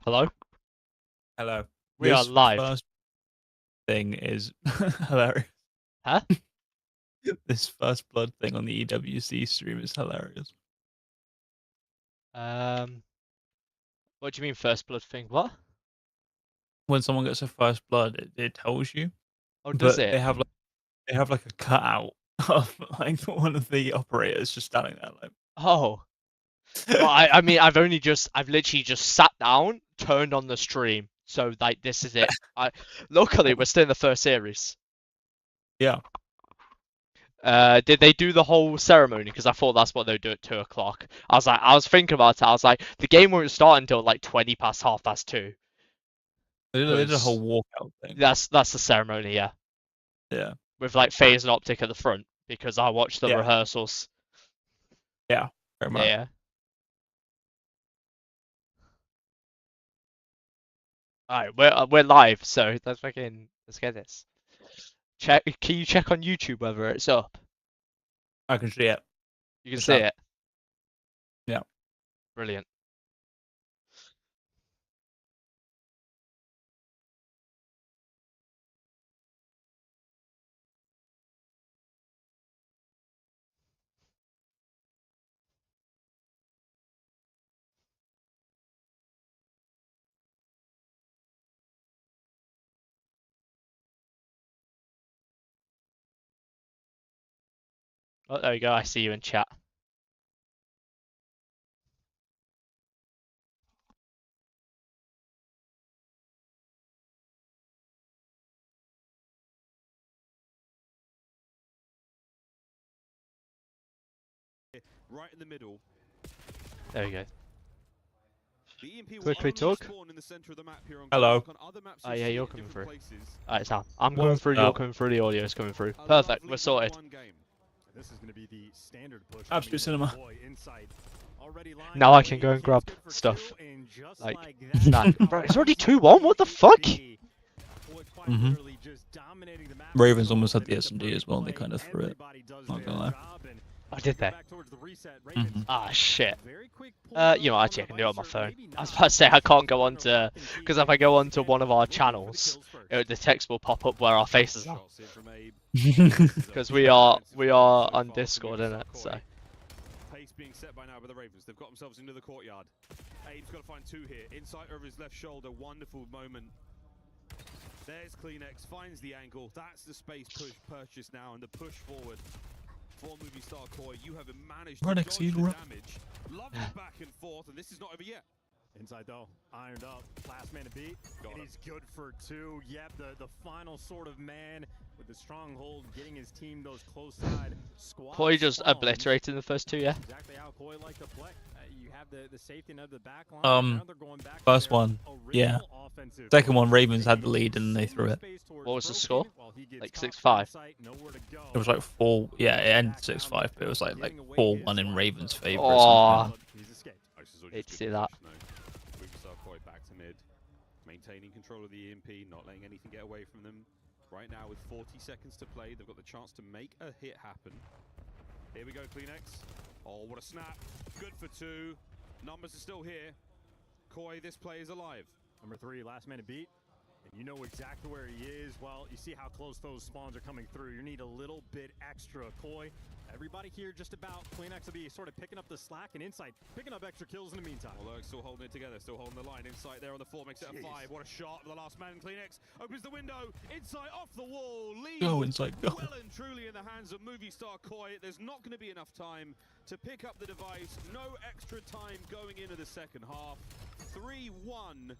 Hello? Hello. We are This live. first thing is hilarious. Huh? This first blood thing on the EWC stream is hilarious. Um, what do you mean first blood thing? What? When someone gets a first blood, it tells you, Oh, does but it? they have like a cutout of like one of the operators just standing there Oh. like. Well, I mean, I've literally just sat down, turned on the stream. So, like, this is it. Luckily, we're still in the first series. Yeah. Did they do the whole ceremony? Because I thought that's what they would do at 2 o'clock. I was thinking about it. I was like, the game won't start until like 20 past 2:30. They did a whole Because walkout thing. that's the ceremony, yeah. Yeah. With like phase and optic at the front. Because I watched the Yeah. rehearsals. Yeah. Very much. Yeah. Alright, we're live, so let's get this. Check. Can you check on YouTube whether it's up? I can see it. You can It's see up. it. Yeah. Brilliant. Oh, there we go. I see you in chat. Right in the middle. There we go. The EMP Quickly talk. in the center of the map here on Hello. on other maps Oh you'll yeah, see you're it in coming through. different places. Alright, Sam. I'm What's coming through. You're up? coming through. The audio's coming through. A Perfect. lovely We're sorted. 1-1 game. This is going to be the standard push. Absolute cinema. Now I can go and grab stuff. Like that. Bro, it's already 2-1. What the fuck? Mhm. Ravens almost had the S&D as well, and they kind of threw it. Not gonna lie. Oh, did they? Mhm. Ah, shit. You know, actually, I can do it on my phone. I was about to say I can't go on to, because if I go on to one of our channels, the text will pop up where our faces are. Because we are on Discord, innit? So. Pace being set by now by the Ravens. They've got themselves into the courtyard. Abe's got to find two here. Inside over his left shoulder. Wonderful moment. There's Kleenex. Finds the angle. That's the space push purchase now and the push forward. For movie star Koi, you have managed to dodge the damage. Lovely back and forth, and this is not over yet. Inside though, ironed up, last man to beat. He's good for two. Yep, the final sort of man with the stronghold, getting his team those close side squad. Koi just obliterated the first two, yeah? Exactly how Koi liked to play. You have the safety net of the back line. Now they're going back First one, yeah. Second one, Ravens had the lead and they threw it. What was the score? Like 6-5? It was like 4, yeah, it ended 6-5, but it was like 4-1 in Ravens' favor or Oh, something. hate to see that. Movie Koi back to mid, maintaining control of the EMP, not letting anything get away from them. Right now, with 40 seconds to play, they've got the chance to make a hit happen. Here we go, Kleenex. Oh, what a snap. Good for two. Numbers are still here. Koi, this play is alive. Number 3, last man to beat. And you know exactly where he is. Well, you see how close those spawns are coming through. You need a little bit extra. Koi, everybody here just about. Kleenex will be sort of picking up the slack and Insight picking up extra kills in the meantime. Although still holding it together, still holding the line. Insight there on the 4 makes it a 5. What a shot. The last man, Kleenex, opens the window. Insight off the wall. Lead Go, Insight, go. well and truly in the hands of movie star Koi. There's not going to be enough time to pick up the device. No extra time going into the second half. 3-1.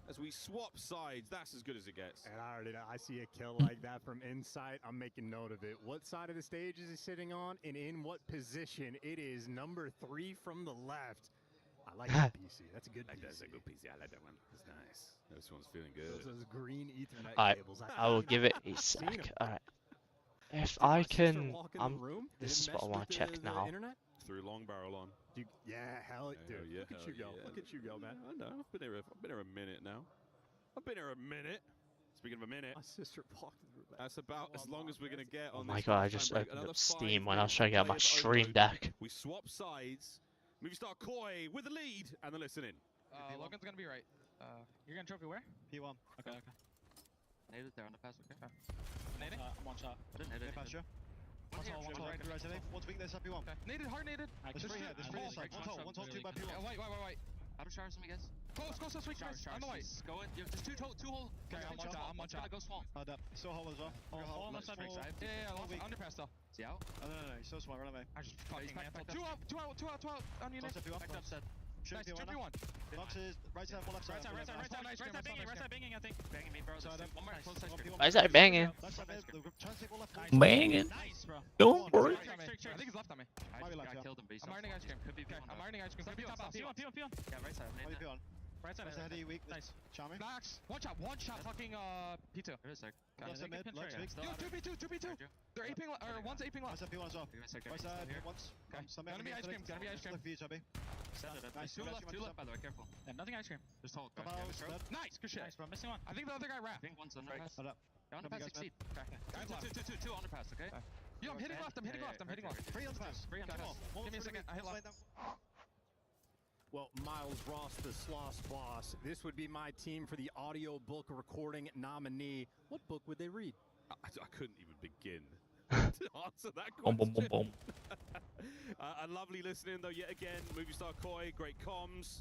As we swap sides, that's as good as it gets. And I already know, I see a kill like that from Insight. I'm making note of it. What side of the stage is he sitting on, and in what position? It is number 3 from the left. I like that PC. That's a good PC. That's a good PC. I like that one. That's nice. This one's feeling good. Those green Ethernet Alright, cables. I will give it a sec. Alright. If I can... This is what I want to check now. Threw long barrel on. Yeah, hell, dude. Yeah, look at you go. Look at you go, man. I know. I've been here a minute now. I've been here a minute. Speaking of a minute, My sister walked through that. that's about as long as we're gonna get Oh on my this god, I half just time break. opened Another up Steam 5 when I was trying to get out my minutes stream only. deck. We swap sides. Movie star Koi with the lead and the listening. Logan's gonna be right. You're gonna trophy where? P1. Okay. Nailed it there on the pass, okay? Nading? One shot. I didn't hit it. Pass you. One here, One tall, right side. One's weakness at P1. Naded, hard naded. There's three here. There's three inside. One tall, two by P1. White. Out of showers from me, guys. Close, switch, Showers, on the white. Go in. There's two hole. Okay, I'm one shot. Go swamp. Still hole as well. Hole on the center side. Yeah, underpass though. Is he out? No. He's so smart. Run away. I just fucking back mantled. up. Two out. On you, Nick. Close to P1. Backed up, set. Shoot Nice, P1 2v1. Box is right side, one left side. Right side banging, I think. Banging me, bro. Side up. One more close ice cream. Why is that banging? Left side, try and take one left. Banging. Nice, bro. Go for it. I think he's left on me. I killed him, but he's I'm ironing ice cream. Could be Okay, I'm ironing ice cream. Could be top off. P1. Yeah, right side. Maybe P1. Right side. Right side, heady, weak. Nice. Charming. Max. One shot. Fucking P2. There is, sir. Left side mid, left weak. Yo, 2v2. They're aping, or one's aping Right left. side P1 as well. Right side, once. Okay. Gonna be ice cream. Look for you, Chubby. Nice. Two left, by the way, careful. Yeah, nothing ice cream. There's tall. Come out, dead. Nice, good shit. Nice, bro. Missing one. I think the other guy I wrapped. think one's underpass. Hold up. Yeah, underpass, Come succeed. Okay. Guys left. Two underpass, okay? Yo, I'm hitting left. I'm hitting left. Free on the pass. Free on Okay. pass. Give me a second. I hit left. Well, Miles Ross, the Sloss boss. This would be my team for the audio book recording nominee. What book would they read? I couldn't even begin to answer that question. A lovely listening though, yet again. Movie star Koi, great comms.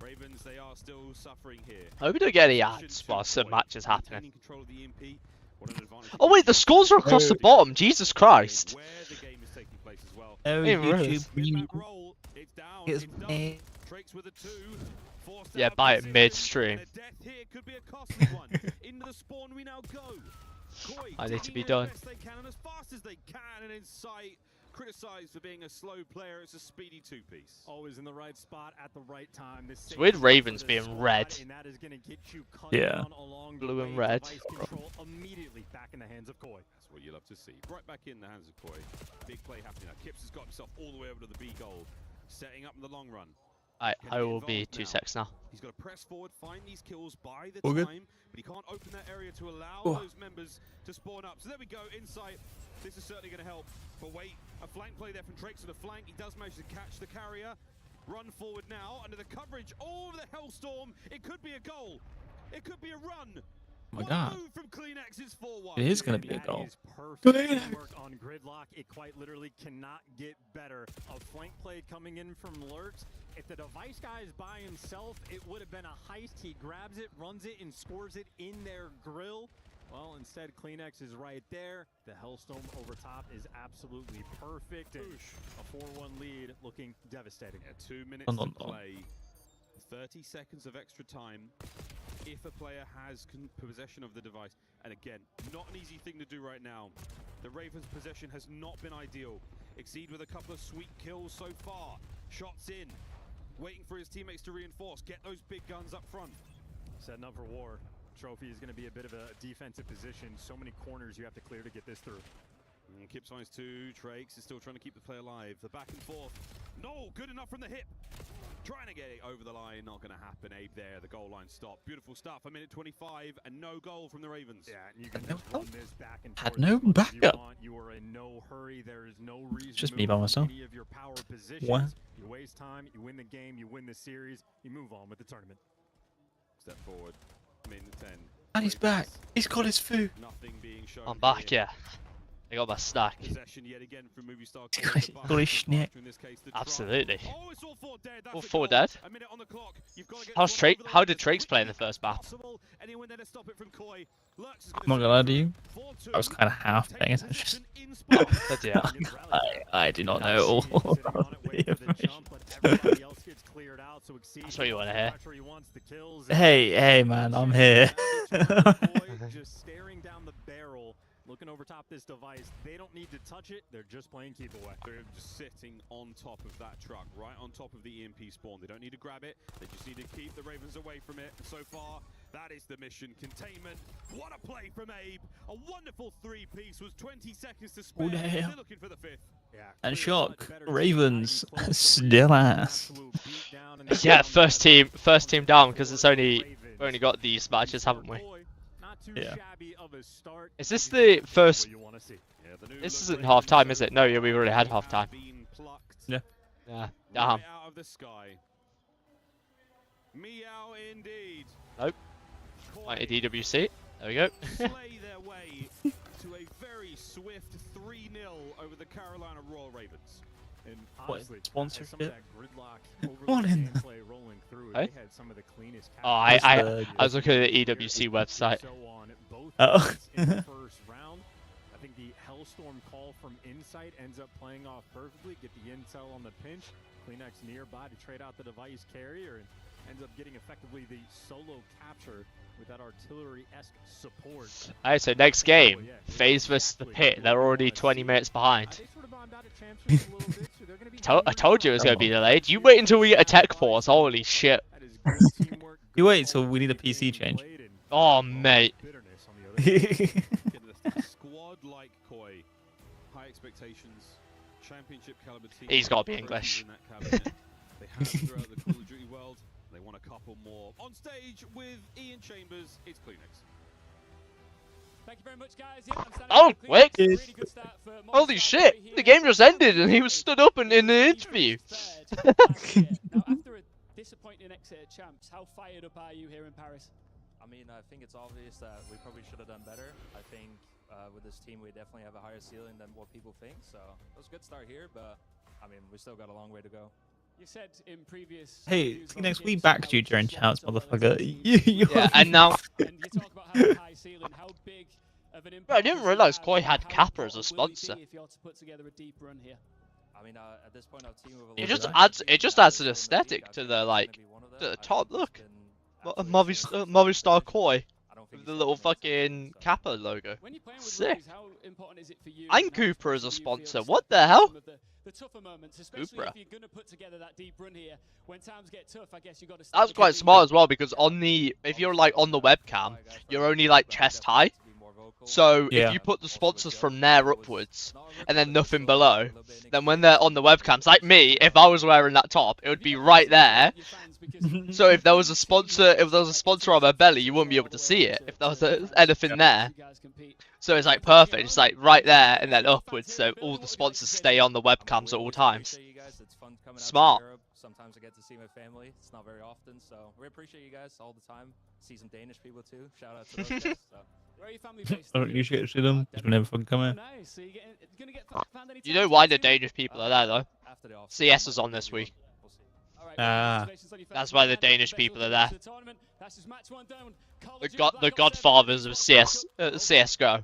Ravens, they are still suffering here. I hope we don't get any ads while some matches happening. Maintaining control of the EMP. What an advantage. Oh wait, the scores are across the bottom. Jesus Christ. Where the game is taking place as well. Oh, Hey, Rushhh. YouTube. Mid-back roll, it's down. It's It's done. me. Trakes with a 2. Forced Yeah, out buy it position, midstream. and a death here could be a costly one. Into the spawn we now go. Koi I need to be digging in done. as best they can and as fast as they can, and in sight. Criticised for being a slow player. It's a speedy 2-piece. Always in the right spot at the right time. It's weird Ravens being red. And that is going to get you cut Yeah. down along Blue the and way. red. Device control immediately back in the hands of Koi. That's what you love to see. Right back in the hands of Koi. Big play happening now. Kips has got himself all the way over to the B goal. Setting up in the long run. I will be 2 secs now. He's got to press forward, find these kills by the All good. time, but he can't open that area to allow Oh. those members to spawn up. So there we go, insight. This is certainly going to help. But wait, a flank play there from Drakes on the flank. He does manage to catch the carrier. Run forward now under the coverage. Oh, the Hellstorm. It could be a goal. It could be a run. Oh my What a god. move from CleanX's 4-1. It is going to be a That goal. is perfect work on Gridlock. It quite literally cannot get better. A flank play coming in from Lurks. If the device guy is by himself, it would have been a heist. He grabs it, runs it, and scores it in their grill. Well, instead, CleanX is right there. The Hellstorm over top is absolutely perfect. And a 4-1 lead looking devastating. Yeah, 2 minutes On. to play. 30 seconds of extra time if a player has possession of the device. And again, not an easy thing to do right now. The Ravens' possession has not been ideal. Exceed with a couple of sweet kills so far. Shots in. Waiting for his teammates to reinforce. Get those big guns up front. Setting up for war. Trophy is going to be a bit of a defensive position. So many corners you have to clear to get this through. Kips finds 2. Trakes is still trying to keep the play alive. The back and forth. No, good enough from the hip. Trying to get it over the line. Not going to happen. Abe there. The goal line stop. Beautiful stuff. A minute 25 and no goal from the Ravens. Yeah, and you can no just run this back and Had forth no as much as you backup. want. You are in no hurry. There is no reason Just to me move by from myself. any of your power positions. What? You waste time. You win the game. You win the series. You move on with the tournament. Step forward. Min 10. And he's back. He's got his food. Nothing being shown. I'm back, here. yeah. I got my snack. Possession yet again from movie star. He's got his snack. Absolutely. Oh, it's all 4 dead. That's All a 4 goal. dead? A minute on the clock. You've got to get How's one Drake? over the How line did as Drakes play in the quickly first map? as possible. Anyone there to stop it from Koi. Lurks is I'm not gonna lie to you. 4-2. I was kind of half paying Takes attention. possession in spot. But yeah. I do not know all about the information. That's what you want to hear. Hey, man, I'm here. Just staring down the barrel, looking over top this device. They don't need to touch it. They're just playing keep away. They're just sitting on top of that truck, right on top of the EMP spawn. They don't need to grab it. They just need to keep the Ravens away from it. So far, that is the mission. Containment. What a play from Abe. A wonderful 3-piece. Was 20 seconds to spare. damn. They're looking for the 5th. And shock, Ravens still ass. Yeah, first team down because it's we've only got these matches, haven't we? Yeah. Is this the first? Yeah, the new This look isn't half time, is it? No, yeah, we've already had have half time. been plucked Yeah. Yeah, right damn. out of the sky. Meow indeed. Nope. Mighty EWC. There we go. Slay their way to a very swift 3-0 over the Carolina Royal Ravens. And What, honestly, sponsorship? some of that gridlock over What the in the- gameplay rolling through, Hey? they had some of the cleanest Oh, I the- was looking at the EWC website. So on both Oh. sides in the first round. I think the Hellstorm call from Insight ends up playing off perfectly. Get the intel on the pinch. Kleenex nearby to trade out the device carrier and ends up getting effectively the solo capture with that artillery-esque support. Alright, so next game, FaZe vs the Pit. They're already 20 minutes behind. They sort of bombed out at champs just a little bit, so they're gonna be I told you it was going to be delayed. You wait until we get a tech pause. Holy shit. That is good teamwork, You good wait till ball we need a being PC change. played, and Oh, mate. bitterness on the other side. A squad like Koi, high expectations, championship caliber team. He's gotta be trophies English. in that cabinet. They have throughout the Call of Duty world. They want a couple more. On stage with Ian Chambers, it's Kleenex. Thank you very much, guys. Yeah, I'm standing Oh, up for quick! Kleenex. Really good start for Monster Holy over shit! here. The game just ended and he was stood up and in the interview. Now, after a disappointing exit at Champs, how fired up are you here in Paris? I mean, I think it's obvious that we probably should have done better. I think with this team, we definitely have a higher ceiling than what people think. So it was a good start here, but I mean, we still got a long way to go. You said in previous Hey, interviews on Kleenex, we Games backed how you during slots Chats, are well motherfucker. as You- Yeah, and now... and you talk about having a high ceiling, how big of an impact Bro, I didn't does it realise have, Koi and had how Kappa as a important will it sponsor. be if you're to put together a deep run here? I mean, at this point, our team with a It lot just of adds- experience it just and adds an in the league, aesthetic I to think the, he's like, gonna be one of them. the I top think he's look. been A absolutely consistent Movistar with Koi. I don't think With the he's little taken fucking so. Kappa logo. When you're playing with Sick. rookies, how important is it for you? I'm and how Cooper much as a pressure do you feel sponsor. to What step the up hell? some of the tougher moments, especially Cooper. if you're going to put together that deep run here. When times get tough, I guess you got to. That's quite smart as well because on the... If you're like on the webcam, you're only like chest high. So Yeah. if you put the sponsors from there upwards and then nothing below, then when they're on the webcams, like me, if I was wearing that top, it would be right there. So if there was a sponsor, on my belly, you wouldn't be able to see it. If there was anything there, so it's like perfect. It's like right there and then upwards, so all the sponsors stay on the webcams at all times. Smart. Sometimes I get to see my family. It's not very often, so we appreciate you guys all the time. See some Danish people too. Shout out to those guys. So. Where are your family based? I don't usually get to see them because we never fucking come Oh, in. nice. So you're gonna get found any You time know to why get the to? Danish people are there though? After the off CS is on this week. We'll see. All right, Ah. congratulations on your That's first why win, the and Danish best people of are luck there. to the tournament. That's just match one down. The godfathers of CS, CS:GO.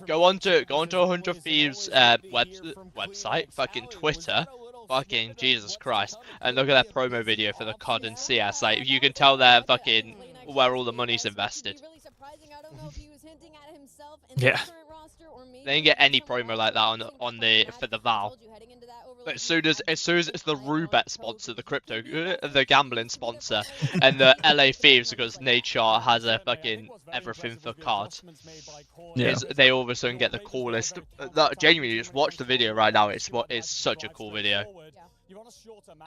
Go on to 100 Thieves website, fucking Twitter, fucking Jesus Christ, and look at that promo video for the COD and CS. Like you can tell they're fucking where all the money's invested. Yeah. They didn't get any promo like that on the for the Val. But as soon as it's the Rubet sponsor, the crypto, the gambling sponsor, and the LA Thieves because Nature has a fucking everything for cards. Yeah. They all of a sudden get the coolest. That genuinely, just watch the video right now. It's such a cool video.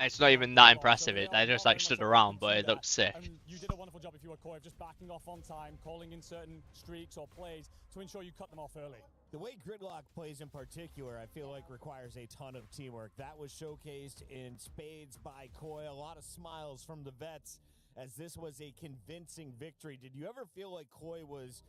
It's not even that impressive. They just like stood around, but it looks sick. And you did a wonderful job if you were Koi of just backing off on time, calling in certain streaks or plays to ensure you cut them off early. The way Gridlock plays in particular, I feel like requires a ton of teamwork. That was showcased in spades by Koi. A lot of smiles from the vets as this was a convincing victory. Did you ever feel like Koi was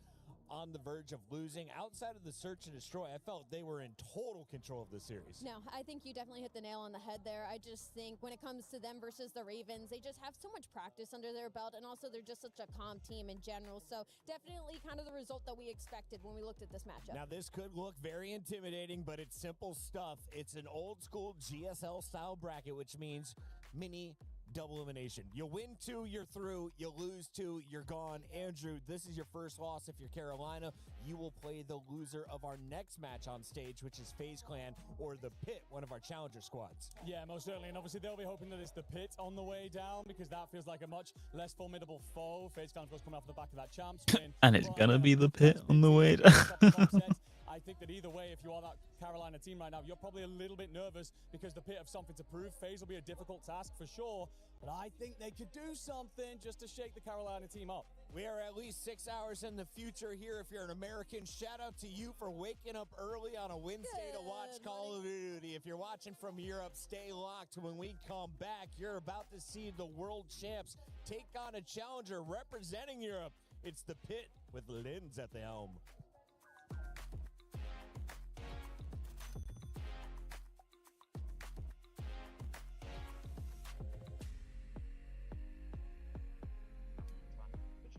on the verge of losing? Outside of the search and destroy, I felt they were in total control of the series. No, I think you definitely hit the nail on the head there. I just think when it comes to them versus the Ravens, they just have so much practice under their belt, and also they're just such a calm team in general. So definitely kind of the result that we expected when we looked at this matchup. Now this could look very intimidating, but it's simple stuff. It's an old school GSL style bracket, which means mini double elimination. You win 2, you're through. You lose 2, you're gone. Andrew, this is your first loss if you're Carolina. You will play the loser of our next match on stage, which is FaZe Clan or the Pit, one of our challenger squads. Yeah, most certainly. And obviously they'll be hoping that it's the Pit on the way down because that feels like a much less formidable foe. FaZe Clan, of course, coming off the back of that champs win. And it's But, gonna be the Pit on the way as down. I've said, I I think that either way, if you are that Carolina team right now, you're probably a little bit nervous because the pit have something to prove. FaZe will be a difficult task for sure, but I think they could do something just to shake the Carolina team up. We are at least 6 hours in the future here. If you're an American, shout out to you for waking up early on a Wednesday to watch Call of Duty. If you're watching from Europe, stay locked. When we come back, you're about to see the world champs take on a challenger representing Europe. It's the Pit with Linz at the helm.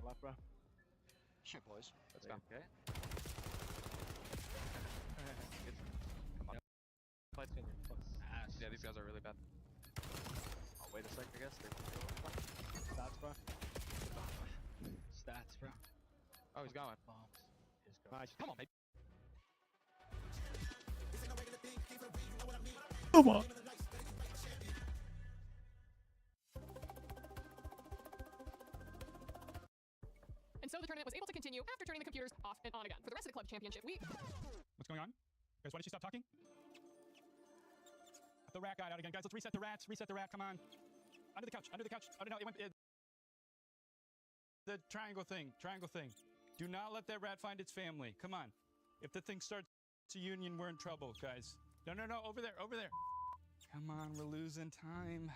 Left, bro. Shit, boys. Let's go. Okay. Come on. Fight's good. Yeah, these guys are really bad. Oh, wait a sec, I guess. Stats, bro. Stats, bro. Oh, he's going. Nice. Come on, mate. Come on. And so the tournament was able to continue after turning the computers off and on again. For the rest of the club championship, What's going on? Guys, why don't you stop talking? The rat got out again. Guys, let's reset the rats. Reset the rat. Come on. Under the couch. Under the couch. Oh, no, it went... the triangle thing. Triangle thing. Do not let that rat find its family. Come on. If the thing starts a union, we're in trouble, guys. No, no, no. Over there. Over there. Come on. We're losing time.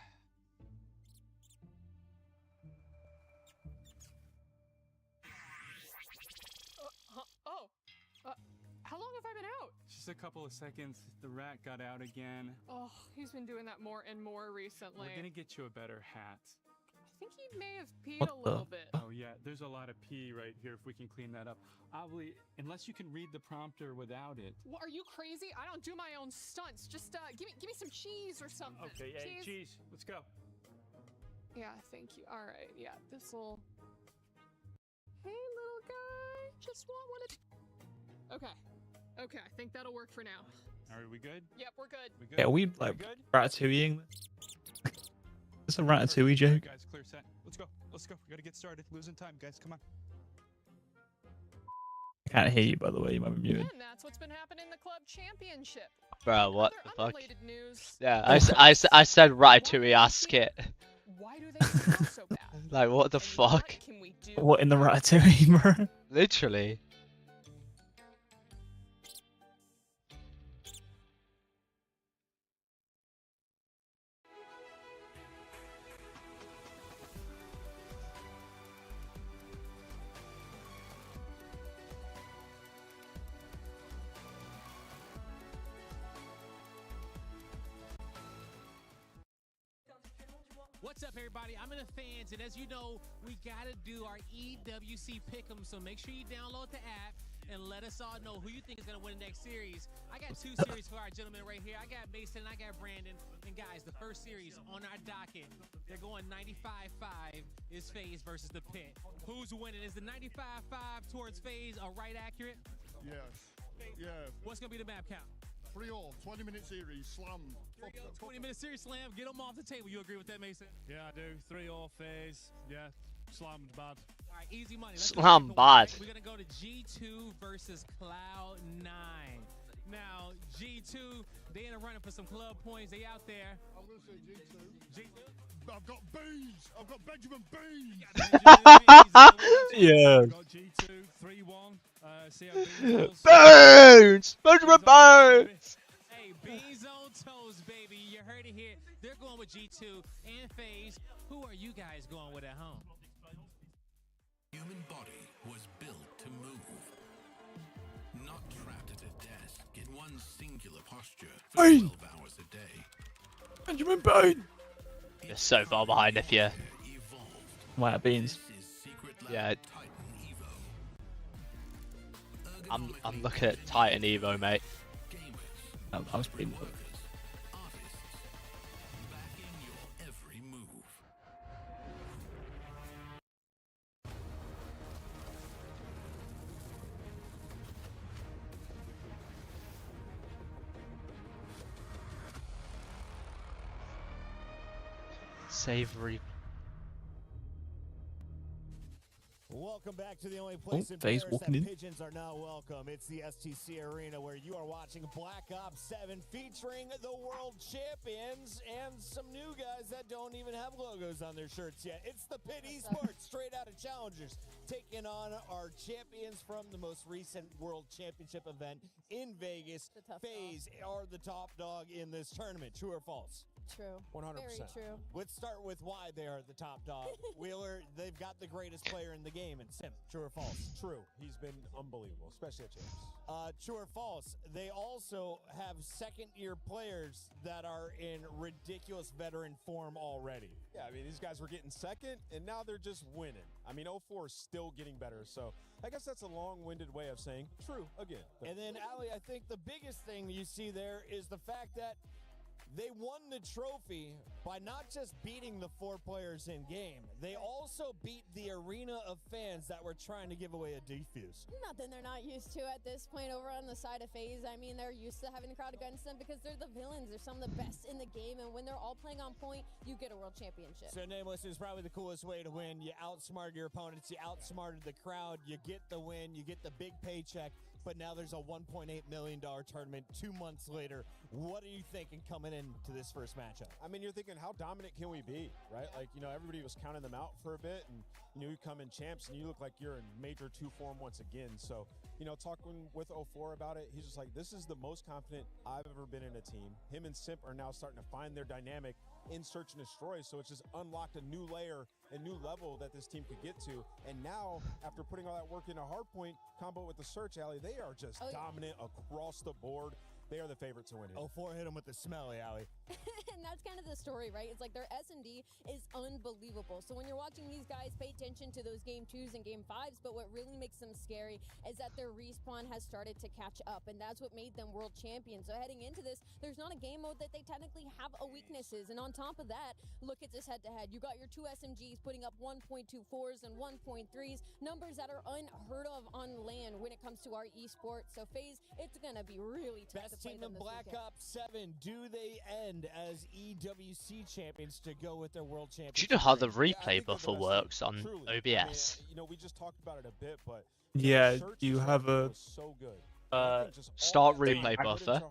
how long have I been out? Just a couple of seconds. The rat got out again. Oh, he's been doing that more and more recently. We're gonna get you a better hat. I think he may have peed What a little bit. Oh yeah, there's a lot of pee right here if we can clean that up. Obviously, unless you can read the prompter without it. What, are you crazy? I don't do my own stunts. Just give me some cheese or something. Okay, hey, cheese. Let's go. Yeah, thank you. All right, yeah, this'll... Hey, little guy. Just want one of... Okay. Okay, I think that'll work for now. All right, we good? Yep, we're good. We good? Yeah, we like ratatouilleing. It's a ratatouille joke. Guys, clear set. Let's go. Let's go. We gotta get started. Losing time, guys. Come on. I can't hear you, by the way. You might be muted. And that's what's been happening in the club championship. Bro, what the fuck? Unrelated news. Yeah, I said ratatouille ask it. Why do they smell so bad? Like, what the fuck? Can we do? What in the ratatouille, bro? Literally. What's up, everybody? I'm in the fans, and as you know, we gotta do our EWC pick'em. So make sure you download the app and let us all know who you think is gonna win the next series. I got two series for our gentlemen right here. I got Mason and I got Brandon. And guys, the first series on our docket, they're going 95-5 is FaZe versus the Pit. Who's winning? Is the 95-5 towards FaZe right accurate? Yes. Yeah. What's gonna be the map count? 3-all, 20-minute series, slam. 20-minute series slam. Get them off the table. You agree with that, Mason? Yeah, I do. 3-all FaZe. Yeah, slammed bad. All right, easy money. Let's Slam bad. We're gonna go to G2 versus Cloud9. Now, G2, they in a running for some club points. They out there. I'm gonna say G2. G2. I've got beans. I've got Benjamin Beans. Yeah. Got G2, 3-1. See how Beans Bones! Benjamin Bones! Hey, Beans on toes, baby. You heard it here. They're going with G2 and FaZe. Who are you guys going with at home? Human body was built to move. Not trapped at a desk in one singular posture for 12 hours a day. Benjamin Bone! You're so far behind if you... White beans. Yeah. I'm looking at Titan Evo, mate. I was pretty good. Savory. Welcome Welcome back to the only place in FaZe Paris walking that in. pigeons are now welcome. It's the STC Arena where you are watching Black Ops 7 featuring the world champions and some new guys that don't even have logos on their shirts yet. It's the Pit Esports, straight out of Challengers, taking on our champions from the most recent World Championship event in Vegas. FaZe are the top dog in this tournament. True or false? True. 100%. Very true. Let's start with why they are the top dog. Wheeler, they've got the greatest player in the game, and Simp. True or false? True. He's been unbelievable, especially at champs. True or false? They also have second-year players that are in ridiculous veteran form already. Yeah, I mean, these guys were getting second, and now they're just winning. I mean, 04 is still getting better, so I guess that's a long-winded way of saying true again. And then, Ali, I think the biggest thing you see there is the fact that they won the trophy by not just beating the 4 players in game. They also beat the arena of fans that were trying to give away a defuse. Nothing they're not used to at this point over on the side of FaZe. I mean, they're used to having a crowd against them because they're the villains. They're some of the best in the game, and when they're all playing on point, you get a world championship. So Nameless is probably the coolest way to win. You outsmarted your opponents, you outsmarted the crowd, you get the win, you get the big paycheck. But now there's a $1.8 million tournament 2 months later. What are you thinking coming into this first matchup? I mean, you're thinking, how dominant can we be, right? Like, you know, everybody was counting them out for a bit, and, you know, you come in champs, and you look like you're in major 2 form once again. So, you know, talking with 04 about it, he's just like, this is the most confident I've ever been in a team. Him and Simp are now starting to find their dynamic in Search and Destroy, so it's just unlocked a new layer, a new level that this team could get to. And now, after putting all that work into Hardpoint, combo with the Search Alley, they are just dominant across the board. They are the favorite to win it. 04 hit him with the smelly, alley. And that's kind of the story, right? It's like their S&D is unbelievable. So when you're watching these guys, pay attention to those game 2s and game 5s, but what really makes them scary is that their respawn has started to catch up, and that's what made them world champions. So heading into this, there's not a game mode that they technically have a weaknesses, and on top of that, look at this head-to-head. You got your 2 SMGs putting up 1.24s and 1.3s, numbers that are unheard of on LAN when it comes to our esports. So FaZe, it's gonna be really tough to play Team them in this Black weekend. Ops 7, do they end as EWC champions to go with their world championship? Do you know how the ring? replay buffer works on OBS? You know, we just talked about it a bit, but Yeah, you have a so good. Start replay buffer.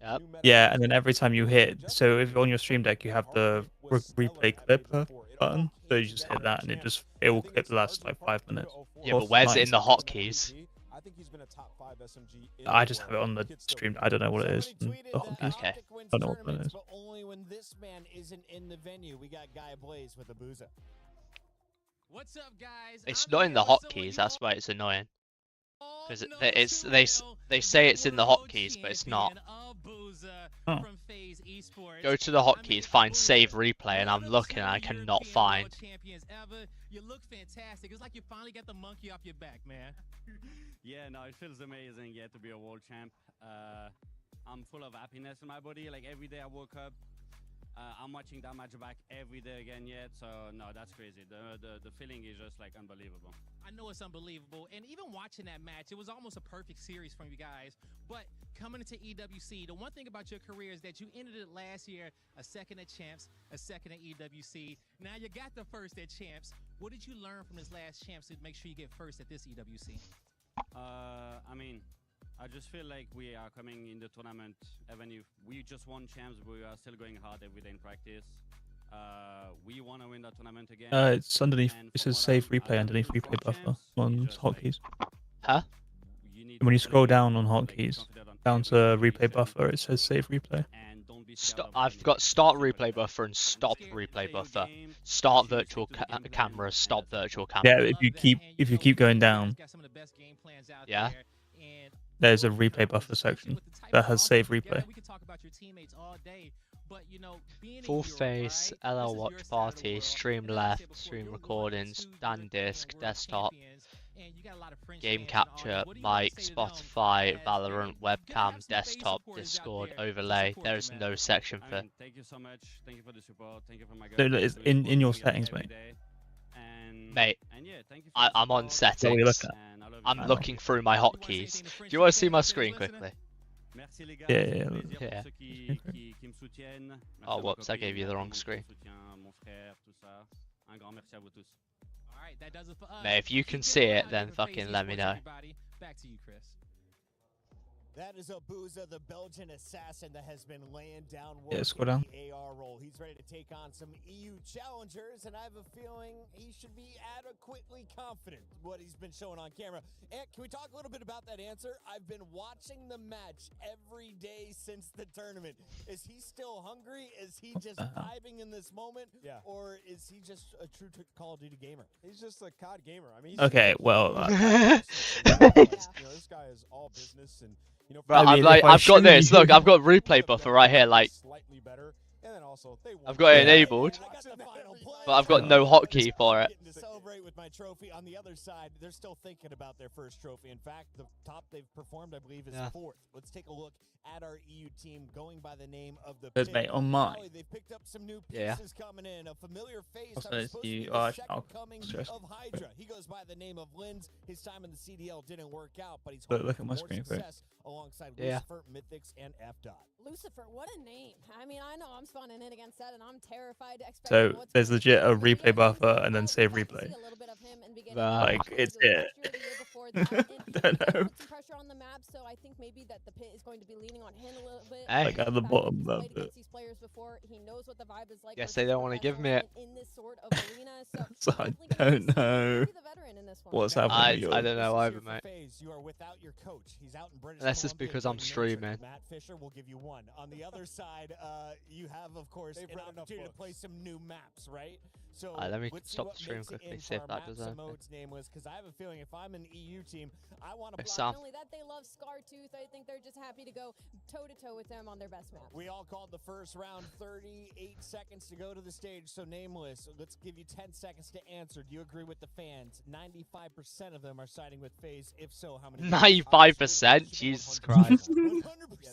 Yep. yeah, and then every time you hit, so if on your stream deck you have the replay clipper button, so you just hit that and it will clip the last like 5 minutes. Yeah, but where's it in the hotkeys? I think he's been a top 5 SMG. I just have it on the stream. I don't know what it is. Okay. I don't know what it is. But only when this man isn't in the venue. We got Guy Blaze with a booza. What's up, guys? It's not in the hotkeys. That's why it's annoying. Because they say it's in the hotkeys, but it's not. Oh. Go to the hotkeys, find save replay, and I'm looking, and I cannot find. You look fantastic. It's like you finally got the monkey off your back, man. Yeah, no, it feels amazing, yeah, to be a world champ. I'm full of happiness in my body. Like every day I woke up, I'm watching that match back every day again yet. So no, that's crazy. The feeling is just like unbelievable. I know it's unbelievable, and even watching that match, it was almost a perfect series from you guys. But coming into EWC, the one thing about your career is that you ended it last year a second at Champs, a second at EWC. Now you got the first at Champs. What did you learn from this last Champs to make sure you get first at this EWC? I mean, I just feel like we are coming in the tournament, even if we just won Champs, we are still going hard every day in practice. We want to win that tournament again. It's underneath. It says save replay underneath replay buffer on hotkeys. Huh? When you scroll down on hotkeys, down to replay buffer, it says save replay. I've got start replay buffer and stop replay buffer. Start virtual camera, stop virtual camera. Yeah, if you keep going down, yeah, there's a replay buffer section that has save replay. Full face, LL watch party, stream left, stream recordings, Dan disk, desktop, game capture, mic, Spotify, Valorant, webcam, desktop, Discord, overlay. There is no section for. Thank you so much. Thank you for the support. Thank you for my guys. No, it's in your settings, mate. Mate, I'm on What are you settings. looking at? I'm looking through my hotkeys. Do you want to see my screen quickly? Yeah. Oh, whoops, I gave you the wrong screen. Alright, that does it for us. Mate, if you can see it, then fucking let me know. Back to you, Chris. That is Abuza, the Belgian assassin that has been laying down work Yeah, score in down. the AR role. He's ready to take on some EU challengers, and I have a feeling he should be adequately confident what he's been showing on camera. And can we talk a little bit about that answer? I've been watching the match every day since the tournament. Is he still hungry? Is he just vibing in this moment? Yeah. Or is he just a true Call of Duty gamer? He's just a COD gamer. I mean, Okay, well, you know, this guy is all business and. You know, Bro, I mean, I'm like, if I I've got show this. you- Look, I've got replay buffer right here. Like, slightly better, and then also they I've got it enabled, I got the final play. but I've got no hotkey for it. Getting to celebrate with my trophy. On the other side, they're still thinking about their first trophy. In fact, the top they've performed, I believe, is fourth. Let's take a look at our EU team going by the name of the Good, Pit. mate, on mine. Golly, they've picked up some new Yeah. pieces coming in. A familiar face. Also, that was it's supposed to be you- the oh, second I'll coming stress. of Hydra. He goes by the name of Linz. His time in the CDL didn't work out, but he's Look hoping at for my more screen, quick. success alongside Yeah. Lucifer, Mythics, and F-Dot. Lucifer, what a name. I mean, I know I'm spawning in against that, and I'm terrified. So there's legit a replay buffer and then save replay. A little bit of him and beginning Nah. Like, it's it. I don't know. put some pressure on the map, so I think maybe that the Pit is going to be leaning on him a little bit. Hey. Like at the bottom of Played it. against these players before. He knows what the vibe is like. Guess versus they don't want to give me it. professional in this sort of arena, so So I definitely gonna don't be know the veteran in this one. what's happening. with I yours. don't know either, mate. You are without your coach. He's out in British Unless it's Columbia because I'm getting streaming. injured. Matt Fisher will give you one. On the other side, you have, of course, They've an read enough opportunity to play books. some new maps, right? So Let me let's see stop what the stream makes it quickly, in see if for that our does Maps and anything. Modes nameless, because I have a feeling if I'm an EU team, I want to Hey, block. Sam. Not only that, they love Scartooth. I think they're just happy to go toe-to-toe with them on their best map. We all called the first round. 38 seconds to go to the stage. So nameless, let's give you 10 seconds to answer. Do you agree with the fans? 95% of them are siding with FaZe. If so, how many? 95%? Jesus Christ. 100% of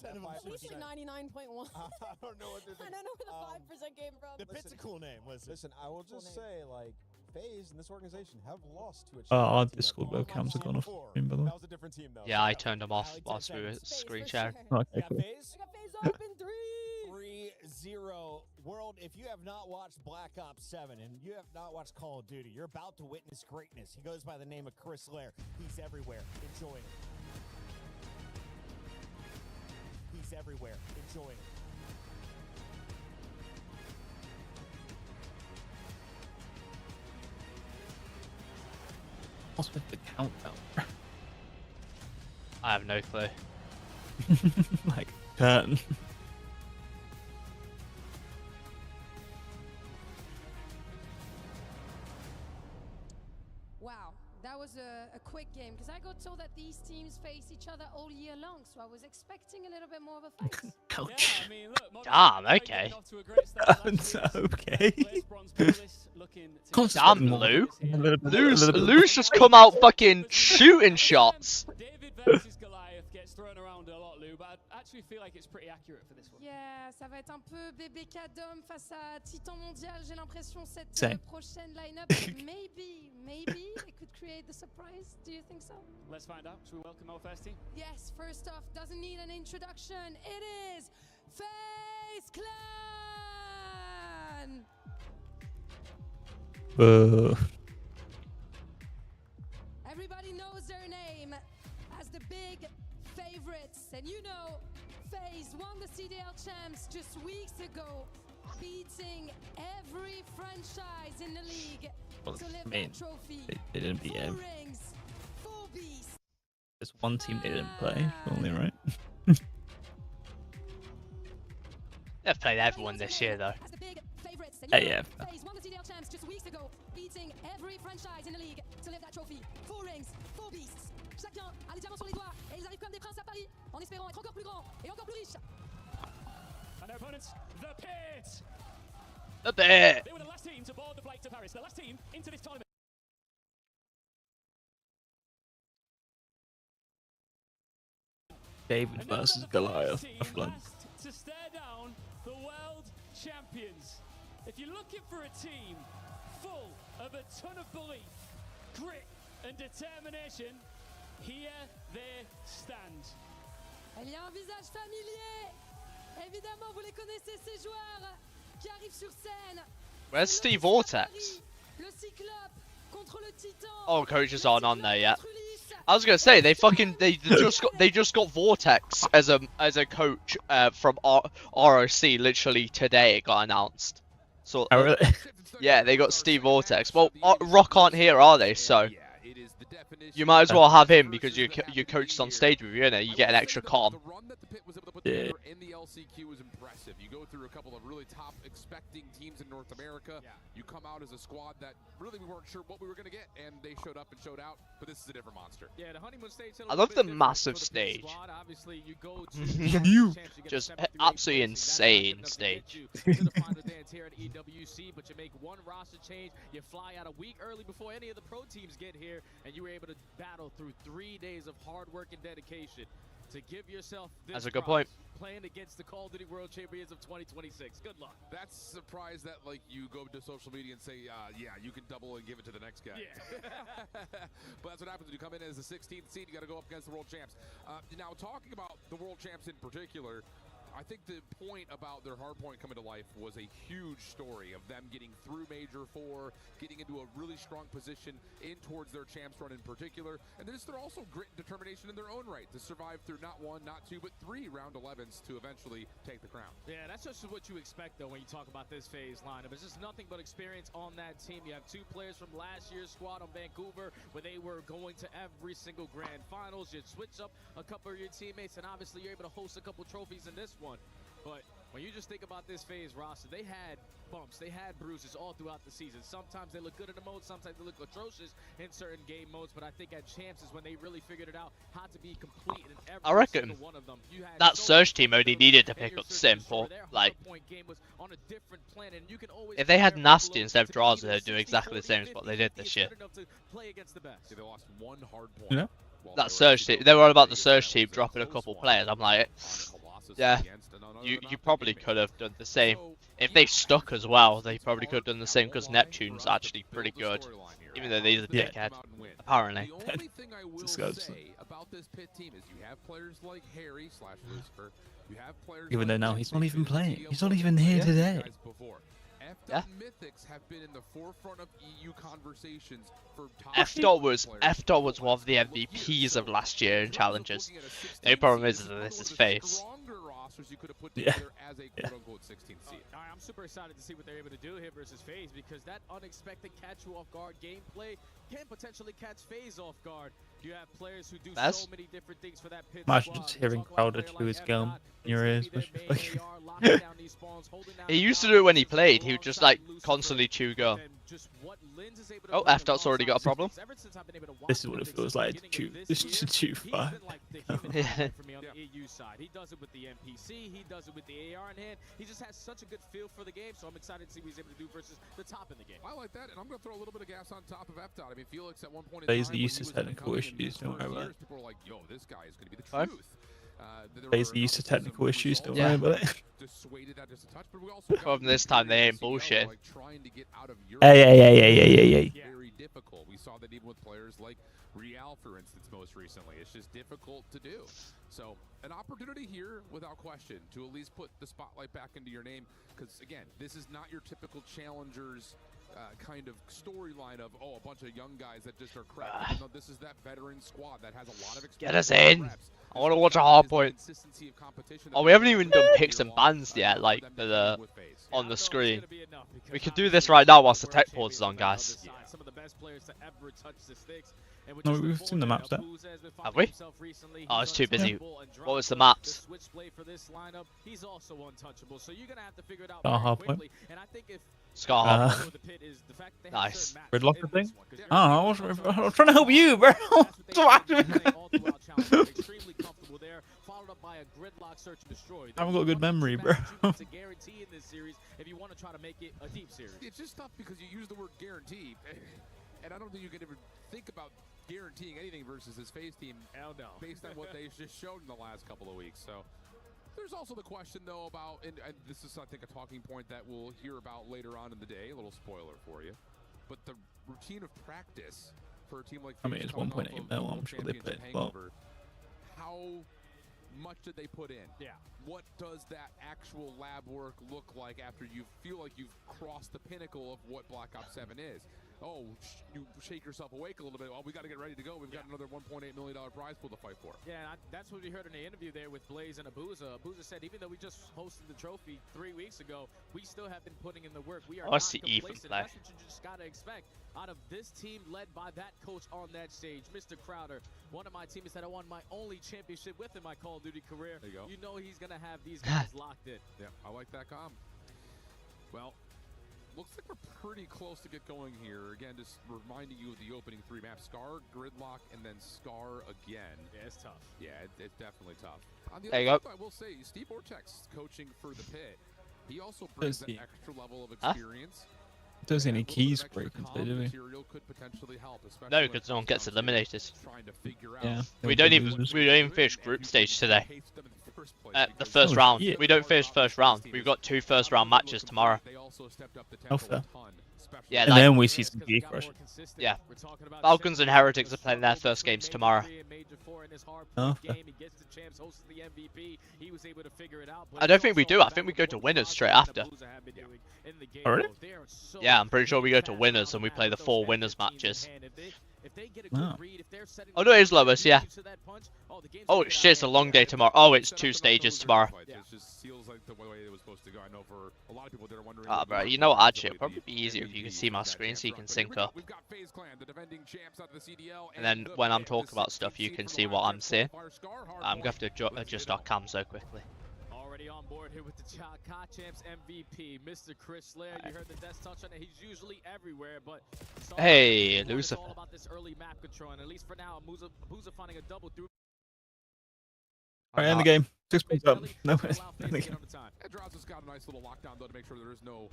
them. We said 99.1. I don't know what they're I don't know where the 5% came from. The Pit's a cool name. Listen, I will just say, like, FaZe and this organization have lost to a Our champion team Discord that webcams have gone off before. stream, by the way. That was a different team, though. Yeah, I turned them off whilst we were screen sharing. Okay, cool. FaZe? I got FaZe up in 3-0. World, if you have not watched Black Ops 7 and you have not watched Call of Duty, you're about to witness greatness. He goes by the name of Chris Lair. He's everywhere. Enjoy it. He's everywhere. Enjoy it. What's with the countdown? I have no clue. Like, turn. Wow, that was a quick game because I got told that these teams face each other all year long, so I was expecting a little bit more of a fight. Ouch. I mean, look, Damn, okay. Okay. Damn, Lou. Lou's just come out fucking shooting shots. David versus Goliath gets thrown around a lot, Lou, but I actually feel like it's pretty accurate for this one. Yeah, ça va être un peu BBK d'homme face à Titan Mondial. J'ai l'impression cette Same. prochaine line-up, maybe it could create the surprise. Do you think so? Let's find out. Should we welcome our first team? Yes, first off, doesn't need an introduction. It is FaZe Clan! Everybody knows their name as the big favorites. And you know, FaZe won the CDL champs just weeks ago, beating every franchise in the league Well, to lift I mean, that trophy. they didn't beat 4 him. rings, 4 beasts. There's one team they didn't play, only, right? They've played everyone this year, though. As the big favorites. And Yeah, you know, yeah. FaZe won the CDL champs just weeks ago, beating every franchise in the league to lift that trophy. 4 rings, 4 beasts. Chacun a des diamants sur les doigts et ils arrivent comme des princes à Paris en espérant être encore plus grands et encore plus riches. And their opponents, the Pit! A bit. They were the last team to board the flight to Paris, the last team into this tournament. David And now versus they're the Goliath. first team I flood. asked to stare down the world champions. If you're looking for a team full of a ton of belief, grit and determination, here they stand. Il y a un visage familier. Évidemment, vous les connaissez ces joueurs qui arrivent sur scène. Where's Steve Vortex? Le Cyclope contre Oh, coaches aren't on there yet. I was gonna say they just got Vortex as a coach from ROC literally today. It got announced. So Oh, really? yeah, they got Steve Vortex. Well, Rock aren't here, are they? So you might as well have him because your coach's on stage with you, innit? You get an extra comm. Yeah. In the LCQ was impressive. You go through a couple of really top expecting teams in North America. You come out as a squad that really we weren't sure what we were going to get, and they showed up and showed out. But this is a different monster. Yeah, the honeymoon stage. I love the massive stage. Obviously, you go Just absolutely insane stage. to the final dance here at EWC, but you make one roster change. You fly out a week early before any of the pro teams get here, and you were able to battle through 3 days of hard work and dedication to give yourself this That's a good point. playing against the Call of Duty World Champions of 2026. Good luck. That's surprised that like you go to social media and say, yeah, you can double and give it to the next guy. Yeah. But that's what happens when you come in as the 16th seed. You got to go up against the world champs. Now, talking about the world champs in particular, I think the point about their hard point coming to life was a huge story of them getting through Major 4, getting into a really strong position in towards their champs run in particular. And then they're also grit and determination in their own right to survive through not 1, not 2, but 3 round 11s to eventually take the crown. Yeah, that's just what you expect, though, when you talk about this phase lineup. It's just nothing but experience on that team. You have 2 players from last year's squad on Vancouver, where they were going to every single grand finals. You switch up a couple of your teammates, and obviously you're able to host a couple trophies in this one. But when you just think about this phase roster, they had bumps, they had bruises all throughout the season. Sometimes they look good in the mode, sometimes they look atrocious in certain game modes. But I think at champs is when they really figured it out how to be complete in every I reckon single one of them. that Surge team only needed to pick up Simple. Like, if they had Nasty instead of Draza, they'd do exactly the same as what they did this year. They lost 1 hard point. Yeah. That Surge team, they were all about the Surge team dropping a couple players. I'm like, yeah, you probably could have done the same. If they stuck as well, they probably could have done the same because Neptune's actually pretty good. Even though he's a dickhead, apparently. The only thing I will say about this pit team is you have players like Harry / Lucifer. You have players Even though now he's not even playing. He's not even here today. Yeah. Mythics have been in the forefront of EU conversations for F-Dot was one of the MVPs of last year in challenges. The only problem is that this is face. You could have put Yeah. together as a quote-unquote 16th seed. I'm super excited to see what they're able to do here versus FaZe, because that unexpected catch you off guard gameplay can potentially catch FaZe off guard. You have players who do so many different things for that pit Imagine squad. just hearing Crowder to his gum in your ears. He used to do it when he played. He would just like constantly chew gum. Oh, F-Dot's already got a problem. This is what it feels like to chew. This is to chew fire. He does it with the NPC, he does it with the AR in hand. He just has such a good feel for the game, so I'm excited to see what he's able to do versus the top in the game. I like that, and I'm going to throw a little bit of gas on top of F-Dot. I mean, Felix at one point in FaZe time, are used when to he was technical coming in issues, his don't first worry about years, it. people were like, yo, this guy is going to be the Fine. truth. FaZe are used to technical issues, don't worry about it. Dissuaded that just a touch, but we also From this time, they ain't bullshit. like trying to get out of Europe. Hey. Very difficult. We saw that even with players like Real, for instance, most recently. It's just difficult to do. So an opportunity here, without question, to at least put the spotlight back into your name. Because again, this is not your typical challengers kind of storyline of, oh, a bunch of young guys that just are crap. No, this is that veteran squad that has a lot of experience. Get us in. I want to watch a hard point. Oh, we haven't even done picks and bans yet, like on the screen. We could do this right now whilst the tech pause is on, guys. Some of the best players to ever touch the sticks. No, we've seen the maps there. Have we? Oh, it's too busy. What was the maps? Switchblade for this lineup, he's also untouchable. So you're gonna have to figure it out Scar very hard point. quickly. And I think if Scar. nice. Gridlocker thing? Oh, I was trying to help you, bro. I haven't got a good memory, bro. It's a guarantee in this series if you want to try to make it a deep series. It's just tough because you use the word guarantee, and I don't think you can ever think about guaranteeing anything versus his FaZe team. Hell no. Based on what they've just showed in the last couple of weeks. So there's also the question though about, and this is I think a talking point that we'll hear about later on in the day. A little spoiler for you, but the routine of practice for a team like I mean, it's 1.8 mil. I'm sure they played well. How much did they put in? Yeah. What does that actual lab work look like after you feel like you've crossed the pinnacle of what Black Ops 7 is? oh, you shake yourself awake a little bit. Well, we got to get ready to go. We've got another $1.8 million prize pool to fight for. Yeah, that's what we heard in the interview there with Blaze and Abuza. Abuza said even though we just hosted the trophy 3 weeks ago, we still have been putting in the work. We are not complacent. That's what you just got to expect out of this team led by that coach on that stage, Mr. Crowder. One of my teammates that I won my only championship with in my Call of Duty career. There you go. You know he's going to have these guys locked in. Yeah, I like that comm. Well, looks like we're pretty close to get going here. Again, just reminding you of the opening 3 maps. Scar, Gridlock, and then Scar again. Yeah, it's tough. Yeah, it's definitely tough. On the There you other go. side, I will say, Steve Vortex coaching for the pit. He also brings that extra level of experience. Does any keys break into do we? Material could potentially help, especially No, because no one gets eliminated. trying to figure Yeah. out. We don't even finish group stage today. The first round. Yeah. We don't finish first round. We've got 2 first round matches tomorrow. Oh, fair. Yeah, And like, then we see some geek rush. yeah. Falcons and Heretics are playing their first games tomorrow. Oh, fair. I don't think we do. I think we go to winners straight after. Already? Yeah, I'm pretty sure we go to winners and we play the 4 winners matches. Wow. Oh no, it is lowest, yeah. Oh shit, it's a long day tomorrow. Oh, it's 2 stages tomorrow. It just feels like the way it was supposed to go. I know for a lot of people that are wondering. Ah, bro, you know what? Actually, it'd probably be easier if you can see my screen so you can sync up. And then when I'm talking about stuff, you can see what I'm seeing. I'm going to have to adjust our cam so quickly. Already on board here with the COD Champs MVP, Mr. Chris Lair. You heard the death touch on it. He's usually everywhere, but hey, it's Lucifer. all about this early map control, and at least for now, Abuza finding a double through. Alright, end the game. 6 points up. No, Yeah, Draws has got a nice little lockdown though to make sure there is no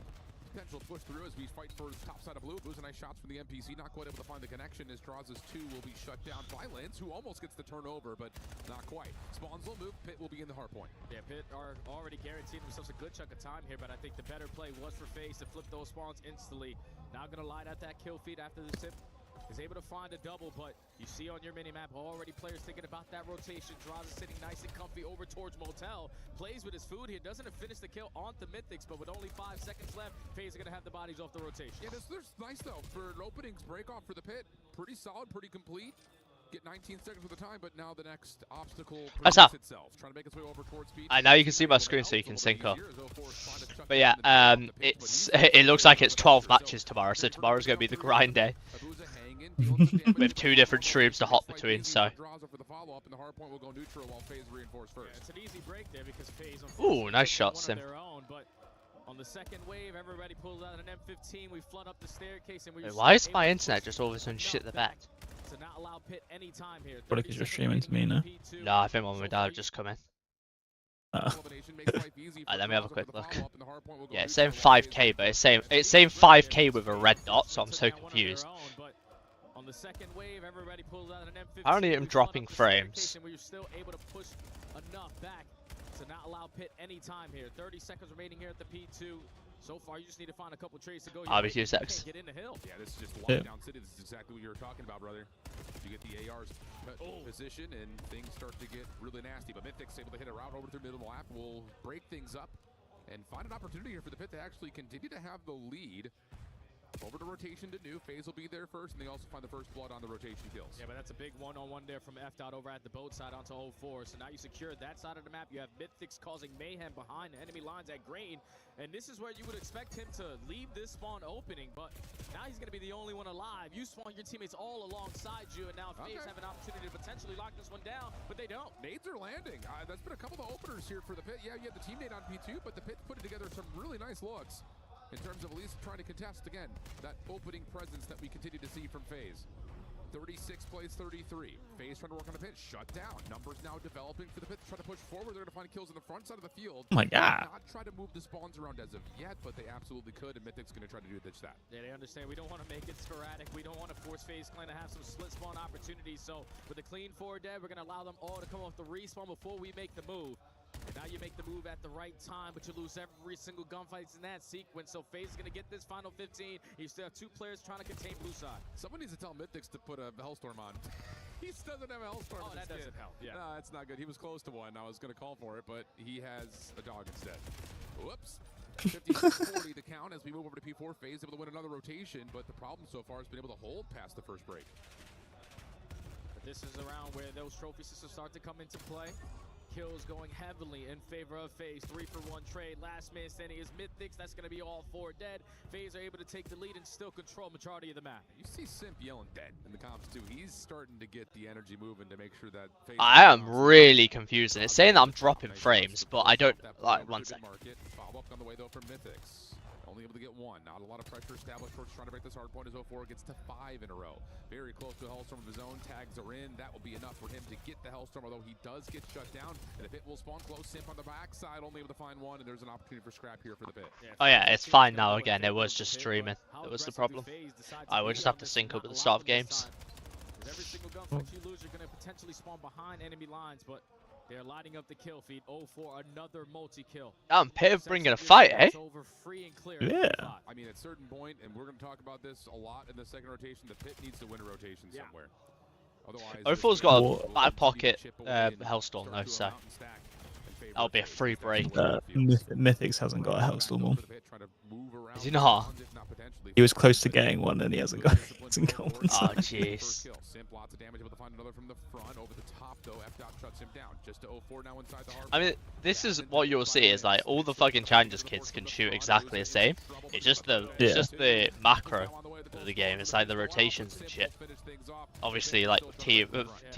potential push through as we fight for the top side of blue. Blues a nice shots from the NPC, not quite able to find the connection as Draws' 2 will be shut down by Lance, who almost gets the turnover, but not quite. Spawns will move, Pit will be in the hard point. Yeah, Pit are already guaranteed themselves a good chunk of time here, but I think the better play was for FaZe to flip those spawns instantly. Now gonna light out that kill feed after the tip. Is able to find a double, but you see on your minimap already players thinking about that rotation. Draws is sitting nice and comfy over towards Motel. Plays with his food here. Doesn't finish the kill on the Mythics, but with only 5 seconds left, FaZe are going to have the bodies off the rotation. Yeah, this is nice though for an openings break off for the Pit. Pretty solid, pretty complete. Get 19 seconds with the time, but now the next obstacle presents itself. Trying to make its way over towards speed. Now you can see my screen so you can sync up. But yeah, it looks like it's 12 matches tomorrow, so tomorrow's going to be the grind day. With 2 different streams to hop between, so. Ooh, nice shot, Sim. On the second wave, everybody pulls out an M15. We flood up the staircase and we Wait, why is my internet just all of a sudden shit the bed? to not allow Pit any time here. What if you're streaming to me now? No, I think mom and dad have just come in. Let me have a quick look. Yeah, it's saying 5k, but it's saying 5k with a red dot, so I'm so confused. On the second wave, everybody pulls out an M15. Apparently I'm dropping frames. We're still able to push enough back to not allow Pit any time here. 30 seconds remaining here at the P2. So far, you just need to find a couple trades to go. I'll be 2 seconds. Get in the hill. Yeah, this is just lockdown city. This is exactly what you were talking about, brother. You get the AR's position, and things start to get really nasty. But Mythic's able to hit a route over through the middle of the lap. Will break things up and find an opportunity here for the Pit to actually continue to have the lead. Over to rotation to new. FaZe will be there first, and they also find the first blood on the rotation kills. Yeah, but that's a big one-on-one there from F-Dot over at the boat side onto 04. So now you secure that side of the map. You have Mythics causing mayhem behind the enemy lines at Green. And this is where you would expect him to leave this spawn opening, but now he's going to be the only one alive. You spawn your teammates all alongside you, and now FaZe have an opportunity to potentially lock this one down, but they don't. Nades are landing. That's been a couple of openers here for the Pit. Yeah, you had the teammate on P2, but the Pit putting together some really nice looks in terms of at least trying to contest, again, that opening presence that we continue to see from FaZe. 36 plays 33. FaZe trying to work on the Pit, shut down. Numbers now developing for the Pit to try to push forward. They're going to find kills in the front side of the field. Oh my god. Not try to move the spawns around as of yet, but they absolutely could, and Mythic's going to try to do ditch that. Yeah, they understand. We don't want to make it sporadic. We don't want to force FaZe Clan to have some split spawn opportunities. So with a clean 4 dead, we're going to allow them all to come off the respawn before we make the move. And now you make the move at the right time, but you lose every single gunfight in that sequence. So FaZe is going to get this final 15. You still have 2 players trying to contain blue side. Someone needs to tell Mythics to put a Hellstorm on. He doesn't have a Hellstorm. Oh, that doesn't help. Yeah. No, that's not good. He was close to one. I was going to call for it, but he has a dog instead. Whoops. 50-40 the count as we move over to P4. FaZe able to win another rotation, but the problem so far has been able to hold past the first break. But this is around where those trophy systems start to come into play. Kills going heavily in favor of FaZe. 3-for-1 trade. Last man standing is Mythics. That's going to be all 4 dead. FaZe are able to take the lead and still control majority of the map. You see Simp yelling dead in the comps too. He's starting to get the energy moving to make sure that FaZe I am really confused, and it's saying that I'm dropping frames, but I don't. Like, one second. Follow up on the way though from Mythics. Only able to get 1. Not a lot of pressure established. First trying to break this hard point as 04 gets to 5 in a row. Very close to a Hellstorm of his own. Tags are in. That will be enough for him to get the Hellstorm, although he does get shut down. And if it will spawn close, Simp on the backside, only able to find 1, and there's an opportunity for scrap here for the pit. Oh yeah, it's fine now again. It was just streaming. That was the problem. I would just have to sync up at the start of games. Every single gunfight you lose, you're going to potentially spawn behind enemy lines, but they're lighting up the kill feed. 04, another multi-kill. Damn, Pit bringing a fight, eh? Yeah. I mean, at a certain point, and we're going to talk about this a lot in the second rotation, the Pit needs to win a rotation somewhere. Otherwise, 04's got a back pocket Hellstorm though, so that'll be a free break. Mythics hasn't got a Hellstorm. Is he not? He was close to getting one, and he hasn't got one. Oh jeez. I mean, this is what you'll see is like all the fucking Challengers kids can shoot exactly the same. It's just the macro of the game. It's like the rotations and shit. Obviously, like team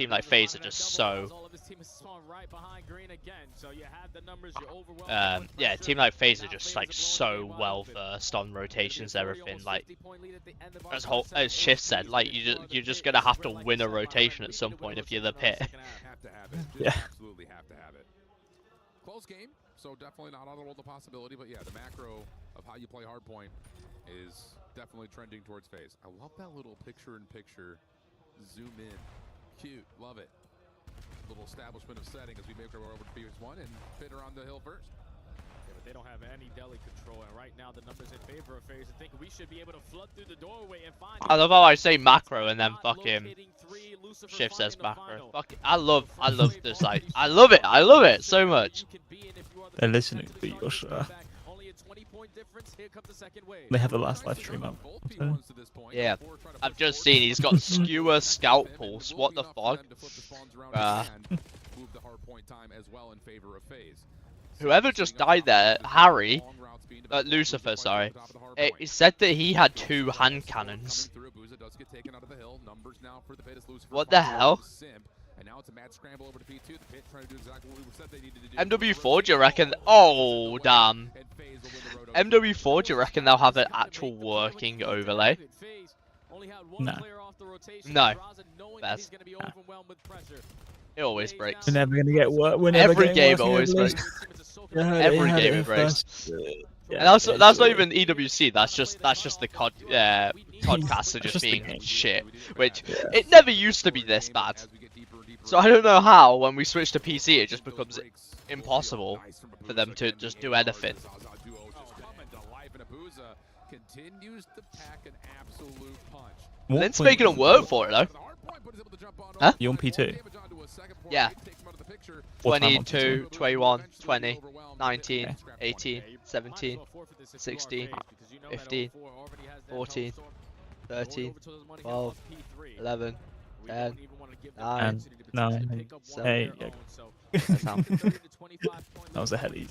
like FaZe are just so. Yeah, team like FaZe are just like so well versed on rotations, everything. Like as Shift said, like you're just gonna have to win a rotation at some point if you're the Pit. Yeah. Absolutely have to have it. Close game, so definitely not out of the world of possibility, but yeah, the macro of how you play hardpoint is definitely trending towards FaZe. I love that little picture-in-picture zoom in. Cute, love it. Little establishment of setting as we make our way over to PS1 and fit around the hill first. Yeah, but they don't have any deli control, and right now the numbers in favor of FaZe. I think we should be able to flood through the doorway and find. I love how I say macro and then fucking Shift says macro. Fuck it. I love this. Like I love it so much. They're listening to you, Rushhh. They have the last live stream up. So. Yeah, I've just seen he's got skewer scout pulse. What the fuck? Whoever just died there, Harry, Lucifer, sorry. It said that he had 2 hand cannons. What the hell? MW4, do you reckon? Oh, damn. MW4, do you reckon they'll have an actual working overlay? No. No. Best. No. It always breaks. We're never gonna get work. Every game always breaks. Every game it breaks. And that's not even EWC. That's just the podcasts are just being shit, which it never used to be this bad. So I don't know how when we switch to PC it just becomes impossible for them to just do anything. Lynn's making them work for it though. Huh? You on P2? Yeah. 22, 21, 20, 19, 18, 17, 16, 15, 14, 13, 12, 11, 10, 9, 8. That was a heavy.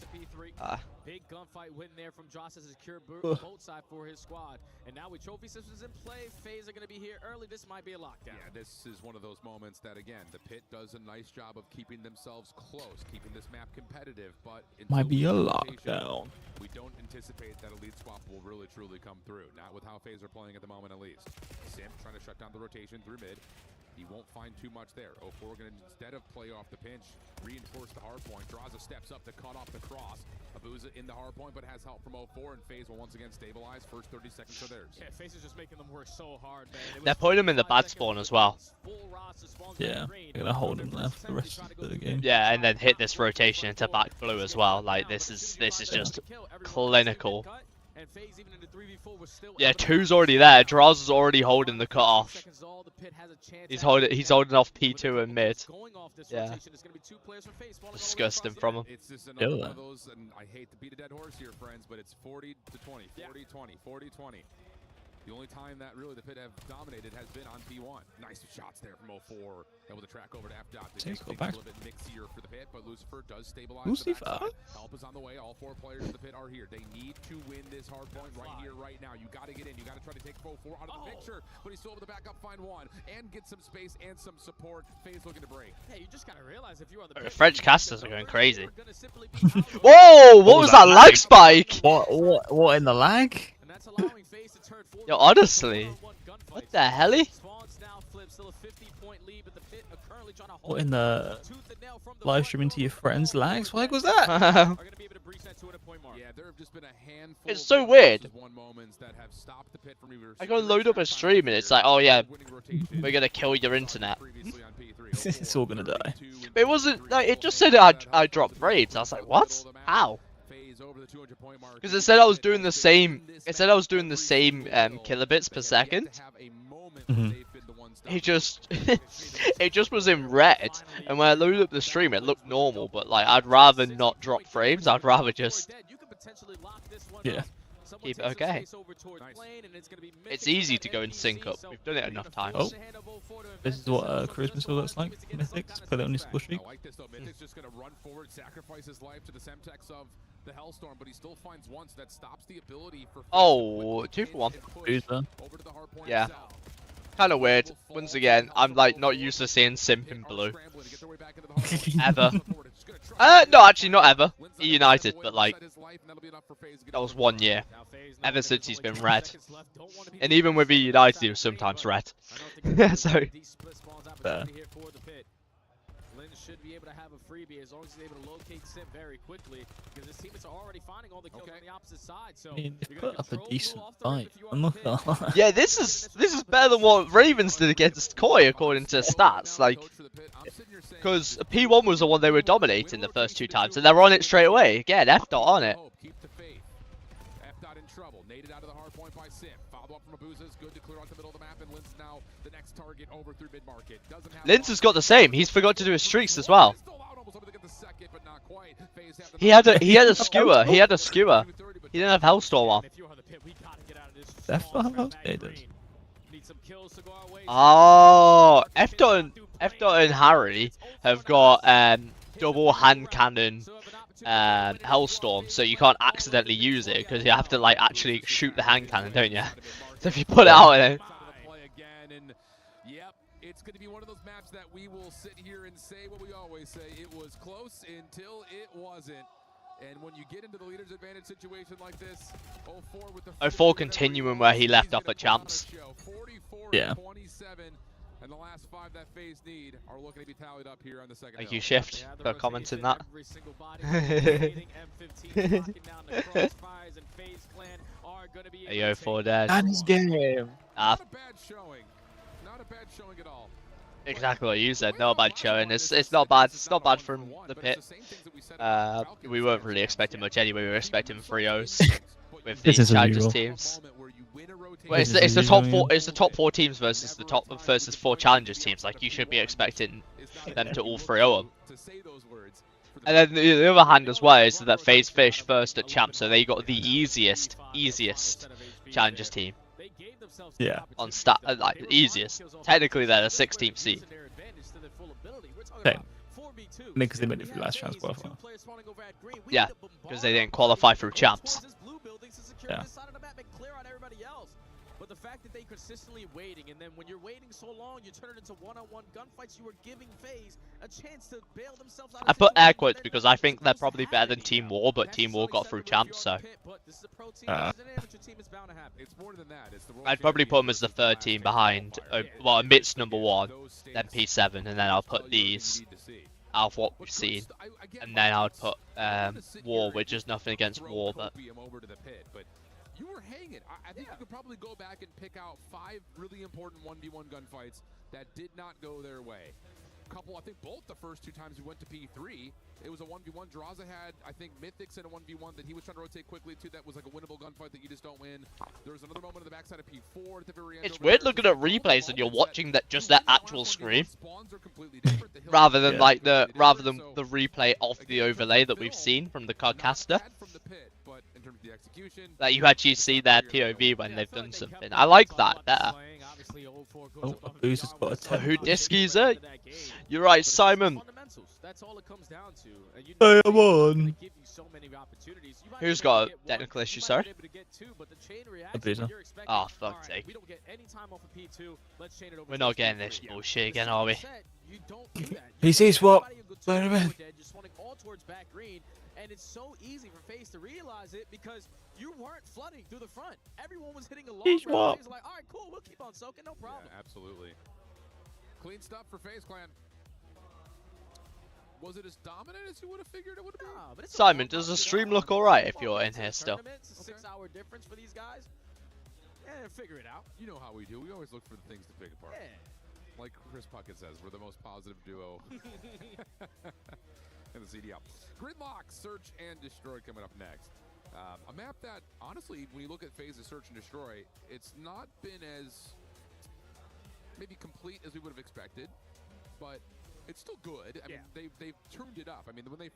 Big gunfight win there from Joss as a secure boat side for his squad. And now with trophy systems in play, FaZe are going to be here early. This might be a lockdown. Yeah, this is one of those moments that, again, the Pit does a nice job of keeping themselves close, keeping this map competitive, but might be a lockdown. We don't anticipate that a lead swap will really truly come through. Not with how FaZe are playing at the moment, at least. Simp trying to shut down the rotation through mid. He won't find too much there. 04 going to, instead of play off the pinch, reinforce the hard point. Draza steps up to cut off the cross. Abuza in the hard point, but has help from 04, and FaZe will once again stabilize. First 30 seconds are theirs. Yeah, FaZe is just making them work so hard, man. They're putting him in the bad spawn as well. Yeah, they're gonna hold him there for the rest of the game. Yeah, and then hit this rotation into back blue as well. Like this is just clinical. And FaZe even in the 3v4 was still Yeah, 2's already there. Draz is already holding the cutoff. He's holding off P2 and mid. Yeah. Disgusting from him. It's just another one of those, and I hate to beat a dead horse here, friends, but it's 40 to 20, 40 20, 40 20. The only time that really the pit have dominated has been on P1. Nice shots there from 04. And with the track over to F dot, they make things a little bit mixier for the pit, but Lucifer does stabilize. Lucifer. Help is on the way. All 4 players in the pit are here. They need to win this hard point right here, right now. You got to get in. You got to try to take 04 out of the picture, but he's still able to back up, find one, and get some space and some support. FaZe looking to break. Yeah, you just got to realize if you are the French casters are going crazy. Whoa! What was that lag spike? What in the lag? Yo, honestly, what the hell? What in the live streaming to your friends lag spike was that? Yeah, there have just been a handful. It's so weird. I go load up a stream and it's like, oh yeah, we're gonna kill your internet. It's all gonna die. But it wasn't like it just said I dropped frames. I was like, what? How? Because it said I was doing the same. It said I was doing the same kilobits per second. It just it just was in red, and when I loaded up the stream, it looked normal. But like, I'd rather not drop frames. I'd rather just keep it okay. It's easy to go and sync up. We've done it enough times. Oh, this is what Christmas looks like. Mythics, put it on your score streak. I like this though. Mythic's just gonna run forward, sacrifice his life to the Semtex of the Hellstorm, but he still finds one, so that stops the ability for. Oh, 2 for 1. Yeah. Kind of weird. Once again, I'm like not used to seeing Simp in blue. Ever. No, actually not ever. He United, but like that was 1 year. Ever since he's been red. And even with E United, he was sometimes red. So. Should be able to have a freebie as long as he's able to locate Sim very quickly, because his teammates are already finding all the kills on the opposite side. So I mean, they put up a decent fight. I'm not gonna lie. Yeah, this is better than what Ravens did against Koi according to stats. Like, because P1 was the one they were dominating the first 2 times, and they're on it straight away. Again, F dot on it. Keep the faith. F dot in trouble. Naded out of the hard point by Sim. Follow up from Abuza is good to clear out the middle of the map, and Linz now the next target over through mid market. Linz has got the same. He's forgot to do his streaks as well. He had a skewer. He had a skewer. He didn't have Hellstorm on. That's what Hellstorm does. Oh, F dot and Harry have got double hand cannon Hellstorm, so you can't accidentally use it because you have to like actually shoot the hand cannon, don't you? So if you put it out in it's going to be one of those maps that we will sit here and say what we always say. It was close until it wasn't. And when you get into the leader's advantage situation like this, 04 with the 04 continuing where he left off at Champs. 44 Yeah. 27, and the last 5 that FaZe need are looking to be tallied up here on the second. Thank you, Shift, for commenting that. Ayo 4 dead. And his game. Not a bad showing. Not a bad showing at all. Exactly what you said. No bad showing. It's not bad. It's not bad from the pit. We weren't really expecting much anyway. We were expecting 3-0s with these Challengers teams. Well, it's the top 4. It's the top 4 teams versus the 4 Challengers teams. Like, you should be expecting them to all 3-0 them. And then the other hand as well is that FaZe fish first at Champs, so they got the easiest Challengers team. Yeah. On stat, like the easiest. Technically, they're the 16th seed. Same. Because they made it through last chance qualifier. Yeah, because they didn't qualify through Champs. Yeah. But the fact that they consistently waiting, and then when you're waiting so long, you turn it into one-on-one gunfights. You were giving FaZe a chance to bail themselves out. I put air quotes because I think they're probably better than Team War, but Team War got through Champs, so. I'd probably put them as the 3rd team behind, well, amidst number 1, then P7, and then I'll put these out of what we've seen, and then I'd put War, which is nothing against War, but. You were hanging. I think you could probably go back and pick out 5 really important 1v1 gunfights that did not go their way. couple, I think both the first 2 times we went to P3, it was a 1v1. Draza had, I think, Mythics in a 1v1 that he was trying to rotate quickly to. That was like a winnable gunfight that you just don't win. There was another moment on the backside of P4 at the very end. It's weird looking at replays and you're watching that just that actual screen, rather than like the replay of the overlay that we've seen from the cardcaster. That you actually see their POV when they've done something. I like that better. Oh, Booze has got a 10. Who diskies it? You're right, Simon. That's all it comes down to. And you Hey, I'm on. Who's got a technical issue, sorry? A Boozer. Oh, fuck's sake. We're not getting this bullshit again, are we? PC swap. Let him in. And it's so easy for FaZe to realize it because you weren't flooding through the front. Everyone was hitting a long He's round. Like, all right, cool, we'll keep on soaking, no problem. Yeah, absolutely. Clean stuff for FaZe Clan. Was it as dominant as you would have figured it would have been? Simon, does the stream look alright if you're in here still? It's a 6-hour difference for these guys. Yeah, figure it out. You know how we do. We always look for the things to pick apart. Yeah. Like Chris Puckett says, we're the most positive duo in the CDL. Gridlock, Search and Destroy coming up next. A map that, honestly, when you look at phases Search and Destroy, it's not been as maybe complete as we would have expected, but it's still good. I mean, they've tuned it up. I mean, when the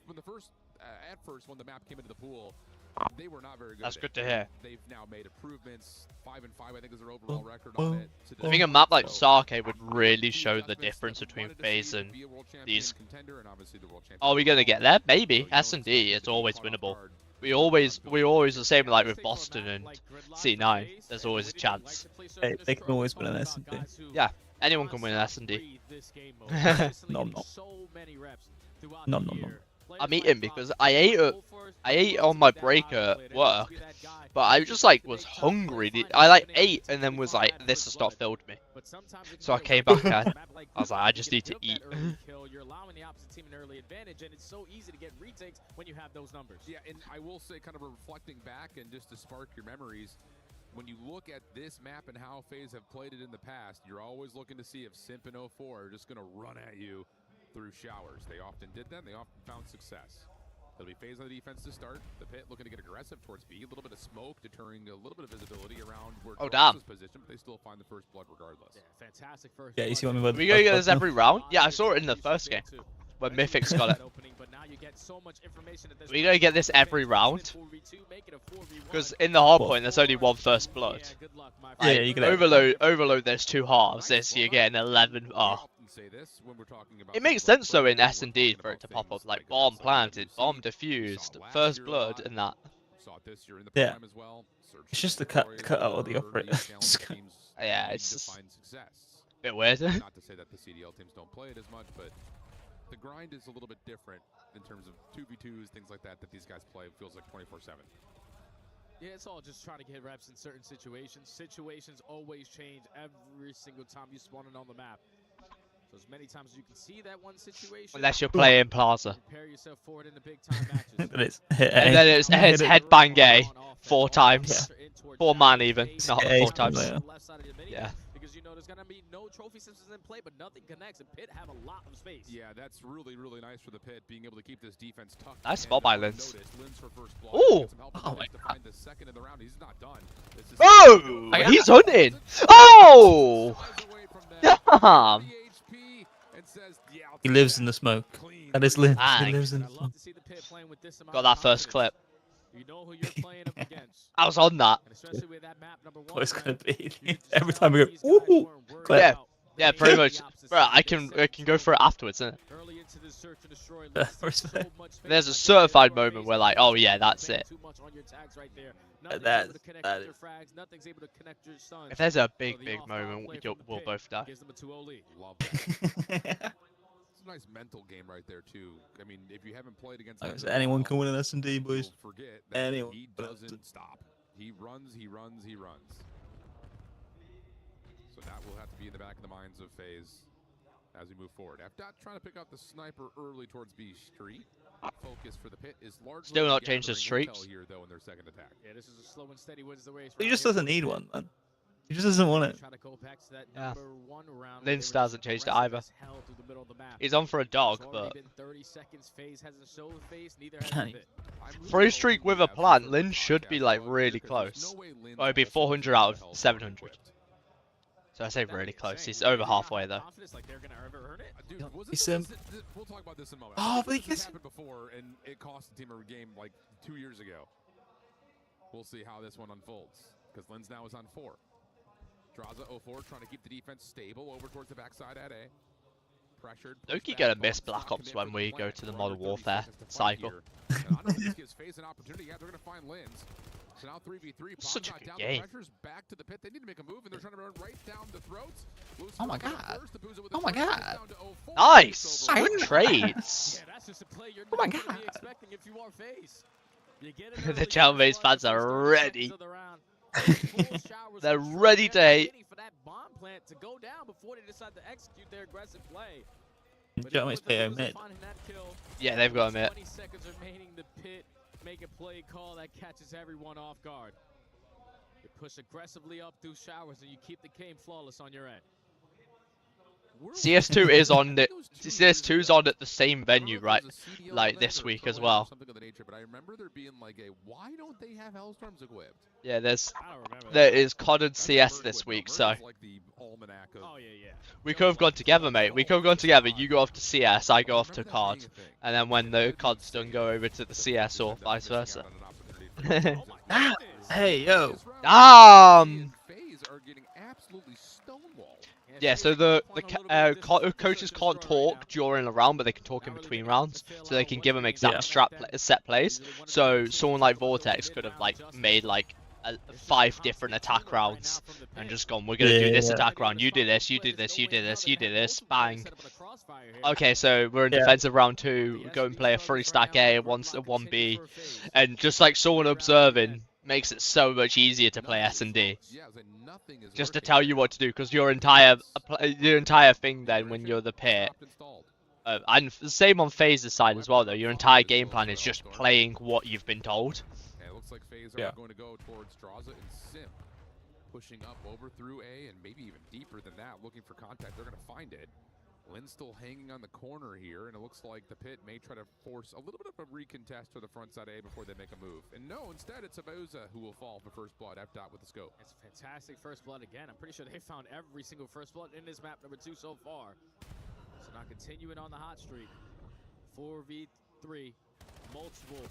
map came into the pool, they were not very good. That's at good it. to hear. They've now made improvements. 5-5, I think, is their overall record on it. I think a map like Sarke would really show the difference between FaZe and these. Are we gonna get there? Maybe. S&D, it's always winnable. We always the same like with Boston and C9. There's always a chance. They can always win an S&D. Yeah, anyone can win an S&D. Nom. Nom. I'm eating because I ate on my break at work, but I just like was hungry. I like ate and then was like, this has not filled me. So I came back and I was like, I just need to eat. You're allowing the opposite team an early advantage, and it's so easy to get retakes when you have those numbers. Yeah, and I will say, kind of reflecting back and just to spark your memories, when you look at this map and how FaZe have played it in the past, you're always looking to see if Simp and 04 are just going to run at you through showers. They often did that. They often found success. It'll be FaZe on the defense to start. The Pit looking to get aggressive towards B. A little bit of smoke deterring a little bit of visibility around where Jordan's position, but they still find the first blood regardless. Yeah, fantastic first. Yeah, you see what I mean? We gonna get this every round? Yeah, I saw it in the first game when Mythic's got it. We gonna get this every round because in the hard point there's only one first blood. Like, yeah, you can overload. There's 2 halves. This you're getting 11. Oh. It makes sense though in S&D for it to pop up like bomb planted, bomb diffused, first blood, and that. Yeah. It's just the cut out of the operator. Yeah, it's just a bit weird. Not to say that the CDL teams don't play it as much, but the grind is a little bit different in terms of 2v2s, things like that these guys play. It feels like 24/7. Yeah, it's all just trying to get reps in certain situations. Situations always change every single time you spawn in on the map. So as many times as you can see that one situation. Unless you're playing Plaza. Prepare yourself for it in the big time matches. And then it's headbang A 4 times. 4 man even, not 4 times. Yeah. Because you know there's gonna be no trophy systems in play, but nothing connects, and Pit have a lot of space. Yeah, that's really nice for the Pit, being able to keep this defense tucked. Nice spot by Linz. Ooh! Oh my god. The second in the round, he's not done. Oh! He's hunting! Oh! Damn! He lives in the smoke. That is Lynn. He lives in the smoke. Got that first clip. You know who you're playing up against. I was on that. What it's gonna be? Every time we go, ooh, clip. Yeah, pretty much. Bro, I can go for it afterwards, isn't it? There's a certified moment where like, oh yeah, that's it. If there's a big moment, we'll both die. It's a nice mental game right there too. I mean, if you haven't played against anyone can win an S&D, boys. Forget that anyone. He doesn't stop. He runs. So that will have to be in the back of the minds of FaZe as we move forward. After trying to pick out the sniper early towards B Street, focus for the Pit is largely still not changed the streaks here though in their second attack. Yeah, this is a slow and steady wins the race. He just doesn't need one, man. He just doesn't want it. Yeah. Linz hasn't changed it either. He's on for a dog, but... Free streak with a plant, Linz should be like really close. Or it'd be 400 out of 700. So I say really close. He's over halfway though. We'll talk about this in a moment. Oh, but he This gets... happened before, and it cost the team a game like 2 years ago. We'll see how this one unfolds, because Linz now is on 4. Draza 04 trying to keep the defense stable over towards the backside at A. Pressured. Loki gonna miss Black Ops when we go to the Modern Warfare cycle. I don't know if this gives FaZe an opportunity. Yeah, they're going to find Linz. So now 3v3. Such a good down game. The pressure's back to the pit. They need to make a move, and they're trying to run right down the throats. Oh my god. Oh my god. Nice. Good trades. Yeah, that's just a play you're Oh my not gonna god. be expecting if you are FaZe. You get it The early, Chalmers you fans start are to ready. the round. Full showers They're of trade. ready to They're hate. waiting for that bomb plant to go down before they decide to execute their aggressive play. Chalmers play mid. Yeah, they've got him hit. 20 seconds remaining. The pit make a play call that catches everyone off guard. You push aggressively up through showers and you keep the game flawless on your end. CS2 is on the CS2's on at the same venue, right? Like this week as well. Something of the nature, but I remember there being like a, why don't they have Hellstorms equipped? Yeah, there is COD and CS this week, so Like the almanac of, Oh yeah, yeah. we could have gone together, mate. We could have gone together. You go off to CS, I go off to COD, and then when the COD's done, go over to the CS or vice versa. Hey, yo. FaZe are getting absolutely stonewalled. Yeah, so the coaches can't talk during a round, but they can talk in between rounds, so they can give them exact set plays. So someone like Vortex could have like made like 5 different attack rounds and just gone, we're gonna do this attack round. You do this, you do this, you do this, you do this, bang. Okay, so we're in defensive round 2. Go and play a 3-stack A, 1B, and just like someone observing makes it so much easier to play S&D. Just to tell you what to do, because your entire thing then when you're the pit, and the same on FaZe's side as well though, your entire game plan is just playing what you've been told. It looks like FaZe are going to go towards Draza and Sim. Pushing up over through A and maybe even deeper than that, looking for contact. They're going to find it. Lin's still hanging on the corner here, and it looks like the pit may try to force a little bit of a recontest to the front side A before they make a move. And no, instead it's Abuza who will fall for first blood. F-Dot with the scope. It's fantastic first blood again. I'm pretty sure they found every single first blood in this map number 2 so far. So now continuing on the hot streak. 4v3. Multiple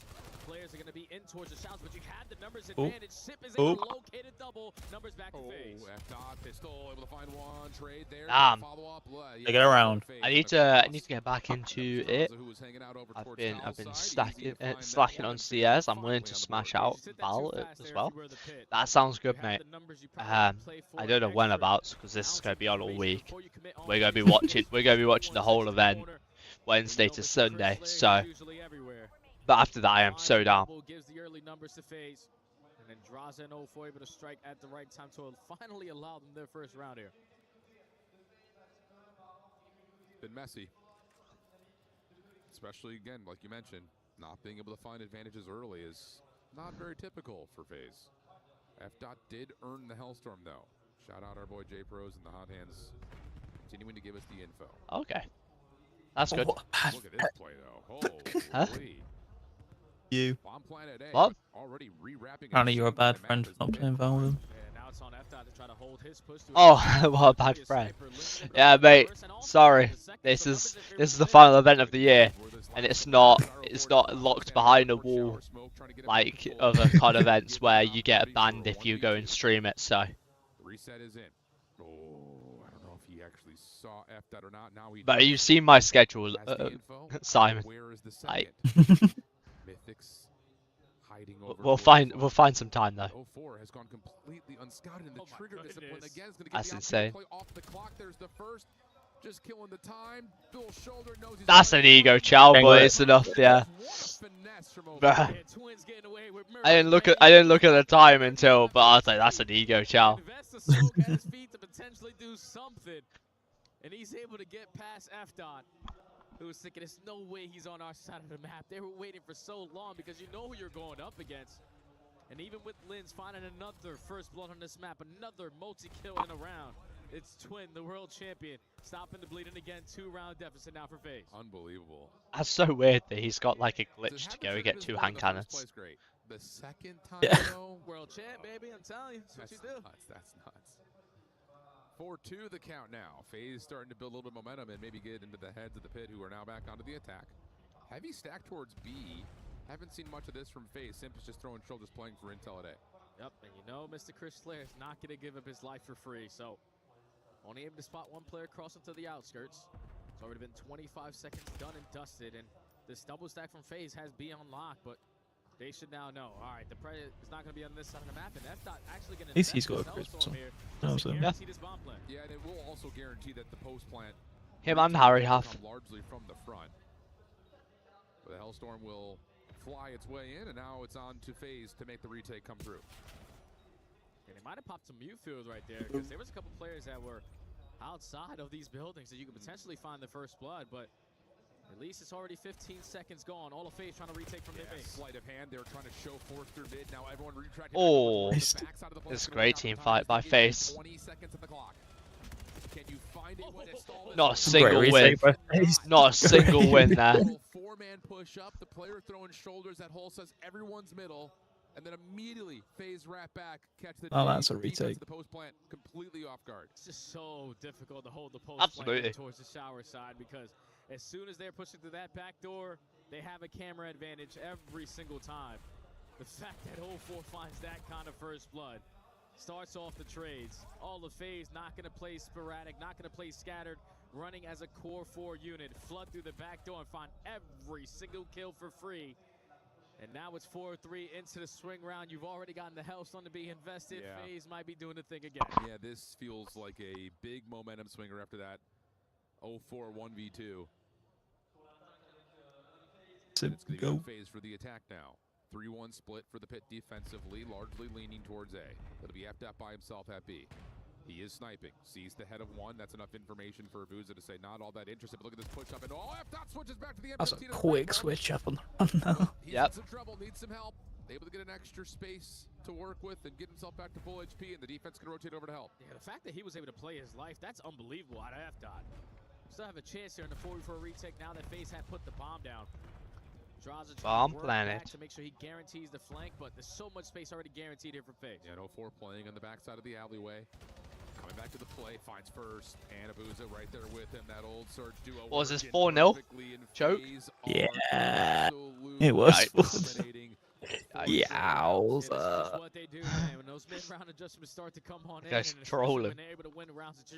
players are going to be in towards the shouts, but you had the numbers advantage. Sip is able to locate a double. Numbers back to FaZe. F-Dot pistol able to find one trade there. Damn. Follow up. They get around. I need to get back into it. I've been slacking on CS. I'm willing to smash out Val as well. That sounds good, mate. I don't know when about, because this is going to be on all week. We're going to be watching the whole event Wednesday to Sunday. So, but after that, I am so down. Gives the early numbers to FaZe, and then Draza and 04 able to strike at the right time to finally allow them their first round here. Been messy. Especially, again, like you mentioned, not being able to find advantages early is not very typical for FaZe. F-Dot did earn the Hellstorm, though. Shout out our boy J-Pros and the Hot Hands continuing to give us the info. Okay. That's good. Look at this play, though. Huh? You. What? Already rewrapping. Apparently you're a bad friend for not playing Val with him. Now it's on F-Dot to try to hold his push to Oh, what a bad friend. Yeah, mate. Sorry. This is the final event of the year, and it's not locked behind a wall like other COD events where you get banned if you go and stream it. So. Reset is in. Oh, I don't know if he actually saw F-Dot or not. Now he. But you've seen my schedule, Simon. Where is the Like, Mythics hiding over. we'll find some time though. 04 has gone completely unscouted, and the trigger discipline again is going to get That's the insane. play off the clock. There's the first, just killing the time. Dual shoulder knows he's That's an ego chow, but it's enough, yeah. Bruh. I didn't look at the time until, but I was like, that's an ego chow. Invests the smoke at his feet to potentially do something, and he's able to get past F-Dot, who was thinking there's no way he's on our side of the map. They were waiting for so long because you know who you're going up against. And even with Linz finding another first blood on this map, another multi-kill in a round, it's Twin, the world champion, stopping the bleeding again. 2-round deficit now for FaZe. Unbelievable. That's so weird that he's got like a glitch to go and get 2 hand cannons. Great. The second time, though, World champ, baby, I'm telling you, that's what you do. Nuts. That's nuts. 4-2 the count now. FaZe starting to build a little bit of momentum and maybe get into the heads of the pit, who are now back onto the attack. Heavy stack towards B. Haven't seen much of this from FaZe. Simp is just throwing shoulders, playing for intel today. Yep, and you know Mr. Chris Slayer is not going to give up his life for free, so only able to spot one player crossing to the outskirts. It's already been 25 seconds done and dusted, and this double stack from FaZe has B on lock, but they should now know. All right, the prey is not going to be on this side of the map, and that's not actually going to. At least he's got a crisp. Yeah, and it will also guarantee that the post plant. Him and Harry have. Largely from the front. But the Hellstorm will fly its way in, and now it's on to FaZe to make the retake come through. And they might have popped some Mewfield right there, because there was a couple players that were outside of these buildings that you could potentially find the first blood, but at least it's already 15 seconds gone. All of FaZe trying to retake from mid base. Sleight of hand, they're trying to show force through mid. Now everyone retracting. Oh, this is a great team fight by FaZe. 20 seconds of the clock. Can you find it when it's stalled? Not a single win. Not a single win there. 4-man push up. The player throwing shoulders. That hole says everyone's middle. And then immediately FaZe wrap back, catch the that's a retake. The post plant completely off guard. It's just so difficult to hold the post Absolutely. plant towards the shower side, because as soon as they're pushing through that back door, they have a camera advantage every single time. The fact that 0-4 finds that kind of first blood starts off the trades. All the FaZe not going to play sporadic, not going to play scattered, running as a core 4 unit, flood through the back door and find every single kill for free. And now it's 4-3 into the swing round. You've already gotten the Hellstorm to be invested. Yeah. FaZe might be doing the thing again. Yeah, this feels like a big momentum swinger after that 0-4 1v2. It's going to go FaZe for the attack now. 3-1 split for the pit defensively, largely leaning towards A. It'll be FDAP by himself at B. He is sniping. Sees the head of one. That's enough information for Abuza to say not all that interested. But look at this push up, and FDAP switches back to the M15. That's a quick switch up on the run now. He's in some trouble. Needs some help. Able to get an extra space to work with and get himself back to full HP, and the defense can rotate over to help. Yeah, the fact that he was able to play his life, that's unbelievable out of FDOT. Still have a chance here in the 4v4 retake now that FaZe had put the bomb down. Draws a Bomb planet to make sure he guarantees the flank, but there's so much space already guaranteed here for FaZe. Yeah, 0-4 playing on the backside of the alleyway. Coming back to the play, finds first, and Abuza right there with him. That old Surge duo. What was this 4-0 joke? Yeah, it was. Yowza. What they do, man. When those mid-round adjustments start to come on in, guys trolling.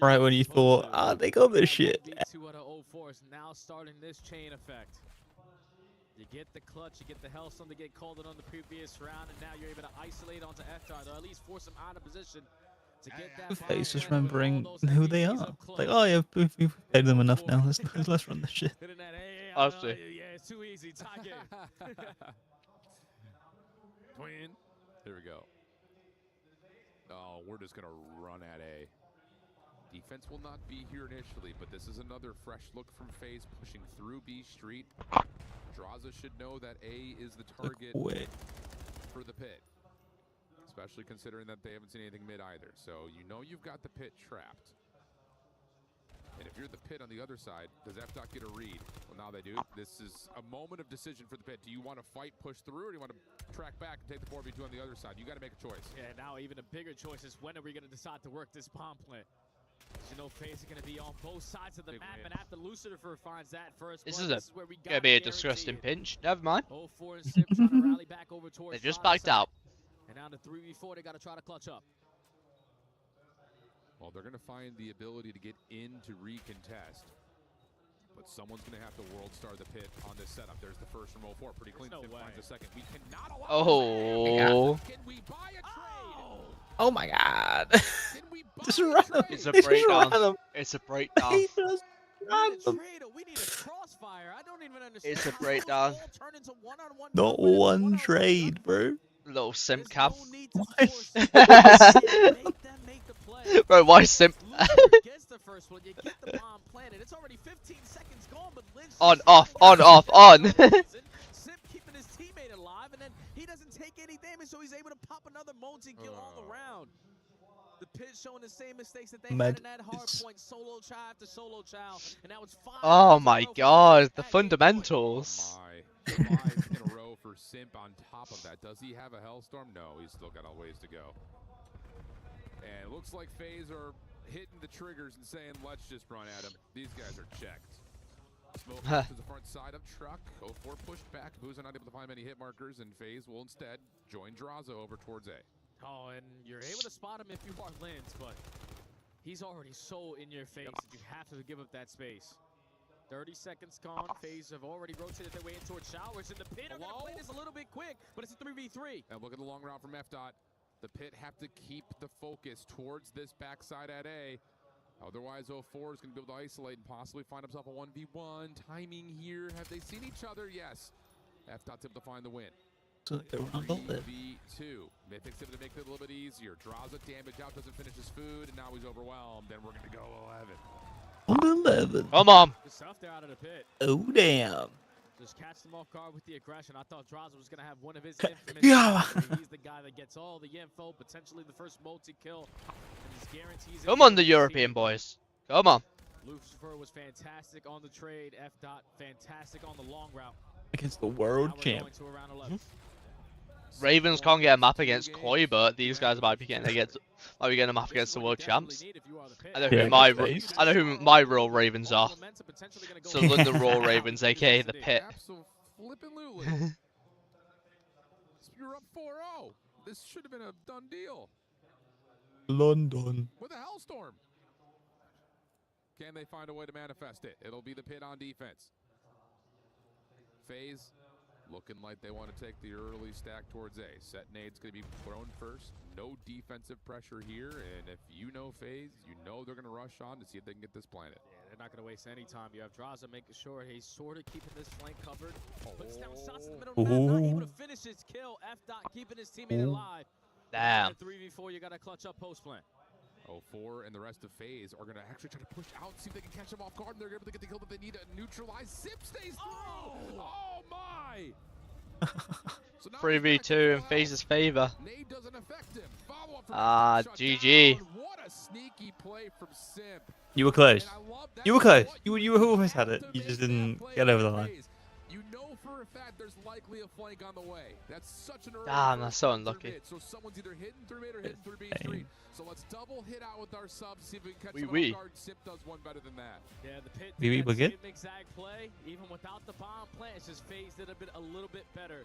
Right when you thought, they got this shit. 2 out of 0-4 is now starting this chain effect. You get the clutch, you get the Hellstorm to get called in on the previous round, and now you're able to isolate onto FDOT, or at least force him out of position to get that. FaZe just remembering who they are. Like, oh yeah, we've played them enough now. Let's run this shit. Honestly. Yeah, it's too easy. Tie game. Twin. Here we go. Oh, we're just going to run at A. Defense will not be here initially, but this is another fresh look from FaZe pushing through B Street. Draza should know that A is the target for the pit, especially considering that they haven't seen anything mid either. So you know you've got the pit trapped. And if you're the pit on the other side, does FDOT get a read? Well, now they do. This is a moment of decision for the pit. Do you want to fight, push through, or do you want to track back and take the 4v2 on the other side? You got to make a choice. Yeah, now even a bigger choice is when are we going to decide to work this bomb plant? You know, FaZe are going to be on both sides of the map, and after Lucifer finds that first This blood, is where we gonna be a disgusting pinch. Never mind. 0-4 and Simp trying to rally back over towards They just Draza backed out. And now to 3v4, they got to try to clutch up. Well, they're going to find the ability to get in to recontest. But someone's going to have to world star the pit on this setup. There's the first from 0-4. Pretty clean. No Simp way. finds a second. We cannot allow Oh. Can we buy a trade? Oh my god. Can we buy Just random. It's a Just breakdown. random. It's a breakdown. He just random. We need a crossfire. I don't even understand. It's a breakdown. Not one trade, bro. Little simp cap. Why? Bro, why simp? Gets the first one. You get the bomb planted. It's already 15 seconds gone, but Lynch On, off, on, off, on. Simp keeping his teammate alive, and then he doesn't take any damage, so he's able to The pit showing the same mistakes that they Med had in that hard is- point, solo child after solo child, and now it's 5. Oh my god, the fundamentals. Oh my. 5 in a row for Simp on top of that. Does he have a Hellstorm? No, he's still got a ways to go. And it looks like FaZe are hitting the triggers and saying, let's just run at him. These guys are checked. Smoke to the front side of truck. 04 pushed back. Boozer not able to find many hit markers, and FaZe will instead join Drazo over towards A. Oh, and you're able to spot him if you are Lens, but he's already so in your face that you have to give up that space. 30 seconds gone. FaZe have already rotated their way into a showers, and the pit are going to play this a little bit quick, but it's a 3v3. And look at the long route from F dot. The pit have to keep the focus towards this backside at A. Otherwise, 04 is going to be able to isolate and possibly find himself a 1v1. Timing here. Have they seen each other? Yes. F dot's able to find the win. 3v2. Mythic's able to make it a little bit easier. Draws a damage out, doesn't finish his food, and now he's overwhelmed. Then we're going to go 11. Come on. Good stuff there out of the pit. Oh, damn. Just catch them off guard with the aggression. I thought Draza was going to have one of his infamous. Yeah. He's the guy that gets all the info, potentially the first multi-kill. And he's guarantees. Come on, the European boys. Come on. Lucifer was fantastic on the trade. F dot fantastic on the long route. Against the world Now we're champ. going to around 11. Ravens can't get a map against Koi, but these guys might be getting a map against the world champs. I know who my Royal Ravens are. So London Royal Ravens, aka the Pit. Absolutely. You're up 4-0. This should have been a done deal. London. With a Hellstorm. Can they find a way to manifest it? It'll be the Pit on defense. FaZe looking like they want to take the early stack towards A. Set nade's going to be thrown first. No defensive pressure here. And if you know FaZe, you know they're going to rush on to see if they can get this planted. Yeah, they're not going to waste any time. You have Draza making sure he's sort of keeping this flank covered. Puts down shots in the middle of the map, not able to finish his kill. F dot keeping his teammate alive. Damn. 3v4, you got to clutch up post plant. 04 and the rest of FaZe are going to actually try to push out, see if they can catch them off guard, and they're able to get the kill that they need to neutralize. Zip stays through! Oh my! So 3v2 in FaZe's favor. Nade doesn't affect him. Follow-up from GG. What a sneaky play from Simp. You were close. You were close. You almost had it. You just didn't get over the line. You know for a fact there's likely a flank on the way. That's such an early. Damn, that's so unlucky. So someone's either hitting through mid or hitting through B Street. So let's double hit out with our subs, see if we can catch them off guard. Simp does one better than that. Yeah, the Pit We were good. zigzag play, even without the bomb plant, it's just FaZe did a little bit better.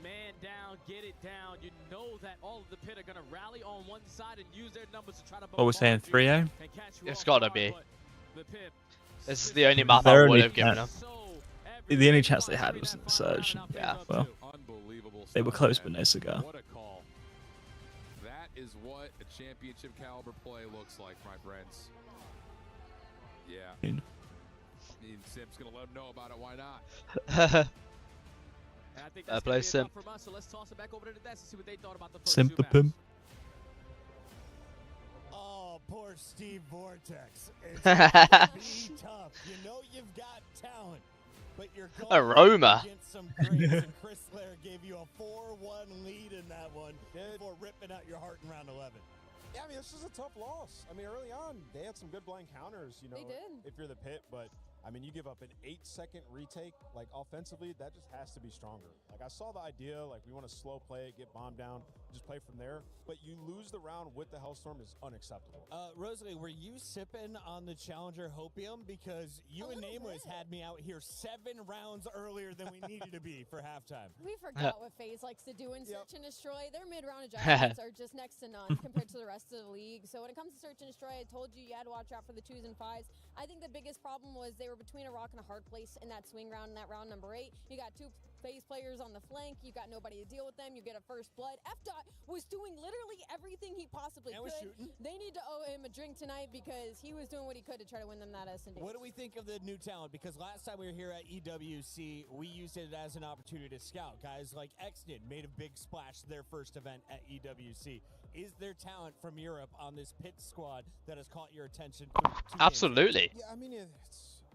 Man down, get it down. You know that all of the Pit are going to rally on one side and use their numbers to try to. What we're saying, 3-0? It's gotta be. The Pit. This is the only map I Their would only have given chance. them. The only chance they had was in the Surge. And, Yeah. well, they were close, but no cigar. What a call. That is what a championship caliber play looks like, my friends. Yeah. I mean, Simp's going to let him know about it. Why not? I think that's play Simp. from us, so let's toss it back over to the desk and see what they thought about the first Simp the pimp. Oh, poor Steve Vortex. It's gonna be tough. You know you've got talent, but you're going Aroma. against some greats, and Chris Lair gave you a 4-1 lead in that one before ripping out your heart in round 11. Yeah, I mean, this is a tough loss. I mean, early on, they had some good blind counters, you know, They did. if you're the Pit, but I mean, you give up an 8-second retake, like offensively, that just has to be stronger. Like I saw the idea, like we want to slow play it, get bombed down, just play from there, but you lose the round with the Hellstorm is unacceptable. Rosalie, were you sipping on the Challenger Hopium? Because you and Nameless had me out here 7 rounds earlier than we needed to be for halftime. We forgot what FaZe likes to do in Search and Destroy. Their mid-round adjustments are just next to none compared to the rest of the league. So when it comes to Search and Destroy, I told you had to watch out for the 2s and 5s. I think the biggest problem was they were between a rock and a hard place in that swing round, in that round number 8. You got 2 FaZe players on the flank. You got nobody to deal with them. You get a first blood. F-Dot was doing literally everything he possibly could. They need to owe him a drink tonight because he was doing what he could to try to win them that S&D. What do we think of the new talent? Because last time we were here at EWC, we used it as an opportunity to scout. Guys like Xnid made a big splash their first event at EWC. Is there talent from Europe on this Pit squad that has caught your attention? Absolutely. Yeah, I mean,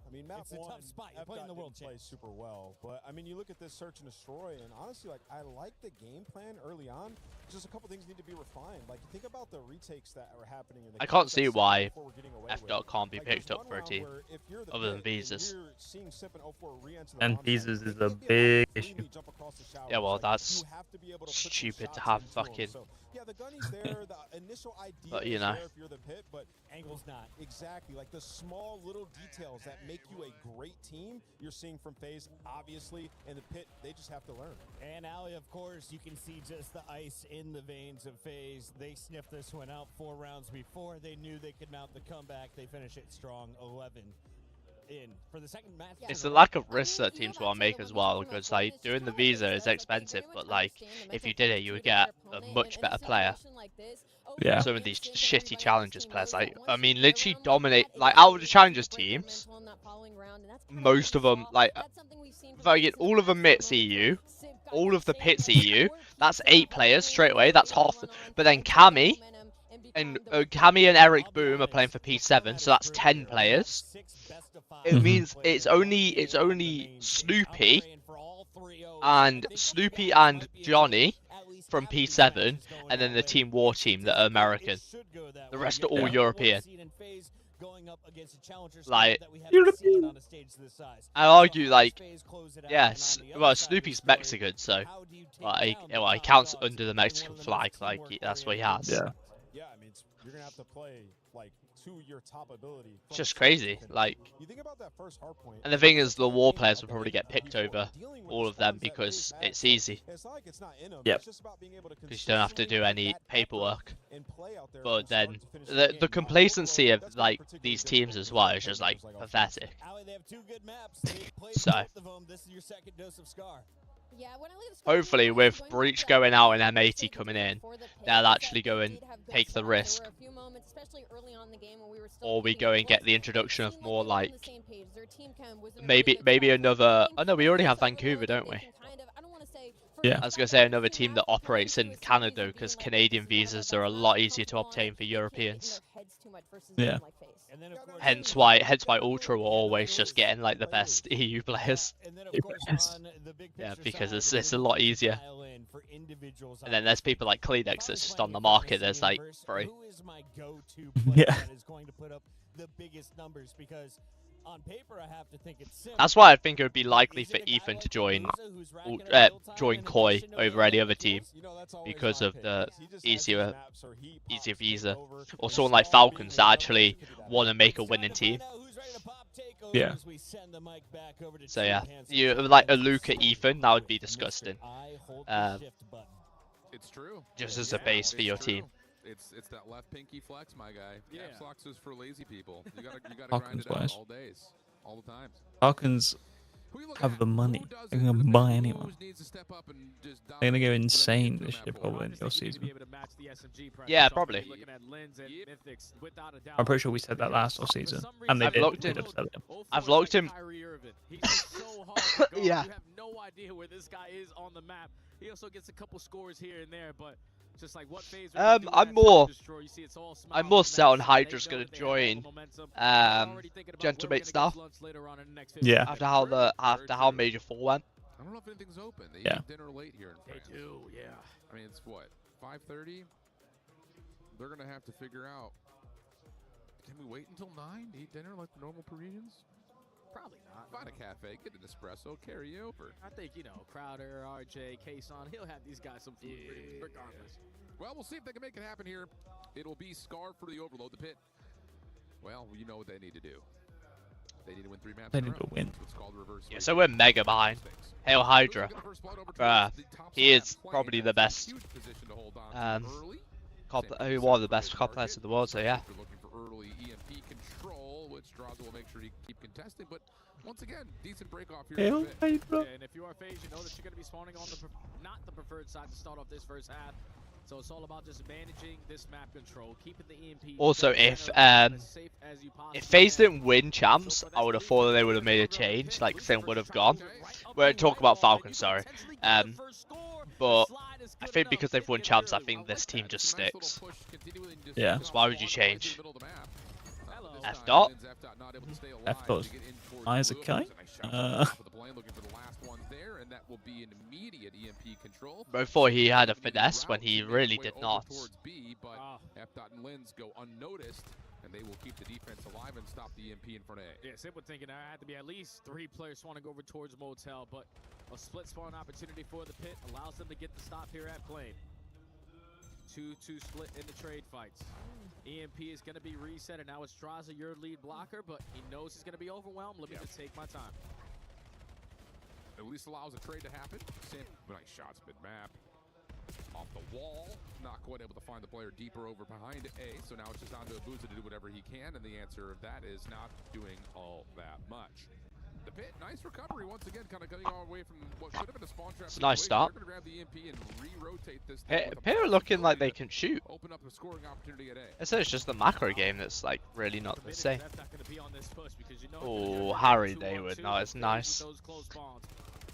I mean, map It's a one, tough spot. You're playing the world play champs. super well, but I mean, you look at this search and destroy, and honestly, like I like the game plan early on. Just a couple things need to be refined. Like think about the retakes that are happening in the I can't see context why before we're getting away F with. dot can't be Like, picked there's up one for a round team where if you're the other than pit and visas. you're seeing Simp and 04 re-enter the And bomb visas site, is they a can't be big allowed to issue. freely jump across the shower. Yeah, well, Like, that's you have to be able to put some stupid to shots have into 'em. fucking. So, yeah, the gunny's there. The initial idea But, you is know. there if you're the pit, but Angle's not. exactly like the small little details that make you a great team. You're seeing from FaZe, obviously, and the pit. They just have to learn. And Ali, of course, you can see just the ice in the veins of FaZe. They sniffed this one out 4 rounds before. They knew they could mount the comeback. They finish it strong, 11 in for the second match. It's the lack of risk that teams want to make as well, because like doing the visa is expensive, but like if you did it, you would get a much better player. Yeah. Some of these shitty challengers players, like I mean, literally dominate. Like out of the challengers teams, most of them, like fucking all of them MITS EU, all of the pits EU. That's 8 players straight away. That's half. But then Cammy and Eric Boom are playing for P7, so that's 10 players. It means it's only Snoopy and Johnny from P7, and then the Team War team that are American. The rest are all European. Like, I argue, like, yes, well, Snoopy's Mexican, so he counts under the Mexican flag, like that's what he has. Yeah. Yeah, I mean, you're gonna have to play like to your top ability. It's just crazy, like. You think about that first hard point. And the thing is, the war players will probably get picked over all of them because it's easy. Yep. Because you don't have to do any paperwork. But then the complacency of like these teams as well is just like pathetic. So hopefully with Breach going out and M80 coming in, they'll actually go and take the risk. Or we go and get the introduction of more like maybe another. Oh no, we already have Vancouver, don't we? Yeah. I was gonna say another team that operates in Canada, because Canadian visas are a lot easier to obtain for Europeans. Yeah. Hence why Ultra were always just getting like the best EU players. Yeah, because it's a lot easier. And then there's people like Kleenex that's just on the market. There's like 3. Yeah. On paper, I have to think it's Simp. That's why I think it would be likely for Ethan to join Koi over any other team, because of the easier visa, or someone like Falcons that actually want to make a winning team. Yeah. So yeah, you like a Luca Ethan, that would be disgusting. It's true. Just as a base for your team. It's that left pinky flex, my guy. Yeah. Caps locks is for lazy people. You gotta grind Falcons it out wise. all days, all the times. Falcons have the money. They're gonna buy anyone. They're gonna go insane this year probably in your season. Yeah, probably. I'm pretty sure we said that last off season, and they did. I've locked him. Yeah. You have no idea where this guy is on the map. He also gets a couple scores here and there, but just like what phase I'm more set on Hydra's gonna join Gentlemate's now. Yeah. After how Major 4 went. I don't know if anything's open. They Yeah. eat dinner late here in France. They do, yeah. I mean, it's what, 5:30? They're gonna have to figure out. Can we wait until 9 to eat dinner like the normal Parisians? Probably not. Find a cafe, get an espresso, carry you over. I think, Crowder, RJ, Kason, he'll have these guys some food regardless. Well, we'll see if they can make it happen here. It'll be Scar for the overload, the pit. Well, you know what they need to do. They need to win 3 maps. They need to win. It's called reverse. Yeah, so we're mega behind. Hail Hydra. He is probably the best. One of the best COD players in the world. So yeah. They're looking for early EMP control, which Draza will make sure to keep contesting. But once again, decent break off here. Hail Hydra. Yeah, and if you are FaZe, you know that you're going to be spawning on not the preferred side to start off this first half. So it's all about just managing this map control, keeping the EMP. Also, if FaZe didn't win champs, I would have thought that they would have made a change, like Sim would have gone. We're talking about Falcons, sorry. But I think because they've won champs, I think this team just sticks. Yeah. Because why would you change? F dot. F dot. Eyes okay. Before he had a finesse when he really did not. F-Dot and Linz go unnoticed, and they will keep the defense alive and stop the EMP in front of A. Yeah, Simple thinking there had to be at least 3 players want to go over towards Motel, but a split spawn opportunity for the pit allows them to get the stop here at Plane. 2-2 split in the trade fights. EMP is going to be reset, and now it's Draza, your lead blocker, but he knows he's going to be overwhelmed. Let me just take my time. At least allows a trade to happen. Nice shots mid-map. Off the wall, not quite able to find the player deeper over behind A, so now it's just on to Abuza to do whatever he can, and the answer of that is not doing all that much. The pit, nice recovery once again, kind of cutting all away from what should have been a spawn trap. It's a nice start. They're going to grab the EMP and re-rotate this. Pit are looking like they can shoot. Open up a scoring opportunity at A. I said it's just the macro game that's like really not the same. Oh, Harry Daywood, no, it's nice.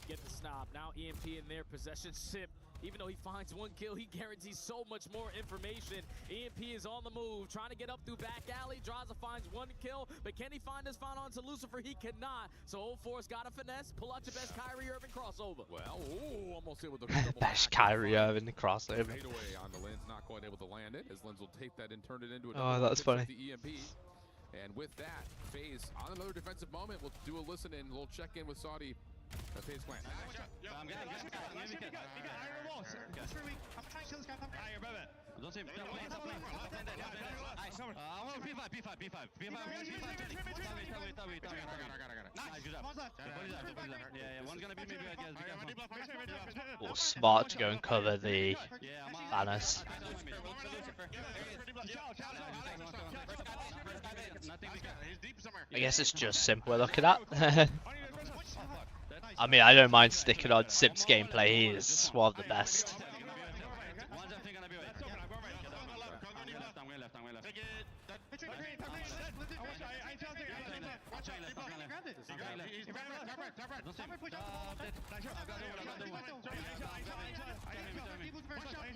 Get the stop. Now EMP in their possession. Sip, even though he finds 1 kill, he guarantees so much more information. EMP is on the move, trying to get up through back alley. Draza finds 1 kill, but can he find his final onto Lucifer? He cannot. So 04's got a finesse. Pull out your best Kyrie Irving crossover. Well, almost hit with the Best Kyrie Irving the crossover. Fade away on the Linz, not quite able to land it, as Linz will take that and turn it into a oh, that's funny. The EMP. And with that, FaZe on another defensive moment. We'll do a listen in, we'll check in with Saudi. FaZe clan. Or smart to go and cover the banners. I guess it's just Simp we're looking at. I mean, I don't mind sticking on Simp's gameplay. He is one of the best.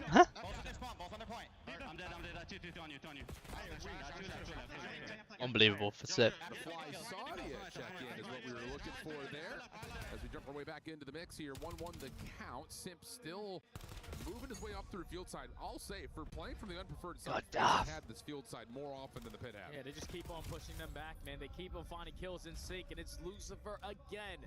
Huh? Unbelievable for Sip. Check-in is what we were looking for there. As we jump our way back into the mix here, 1-1 the count. Simp still moving his way up through field side. I'll say, for playing from the unpreferred side, they had this field side more often than the pit have. Yeah, they just keep on pushing them back, man. They keep on finding kills in sync, and it's Lucifer again.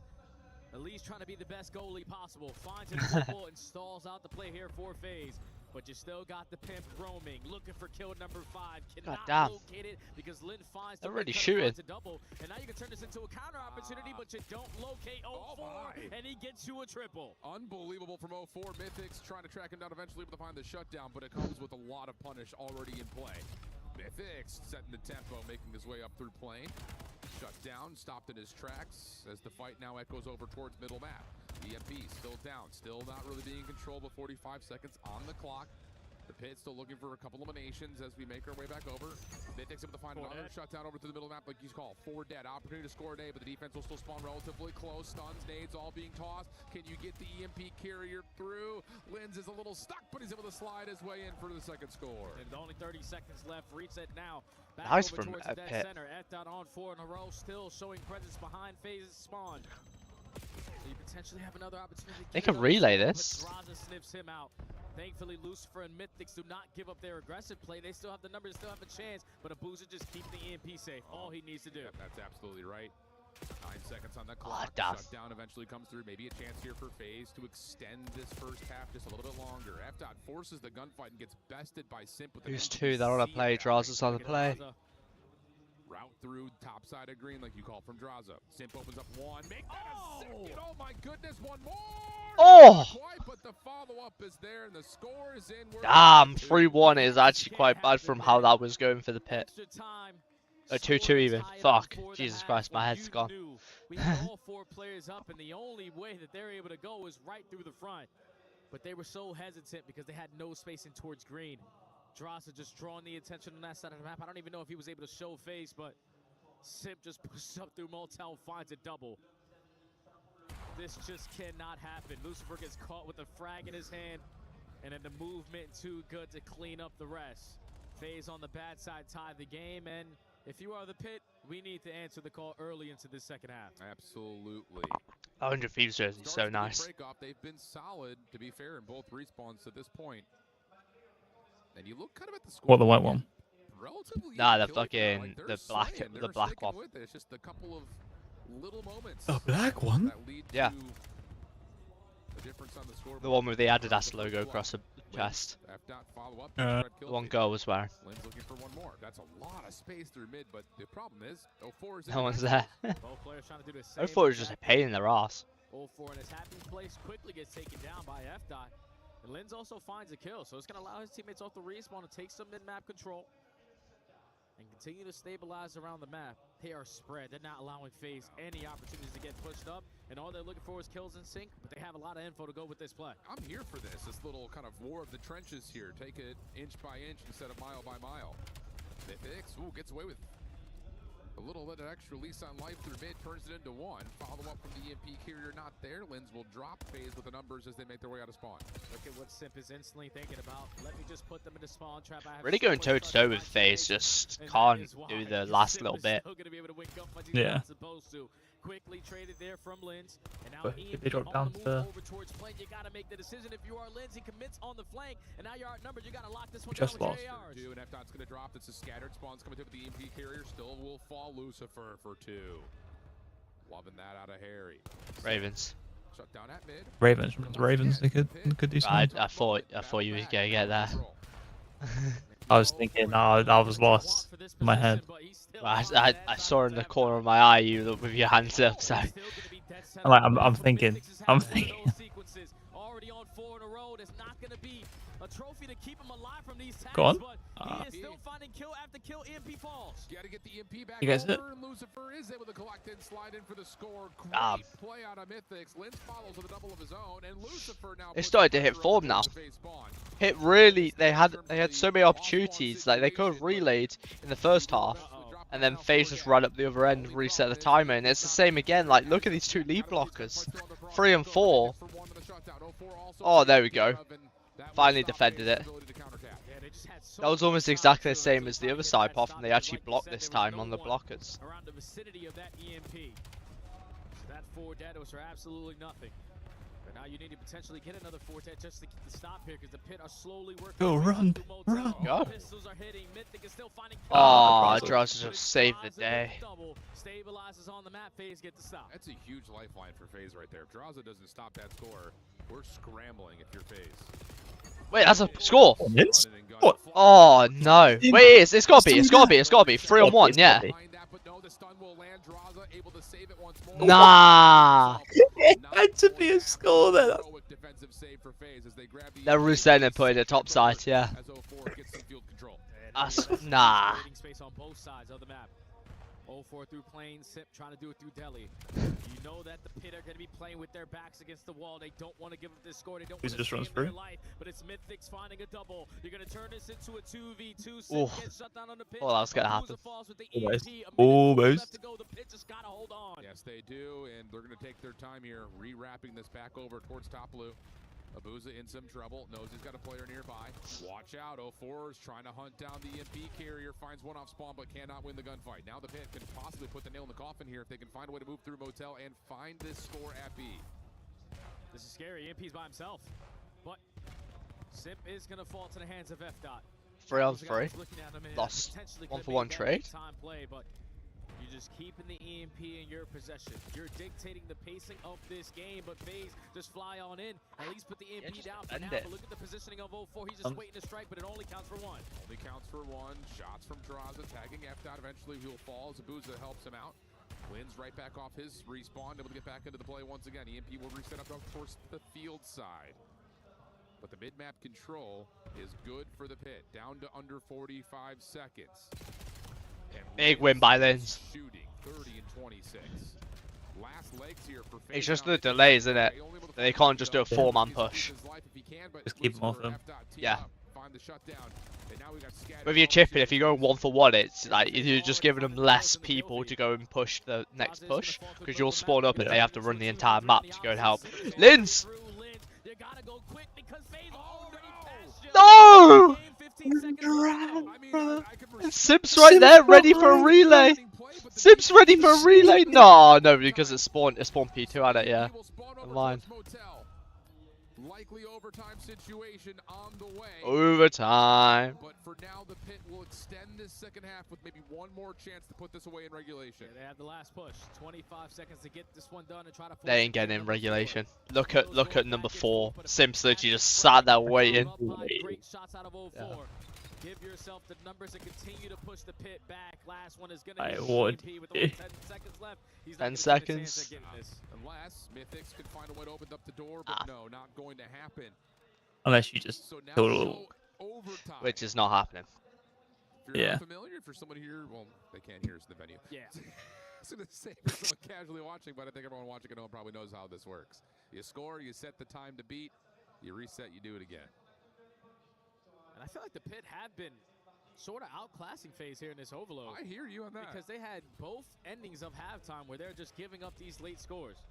At least trying to be the best goalie possible. Finds it simple and stalls out the play here for FaZe. But you still got the pimp roaming, looking for kill number 5. Cannot locate it because Lynn finds the already shooting. double. And now you can turn this into a counter opportunity, but you don't locate 04, and he gets you a triple. Unbelievable from 04. Mythics trying to track him down, eventually able to find the shutdown, but it comes with a lot of punish already in play. Mythics setting the tempo, making his way up through plane. Shut down, stopped in his tracks as the fight now echoes over towards middle map. EMP still down, still not really being in control, but 45 seconds on the clock. The pit still looking for a couple eliminations as we make our way back over. Mythics able to find another shutdown over to the middle map like he's called. 4 dead, opportunity to score an A, but the defense will still spawn relatively close. Stuns, nades all being tossed. Can you get the EMP carrier through? Linz is a little stuck, but he's able to slide his way in for the second score. And only 30 seconds left. Reset now. Back nice over from towards the Pit. center. F-Dot on 4 in a row, still showing presence behind FaZe's spawn. So you potentially have another opportunity. They can relay this. Draza sniffs him out. Thankfully, Lucifer and Mythics do not give up their aggressive play. They still have the numbers, still have a chance, but Abuza just keeps the EMP safe. All he needs to do. That's absolutely right. 9 seconds on the clock. Shutdown eventually comes through. Maybe a chance here for FaZe to extend this first half just a little bit longer. F-Dot forces the gunfight and gets bested by Simp with Who's 2? They're on a play. Draza's on a play. Route through top side of green like you call from Draza. Simp opens up 1. Make that a second. Oh my goodness, 1 more. Oh! But the follow-up is there and the score is in. Damn, 3-1 is actually quite bad from how that was going for the pit. 2-2 even. Fuck. Jesus Christ, my head's gone. We had all 4 players up, and the only way that they're able to go was right through the front. But they were so hesitant because they had no spacing towards green. Draza just drawing the attention on that side of the map. I don't even know if he was able to show face, but Simp just pushes up through Motel, finds a double. This just cannot happen. Lucifer gets caught with a frag in his hand, and then the movement too good to clean up the rest. FaZe on the bad side tied the game, and if you are the Pit, we need to answer the call early into the second half. Absolutely. 100 Thieves jersey is so nice. Break-off, they've been solid, to be fair, in both respawns to this point. And you look kind of at the score. What, the white one? Relatively Nah, the easy kill fucking like they're the black slaying, the they're black sticking one. with it. It's just a couple of little moments. The black one? That lead Yeah. to the difference on the scoreboard. The one with the Adidas logo across the chest. Follow-up, The one girl was wearing. Lynn's looking for one more. That's a lot of space through mid, but the problem is 04 is No one's there. Both players trying to do the same. 04 is just a pain in their ass. 04 in his happy place quickly gets taken down by F-Dot. And Linz also finds a kill, so it's going to allow his teammates off the respawn to take some mid-map control and continue to stabilize around the map. They are spread. They're not allowing FaZe any opportunities to get pushed up, and all they're looking for is kills in sync, but they have a lot of info to go with this play. I'm here for this little kind of war of the trenches here. Take it inch by inch instead of mile by mile. Mythix, ooh, gets away with a little bit of extra lease on life through mid, turns it into one. Follow up from the EMP carrier, not there. Linz will drop FaZe with the numbers as they make their way out of spawn. Look at what Simp is instantly thinking about. Let me just put them in the spawn trap. I have Really going toe to toe with FaZe, just can't do the last little bit. Yeah. Quickly traded there from Linz, and now But if they drop down to over towards plane. You gotta make the decision. If you are Linz, he commits on the flank, and now you're outnumbered. You gotta lock this one Just down lost. with JRs. And F-Dot's gonna drop. It's a scattered spawn's coming through with the EMP carrier. Still will fall Lucifer for 2. Loving that out of Harry. Ravens. Shut down at mid. Ravens. The Ravens, they could do I something. thought you was gonna get there. I was thinking, I was lost in my head. I saw in the corner of my eye you look with your hands up, so I'm thinking. Already on 4 in a row. There's not gonna be a trophy to keep him alive from these tags, Go on. but he is still finding kill after kill. EMP falls. Gotta get the EMP back You guys hit? over, and Lucifer is able to collect and slide in for the score. Great play out of Mythix. Linz follows with a double of his own, and Lucifer now it started to hit form now. Hit really, they had so many opportunities, like they could have relayed in the first half, and then FaZe just ran up the other end, reset the timer, and it's the same again. Like look at these two lead blockers, 3 and 4. Oh, there we go. Finally defended it. That was almost exactly the same as the other side, apart from they actually blocked this time on the blockers. Around the vicinity of that EMP. So that 4 deados are absolutely nothing. But now you need to potentially get another 4 dead just to keep the stop here, because the Pit are slowly working. Go run, run. Go. Pistols are hitting. Mythic is still finding. Oh, Dross just saved the day. Stabilizes on the map. FaZe get the stop. That's a huge lifeline for FaZe right there. If Draza doesn't stop that score, we're scrambling if you're FaZe. Wait, that's a score. Mints? What? Oh no! Wait, it's gotta be. It's gotta be. 3 on 1, yeah. Nah. It had to be a score there. They're resetting and putting it top side, yeah. Nah. Space on both sides of the map. 04 through plane, Sip trying to do it through Delhi. You know that the Pit are going to be playing with their backs against the wall. They don't want to give up this score. They don't want to just runs give their through. life, but it's Mythix finding a double. You're going to turn this into a 2v2. Sip Ooh. gets shut down on the Pit. Oh, that was gonna happen. Falls with the Almost. EMP. A minute Almost. left to go. The Pit just got to hold on. Yes, they do, and they're going to take their time here, re-wrapping this back over towards top blue. Abuza in some trouble, knows he's got a player nearby. Watch out, 04 is trying to hunt down the EMP carrier, finds one off spawn, but cannot win the gunfight. Now the Pit can possibly put the nail in the coffin here if they can find a way to move through Motel and find this score at B. This is scary. EMP's by himself, but Simp is going to fall to the hands of F-Dot. 3 on 3. Lost. 1-for-1 trade. Time play, but you're just keeping the EMP in your possession. You're dictating the pacing of this game, but FaZe just fly on in. At least put the EMP down for now. But look at the positioning of 04. He's just waiting to strike, but it only counts for 1. Only counts for 1. Shots from Draza, tagging F-Dot. Eventually he'll fall. Zabuza helps him out. Wins right back off his respawn, able to get back into the play once again. EMP will reset up towards the field side. But the mid-map control is good for the Pit. Down to under 45 seconds. And Big win by Linz. Shooting 30 and 26. Last legs here for FaZe. It's just the delays, isn't it? They can't just do a 4-man push. Just keep them off them. Yeah. With your chipping, if you go 1-for-1, it's like you're just giving them less people to go and push the next push, because you'll spawn up and they have to run the entire map to go and help. Linz! No! And Simp's right there, ready for a relay. Simp's ready for a relay. No, no, because it spawned P2 at it, yeah. Never mind. Likely overtime situation on the way. Overtime. But for now, the Pit will extend this second half with maybe one more chance to put this away in regulation. Yeah, they have the last push. 25 seconds to get this one done and try to. They ain't getting in regulation. Look at number 4. Simps literally just sat there waiting. Great shots out of 04. Yeah. Give yourself the numbers and continue to push the Pit back. Last one is going to be with only 10 seconds left. He's 10 seconds. Unless Mythics could find a way to open up the door, but no, not going to happen. Unless you just total. Which is not happening. If you're not familiar, for someone here, well, they can't hear us in the venue. Yeah. I was going to say for someone casually watching, but I think everyone watching at home probably knows how this works. You score, you set the time to beat, you reset, you do it again. And I feel like the Pit have been sort of outclassing FaZe here in this overload. I hear you on that. Because they had both endings of halftime where they're just giving up these late scores.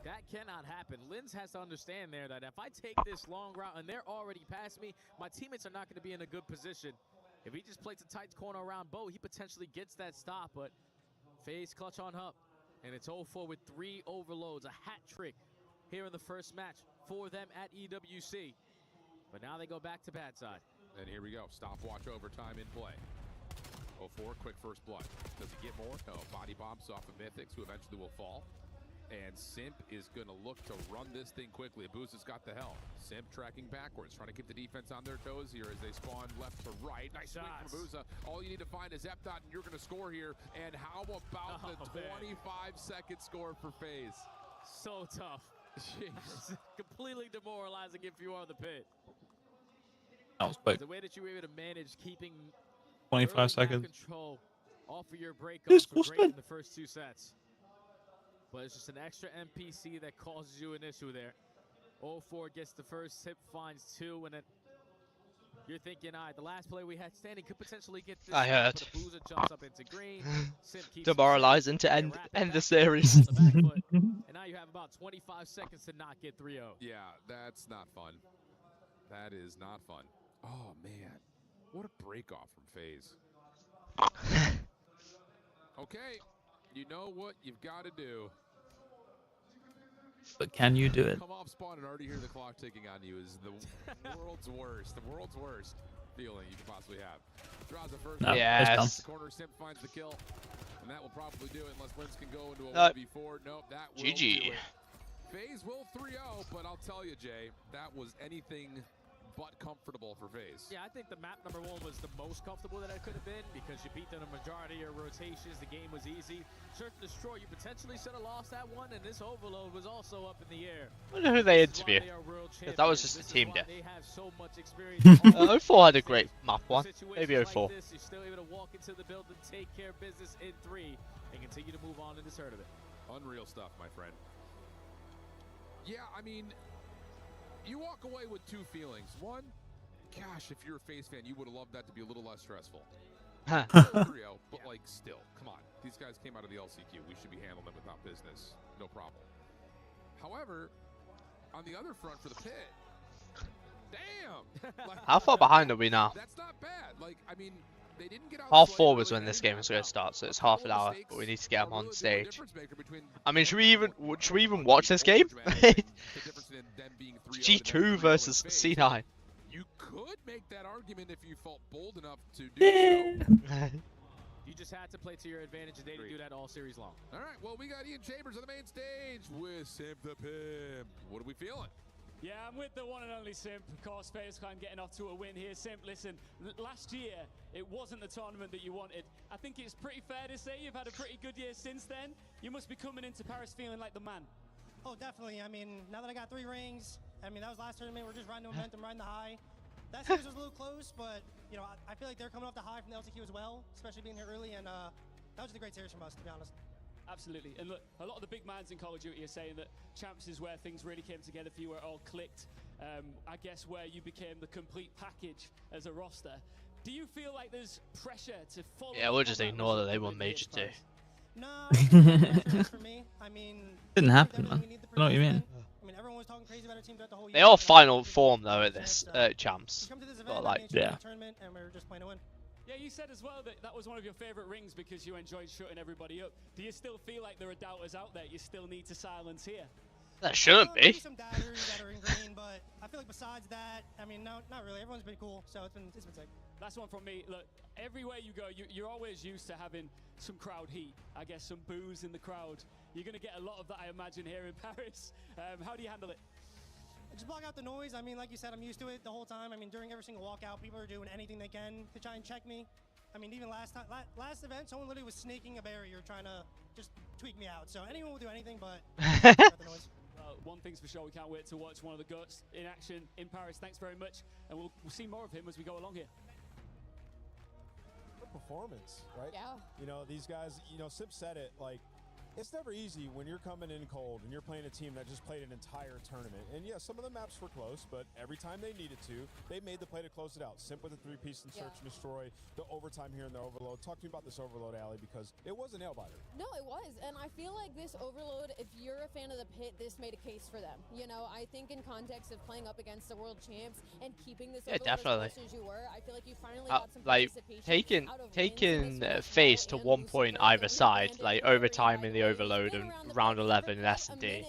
That cannot happen. Linz has to understand there that if I take this long route and they're already past me, my teammates are not going to be in a good position. If he just plays a tight corner around Bo, he potentially gets that stop, but FaZe clutch on Hup. And it's 0-4 with 3 overloads, a hat trick here in the first match for them at EWC. But now they go back to bad side. And here we go. Stopwatch overtime in play. 0-4, quick first blood. Does he get more? No. Body bombs off of Mythics, who eventually will fall. And Simp is going to look to run this thing quickly. Abuza's got the help. Simp tracking backwards, trying to keep the defense on their toes here as they spawn left to right. Nice swing from Abuza. All you need to find is Epdot, and you're going to score here. And how about the 25-second score for FaZe? So tough. Jeez. Completely demoralizing if you are the Pit. That was quick. The way that you were able to manage keeping 25 seconds. Control off of your break was great in the first 2 sets. But it's just an extra NPC that causes you an issue there. 0-4 gets the first hit, finds 2, and then you're thinking, all right, the last play we had standing could potentially get this. I heard. Boozer jumps up into green. Demoralizing to end the series. And now you have about 25 seconds to not get 3-0. Yeah, that's not fun. That is not fun. Oh, man. What a break off from FaZe. Okay. You know what you've got to do. But can you do it? Come off spawn and already hear the clock ticking on you is the world's worst. The world's worst feeling you could possibly have. Draws the first. No, yes. Corner Simp finds the kill. And that will probably do it unless Linz can go into a 1v4. Nope, that will GG. do it. FaZe will 3-0, but I'll tell you, Jay, that was anything but comfortable for FaZe. Yeah, I think the map number 1 was the most comfortable that it could have been because you beat them in a majority of your rotations. The game was easy. Search and Destroy, you potentially should have lost that one, and this overload was also up in the air. I wonder who they interview. That was just a team death. They have so much experience. 0-4 had a great map one. Maybe 0-4. You're still able to walk into the building, take care of business in 3, and continue to move on in this tournament. Unreal stuff, my friend. Yeah, I mean, you walk away with 2 feelings. One, gosh, if you're a FaZe fan, you would have loved that to be a little less stressful. 3-0, but like still, come on. These guys came out of the LCQ. We should be handling them without business. No problem. However, on the other front for the Pit, damn. Like, How far behind are we now? That's not bad. Like, I mean, they didn't get out. Half 4 was when this game was going to start, so it's half an hour, but we need to get them on stage. I mean, should we even watch this game? G2 versus C9. You could make that argument if you felt bold enough to do so. You just had to play to your advantage today to do that all series long. All right, well, we got Ian Chambers on the main stage with Simp the Pimp. What are we feeling? Yeah, I'm with the one and only Simp. Of course, FaZe Clan getting off to a win here. Simp, listen, last year, it wasn't the tournament that you wanted. I think it's pretty fair to say you've had a pretty good year since then. You must be coming into Paris feeling like the man. Oh, definitely. I mean, now that I got 3 rings, I mean, that was last tournament. We're just riding the momentum, riding the high. That series was a little close, but, you know, I feel like they're coming off the high from the LTQ as well, especially being here early, and that was just a great series from us, to be honest. Absolutely. And look, a lot of the big minds in Call of Duty are saying that Champs is where things really came together for you, where it all clicked. I guess where you became the complete package as a roster. Do you feel like there's pressure to follow? Yeah, we'll just ignore that they won Major 2. No, for me. I mean, Didn't happen, man. I know what you mean. I mean, everyone was talking crazy about our team throughout the whole They year. are final form though at this champs. Come to this But event, like, I mean, it's a tournament, and we're just playing to win. Yeah, you said as well that that was one of your favorite rings because you enjoyed shutting everybody up. Do you still feel like there are doubters out there you still need to silence here? That shouldn't be. Some doubters that are in green, but I feel like besides that, I mean, no, not really. Everyone's been cool, so it's been sick. Last one from me. Look, everywhere you go, you're always used to having some crowd heat. I guess some booze in the crowd. You're going to get a lot of that, I imagine, here in Paris. How do you handle it? Just block out the noise. I mean, like you said, I'm used to it the whole time. I mean, during every single walkout, people are doing anything they can to try and check me. I mean, even last event, someone literally was snaking a barrier trying to just tweak me out. So anyone will do anything, but block out the noise. Well, one thing's for sure, we can't wait to watch one of the GOATs in action in Paris. Thanks very much, and we'll see more of him as we go along here. The performance, right? Yeah. You know, these guys, you know, Sip said it, like, it's never easy when you're coming in cold and you're playing a team that just played an entire tournament. And yeah, some of the maps were close, but every time they needed to, they made the play to close it out. Simp with a 3-piece and search and destroy, the overtime here in the overload. Talk to me about this overload, Allie, because it was a nail-biter. No, it was, and I feel like this overload, if you're a fan of the pit, this made a case for them. You know, I think in context of playing up against the world champs and keeping this overload definitely. as close as you were, I feel like you finally got some like participation taking phase to 1 point either side, like overtime in the overload and round 11 in S&D.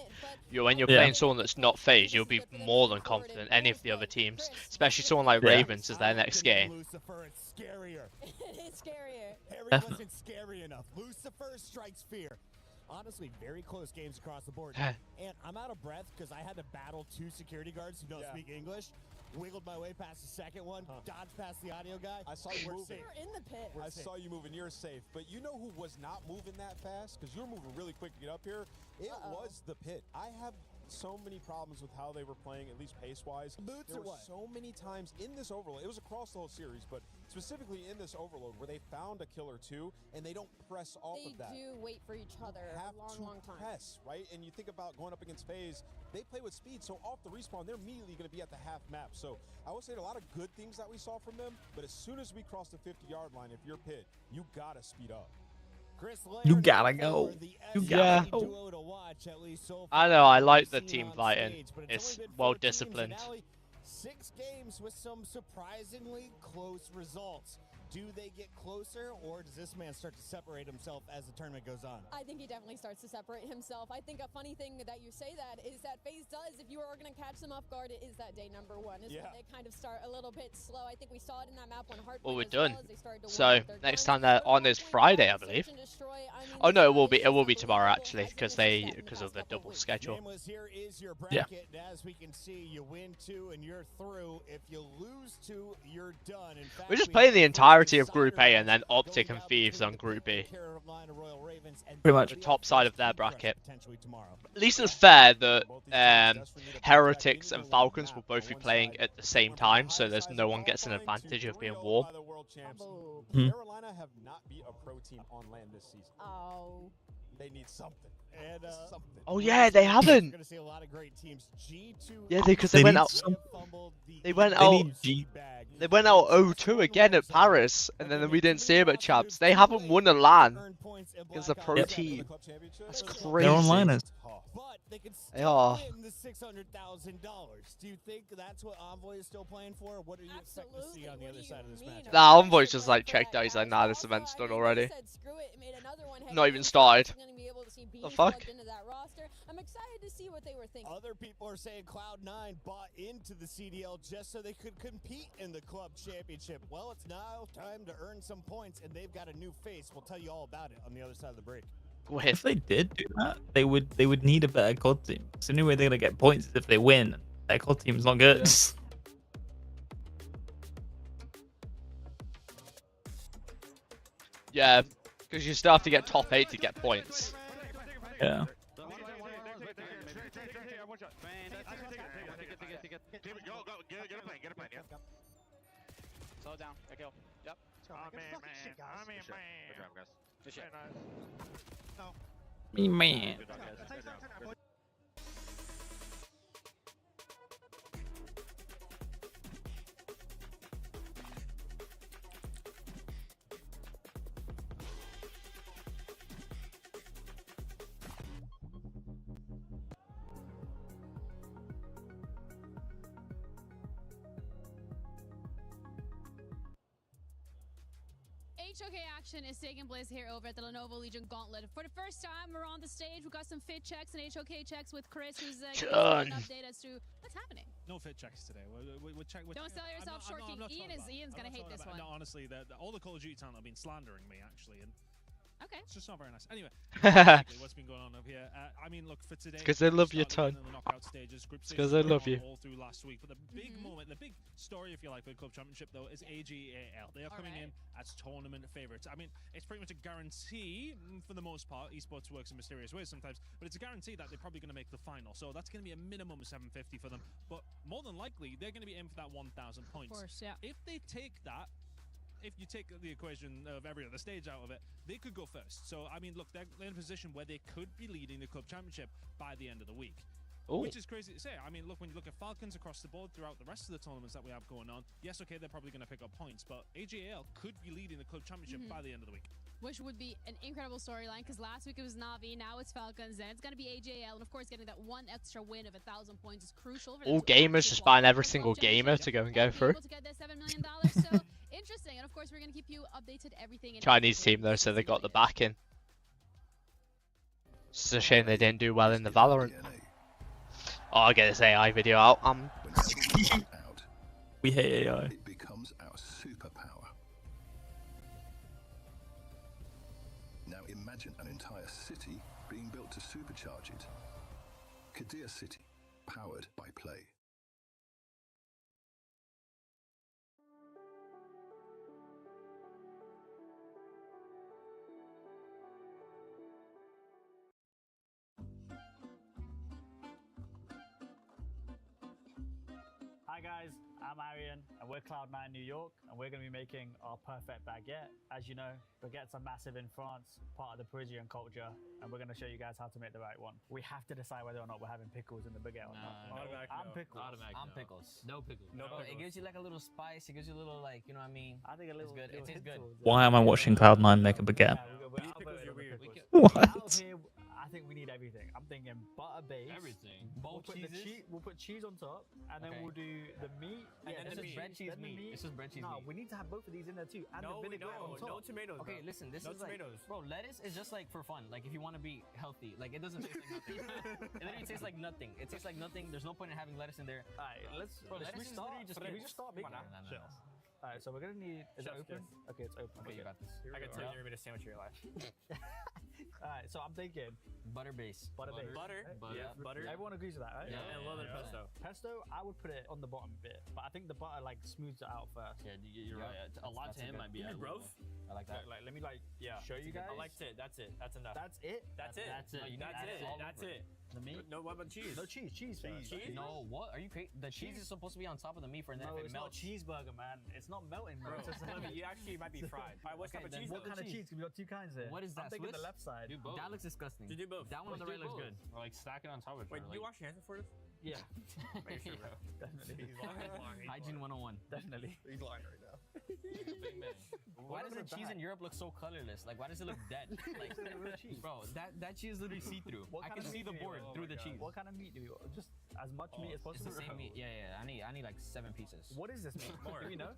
When you're playing someone that's not phase, you'll be more than confident any of the other teams, especially someone like Ravens as their next game. Lucifer, it's scarier. It's scarier. Harry wasn't scary enough. Lucifer strikes fear. Honestly, very close games across the board. And I'm out of breath because I had to battle 2 security guards who don't speak English. Wiggled my way past the second one, dodged past the audio guy. I saw you moving. We're in the pit. I saw you moving. You're safe. But you know who was not moving that fast? Because you were moving really quick to get up here. It was the pit. I have so many problems with how they were playing, at least pace-wise. There were so many times in this overload. It was across the whole series, but specifically in this overload where they found a killer too, and they don't press off of that. They do wait for each other a long time. Press, right? And you think about going up against FaZe, they play with speed, so off the respawn, they're immediately going to be at the half map. So I would say a lot of good things that we saw from them, but as soon as we cross the 50-yard line, if you're pit, you got to speed up. You gotta go. You gotta go. I know, I like the team fighting. It's well disciplined. 6 games with some surprisingly close results. Do they get closer, or does this man start to separate himself as the tournament goes on? I think he definitely starts to separate himself. I think a funny thing that you say that is that FaZe does, if you are going to catch them off guard, it is that day number 1. Is when they kind of start a little bit slow. I think we saw it in that map when Hard. Well, we're done. So next time they're on is Friday, I believe. Oh no, it will be tomorrow actually, because of the double schedule. Here is your Yeah. bracket. As we can see, you win 2 and you're through. If you lose 2, you're done. In fact, We're just playing the entirety of Group A and then Optic and Thieves on Group B. Pretty much the top side of their bracket. At least it's fair that Heretics and Falcons will both be playing at the same time, so there's no one gets an advantage of being warm. Carolina have not beat a pro team on land this season. Oh. They need something. And, Oh yeah, they haven't. Gonna see a lot of great teams. G2 Yeah, because they went out. They went out. They went out 0-2 again at Paris, and then we didn't see them at champs. They haven't won a LAN against a pro team. That's crazy. They're online. They are. the $600,000. Do you think that's what Envoy is still playing for? Or what are you expecting to see on the other side of this match? Nah, Envoy's just like checked out. He's like, nah, this event's done already. Not even started. The fuck? I'm excited to see what they were thinking. Other people are saying Cloud9 bought into the CDL just so they could compete in the club championship. Well, it's now time to earn some points, and they've got a new face. We'll tell you all about it on the other side of the break. If they did do that, they would need a better COD team. So the only way they're gonna get points is if they win. Their COD team's not good. Yeah, because you still have to get top 8 to get points. Yeah. Slow down. Get a kill. Yep. Good job, guys. Good shit. Me man. HOK action is taking place here over at the Lenovo Legion Gauntlet. For the first time, we're on the stage. We've got some fit checks and HOK checks with Chris, who's giving us an update as to what's happening. No fit checks today. Don't sell yourself short, King. Ian's gonna hate this one. No, honestly, all the Call of Duty talent have been slandering me actually, and okay, it's just not very nice. Anyway, what's been going on up here? I mean, look, for today, Because they love your ton. It's because they love you. All through last week, but the big moment, the big story, if you like, for the club championship though, is AGAL. They are coming in as tournament favorites. I mean, it's pretty much a guarantee for the most part. Esports works in mysterious ways sometimes, but it's a guarantee that they're probably going to make the final. So that's going to be a minimum of 750 for them. But more than likely, they're going to be in for that 1,000 points. Of course, yeah. If they take that. If you take the equation of every other stage out of it, they could go first. So, I mean, look, they're in a position where they could be leading the club championship by the end of the week. Ooh. Which is crazy to say. I mean, look, when you look at Falcons across the board throughout the rest of the tournaments that we have going on, yes, okay, they're probably going to pick up points, but AGL could be leading the club championship by the end of the week. Which would be an incredible storyline, because last week it was Na'Vi, now it's Falcons, then it's going to be AJL, and of course getting that one extra win of 1,000 points is crucial. For All gamers just buying every single gamer to go and go through. To get that $7 million, so interesting, and of course we're going to keep you updated everything. Chinese team though, so they got the backing. It's a shame they didn't do well in the Valorant. Oh, I'll get this AI video out. We hate AI. It becomes our superpower. Now imagine an entire city being built to supercharge it. Kadir City, powered by play. Hi guys, I'm Arian and we're Cloud9 New York and we're going to be making our perfect baguette. As you know, baguettes are massive in France, part of the Parisian culture, and we're going to show you guys how to make the right one. We have to decide whether or not we're having pickles in the baguette or not. I'm pickles. I'm pickles. No pickles. No, it gives you like a little spice. It gives you a little like, you know what I mean? I think a little. It's good. It tastes good. Why am I watching Cloud9 make a baguette? Pickles are weird. What? Out here, I think we need everything. I'm thinking butter base. Everything. We'll Both cheeses. We'll put cheese on top, and then we'll do the meat. And then this is bread cheese meat. This is bread cheese meat. No, we need to have both of these in there too, and the vinaigrette on top. No tomatoes. Okay, listen. This is like, bro. Lettuce is just like for fun. Like if you want to be healthy. Like it doesn't taste like nothing. It literally tastes like nothing. It tastes like nothing. There's no point in having lettuce in there. Alright, let's. Bro, lettuce is literally just. Can we just start making it? Alright, so we're gonna need. Is it open? Okay, it's open. Okay, you got this. I can tell you're gonna sandwich your life. Alright, so I'm thinking butter base. Butter base. Yeah, butter. Everyone agrees with that, right? Yeah, and a little bit of pesto. Pesto, I would put it on the bottom a bit, but I think the butter like smooths it out first. Yeah, you're right. A lot to him might be. Bro, I like that. Like, let me show you guys. I liked it. That's it. That's enough. That's it. That's it. That's it. That's it. The meat? No, what about cheese? No cheese. Cheese. No, what? Are you crazy? The cheese is supposed to be on top of the meat for and then no, if it it's not melts. cheeseburger, man. It's not melting, bro. You actually might be fried. Alright, what type of cheese? What kind of cheese? Because we got two kinds here. What is that? I'm thinking the left side. Do both. That looks disgusting. Do both. That one on the right looks good. Or like stack it on top of each other. Wait, do you wash your hands before this? Yeah. Make sure, bro. Definitely. Hygiene 101. Definitely. He's lying right now. Why does the cheese in Europe look so colorless? Like, why does it look dead? Like, bro, that cheese is literally see-through. I can see the board through the cheese. What kind of meat do you want? Just as much meat as possible? It's the same meat. Yeah. I need like 7 pieces. What is this meat? Do you know?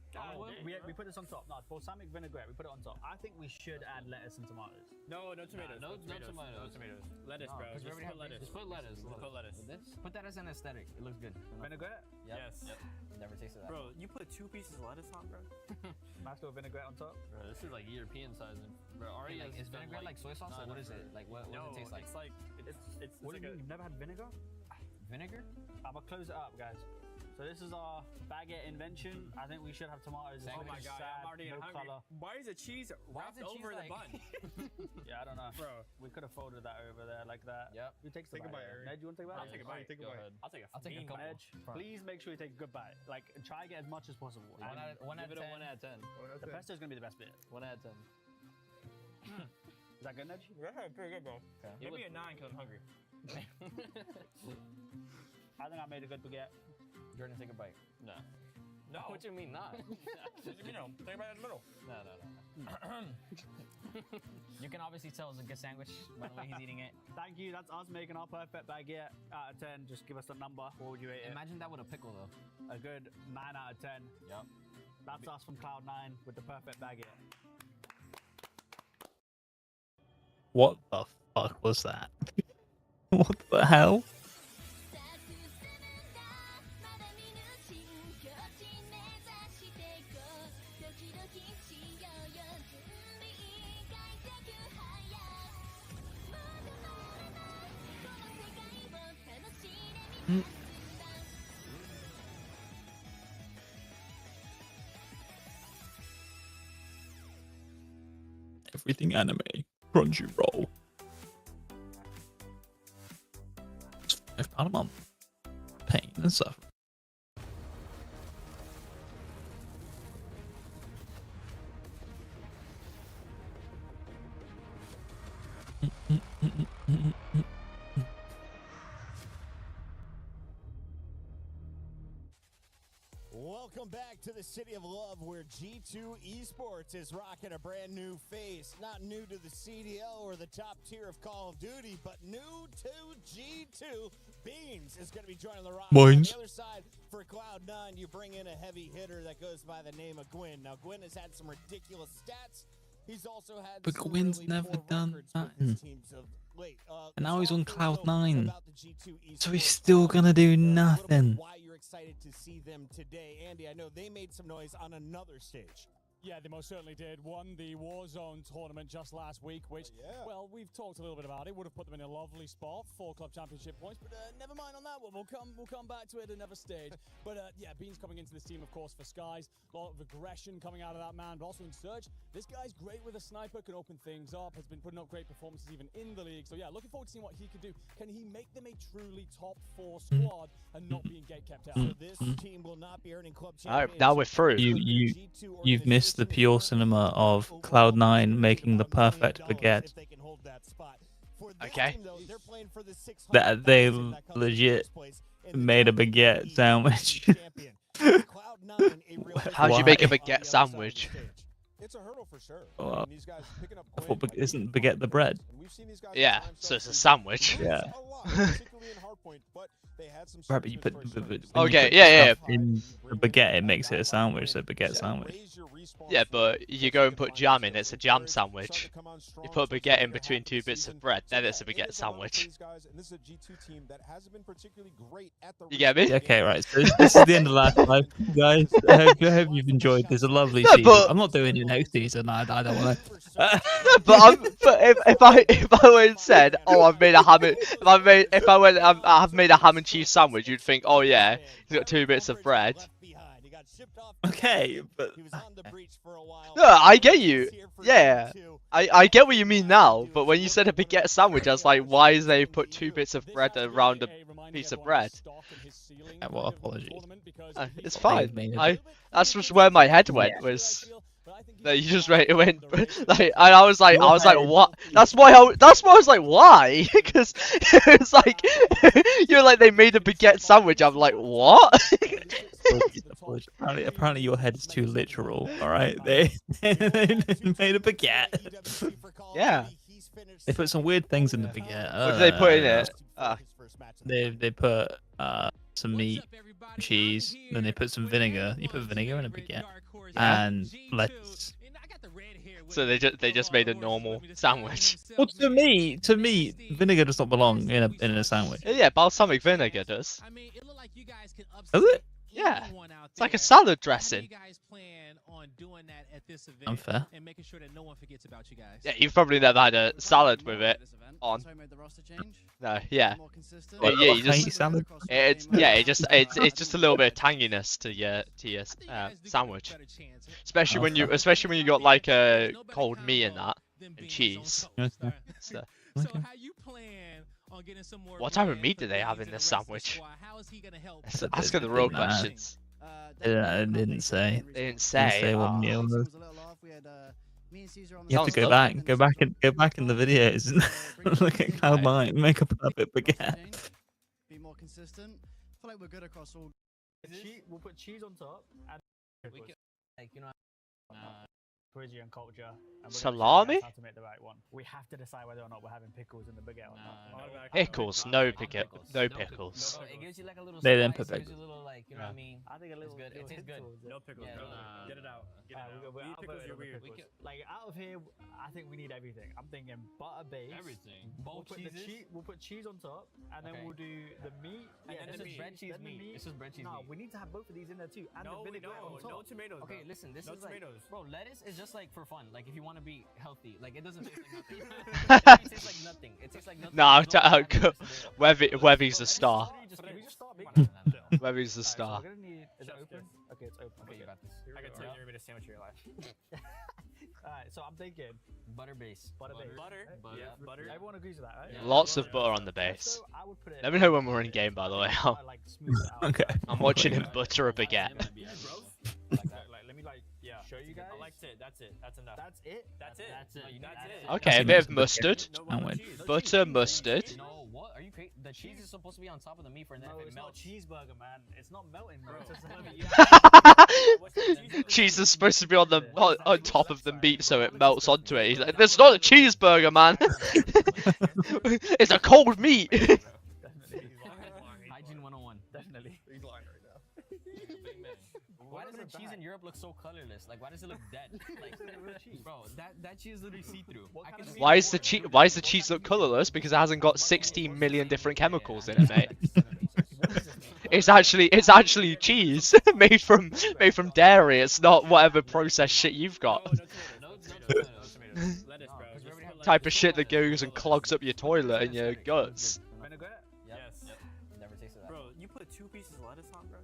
We put this on top. No, balsamic vinaigrette. We put it on top. I think we should add lettuce and tomatoes. No tomatoes. No tomatoes. Lettuce, bro. Just put lettuce. Just put lettuce. Put lettuce. Put that as an aesthetic. It looks good. Vinaigrette? Yes. Never tasted that. Bro, you put 2 pieces of lettuce on, bro? Mashed with vinaigrette on top? Bro, this is like European sizing. Bro, Is vinaigrette like soy sauce? What is it? Like what does it taste like? It's like What do you mean? You've never had vinegar? Vinegar? I'm gonna close it up, guys. So this is our baguette invention. I think we should have tomatoes. Oh my god, I'm already no hungry. color. Why is the cheese wrapped over the bun? Yeah, I don't know. Bro. We could have folded that over there like that. Yep. Who takes the Take a bite? bite, Ned, you want to take a bite? I'll take a bite. Take a bite. I'll take a couple. Ned, please make sure you take a good bite. Like, try to get as much as possible. One out of 10. 1 out of 10. The pesto is gonna be the best bit. 1 out of 10. Is that good, Ned? Yeah, pretty good, bro. Okay. Give me a 9 because I'm hungry. I think I made a good baguette. Jordan, take a bite. No. No. What do you mean not? You know, take a bite in the middle. No. You can obviously tell it's a good sandwich by the way he's eating it. Thank you. That's us making our perfect baguette out of 10. Just give us a number. What would you rate it? Imagine that with a pickle though. A good 9 out of 10. Yep. That's us from Cloud9 with the perfect baguette. What the fuck was that? What the hell? Everything anime. Crunchyroll. It's £5 a month. Pain and suffering. Welcome back to the City of Love, where G2 Esports is rocking a brand new face. Not new to the CDL or the top tier of Call of Duty, but new to G2. Beans is going to be joining the roster. On the other side, for Cloud9, you bring in a heavy hitter that goes by the name of Gwyn. Now, Gwyn has had some ridiculous stats. He's also had But some Gwyn's really never poor done records that. with his teams of late. And now he's on Cloud9. About the G2 So he's still gonna do nothing. why you're excited to see them today. Andy, I know they made some noise on another stage. Yeah, they most certainly did. Won the Warzone tournament just last week, which, well, we've talked a little bit about it. Would have put them in a lovely spot for club championship points, but never mind on that one. We'll come back to it at another stage. But yeah, Beans coming into this team, of course, for Skies. A lot of aggression coming out of that man, but also in Surge. This guy's great with a sniper, can open things up, has been putting up great performances even in the league. So yeah, looking forward to seeing what he can do. Can he make them a truly top 4 squad and not being gate kept out? So this team will not be earning club Alright, now we're through. You've missed the pure cinema of Cloud9 making the perfect baguette. Okay. That they legit made a baguette sandwich. How'd you make a baguette sandwich? It's a hurdle for sure. Well, These guys picking up I thought isn't baguette the bread? Yeah, so it's a sandwich. Yeah. Right, but you put Okay, yeah. In the baguette, it makes it a sandwich. So baguette sandwich. Yeah, but you go and put jam in, it's a jam sandwich. You put a baguette in between 2 bits of bread, then it's a baguette sandwich. You get me? Okay, right. So this is the end of last life, guys. I hope you've enjoyed. There's a lovely season. But... I'm not doing it next season. I don't want to. But if I went and said, oh, I've made a ham, I've made a ham and cheese sandwich, you'd think, oh yeah, he's got 2 bits of bread. Okay, but no, I get you. Yeah, I get what you mean now. But when you said a baguette sandwich, I was like, why is they put 2 bits of bread around a piece of bread? Well, apologies. It's fine. That's just where my head went. Was that you just went like I was like what? That's why I was like, why? Because it was like you're like they made a baguette sandwich. I'm like, what? Apparently your head is too literal. All right, they made a baguette. Yeah. They put some weird things in the baguette. What did they put in it? They put some meat, cheese, then they put some vinegar. You put vinegar in a baguette and lettuce. So they just made a normal sandwich. Well, to me, vinegar does not belong in a sandwich. Yeah, balsamic vinegar does. Does it? Yeah, it's like a salad dressing. Unfair. Yeah, you've probably never had a salad with it on. No, yeah. Yeah, you just it's just a little bit of tanginess to your sandwich, especially when you got like a cold meat in that and cheese. So. What type of meat do they have in this sandwich? Asking the real questions. I didn't say. They didn't say. What meal was. You have to go back in the videos and look at Cloud9, make a perfect baguette. Be more consistent. I feel like we're good across all. We'll put cheese on top. And like, you know. Parisian culture. And Salami? how to make the right one. We have to decide whether or not we're having pickles in the baguette or not. Pickles, no pickles, no pickles. It gives you like a little They didn't spice, put it gives you a little like, you know what I mean? I think a little It's good. It tastes good. No pickles, Yeah, bro. no. Get it out. Get it out. We're pickles, you're weird. Like out of here, I think we need everything. I'm thinking butter base. Everything. We'll Both put the cheeses? we'll put cheese on top, and then Okay. we'll do the meat. And Yeah, then this the is meat. bread cheese Then the meat. This is bread cheese No, meat. we need to have both of these in there too, and the vinaigrette on top. No tomatoes. Okay, listen, this No is like, tomatoes. bro, lettuce is just like for fun. Like if you want to be healthy, like it doesn't taste like nothing. It tastes like nothing. It tastes like nothing. Nah, There's no additives in it. Wevy's the star. Can we just start making Wevy's the Alright, so star. we're gonna need. Is it open? Okay, it's open. Okay, you got this. I can tell you never made a sandwich in your life. Alright, so I'm thinking Butter base. butter base. Butter. Yeah, butter. Everyone agrees with that, right? Yeah. Lots of butter on the base. So I would put it. Let me know when we're in game, by the way. Like smooth it out. Okay. I'm watching him butter a baguette. Like that. Like let me like show you guys. I liked it. That's it. That's enough. That's it. That's it. That's it. No, you need That's add it. it. Okay, a bit of mustard, Sandwich. butter, mustard. No, what? Are you crazy? The cheese is supposed to be on top of the meat for an No, effect it's not melt. cheeseburger, man. It's not melting, bro. Cheese is supposed to be on the on top of the meat so it melts onto it. He's like, "That's not a cheeseburger, man. It's a cold meat." Hygiene 101. Definitely. He's lying right now. Why does the cheese in Europe look so colorless? Like, why does it look dead? Like, bro, that cheese is literally see-through. I can see Why is the cheese look colorless? Because it hasn't got 16 million different chemicals in it, mate. It's actually cheese made from dairy. It's not whatever processed shit you've got. Lettuce, bro. Type of shit that goes and clogs up your toilet and your guts. Vinaigrette? Yes. Never tasted that. Bro, you put 2 pieces of lettuce on, bro?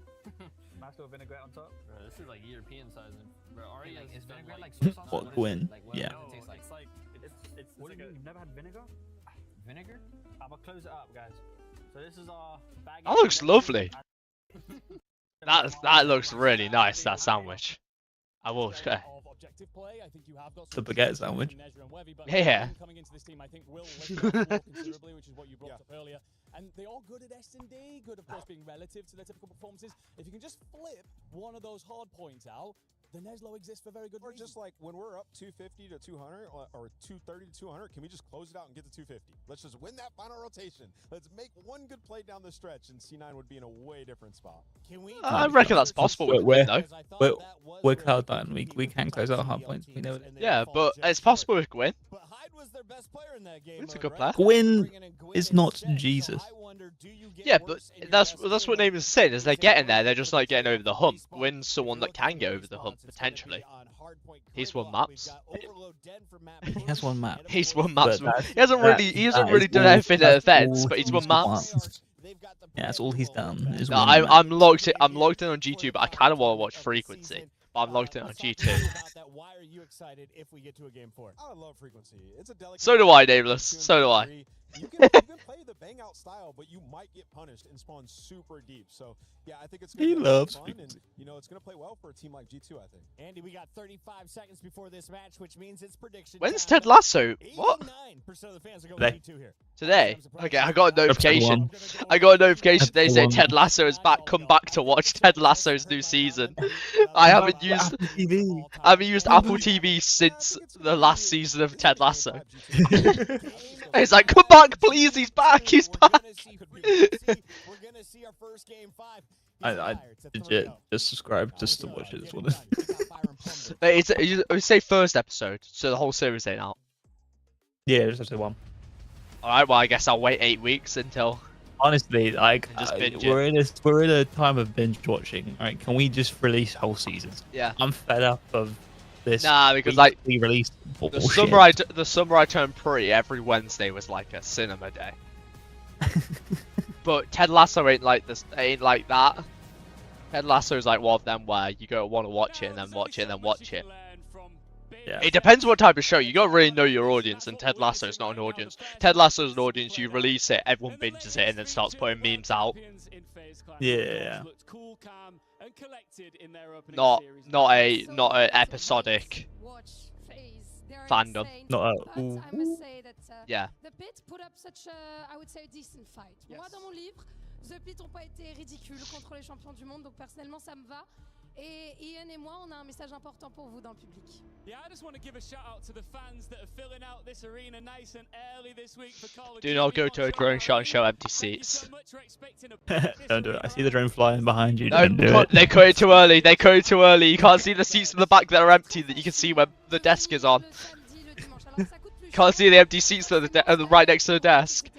Mashed with vinaigrette on top. Bro, this is like European sizing. Bro, Ari like, has is done, vinaigrette like- like soy sauce? What, What is Gwyn? it? Like, what Yeah. does it taste like? It's like it's What do like you mean? You've never had vinegar? Vinegar? I'm gonna close it up, guys. So this is our bag. That looks lovely. That looks really nice. That sandwich. I will say. Objective play. I think you have got The baguette sandwich. Yeah. Coming into this team, I think will lift up the ball considerably, which is what you brought up earlier. And they are good at S&D, good of course being relative to their typical performances. If you can just flip one of those hard points out, the Neslo exists for very good reason. Or just like when we're up 250 to 200 or 230 to 200, can we just close it out and get to 250? Let's just win that final rotation. Let's make one good play down the stretch, and C9 would be in a way different spot. Can we? I reckon that's possible with Gwyn, though. We're Cloud9. We can close out hard points. We know it. Yeah, but it's possible with Gwyn. But Hyde was their best player in that game. Gwyn's a good player. Gwyn is not Jesus. Yeah, but that's what Name is saying. Is they're getting there. They're just not getting over the hump. Gwyn's someone that can get over the hump potentially. He's won maps. He has one map. He's won maps. But He hasn't really done anything at events, but he's won maps. Yeah, that's all he's done. Is No, win maps. I'm locked in on G2, but I kind of want to watch Frequency. But I'm locked in on G2. Why are you excited if we get to a game 4? I love Frequency. It's a delicate. So do I, Nameless. So do I. You can play the bang out style, but you might get punished and spawn super deep. So yeah, I think it's gonna He be a lot of loves fun, Frequency. and it's gonna play well for a team like G2. I think. Andy, we got 35 seconds before this match, which means it's prediction. When's time. Ted Lasso? What? 89% of the fans are going Today. G2 here. Today? Okay, I got a notification. Episode I got a notification. They say Episode Ted Lasso is back. Come back to watch Ted Lasso's new season. I haven't used Apple TV since the last season of Ted Lasso. It's like, come back, please. He's back. He's back. We're gonna see our first game 5. I legit just subscribe just to watch it. This one. It's say first episode, so the whole series ain't out. Yeah, just episode 1. Alright, well I guess I'll wait 8 weeks until. Honestly, like just binge it. we're in a time of binge watching. Right? Can we just release whole seasons? Yeah. I'm fed up of this. Nah, because like we released the summer I turned pretty. Every Wednesday was like a cinema day. But Ted Lasso ain't like this. Ain't like that. Ted Lasso is like one of them where you go want to watch it and then watch it and then watch it. Yeah. It depends what type of show. You gotta really know your audience, and Ted Lasso is not an audience. Ted Lasso is an audience. You release it, everyone binges it, and then starts putting memes out. Yeah. Not a episodic fandom. Not But I must say that Yeah. The Pit put up such a, I would say, a decent fight. Moi, dans mon livre, The Pit n'ont pas été ridicules contre les champions du monde, donc personnellement, ça me va. Et Ian et moi, on a un message important pour vous dans le public. Yeah, I just want to give a shout out to the fans that are filling out this arena nice and early this week for Call of Do not go to a drone shot and show empty seats. Don't do it. I see the drone flying behind you. No, Don't do it. they cut it too early. They cut it too early. You can't see the seats in the back that are empty that you can see where the desk is on. Can't see the empty seats that are right next to the desk.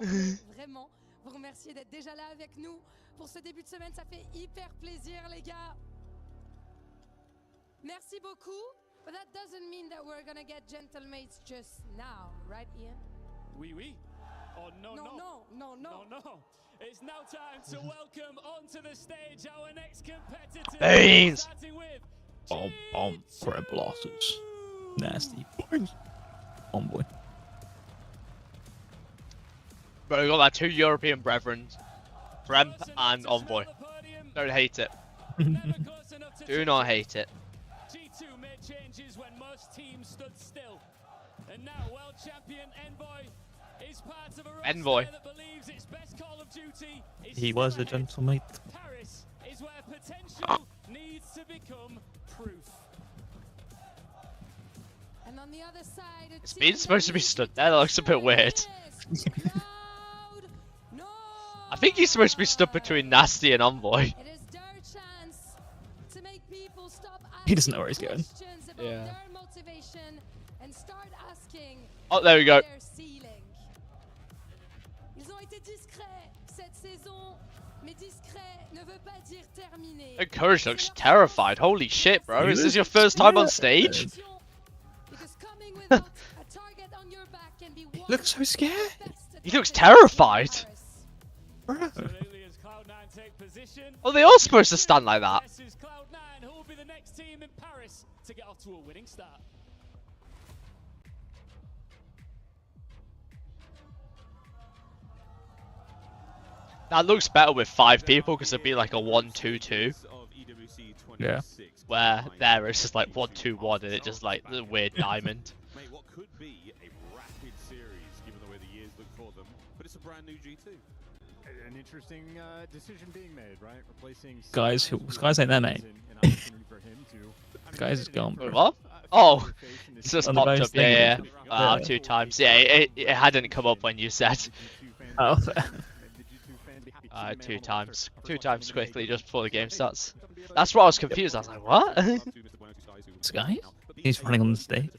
Vraiment, vous remercier d'être déjà là avec nous pour ce début de semaine. Ça fait hyper plaisir, les gars. Merci beaucoup. But that doesn't mean that we're gonna get gentlemates just now, right, Ian? Oui, oui. Oh, no, no. No, no, no. No, no. It's now time to welcome onto the stage our next competitor. Beans. Starting with Bomb. Grab blasters. Nasty boys. Boy. Bro, we got like 2 European brethren. Brem and Envoy. Don't hate it. Do not hate it. G2 made changes when most teams stood still. And now world champion Envoy is part of a roster that believes its best Call of Duty is He was a gentleman. Paris is where potential needs to become proof. And on the other side, It's been supposed to be stood there. That looks a bit weird. I think he's supposed to be stuck between Nasty and Envoy. it is their chance to make people stop He doesn't know where he's going. questions about Yeah. their motivation and start asking Oh, there we go. their ceiling. Ils ont été discrets cette saison, mais discret ne veut pas dire terminé. And Courage looks terrified. Holy shit, bro. Is this your first time on stage? Because coming without a target on your back can be He looks so scared. He looks terrified. Absolutely, as Cloud9 take position. Oh, they all supposed to stand like that. This is Cloud9, who will be the next team in Paris to get off to a winning start. That looks better with 5 people because it'd be like a 1-2-2. Yeah. Where there it's just like 1-2-1 and it just like the weird diamond. Mate, what could be a rapid series given the way the years look for them, but it's a brand new G2. An interesting decision being made, right? Replacing Guys ain't there, mate. an opportunity for him to. Guys is gone, bro. What? Oh, it's just On the popped bonus up. Yeah, thing. yeah. Yeah. 2 times. Yeah, it hadn't come up when you said. Oh. 2 times. 2 times quickly just before the game starts. That's why I was confused. I was like, what? Sky? He's running on the stage.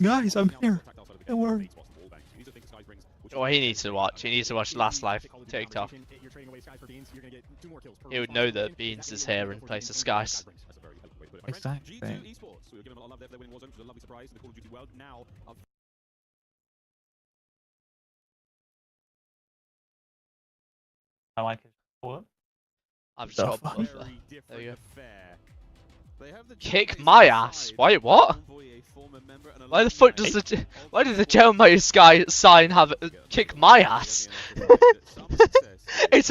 Guys, I'm here. Don't worry. Oh, he needs to watch. He needs to watch Last Life TikTok. He would know that Beans is here in place of Skies. Exactly. I like it. What? I've just got a fuck? buffer. There you go. Kick my ass. Wait, what? Why the fuck does why did the Gentleman Sky sign have kick my ass? it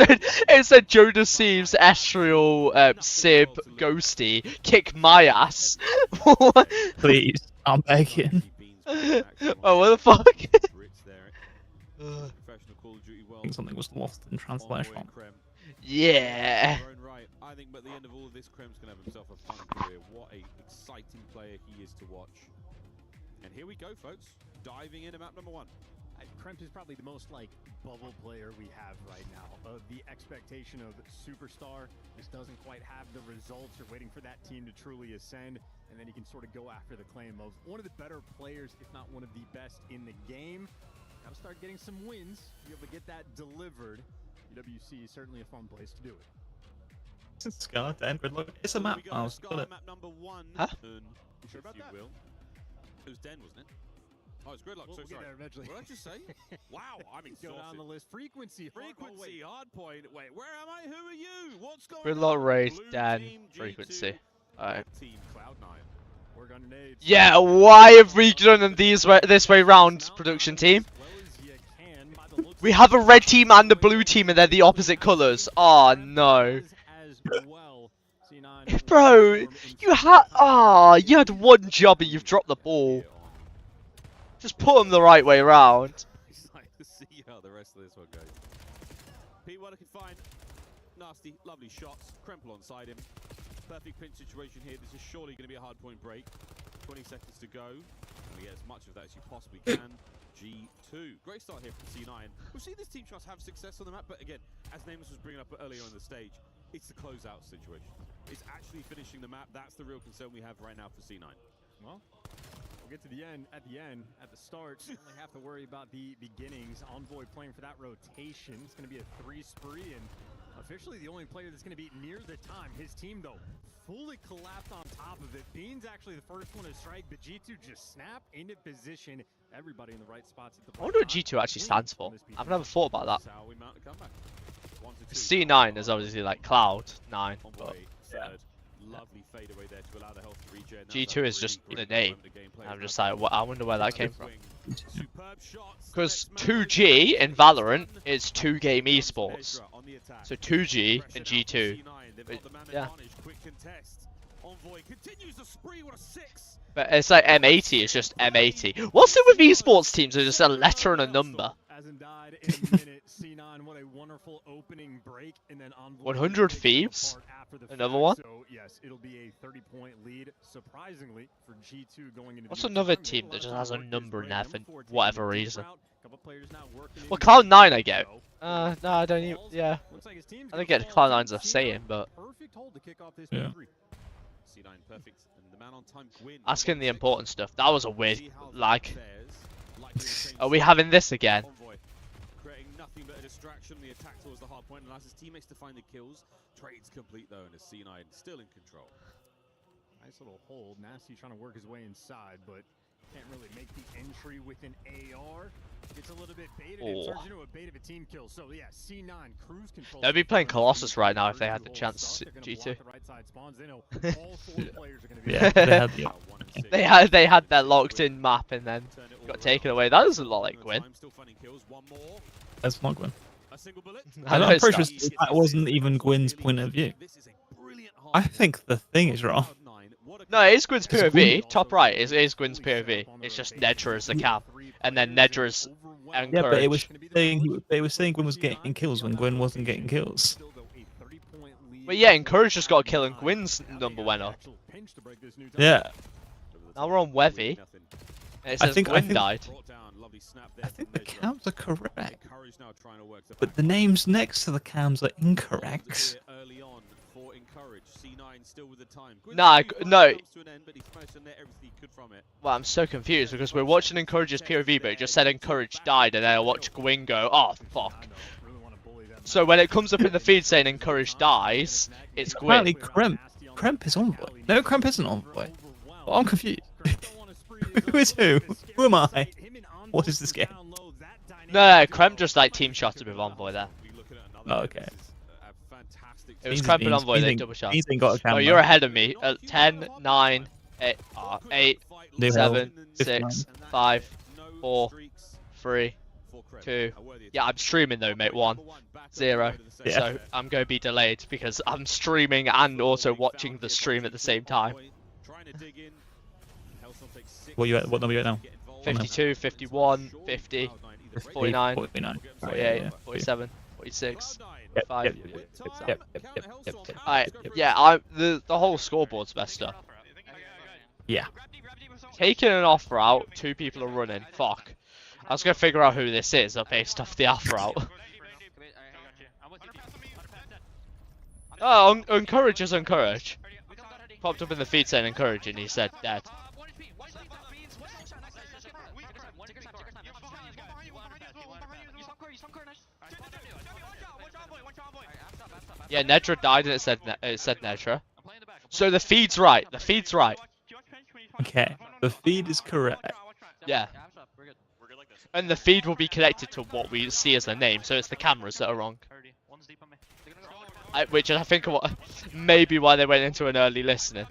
said Jonas Seeves, Estriel, Sib, Ghosty, kick my ass. What? Please, I'm begging. Oh, what the fuck? I think something was lost in translation. Yeah. I think by the end of all of this, Krem's gonna have himself a fun career. What a exciting player he is to watch. And here we go, folks. Diving into map number 1. Kremp is probably the most like bubble player we have right now. The expectation of superstar just doesn't quite have the results. You're waiting for that team to truly ascend, and then you can sort of go after the claim of one of the better players, if not one of the best in the game. Got to start getting some wins. Be able to get that delivered. EWC is certainly a fun place to do it. Scar, Dan, good luck. It's a map. I'll spill it. Map number 1. Huh? You sure about that? Will. It was Den, wasn't it? Oh, it's Gridlock. We'll So get sorry. there eventually. What did I just say? Wow, I'm exhausted. Go down the list. Frequency. Frequency, hard point. Wait, where am I? Who are you? What's going Gridlock, on? Raid, Blue Dan, team G2, Frequency. Alright. Team Cloud9. Work on nades. Yeah, why have we done this way round, production team? We have a red team and a blue team and they're the opposite colours. Oh no. Bro, you had one job and you've dropped the ball. Just put them the right way around. Let's see how the rest of this one goes. Pete, what I can find. Nasty, lovely shots. Krempel onside him. Perfect pinch situation here. This is surely going to be a hard point break. 20 seconds to go. And get as much of that as you possibly can. G2. Great start here from C9. We've seen this team trust have success on the map, but again, as Namus was bringing up earlier on the stage, it's the closeout situation. It's actually finishing the map. That's the real concern we have right now for C9. Well, we'll get to the end. At the start, you only have to worry about the beginnings. Envoy playing for that rotation. It's going to be a 3 spree, and officially the only player that's going to be near the time. His team, though, fully collapsed on top of it. Bean's actually the first one to strike, but G2 just snap into position. Everybody in the right spots at the I wonder what G2 actually stands for. I've never thought about that. C9 is obviously like Cloud 9, but yeah. Lovely fade away there to allow the health to regen. G2 is just the name. I'm just like, I wonder where that came from. Because 2G in Valorant is 2 game esports. So 2G and G2. Yeah. But it's like M80, it's just M80. What's it with esports teams? It's just a letter and a number. 100 Thieves? Another one? So yes, it'll be a 30-point lead, surprisingly, for G2 going into. What's another team that just has a number in there for whatever reason? Well, Cloud9 I get. No, I don't even. Yeah. I don't get Cloud9's a saying, but. Yeah. Asking the important stuff. That was a weird lag. Are we having this again? Creating nothing but a distraction. The attack towards the hard point and allows his teammates to find the kills. Trade's complete though, and a C9 still in control. Nice little hold. Nasty trying to work his way inside, but can't really make the entry with an AR. Gets a little bit baited. It turns into a bait of a team kill. So yeah, C9 cruise control. They'd be playing Colossus right now if they had the chance. G2. Yeah, they had their locked-in map and then got taken away. That doesn't look like Gwyn. That's not Gwyn. I know I'm pretty sure that wasn't even Gwyn's point of view. I think the thing is wrong. No, it is Gwyn's POV. Top right is Gwyn's POV. It's just Nedra as the cam, and then Nedra's encourage. Yeah, but it was saying Gwyn was getting kills when Gwyn wasn't getting kills. But yeah, Encourage just got a kill and Gwyn's number went up. Yeah. Now we're on Wevy. And it says Gwyn died. I think the cams are correct, but the names next to the cams are incorrect. Nah, no. Well, I'm so confused because we're watching Encourage's POV, but it just said Encourage died, and then I watch Gwyn go, oh fuck. So when it comes up in the feed saying Encourage dies, it's Gwyn. Apparently Kremp is Envoy. No, Kremp isn't Envoy. Well, I'm confused. Who is who? Who am I? What is this game? No, Kremp just like team shotted with Envoy there. Oh, okay. It was Kremp and Envoy, they double shot. Oh, oh, you're ahead of me. 10, 9, 8, 7, 6, 5, 4, 3, 2. Yeah, I'm streaming though, mate. 1, 0. Yeah. So I'm going to be delayed because I'm streaming and also watching the stream at the same time. What number are you at now? 52, 51, 50, 49, 49, 48, 47, 46. Yep, 5. Yep. Alright, yeah, the whole scoreboard's messed up. Yeah. Taking an off route, 2 people are running. Fuck. I was gonna figure out who this is based off the off route. Oh, Encourage is Encourage. Popped up in the feed saying Encourage and he said dead. Yeah, Nedra died and it said Nedra. So the feed's right. The feed's right. Okay, the feed is correct. Yeah. And the feed will be connected to what we see as the name, so it's the cameras that are wrong. Which I think maybe why they went into an early listening.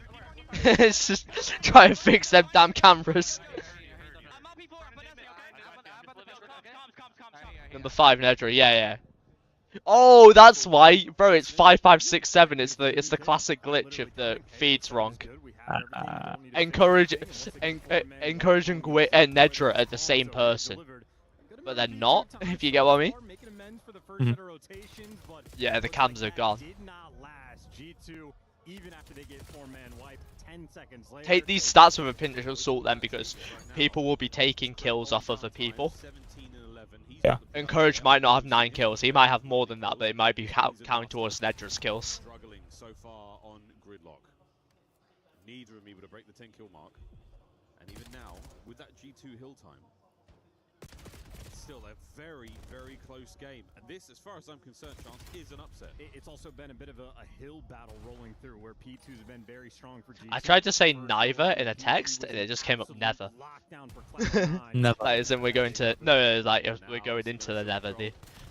It's just try and fix them damn cameras. Number 5, Nedra. Yeah. Oh, that's why, bro. It's 5, 5, 6, 7. It's the classic glitch of the feeds wrong. Encourage and Nedra are the same person, but they're not. If you get what I mean. first set of rotations, but yeah, the cams are gone. did not last. G2, even after they get 4-man wipe, 10 seconds later. Take these stats with a pinch of salt then, because people will be taking kills off other people. Yeah. Encourage might not have 9 kills. He might have more than that, but it might be counting towards Nedra's kills. Struggling so far on Gridlock. Neither of them able to break the 10 kill mark. And even now, with that G2 hill time, it's still a very, very close game. And this, as far as I'm concerned, Chance, is an upset. It's also been a bit of a hill battle rolling through, where P2's have been very strong for G2. I tried to say neither in a text, and it just came up never. Never. Like, as in we're going to like we're going into the nether,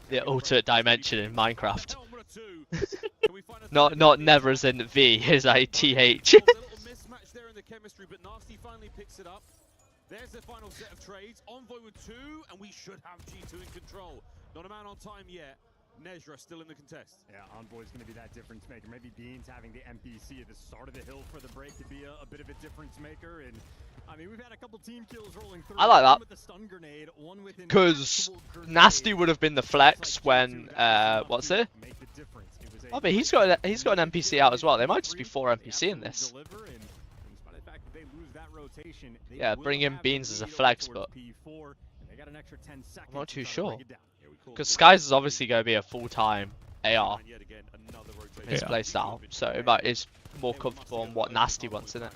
the alternate dimension in Minecraft. not never as in V, is like TH. Mismatch there in the chemistry, but Nasty finally picks it up. There's the final set of trades. Envoy with 2, and we should have G2 in control. Not a man on time yet. Nezra still in the contest. Yeah, Envoy's going to be that difference maker. Maybe Beans having the MPC at the start of the hill for the break could be a bit of a difference maker. And I mean, we've had a couple team kills rolling through. I like that. With the stun grenade, one with an Because Nasty would have been the flex when what's it? Oh, but he's got an NPC out as well. There might just be 4 NPC in this. Yeah, bring in Beans as a flex, but I'm not too sure. Because Skies is obviously going to be a full-time AR in his playstyle, so it's more comfortable on what Nasty wants, isn't it?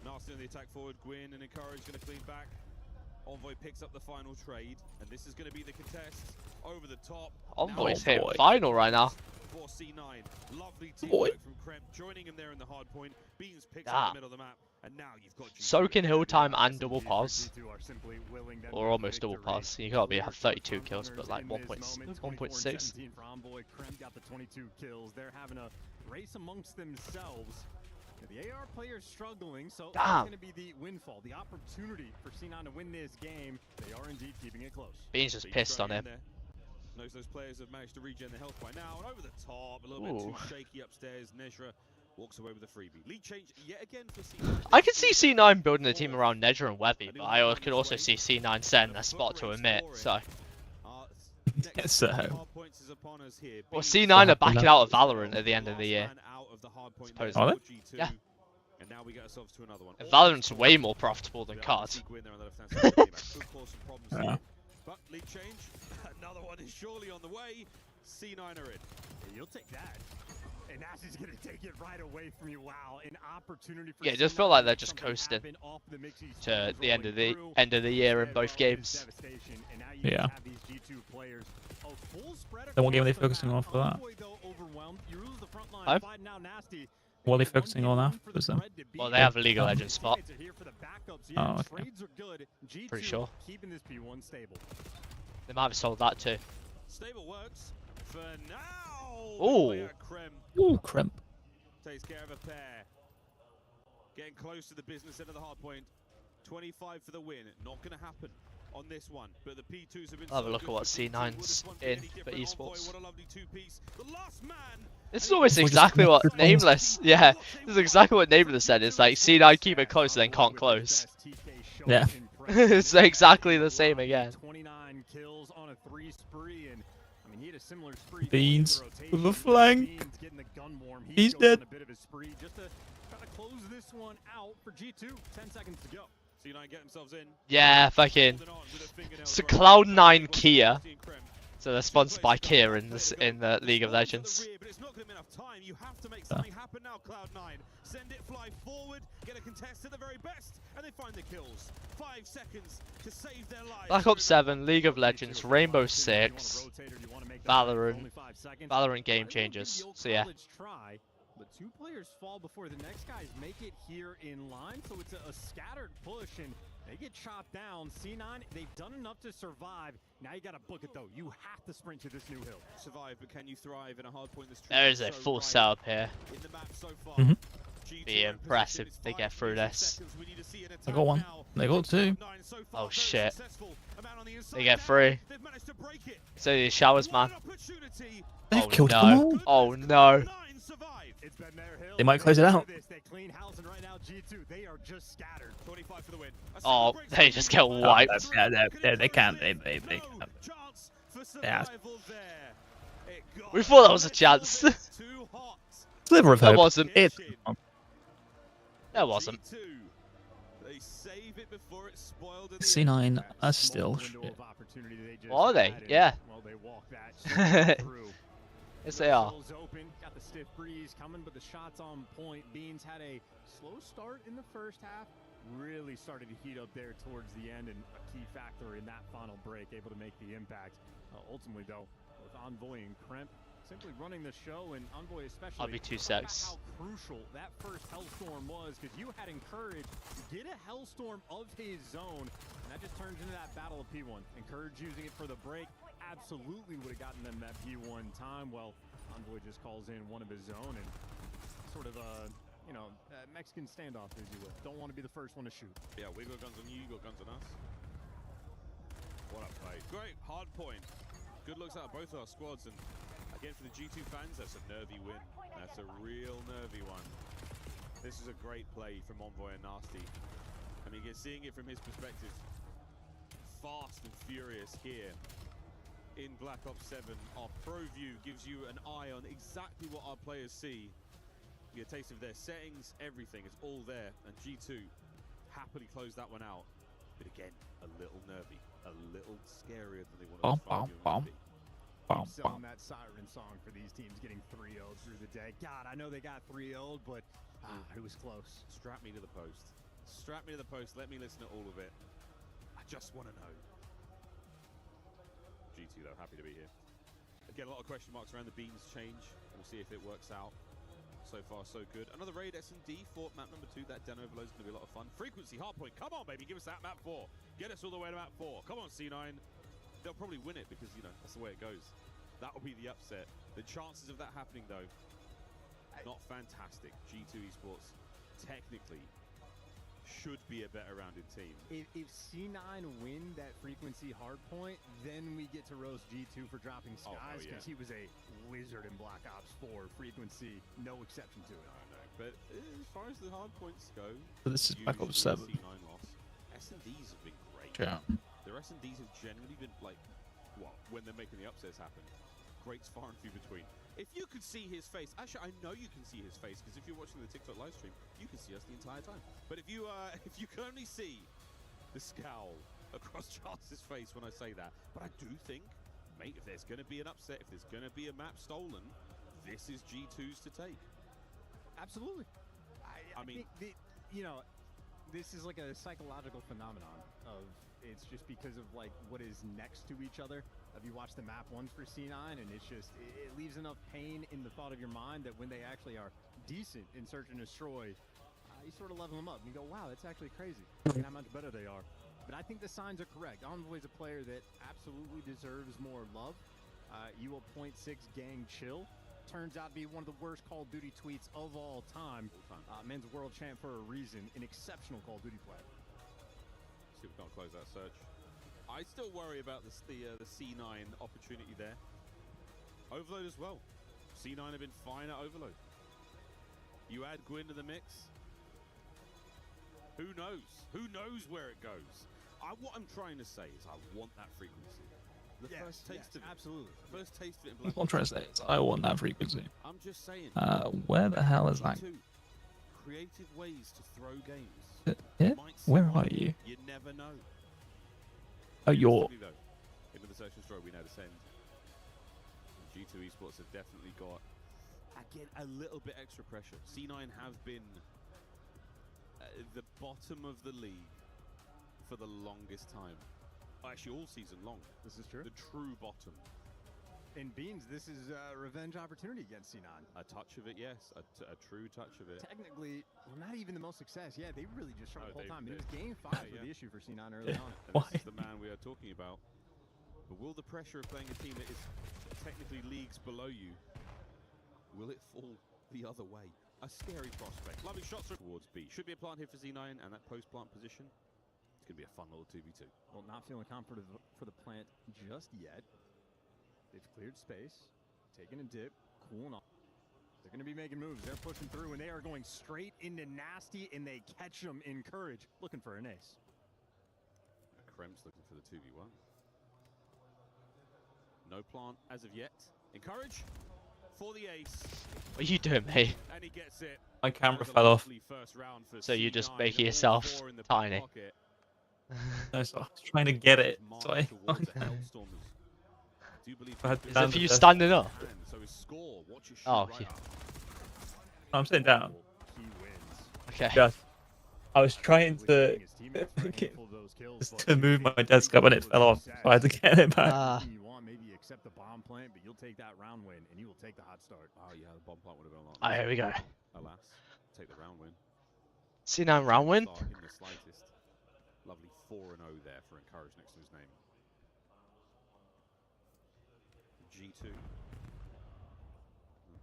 Nasty on the attack forward, Gwyn and Encourage going to clean back. Envoy picks up the final trade, and this is going to be the contest over the top. Envoy's hit final right now. For C9, lovely teamwork from Kremp, joining him there in the hard point. Beans picks up the middle of the map, and now you've got Soaking hill time and double pause, or almost double pause. You gotta have 32 kills, but like 1.6. For Envoy, Kremp got the 22 kills. They're having a race amongst themselves. The AR player's struggling, so that's going to be the windfall, the opportunity for C9 to win this game. They are indeed keeping it close. Beans just pissed on him. Knows those players have managed to regen their health by now, and over the top, a little bit too shaky upstairs. Nezra walks away with a freebie. Lead change yet again for C9. I could see C9 building a team around Nezra and Webby, but I could also see C9 setting a spot to emit, so. So. Well, C9 are backing out of Valorant at the end of the year. Are they? Yeah. And now we get ourselves to another one. Valorant's way more profitable than COD. Yeah. But lead change, another one is surely on the way. C9 are in. Yeah, you'll take that. And Nasty's gonna take it right away from you. Wow, an opportunity for Yeah, it just feel like they're just coasting to the end of the year in both games. Yeah. Then what game are they focusing on for that? What are they focusing on after this then? Well, they have a League of Legends spot. Oh, okay. Pretty sure. Keeping this P1 stable. They might have sold that too. Stable works for now. Ooh. Ooh, Kremp. Takes care of a pair. Getting close to the business end of the hard point. 25 for the win. Not going to happen on this one, but the P2s have been. I'll have a look at what C9's in for esports. What a lovely two-piece. The last man. This is almost exactly what Nameless. Yeah, this is exactly what Nameless said. It's like C9 keep it close, and then can't close. Yeah. It's exactly the same again. 29 kills on a 3 spree, and I mean he had a similar spree. Beans with a flank. He's dead. A bit of a spree just to try to close this one out for G2. 10 seconds to go. C9 get themselves in. Yeah, fucking. So Cloud9 Kia. So they're sponsored by Kia in the League of Legends. But it's not going to be enough time. You have to make something happen now, Cloud9. Send it, fly forward, get a contest to the very best, and they find the kills. 5 seconds to save their lives. Black Ops 7, League of Legends, Rainbow Six, Valorant Game Changers. So yeah. But 2 players fall before the next guys make it here in line, so it's a scattered push, and they get chopped down. C9, they've done enough to survive. Now you gotta book it though. You have to sprint to this new hill. Survive, but can you thrive in a hard point? There is a full setup here. In the map so far. Be impressive if they get through this. I got 1. They got 2. Oh shit. They get 3. So the showers, man. They've killed them all. Oh no. They might close it out. Oh, they just get wiped. Yeah, they can't. They can't. Yeah. We thought that was a chance. Sliver of hope. There wasn't. It. There wasn't. C9 are still shit. Are they? Yeah. Yes, they are. Open, got the stiff breeze coming, but the shots on point. Beans had a slow start in the first half, really started to heat up there towards the end, and a key factor in that final break, able to make the impact. Ultimately, though, with Envoy and Kremp simply running the show, and Envoy especially. I'll be 2 secs. How crucial that first Hellstorm was, because you had encouraged to get a Hellstorm of his zone, and that just turns into that battle of P1. Encourage using it for the break. Absolutely would have gotten them that P1 time. Well, Envoy just calls in one of his own and sort of Mexican standoff, as you will. Don't want to be the first one to shoot. Yeah, we got guns on you, you got guns on us. What a play. Great, hard point. Good looks out of both our squads, and again for the G2 fans, that's a nervy win. That's a real nervy one. This is a great play from Envoy and Nasty. I mean, seeing it from his perspective, fast and furious here. In Black Ops 7, our pro view gives you an eye on exactly what our players see. You get a taste of their settings, everything is all there, and G2 happily closed that one out. But again, a little nervy, a little scarier than they wanted to find you. Keep selling that siren song for these teams getting 3-0'd through the day. God, I know they got 3-0'd, but it was close. Strap me to the post. Strap me to the post, let me listen to all of it. I just want to know. G2 though, happy to be here. Again, a lot of question marks around the Beans change. We'll see if it works out. So far, so good. Another raid S&D for map number 2. That Den Overload is going to be a lot of fun. Frequency, hardpoint. Come on, baby. Give us that map 4. Get us all the way to map 4. Come on, C9. They'll probably win it because, you know, that's the way it goes. That will be the upset. The chances of that happening, though, not fantastic. G2 Esports, technically, should be a better rounded team. If C9 win that frequency hardpoint, then we get to roast G2 for dropping Skies, because he was a wizard in Black Ops 4. Frequency, no exception to it. I know. But as far as the hardpoints go, But this is Black Ops 7. C9 loss. S&Ds have been great. Yeah. Their S&Ds have generally been like, well, when they're making the upsets happen, greats far and few between. If you could see his face, actually, I know you can see his face, because if you're watching the TikTok live stream, you can see us the entire time. But if you can only see the scowl across Charles's face when I say that, but I do think, mate, if there's going to be an upset, if there's going to be a map stolen, this is G2's to take. Absolutely. I mean, this is like a psychological phenomenon of it's just because of like what is next to each other. Have you watched the map ones for C9, and it's just it leaves enough pain in the thought of your mind that when they actually are decent in search and destroy, you sort of level them up and you go, wow, that's actually crazy. Look at how much better they are. But I think the signs are correct. Envoy's a player that absolutely deserves more love. You will 0.6 gang chill. Turns out to be one of the worst Call of Duty tweets of all time. Men's world champ for a reason. An exceptional Call of Duty player. See if we can't close that search. I still worry about the C9 opportunity there. Overload as well. C9 have been fine at Overload. You add Gwyn to the mix. Who knows? Who knows where it goes? What I'm trying to say is I want that frequency. The first taste of it. Absolutely. First taste of it in Black What I'm trying to say is I want that frequency. I'm just saying. Where the hell is that? Creative ways to throw games. Yeah? Where are you? You never know. Oh, you're... Into the search and destroy, we now descend. G2 Esports have definitely got, again, a little bit extra pressure. C9 have been the bottom of the league for the longest time. Actually, all season long. This is true. The true bottom. In Beans, this is a revenge opportunity against C9. A touch of it, yes. A true touch of it. Technically, well, not even the most success. Yeah, they really just struggled the whole time. It was game 5 for the issue for C9 early on. This is the man we are talking about. But will the pressure of playing a team that is technically leagues below you, will it fall the other way? A scary prospect. Lovely shots towards B. Should be a plant here for Z9, and that post-plant position, it's going to be a fun little 2v2. Well, not feeling confident for the plant just yet. They've cleared space, taking a dip, cooling off. They're going to be making moves. They're pushing through, and they are going straight into Nasty, and they catch them in Courage, looking for an ace. Kremp's looking for the 2v1. No plant as of yet. Encourage for the ace. What are you doing, mate? And he gets it. My camera fell off. So you're just making yourself tiny. No, so I was trying to get it. So I Is it for you standing up? Oh, yeah. I'm sitting down. Okay. Yeah. I was trying to move my desk up and it fell off. So I had to get it back. You want maybe accept the bomb plant, but you'll take that round win and you will take the hot start. Oh yeah, the bomb plant would have been a lot. Oh, here we go. Alas, take the round win. C9 round win. In the slightest. Lovely 4-0 there for Encourage next to his name. G2.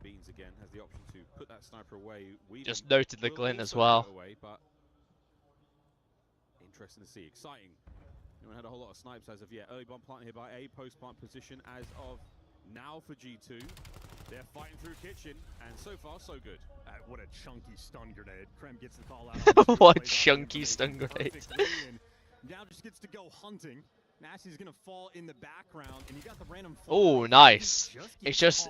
Beans again has the option to put that sniper away. We Just noted the glint as well. Away, but interesting to see. Exciting. We haven't had a whole lot of snipes as of yet. Early bomb plant here by A. Post plant position as of now for G2. They're fighting through kitchen, and so far so good. What a chunky stun grenade. Krem gets the call out. What a chunky stun grenade. Now just gets to go hunting. Nasty's gonna fall in the background, and you got the random. Oh, nice. It's just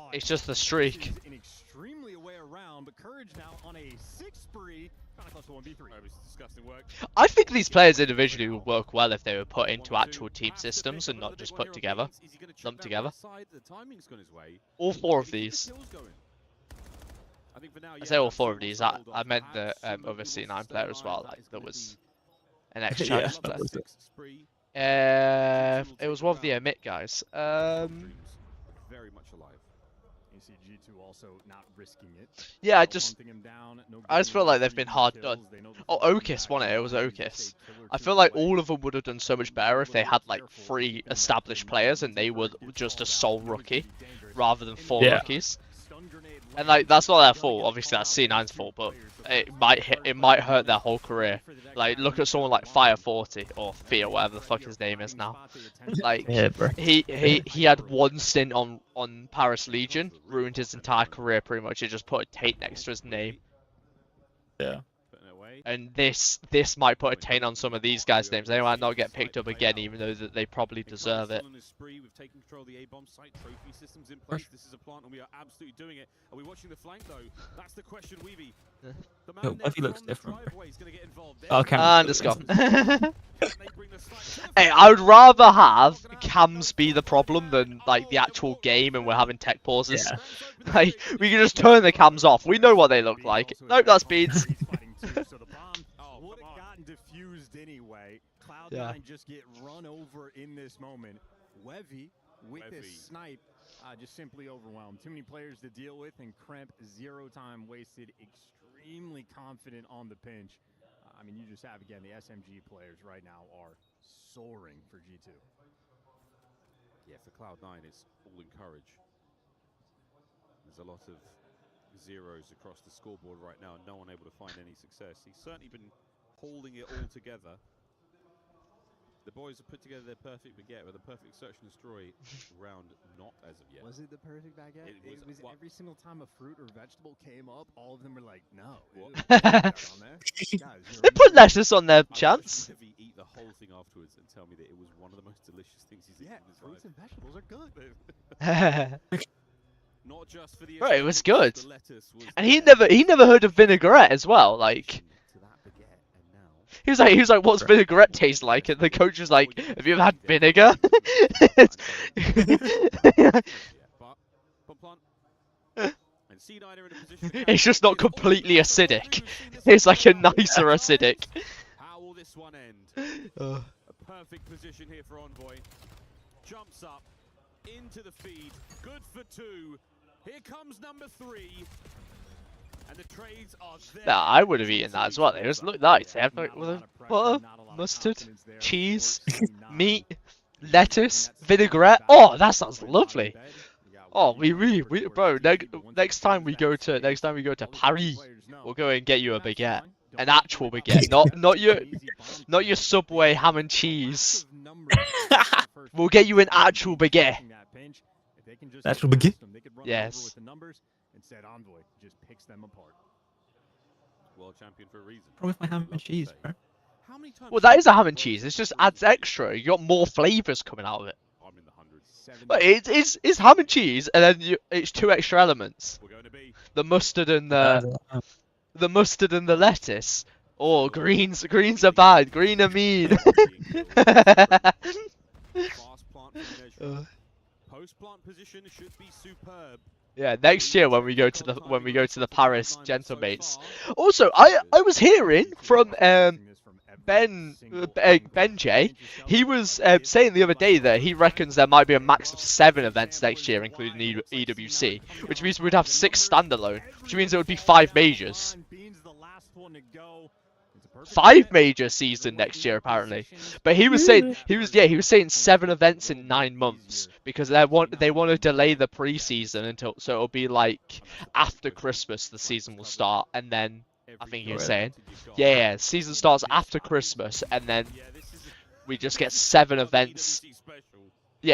the streak. An extremely away around, but Courage now on a 6 spree, kind of close to 1v3. It was disgusting work. I think these players individually would work well if they were put into actual team systems and not just put together, lumped together. All 4 of these. I say all 4 of these. I meant the other C9 player as well. Like there was an extra player. It was one of the emit guys. Very much alive. You see G2 also not risking it. Yeah, I just feel like they've been hard done. Oh, Okis won it. It was Okis. I feel like all of them would have done so much better if they had like 3 established players and they were just a sole rookie rather than 4 rookies. And like that's not their fault. Obviously that's C9's fault, but it might hurt their whole career. Like look at someone like Fire 40 or Fear, whatever the fuck his name is now. Like he had 1 stint on Paris Legion, ruined his entire career pretty much. He just put a taint next to his name. Yeah. And this might put a taint on some of these guys' names. They might not get picked up again, even though that they probably deserve it. We've taken control of the A-bomb site. Trophy systems in place. This is a plant, and we are absolutely doing it. Are we watching the flank though? That's the question, Weeby. Yo, Weeby looks different. Oh, and it's gone. Hey, I would rather have cams be the problem than like the actual game, and we're having tech pauses. Yeah. Like we can just turn the cams off. We know what they look like. Nope, that's Beads. So the bomb would have gotten diffused anyway. Cloud9 just get run over in this moment. Wevy with this snipe just simply overwhelmed. Too many players to deal with, and Kremp 0 time wasted. Extremely confident on the pinch. I mean, you just have again the SMG players right now are soaring for G2. Yeah, for Cloud9 it's all Encourage. There's a lot of zeros across the scoreboard right now, and no one able to find any success. He's certainly been holding it all together. The boys have put together their perfect baguette with a perfect search and destroy round, not as of yet. Was it the perfect baguette? It was every single time a fruit or vegetable came up, all of them were like, no. They put lettuce on their chance. Eat the whole thing afterwards and tell me that it was one of the most delicious things he's eaten in his life. Fruits and vegetables are good. Not just for the Bro, it was good. And he never heard of vinaigrette as well. Like he was like, what's vinaigrette taste like? And the coach was like, have you ever had vinegar? It's just not completely acidic. It's like a nicer acidic. How will this one end? A perfect position here for Envoy. Jumps up into the feed. Good for 2. Here comes number 3. And the trades are there. Nah, I would have eaten that as well. They just look nice. They have like butter, mustard, cheese, meat, lettuce, vinaigrette. Oh, that sounds lovely. Oh, bro. Next time we go to Paris, we'll go and get you a baguette, an actual baguette, not your Subway ham and cheese. We'll get you an actual baguette. Actual baguette? Yes. Instead, Envoy just picks them apart. World champion for a reason. Probably with my ham and cheese, bro. Well, that is a ham and cheese. It just adds extra. You got more flavors coming out of it. I'm in the hundreds. But it's ham and cheese, and then it's 2 extra elements. The mustard and the mustard and the lettuce. Oh, greens are bad. Green are mean. Post-plant position should be superb. Yeah, next year when we go to the Paris Gentlemates. Also, I was hearing from Ben J. He was saying the other day that he reckons there might be a max of 7 events next year, including EWC, which means we'd have 6 standalone, which means it would be 5 majors. 5 major season next year apparently, but he was saying 7 events in 9 months because they want to delay the preseason until, so it'll be like after Christmas the season will start, and then I think he was saying season starts after Christmas, and then we just get 7 events.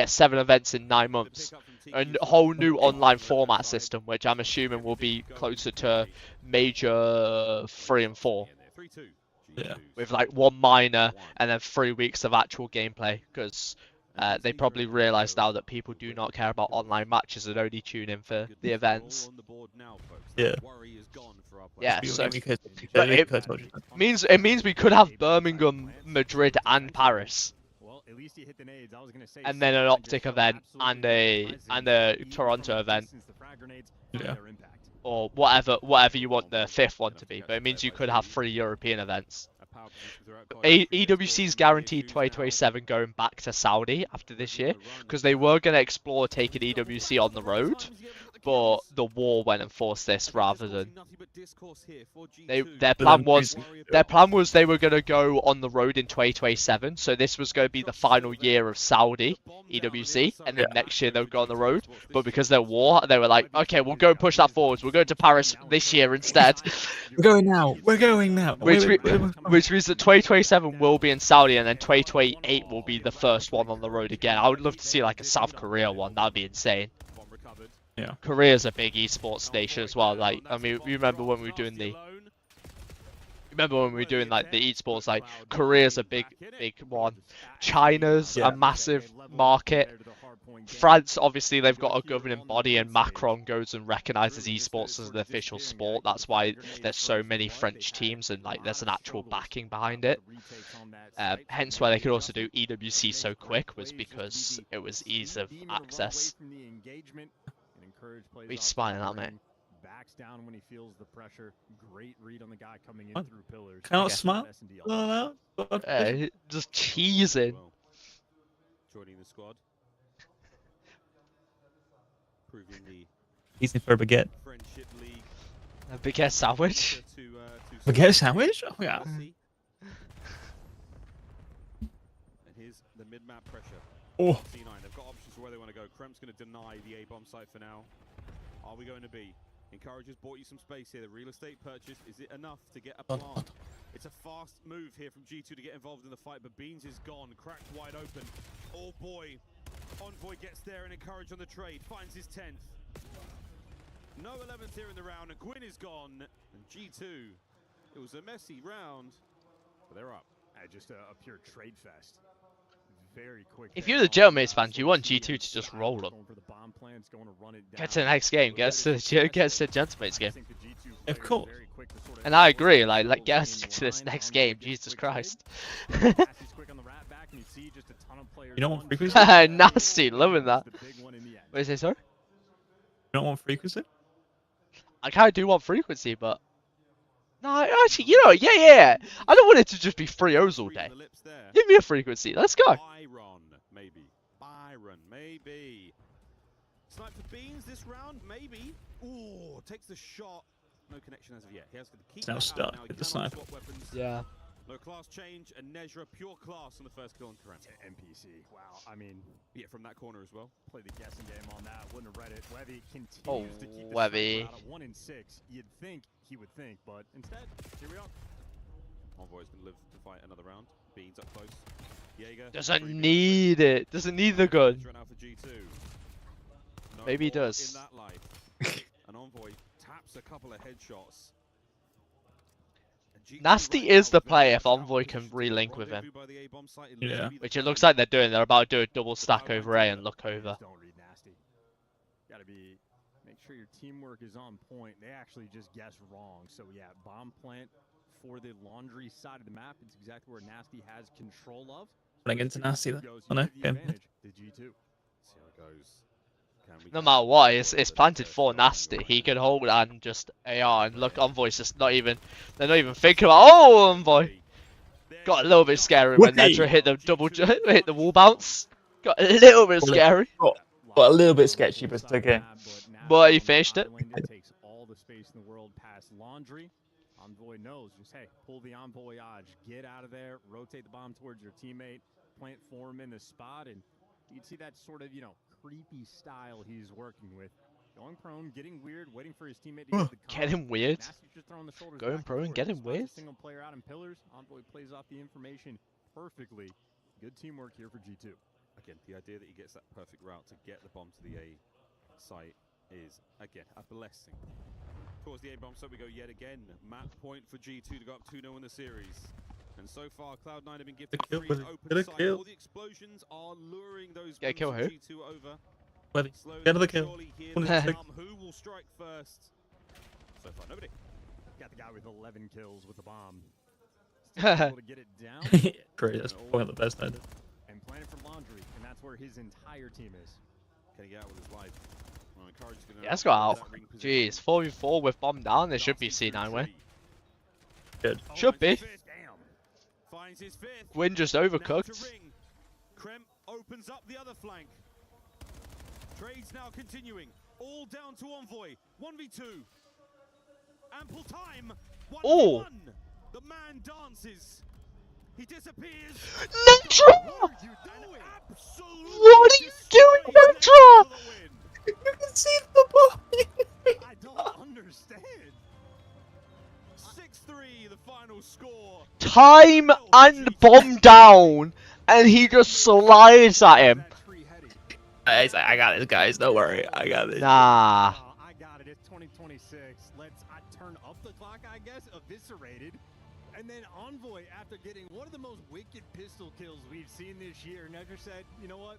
7 events in 9 months. A whole new online format system, which I'm assuming will be closer to major 3 and 4. Yeah. With like 1 minor and then 3 weeks of actual gameplay, because they probably realise now that people do not care about online matches and only tune in for the events. Yeah. Yeah, so it means we could have Birmingham, Madrid, and Paris, and then an Optic event and a Toronto event. Yeah. Or whatever you want the 5th one to be, but it means you could have 3 European events. EWC's guaranteed 2027 going back to Saudi after this year, because they were going to explore taking EWC on the road, but the war went and forced this rather than their plan was they were going to go on the road in 2027, so this was going to be the final year of Saudi EWC, and then next year they'll go on the road, but because of their war they were like, okay, we'll go and push that forwards, we'll go to Paris this year instead. We're going now. Which means that 2027 will be in Saudi, and then 2028 will be the first one on the road again. I would love to see like a South Korea one, that'd be insane. Yeah. Korea's a big esports nation as well. Like, I mean, you remember when we were doing the like the esports, like Korea's a big one. China's a massive market. France, obviously, they've got a governing body, and Macron goes and recognises esports as an official sport. That's why there's so many French teams, and like there's an actual backing behind it. Hence why they could also do EWC so quick, was because it was ease of access. He's smiling at me. Backs down when he feels the pressure. Great read on the guy coming in through pillars. Can't smile. Just cheesing. Joining the squad. Proving the Easy for a baguette. Friendship League. A baguette sandwich. Baguette sandwich? Oh yeah. And here's the mid-map pressure. Oh. C9, they've got options for where they want to go. Kremp's going to deny the A-bomb site for now. Are we going to be? Encouragers bought you some space here. The real estate purchase, is it enough to get a plant? It's a fast move here from G2 to get involved in the fight, but Beans is gone, cracked wide open. Oh boy. Envoy gets there, and Encourage on the trade, finds his 10th. No 11th here in the round, and Gwyn is gone. And G2, it was a messy round, but they're up. Just a pure trade fest. Very quick. If you're the Gentlemates fans, you want G2 to just roll them. Get to the next game. Get us to the Gentlemates game. Of course. And I agree. Like get us to this next game. Jesus Christ. You don't want frequency? Nasty. Loving that. What did you say, sorry? You don't want frequency? I kind of do want frequency, but no, actually, you know, yeah. I don't want it to just be 3-0s all day. Give me a frequency. Let's go. Byron, maybe. Snipe for Beans this round, maybe. Ooh, takes the shot. No connection as of yet. He has to keep now stuck with the sniper. Yeah. No class change, and Nezra pure class on the first kill on Kremp. NPC. Wow. I mean, yeah, from that corner as well. Play the guessing game on that. Wouldn't have read it. Webby continues to keep the Webby. out at 1 in 6. You'd think he would think, but instead, here we are. Envoy's gonna live to fight another round. Beans up close. Jaeger doesn't need it. Doesn't need the gun. No Maybe he more does. In that life. An Envoy taps a couple of headshots. And Nasty is the player if Envoy can relink with him. Yeah. Which it looks like they're doing. They're about to do a double stack over A and look over. Don't read Nasty. Gotta be, make sure your teamwork is on point. They actually just guessed wrong. So yeah, bomb plant for the laundry side of the map. It's exactly where Nasty has control of. Running into Nasty though. Oh no. The advantage to G2. See how it goes. No matter what, it's planted for Nasty. He can hold and just AR and look. Envoy's just not even. They're not even thinking about. Oh, Envoy got a little bit scary when Nedra hit the hit the wall bounce. Got a little bit scary. Got a little bit sketchy, but it's okay. But he finished it. Takes all the space in the world past laundry. Envoy knows, just hey, pull the envoyage, get out of there, rotate the bomb towards your teammate, plant form in the spot, and you can see that sort of, creepy style he's working with. Going prone, getting weird, waiting for his teammate to get the Get him weird. Going Going prone, get him weird. Single player out in pillars. Envoy plays off the information perfectly. Good teamwork here for G2. Again, the idea that he gets that perfect route to get the bomb to the A site is, again, a blessing. Towards the A bomb site we go yet again. Map point for G2 to go up 2-0 in the series. And so far, Cloud9 have been gifted kill, free open site. kill. All the explosions are luring those Get a kill who? G2 over. Get another kill. Who will strike first? So far, nobody. Got the guy with 11 kills with the bomb. Still able to get it down. Great, that's probably the best idea. And planning for laundry, and that's where his entire team is. Can he get out with his life? Well, Yeah, let's go out. Jeez, 4v4 with bomb down. There should be C9 win. Good. Should be. Finds his fifth. Win just overcooked. Krem opens up the other flank. Trades now continuing. All down to Envoy. 1v2. Ample time. 1v1. The man dances. He disappears. Netra! What are you doing? What are you doing, Netra? You can see the bomb. I don't understand. 6-3, the final score. Time and bomb down, and he just slides at him. He's like, I got this, guys. Don't worry, I got this. Nah. I got it. It's 2026. Let's turn up the clock, I guess. Eviscerated. And then Envoy, after getting one of the most wicked pistol kills we've seen this year, Nedra said, you know what?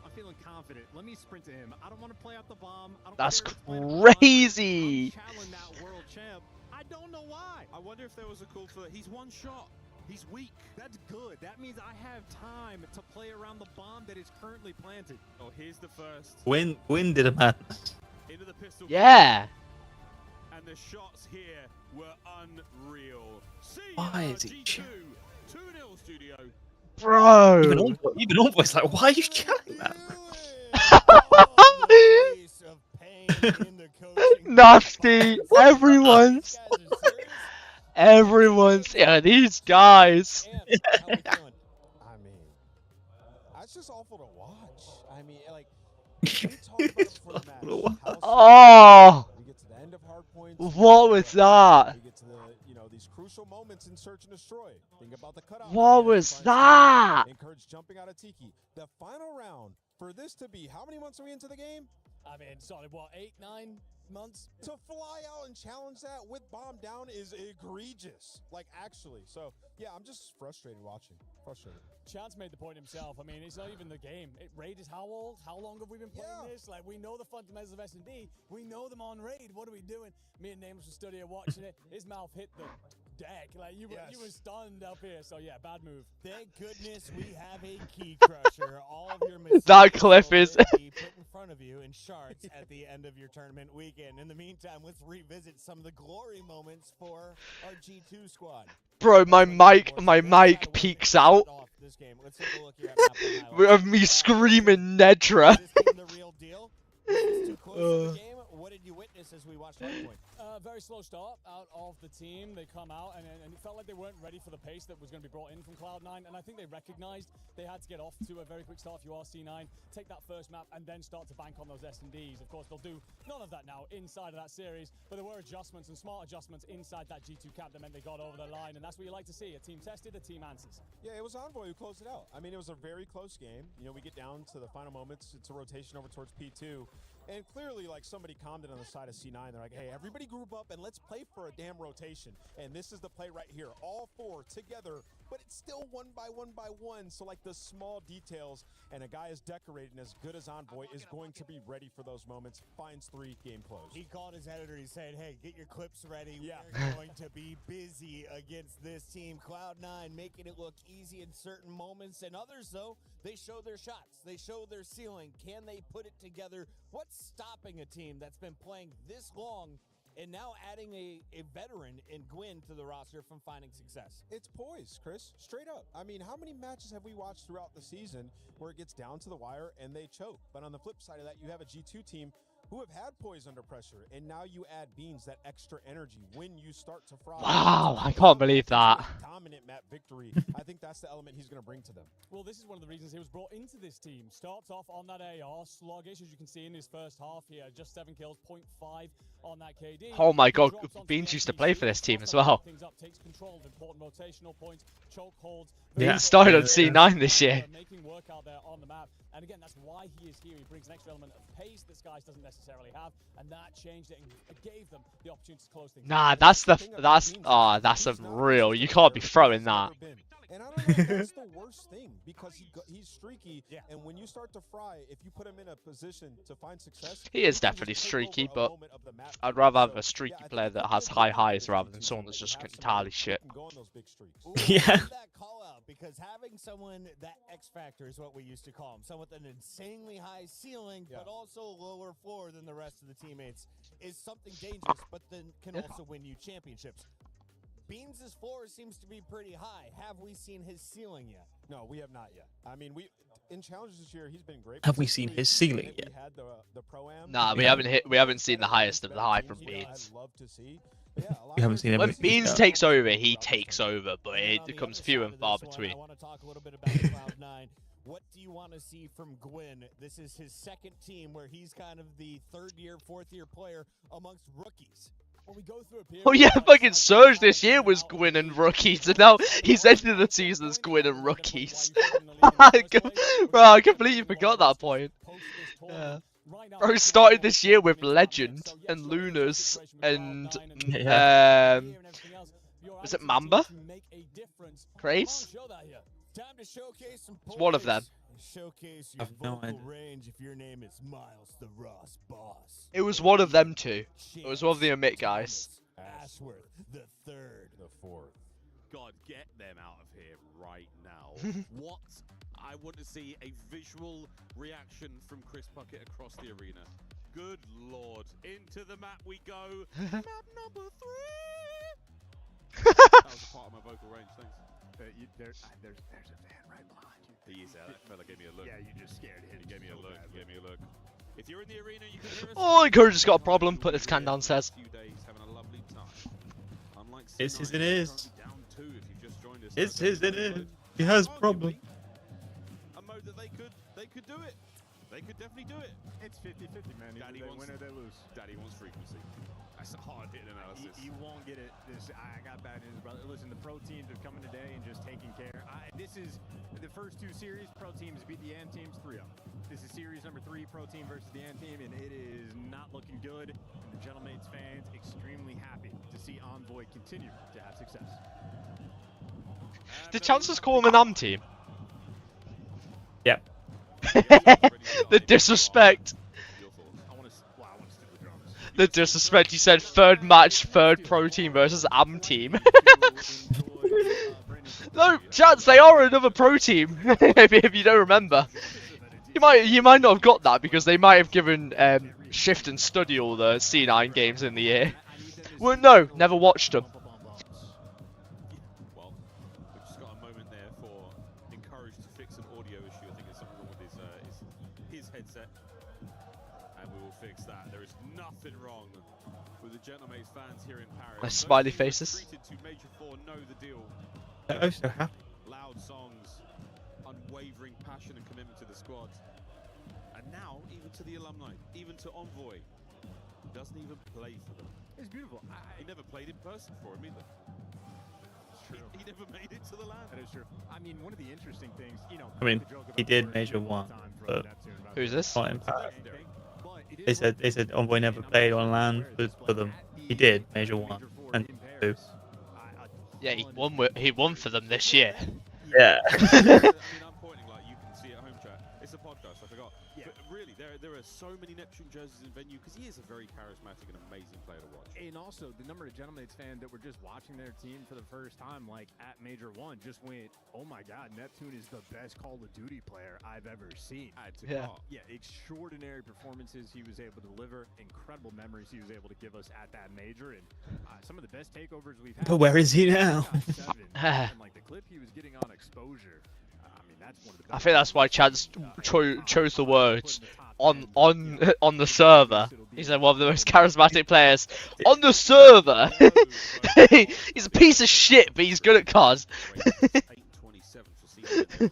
I'm feeling confident. Let me sprint to him. I don't want to play out the bomb. I don't That's care if it's playing crazy. challenge that world champ. I don't know why. I wonder if there was a call for that. He's one shot. He's weak. That's good. That means I have time to play around the bomb that is currently planted. Oh, here's the first. Win did a madness. Into the pistol. Yeah. And the shots here were unreal. Why is he G2, 2-0 studio. Bro. Even Envoy's like, why are you chanting that? Nasty. Everyone's. Yeah, these guys. I mean, that's just awful to watch. I mean, like, we talk about it for the match. Oh. We get to the end of hard points. What was that? We get to the, these crucial moments in Search and Destroy. Think about the cutout. What was that? Encourage jumping out of Tiki. The final round, for this to be, how many months are we into the game? I mean, solid, what, 8, 9 months? To fly out and challenge that with bomb down is egregious. Like, actually. So, yeah, I'm just frustrated watching. Frustrated. Chance made the point himself. I mean, it's not even the game. Raid is how old? How long have we been playing this? Like, we know the fundamentals of S&D. We know them on Raid. What are we doing? Me and Nameless were studying watching it. His mouth hit the deck. Like, you were stunned up here. So, yeah, bad move. Thank goodness we have a key crusher. All of your mistakes That clip is. put in front of you in shards at the end of your tournament weekend. In the meantime, let's revisit some of the glory moments for our G2 squad. Bro, my mic peeks out of me screaming Nedra. What did you witness as we watched Hardpoint? Very slow start out of the team. They come out and it felt like they weren't ready for the pace that was going to be brought in from Cloud9. And I think they recognized they had to get off to a very quick start if you are C9, take that first map and then start to bank on those S&Ds. Of course, they'll do none of that now inside of that series, but there were adjustments and smart adjustments inside that G2 camp that meant they got over the line. And that's what you like to see. A team tested, a team answers. Yeah, it was Envoy who closed it out. I mean, it was a very close game. We get down to the final moments. It's a rotation over towards P2. And clearly, like, somebody commented on the side of C9. They're like, hey, everybody group up and let's play for a damn rotation. And this is the play right here. All four together, but it's still one by one. So, like, the small details, and a guy as decorated and as good as Envoy is going to be ready for those moments. Finds 3, game closed. He called his editor. He said, hey, get your clips ready. Yeah. We're going to be busy against this team. Cloud9 making it look easy in certain moments, and others, though, they show their shots. They show their ceiling. Can they put it together? What's stopping a team that's been playing this long and now adding a veteran in Gwyn to the roster from finding success? It's poise, Chris. Straight up. I mean, how many matches have we watched throughout the season where it gets down to the wire and they choke? But on the flip side of that, you have a G2 team who have had poise under pressure, and now you add Beans, that extra energy when you start to fry. Wow, I can't believe that. Dominant map victory. I think that's the element he's going to bring to them. Well, this is one of the reasons he was brought into this team. Starts off on that AR, sluggish, as you can see in his first half here. Just 7 kills, 0.5 on that KD. Oh my god, Beans used to play for this team as well. Takes control of important rotational points, choke holds. Beans started on C9 this year. Making work out there on the map. And again, that's why he is here. He brings an extra element of pace that Skies doesn't necessarily have, and that changed it and gave them the opportunity to close things. Nah, that's unreal. You can't be throwing that. And I don't know if that's the worst thing, because he's streaky, and when you start to fry, if you put him in a position to find success... He is definitely streaky, but I'd rather have a streaky player that has high highs rather than someone that's just entirely shit. Yeah. Because having someone that X factor is what we used to call him, someone with an insanely high ceiling, but also lower floor than the rest of the teammates, is something dangerous, but then can also win you championships. Beans' floor seems to be pretty high. Have we seen his ceiling yet? No, we have not yet. I mean, in challenges this year, he's been great. Have we seen his ceiling yet? Nah, we haven't seen the highest of the high from Beans. I'd love to see. You haven't seen When everything. Beans takes over, he takes over, but it becomes few and far between. I want to talk a little bit about Cloud9. What do you want to see from Gwyn? This is his second team where he's kind of the third-year, fourth-year player amongst rookies. Well, we go through a period Oh yeah, fucking Surge this year was Gwyn and rookies, and now he's ended the season as Gwyn and rookies. Bro, I completely forgot that point. Yeah. Bro started this year with Legend and Lunas and was it Mamba? Grace? It's one of them. Showcase I your have no vocal idea. range if your name is Miles the Ross Boss. It was one of them two. It was one of the Omit guys. Ashworth the third. The fourth. God, get them out of here right now. What? I want to see a visual reaction from Chris Puckett across the arena. Good lord. Into the map we go. Map number 3! That was a part of my vocal range, thanks. There's a van right behind you. He is out. That fella gave me a look. Yeah, you just scared him. He gave me a look. He gave me a look. If you're in the arena, you can hear us. Oh, Encourage has got a problem. Put this can downstairs. Few days having a lovely time. Unlike It's his C9, and his. down 2 if you've just joined us. It's his and his. He has problem. A mode that they could do it. They could definitely do it. It's 50-50, man. Either Daddy they wants win or they lose. Daddy wants frequency. That's a hard hitting analysis. You won't get it. I got bad news, brother. Listen, the pro teams are coming today and just taking care. This is the first 2 series. Pro teams beat the AND teams 3-0. This is series number 3, pro team versus the AND team, and it is not looking good. And the Gentlemates fans extremely happy to see Envoy continue to have success. Did Chancellors call him an AM team? Yep. The disrespect. The disrespect. You said third match, third pro team versus AM team. No, Chance, they are another pro team. if you don't remember, you might not have got that because they might have given Shift and Study all the C9 games in the year. Well, no, never watched them. Well, we've just got a moment there for Encourage to fix an audio issue. I think it's something wrong with his headset, and we will fix that. There is nothing wrong with the Gentlemates fans here in Paris. My smiley faces. Treated to Major 4 know the deal. I'm so happy. Loud songs, unwavering passion and commitment to the squad, and now even to the alumni, even to Envoy, who doesn't even play for them. It's beautiful. He never played in person for him either. He never made it to the land. That is true. I mean, one of the interesting things, I mean, he did Major 1, but who's this? not in Paris. but They said Envoy never played on LAN for them. He did Major 1 and 2. Yeah, he won for them this year. Yeah. I mean, I'm pointing like you can see at home chat. It's a podcast, I forgot. Yeah. But really, there are so many Neptune jerseys in venue because he is a very charismatic and amazing player to watch. And also, the number of Gentlemen fans that were just watching their team for the first time, like at Major 1, just went, "Oh my God, Neptune is the best Call of Duty player I've ever seen." Yeah, extraordinary performances he was able to deliver, incredible memories he was able to give us at that major, and some of the best takeovers we've had. But where is he now? And like the clip he was getting on exposure. I mean, that's one of the I think that's why Chad's chose the words on the server. He's like one of the most charismatic players on the server. He's a piece of shit, but he's good at COD. 8-27 for season 23-27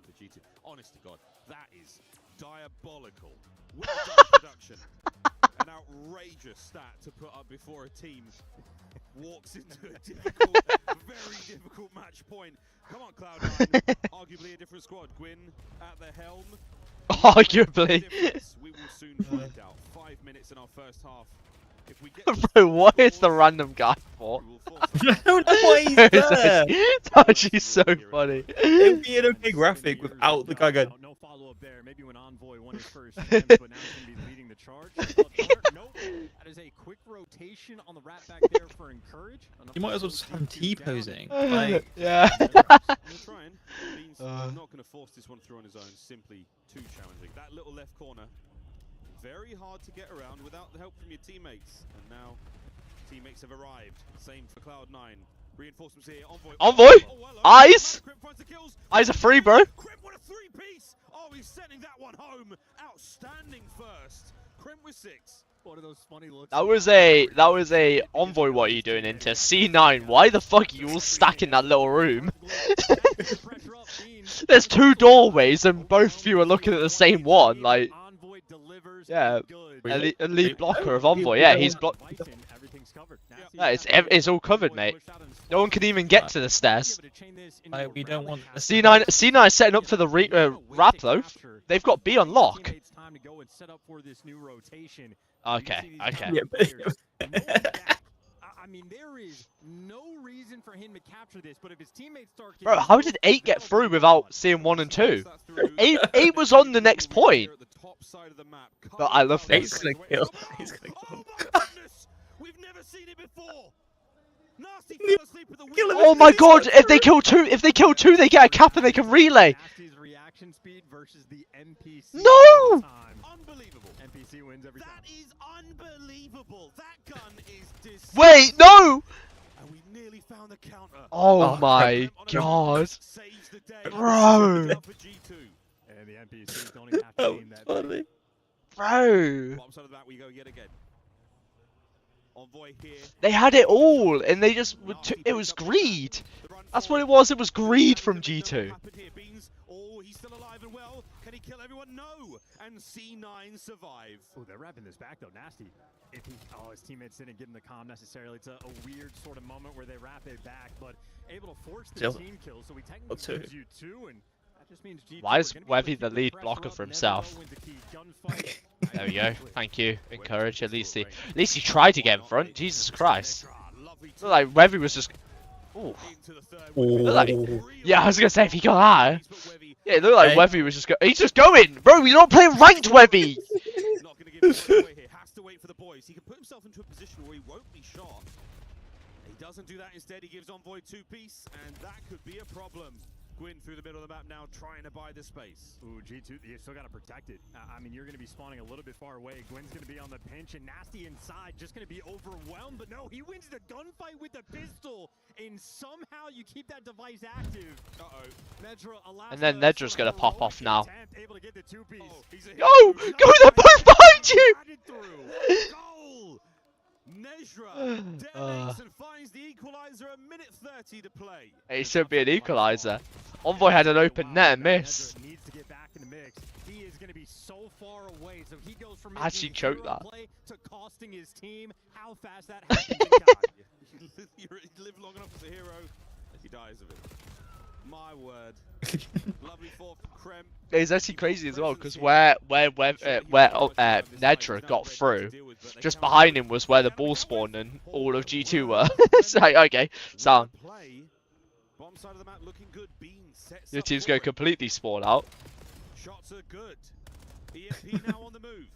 for G2. Honest to God, that is diabolical. Well done production. An outrageous stat to put up before a team walks into a difficult, very difficult match point. Come on, Cloud9. Arguably a different squad. Gwyn at the helm. Arguably. We will soon find out. 5 minutes in our first half. If we get Bro, what is the random guy for? I don't know why he's there. It's actually so funny. It would be an okay graphic without the guy going. No follow up there. Maybe when Envoy won his first champs, but now he's going to be leading the charge. Nope. That is a quick rotation on the rat back there for encourage. You might as well just have him T-posing. Yeah. Trying. Beans not going to force this one through on his own. Simply too challenging. That little left corner, very hard to get around without the help from your teammates. And now teammates have arrived. Same for Cloud9. Reinforcements here. Envoy. Eyes. Eyes are free, bro. Crimp with a 3-piece. Oh, he's sending that one home. Outstanding first. Crimp with 6. One of those funny looks. That was a Envoy. What are you doing into C9? Why the fuck are you all stuck in that little room? There's 2 doorways and both of you are looking at the same one. Like, yeah, elite blocker of Envoy. Yeah, he's blocked. No, it's all covered, mate. No one can even get to the stairs. We don't want C9 setting up for the wrap though. They've got B on lock. Okay. I mean, there is no reason for him to capture this, but if his teammates start Bro, how did 8 get through without seeing 1 and 2? 8 was on the next point. But I love this. He's gonna kill. He's gonna kill. We've never seen it before. Nasty fell asleep with the Oh my god, if they kill 2, they get a cap and they can relay. reaction speed versus the NPC. No! Unbelievable. NPC wins every time. That is unbelievable. That gun is Wait, no! And we nearly found the counter. Oh my god. Saves the day. Bro. For G2. And the NPCs don't even have to aim that. Funny. Bro. Bottom side of that we go yet again. Envoy here. They had it all and they just it was greed. That's what it was. It was greed from G2. Oh, he's still alive and well. Can he kill everyone? No. And C9 survive. Oh, they're wrapping this back though. Nasty. If he, his teammates didn't give him the comm necessarily. It's a weird sort of moment where they wrap it back, but able to force the team kill. So we technically lose you 2, and that just means G2 Why is Wevy the lead blocker for himself? There we go. Thank you. Encourage. At least he tried to get in front. Jesus Christ. Looked like Wevy was just. Ooh. Like, yeah, I was gonna say if he got that. Yeah, it looked like Wevy was just he's just going, bro. You're not playing ranked, Wevy. Not gonna give it away here. Has to wait for the boys. He can put himself into a position where he won't be shot. He doesn't do that. Instead, he gives Envoy 2-piece, and that could be a problem. Gwyn through the middle of the map now, trying to buy the space. Ooh, G2, you still got to protect it. I mean, you're going to be spawning a little bit far away. Gwyn's going to be on the pinch, and Nasty inside, just going to be overwhelmed. But no, he wins the gunfight with the pistol, and somehow you keep that device active. And then Nedra's going to pop off now. Able to get the 2-piece. Go! Go! They're both behind you! Goal! Nejra detonates and finds the equalizer. A minute 30 to play. It should be an equalizer. Envoy had an open net and missed. Needs to get back in the mix. He is going to be so far away, so he goes from actually choked that. Play to costing his team. How fast that happens. You live long enough as a hero, he dies of it. My word. Lovely fourth from Krem. It's actually crazy as well because where Nedra got through, just behind him was where the ball spawned and all of G2 were. It's like, okay, sound. Bottom side of the map looking good. Bean sets Your up team's for going it. completely spawn out. Shots are good. EMP now on the move.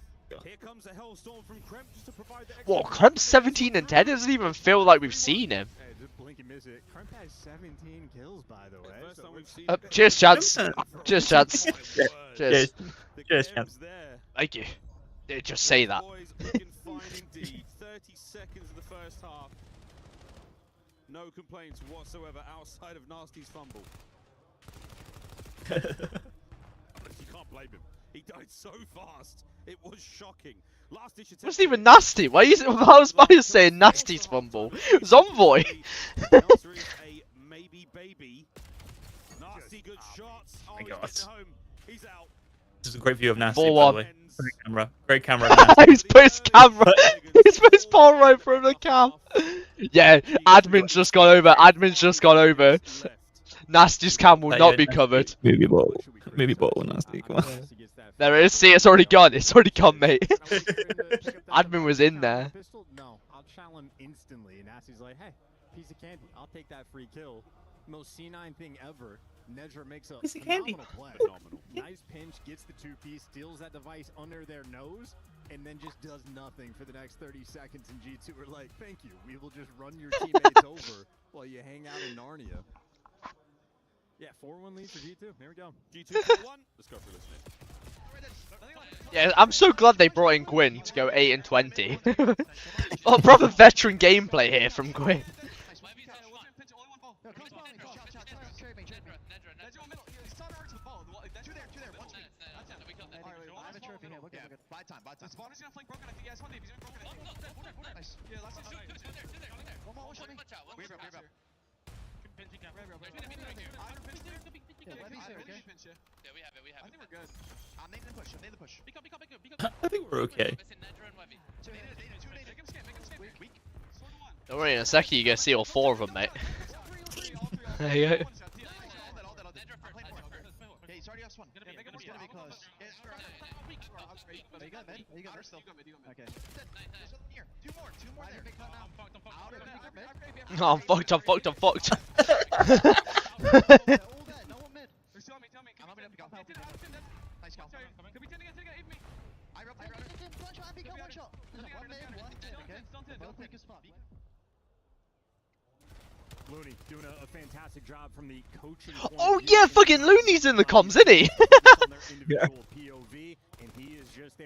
Here comes a Hellstorm from Krem just to provide the extra. Whoa, Krem's 17 and 10. It doesn't even feel like we've seen him. Hey, just blink and miss it. Kremp has 17 kills, by the way. First time we've seen Cheers, Chance. Cheers, Chance. Cheers. Cheers, Chance. Thank you. Just say that. Boys looking fine indeed. 30 seconds of the first half. No complaints whatsoever outside of Nasty's fumble. You can't blame him. He died so fast. It was shocking. Last dish attempt. It wasn't even nasty. Why is it? I was about to say Nasty's fumble. It was Envoy. Maybe baby. Nasty good shots. Oh, my he's God. getting home. He's out. This is a great view of Nasty, 4-1. by the way. Great camera. Great camera of Nasty. He's put his camera. He's put his paw right from the cam. Yeah, admin's just gone over. Admin's just gone over. Nasty's cam will not be covered. Movie ball. Movie ball, Nasty. Come on. There it is. See, it's already gone. It's already gone, mate. Admin was in there. No, I'll challenge him instantly. And Nasty's like, hey, piece of candy. I'll take that free kill. Most C9 thing ever. Nedra makes a Piece of candy. phenomenal play. Phenomenal. Nice pinch, gets the two-piece, steals that device under their nose, and then just does nothing for the next 30 seconds. And G2 are like, thank you. We will just run your teammates over while you hang out in Narnia. Yeah, 4-1 lead for G2. Here we go. G2 4-1. Let's go for this next. Yeah, I'm so glad they brought in Gwyn to go 8 and 20. Oh, proper veteran gameplay here from Gwyn. I think we're okay. Don't worry, in a second you're gonna see all 4 of them, mate. There you go. Oh, I'm fucked, I'm fucked, I'm fucked. Looney doing a fantastic job from the coaching. Oh yeah, fucking Looney's in the comms, isn't he? Yeah.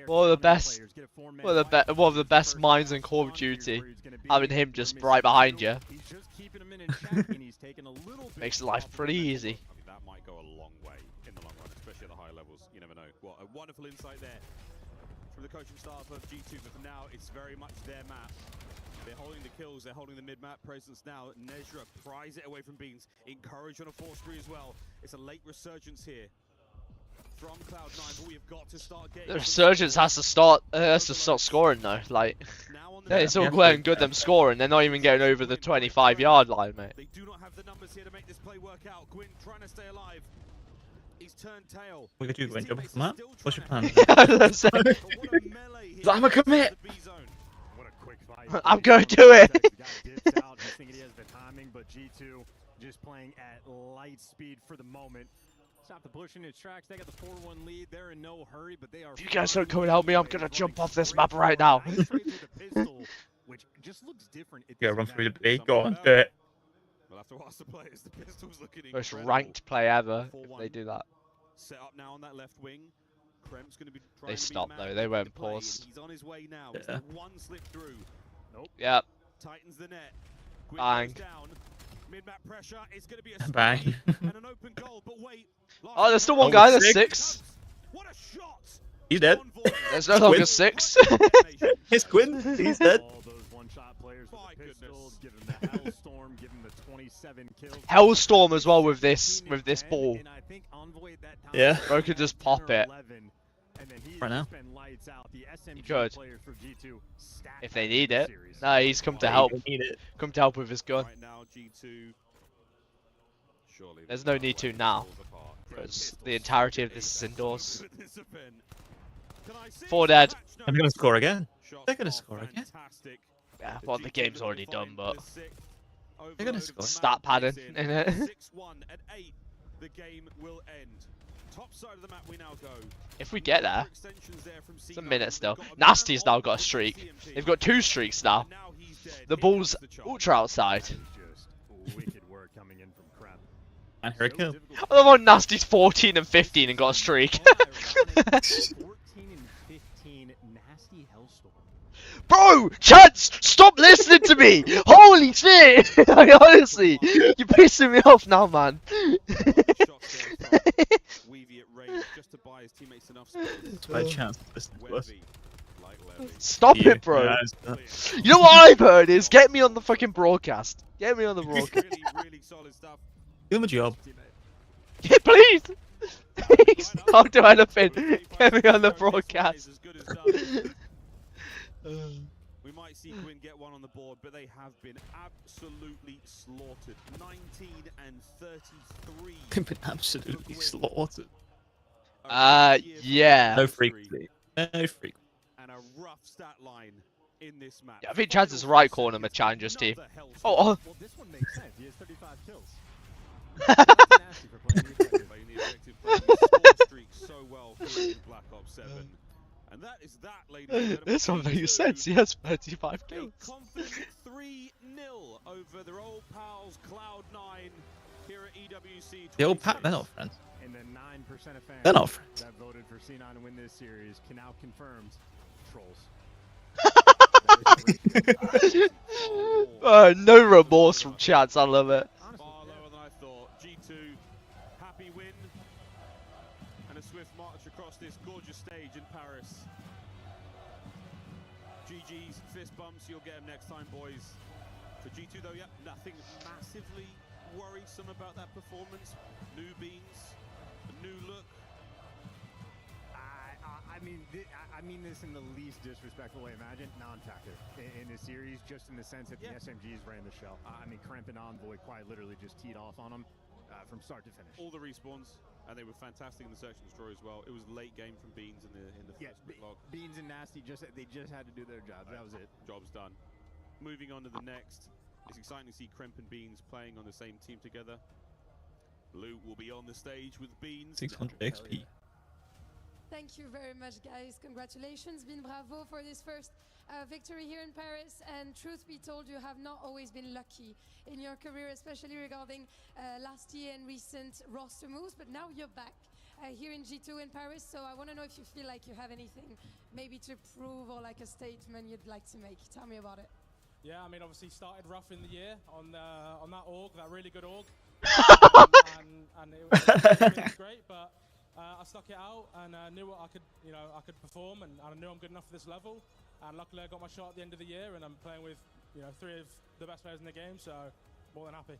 One of the best minds in Call of Duty. Having him just right behind you makes life pretty easy. That might go a long way in the long run, especially at the high levels. You never know. What a wonderful insight there from the coaching staff of G2, but for now, it's very much their map. They're holding the kills, they're holding the mid-map presence now. Nezra pries it away from Beans. Encouraged on a force spree as well. It's a late resurgence here from Cloud9, but we have got to start getting... The resurgence has to start scoring though. Like, yeah, it's all well and good them scoring. They're not even getting over the 25-yard line, mate. They do not have the numbers here to make this play work out. Gwyn trying to stay alive. He's turned tail. What are you going to do, Gwyn? Jump from that? What's your plan? I'm a commit. What a quick fight. I'm gonna do it. Out. He's thinking he has the timing, but G2 just playing at light speed for the moment. Stop the push in its tracks. They got the 4-1 lead. They're in no hurry, but they are. If you guys don't come and help me, I'm gonna jump off this map right now. Which just looks different. Yeah, run through the B. Go on, do it. We'll have to ask the players. The pistol's looking Most incredible. ranked play ever if they do that. Set up now on that left wing. Krem's going to be trying They to stopped beat though. Matt They with won't the play, and pause. He's on his way now. Yeah. It's the one slip through. Nope. Yep. Tightens the net. Gwyn Bang. goes down. Mid-map pressure. It's going to be a Bang. spray and an open goal. But wait. Oh, there's still one Oh, guy. There's 6. 6. What a shot! He's dead. There's no longer Gwyn. 6. It's Gwyn. He's dead. All those one-shot players with the pistols, give him the Hellstorm, give him the 27 kills. Hellstorm as well with this ball. And I think Envoy at that time Yeah. Bro could just pop it. And then he's Right now. just been lights out. The SMG could. players for G2 stacked If they up need in the it. series. No, he's come to help. Need it. Come to help with his gun. Right now, G2 There's no need to now, because the entirety of this is indoors. 4 dead. I'm gonna score again. They're gonna score again. Yeah, well, the game's already done, but They're gonna score. stat padding in it. 6-1 at 8. The game will end. Top side of the map we now go. If we get there, it's a minute still. Nasty's now got a streak. They've got 2 streaks now. The Bulls ultra outside. And here it comes. I love how Nasty's 14 and 15 and got a streak. 14 and 15, Nasty Hellstorm. Bro, Chance, stop listening to me! Holy shit! Honestly, you're pissing me off now, man. By chance, listen to us. Stop it, bro. You know what I've heard is get me on the fucking broadcast. Get me on the broadcast. Do my job. Yeah, please. Please, don't do anything. Get me on the broadcast. We might see Quinn get one on the board, but they have been absolutely slaughtered. 19 and 33. They've been absolutely slaughtered. Yeah. No frequency. No frequency. And a rough stat line in this match. Yeah, I think Chance is right calling him a challenger's team. Oh. Well, this one makes sense. He has 35 kills. Nasty for playing the effective streak so well in Black Ops 7. And that is that, ladies and gentlemen. This one makes sense. He has 35 kills. A confident 3-0 over their old pals Cloud9 here at EWC. The old Pat, they're not friends. And the 9% of fans They're not friends. that voted for C9 to win this series can now confirm trolls. No remorse from Chance. I love it. Far lower than I thought. G2, happy win. And a swift march across this gorgeous stage in Paris. GG's, fist bumps, you'll get them next time, boys. For G2 though, yeah, nothing massively worrisome about that performance. New beans, a new look. I mean this in the least disrespectful way. Imagine non-factor in the series, just in the sense that the SMGs ran the show. I mean, Kremp and Envoy quite literally just teed off on them from start to finish. All the respawns, and they were fantastic in the search and destroy as well. It was late game from Beans in the first log. Beans and Nasty they just had to do their jobs. That was it. Job's done. Moving on to the next. It's exciting to see Kremp and Beans playing on the same team together. Blue will be on the stage with Beans. 600 XP. Thank you very much, guys. Congratulations, Bin bravo for this first victory here in Paris. And truth be told, you have not always been lucky in your career, especially regarding last year and recent roster moves. But now you're back here in G2 in Paris. So I want to know if you feel like you have anything maybe to prove or like a statement you'd like to make. Tell me about it. Yeah, I mean, obviously started rough in the year on that org, that really good org, and it was really great. But I stuck it out and knew what I could perform, and I knew I'm good enough for this level. And luckily, I got my shot at the end of the year, and I'm playing with 3 of the best players in the game, so more than happy.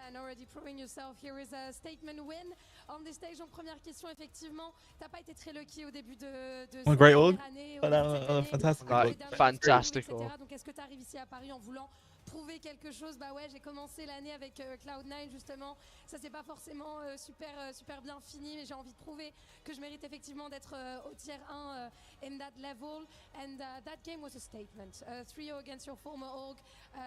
And already proving yourself, here is a statement win on this stage. En première question, effectivement, t'as pas été très lucky au début de Oh, great org. année, Fantastic org. Fantastic etc. org. Donc est-ce que tu arrives ici à Paris en voulant prouver quelque chose? Bah ouais, j'ai commencé l'année avec Cloud9 justement. Ça c'est pas forcément super bien fini, mais j'ai envie de prouver que je mérite effectivement d'être au tier 1 in that level. And that game was a statement. 3-0 against your former org.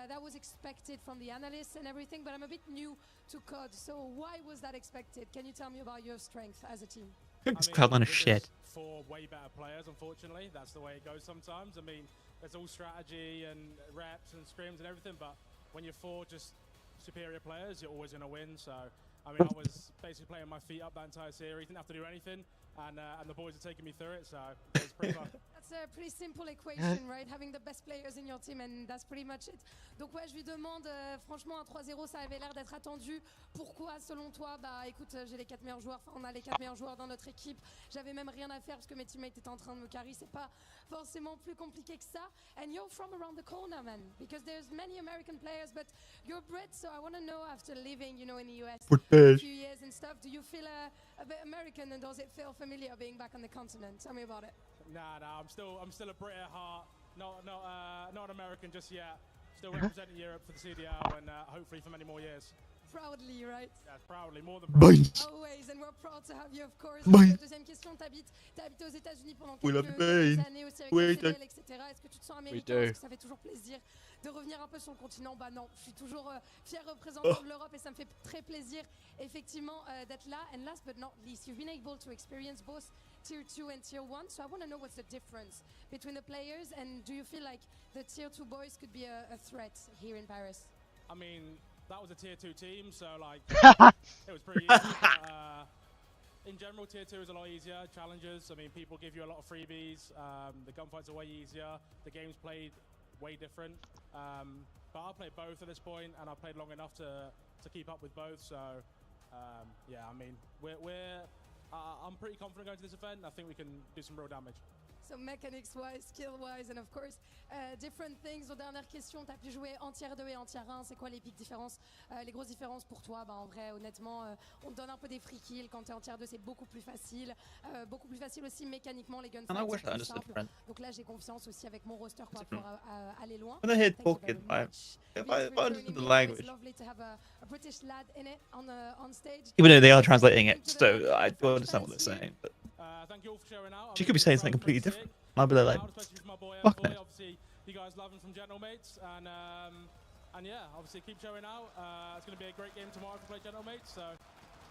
That was expected from the analysts and everything, but I'm a bit new to COD. So why was that expected? Can you tell me about your strength as a team? It's Cloud9 a shit. 4 way better players, unfortunately. That's the way it goes sometimes. I mean, there's all strategy and reps and scrims and everything, but when you're 4 just superior players, you're always going to win. So, I mean, I was basically playing my feet up that entire series, didn't have to do anything, and the boys are taking me through it, so it was pretty fun. That's a pretty simple equation, right? Having the best players in your team, and that's pretty much it. Donc ouais, je lui demande, franchement, un 3-0, ça avait l'air d'être attendu. Pourquoi, selon toi? Bah écoute, j'ai les 4 meilleurs joueurs, enfin on a les 4 meilleurs joueurs dans notre équipe. J'avais même rien à faire parce que mes teammates étaient en train de me carry. C'est pas forcément plus compliqué que ça. And you're from around the corner, man, because there's many American players, but you're Brit, so I want to know, after living, in the US for a few years and stuff, do you feel a bit American, and does it feel familiar being back on the continent? Tell me about it. Nah, I'm still a Brit at heart. Not an American just yet. Still representing Europe for the CDL, and hopefully for many more years. proudly, right? Yeah, proudly, more than Bye. Always, and we're proud to have you, of course. Bye. La deuxième question, t'habites aux États-Unis pendant We love quelques you. années aussi avec We la do. CDL, etc. Est-ce que tu te sens We américain? do. Est-ce que ça fait toujours plaisir de revenir un peu sur le continent? Bah non, je suis toujours fier représentant de l'Europe et ça me fait très plaisir effectivement d'être là. And last but not least, you've been able to experience both Tier 2 and Tier 1. So I want to know what's the difference between the players, and do you feel like the Tier 2 boys could be a threat here in Paris? I mean, that was a Tier 2 team, so like, it was pretty easy. But, in general, Tier 2 is a lot easier. Challenges, I mean, people give you a lot of freebies. The gunfights are way easier. The game's played way different. But I'll play both at this point, and I've played long enough to keep up with both. So, yeah, I mean, I'm pretty confident going to this event. I think we can do some real damage. So mechanics-wise, skill-wise, and of course, different things. Aux dernières questions, tu as pu jouer en tier 2 et en tier 1. C'est quoi les big différences, les grosses différences pour toi? Bah, en vrai, honnêtement, on te donne un peu des free kills. Quand tu es en tier 2, c'est beaucoup plus facile. Beaucoup plus facile aussi mécaniquement, les gunfights sont plus simples. Donc là, j'ai confiance aussi avec mon roster pour pouvoir aller loin. When I hear talking, I understand the language. It's lovely to have a British lad in it on stage. Even though they are translating it, so I do understand what they're saying. But Thank you all for showing out. she could be saying something completely different. I'll be like, fuck no. Obviously, you guys love him from Gentlemates, and yeah, obviously keep showing out. It's going to be a great game tomorrow to play Gentlemates, so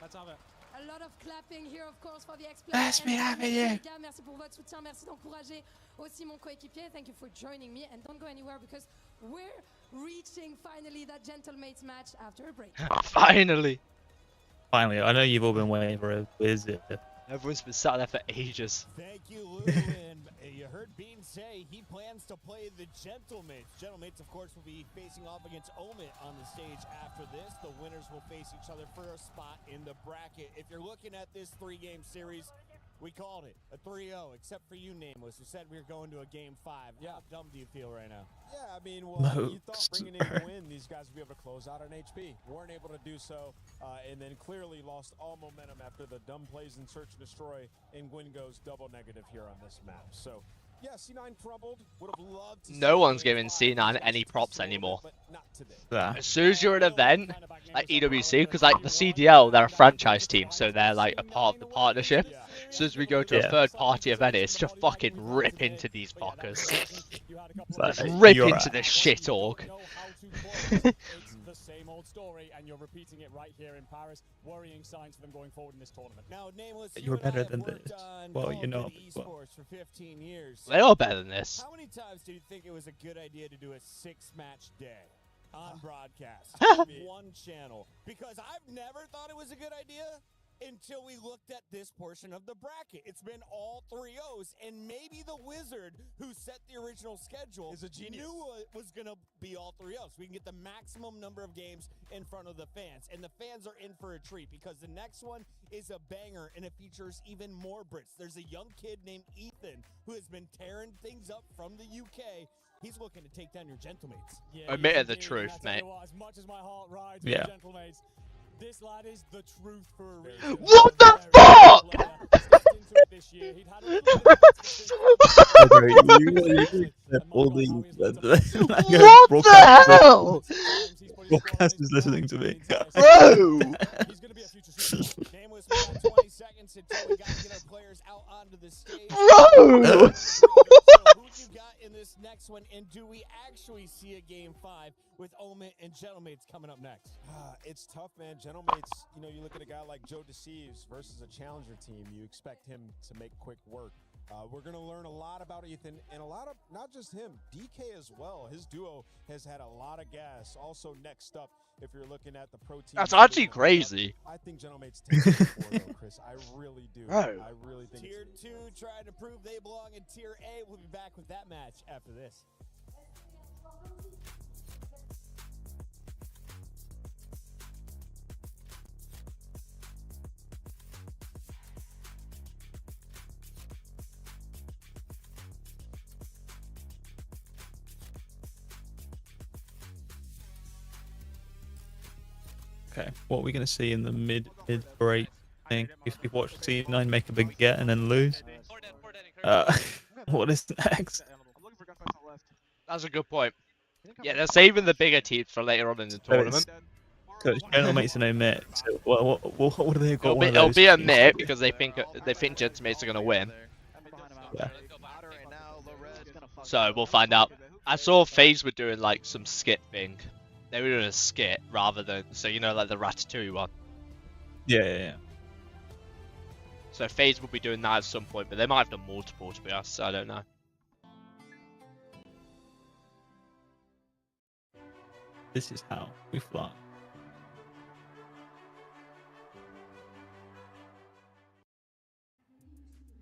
let's have it. A lot of clapping here, of course, for the Let's be having you. Merci pour votre soutien. Merci d'encourager aussi mon coéquipier. Thank you for joining me, and don't go anywhere because we're reaching finally that Gentlemates match after a break. Finally. Finally, I know you've all been waiting for a visit. Everyone's been sat there for ages. Thank you, Lou. And you heard Bean say he plans to play the Gentlemates. Gentlemates, of course, will be facing off against Omen on the stage after this. The winners will face each other for a spot in the bracket. If you're looking at this 3-game series, we called it a 3-0, except for you, Nameless, who said we were going to a game 5. Yeah. How dumb do you feel right now? Yeah, I mean, well, you thought bringing in a win, these guys would be able to close out on HP. Weren't able to do so, and then clearly lost all momentum after the dumb plays in Search and Destroy, and Gwyn goes double negative here on this map. So, yeah, C9 crumbled. Would have loved to No one's giving C9 any props anymore. Yeah. As soon as you're an event, like EWC, because like the CDL, they're a franchise team, so they're like a part of the partnership. As soon as we go to a third-party event, it's just fucking rip into these fuckers. Rip into this shit org. The same old story, and you're repeating it right here in Paris. Worrying signs for them going forward in this tournament. Now, Nameless, You're better than this. Well, you're not. Esports for 15 years. They are better than this. How many times do you think it was a good idea to do a 6-match day on broadcast? One channel. Because I've never thought it was a good idea until we looked at this portion of the bracket. It's been all 3-0s, and maybe the wizard who set the original schedule is a genius. Knew it was going to be all 3-0s. We can get the maximum number of games in front of the fans, and the fans are in for a treat because the next one is a banger, and it features even more Brits. There's a young kid named Ethan who has been tearing things up from the UK. He's looking to take down your Gentlemates. Yeah, Admit the truth, mate. As much as my heart rides Yeah. with Gentlemates, this lad is the truth for a reason. What the fuck? What the hell? Broadcast is listening to me. Bro! He's going to be a future superstar. Nameless, we got 20 seconds until we got to get our players out onto the stage. Bro! So who you got in this next one, and do we actually see a game 5 with Omen and Gentlemates coming up next? It's tough, man. Gentlemates, you know, you look at a guy like Joe Deceives versus a challenger team, you expect him to make quick work. We're going to learn a lot about Ethan, and a lot of, not just him, DK as well. His duo has had a lot of gas. Also next up, if you're looking at the pro team. That's actually crazy. I think Gentlemates take it before, though, Chris. I really do. Bro. I really think Tier 2 trying to prove they belong in Tier A. We'll be back with that match after this. Okay, what are we going to see in the mid break thing? If we watch C9 make a big get and then lose. What is next? That's a good point. Yeah, they're saving the bigger teams for later on in the tournament. Because Gentlemate's an omit. So what do they got? It'll be a myth because they think Gentlemates are gonna win. Yeah. So we'll find out. I saw FaZe were doing like some skit thing. They were doing a skit rather than like the Ratatouille one. Yeah. So FaZe will be doing that at some point, but they might have done multiple to be honest. I don't know. This is how we fly.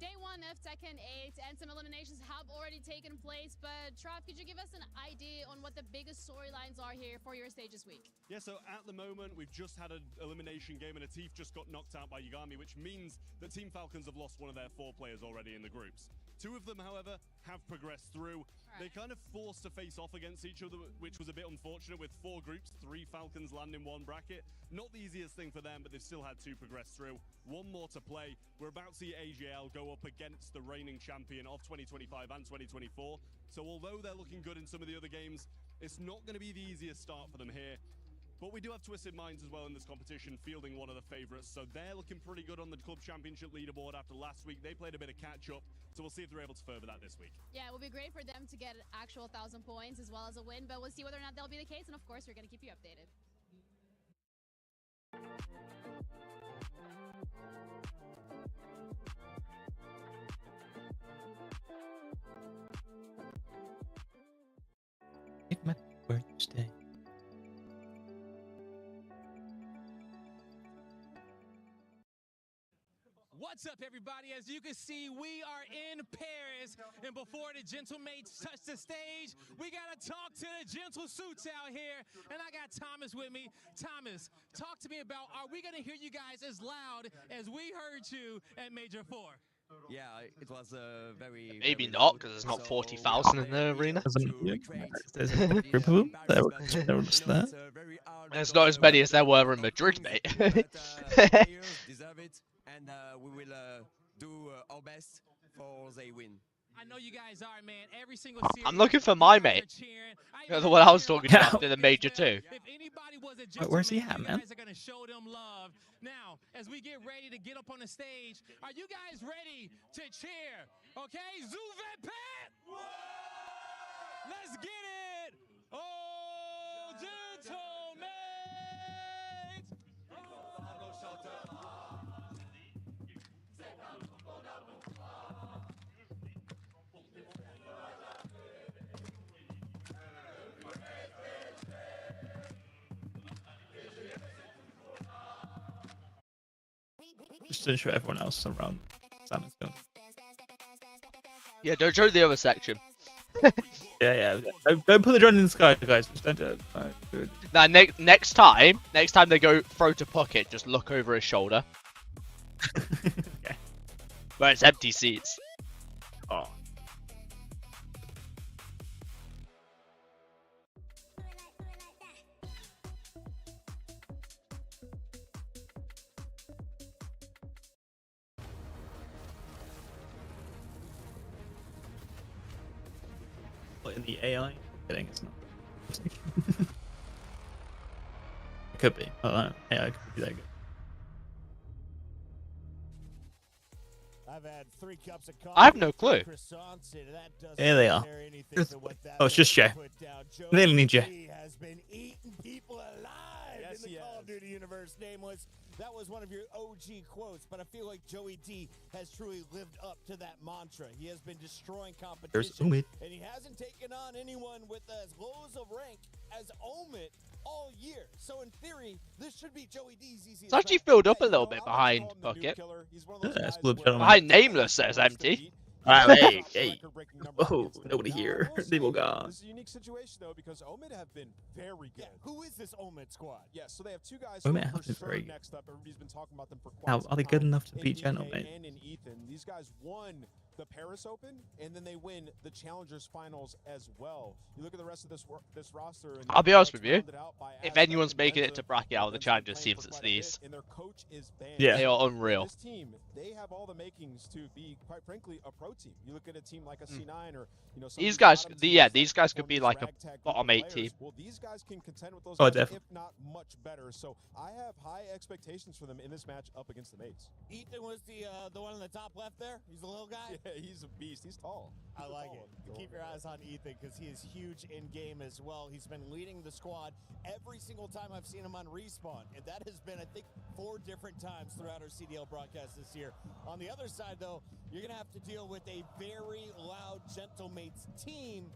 Day 1 of Tekken 8 and some eliminations have already taken place, but Trav, could you give us an idea on what the biggest storylines are here for your stage this week? Yeah, so at the moment, we've just had an elimination game and Atif just got knocked out by Yagami, which means that Team Falcons have lost one of their 4 players already in the groups. 2 of them, however, have progressed through. They kind of forced to face off against each other, which was a bit unfortunate with 4 groups, 3 Falcons land in 1 bracket. Not the easiest thing for them, but they've still had 2 progress through. 1 more to play. We're about to see AGL go up against the reigning champion of 2025 and 2024. So although they're looking good in some of the other games, it's not going to be the easiest start for them here. But we do have Twisted Minds as well in this competition, fielding one of the favorites. So they're looking pretty good on the club championship leaderboard after last week. They played a bit of catch-up, so we'll see if they're able to further that this week. Yeah, it will be great for them to get an actual 1,000 points as well as a win, but we'll see whether or not that'll be the case, and of course, we're going to keep you updated. It might be where you stay. What's up, everybody? As you can see, we are in Paris, and before the Gentlemates touch the stage, we gotta talk to the gentle suits out here, and I got Thomas with me. Thomas, talk to me about, are we gonna hear you guys as loud as we heard you at Major 4? Yeah, it was a very... Maybe not, because there's not 40,000 in the arena. There's a group of them. They're just there. There's not as many as there were in Madrid, mate. Deserve it, and we will do our best for the win. I know you guys are, man. Every single I'm looking for my mate. The one I was talking about after the Major 2. Where's he at, man? Now, as we get ready to get up on the stage, are you guys ready to cheer? Okay, Zuvet Pet! Let's get it! Oh, gentlemen! Just to ensure everyone else around Sam's going. Yeah, don't show the other section. Yeah. Don't put the drone in the sky, guys. Just don't do it. Do it. Now, next time they go throw to pocket, just look over his shoulder. Okay. Where it's empty seats. Oh. What, in the AI? Kidding, it's not. It could be. I don't know. AI could be that good. I've had 3 cups of coffee. I have no clue. Here they are. Oh, it's just Jay. They only need Jay. Has been eating people alive in the Call of Duty universe. Nameless. That was one of your OG quotes, but I feel like Joey D has truly lived up to that mantra. He has been destroying competition, and he hasn't taken on anyone with as low of rank as Omid all year. So in theory, this should be Joey D's easiest. It's actually filled up a little bit behind Bucket. Yeah, Behind Nameless, there's empty. Hey. Oh, nobody here. People gone. This is a unique situation though because Omid have been very good. Yeah, who is this Omid squad? Yeah, so they have 2 guys Omid who are has been for very sure good. next up. Everybody's been talking about them for quite Now, some are they time. good enough to In beat DK Gentleman? and in Ethan. These guys won the Paris Open, and then they win the Challengers Finals as well. You look at the rest of this roster. And I'll be honest with you. If anyone's making it to bracket out of the Challengers teams, it's these. And their coach is banned. Yeah. They are unreal. This team, they have all the makings to be, quite frankly, a pro team. You look at a team like a C9 or these guys. These guys could be like a bottom 8 team. Well, these guys can contend with those Oh, guys, definitely. if not much better. So I have high expectations for them in this match up against the mates. Ethan was the one on the top left there. He's the little guy. Yeah, he's a beast. He's tall. I like it. Keep your eyes on Ethan because he is huge in game as well. He's been leading the squad every single time I've seen him on Respawn, and that has been, I think, 4 different times throughout our CDL broadcast this year. On the other side, though, you're going to have to deal with a very loud Gentlemates team,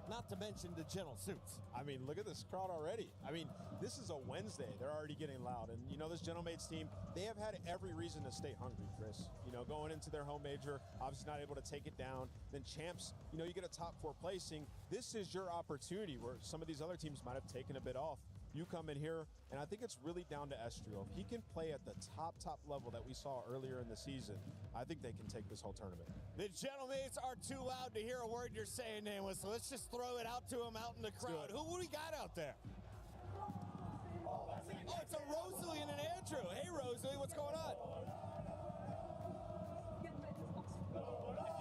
not to mention the Gentle Suits. I mean, look at this crowd already. I mean, this is a Wednesday. They're already getting loud. And, this Gentlemates team, they have had every reason to stay hungry, Chris. Going into their home major, obviously not able to take it down. Then champs, you get a top 4 placing. This is your opportunity where some of these other teams might have taken a bit off. You come in here, and I think it's really down to Estriel. If he can play at the top level that we saw earlier in the season, I think they can take this whole tournament. The Gentlemates are too loud to hear a word you're saying, Nameless, so let's just throw it out to him out in the crowd. Who we got out there? Oh, it's a Rosalie and an Andrew. Hey, Rosalie, what's going on?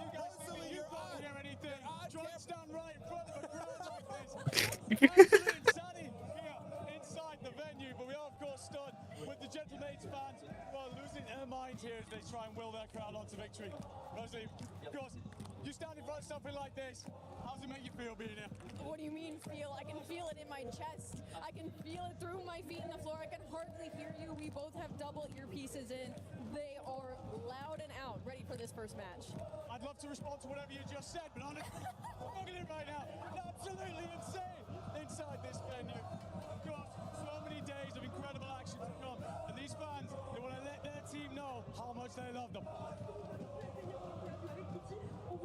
Rosalie, you're on. Hear anything? Joints down right in front of a crowd like this. Absolute sunny here inside the venue, but we are, of course, stunned with the Gentlemates fans who are losing their minds here as they try and will their crowd onto victory. Rosalie, of course, you stand in front of something like this. How does it make you feel being here? What do you mean feel? I can feel it in my chest. I can feel it through my feet in the floor. I can hardly hear you. We both have double earpieces in. They are loud and out, ready for this first match. I'd love to respond to whatever you just said, but honestly, look at it right now. Absolutely insane inside this venue. Of course, so many days of incredible action to come, and these fans, they want to let their team know how much they love them.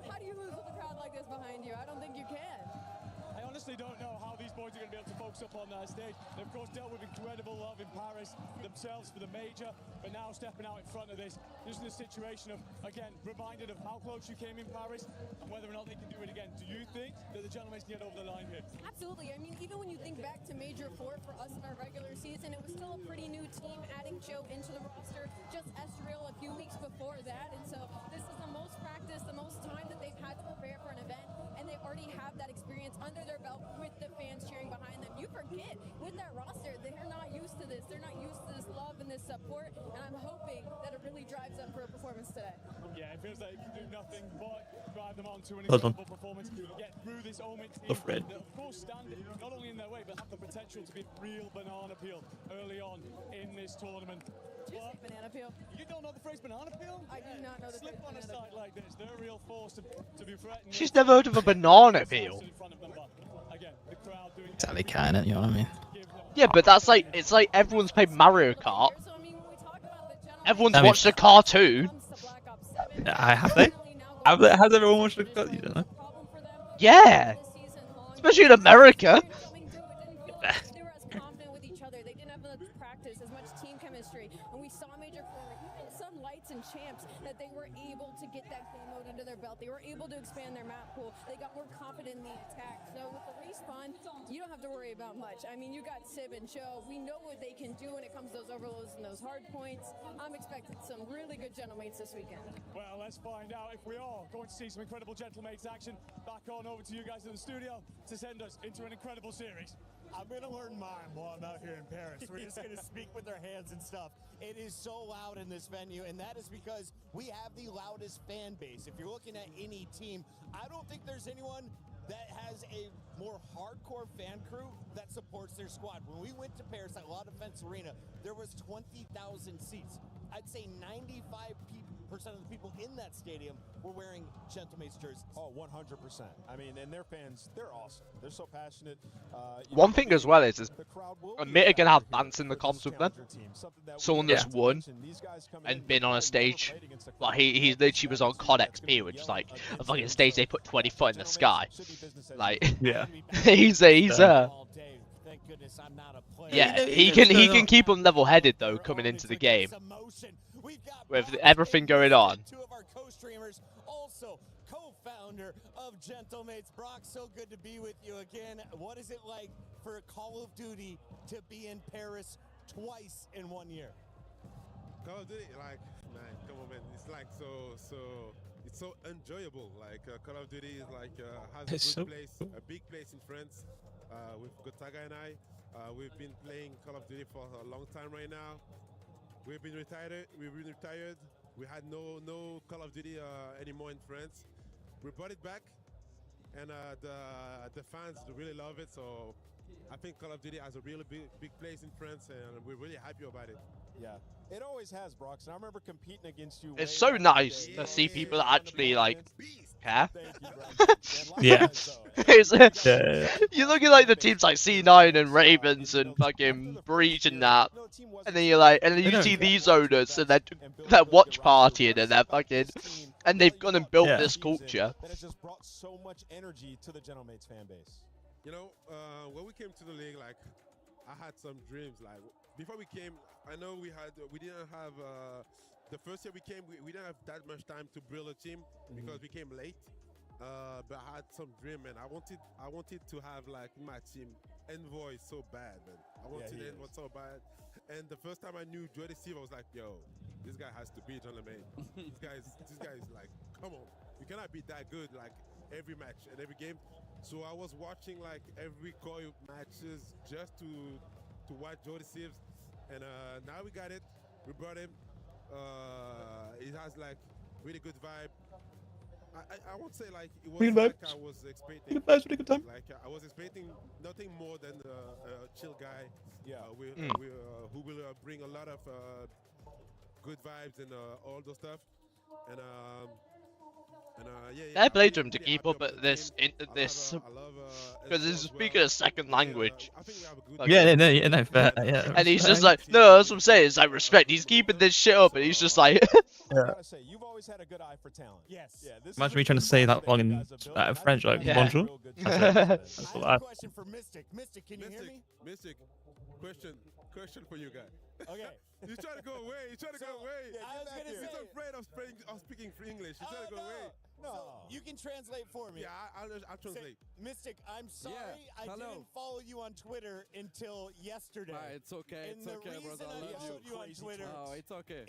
How do you lose with a crowd like this behind you? I don't think you can. I honestly don't know how these boys are going to be able to focus up on that stage. They've, of course, dealt with incredible love in Paris themselves for the major, but now stepping out in front of this, just in a situation of, again, reminded of how close you came in Paris and whether or not they can do it again. Do you think that the Gentlemen can get over the line here? Absolutely. I mean, even when you think back to Major 4 for us in our regular season, it was still a pretty new team, adding Joe into the roster, just Estriel a few weeks before that, and so this is the most practice, the most time that they've had to prepare for an event, and they already have that experience under their belt with the fans cheering behind them. You forget, with that roster, they're not used to this. They're not used to this love and this support, and I'm hoping that it really drives them for a performance today. Yeah, it feels like it can do nothing but drive them on to an Hold on. incredible performance, get through this Omen team Love red. that, of course, stand not only in their way, but have the potential to be real banana peel early on in this tournament. Did you say banana peel? You don't know the phrase banana peel? I do not know the Slip phrase on a banana site like this, they're a real force to be threatened. She's never heard of a banana peel. Again, the crowd doing Exactly, kind of, you know what I mean? Yeah, but it's like everyone's played Mario Kart. Everyone's I mean- watched a cartoon. I have they? Has everyone watched the cut? You don't know. Yeah, especially in America. They were as confident with each other. They didn't have much practice, as much team chemistry. And we saw Major 4, even some lights and champs, that they were able to get that game mode under their belt. They were able to expand their map pool. They got more confident in the attack. So with the respawn, you don't have to worry about much. I mean, you got Sib and Joe. We know what they can do when it comes to those overloads and those hard points. I'm expecting some really good Gentlemates this weekend. Well, let's find out if we are going to see some incredible Gentlemates action. Back on over to you guys in the studio to send us into an incredible series. I'm going to learn mime while I'm out here in Paris. We're just going to speak with our hands and stuff. It is so loud in this venue, and that is because we have the loudest fan base. If you're looking at any team, I don't think there's anyone that has a more hardcore fan crew that supports their squad. When we went to Paris at La Defense Arena, there was 20,000 seats. I'd say 95% of the people in that stadium were wearing Gentlemates jerseys. Oh, 100%. I mean, and their fans, they're awesome. They're so passionate. One thing as well is admit are gonna have bands in the comms with them. Someone that's won and been on a stage, like he literally was on COD XP, which is like a fucking stage they put 20 foot in the sky. Like, yeah, he's yeah, he can keep them level-headed though coming into the game with everything going on. Two of our co-streamers also also co-founder of Gentlemates. Brock, so good to be with you again. What is it like for Call of Duty to be in Paris twice in 1 year? Call of Duty, like, man, come on, man. It's like it's so enjoyable. Like Call of Duty is like has a good place, a big place in France. With Gotaga and I, we've been playing Call of Duty for a long time right now. We've been retired. We had no Call of Duty anymore in France. We brought it back, and the fans really love it. So I think Call of Duty has a really big place in France, and we're really happy about it. Yeah, it always has, Brox. And I rember competing against you. It's so nice to see people that actually like care. Yeah. You look at like the teams like C9 and Ravens and fucking Breach and that, and then you're like, and then you see these owners and they're watch partying and they're fucking, and they've gone and built this culture. That has just brought so much energy to the Gentlemates fan base. You know, when we came to the league, like I had some dreams. Like before we came, I know we didn't have the first year we came, we didn't have that much time to build a team because we came late. But I had some dream, and I wanted to have like my team Envoy so bad, man. I wanted Envoy so bad. And the first time I knew Jody Steve, I was like, yo, this guy has to be Gentlemates. this guy is like, come on, you cannot be that good like every match and every game. So I was watching like every Koi matches just to watch Jody Steve. And now we got it. We brought him. It has like really good vibe. I won't say like it was like I was expecting. Good time. Like I was expecting nothing more than a chill guy. Yeah. Who will bring a lot of good vibes and all those stuff. And I played him to keep up at this because he's speaking a second language. No, fair, yeah. And he's just like, no, that's what I'm saying. It's like respect. He's keeping this shit up, and he's just like. I gotta say, you've always had a good eye for talent. Yes. Yeah. Imagine me trying to say that long in French, like bonjour. That's I have a question for Mystic. Mystic, can you hear me? Mystic, question for you guys. Okay. He's trying to go away. He's trying to go away. I was gonna say. He's afraid of speaking English. He's trying to go away. No, you can translate for me. Yeah, I'll translate. Mystic, I'm sorry I didn't follow you on Twitter until yesterday. It's okay. And the reason I followed you on Twitter it's okay.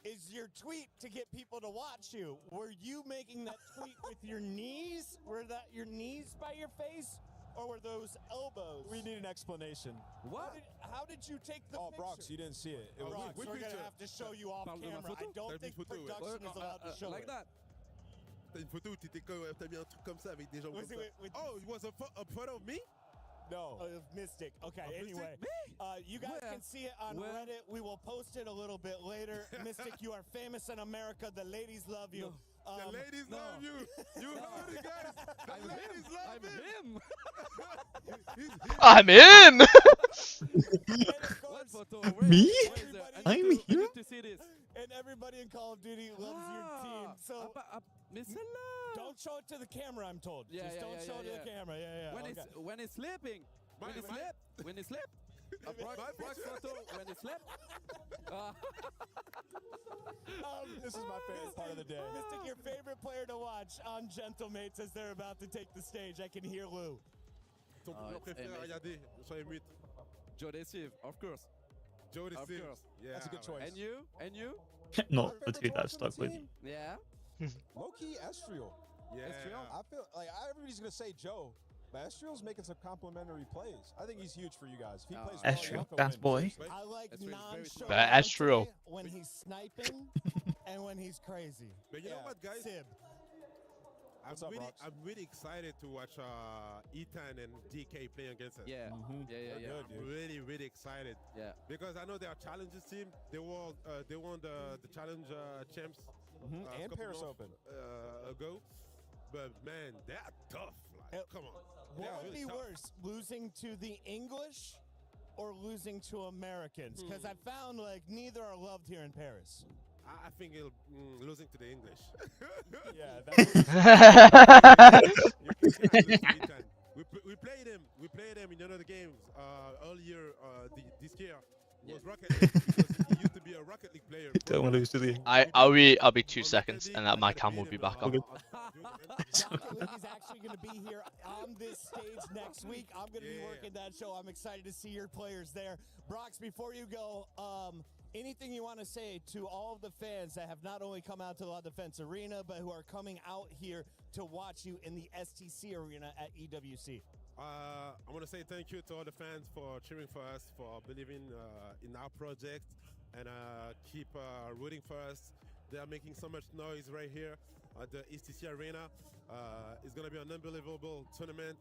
is your tweet to get people to watch you. Were you making that tweet with your knees? Were that your knees by your face? Or were those elbows? We need an explanation. What? How did you take the picture? Brox, you didn't see it. Brox, we're going to have to show you off camera. I don't think production is allowed to show like that. T'as une photo où t'as mis un truc comme ça avec des gens comme ça. Oh, it was a photo of me? No. Of Mystic. Okay, anyway. You guys can see it on Reddit. We will post it a little bit later. Mystic, you are famous in America. The ladies love you. The ladies love you. You heard it, guys. The ladies love I'm him. What photo? Me? I'm him. To see this. And everybody in Call of Duty loves your team. So don't show it to the camera, I'm told. Just don't show it to the camera. When he's sleeping. When he sleep. A Brock photo when he slept. This is my favorite part of the day. Mystic, your favorite player to watch on Gentlemates as they're about to take the stage. I can hear Lou. Ton joueur préféré à regarder sur les mythes. Jody Steve, of course. Jody Steve. Yeah. That's a good choice. And you? Not the two that stuck with you. Yeah. Low-key Estriel. Yeah. I feel like everybody's going to say Joe. But Estriel's making some complimentary plays. I think he's huge for you guys. If he plays Estriel, that's boy. I like Estriel. when he's sniping and when he's crazy. But you know what, guys? Sib. I'm really excited to watch Ethan and DK play against us. Yeah. I'm really excited. Yeah. Because I know they are challenges team. They won the challenge champs and Paris Open ago. But man, they are tough. Like, come on. What would be worse, losing to the English or losing to Americans? Because I found like neither are loved here in Paris. I think losing to the English. We played them. We played them in another games earlier this year. It was Rocket League because he used to be a Rocket League player. Don't want to close to the. I'll be 2 seconds, and that my cam will be back on. He's actually going to be here on this stage next week. I'm going to be working that show. I'm excited to see your players there. Brox, before you go, anything you want to say to all of the fans that have not only come out to La Defense Arena, but who are coming out here to watch you in the STC Arena at EWC? I want to say thank you to all the fans for cheering for us, for believing in our project, and keep rooting for us. They are making so much noise right here at the STC Arena. It's going to be an unbelievable tournament.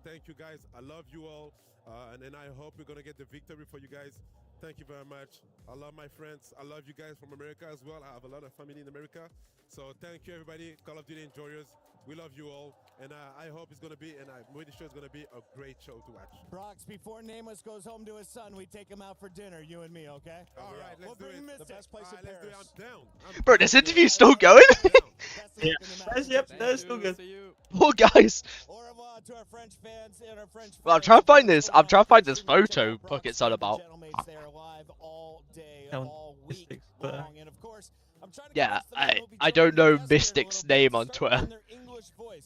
Thank you guys. I love you all. And then I hope we're going to get the victory for you guys. Thank you very much. I love my friends. I love you guys from America as well. I have a lot of family in America. So thank you, everybody. Call of Duty enjoyers. We love you all. And I hope it's going to be, and I'm really sure it's going to be a great show to watch. Brox, before Nameless goes home to his son, we take him out for dinner, you and me, okay? All right, let's do it. The best place in Paris. Let's do it. I'm down. Bro, this interview's still going? Yeah. Yep, that's still good. Poor guys. Au revoir to our French fans and our French Well, I'm trying to find this. I'm trying to find this photo Bucket's on about. They are live all day, all week long, and of course, I'm trying to Yeah, I don't know Mystic's name on Twitter.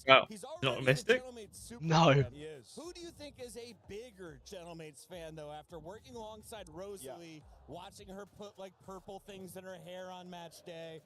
Oh, not a Mystic? No. Who do you think is a bigger Gentlemates fan, though, after working alongside Rosalie, watching her put like purple things in her hair on match day,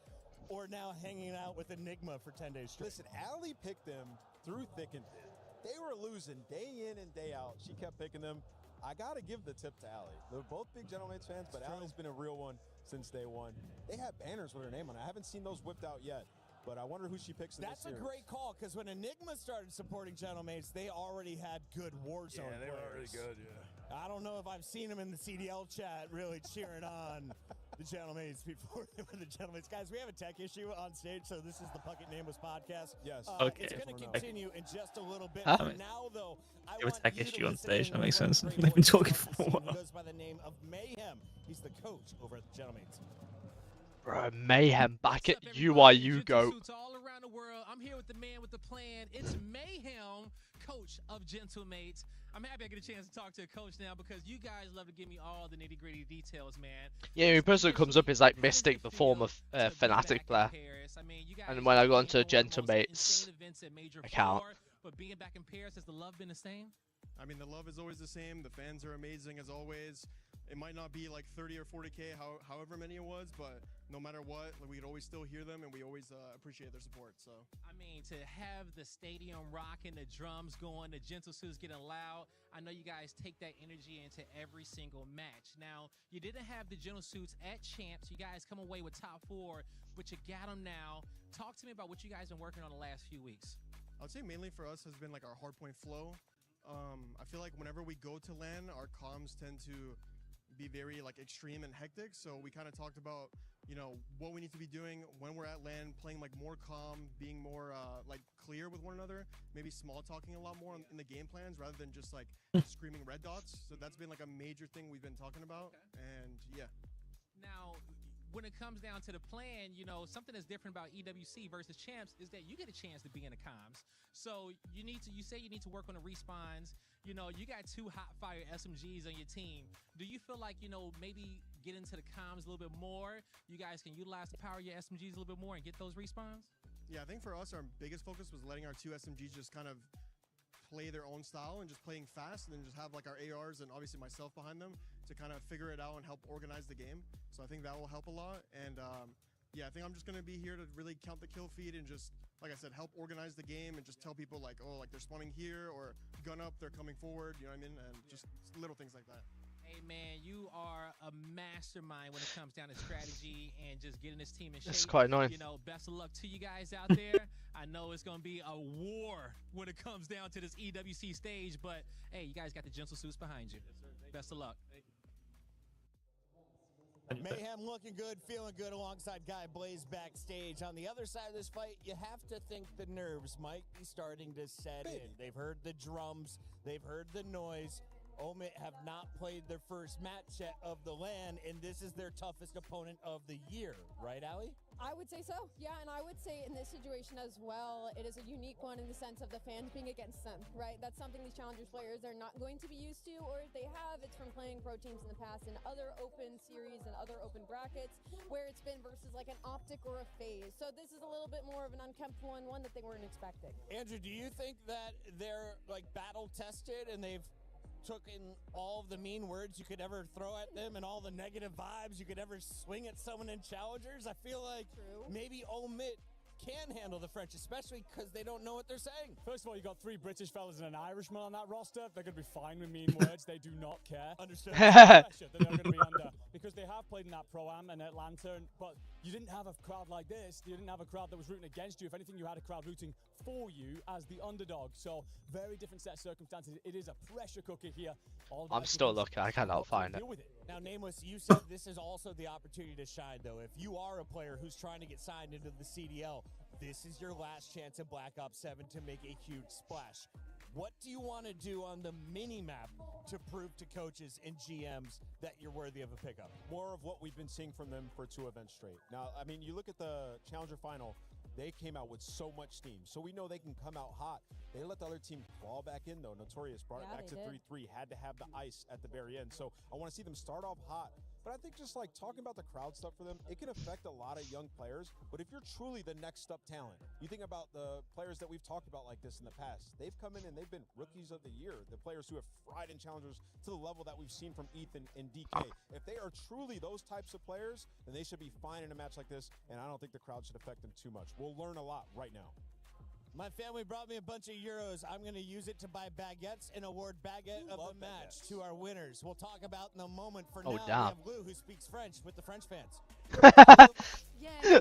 or now hanging out with Enigma for 10 days straight? Listen, Allie picked them through thick and thin. They were losing day in and day out. She kept picking them. I got to give the tip to Allie. They're both big Gentlemates fans, but Allie's been a real one since day one. They have banners with her name on it. I haven't seen those whipped out yet, but I wonder who she picks in this series. That's a great call, because when Enigma started supporting Gentlemates, they already had good Warzone players. Yeah, they were already good, yeah. I don't know if I've seen them in the CDL chat really cheering on the Gentlemates before they were the Gentlemates. Guys, we have a tech issue on stage, so this is the Puckett Nameless podcast. Yes. Okay. It's going to continue in just a little bit. Huh? For now, though, I You have a want tech you to issue on listen stage. in That on makes one sense. great They've been voice talking I've for a seen. while. He goes by the name of Mayhem. He's the coach over at the Gentlemates. Bro, Mayhem back at UIU go. All around the world. I'm here with the man with the plan. It's Mayhem, coach of Gentlemates. I'm happy I get a chance to talk to a coach now because you guys love to give me all the nitty-gritty details, man. Yeah, the person that comes up is like Mystic, the former Fnatic player. And when I go onto Gentlemates account. But being back in Paris, has the love been the same? I mean, the love is always the same. The fans are amazing as always. It might not be like 30 or 40K, however many it was, but no matter what, like, we could always still hear them, and we always appreciate their support. So, I mean, to have the stadium rocking, the drums going, the Gentle Suits getting loud, I know you guys take that energy into every single match. Now, you didn't have the Gentle Suits at Champs. You guys come away with top 4, but you got them now. Talk to me about what you guys been working on the last few weeks. I would say mainly for us has been like our hardpoint flow. I feel like whenever we go to LAN, our comms tend to be very like extreme and hectic, so we kind of talked about, you know, what we need to be doing when we're at LAN, playing like more calm, being more like clear with one another, maybe small talking a lot more in the game plans rather than just like screaming red dots. So that's been like a major thing we've been talking about. And yeah. Now, when it comes down to the plan, you know, something that's different about EWC versus Champs is that you get a chance to be in the comms. So you say you need to work on the respawns. You know, you got 2 hot fire SMGs on your team. Do you feel like, you know, maybe get into the comms a little bit more? You guys can utilize the power of your SMGs a little bit more and get those respawns? Yeah, I think for us, our biggest focus was letting our 2 SMGs just kind of play their own style and just playing fast, and then just have like our ARs and obviously myself behind them to kind of figure it out and help organize the game. So I think that will help a lot. And yeah, I think I'm just going to be here to really count the kill feed and just, like I said, help organize the game and just tell people like, oh, like they're spawning here, or gun up, they're coming forward, you know what I mean? And just little things like that. Hey man, you are a mastermind when it comes down to strategy and just getting this team in shape. It's quite annoying. You know, best of luck to you guys out there. I know it's gonna be a war when it comes down to this EWC stage, but hey, you guys got the Gentle Suits behind you. Yes, sir. Best of luck. Mayhem looking good, feeling good alongside Guy Blaze backstage. On the other side of this fight, you have to think the nerves might be starting to set in. They've heard the drums, they've heard the noise. Omit have not played their first match yet of the LAN, and this is their toughest opponent of the year, right, Allie? I would say so, yeah, and I would say in this situation as well, it is a unique one in the sense of the fans being against them, right? That's something these Challengers players are not going to be used to, or if they have, it's from playing pro teams in the past in other open series and other open brackets, where it's been versus like an Optic or a FaZe. So this is a little bit more of an unkempt one that they weren't expecting. Andrew, do you think that they're like battle tested and they've took in all of the mean words you could ever throw at them and all the negative vibes you could ever swing at someone in Challengers? I feel like maybe Omit can handle the French, especially because they don't know what they're saying. First of all, you got 3 British fellas and an Irishman on that roster. They're going to be fine with mean words. They do not care. Understood. Pressure that they're going to be under because they have played in that Pro-Am in Atlanta, but you didn't have a crowd like this. You didn't have a crowd that was rooting against you. If anything, you had a crowd rooting for you as the underdog. So very different set of circumstances. It is a pressure cooker here. I'm still looking. I cannot find it. Now, Nameless, you said this is also the opportunity to shine, though. If you are a player who's trying to get signed into the CDL, this is your last chance in Black Ops 7 to make a huge splash. What do you want to do on the mini-map to prove to coaches and GMs that you're worthy of a pickup? More of what we've been seeing from them for 2 events straight. Now, I mean, you look at the Challenger Final, they came out with so much steam. So we know they can come out hot. They let the other team claw back in, though. Notorious brought it back to 3-3, had to have the ice at the very end. So I want to see them start off hot. But I think just like talking about the crowd stuff for them, it can affect a lot of young players. But if you're truly the next up talent, you think about the players that we've talked about like this in the past. They've come in and they've been rookies of the year. The players who have fried in Challengers to the level that we've seen from Ethan and DK. If they are truly those types of players, then they should be fine in a match like this. And I don't think the crowd should affect them too much. We'll learn a lot right now. My family brought me a bunch of euros. I'm going to use it to buy baguettes and award baguette of the match to our winners. We'll talk about in a moment. For now, we have Lou, who speaks French with the French fans.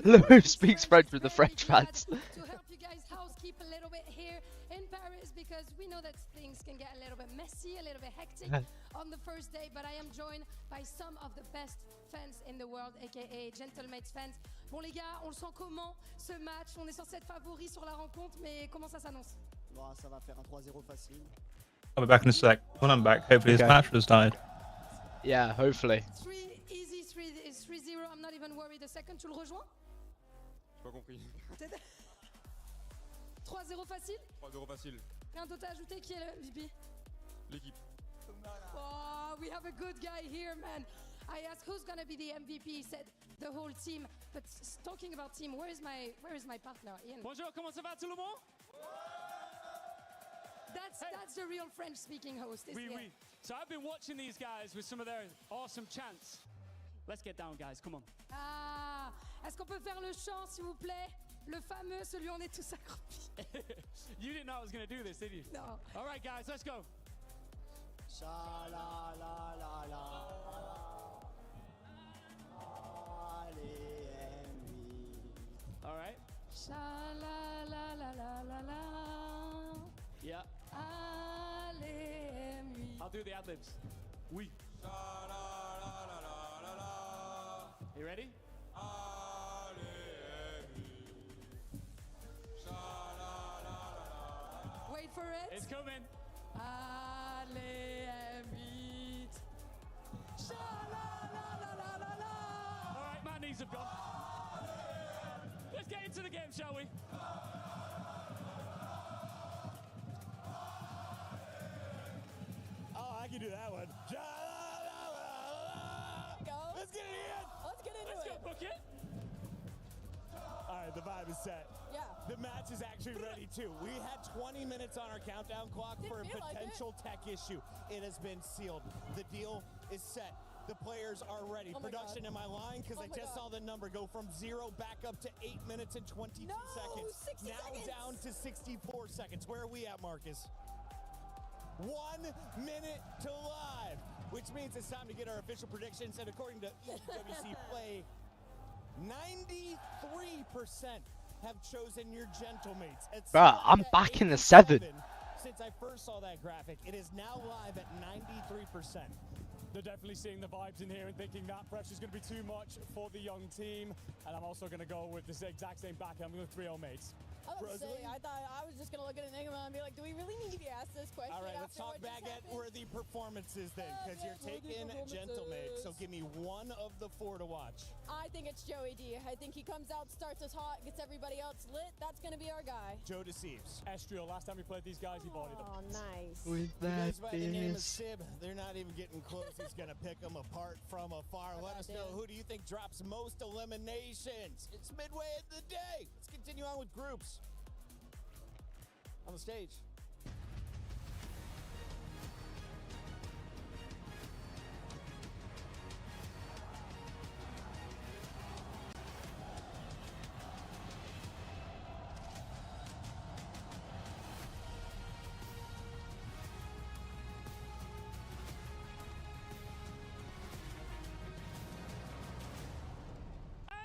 Lou speaks French with the French fans. To help you guys housekeep a little bit here in Paris, because we know that things can get a little bit messy, a little bit hectic on the first day, but I am joined by some of the best fans in the world, aka Gentlemates fans. Bon les gars, on le sent comment ce match? On est censé être favori sur la rencontre, mais comment ça s'annonce? Bon, ça va faire un 3-0 facile. I'll be back in a sec. When I'm back, hopefully this match was started. Yeah, hopefully. 3 easy, 3-0. I'm not even worried. The second, tu le rejoins? J'ai pas compris. 3-0 facile? 3-0 facile. Rien d'autre à ajouter? Qui est le MVP? L'équipe. Oh, we have a good guy here, man. I asked who's gonna be the MVP. He said the whole team. But talking about team, where is my partner, Ian? Bonjour, comment ça va tout le monde? That's the real French-speaking host. Oui, oui. So I've been watching these guys with some of their awesome chants. Let's get down, guys. Come on. Ah, est-ce qu'on peut faire le chant, s'il vous plaît? Le fameux, celui où on est tous accroupis. You didn't know I was gonna do this, did you? No. All right, guys, let's go. Sha la la la la. All right. Sha la la la la la la. Yeah. Allez, I'll do the ad-libs. Oui. You ready? Wait for it. It's coming. Allez, vite. Sha la la la la la la. All right, my knees have gone. Let's get into the game, shall we? Oh, I can do that one. Go. Let's get it in. Let's get into Let's it. go, book it. All right, the vibe is set. Yeah. The match is actually ready too. We had 20 minutes on our countdown clock for a feel like potential tech issue. It has been sealed. The deal is set. The players are ready. Oh my Production, God. am I lying? Because Oh I my just God. saw the number go from 0 back up to 8 minutes and 22 seconds. 60 now seconds. down to 64 seconds. Where are we at, Marcus? 1 minute to live, which means it's time to get our official predictions. And according to EWC Play, 93% have chosen your Gentlemates. Bruh, I'm back in the 7. Since I first saw that graphic, it is now live at 93%. They're definitely seeing the vibes in here and thinking that pressure's going to be too much for the young team. And I'm also going to go with this exact same back. I'm going with 3-0 mates. I was say, I thought I was just gonna look at Enigma and be like, do we really need to be asked this question? All right, let's talk baguette-worthy performances then, because you're taking Gentlemate. So give me one of the 4 to watch. I think it's Joey D. I think he comes out, starts us hot, gets everybody else lit. That's gonna be our guy. Joe deceives. Estriel, last time we played these guys, he bodied them. Oh, nice. With that by the name of Sib, they're not even getting close. He's gonna pick them apart from afar. Let us know, who do you think drops most eliminations? It's midway of the day. Let's continue on with groups. On the stage.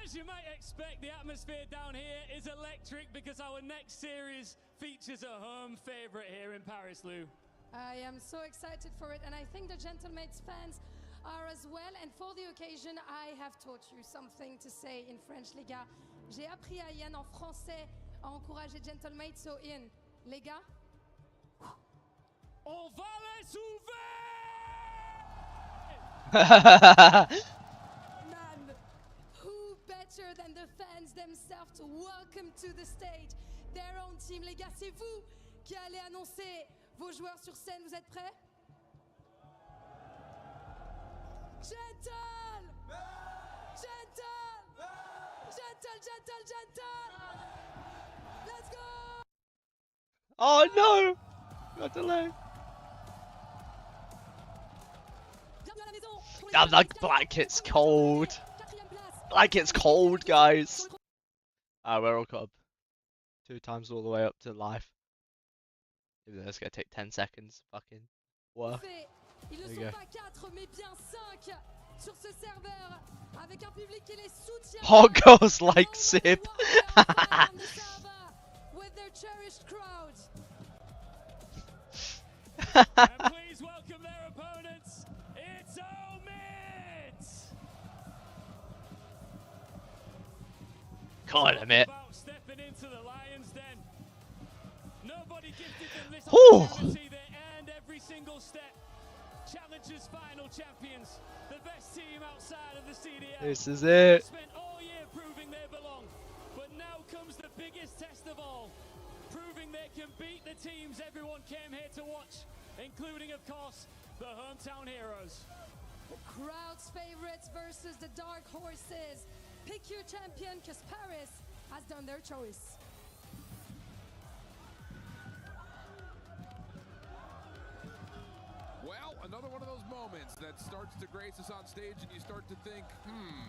As you might expect, the atmosphere down here is electric because our next series features a home favorite here in Paris, Lou. I am so excited for it, and I think the Gentlemates fans are as well. And for the occasion, I have taught you something to say in French, les gars. J'ai appris à Ian en français à encourager Gentlemates. So Ian, les gars, on va les ouvrir! Man, who better than the fans themselves to welcome to the stage their own team. Les gars, c'est vous qui allez annoncer vos joueurs sur scène. Vous êtes prêts? Gentle! Gentle! Gentle, gentle, gentle! Let's go! Oh no! Got delay. Damn, that blanket's cold. Blanket's cold, guys. We're all caught up. 2 times all the way up to life. Even though it's gonna take 10 seconds. Fucking work. Ils ne sont pas 4 mais bien 5 sur ce serveur avec un public qui les soutient. Hot girls like Sib. With their cherished crowd. And please welcome their opponents. It's Omid. God, Omid. Stepping into the Lions Den. Nobody gifted them this Ooh. opportunity. They earned every single step. Challengers final champions, the best team outside of the CDL. This is it. Spent all year proving they belong, but now comes the biggest test of all, proving they can beat the teams everyone came here to watch, including, of course, the hometown heroes. The crowd's favorites versus the dark horses. Pick your champion, because Paris has done their choice. Well, another one of those moments that starts to grace us on stage and you start to think,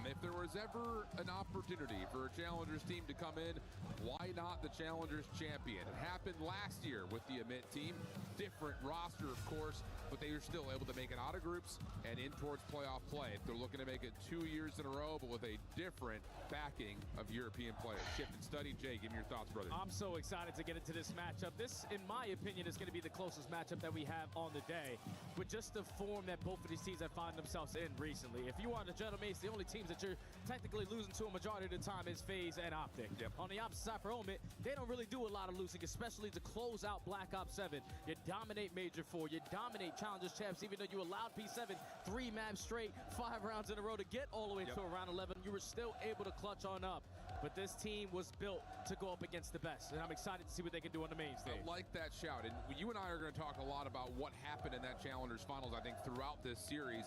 if there was ever an opportunity for a Challengers team to come in, why not the Challengers champion? It happened last year with the Amit team. Different roster, of course, but they were still able to make it out of groups and in towards playoff play. They're looking to make it 2 years in a row, but with a different backing of European players. Shift and study. Jay, give me your thoughts, brother. I'm so excited to get into this matchup. This, in my opinion, is going to be the closest matchup that we have on the day. But just the form that both of these teams have found themselves in recently. If you are the Gentlemates, the only teams that you're technically losing to a majority of the time is FaZe and Optic. On the opposite side for Omid, they don't really do a lot of losing, especially to close out Black Ops 7. You dominate Major 4, you dominate Challengers Champs, even though you allowed P7 3 maps straight, 5 rounds in a row to get all the way to around 11. You were still able to clutch on up. But this team was built to go up against the best, and I'm excited to see what they can do on the main stage. I like that shout, and you and I are going to talk a lot about what happened in that Challengers Finals, I think, throughout this series.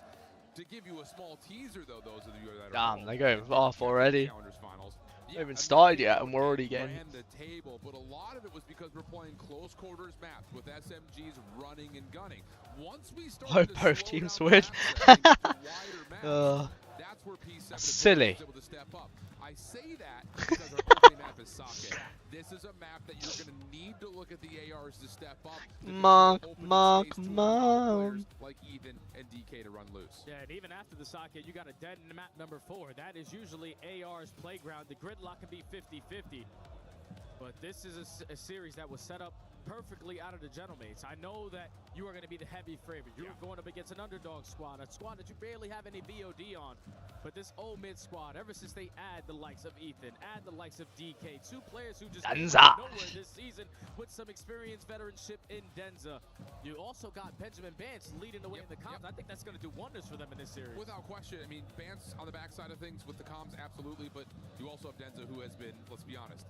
To give you a small teaser, though, those of you that are Damn, they're going off already. Challengers Finals. They haven't started yet, and we're already getting. Ran the table, but a lot of it was because we're playing close quarters maps with SMGs running and gunning. Once we started to Both slow teams down win. the maps, that's where P7 silly. was able to step up. I say that because our only map is Socket. This is a map that you're going to need to look at the ARs to step up. Mark. Like Even and DK to run loose. Yeah, and even after the Socket, you got a dead in map number 4. That is usually AR's playground. The gridlock can be 50-50. But this is a series that was set up perfectly out of the Gentlemates. I know that you are going to be the heavy favorite. You're going up against an underdog squad, a squad that you barely have any VOD on. But this old mid squad, ever since they add the likes of Ethan, add the likes of DK, two players who just came out of nowhere this season with some experienced veteranship in Denza. You also got Benjamin Bance leading the way in the comms. I think that's going to do wonders for them in this series. Without question. I mean, Bance on the backside of things with the comms, absolutely. But you also have Denza, who has been, let's be honest,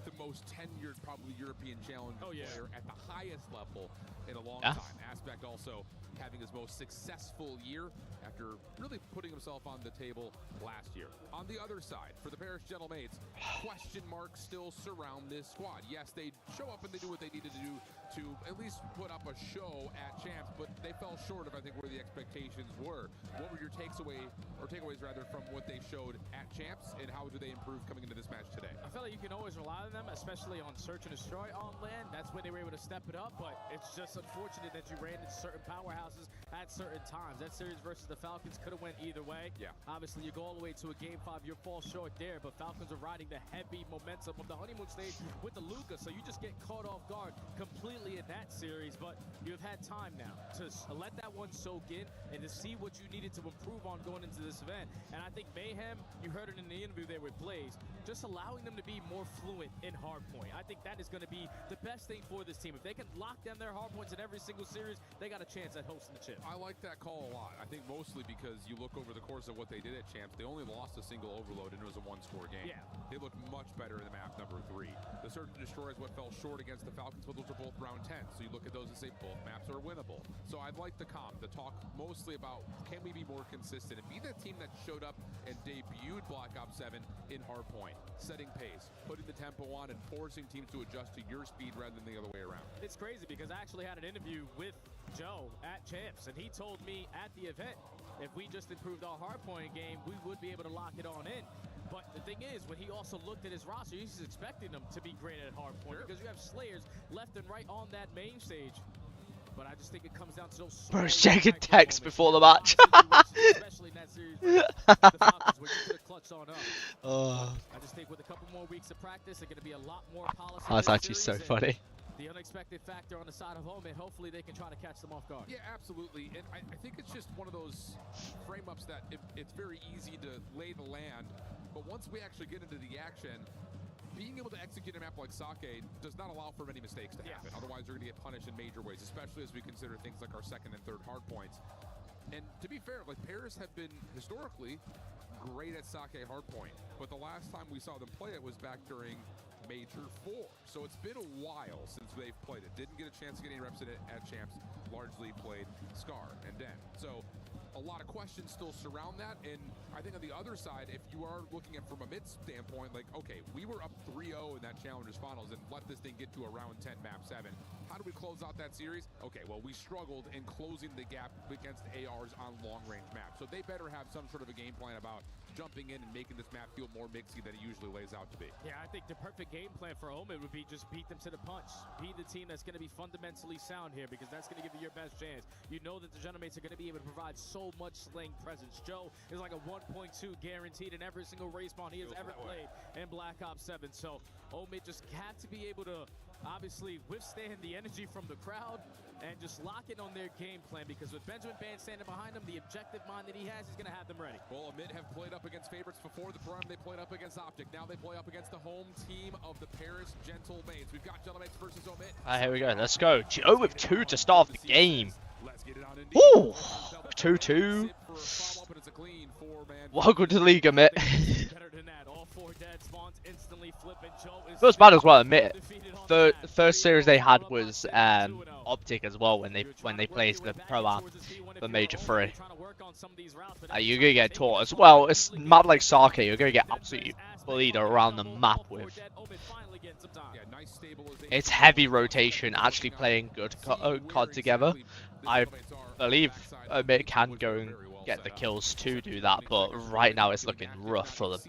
the most tenured, probably European challenger player at the highest level in a long time. Aspect also having his most successful year after really putting himself on the table last year. On the other side, for the Paris Gentlemates, question marks still surround this squad. Yes, they show up and they do what they needed to do to at least put up a show at Champs, but they fell short of, I think, where the expectations were. What were your takeaways from what they showed at Champs, and how do they improve coming into this match today? I feel like you can always rely on them, especially on Search and Destroy on land. That's when they were able to step it up, but it's just unfortunate that you ran into certain powerhouses at certain times. That series versus the Falcons could have went either way. Yeah. Obviously, you go all the way to a Game 5, you fall short there, but Falcons are riding the heavy momentum of the honeymoon stage with the Luca, so you just get caught off guard completely in that series, but you've had time now to let that one soak in and to see what you needed to improve on going into this event. And I think Mayhem, you heard it in the interview there with Blaze, just allowing them to be more fluent in hardpoint. I think that is going to be the best thing for this team. If they can lock down their hardpoints in every single series, they got a chance at hosting the chip. I like that call a lot. I think mostly because you look over the course of what they did at Champs, they only lost a single overload and it was a one-score game. Yeah. They looked much better in the map number 3. The Search and Destroy is what fell short against the Falcons, but those are both round 10. So you look at those and say both maps are winnable. So I'd like the talk mostly about, can we be more consistent and be the team that showed up and debuted Black Ops 7 in hardpoint, setting pace, putting the tempo on, and forcing teams to adjust to your speed rather than the other way around. It's crazy because I actually had an interview with Joe at Champs, and he told me at the event, if we just improved our hardpoint game, we would be able to lock it on in. But the thing is, when he also looked at his roster, he's expecting them to be great at hardpoint because you have Slayers left and right on that main stage. But I just think it comes down to those Bro's checking text before the match. especially in that series, the Falcons, where you could have clutched on up. I just think with a couple more weeks of practice, they're going to be a lot more policy. That's actually so funny. The unexpected factor on the side of home, and hopefully they can try to catch them off guard. Yeah, absolutely. And I think it's just one of those frame-ups that it's very easy to lay the land, but once we actually get into the action, being able to execute a map like Sake does not allow for many mistakes to happen. Otherwise, you're going to get punished in major ways, especially as we consider things like our second and third hard points. And to be fair, like Paris have been historically great at Sake hardpoint, but the last time we saw them play it was back during Major 4. So it's been a while since they've played it. Didn't get a chance to get any reps in it at Champs, largely played Scar and Den. So a lot of questions still surround that, and I think on the other side, if you are looking at from a mid standpoint, like, okay, we were up 3-0 in that Challengers Finals and let this thing get to a round 10 map 7. How do we close out that series? Okay, well, we struggled in closing the gap against ARs on long-range maps, so they better have some sort of a game plan about jumping in and making this map feel more mixy than it usually lays out to be. Yeah, I think the perfect game plan for Omen would be just beat them to the punch. Be the team that's going to be fundamentally sound here, because that's going to give you your best chance. You know that the Gentlemates are going to be able to provide so much slaying presence. Joe is like a 1.2 guaranteed in every single race spawn he has ever played in Black Ops 7. So Omen just have to be able to obviously withstand the energy from the crowd and just lock in on their game plan, because with Benjamin Band standing behind him, the objective mind that he has, he's going to have them ready. Well, Amit have played up against favorites before the Prime. They played up against Optic. Now they play up against the home team of the Paris Gentlemates. We've got Gentlemates versus Omit. Here we go. Let's go. Joe with 2 to start the game. Ooh, 2-2. Welcome to the league, Amit. Feels bad as well, admit it. The first series they had was Optic as well when they placed the Pro-Am for Major 3. You're gonna get taught as well. It's map like Sake, you're gonna get absolutely bullied around the map with. It's heavy rotation, actually playing good COD together. I believe Omit can go and get the kills to do that, but right now it's looking rough for them.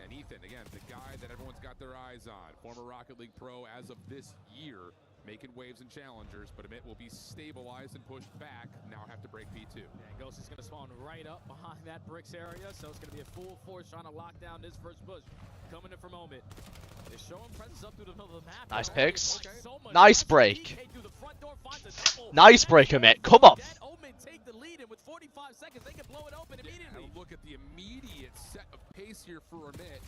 And Ethan, again, the guy that everyone's got their eyes on, former Rocket League pro as of this year, making waves and challengers, but Amit will be stabilized and pushed back. Now have to break P2. Yeah, Ghost is going to spawn right up behind that bricks area, so it's going to be a full force trying to lock down this first push. Coming in from Omit. Nice picks. Nice break. Nice break, Amit. Come on. And look at the immediate set of pace here for Amit.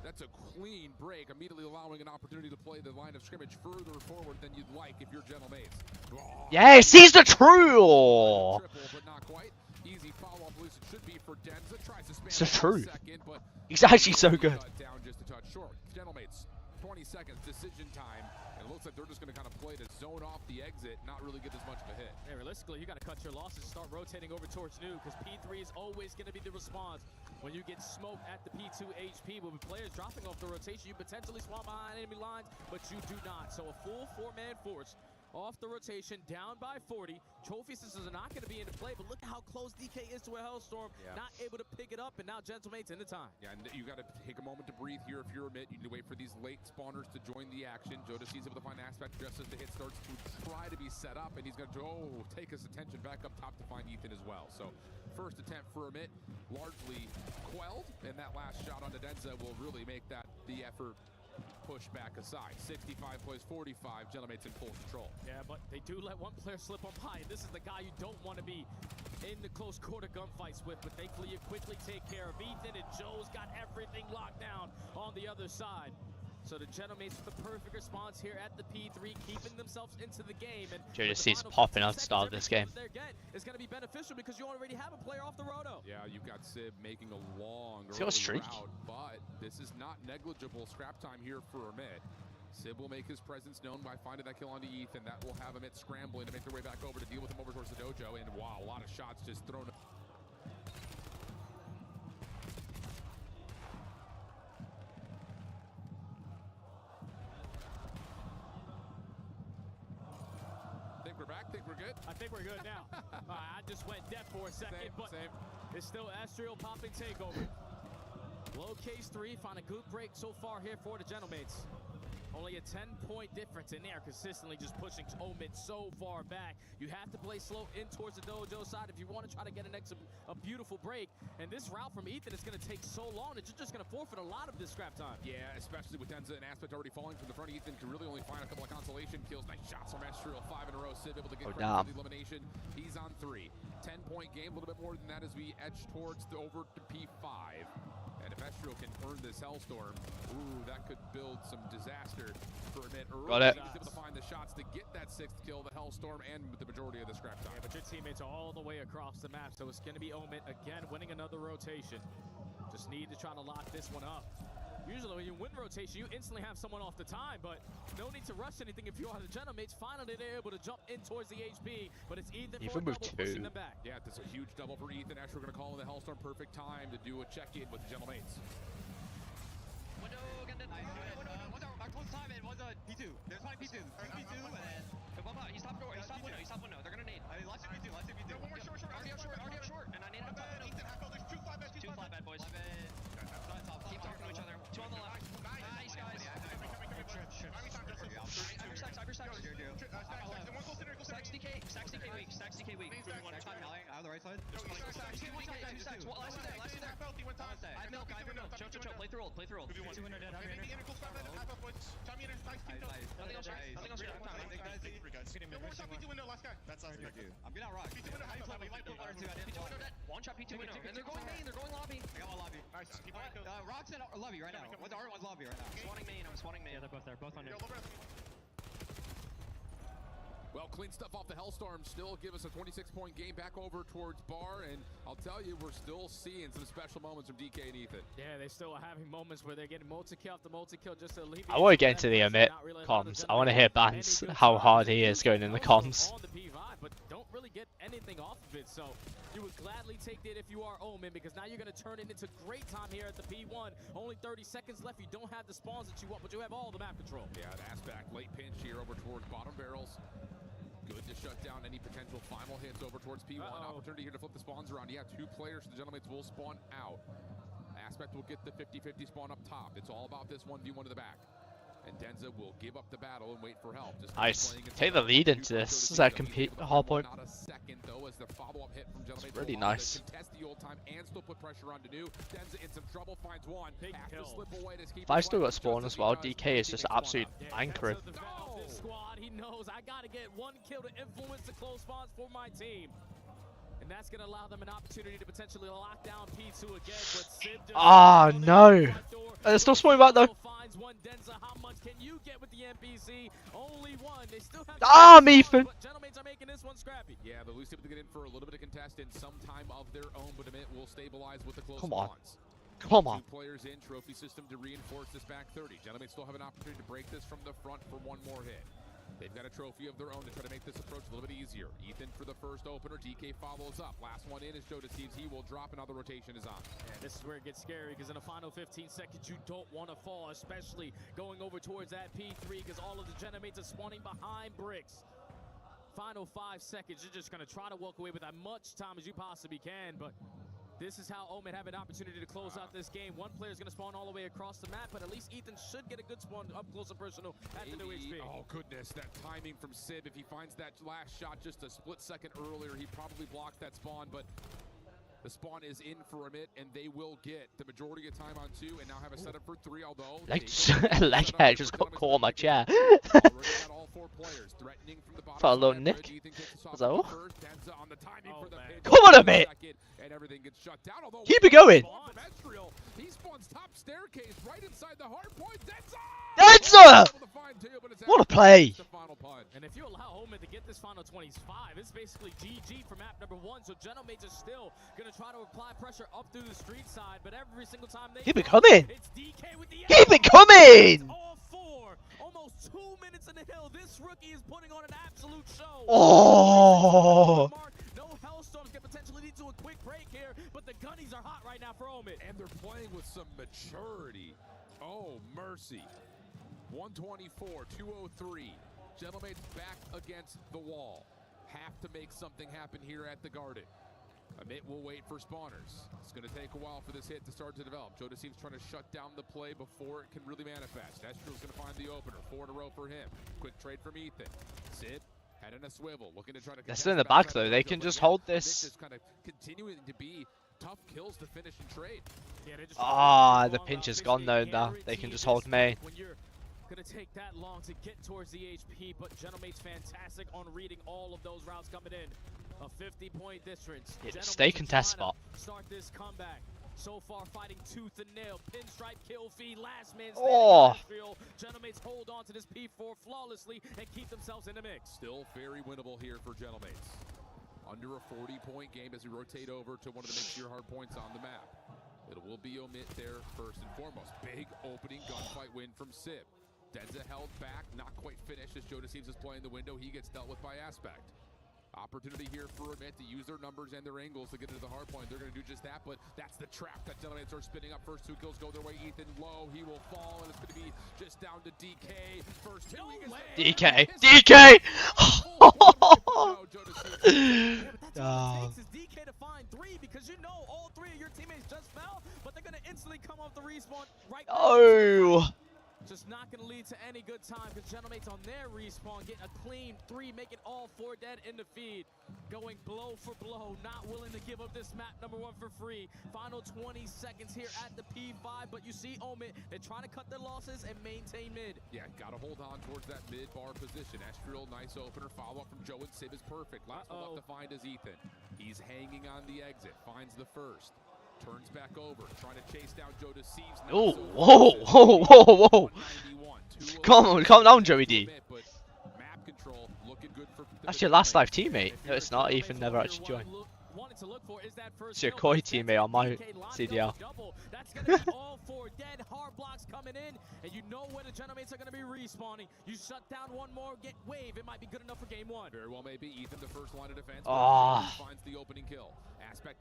That's a clean break, immediately allowing an opportunity to play the line of scrimmage further forward than you'd like if you're Gentle Mates. Oh, Yes, he's the true. triple, but not quite. Easy follow-up, at least it should be for Denza. Tries to It's the spam truth. second, but He's actually so good. Down just a touch short. Gentle Mates, 20 seconds, decision time. And it looks like they're just going to kind of play to zone off the exit, not really get as much of a hit. Yeah, realistically, you got to cut your losses and start rotating over towards new, because P3 is always going to be the response. When you get smoked at the P2 HP, with players dropping off the rotation, you potentially spawn behind enemy lines, but you do not. So a full four-man force off the rotation, down by 40. Trophy systems are not going to be into play, but look at how close DK is to a Hellstorm. Yeah. Not able to pick it up, and now Gentlemate's in the time. Yeah, and you got to take a moment to breathe here if you're Amit. You need to wait for these late spawners to join the action. Joda sees able to find Aspect just as the hit starts to try to be set up, and he's going to take his attention back up top to find Ethan as well. So first attempt for Amit, largely quelled, and that last shot on the Denza will really make that the effort push back aside. 65 plays 45, Gentlemate's in full control. Yeah, but they do let one player slip on by. This is the guy you don't want to be in the close quarter gunfights with, but thankfully you quickly take care of Ethan, and Joe's got everything locked down on the other side. So the Gentlemates with the perfect response here at the P3, keeping themselves into the game. And Joe just sees popping out to start this game. It's going to be beneficial because you already have a player off the roto. Yeah, you've got Sib making a long He's got a streak. route, but this is not negligible scrap time here for Amit. Sib will make his presence known by finding that kill onto Ethan. That will have Amit scrambling to make their way back over to deal with him over towards the dojo. And wow, a lot of shots just thrown. Think we're back? Think we're good? I think we're good now. I just went deaf for a second, but it's still Astral popping takeover. Low case 3, find a good break so far here for the Gentlemates. Only a 10-point difference in there, consistently just pushing Omid so far back. You have to play slow in towards the dojo side if you want to try to get a beautiful break. And this route from Ethan is going to take so long that you're just going to forfeit a lot of this scrap time. Yeah, especially with Denza and Aspect already falling from the front. Ethan can really only find a couple of consolation kills. Nice shots from Astral, 5 in a row. Sib able to get credit for the elimination. He's on 3. 10-point game, a little bit more than that as we edge towards over to P5. And if Astral can earn this Hellstorm, ooh, that could build some disaster for Amit. Got it. He's able to find the shots to get that 6th kill, the Hellstorm, and the majority of the scrap time. Yeah, but your teammates are all the way across the map, so it's going to be Omid again winning another rotation. Just need to try to lock this one up. Usually when you win rotation, you instantly have someone off the time, but no need to rush anything if you are the Gentlemates. Finally, they're able to jump in towards the HP, but it's Ethan for a double pushing them back. Yeah, this is a huge double for Ethan. Actually, we're going to call in the Hellstorm. Perfect time to do a check-in with the Gentlemates. P2. There's my P2. P2 and then he stopped door. He stopped window. They're gonna nade. Last P2. One more short. Already up short. And I naded up top. Ethan, there's two flat bad boys. Keep talking to each other. 2 on the left. Nice guys. Stacks DK weak. Out of the right side. 2 stacks. Last there. I have milk. Choke. Play through old. 2 winner dead. Nothing else. That's our dude. I'm getting out rock. P2 window. P2 window dead. One shot P2 window. And they're going main. They're going lobby. I got my lobby. Nice. Keep going. Rock's in lobby right now. With the one's lobby right now. I'm spawning main. Yeah, they're both there. Both on there. Well, clean stuff off the Hellstorm. Still give us a 26-point game back over towards Bar, and I'll tell you, we're still seeing some special moments from DK and Ethan. Yeah, they still are having moments where they're getting multi-kill after multi-kill just to alleviate. I want to get into the Amit comms. I want to hear Bans how hard he is going in the comms. On the P5, but don't really get anything off of it, so you would gladly take it if you are Omen, because now you're going to turn it into great time here at the P1. Only 30 seconds left. You don't have the spawns that you want, but you have all the map control. Yeah, an Aspect late pinch here over towards bottom barrels. Good to shut down any potential final hits over towards P1. Opportunity here to flip the spawns around. Yeah, 2 players, the Gentlemates will spawn out. Aspect will get the 50-50 spawn up top. It's all about this 1v1 to the back. And Denza will give up the battle and wait for help. Just Nice. Take the lead into this. This is a compete hard point. not a second though as the follow-up hit from Gentleman. It's really nice. Contest the old time and still put pressure on Danu. Denza in some trouble, finds one. Has to slip away to keep If I still got spawn as well, DK is just absolute anchoring. Squad, he knows I gotta get one kill to influence the close spawns for my team. And that's gonna allow them an opportunity to potentially lock down P2 again, but Sid just no. They're still spawning back though. finds one. Denza, how much can you get with the NPC? Only one. They still have Ethan. but Gentlemen are making this one scrappy. Yeah, the Lucy able to get in for a little bit of contest in some time of their own, but Amit will stabilize with the close Come on. spawns. Come on. 2 players in, trophy system to reinforce this back 30. Gentlemen still have an opportunity to break this from the front for one more hit. They've got a trophy of their own to try to make this approach a little bit easier. Ethan for the first opener. DK follows up. Last one in is Joe deceives. He will drop, and now the rotation is on. Yeah, this is where it gets scary because in the final 15 seconds, you don't want to fall, especially going over towards that P3 because all of the Genomates are spawning behind bricks. Final 5 seconds, you're just going to try to walk away with as much time as you possibly can, but this is how Omen have an opportunity to close out this game. One player is going to spawn all the way across the map, but at least Ethan should get a good spawn up close and personal at the new HP. Oh, goodness. That timing from Sib. If he finds that last shot just a split second earlier, he probably blocks that spawn, but the spawn is in for Amit, and they will get the majority of time on 2, and now have a setup for 3, although... Leg hair just got caught on my chair. all 4 players threatening from the bottom. Felt a little nick. Was that all? On the timing for the pitch. Come on, Amit! And everything gets shut down, although Keep it going! He spawns top staircase right inside the hard point. Denza! What a play! And if you allow Omen to get this final 25, it's basically GG for map number 1. So Genomates are still going to try to apply pressure up through the street side, but every single time they Keep it coming! it's DK with the Keep it coming! all 4, almost 2 minutes in the hill. This rookie is putting on an absolute show. Oh! No Hellstorms can potentially lead to a quick break here, but the gunnies are hot right now for Omen. And they're playing with some maturity. Oh, mercy. 124, 203. Gentlemate's back against the wall. Have to make something happen here at the Garden. Amit will wait for spawners. It's going to take a while for this hit to start to develop. Joe seems trying to shut down the play before it can really manifest. Estrel's going to find the opener. 4 in a row for him. Quick trade from Ethan. Sid head in a swivel, looking to try to... They're still in the back though. They can just hold this. Just kind of continuing to be tough kills to finish and trade. Ah, the pinch is gone though. Now they can just hold main. When you're gonna take that long to get towards the HP, but Gentlemate's fantastic on reading all of those routes coming in. A 50-point difference. Yeah, stay contest spot. Start this comeback. So far fighting tooth and nail. Pinstripe kill feed. Last man Oh. standing. Gentlemates hold on to this P4 flawlessly and keep themselves in the mix. Still very winnable here for Gentlemates. Under a 40-point game as we rotate over to one of the mid-tier hard points on the map. It will be Omit there first and foremost. Big opening gunfight win from Sib. Denza held back, not quite finished as Joe Deceives is playing the window. He gets dealt with by Aspect. Opportunity here for Amit to use their numbers and their angles to get into the hard point. They're going to do just that, but that's the trap that Gentlemates are spinning up. First 2 kills go their way. Ethan low, he will fall, and it's going to be just down to DK. First 2 DK! DK! Takes is DK to find 3 because you know all 3 of your teammates just fell, but they're going to instantly come off the respawn right now. Oh! Just not going to lead to any good time because Gentlemates on their respawn get a clean 3, making all 4 dead in the feed. Going blow for blow, not willing to give up this map number 1 for free. Final 20 seconds here at the P5, but you see Omen, they're trying to cut their losses and maintain mid. Yeah, got to hold on towards that mid-bar position. Estriel, nice opener. Follow-up from Joe and Sib is perfect. Last one left to find is Ethan. He's hanging on the exit, finds the first. Turns back over, trying to chase down Joe Deceives. Oh, whoa, whoa, whoa, whoa. Calm down, Joey D. That's your last life teammate. No, it's not. Ethan never actually joined. It's your Koi teammate on my CDL. That's going to be all 4 dead hard blocks coming in, and you know where the Gentlemates are going to be respawning. You shut down one more wave, it might be good enough for game 1. Very well, maybe Ethan, the first line of defense. Finds the opening kill.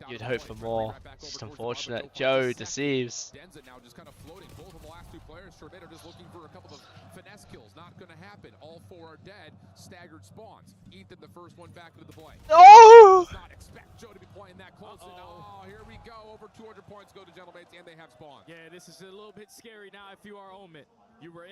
You'd hope for more. Just unfortunate. Joe Deceives. Denza now just kind of floating. Both of the last 2 players, Shortade, are just looking for a couple of finesse kills. Not going to happen. All 4 are dead. Staggered spawns. Ethan, the first one back into the play. Oh! Does not expect Joe to be playing that close. And here we go. Over 200 points go to Gentlemates, and they have spawn. Yeah, this is a little bit scary now if you are Omen.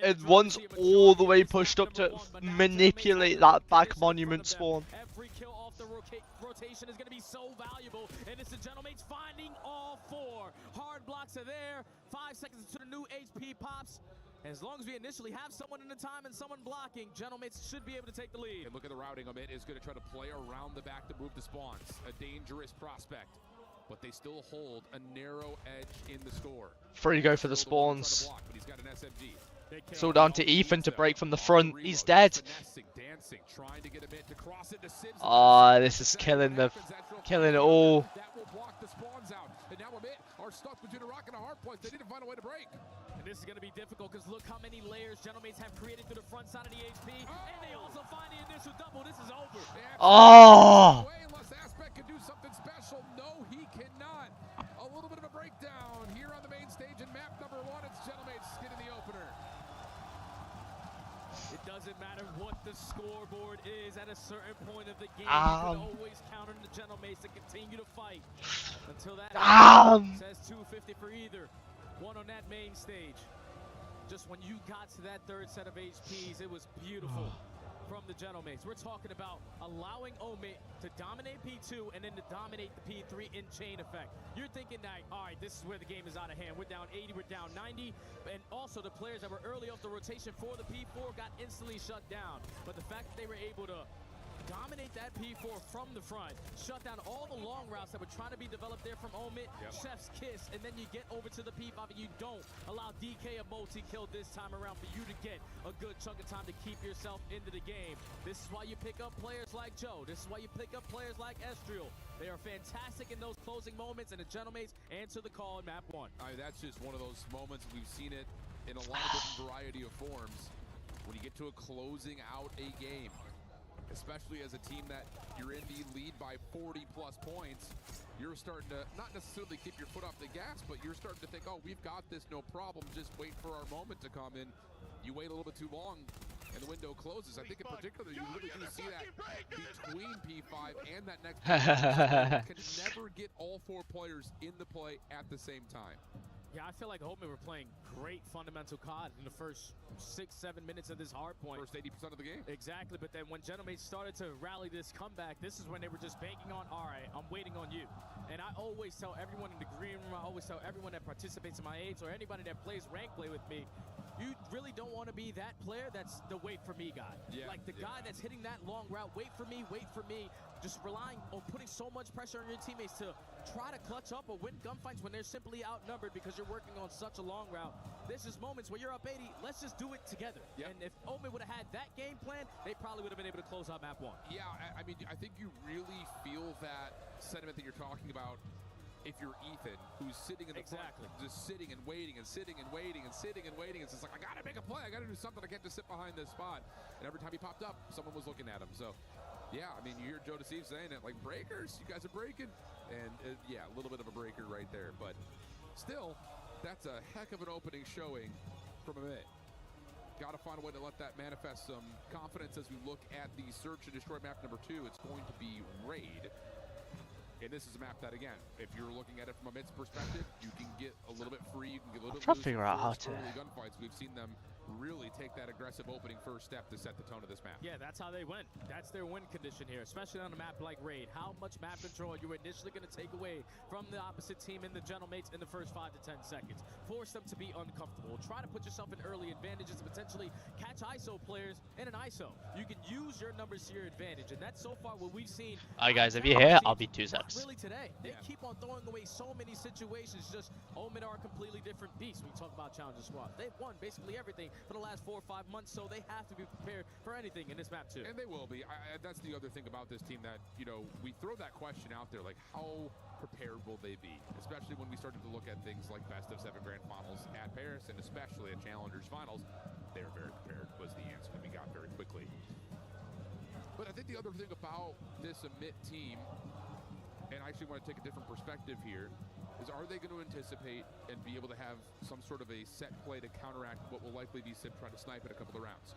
And one's all the way pushed up to manipulate that back monument spawn. Every kill off the rotation is going to be so valuable. And it's the Gentlemates finding all four. Hard blocks are there. 5 seconds until the new HP pops. As long as we initially have someone in the time and someone blocking, Gentlemates should be able to take the lead. And look at the routing. Omit is going to try to play around the back to move the spawns. A dangerous prospect. But they still hold a narrow edge in the score. Free go for the spawns. Block, but he's got an SMG. It's all down to Ethan to break from the front. He's dead. Ah, this is killing it all. That will block the spawns out. And now Omit are stuck between a rock and a hard place. They need to find a way to break. And this is going to be difficult because look how many layers Gentlemates have created through the front side of the HP. And they also find the initial double. This is over. Oh! Unless Aspect can do something special. No, he cannot. A little bit of a breakdown here on the main stage in map number 1. It's Gentlemates getting the opener. It doesn't matter what the scoreboard is at a certain point of the game. You can always count on the Gentlemates to continue to fight until that says 250 for either. One on that main stage. Just when you got to that third set of HPs, it was beautiful from the Gentlemates. We're talking about allowing Omit to dominate P2 and then to dominate the P3 in chain effect. You're thinking that, all right, this is where the game is out of hand. We're down 80, we're down 90. And also the players that were early off the rotation for the P4 got instantly shut down. But the fact that they were able to dominate that P4 from the front, shut down all the long routes that were trying to be developed there from Omit, Chef's Kiss, and then you get over to the P5 and you don't allow DK a multi-kill this time around for you to get a good chunk of time to keep yourself into the game. This is why you pick up players like Joe. This is why you pick up players like Estriel. They are fantastic in those closing moments, and the Gentlemates answer the call in map 1. That's just one of those moments. We've seen it in a lot of different variety of forms. When you get to a closing out a game, especially as a team that you're in the lead by 40+ points, you're starting to not necessarily keep your foot off the gas, but you're starting to think, oh, we've got this, no problem, just wait for our moment to come in. You wait a little bit too long and the window closes. I think in particular you really do see that between P5 and that next can never get all 4 players in the play at the same time. Yeah, I feel like Omit were playing great fundamental COD in the first 6-7 minutes of this hard point. First 80% of the game. Exactly, but then when Gentlemates started to rally this comeback, this is when they were just banking on, all right, I'm waiting on you. And I always tell everyone in the green room, I always tell everyone that participates in my aids or anybody that plays rank play with me, you really don't want to be that player that's the wait for me guy. Like the guy that's hitting that long route, wait for me, just relying on putting so much pressure on your teammates to try to clutch up or win gunfights when they're simply outnumbered because you're working on such a long route. There's just moments where you're up 80, let's just do it together. And if Omit would have had that game plan, they probably would have been able to close out map 1. Yeah, I mean, I think you really feel that sentiment that you're talking about if you're Ethan, who's sitting in the front, just sitting and waiting and sitting and waiting and sitting and waiting. It's just like, I gotta make a play, I gotta do something, I can't just sit behind this spot. And every time he popped up, someone was looking at him. So yeah, I mean, you hear Joe Deceive saying it, like, breakers, you guys are breaking. And yeah, a little bit of a breaker right there. But still, that's a heck of an opening showing from Omit. Got to find a way to let that manifest some confidence as we look at the search and destroy map number 2. It's going to be Raid. And this is a map that, again, if you're looking at it from Omit's perspective, you can get a little bit free, you can get a little bit loose. Figure out how to early gunfights. We've seen them really take that aggressive opening first step to set the tone of this map. Yeah, that's how they win. That's their win condition here, especially on a map like Raid. How much map control you're initially going to take away from the opposite team in the Gentlemates in the first 5 to 10 seconds. Force them to be uncomfortable. Try to put yourself in early advantages to potentially catch ISO players in an ISO. You can use your numbers to your advantage, and that's so far what we've seen. Alright guys, if you're here, I'll be 2 seconds. Really today. They keep on throwing away so many situations. Just Omit are a completely different beast when you talk about Challenger Squad. They've won basically everything for the last 4 or 5 months, so they have to be prepared for anything in this map too. And they will be. That's the other thing about this team that, you know, we throw that question out there, like how prepared will they be? Especially when we started to look at things like best of 7 grand finals at Paris and especially at Challengers finals. They were very prepared was the answer that we got very quickly. But I think the other thing about this Omit team, and I actually want to take a different perspective here, is are they going to anticipate and be able to have some sort of a set play to counteract what will likely be Sim trying to snipe at a couple of rounds?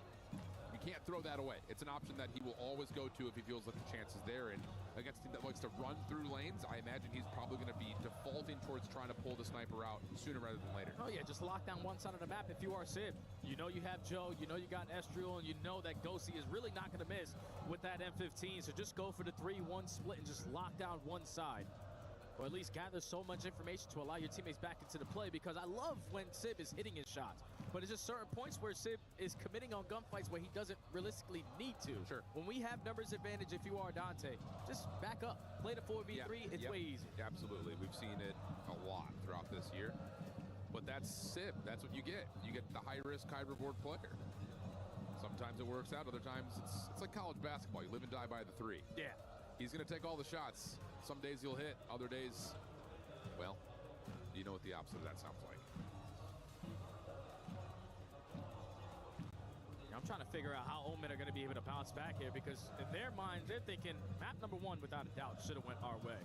You can't throw that away. It's an option that he will always go to if he feels like the chance is there. And against a team that likes to run through lanes, I imagine he's probably going to be defaulting towards trying to pull the sniper out sooner rather than later. Oh yeah, just lock down one side of the map if you are Sib. You know you have Joe, you know you got Estriel, and you know that Ghosty is really not going to miss with that M15. So just go for the 3-1 split and just lock down one side. Or at least gather so much information to allow your teammates back into the play, because I love when Sib is hitting his shots. But it's just certain points where Sib is committing on gunfights where he doesn't realistically need to. Sure. When we have numbers advantage, if you are Dante, just back up. Play the 4v3, it's way easier. Yeah, absolutely. We've seen it a lot throughout this year. But that's Sib. That's what you get. You get the high-risk, high-reward player. Sometimes it works out. Other times it's like college basketball. You live and die by the 3. Yeah. He's going to take all the shots. Some days he'll hit. Other days, well, you know what the opposite of that sounds like. I'm trying to figure out how Omen are going to be able to bounce back here, because in their minds, they're thinking map number 1, without a doubt, should have went our way.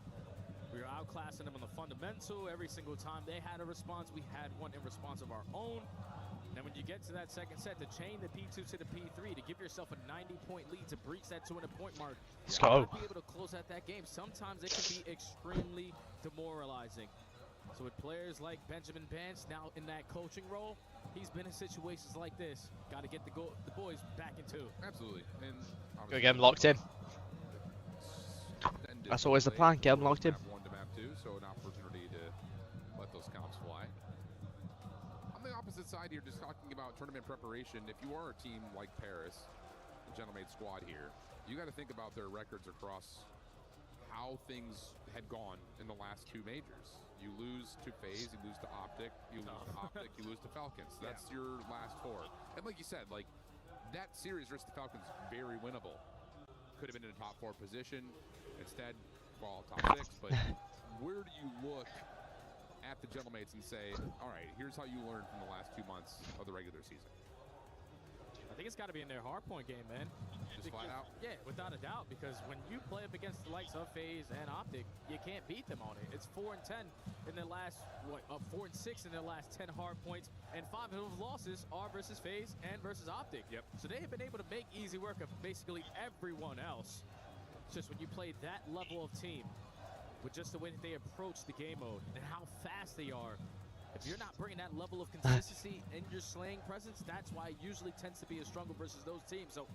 We were outclassing them on the fundamental. Every single time they had a response, we had one in response of our own. And when you get to that second set, to chain the P2 to the P3, to give yourself a 90-point lead, to breach that 200-point mark, let's go. Be able to close out that game. Sometimes it can be extremely demoralizing. So with players like Benjamin Bance now in that coaching role, he's been in situations like this. Got to get the boys back into it. Absolutely. And go get him locked in. That's always the plan. Get him locked in. Map 1 to map 2, so an opportunity to let those counts fly. On the opposite side here, just talking about tournament preparation, if you are a team like Paris, the Gentlemate squad here, you got to think about their records across how things had gone in the last 2 majors. You lose to FaZe, you lose to Optic, you lose to Optic, you lose to Falcons. That's your last 4. And like you said, like that series versus the Falcons, very winnable. Could have been in a top 4 position. Instead, well, top 6. But where do you look at the Gentlemates and say, all right, here's how you learned from the last 2 months of the regular season? I think it's got to be in their hardpoint game, man. Just flat out? Yeah, without a doubt, because when you play up against the likes of FaZe and Optic, you can't beat them on it. It's 4-10 in their last, 4-6 in their last 10 hard points, and 5 of those losses are versus FaZe and versus Optic. Yep. So they have been able to make easy work of basically everyone else. It's just when you play that level of team, with just the way that they approach the game mode and how fast they are, if you're not bringing that level of consistency in your slaying presence, that's why it usually tends to be a struggle versus those teams. So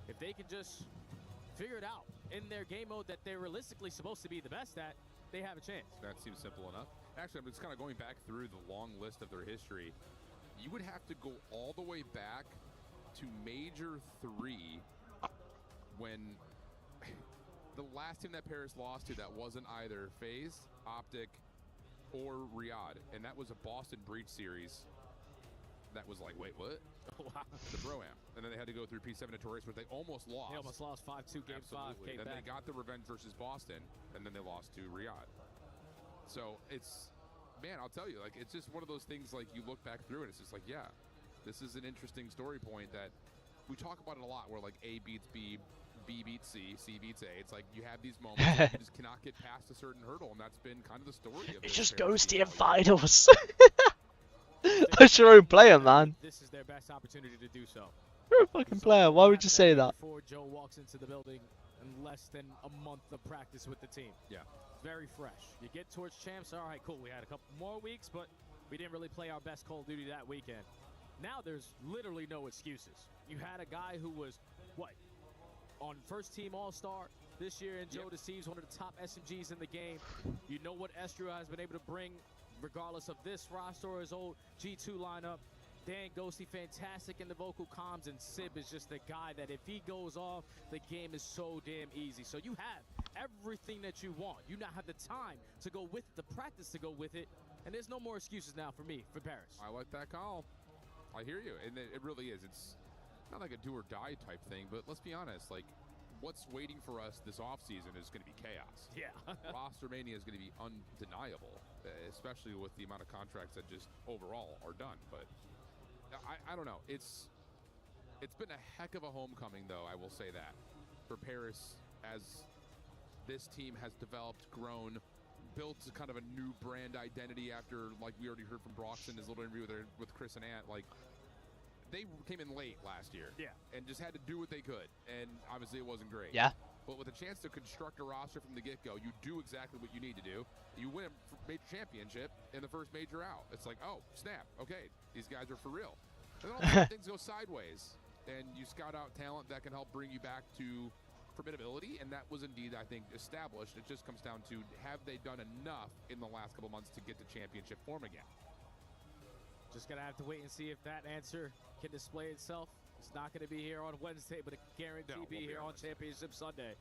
if they can just figure it out in their game mode that they're realistically supposed to be the best at, they have a chance. That seems simple enough. Actually, I'm just kind of going back through the long list of their history. You would have to go all the way back to Major 3 when the last team that Paris lost to that wasn't either FaZe, Optic, or Riyadh, and that was a Boston Breach series. That was like, wait, what? Wow. The Pro-Am. And then they had to go through P7 Notorious, where they almost lost. They almost lost 5-2 game 5. Then they got the revenge versus Boston, and then they lost to Riyadh. So it's, man, I'll tell you, like, it's just one of those things, like, you look back through and it's just like, yeah, this is an interesting story point that we talk about it a lot, where like A beats B, B beats C, C beats A. It's like you have these moments where you just cannot get past a certain hurdle, and that's been kind of the story of it. It just goes to your finals. That's your own player, man. This is their best opportunity to do so. You're a fucking player. Why would you say that? Before Joe walks into the building in less than a month of practice with the team. Yeah. Very fresh. You get towards champs, all right, cool. We had a couple more weeks, but we didn't really play our best Call of Duty that weekend. Now there's literally no excuses. You had a guy who was, what, on first team All-Star this year, and Joe Deceives, one of the top SMGs in the game. You know what Estriel has been able to bring, regardless of this roster or his old G2 lineup. Dan Ghosty, fantastic in the vocal comms, and Sib is just the guy that if he goes off, the game is so damn easy. So you have everything that you want. You now have the time to go with it, the practice to go with it, and there's no more excuses now for me, for Paris. I like that call. I hear you, and it really is. It's not like a do or die type thing, but let's be honest, like, what's waiting for us this offseason is going to be chaos. Yeah. Roster mania is going to be undeniable, especially with the amount of contracts that just overall are done. But I don't know. It's been a heck of a homecoming, though, I will say that, for Paris, as this team has developed, grown, built a kind of a new brand identity after, like we already heard from Broxton, his little interview with Chris and Ant. Like, they came in late last year. Yeah. And just had to do what they could. And obviously it wasn't great. Yeah. But with a chance to construct a roster from the get-go, you do exactly what you need to do. You win a major championship in the first major out. It's like, oh, snap. Okay, these guys are for real. And then all of a sudden things go sideways. And you scout out talent that can help bring you back to formidability. And that was indeed, I think, established. It just comes down to, have they done enough in the last couple months to get to championship form again? Just gonna have to wait and see if that answer can display itself. It's not gonna be here on Wednesday, but it can guarantee be here on Championship Sunday.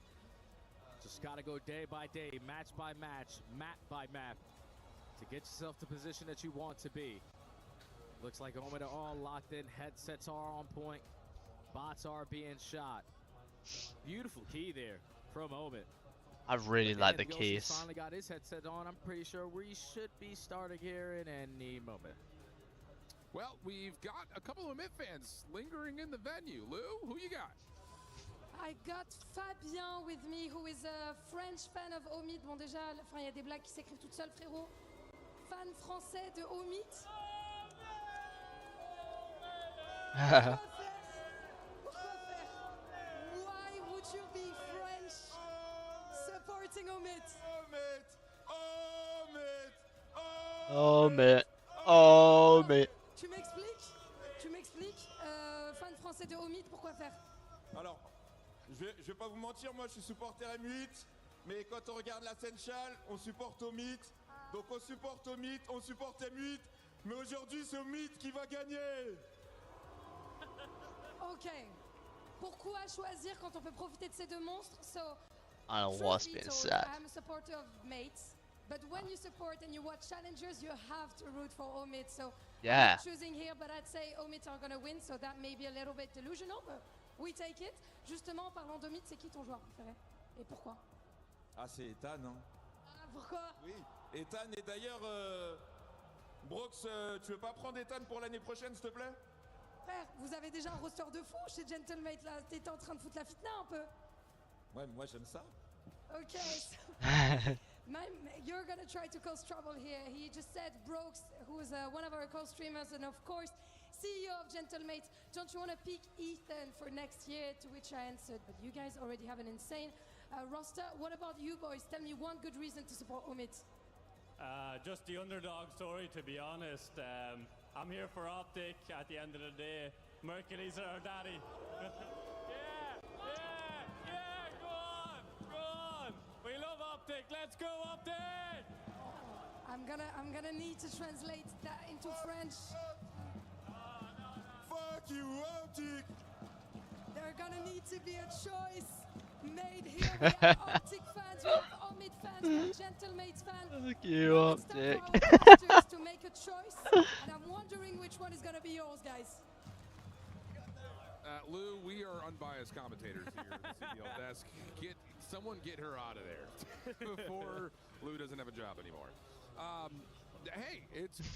Just gotta go day by day, match by match, map by map, to get yourself to the position that you want to be. Looks like Omen are all locked in, headsets are on point, bots are being shot. Beautiful key there from Omen. I really like the Ghost keys. finally got his headset on. I'm pretty sure we should be starting here in any moment. Well, we've got a couple of Myth fans lingering in the venue. Lou, who you got? I got Fabien with me, who is a French fan of Omid. Bon, déjà, enfin, il y a des blagues qui s'écrivent toutes seules, frérot. Fan français de Omid. Pourquoi faire? Why would you be French supporting Omid? Oh, mate. Tu m'expliques? Fan français de Omid, pourquoi faire? Alors, je vais pas vous mentir, moi je suis supporter M8, mais quand on regarde la Senchal, on supporte Omid. Donc on supporte Omid, on supporte M8, mais aujourd'hui c'est Omid qui va gagner. Ok. Pourquoi choisir quand on peut profiter de ces deux monstres? So, I don't know truth what's be being told, said. I'm a supporter of mates, but when you support and you watch challengers, you have to root for Omid. So Yeah. I'm not choosing here, but I'd say Omid are gonna win, so that may be a little bit delusional, but we take it. Justement, parlant d'Omid, c'est qui ton joueur préféré? Et pourquoi? Ah, c'est Ethan, hein? Ah, pourquoi? Oui, Ethan, et d'ailleurs, Brox, tu veux pas prendre Ethan pour l'année prochaine, s'il te plaît? Frère, vous avez déjà un roster de fou chez Gentlemate là, t'étais en train de foutre la fitna un peu. Ouais, moi j'aime ça. Okay, so you're gonna try to cause trouble here. He just said Brooks, who is one of our co-streamers and of course CEO of Gentlemate, don't you want to pick Ethan for next year? To which I answered, but you guys already have an insane roster. What about you boys? Tell me one good reason to support Omid. Just the underdog story, to be honest. I'm here for Optic at the end of the day. Mercury's our daddy. Yeah, go on. We love Optic, let's go Optic! I'm gonna need to translate that into French. Fuck you, Optic! There's gonna need to be a choice made here. We have Optic fans, we have Omid fans, we have Gentlemates fans. Fuck you, Optic. To make a choice, and I'm wondering which one is gonna be yours, guys. Lou, we are unbiased commentators here at the CDL desk. Someone get her out of there before Lou doesn't have a job anymore. Hey,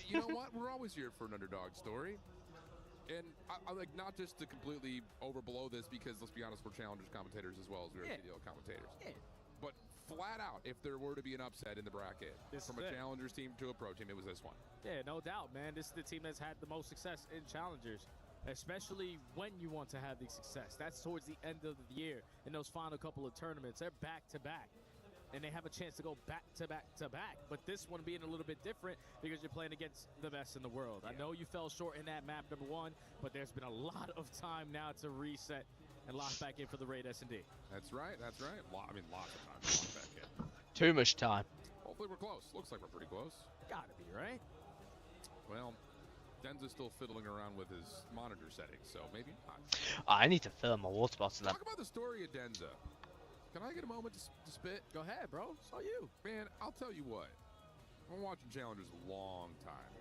you know what? We're always here for an underdog story. And I like, not just to completely overblow this, because let's be honest, we're challengers commentators as well as we're CDL commentators. Yeah. But flat out, if there were to be an upset in the bracket from a challengers team to a pro team, it was this one. Yeah, no doubt, man. This is the team that's had the most success in challengers, especially when you want to have the success. That's towards the end of the year in those final couple of tournaments. They're back to back, and they have a chance to go back to back to back. But this one being a little bit different because you're playing against the best in the world. I know you fell short in that map number one, but there's been a lot of time now to reset and lock back in for the Raid S&D. That's right. Lots of time to lock back in. Too much time. Hopefully we're close. Looks like we're pretty close. Gotta be, right? Well, Denza's still fiddling around with his monitor settings, so maybe not. I need to fill my water bottle. Talk about the story of Denza. Can I get a moment to spit? Go ahead, bro. It's all you. Man, I'll tell you what. I've been watching Challengers a long time.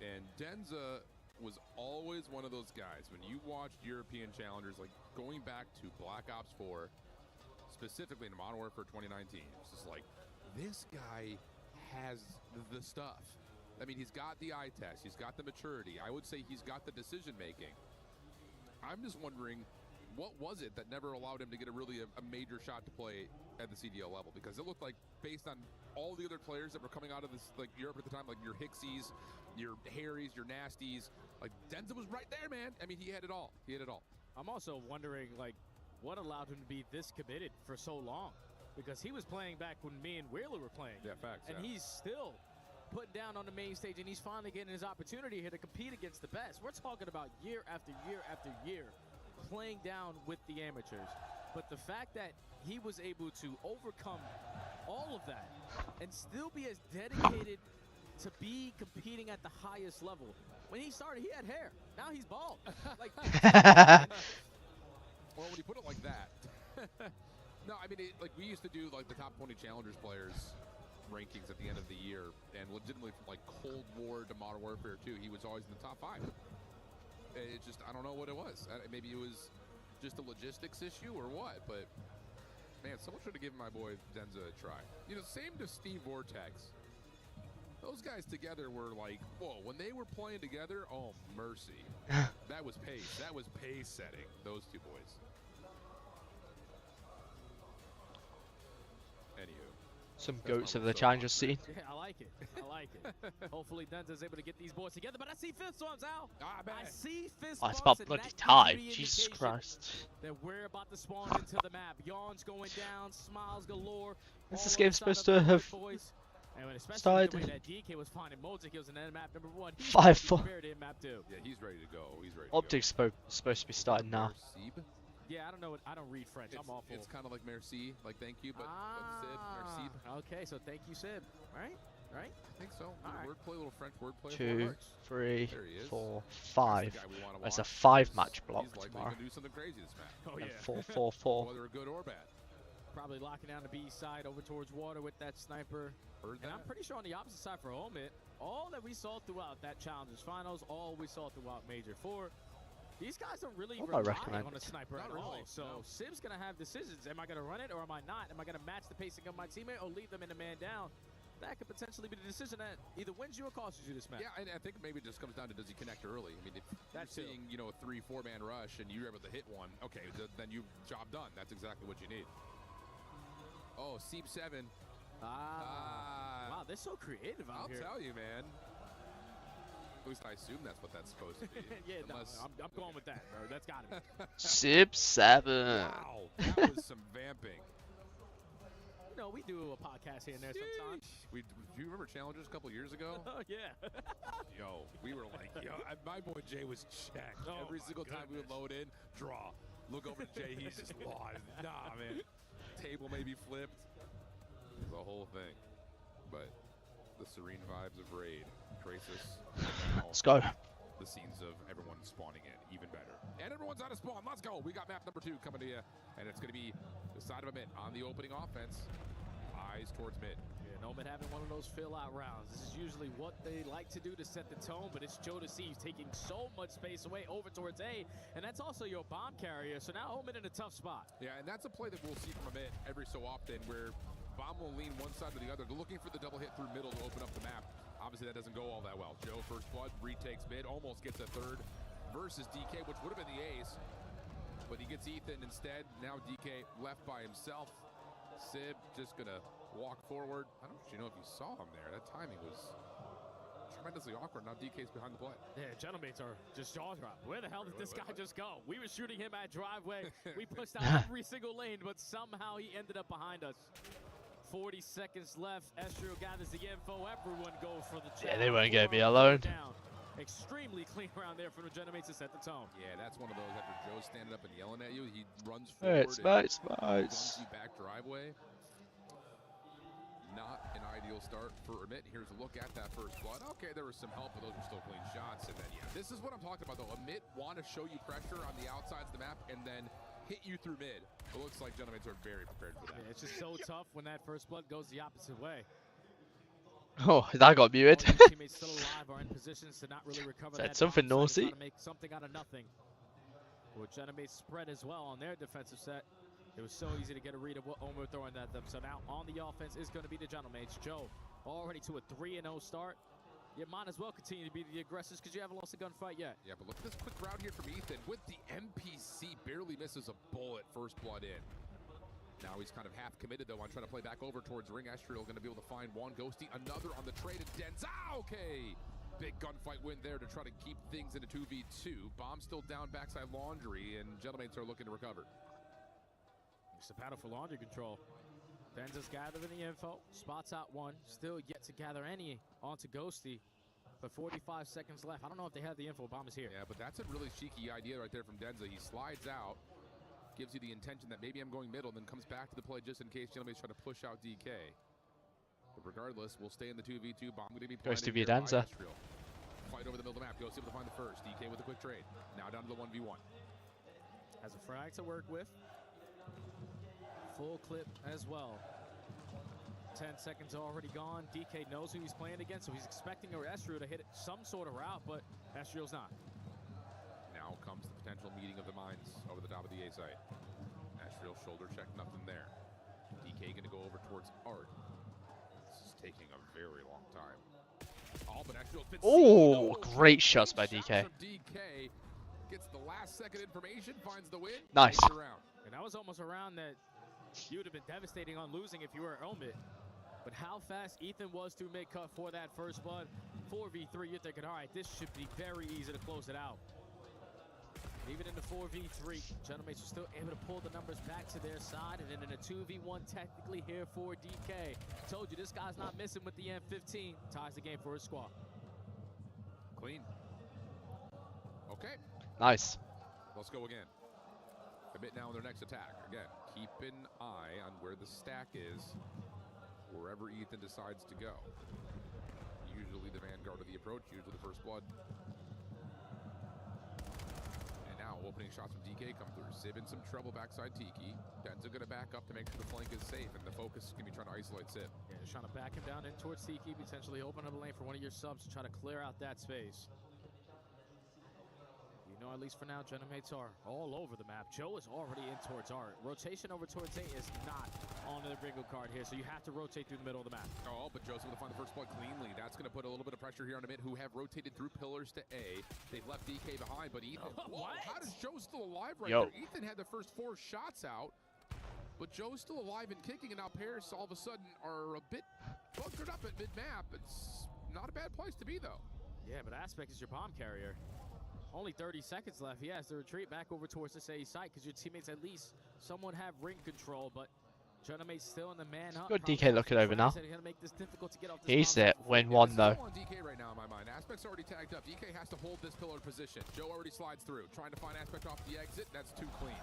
And Denza was always one of those guys. When you watched European Challengers, like going back to Black Ops 4, specifically in Modern Warfare 2019, it's just like, this guy has the stuff. I mean, he's got the eye test. He's got the maturity. I would say he's got the decision making. I'm just wondering, what was it that never allowed him to get a major shot to play at the CDL level? Because it looked like, based on all the other players that were coming out of this, like Europe at the time, like your Hixies, your Harrys, your Nasties, Like, Denza was right there, man. I mean, he had it all. He had it all. I'm also wondering, like, what allowed him to be this committed for so long? Because he was playing back when me and Wheeler were playing. Yeah, facts. And he's still putting down on the main stage, and he's finally getting his opportunity here to compete against the best. We're talking about year after year after year playing down with the amateurs. But the fact that he was able to overcome all of that and still be as dedicated to be competing at the highest level. When he started, he had hair. Now he's bald. Like, well, when you put it like that. No, I mean, like, we used to do, like, the top 20 Challengers players rankings at the end of the year, and legitimately from, like, Cold War to Modern Warfare 2, he was always in the top 5. It just, I don't know what it was. Maybe it was just a logistics issue or what, but, man, someone should have given my boy Denza a try. You know, same to Steve Vortex. Those guys together were like, whoa, when they were playing together, oh, mercy. That was pace. That was pace setting, those two boys. Anywho. Some goats of the challenger scene. Yeah, I like it. I like it. Hopefully Denza's able to get these boys together, but I see fist bumps out. I see fist Oh, it's bumps, about and bloody that time. gives me Jesus indication Christ. that we're about to spawn into the map. Yawns going down, smiles galore. Is all this on game the side supposed of to the have boys. And especially started? the way that DK was finding multi kills in that map number 1. 5-4. In map 2. Yeah, he's ready to go. He's ready to Optics supposed to be starting now. Yeah, I don't know. I don't read French. I'm awful. It's kind of like merci, like thank you, but Sib, merci. Okay, so thank you, Sib. Right? Right? I think so. All right. Wordplay, little French wordplay. 2, 3, There he is. 4, That's 5. the guy we wanna There's a watch. 5-match block He's likely tomorrow. gonna do something crazy this match. Oh, And yeah. 4, 4, 4. Whether good or bad. Probably locking down the B side over towards water with that sniper. Heard And that? I'm pretty sure on the opposite side for Omid, all that we saw throughout that Challengers Finals, all we saw throughout Major 4, these guys don't really What do I rely recommend? on a sniper Not at all. really, So no. Sib's going to have decisions. Am I going to run it or am I not? Am I going to match the pacing of my teammate or leave them in a man down? That could potentially be the decision that either wins you or costs you this match. Yeah, and I think maybe it just comes down to does he connect early? I mean, if That's you're seeing, you know, a 3-4 man rush and you're able to hit one, okay, then you job done. That's exactly what you need. Oh, Seep 7. Wow, they're so creative out I'll here. tell you, man. At least I assume that's what that's supposed to be. Yeah, Unless, no, I'm going with that, bro. That's got to be. Sib 7. Wow, that was some vamping. You know, we do a podcast here and there sometimes. Do you remember Challengers a couple years ago? Oh, yeah. Yo, we were like, my boy Jay was checked. Oh, Every my single time we would load in, draw. Look over to Jay, he's just lost. Nah, man. Table may be flipped. The whole thing. But the serene vibes of Raid, Traces, Let's go. the scenes of everyone spawning in, even better. And everyone's out of spawn. Let's go. We got map number 2 coming to you. And it's going to be the side of a mid on the opening offense. Eyes towards mid. Yeah, Nomad having one of those fill-out rounds. This is usually what they like to do to set the tone, but it's Joe Deceives taking so much space away over towards A, and that's also your bomb carrier, so now Omen in a tough spot. Yeah, and that's a play that we'll see from a mid every so often where Bomb will lean one side or the other. They're looking for the double hit through middle to open up the map. Obviously, that doesn't go all that well. Joe, first blood, retakes mid, almost gets a third versus DK, which would have been the ace. But he gets Ethan instead. Now DK left by himself. Sib just going to walk forward. I don't know if you saw him there. That timing was tremendously awkward. Now DK's behind the play. Yeah, gentlemates are just jaw dropped. Where the hell did this guy just go? We were shooting him at driveway. We pushed out every single lane, but somehow he ended up behind us. 40 seconds left. Estrio gathers the info. Everyone goes for the Yeah, they weren't going to be alone. Down. Extremely clean around there from the gentlemates to set the tone. Yeah, that's one of those after Joe's standing up and yelling at you, he runs Hey, forward. it's and nice, runs you back driveway. Not an ideal start for Amit. Here's a look at that first blood. Okay, there was some help, but those were still clean shots. And then, yeah, this is what I'm talking about, though. Amit want to show you pressure on the outsides of the map and then hit you through mid. It looks like gentlemates are very prepared for that. Yeah, it's just so tough when that first blood goes the opposite way. Oh, that got muted. All your teammates still alive are in positions to not really recover Said that something bomb, so naughty. they try to make something out of nothing. With gentlemates spread as well on their defensive set. It was so easy to get a read of what Omer throwing at them. So now on the offense is going to be the gentlemates. Joe already to a 3-0 start. You might as well continue to be the aggressors because you haven't lost a gunfight yet. Yeah, but look at this quick route here from Ethan with the MPC. Barely misses a bullet first blood in. Now he's kind of half committed though on trying to play back over towards Ring. Estriel going to be able to find one. Ghosty, another on the trade, and Denza. Okay. big gunfight win there to try to keep things in a 2v2. Bomb still down backside Laundry, and Gentlemates are looking to recover. It's a battle for Laundry control. Denza's gathering the info, spots out one, still yet to gather any onto Ghosty. But 45 seconds left. I don't know if they have the info. Bomb is here. Yeah, but that's a really cheeky idea right there from Denza. He slides out, gives you the intention that maybe I'm going middle, and then comes back to the play just in case Gentlemates try to push out DK. But regardless, we'll stay in the 2v2. Bomb going to be Goes to planted here by Denza. Ezreal. Fight over the middle of the map. Goes able to find the first. DK with a quick trade. Now down to the 1v1. Has a frag to work with. Full clip as well. 10 seconds already gone. DK knows who he's playing against, so he's expecting Ezreal to hit some sort of route, but Ezreal's not. Now comes the potential meeting of the minds over the top of the A site. Ezreal shoulder check, nothing there. DK going to go over towards Art. This is taking a very long time. Oh, but Ezreal fits. Oh, great shots by DK. DK gets the last second information, finds the win. Nice. And that was almost a round that you would have been devastating on losing if you were Omid. But how fast Ethan was to make cut for that first blood. 4v3, you're thinking, all right, this should be very easy to close it out. Even in the 4v3, Gentlemates are still able to pull the numbers back to their side. And then in a 2v1 technically here for DK. Told you, this guy's not missing with the M15. Ties the game for his squad. Clean. Okay. Nice. Let's go again. Commit now on their next attack. Again, keep an eye on where the stack is, wherever Ethan decides to go. Usually the vanguard of the approach, usually the first blood. And now opening shots from DK come through. Sib in some trouble backside Tiki. Denza going to back up to make sure the flank is safe, and the focus is going to be trying to isolate Sib. Yeah, just trying to back him down in towards Tiki, potentially open up a lane for one of your subs to try to clear out that space. You know, at least for now, Gentlemates are all over the map. Joe is already in towards Art. Rotation over towards A is not on the bingo card here, so you have to rotate through the middle of the map. Oh, but Joe's able to find the first blood cleanly. That's going to put a little bit of pressure here on the mid, who have rotated through pillars to A. They've left DK behind, but Ethan... Whoa, how does Joe still alive right there? Ethan had the first 4 shots out, but Joe's still alive and kicking, and now Paris all of a sudden are a bit bunkered up at mid-map. It's not a bad place to be, though. Yeah, but Aspect is your bomb carrier. Only 30 seconds left. He has to retreat back over towards this A site because your teammates at least somewhat have ring control, but Gentlemates still in the man up. Good DK looking over now. He's it. Win one though. On DK right now in my mind. Aspect's already tagged up. DK has to hold this pillar position. Joe already slides through, trying to find Aspect off the exit. That's too clean.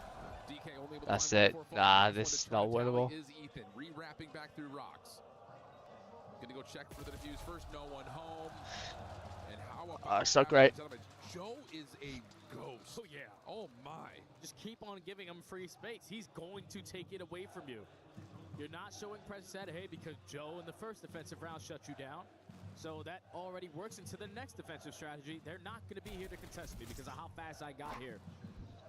DK only able to That's find it. Nah, this is not winnable. is Ethan re-wrapping back through rocks. Gonna go check for the defuse first. No one home. And how about It's not great. Joe is a ghost. Oh, yeah. Oh, my. Just keep on giving him free space. He's going to take it away from you. You're not showing presence at A because Joe in the first defensive round shut you down. So that already works into the next defensive strategy. They're not going to be here to contest me because of how fast I got here.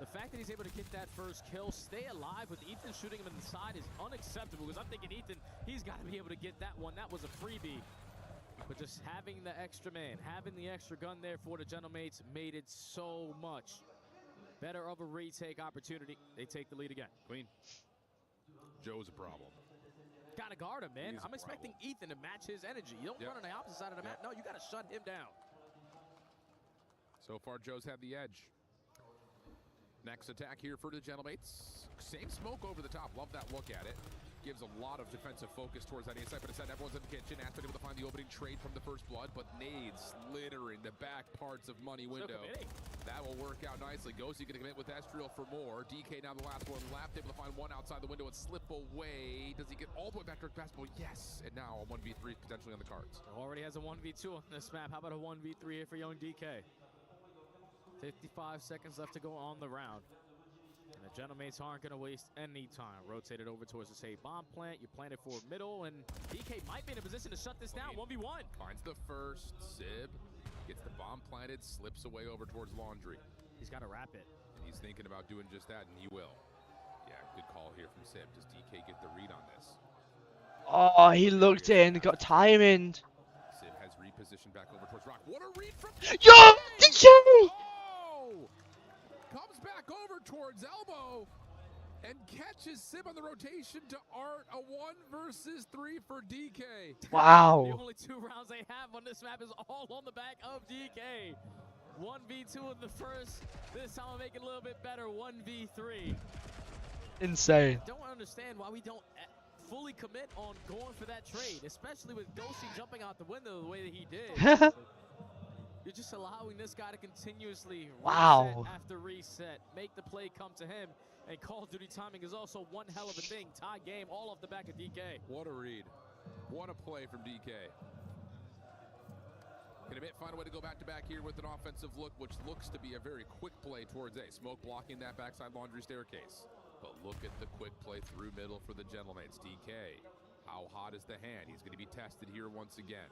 The fact that he's able to get that first kill, stay alive with Ethan shooting him in the side is unacceptable because I'm thinking Ethan, he's got to be able to get that one. That was a freebie. But just having the extra man, having the extra gun there for the Gentlemates made it so much better of a retake opportunity. They take the lead again. Queen. Joe's a problem. Gotta guard him, man. I'm expecting Ethan to match his energy. You don't run on the opposite side of the map. No, you gotta shut him down. So far, Joe's had the edge. Next attack here for the Gentlemates. Same smoke over the top. Love that look at it. Gives a lot of defensive focus towards that inside, but instead everyone's in the kitchen. Aspect able to find the opening trade from the first blood, but nades littering the back parts of money window. That will work out nicely. Ghosty gonna commit with Ezreal for more. DK now the last one left, able to find one outside the window and slip away. Does he get all the way back to basketball? Yes, and now a 1v3 potentially on the cards. Already has a 1v2 on this map. How about a 1v3 here for young DK? 55 seconds left to go on the round. And the Gentlemates aren't going to waste any time. Rotated over towards the safe bomb plant. You plant it for middle, and DK might be in a position to shut this down. 1v1. Finds the first. Sib gets the bomb planted, slips away over towards Laundry. He's got to wrap it. And he's thinking about doing just that, and he will. Yeah, good call here from Sib. Does DK get the read on this? Oh, he looked in, got timing. Sib has repositioned back over towards Rock. What a read from Yo, DK! Comes back over towards Elbow, and and catches Sib on the rotation to Art. A 1 versus 3 for DK. Wow. The only 2 rounds they have on this map is all on the back of DK. 1v2 in the first. This time I'll make it a little bit better. 1v3. Insane. I don't understand why we don't fully commit on going for that trade, especially with Ghosty jumping out the window the way that he did. You're just allowing this guy to continuously reset after reset, make the play come to him, and Call of Duty timing is also one hell of a thing. Tie game all off the back of DK. What a read. What a play from DK. Can Amit find a way to go back-to-back here with an offensive look, which looks to be a very quick play towards A. Smoke blocking that backside laundry staircase. But look at the quick play through middle for the Gentlemates. DK, how hot is the hand? He's going to be tested here once again.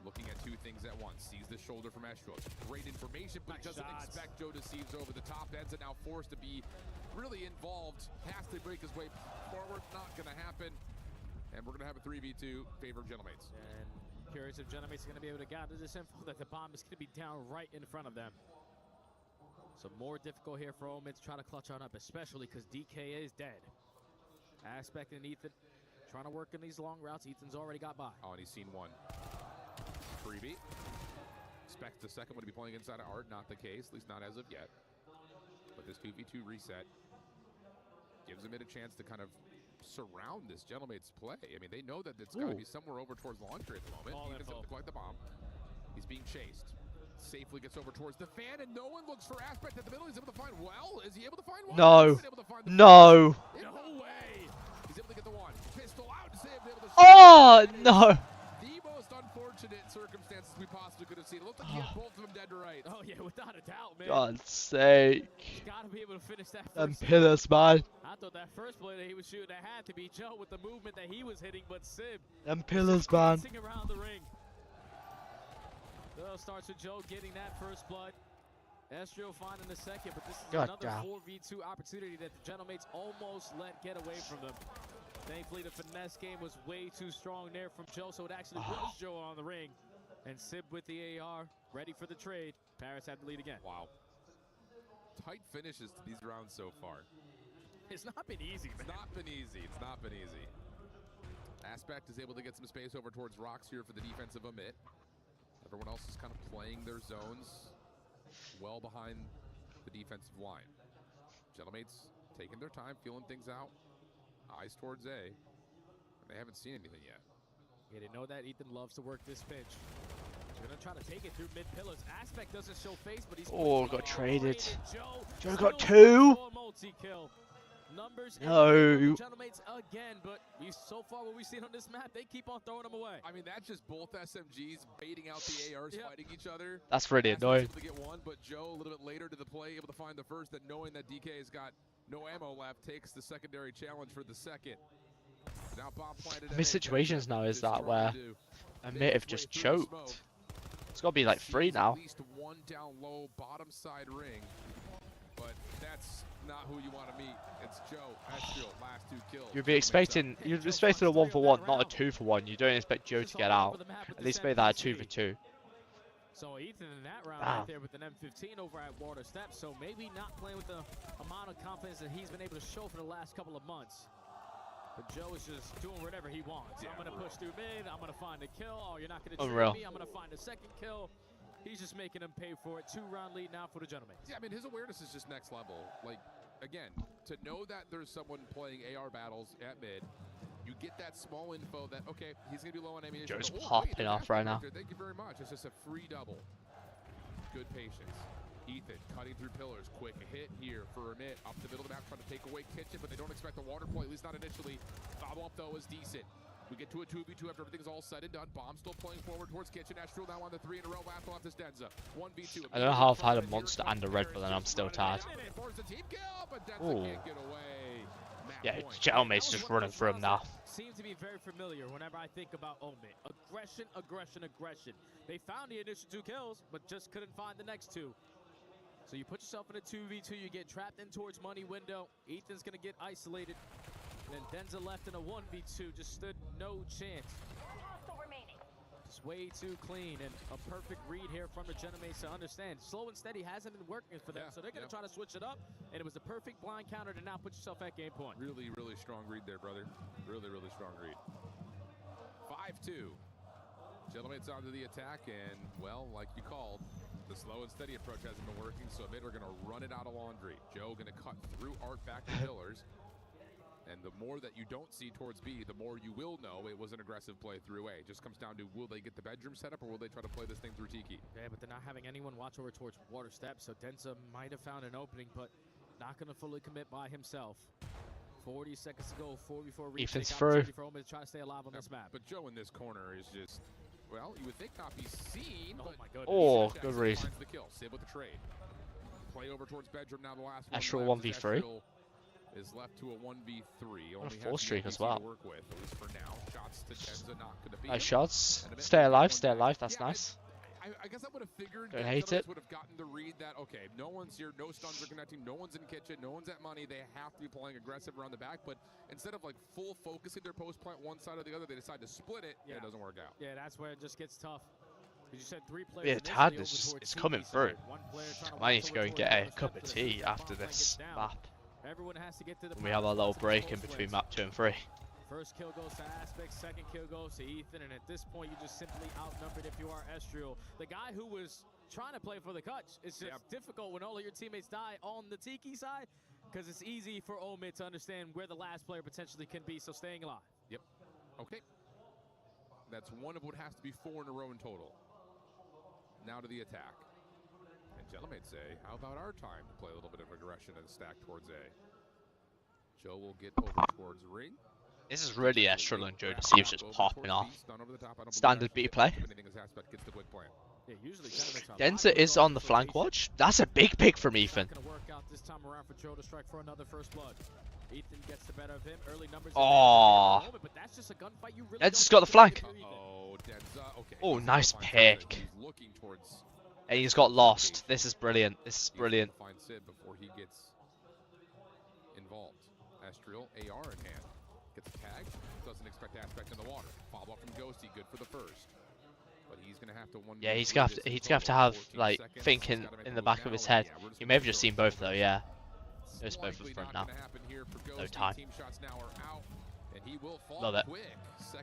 Looking at 2 things at once. Sees the shoulder from Estro. Great information, but doesn't expect Joe Deceives over the top. Ends it now forced to be really involved. Has to break his way forward. Not going to happen. And we're going to have a 3v2 favor of Gentlemates. And curious if Gentlemates are going to be able to gather this info that the bomb is going to be down right in front of them. So more difficult here for Omen to try to clutch on up, especially because DK is dead. Aspect and Ethan trying to work in these long routes. Ethan's already got by. Oh, and he's seen 1. Freebie. Expects the second one to be playing inside of Art. Not the case, at least not as of yet. But this 2v2 reset gives him a chance to kind of surround this Gentlemate's play. I mean, they know that it's got to be somewhere over towards laundry at the moment. He gets up to collect the bomb. He's being chased. Safely gets over towards the fan, and no one looks for Aspect at the middle. He's able to find well. Is he able to find one? No. No. No way. He's able to get the 1. Pistol out. Saved, able to oh, no. The most unfortunate circumstances we possibly could have seen. It looked like he had both of them dead to rights. Oh, yeah, without a doubt, man. God's sake. He's got to be able to finish that first. Them pillars, man. I thought that first play that he was shooting, that had to be Joe with the movement that he was hitting, but Sib. Them pillars, man. Around the ring. Well, starts with Joe getting that first blood. Estrio finding the second, but this is another 4v2 opportunity that the Gentlemates almost let get away from them. Thankfully, the finesse game was way too strong there from Joe, so it actually was Joe on the ring. And Sib with the AR, ready for the trade. Paris had the lead again. Wow. Tight finishes to these rounds so far. It's not been easy, man. It's not been easy. It's not been easy. Aspect is able to get some space over towards Rocks here for the defensive Amit. Everyone else is kind of playing their zones well behind the defensive line. Gentlemates taking their time, feeling things out. Eyes towards A. And they haven't seen anything yet. Yeah, they know that Ethan loves to work this pitch. They're going to try to take it through mid pillars. Aspect doesn't show face, but he's... Oh, got traded. Joe got 2. Multi-kill. Numbers no. Gentlemates again, but so far what we've seen on this map, they keep on throwing them away. I mean, that's just both SMGs baiting out the ARs, fighting each other. That's really annoying. Able to get 1, but Joe a little bit later to the play, able to find the first, and knowing that DK has got no ammo left, takes the secondary challenge for the second. Now bomb planted. How many situations now is that where I may have just choked? It's got to be like 3 now. At least 1 down low, bottom side ring, but that's not who you want to meet. It's Joe. Estrio, last 2 kills. You'd be expecting a 1-for-1, not a 2-for-1. You don't expect Joe to get out. At least make that a 2-for-2. So Ethan in that round right there with an M15 over at Water Steps. So maybe not playing with the amount of confidence that he's been able to show for the last couple of months. But Joe is just doing whatever he wants. I'm going to push through mid. I'm going to find a kill. Oh, you're not going to trade me. I'm going to find a second kill. He's just making them pay for it. 2-round lead now for the Gentlemen. Yeah, I mean, his awareness is just next level. Like, again, to know that there's someone playing AR battles at mid, you get that small info that, okay, he's going to be low on ammunition. Joe's popping off right now. Thank you very much. It's just a free double. Good patience. Ethan cutting through pillars. Quick hit here for Amit. Up the middle of the map, trying to take away Kitchen, but they don't expect the water play, at least not initially. Follow up, though, is decent. We get to a 2v2 after everything's all said and done. Bomb still playing forward towards Kitchen. Astral now on the 3 in a row. Last one left is Denza. 1v2. I don't know how I've had a monster and a Red Bull and I'm still tired. Ooh. Yeah, Gentleman's just running through him now. Seems to be very familiar whenever I think about Omen. Aggression, aggression, aggression. They found the initial 2 kills, but just couldn't find the next 2. So you put yourself in a 2v2, you get trapped in towards money window. Ethan's going to get isolated. And then Denza left in a 1v2, just stood no chance. Just way too clean, and a perfect read here from the Genomates to understand. Slow and steady hasn't been working for them, so they're going to try to switch it up, and it was a perfect blind counter to now put yourself at game point. Really, really strong read there, brother. Really, really strong read. 5-2. Genomates onto the attack, and, well, like you called, the slow and steady approach hasn't been working, so mid are going to run it out of laundry. Joe going to cut through Art back to pillars. And the more that you don't see towards B, the more you will know it was an aggressive play through A. It just comes down to, will they get the bedroom set up, or will they try to play this thing through Tiki? Yeah, but they're not having anyone watch over towards water steps, so Denza might have found an opening, but not going to fully commit by himself. 40 seconds to go, 4 before Ethan's through. For Omen to try to stay alive on this map. But Joe in this corner is just, well, you would think not be seen, but my goodness. Oh, good read. Finds the kill. Sid with the trade. Play over towards bedroom, now the last one. Astral left 1v3. Astral is left to a 1v3. On a Only 4 has streak the as EWC well. to work with, at least for now. Shots to Denza, not gonna be Nice him. shots. And a bit Stay alive, one stay back. alive. That's Yeah, nice. I guess I would have figured Don't that hate Genomates it. would have gotten the read that, okay, no one's here, no stuns are connecting, no one's in kitchen, no one's at money, they have to be playing aggressive around the back, but instead of like full focusing their post plant one side or the other, they decide to split it, and it doesn't work out. Yeah, that's where it just gets tough. You said 3 players. Yeah, initially Tad over is towards it's Tiki coming side. through. One player trying to I watch need to over go and towards get water a steps, cup but of as soon as tea the after bomb plant this gets down, map. Everyone has to get to the We have our little break in between map 2 and 3. First kill goes to Aspect, second kill goes to Ethan, and at this point, you're just simply outnumbered if you are Estriel. The guy who was trying to play for the clutch. It's just difficult when all of your teammates die on the Tiki side, because it's easy for Omid to understand where the last player potentially can be, so staying alive. Yep. Okay. That's one of what has to be 4 in a row in total. Now to the attack. And Genomates say, how about our time to play a little bit of aggression and stack towards A? Joe will get over towards ring. This is really Astral and Joe Deceives just popping off. Standard B play. Yeah, usually Denza is on the flank watch. That's a big pick from Ethan. Gonna work out this time around for Joe to strike for another first blood. Ethan gets the better of him. Early numbers. Oh, but that's just a gunfight you really Denza's don't got the flank. Oh, Denza. Okay. Oh, nice pick. Looking towards. And he's got lost. This is brilliant. This is brilliant. Find Sid before he gets involved. Astral, AR in hand. Gets a tag. Doesn't expect Aspect in the water. Follow up from Ghosty. Good for the first. But he's gonna have to one. Yeah, he's gonna have to have like thinking in the back of his head. You may have just seen both though. Yeah, there's both of front now. No time. Love it.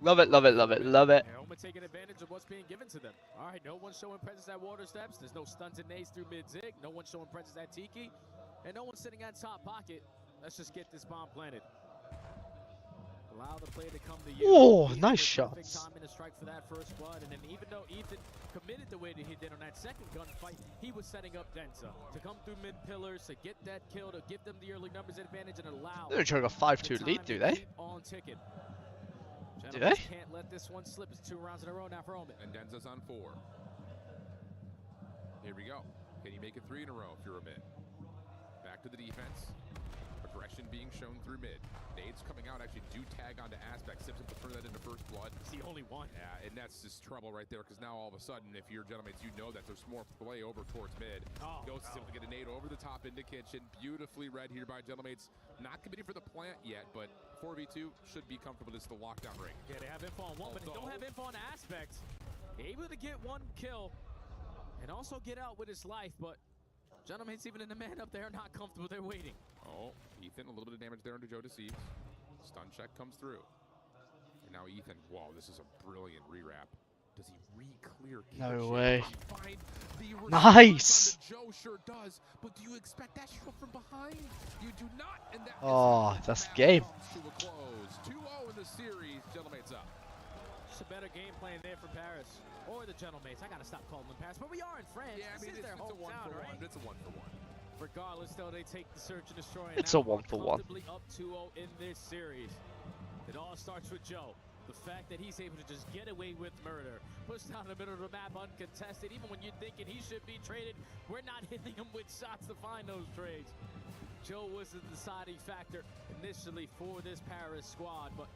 Love it. Love it. Love it. Love it. Oma taking advantage of what's being given to them. All right, no one's showing presence at water steps. There's no stuns and nades through mid zig. No one's showing presence at Tiki, and no one's sitting at top pocket. Let's just get this bomb planted. Allow the play to come to you. Oh, nice Perfect shots. timing to strike for that first blood, and then even though Ethan committed the way that he did on that second gunfight, he was setting up Denza to come through mid pillars to get that kill, to give them the early numbers advantage, and allow. They're trying to go 5-2 lead, do they? On ticket. Do they? Can't let this one slip. It's 2 rounds in a row now for Omen. And Denza's on 4. Here we go. Can you make it 3 in a row if you're a mid? Back to the defense. Aggression being shown through mid. Nades coming out actually do tag onto Aspect. Simpson to turn that into first blood. It's the only one. Yeah, and that's just trouble right there, because now all of a sudden, if you're Genomates, you know that there's more play over towards mid. Ghost is able to get a nade over the top into kitchen. Beautifully read here by Genomates. Not committing for the plant yet, but 4v2 should be comfortable. This is the lockdown ring. Yeah, they have info on one, but they don't have info on Aspect. Able to get 1 kill and also get out with his life, but Genomates, even in the man up there, are not comfortable. They're waiting. Oh, Ethan, a little bit of damage there into Joe Deceives. Stun check comes through. And now Ethan, whoa, this is a brilliant rewrap. Does he re-clear kitchen? No way. Find the Nice. Joe sure does, but do you expect that shot from behind? You do not, and that Oh, that's the game. to a close. 2-0 in the series. Genomates up. Just a better game plan there for Paris. Or the Genomates. I gotta stop calling them Paris, but we are in France. Yeah, I mean, this is their it's a hometown, 1-for-1. right? It's a 1-for-1. Regardless, though, they take the search and destroy. It's a 1-for-1. Comfortably up 2-0 in this series. It all starts with Joe. The fact that he's able to just get away with murder. Push down the middle of the map uncontested. Even when you're thinking he should be traded, we're not hitting him with shots to find those trades. Joe was the deciding factor initially for this Paris squad, but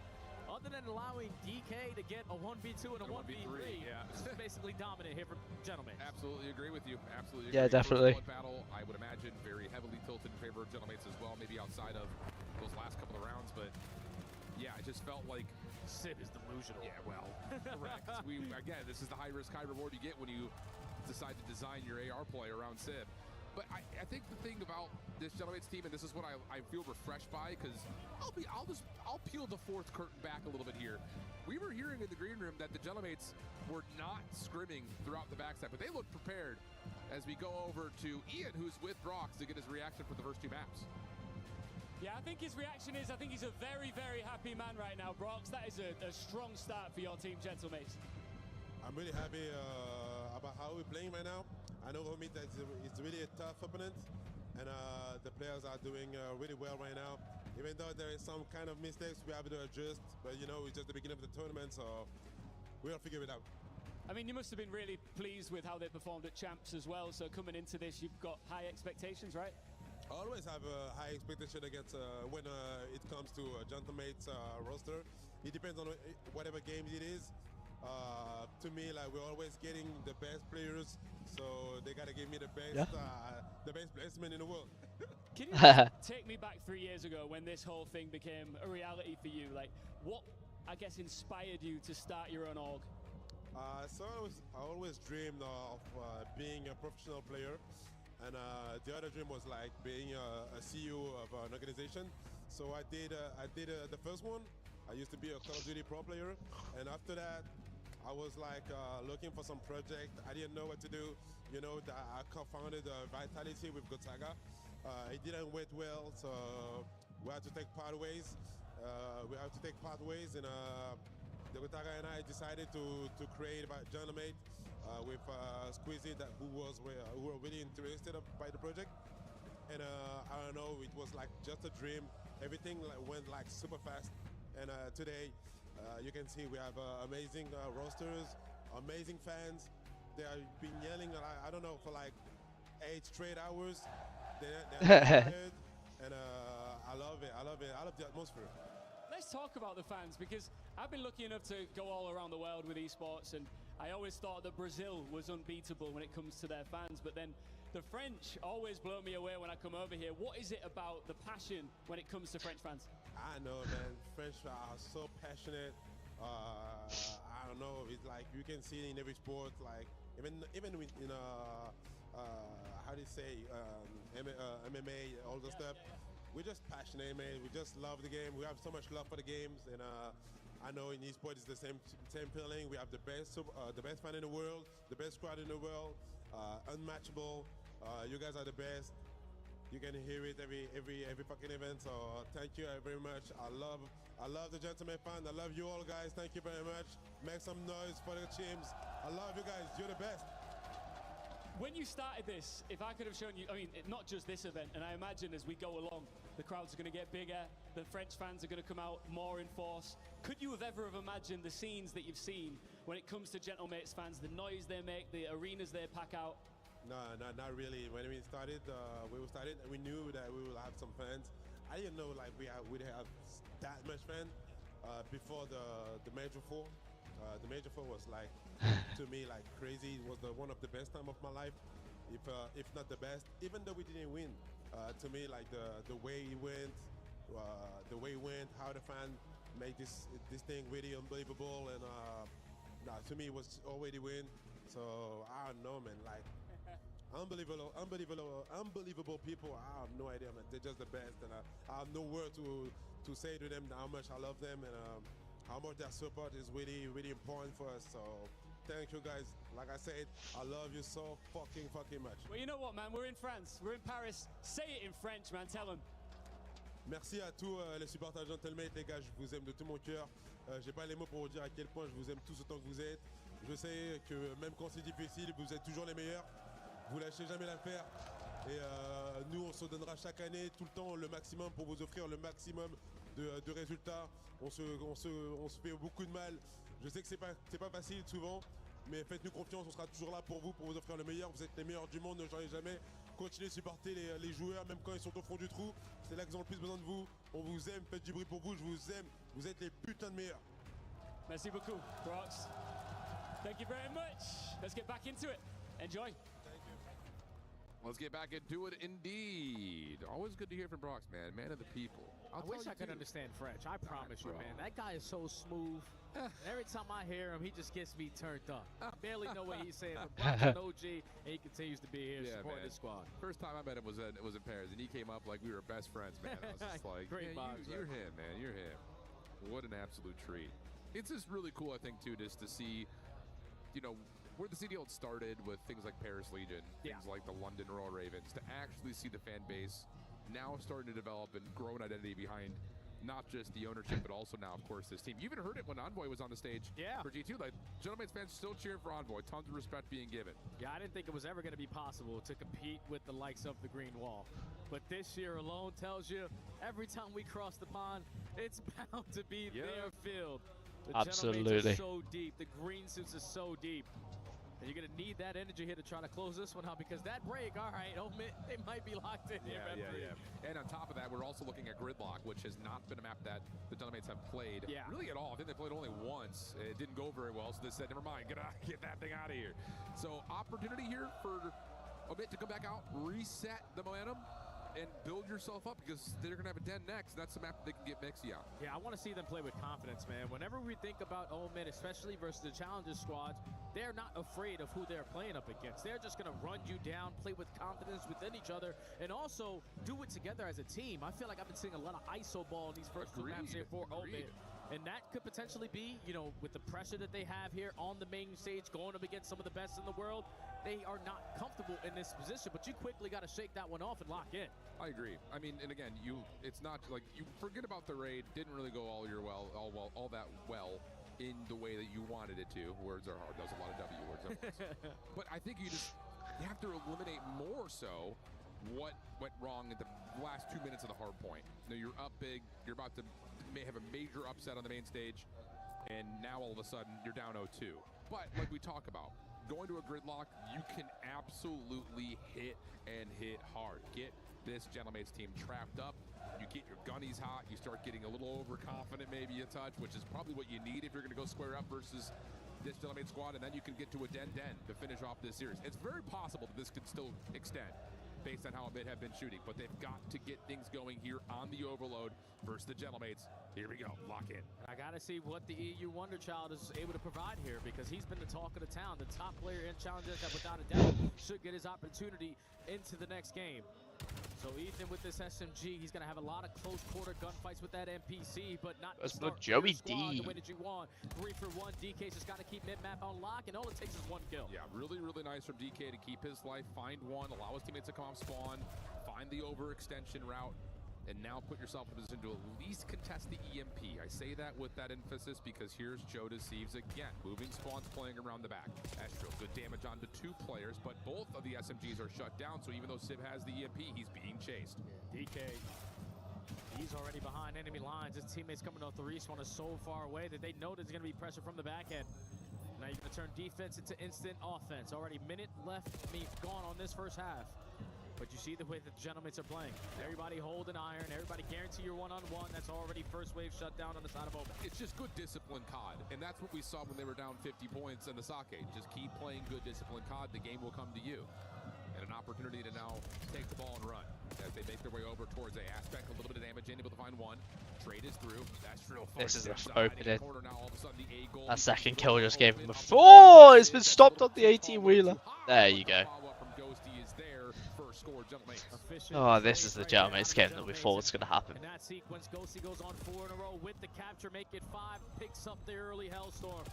other than allowing DK to get a 1v2 and a 1v3, yeah. this is basically dominant here for Gentlemen. Absolutely agree with you. Absolutely agree. Yeah, definitely. First blood battle, I would imagine, very heavily tilted in favor of Gentlemates as well, maybe outside of those last couple of rounds. But yeah, it just felt like Sib is delusional. Yeah, well, correct. Again, this is the high risk, high reward you get when you decide to design your AR play around Sib. But I think the thing about this Gentlemates team, and this is what I feel refreshed by, because I'll peel the fourth curtain back a little bit here. We were hearing in the green room that the Gentlemates were not scrimming throughout the backside, but they looked prepared as we go over to Ian, who's with Brox, to get his reaction for the first two maps. Yeah, I think his reaction is, I think he's a very, very happy man right now, Brox. That is a strong start for your team, Gentlemates. I'm really happy about how we're playing right now. I know for me that it's really a tough opponent, and the players are doing really well right now. Even though there is some kind of mistakes, we have to adjust, but you know, it's just the beginning of the tournament, so we'll figure it out. I mean, you must have been really pleased with how they performed at Champs as well, so coming into this, you've got high expectations, right? I always have a high expectation against when it comes to Gentlemates roster. It depends on whatever game it is. To me, like, we're always getting the best players, so they gotta give me the best placement in the world. Can you take me back 3 years ago when this whole thing became a reality for you? Like, what, I guess, inspired you to start your own org? So I always dreamed of being a professional player, and the other dream was like being a CEO of an organization. So I did the first one. I used to be a Call of Duty pro player, and after that, I was like looking for some project. I didn't know what to do. You know, I co-founded Vitality with Gotaga. It didn't went well, so we had to take part ways. And the Gotaga and I decided to create Gentlemates with Squeezy, who were really interested by the project. And I don't know, it was like just a dream. Everything went like super fast. And today, you can see we have amazing rosters, amazing fans. They have been yelling, I don't know, for like 8 straight hours. They're tired, and I love it. I love the atmosphere. Let's talk about the fans, because I've been lucky enough to go all around the world with esports, and I always thought that Brazil was unbeatable when it comes to their fans, but then the French always blow me away when I come over here. What is it about the passion when it comes to French fans? I know, man. French are so passionate. I don't know. It's like you can see in every sport, like even with how do you say MMA, all the stuff. We're just passionate, man. We just love the game. We have so much love for the games, and I know in esports it's the same feeling. We have the best fan in the world, the best squad in the world, unmatchable. You guys are the best. You can hear it every fucking event. So thank you very much. I love the Gentleman fan. I love you all, guys. Thank you very much. Make some noise for the teams. I love you guys. You're the best. When you started this, if I could have shown you, I mean, not just this event, and I imagine as we go along, the crowds are going to get bigger, the French fans are going to come out more in force. Could you have ever imagined the scenes that you've seen when it comes to Gentlemates fans, the noise they make, the arenas they pack out? No, not really. When we started, we knew that we will have some fans. I didn't know like we'd have that much fans before the Major 4. The Major 4 was like, to me, like crazy. It was one of the best time of my life, if not the best. Even though we didn't win, to me, like the way it went, how the fan made this thing really unbelievable, and to me it was already win. So I don't know, man. Like unbelievable people. I have no idea, man. They're just the best, and I have no word to say to them how much I love them, and how much their support is really, really important for us. So thank you, guys. Like I said, I love you so fucking much. Well, you know what, man? We're in France. We're in Paris. Say it in French, man. Tell them. Merci à tous les supporters Gentlemates, les gars. Je vous aime de tout mon cœur. J'ai pas les mots pour vous dire à quel point je vous aime tous autant que vous êtes. Je sais que même quand c'est difficile, vous êtes toujours les meilleurs. Vous lâchez jamais l'affaire. Et nous, on se donnera chaque année, tout le temps, le maximum pour vous offrir le maximum de résultats. On se fait beaucoup de mal. Je sais que c'est pas facile souvent, mais faites-nous confiance, on sera toujours là pour vous offrir le meilleur. Vous êtes les meilleurs du monde, ne changez jamais. Continuez à supporter les joueurs, même quand ils sont au fond du trou. C'est là qu'ils ont le plus besoin de vous. On vous aime, faites du bruit pour vous, je vous aime. Vous êtes les putains de meilleurs. Merci beaucoup, Brox. Thank you very much. Let's get back into it. Enjoy. Let's get back into it indeed. Always good to hear from Brox, man of the people. I wish I could understand French. I promise you, man. That guy is so smooth. And every time I hear him, he just gets me turned up. I barely know what he's saying. But Brock's an OG, and he continues to be here supporting the squad. First time I met him was in Paris, and he came up like we were best friends, man. I was just like, Great vibes, you're him, man. You're him. What an absolute treat. It's just really cool, I think, too, just to see, you know, where the CDL started with things like Paris Legion, things like the London Royal Ravens, to actually see the fan base now starting to develop and grow an identity behind not just the ownership, but also now, of course, this team. You even heard it when Envoy was on the stage for G2. Like, Gentleman's fans still cheering for Envoy. Tons of respect being given. Yeah, I didn't think it was ever going to be possible to compete with the likes of the Green Wall. But this year alone tells you every time we cross the pond, it's bound to be their field. The Absolutely. are so deep. The green suits are so deep. And you're going to need that energy here to try to close this one out, because that break, all right, they might be locked in here. And on top of that, we're also looking at Gridlock, which has not been a map that the Gentlemen have played really at all. I think they played only once. It didn't go very well, so they said, never mind, get that thing out of here. So opportunity here for Omit to come back out, reset the momentum, and build yourself up, because they're going to have a den next, and that's the map that they can get Mixie on. Yeah, I want to see them play with confidence, man. Whenever we think about Omid, especially versus the Challenger squads, they're not afraid of who they're playing up against. They're just going to run you down, play with confidence within each other, and also do it together as a team. I feel like I've been seeing a lot of ISO ball in these first two maps here for Omid. And that could potentially be, you know, with the pressure that they have here on the main stage, going up against some of the best in the world, they are not comfortable in this position, but you quickly got to shake that one off and lock in. I agree. I mean, and again, it's not like you forget about the raid. Didn't really go all that well in the way that you wanted it to. Words are hard. That was a lot of W words. But I think you have to eliminate more so what went wrong in the last 2 minutes of the hard point. You know, you're up big. You're about to may have a major upset on the main stage, and now all of a sudden you're down 0-2. But like we talk about, going to a gridlock, you can absolutely hit hard. Get this Gentlemates team trapped up. You get your gunnies hot. You start getting a little overconfident, maybe a touch, which is probably what you need if you're going to go square up versus this Gentleman squad, and then you can get to a den to finish off this series. It's very possible that this could still extend based on how a bit have been shooting, but they've got to get things going here on the Overload versus the Gentlemates. Here we go, lock in. I got to see what the EU Wonder Child is able to provide here, because he's been the talk of the town, the top player in Challengers that without a doubt should get his opportunity into the next game. So Ethan with this SMG, he's going to have a lot of close quarter gunfights with that NPC, but not That's not Joey D. The way that you want. 3 for 1, DK's just got to keep mid-map on lock, and all it takes is 1 kill. Yeah, really, really nice from DK to keep his life, find one, allow his teammates to come off spawn, find the overextension route, and now put yourself in a position to at least contest the EMP. I say that with that emphasis because here's Joe Deceives again. Moving spawns, playing around the back. Astro, good damage onto 2 players, but both of the SMGs are shut down, so even though Civ has the EMP, he's being chased. DK, he's already behind enemy lines. His teammates coming off the respawn is so far away that they know there's going to be pressure from the back end. Now you're going to turn defense into instant offense. Already minute left, gone on this first half. But you see the way the Gentlemen are playing. Everybody holding iron. Everybody guarantee your one-on-one. That's already first wave shut down on the side of Omen. It's just good discipline COD. And that's what we saw when they were down 50 points in the sake. Just keep playing good discipline COD. The game will come to you. And an opportunity to now take the ball and run. As they make their way over towards A. Aspect, a little bit of damage, able to find one. Trade is through. That's real far. This is the opening. now, all of a sudden, the A goal. That second kill just gave him a... Oh, it's been stopped on the 18-wheeler. There you go. Oh, this is the Gentleman's game that we thought was going to happen. In that sequence, Ghosty goes on 4 in a row with the capture, make it 5, picks up the early Hellstorm.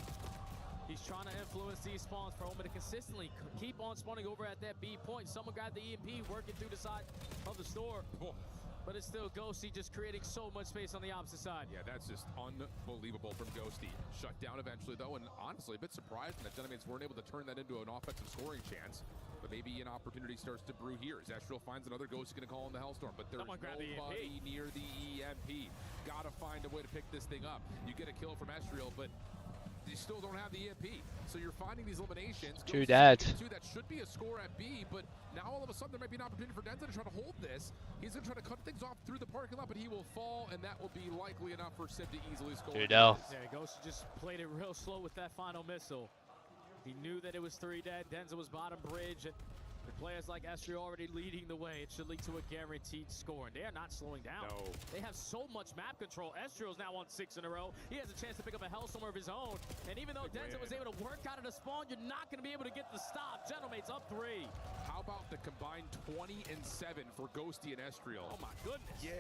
He's trying to influence these spawns for Omen to consistently keep on spawning over at that B point. Someone grabbed the EMP, working through the side of the store. But it's still Ghosty just creating so much space on the opposite side. Yeah, that's just unbelievable from Ghosty. Shut down eventually, though, and honestly, a bit surprising that Gentlemen weren't able to turn that into an offensive scoring chance. But maybe an opportunity starts to brew here. Zestral finds another Ghosty going to call in the Hellstorm, but there's nobody near the EMP. Gotta find a way to pick this thing up. You get a kill from Estriel, but you still don't have the EMP. So you're finding these eliminations. Too dead. That should be a score at B, but now all of a sudden there might be an opportunity for Denza to try to hold this. He's going to try to cut things off through the parking lot, but he will fall, and that will be likely enough for Civ to easily score. Yeah, Ghosty just played it real slow with that final missile. He knew that it was 3 dead. Denza was bottom bridge. And With players like Estri already leading the way, it should lead to a guaranteed score. And they are not slowing down. No. They have so much map control. Estriel's now on 6 in a row. He has a chance to pick up a Hellstorm of his own. And even though Denzel was able to work out of the spawn, you're not going to be able to get the stop. Gentlemate's up 3. How about the combined 20 and 7 for Ghosty and Estriel? Oh my goodness. Yeah,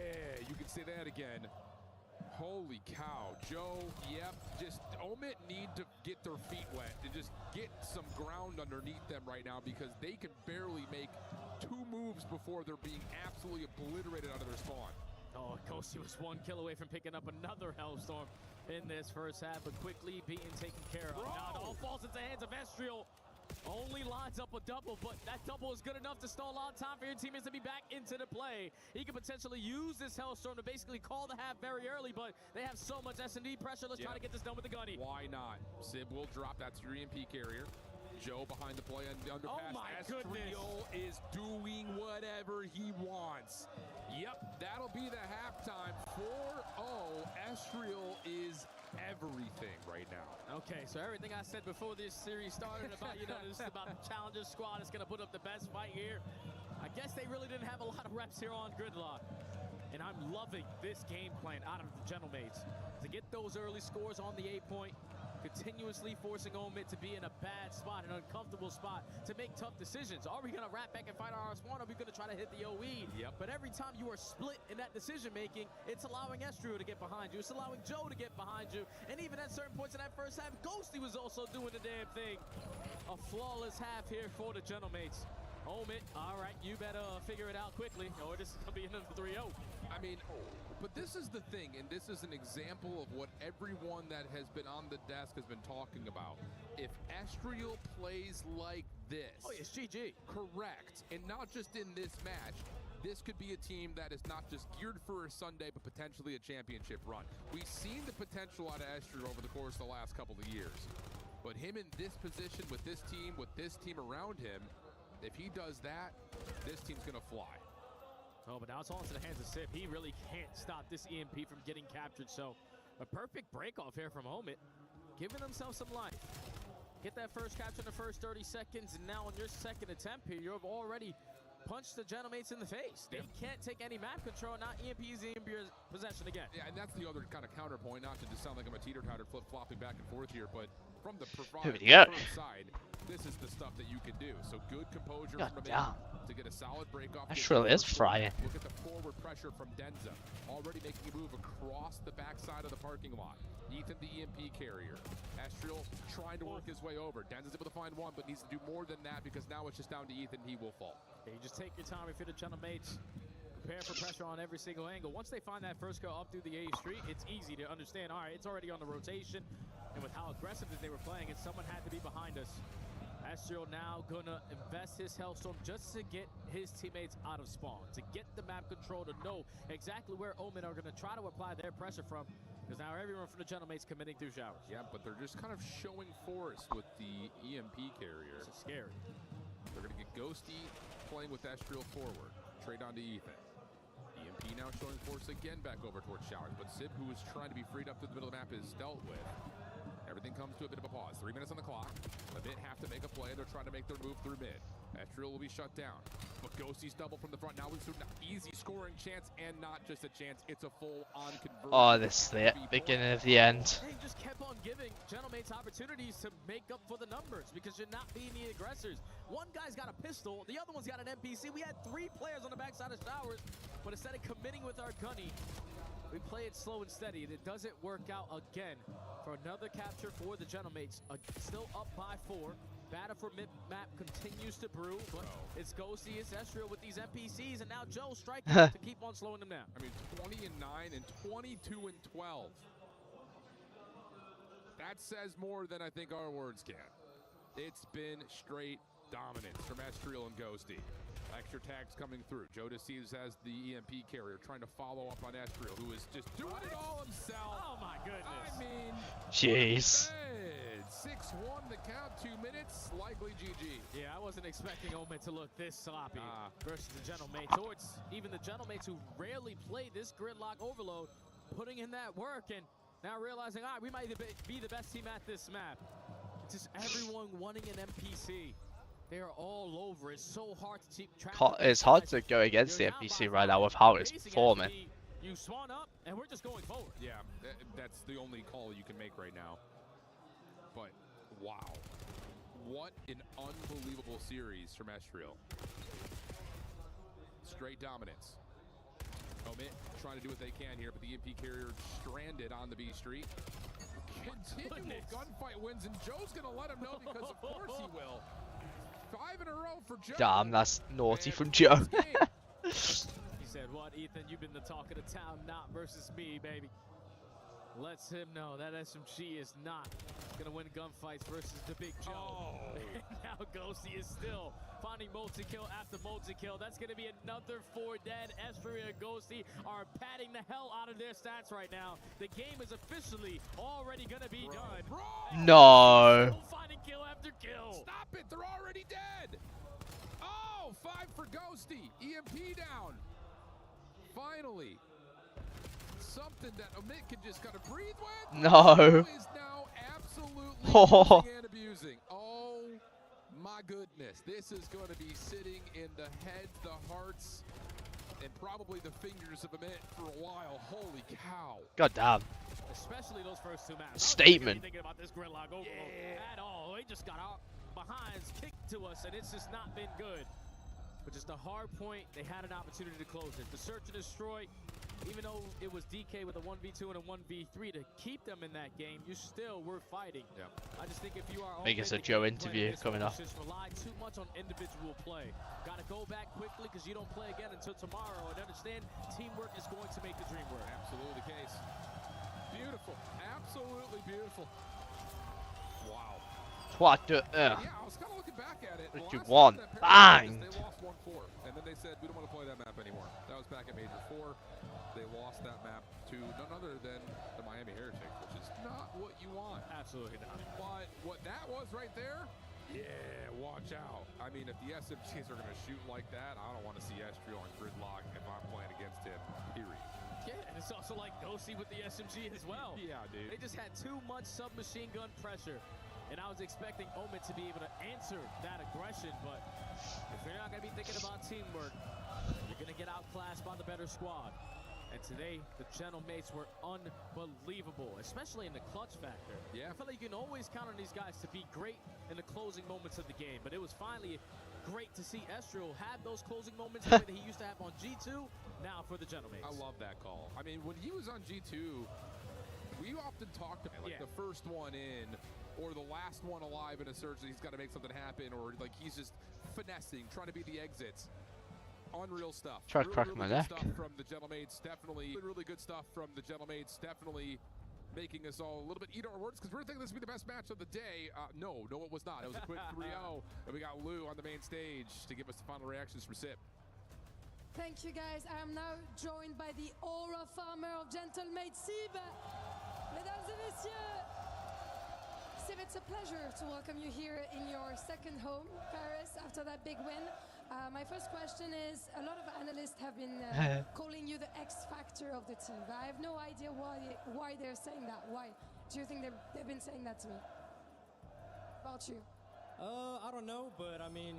you can say that again. Holy cow, Joe, yep, just Omit need to get their feet wet and just get some ground underneath them right now because they can barely make 2 moves before they're being absolutely obliterated out of their spawn. Oh, Ghosty was 1 kill away from picking up another Hellstorm in this first half, but quickly being taken care of. Now it all falls into the hands of Estriel. Only lines up a double, but that double is good enough to stall on time for your teammates to be back into the play. He could potentially use this Hellstorm to basically call the half very early, but they have so much S&D pressure. Let's try to get this done with the gunny. Why not? Sib will drop. That's your EMP carrier. Joe behind the play on the underpass. Oh my Estriel is doing whatever he wants. Yep, that'll be the halftime. 4-0. Estriel is everything right now. Okay, so everything I said before this series started about, this is about the Challenger squad is going to put up the best fight here. I guess they really didn't have a lot of reps here on Gridlock. And I'm loving this game plan out of the Gentlemates. To get those early scores on the 8-point, continuously forcing Omid to be in a bad spot, an uncomfortable spot, to make tough decisions. Are we going to wrap back and fight our spawn? Or are we going to try to hit the OE? Yep. But every time you are split in that decision-making, it's allowing Estriel to get behind you. It's allowing Joe to get behind you. And even at certain points in that first half, Ghosty was also doing the damn thing. A flawless half here for the Gentlemates. Omid, all right, you better figure it out quickly, or this is going to be another 3-0. I mean, but this is the thing, and this is an example of what everyone that has been on the desk has been talking about. If Estriel plays like this... Oh, it's GG. Correct. And not just in this match. This could be a team that is not just geared for a Sunday, but potentially a championship run. We've seen the potential out of Estriel over the course of the last couple of years. But him in this position, with this team around him, if he does that, this team's going to fly. Oh, but now it's all into the hands of Sip. He really can't stop this EMP from getting captured. So a perfect break off here from Omid, giving themselves some life. Get that first capture in the first 30 seconds, and now on your second attempt here, you've already punched the Gentlemates in the face. They can't take any map control. Now EMP's in your possession again. Yeah, and that's the other kind of counterpoint, not to just sound like I'm a teeter-totter flip-flopping back and forth here, but from the side, this is the stuff that you can do. So good composure from him to get a solid break off. Estriel is frying. Look at the forward pressure from Denza, already making a move across the backside of the parking lot. Ethan, the EMP carrier. Estriel trying to work his way over. Denza's able to find one, but needs to do more than that because now it's just down to Ethan. He will fall. Yeah, you just take your time if you're the Gentlemates. Prepare for pressure on every single angle. Once they find that first go up through the A street, it's easy to understand, all right, it's already on the rotation. And with how aggressive that they were playing, and someone had to be behind us. Estriel now gonna invest his Hellstorm just to get his teammates out of spawn, to get the map control, to know exactly where Omen are gonna try to apply their pressure from. Because now everyone from the Gentlemates committing through showers. Yeah, but they're just kind of showing force with the EMP carrier. It's scary. They're gonna get Ghosty playing with Estriel forward. Trade on to Ethan. EMP now showing force again back over towards showers, but Sib, who is trying to be freed up to the middle of the map, is dealt with. Everything comes to a bit of a pause. 3 minutes on the clock. The mid have to make a play. They're trying to make their move through mid. Estriel will be shut down. But Ghosty's double from the front. Now we've seen an easy scoring chance, and not just a chance. It's a full-on conversion. Oh, this is the beginning of the end. They just kept on giving Gentlemates opportunities to make up for the numbers because you're not being the aggressors. One guy's got a pistol. The other one's got an NPC. We had 3 players on the backside of showers, but instead of committing with our gunny, we play it slow and steady, and it doesn't work out again for another capture for the Gentlemates. Still up by 4. Battle for mid-map continues to brew, but it's Ghosty, it's Estriel with these NPCs, and now Joe striking to keep on slowing them down. I mean, 20 and 9 and 22 and 12. That says more than I think our words can. It's been straight dominance from Estriel and Ghosty. Extra tags coming through. Joe deceives as the EMP carrier, trying to follow up on Estriel, who is just doing it all himself. Oh my goodness. I mean, jeez. 6-1 the count, 2 minutes, likely GG. Yeah, I wasn't expecting Omid to look this sloppy versus the Gentlemates, or it's even the Gentlemates who rarely play this gridlock overload, putting in that work and now realizing, all right, we might be the best team at this map. It's just everyone wanting an NPC. They're all over. It's so hard to keep track. It's hard to go against the NPC right now with how it's performing. You spawn up, and we're just going forward. Yeah, that's the only call you can make right now. But wow, what an unbelievable series from Estriel. Straight dominance. Omit trying to do what they can here, but the EMP carrier stranded on the B Street. Continual gunfight wins, and Joe's gonna let him know because of course he will. 5 in a row for Joe. Damn, that's naughty from Joe. He said, "What, Ethan? You've been the talk of the town, not versus me, baby." Lets him know that SMG is not gonna win gunfights versus the Big Joe. Oh. And now Ghosty is still finding multi-kill after multi-kill. That's gonna be another 4 dead. Esfery and Ghosty are patting the hell out of their stats right now. The game is officially already gonna be done. No. Still finding kill after kill. Stop it! They're already dead. Oh, 5 for Ghosty. EMP down. Finally. Something that Omit can just kind of breathe with. No. Is now absolutely using and abusing. Oh my goodness. This is going to be sitting in the heads, the hearts, and probably the fingers of Omit for a while. Holy cow. God damn. Especially those first 2 maps. Statement. Thinking about this gridlock overload at all. They just got out behinds kicked to us, and it's just not been good. But just a hard point, they had an opportunity to close it. The search and destroy, even though it was DK with a 1v2 and a 1v3 to keep them in that game, you still were fighting. Yeah. I just think if you are I think it's a Joe interview coming up. Just rely too much on individual play. Got to go back quickly because you don't play again until tomorrow, and understand teamwork is going to make the dream work. Absolutely the case. Beautiful. Absolutely beautiful. Wow. What the? Yeah, I was kind of looking back at it. What you want? Bang! They lost 1-4, and then they said, we don't want to play that map anymore. That was back at Major 4. They lost that map to none other than the Miami Heretics, which is not what you want. Absolutely not. But what that was right there, yeah, watch out. I mean, if the SMGs are going to shoot like that, I don't want to see Estriel on gridlock if I'm playing against him, period. Yeah, and it's also like Ghosty with the SMG as well. Yeah, dude. They just had too much submachine gun pressure. And I was expecting Omit to be able to answer that aggression, but if you're not going to be thinking about teamwork, you're going to get outclassed by the better squad. And today, the Gentlemates were unbelievable, especially in the clutch factor. Yeah. I feel like you can always count on these guys to be great in the closing moments of the game, but it was finally great to see Estriel have those closing moments the way that he used to have on G2, now for the Gentlemates. I love that call. I mean, when he was on G2, we often talked about like the first one in, or the last one alive in a search that he's got to make something happen, or like he's just finessing, trying to be the exits. Unreal stuff. Try to crack my neck. Stuff from the Gentlemates, definitely really good stuff from the Gentlemates, definitely making us all a little bit eat our words because we were thinking this would be the best match of the day. No, it was not. It was a quick 3-0, and we got Lou on the main stage to give us the final reactions from SIP. Thank you, guys. I am now joined by the aura farmer of Gentlemates, Sib. Mesdames et messieurs, Sib, it's a pleasure to welcome you here in your second home, Paris, after that big win. My first question is, a lot of analysts have been calling you the X factor of the team, but I have no idea why they're saying that. Why do you think they've been saying that to me? About you? I don't know, but I mean,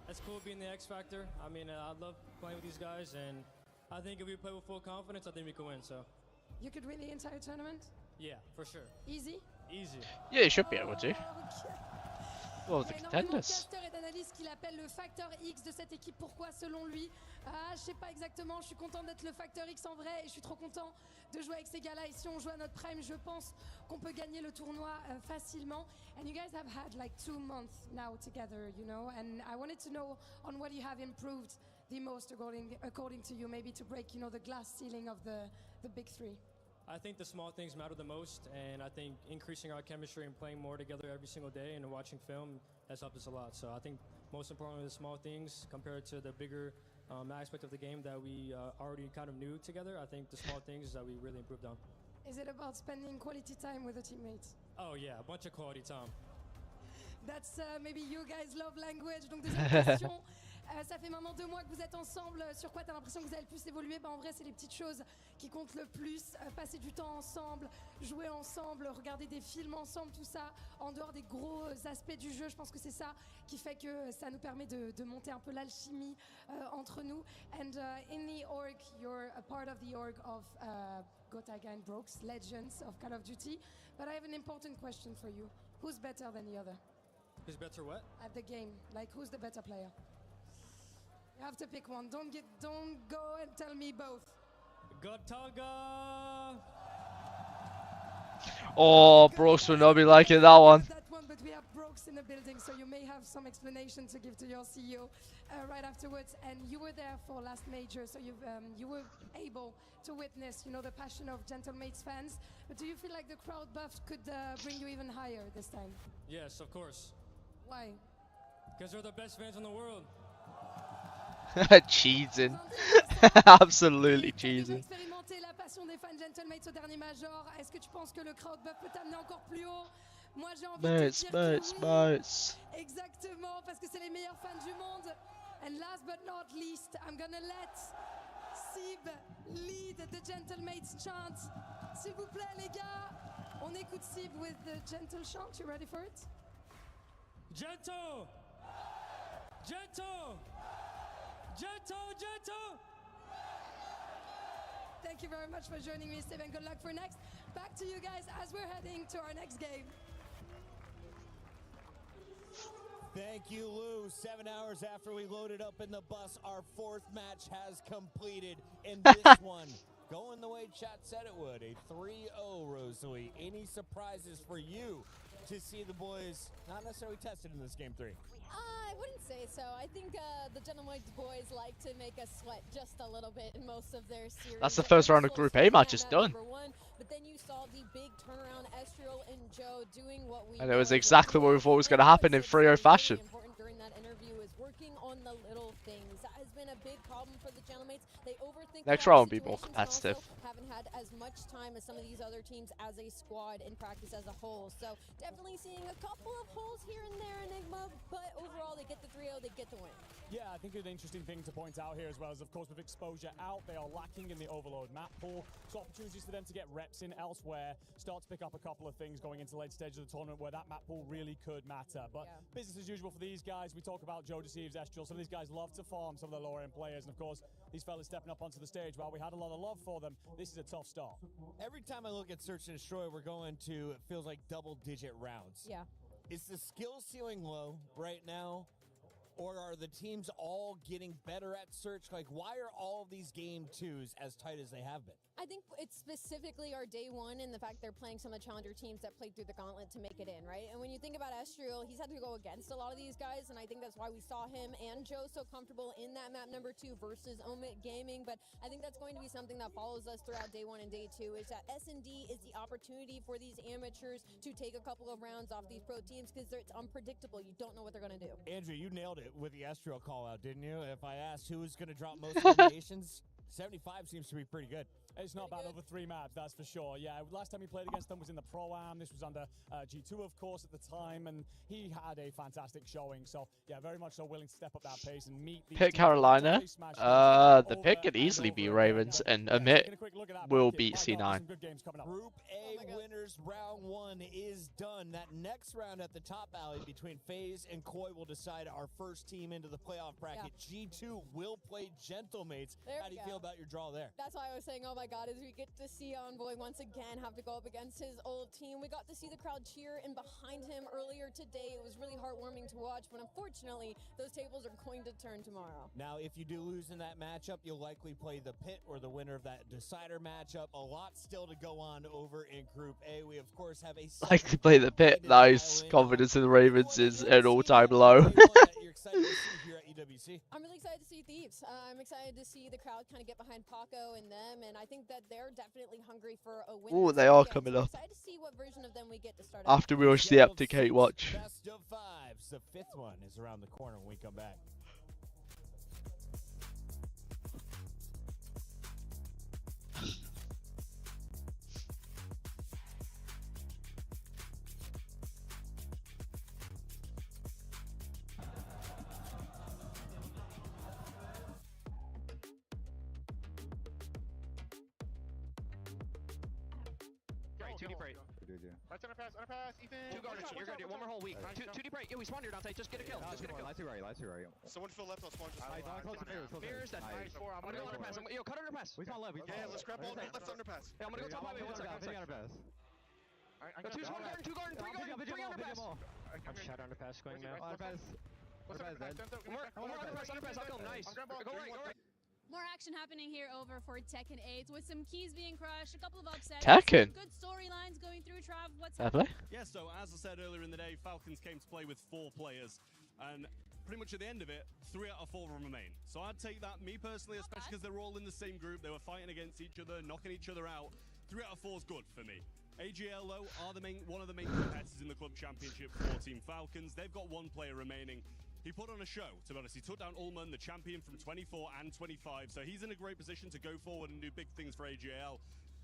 it's cool being the X factor. I mean, I love playing with these guys, and I think if we play with full confidence, I think we can win, so. You could win the entire tournament? Yeah, for sure. Easy? Easy. Yeah, you should be able to. Well, the contenders. Castor est d'analyse qu'il appelle le facteur X de cette équipe. Pourquoi, selon lui? Je sais pas exactement. Je suis content d'être le facteur X en vrai, et je suis trop content de jouer avec ces gars-là. Et si on joue à notre prime, je pense qu'on peut gagner le tournoi facilement. And you guys have had like 2 months now together, you know. And I wanted to know on what you have improved the most according to you, maybe to break, you know, the glass ceiling of the big three. I think the small things matter the most, and I think increasing our chemistry and playing more together every single day and watching film has helped us a lot. So I think most importantly, the small things compared to the bigger aspect of the game that we already kind of knew together, I think the small things that we really improved on. Is it about spending quality time with the teammates? Oh yeah, a bunch of quality time. That's maybe you guys love language. Donc deuxième question, Ça fait maintenant 2 mois que vous êtes ensemble. Sur quoi tu as l'impression que vous avez le plus évolué? En vrai, c'est les petites choses qui comptent le plus. Passer du temps ensemble, jouer ensemble, regarder des films ensemble, tout ça. En dehors des gros aspects du jeu, je pense que c'est ça qui fait que ça nous permet de monter un peu l'alchimie entre nous. And in the org, you're a part of the org of Gotaga and Brooks, legends of Call of Duty. But I have an important question for you. Who's better than the other? Who's better what? At the game, like who's the better player? You have to pick one. Don't go and tell me both. Gotaga! Oh, Brooks will not be liking that one. That one, but we have Brooks in the building, so you may have some explanation to give to your CEO right afterwards. And you were there for last major, so you were able to witness, the passion of Gentlemates fans. But do you feel like the crowd buff could bring you even higher this time? Yes, of course. Why? Because they're the best fans in the world. Cheating. Absolutely cheating. Expérimenter la passion des fans Gentlemates au dernier major. Est-ce que tu penses que le crowd buff peut t'amener encore plus haut? Moi j'ai envie de dire que oui. Exactement, parce que c'est les meilleurs fans du monde. And last but not least, I'm gonna let Sib lead the Gentlemates chant. S'il vous plaît les gars, on écoute Sib with the gentle chant. You ready for it? Gentle! Gentle! Gentle! Gentle! Thank you very much for joining me, Steve, and good luck for next. Back to you guys as we're heading to our next game. Thank you, Lou. 7 hours after we loaded up in the bus, our 4th match has completed. And this one, going the way chat said it would, a 3-0, Rosalie. Any surprises for you to see the boys not necessarily tested in this game 3? I wouldn't say so. I think the Gentlemates boys like to make us sweat just a little bit in most of their series. That's the first round of Group A matches done. But then you saw the big turnaround, Estriel and Joe doing what we And it was exactly what we thought was going to happen in 3-0 fashion. important during that interview is working on the little things. That has been a big problem for the Gentlemates. They overthink Next a round lot of will be more situations and competitive. also haven't had as much time as some of these other teams as a squad in practice as a whole. So definitely seeing a couple of holes here and there, Enigma, but overall they get the 3-0, they get the win. Yeah, I think an interesting thing to point out here as well is, of course, with exposure out, they are lacking in the overload map pool. So opportunities for them to get reps in elsewhere, start to pick up a couple of things going into late stage of the tournament where that map pool really could matter. But business as usual for these guys. We talk about Joe Deceives, Estriel. Some of these guys love to farm some of the lower end players. And of course, these fellas stepping up onto the stage. While we had a lot of love for them, this is a tough start. Every time I look at Search and Destroy, we're going to, it feels like double-digit rounds. Yeah. Is the skill ceiling low right now? Or are the teams all getting better at Search? Like, why are all of these game 2s as tight as they have been? I think it's specifically our day one and the fact they're playing some of the challenger teams that played through the gauntlet to make it in, right? And when you think about Estriel, he's had to go against a lot of these guys, and I think that's why we saw him and Joe so comfortable in that map number 2 versus Omit Gaming. But I think that's going to be something that follows us throughout day 1 and day 2, is that S&D is the opportunity for these amateurs to take a couple of rounds off these pro teams because it's unpredictable. You don't know what they're going to do. Andrew, you nailed it with the Estriel call out, didn't you? If I asked who was going to drop most eliminations, 75 seems to be pretty good. It's not bad over 3 maps, that's for sure. Yeah, last time he played against them was in the Pro-Am. This was under G2, of course, at the time, and he had a fantastic showing. So, yeah, very much so willing to step up that pace and meet these Pick teams. Carolina. The pick could easily be Ravens, and Amit will beat C9. Group A winners round 1 is done. That next round at the top alley between FaZe and Koi will decide our first team into the playoff bracket. G2 will play Gentlemates. How do you feel about your draw there? That's why I was saying, oh my god, as we get to see Envoy once again have to go up against his old team. We got to see the crowd cheer in behind him earlier today. It was really heartwarming to watch, but unfortunately, those tables are going to turn tomorrow. Now, if you do lose in that matchup, you'll likely play the pit or the winner of that decider matchup. A lot still to go on over in Group A. We, of course, have a... Likely play the pit. Nice. Confidence in the Ravens is at all-time low. You're excited to see here at EWC. I'm really excited to see Thieves. I'm excited to see the crowd kind of get behind Paco and them, and I think that they're definitely hungry for a win. Oh, they are coming up. Excited to see what version of them we get to start After we watch the Epic Hate watch. Best of 5s. The 5th one is around the corner when we come back. Two deep right. Right center pass, Ethan. Two guard. You're good. One more whole week. Two deep right. Yo, we spawned here, Dante. Just get a kill. Just get a kill. Last two right. Someone feel left, I'll spawn just Fears that. I'm gonna go underpass. Yo, cut underpass. We spawn left. Yeah, let's grab all left underpass. Hey, I'm gonna go top highway. One second. Yo, two garden, three garden, three underpass. I'm shot underpass going now. One more underpass. I'll kill him. Nice. Go right. More action happening here over for Tekken 8 with some keys being crushed, a couple of upsets. Tekken. Good storylines going through. Trav, what's Fair up? play. Yeah, so as I said earlier in the day, Falcons came to play with 4 players, and pretty much at the end of it, 3 out of 4 remain. So I'd take that, me personally, especially because they're all in the same group, they were fighting against each other, knocking each other out. 3 out of 4 is good for me. AGL, though, are one of the main competitors in the club championship for Team Falcons. They've got 1 player remaining. He put on a show, to be honest. He took down Ullman, the champion from 24 and 25, so he's in a great position to go forward and do big things for AGL.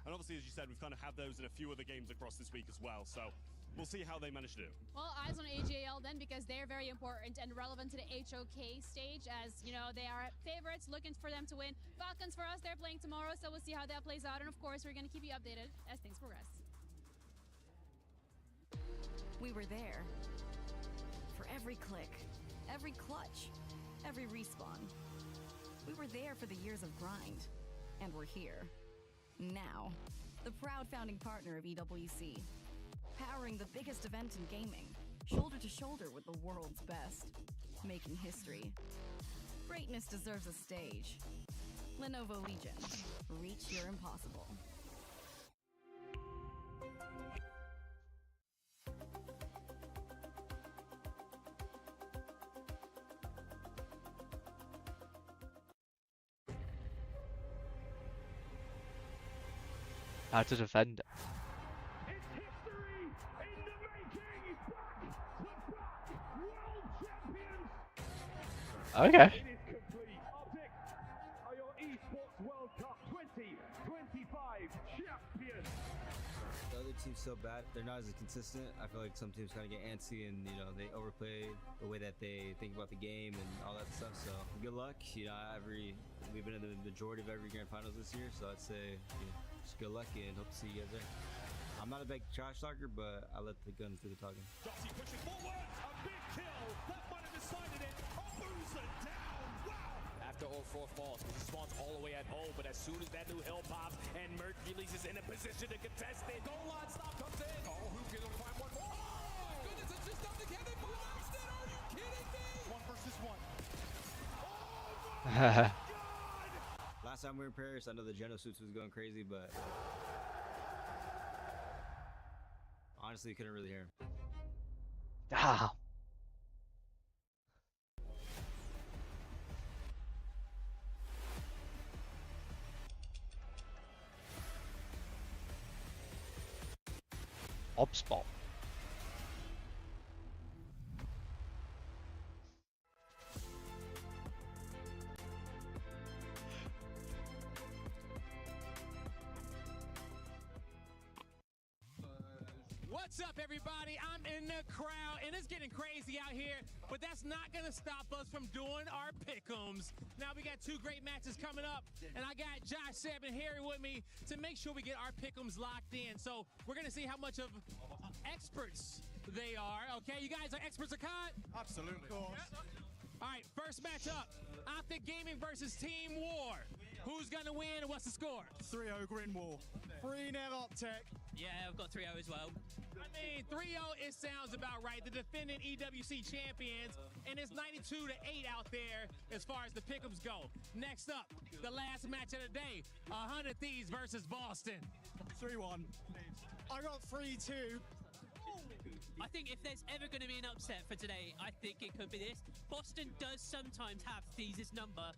And obviously, as you said, we've kind of had those in a few other games across this week as well, so we'll see how they manage to do. Well, eyes on AJL then, because they're very important and relevant to the HOK stage, as you know, they are favorites, looking for them to win. Falcons for us, they're playing tomorrow, so we'll see how that plays out. And of course, we're going to keep you updated as things progress. We were there for every click, every clutch, every respawn. We were there for the years of grind, and we're here. Now, the proud founding partner of EWC, powering the biggest event in gaming, shoulder to shoulder with the world's best, making history. Greatness deserves a stage. Lenovo Legion, reach your impossible. How to defend it. Okay. It is complete. Optic are your esports World Cup 2025 champions. The other team's so bad, they're not as consistent. I feel like some teams kind of get antsy and, you know, they overplay the way that they think about the game and all that stuff. So good luck. You know, we've been in the majority of every grand finals this year, so I'd say, you know, just good luck and hope to see you guys there. I'm not a big trash talker, but I let the guns do the talking. Dossie pushing forward, a big kill. That might have decided it. A boozer down. Wow. After all 4 falls, he spawns all the way at home, but as soon as that new hill pops and Mercules is in a position to contest it, goal line stop comes in. Oh, who can find one more? Oh my goodness, it's just not together. Blast it. Are you kidding me? 1 versus 1. Last time we were in Paris, I know the Geno suits was going crazy, but honestly, you couldn't really hear him. Ah. Obspot. What's up, everybody? I'm in the crowd, and it's getting crazy out here, but that's not going to stop us from doing our pick'ems. Now, we got 2 great matches coming up, and I got Josh, Seb, and Harry with me to make sure we get our pick'ems locked in. So we're going to see how much of experts they are. Okay, you guys are experts of COD? Absolutely. All right, first matchup, Optic Gaming versus Team War. Who's going to win, and what's the score? 3-0 Green Wall. 3-0 Optic. Yeah, I've got 3-0 as well. I mean, 3-0, it sounds about right. The defending EWC champions, and it's 92-8 out there as far as the pick'ems go. Next up, the last match of the day, 100 Thieves versus Boston. 3-1. I got 3-2. I think if there's ever going to be an upset for today, I think it could be this. Boston does sometimes have Thieves' number.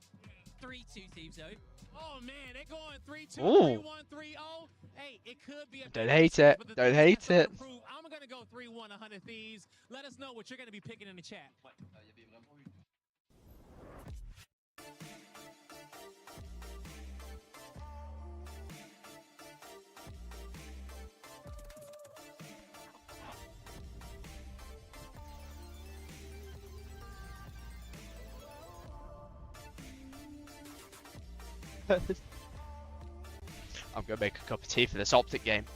3-2 Thieves, though. Oh, man, they're going 3-2, Ooh. 3-1, 3-0. Hey, it could be a Don't hate it. Don't hate it. I'm going to go 3-1, 100 Thieves. Let us know what you're going to be picking in the chat. I'm gonna make a cup of tea for this Optic game.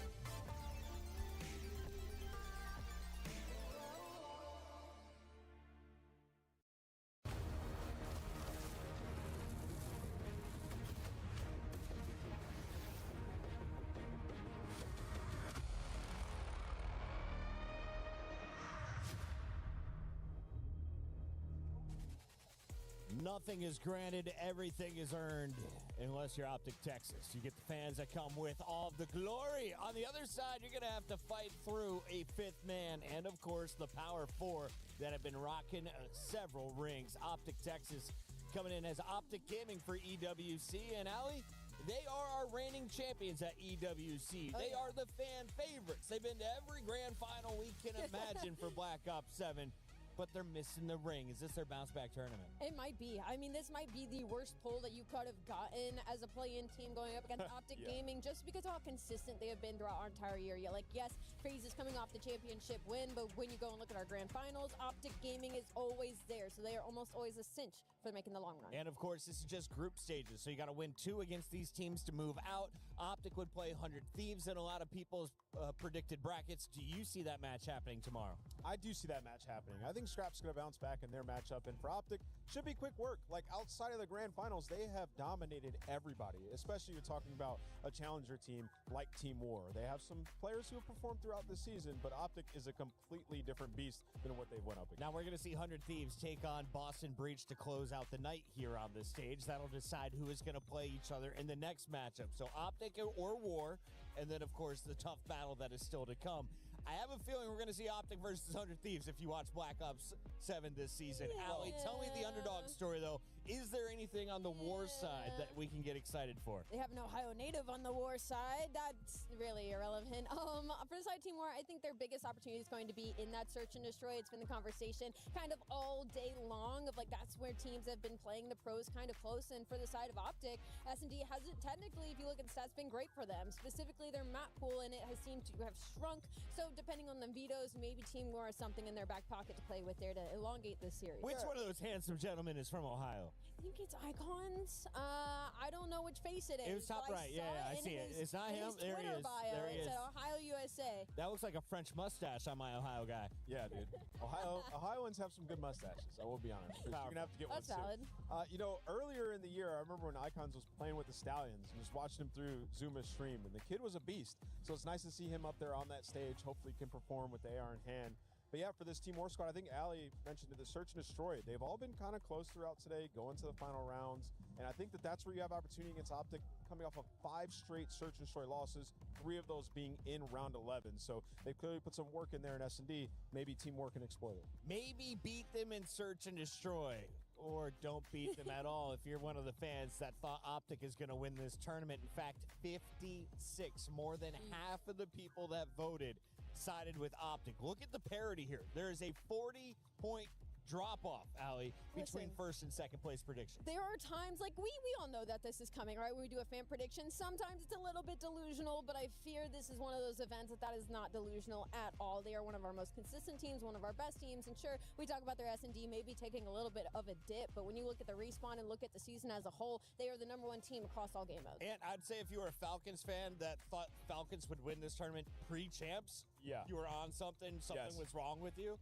Nothing is granted, everything is earned, unless you're Optic Texas. You get the fans that come with all the glory. On the other side, you're going to have to fight through a fifth man, and of course, the Power Four that have been rocking several rings. Optic Texas coming in as Optic Gaming for EWC, and Allie, they are our reigning champions at EWC. They are the fan favorites. They've been to every grand final we can imagine for Black Ops 7. But they're missing the ring. Is this their bounce-back tournament? It might be. I mean, this might be the worst pull that you could have gotten as a play-in team going up against Optic Gaming, just because of how consistent they have been throughout our entire year. Yeah, like, yes, FaZe is coming off the championship win, but when you go and look at our grand finals, Optic Gaming is always there, so they are almost always a cinch for making the long run. And, of course, this is just group stages, so you got to win 2 against these teams to move out. Optic would play 100 Thieves in a lot of people's predicted brackets. Do you see that match happening tomorrow? I do see that match happening. I think Scrap's going to bounce back in their matchup, and for Optic, should be quick work. Like, outside of the grand finals, they have dominated everybody, especially you're talking about a challenger team like Team War. They have some players who have performed throughout the season, but Optic is a completely different beast than what they've went up against. Now we're going to see 100 Thieves take on Boston Breach to close out the night here on this stage. That'll decide who is going to play each other in the next matchup. So Optic or War, and then, of course, the tough battle that is still to come. I have a feeling we're going to see Optic versus 100 Thieves if you watch Black Ops 7 this season. Yeah. Allie, tell me the underdog story, though. Is there anything on the War side that we can get excited for? They have an Ohio native on the War side. That's really irrelevant. For the side Team War, I think their biggest opportunity is going to be in that search and destroy. It's been the conversation kind of all day long of, like, that's where teams have been playing the pros kind of close. And for the side of Optic, S&D hasn't technically, if you look at the stats, been great for them. Specifically their map pool, and it has seemed to have shrunk. So depending on the vetoes, maybe Team War has something in their back pocket to play with there to elongate this series. Which one of those handsome gentlemen is from Ohio? I think it's Icons. I don't know which face it is. It was top right. Yeah, I see it. It's not him. There he is. There he is. It said Ohio, USA. That looks like a French mustache on my Ohio guy. Yeah, dude. Ohioans have some good mustaches. I will be honest. You're gonna have to get That's one valid. soon. You know, earlier in the year, I remember when Icons was playing with the Stallions and just watching him through Zuma's stream, and the kid was a beast. So it's nice to see him up there on that stage. Hopefully, he can perform with the AR in hand. But yeah, for this Team War squad, I think Allie mentioned it, the search and destroy. They've all been kind of close throughout today, going to the final rounds. And I think that that's where you have opportunity against Optic, coming off of 5 straight search and destroy losses, 3 of those being in round 11. So they've clearly put some work in there in S&D. Maybe Team War can exploit it. Maybe beat them in search and destroy. Or don't beat them at all if you're one of the fans that thought Optic is going to win this tournament. In fact, 56, more than half of the people that voted, sided with Optic. Look at the parity here. There is a 40-point drop-off, Allie, between first and second place predictions. There are times, like, we all know that this is coming, right? When we do a fan prediction, sometimes it's a little bit delusional, but I fear this is one of those events that is not delusional at all. They are one of our most consistent teams, one of our best teams, and sure, we talk about their S&D maybe taking a little bit of a dip, but when you look at the respawn and look at the season as a whole, they are the #1 team across all game modes. And I'd say if you were a Falcons fan that thought Falcons would win this tournament pre-champs, you were on something was wrong with you.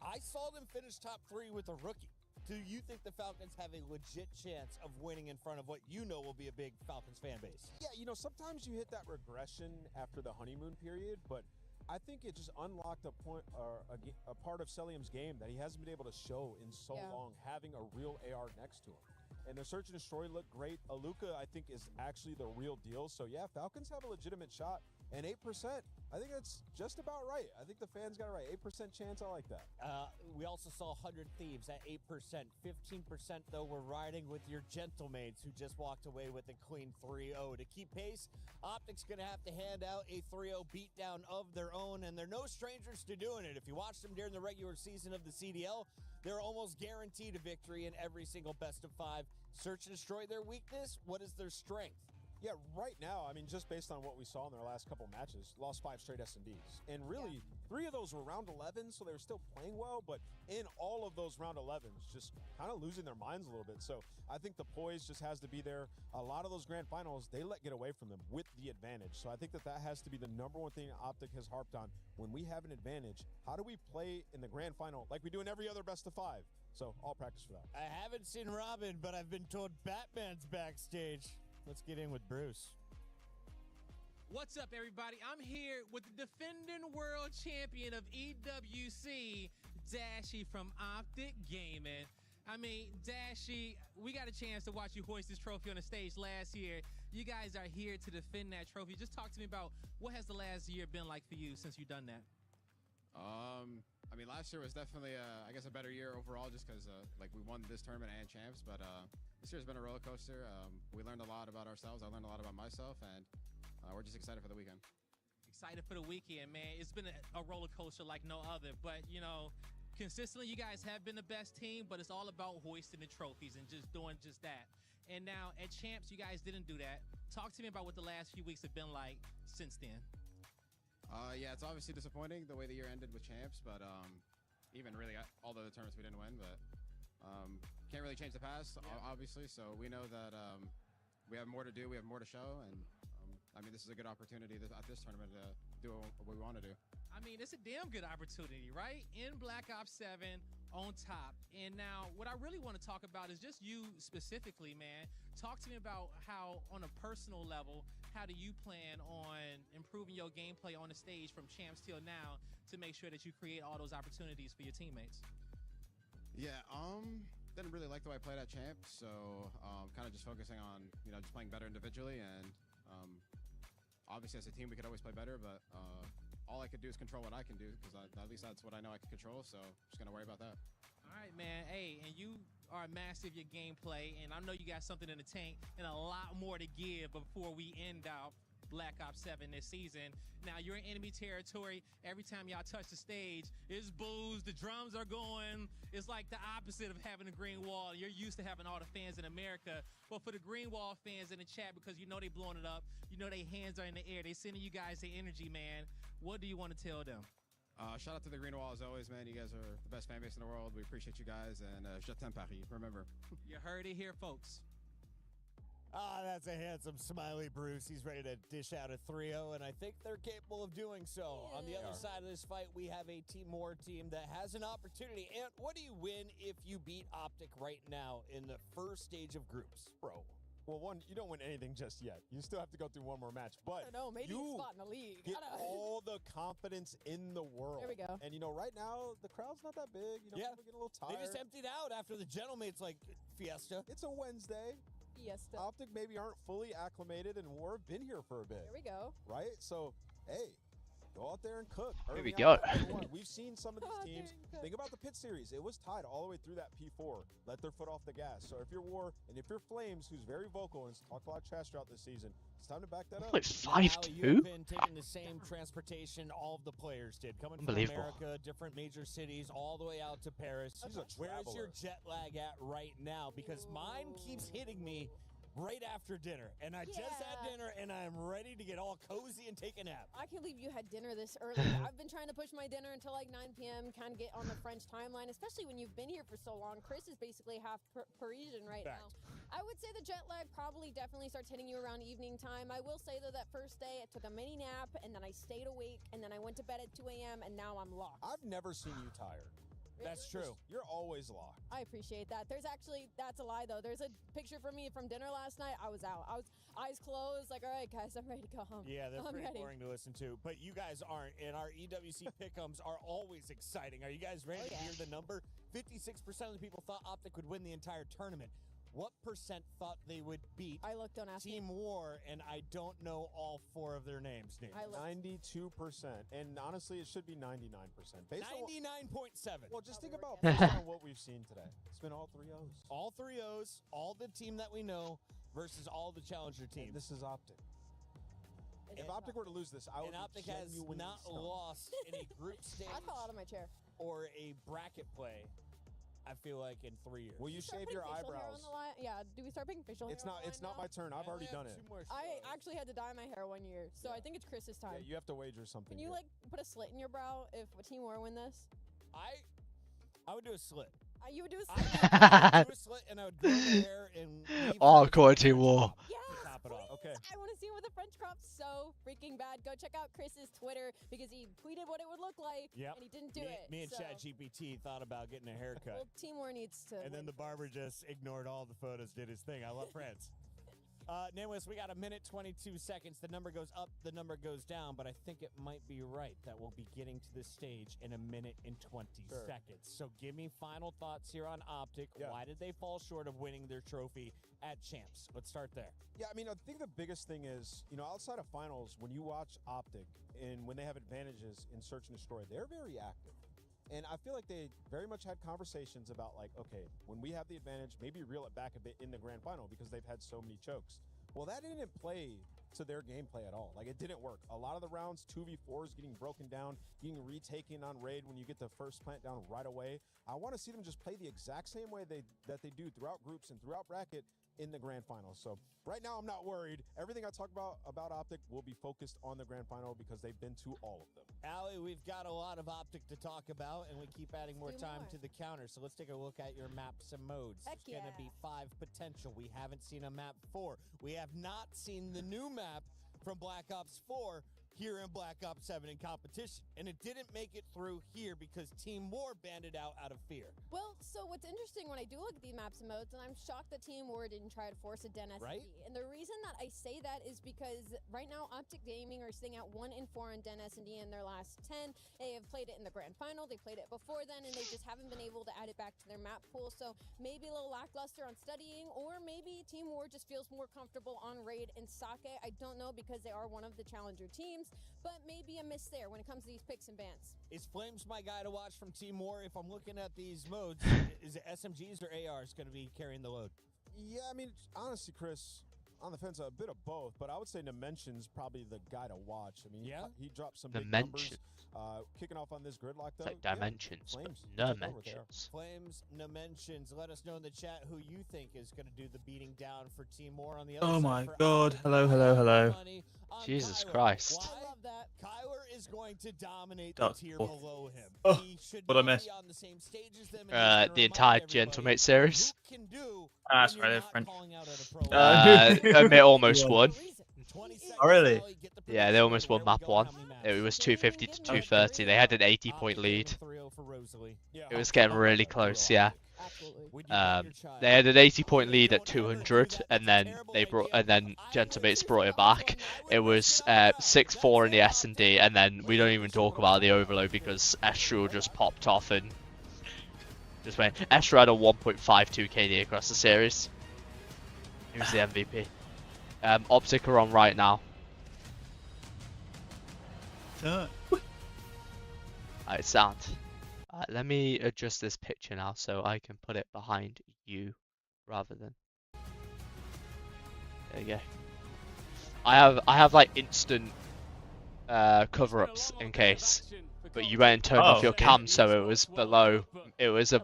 I saw them finish top 3 with a rookie. Do you think the Falcons have a legit chance of winning in front of what you know will be a big Falcons fan base? Yeah, you know, sometimes you hit that regression after the honeymoon period, but I think it just unlocked a point or a part of Celium's game that he hasn't been able to show in so long, having a real AR next to him. And the search and destroy looked great. Aluka, I think, is actually the real deal. So, yeah, Falcons have a legitimate shot. And 8%, I think that's just about right. I think the fans got it right. 8% chance, I like that. We also saw 100 Thieves at 8%. 15%, though, were riding with your Gentlemates, who just walked away with a clean 3-0. To keep pace, Optic's going to have to hand out a 3-0 beatdown of their own, and they're no strangers to doing it. If you watch them during the regular season of the CDL, they're almost guaranteed a victory in every single best of 5. Search and destroy their weakness. What is their strength? Yeah, right now, I mean, just based on what we saw in their last couple matches, lost 5 straight S&Ds. And really, 3 of those were round 11, so they were still playing well, but in all of those round 11s, just kind of losing their minds a little bit. So I think the poise just has to be there. A lot of those grand finals, they let get away from them with the advantage. So I think that that has to be the #1 thing Optic has harped on. When we have an advantage, how do we play in the grand final like we do in every other best of 5? So all practice for that. I haven't seen Robin, but I've been told Batman's backstage. Let's get in with Bruce. What's up, everybody? I'm here with the defending world champion of EWC, Dashy from Optic Gaming. I mean, Dashy, we got a chance to watch you hoist this trophy on the stage last year. You guys are here to defend that trophy. Just talk to me about what has the last year been like for you since you've done that? I mean, last year was definitely, I guess, a better year overall, just because like we won this tournament and champs. But this year's been a roller coaster. We learned a lot about ourselves. I learned a lot about myself, and we're just excited for the weekend. Excited for the weekend, man. It's been a roller coaster like no other. But you know, consistently, you guys have been the best team. But it's all about hoisting the trophies and just doing just that. And now at champs, you guys didn't do that. Talk to me about what the last few weeks have been like since then. Yeah, it's obviously disappointing the way the year ended with champs, but even really all the other tournaments we didn't win, but can't really change the past, obviously. So we know that we have more to do, we have more to show, and I mean, this is a good opportunity at this tournament to do what we want to do. I mean, it's a damn good opportunity, right? In Black Ops 7 on top. And now what I really want to talk about is just you specifically, man. Talk to me about how, on a personal level, how do you plan on improving your gameplay on the stage from champs till now to make sure that you create all those opportunities for your teammates? Yeah, didn't really like the way I played at champs, so kind of just focusing on, you know, just playing better individually, and obviously as a team we could always play better, but all I could do is control what I can do, because at least that's what I know I can control, so just gonna worry about that. All right, man. Hey, and you are a master of your gameplay, and I know you got something in the tank and a lot more to give before we end out Black Ops 7 this season. Now, you're in enemy territory. Every time y'all touch the stage, it's booze, the drums are going. It's like the opposite of having a green wall. You're used to having all the fans in America. But for the green wall fans in the chat, because you know they blowing it up, you know their hands are in the air, they sending you guys the energy, man. What do you want to tell them? Shout out to the Green Wall as always, man. You guys are the best fan base in the world. We appreciate you guys, and je t'aime Paris, remember. You heard it here, folks. Ah, that's a handsome, smiley Bruce. He's ready to dish out a 3-0, and I think they're capable of doing so. On the other side of this fight, we have a Team War team that has an opportunity. And what do you win if you beat Optic right now in the first stage of groups? Bro. Well, one, you don't win anything just yet. You still have to go through one more match. But I don't know, maybe you spot in the league. get all the confidence in the world. There we go. And, you know, right now, the crowd's not that big. You know, people getting a little tired. They just emptied out after the Gentlemates, like, fiesta. It's a Wednesday. Fiesta. Optic maybe aren't fully acclimated, and War have been here for a bit. There we go. Right? So, hey, go out there and cook. There we go. We've seen some of these teams. Think about the pit series. It was tied all the way through that P4. Let their foot off the gas. So if you're War and if you're Flames, who's very vocal and has talked a lot of trash throughout this season, it's time to back that up. Like 5-2? You've been taking the same transportation all of the players did. Coming from America, different major cities, all the way out to Paris. Where's your jet lag at right now? Because mine keeps hitting me right after dinner, and I just had dinner, and I'm ready to get all cozy and take a nap. I can't believe you had dinner this early. I've been trying to push my dinner until like 9 p.m., kind of get on the French timeline, especially when you've been here for so long. Chris is basically half Parisian right now. I would say the jet lag probably definitely starts hitting you around evening time. I will say, though, that first day, I took a mini nap, and then I stayed awake, and then I went to bed at 2 a.m., and now I'm locked. I've never seen you tired. That's true. You're always locked. I appreciate that. There's actually, that's a lie though. There's a picture from me from dinner last night. I was out. I was eyes closed, like, all right, guys, I'm ready to go home. Yeah, they're pretty ready. boring to listen to, but you guys aren't, and our EWC pick'ems are always exciting. Are you guys ready to hear the number? 56% of the people thought Optic would win the entire tournament. What percent thought they would beat Team War? And I don't know all 4 of their names. 92%. And honestly, it should be 99%. 99.7. Well, just think about based on what we've seen today. It's been all 3 O's. All 3 O's, all the team that we know versus all the challenger teams. And this is Optic. If Optic were to lose this, I would And Optic has not lost in a group stage I fell out of my chair. or a bracket play, I feel like, in 3 years. Will you shave your eyebrows? Yeah, do we start putting facial hair It's not my turn. I've already done it. I actually had to dye my hair 1 year, so I think it's Chris's time. Yeah, you have to wager something. Can you, like, put a slit in your brow if Team War win this? I would do a slit. You would do a I slit? would do a slit, and I would grow my hair and leave Oh, the God, Team War. top it off. Okay. I want to see it with a French crop so freaking bad. Go check out Chris's Twitter because he tweeted what it would look like, and he didn't do it. Me and so. ChatGPT thought about getting a haircut. Well, Team War needs to. And then the barber just ignored all the photos, did his thing. I love France. Nameless, we got a minute 22 seconds. The number goes up, the number goes down, but I think it might be right that we'll be getting to the stage in a minute and 20 seconds. So give me final thoughts here on Optic. Yeah. Why did they fall short of winning their trophy at Champs? Let's start there. Yeah, I mean, I think the biggest thing is, outside of finals, when you watch Optic and when they have advantages in Search and Destroy, they're very active. And I feel like they very much had conversations about, like, okay, when we have the advantage, maybe reel it back a bit in the grand final because they've had so many chokes. Well, that didn't play to their gameplay at all. Like, it didn't work. A lot of the rounds, 2v4s getting broken down, getting retaken on raid when you get the first plant down right away. I want to see them just play the exact same way that they do throughout groups and throughout bracket in the grand final. So right now I'm not worried. Everything I talk about Optic will be focused on the grand final because they've been to all of them. Allie, we've got a lot of Optic to talk about, and we keep adding more time to the counter. So let's take a look at your maps and modes. Heck There's going to be 5 potential. We haven't seen a map 4. We have not seen the new map from Black Ops 4 here in Black Ops 7 in competition. And it didn't make it through here because Team War banned it out of fear. Well, so what's interesting when I do look at the maps and modes, and I'm shocked that Team War didn't try to force a Den SD. Right? And the reason that I say that is because right now Optic Gaming are sitting at 1 in 4 on Den SD in their last 10. They have played it in the grand final, they played it before then, and they just haven't been able to add it back to their map pool. So maybe a little lackluster on studying, or maybe Team War just feels more comfortable on raid and Sake. I don't know because they are one of the challenger teams, but maybe a miss there when it comes to these picks and bans. Is Flames my guy to watch from Team War? If I'm looking at these modes, is it SMGs or ARs going to be carrying the load? Yeah, I mean, honestly, Chris, on the fence, a bit of both, but I would say Dimension's probably the guy to watch. I mean, he dropped some big numbers. Kicking off on this gridlock, though. It's like Dimensions, Flames, but Dimensions. Flames, Dimensions. Let us know in the chat who you think is going to do the beating down for Team War on the other side. Oh my god. Hello, hello, hello. Jesus Christ. I love that. Kyler is going to dominate Oh, the tier below him. Oh, He should what I not missed. be on the same stage as them, and he's gonna The remind entire everybody Gentlemate series. who can do That's when right, you're they're not French. calling out at a pro. Omit almost won. 20 seconds, Oh, really? Allie, get the Yeah, they almost prediction. won Where we map going? 1. How many maps? It was 250 to 230. They had an 80-point lead. 3-0 for Rosalie. It was getting really close, yeah. We do love your They child. had an 80-point lead at 200, and then Gentlemates brought it back. It was 6-4 in the S&D, and then we don't even talk about the overload because Estral just popped off and just went. Estral had a 1.52 KD across the series. He was the MVP. Optic are on right now. Alright, sound. Let me adjust this picture now so I can put it behind you rather than. There you go. I have like instant cover-ups in case, but you went and turned off your cam so it was below. It was a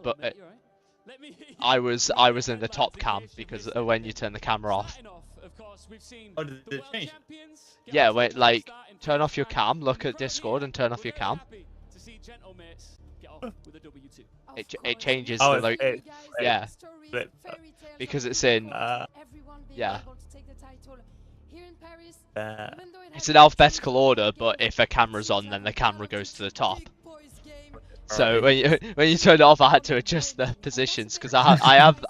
I was in the top cam because when you turn the camera off. Oh, did it change? Yeah, wait, like turn off your cam, look at Discord and turn off your cam. It changes Oh, the it- yeah, Flip. because it's in Here yeah. in Paris, It's in alphabetical order, but if a camera's on, then the camera goes to the top. So when you turn it off, I had to adjust the positions because I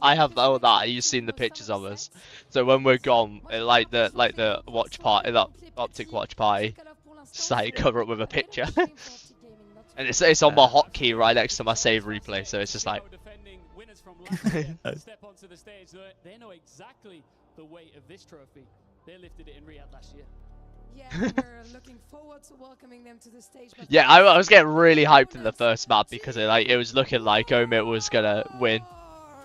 have all that. You've seen the pictures of us. So when we're gone, like the watch party, that Optic watch party, just like cover it with a picture, and it's on my hotkey right next to my save replay. So it's just like. Step onto the stage. They know exactly the weight of this trophy. They lifted it in Riyadh last year. Yeah, we're looking forward to welcoming them to the stage. but Yeah, I was getting really hyped in the first map because it was looking like Omit was gonna win.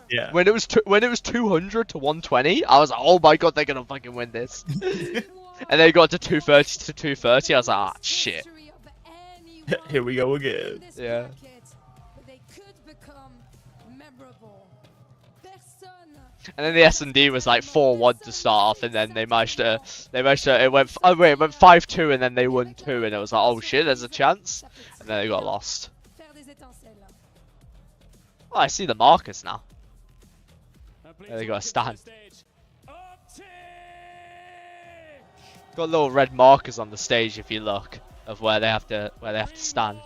Yeah. When it was 200 to 120, I was like, oh my god, they're gonna fucking win this. And they got to 230 to 230. I was like, ah, shit. Here we go again. Yeah. They could become memorable. And then the S&D was like 4-1 to start off, and then they managed to it went 5-2, and then they won 2, and it was like, oh shit, there's a chance, and then they got lost. Oh, I see the markers now. There they got a stand. Got little red markers on the stage if you look of where they have to stand.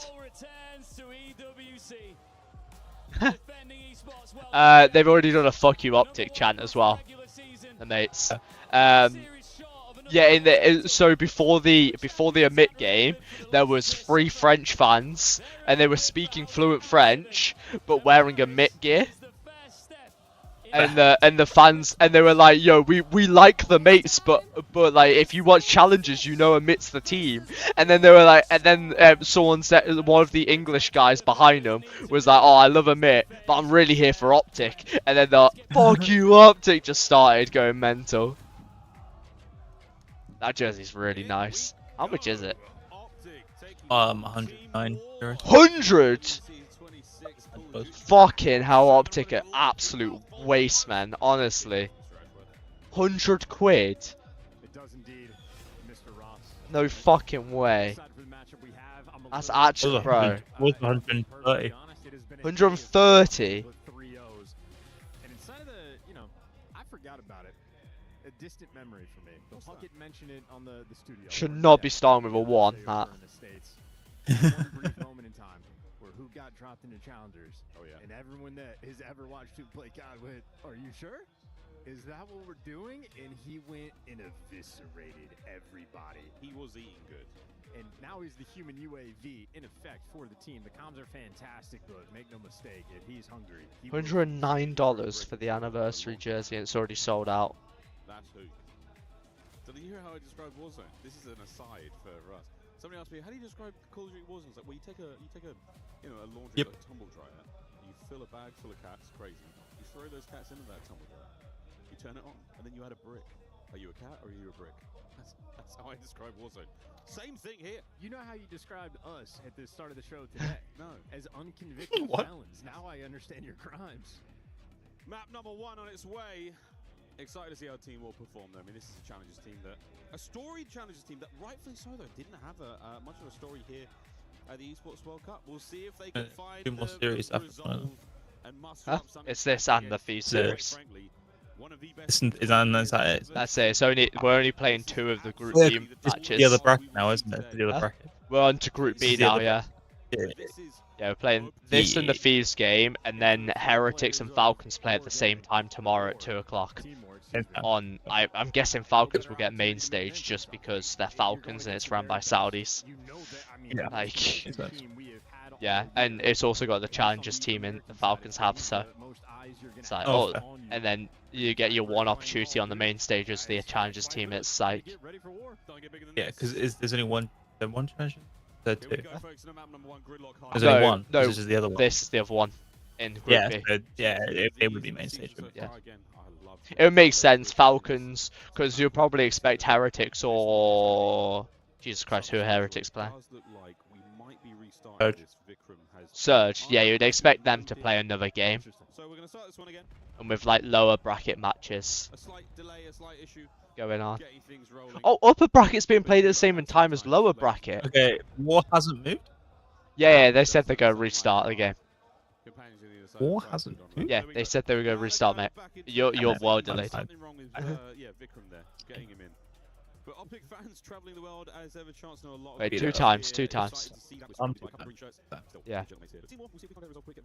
They've already done a fuck you Optic chant as well, the mates. Yeah, so before the Amit game, there was 3 French fans, and they were speaking fluent French, but wearing Amit gear. And the fans, and they were like, "Yo, we like the mates, but like if you watch challenges, you know Amit's the team." And then they were like, and then someone said, one of the English guys behind them was like, "Oh, I love Amit, but I'm really here for Optic." And then the "Fuck you, Optic" just started going mental. That jersey's really nice. How much is it? 109. 100. Fucking hell, Optic are absolute waste, man. Honestly, 100 quid. No fucking way. That's actually, bro. What's 130? 130. And inside of the, I forgot about it. A distant memory for me. Puckett mentioned it on the studio. Should not be starting with a 1. That. One brief moment in time where who got dropped into challengers. Oh yeah. And everyone that has ever watched who play God went, "Are you sure? Is that what we're doing?" And he went and eviscerated everybody. He was eating good. And now he's the human UAV in effect for the team. The comms are fantastic, but make no mistake, if he's hungry, he $109 for the anniversary jersey, and it's already sold out. That's who. So did you hear how I described Warzone? This is an aside for Russ. Somebody asked me, how do you describe Call of Duty Warzone? It's like, well, you take a a laundry like tumble dryer, you fill a bag full of cats, crazy. You throw those cats into that tumble dryer, you turn it on, and then you add a brick. Are you a cat or are you a brick? That's how I describe Warzone. Same thing here. You know how you described us at the start of the show today? No. As unconvicted felons. Now I understand your crimes. Map number 1 on its way. Excited to see how Team will perform though. I mean, this is a Challengers team a storied Challengers team that rightfully so though didn't have much of a story here at the Esports World Cup. We'll see if they can find 2 more series after final. It's this and the FEE series. Is that it? That's it. We're only playing 2 of the group B matches. The other bracket now, isn't it? The other bracket. We're on to group B now, yeah. Yeah, we're playing this and the FEES game, and then Heretics and Falcons play at the same time tomorrow at 2 o'clock. I'm guessing Falcons will get main stage just because they're Falcons and it's run by Saudis. Yeah. Like, yeah, and it's also got the Challengers team in the Falcons have, so it's like, and then you get your one opportunity on the main stage as the Challengers team. It's like, yeah, because there's only one Challenger. There 2. There's no, only one. No, this is the other one. This is the other one in group B. So, it would be main stage. Yeah. It would make sense, Falcons, because you'll probably expect Heretics or Jesus Christ, who are Heretics playing? Surge. Yeah, you'd expect them to play another game. And with like lower bracket matches going on. Oh, upper bracket's being played at the same time as lower bracket. Okay, War hasn't moved? Yeah, they said they're going to restart the game. War hasn't moved? Yeah, they said they were going to restart, mate. You're well delayed. But Optic fans traveling the world as ever chance know a lot. Wait, 2 times. Yeah.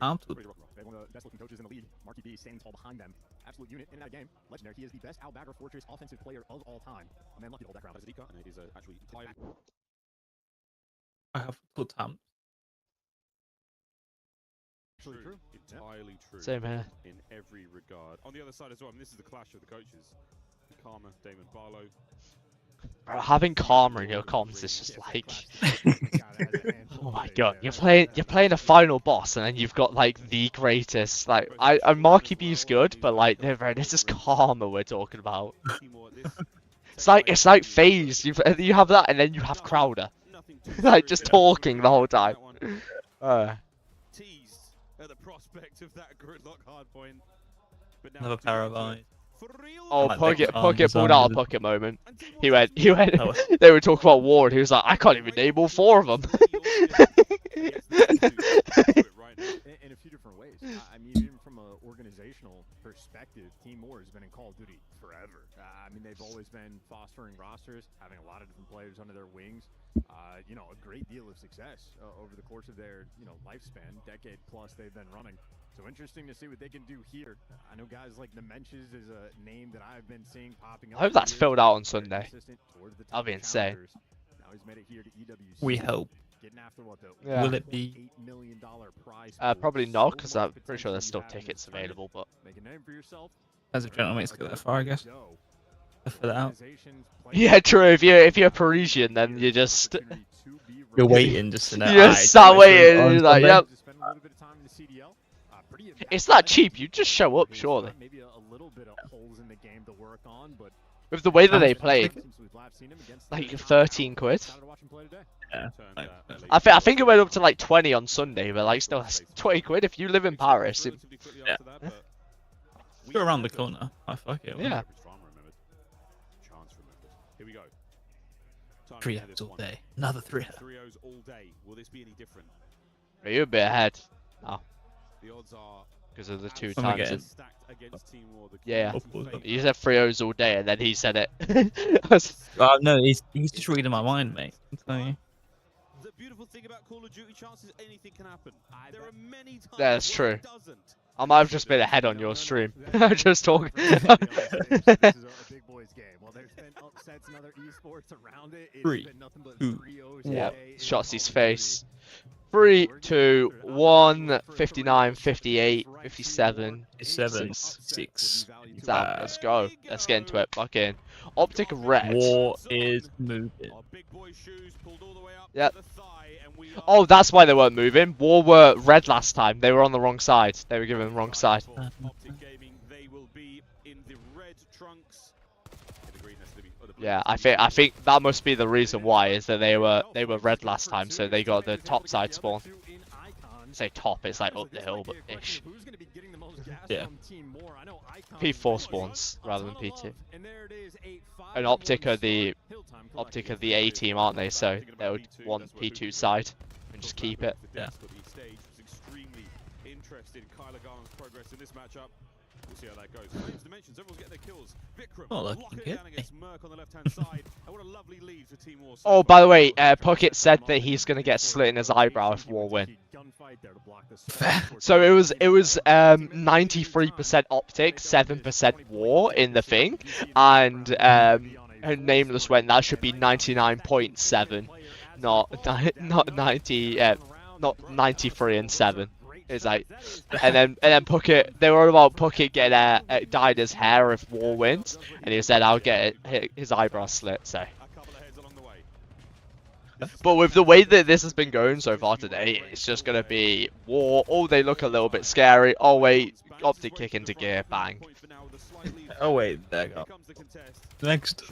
I'm one of the best looking coaches in the league. Marky B standing tall behind them. Absolute unit in and out of game. Legendary. He is the best Al-Baghdad Fortress offensive player of all time. A man lucky to hold that crown. And he's actually I have full time. True. Entirely true. Same here. In every regard. On the other side as well, I mean, this is the clash of the coaches. Karma, Damon Barlow. Bro, having Karma in your comms is just like, oh my god, you're playing a final boss, and then you've got like the greatest. Like, Marky B's good, but like, this is Karma we're talking about. It's like FaZe. You have that, and then you have Crowder, like just talking the whole time. Teased at the prospect of that gridlock hardpoint. Another Paralyze. Oh, Puckett pulled out a Puckett moment. He went, they were talking about Ward, he was like, I can't even name all 4 of them. In a few different ways. I mean, even from an organizational perspective, Team War has been in Call of Duty forever. I mean, they've always been fostering rosters, having a lot of different players under their wings. A great deal of success over the course of their, lifespan, decade plus they've been running. So interesting to see what they can do here. I know guys like Nemenches is a name that I've been seeing popping up. I hope that's filled out on Sunday. That'll be insane. Now he's made it here to EWC. We hope. Getting after what though? Yeah. Will it be? $8 million prize. Probably not, because I'm pretty sure there's still tickets available. But Make a name for yourself. As a gentleman, it's go that far, I guess. To fill it out. yeah, true. If you're Parisian, then you just You're waiting just to know. you just start waiting. And you're like, yep. Spend a little bit of time in the CDL. Pretty It's not cheap. You just show up, surely. Maybe a little bit of holes in the game to work on, but With the way that they played, like 13 quid. Yeah. I think it went up to like 20 on Sunday, but like still 20 quid if you live in Paris. Yeah. Go around the corner. I fuck it. Yeah. 3 hours all day. Another 3 hours. 3-0s all day. Will this be any different? You're a bit ahead. Oh. The odds are Because of the 2 Oh my times. God. stacked against Team War. Yeah. Oh, You said 3-0s all day, and then he said it. No, he's just reading my mind, mate. I'm telling you. The beautiful thing about Call of Duty chances, anything can happen. There are many times That's where true. it doesn't. I might have just been ahead on your stream. Just talking. this is a big boys game. Well, there's been upsets and other esports around it. It's 3, been nothing but 2, 3-0s Yeah, today. Shotzi's face. 3, 2, 1, 59, 58, 57, 7, 6. 6. Let's go. Let's get into it. Fucking Optic Red. War is moving. Yep. Oh, that's why they weren't moving. War were red last time. They were on the wrong side. They were given the wrong side. Yeah, I think that must be the reason why, is that they were red last time, so they got the top side spawn. Say top, it's like up the hill, but ish. Yeah. P4 spawns rather than P2. And Optic are the A team, aren't they? So they would want P2 side and just keep it. Yeah. Extremely interested in Kyler Garland's progress in this matchup. We'll see how that goes. Flames Dimensions, everyone's getting their kills. Vikram looking locking it good. down against Merc on the left-hand side. And what a lovely lead for Team War. Oh, by the way, Puckett said that he's gonna get slit in his eyebrow if War win. So it was 93% Optic, 7% War in the thing, and Nameless went that should be 99.7, not 90, not 93 and 7. It's like, and then Puckett, they were all about Puckett getting dyed his hair if War wins, and he said I'll get his eyebrow slit. So. But with the way that this has been going so far today, it's just going to be War. Oh, they look a little bit scary. Oh, wait. Optic kick into gear. Bang. Oh, wait. There you go. Next.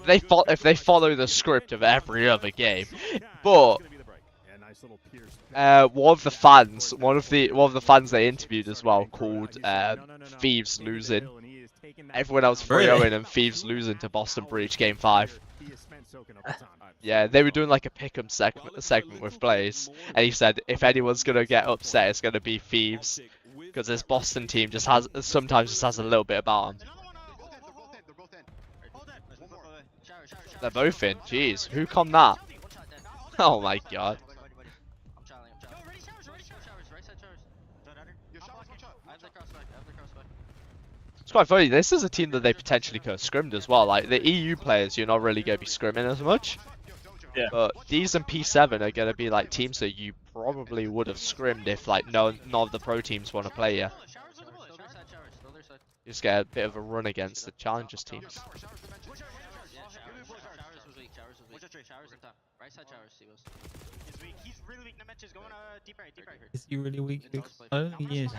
If they follow the script of every other game. But one of the fans they interviewed as well called Thieves losing. Everyone else 3-0 and Thieves losing to Boston Breach Game 5. Yeah, they were doing like a pick'em segment with Blaze, and he said if anyone's gonna get upset, it's gonna be Thieves, because this Boston team sometimes just has a little bit about them. They're both in. Jeez, who conned that? Oh my god. It's quite funny. This is a team that they potentially could have scrimmed as well. Like the EU players, you're not really gonna be scrimming as much. Yeah. But these and P7 are going to be like teams that you probably would have scrimmed if like none of the pro teams want to play you. You just get a bit of a run against the challengers teams. Is he really weak? Oh, he is.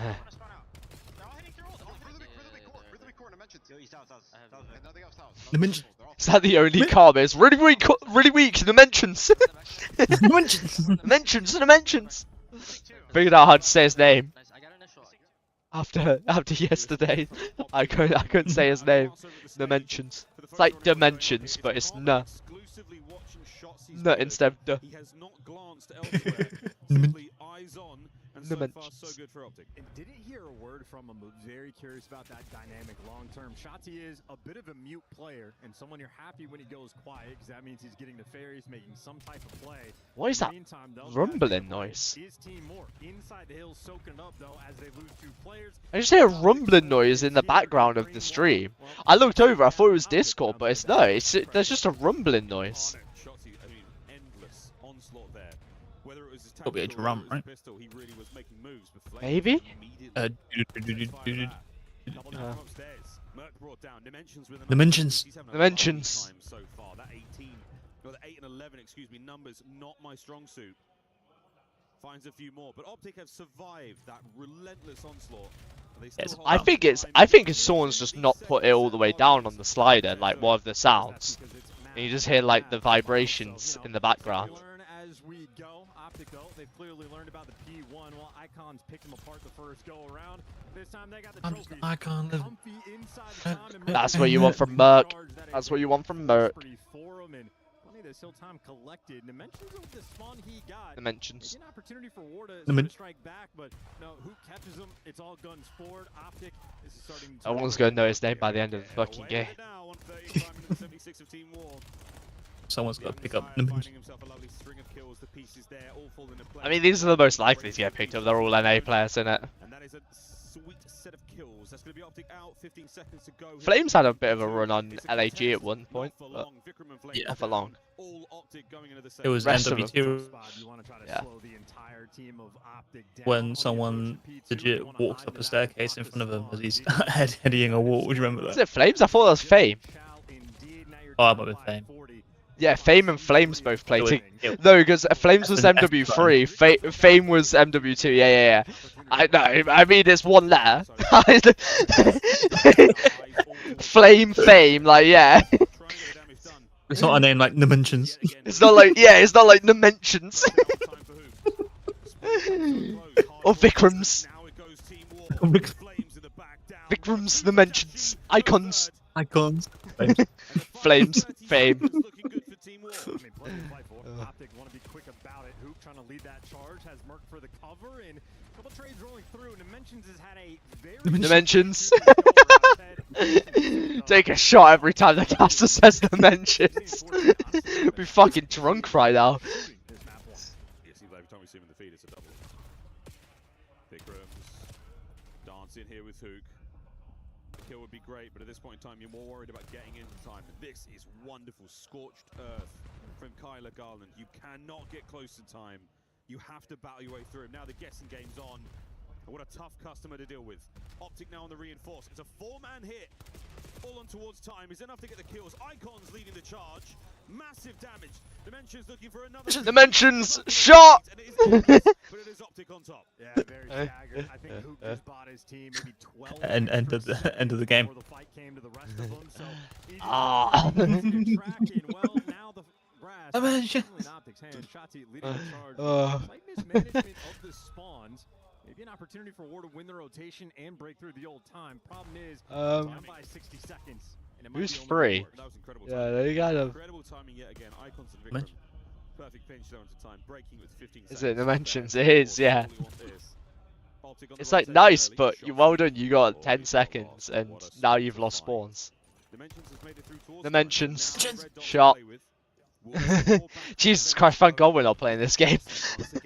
Dimensions. Is that the only comment? Really weak, dimensions. Dimensions. Figured out how to say his name. After yesterday, I couldn't say his name. Dimensions. It's like dimensions, but it's n instead of d. eyes on, and The so far mentions. so good for Optic. And didn't hear a word from him, but very curious about that dynamic long term. Shotzi is a bit of a mute player and someone you're happy when he goes quiet because that means he's getting the fairies, making some type of play. What is In that the meantime, though, rumbling noise? his team more inside the hills, soaking it up though as they lose 2 players. I just hear a rumbling noise in the background of the stream. I looked over, I thought it was Discord, but it's no, there's just a rumbling noise. Shotzi, I mean, endless onslaught there. Whether it was his It'll be a tactical or drum, it was right? a pistol, he really was making moves. But Flames Maybe? immediately Double down from upstairs. Merc brought down Dimensions with Dimensions. He's having a Dimensions. lovely time so far. That 18, or the 8 and 11, excuse me, numbers not my strong suit. Finds a few more, but Optic have survived that relentless onslaught. They still Yes, hold I out think some it's time. someone's just not put it all the way down on the slider, like one of the sounds. And you just hear like the vibrations in the background. Learn as we go. Optic though, they've clearly learned about the P1 while Icons picked them apart the first go around. This time they got the I'm just trophy. an icon. Comfy inside the time and That's Merc what you want from Merc. That's what you want from Merc. Pretty for him and plenty of this hill time collected. Dimensions of the spawn he got. Dimensions. Maybe an opportunity for War to Dimen- strike back, but no, who catches him? It's all guns forward. Optic is starting to Everyone's gonna know his name by the end of the fucking game. Now, 135 minutes 76 of Team War. Someone's got to pick up Finding Dimensions. himself a lovely string of kills. The pieces there all fall into place. I mean, these are the most likely to get picked up. They're all NA players, in it. And that is a sweet set of kills. That's going to be Optic out. 15 seconds to go. Flames had a bit of a run on LAG at one point, Not for but long. Vikram and Flames not for long. all Optic going into the It was Rest of NW2 You want to try to Yeah. slow the entire team of Optic down. when someone legit walks up a staircase in front of him as he's heading a wall. Do you remember Is that? it Flames? I thought that was Fame. Oh, I'm with Fame. Yeah, Fame and Flames both played. It was- No, because Flames was That's an F MW3, Fame was MW2. Yeah. I know. I mean, it's one letter. Flame, Fame. Like, yeah. It's not a name like Dimensions. It's not like it's not like Dimensions. Or Vikram's. Vikram's Dimensions. Icons. Icons. Flames. Fame. Optic want to be quick about it. Hoop trying to lead that charge. Has Merc for the cover and a couple trades rolling through. Dimensions has had a very Dimensions. Take a shot every time the caster says Dimensions. Be fucking drunk right now. Yeah, it seems like every time we see him in the feed, it's a double. Vikrams dancing here with Hook. Kill would be great, but at this point in time, you're more worried about getting into time. And this is wonderful. Scorched Earth from Kyler Garland. You cannot get close to time. You have to battle your way through him. Now the guessing game's on. And what a tough customer to deal with. Optic now on the reinforce. It's a 4-man hit. All on towards time. Is enough to get the kills. Icons leading the charge. Massive damage. Dimensions looking for another. Dimensions shot. But it is Optic on top. Yeah, very staggered. I think Hoop just bought his team maybe 12 And end of the game. before the fight came to the rest of them. So Ah. well, now the grass Dimension. in Optic's hand. Shotzi leading the charge. Slight mismanagement of the spawns. Maybe an opportunity for War to win the rotation and break through the old time. Problem is, down by 60 seconds. And it might Who's be only free? one. That was incredible Yeah, timing. they got him. Incredible timing yet again. Icons and Vikram. Dimension. Perfect pinch zone to time. Breaking with 15 Is seconds. it Dimensions? It is, yeah. Optic on the It's right like side nice, early. but Shot you well from done. You got Oh, 10 what seconds, a and start now you've for lost time. spawns. Dimensions has made it through towards Dimensions. time. Now red dot to Shot. play with. Will fall back to Jesus defend Christ, thank himself. God we're not playing this game.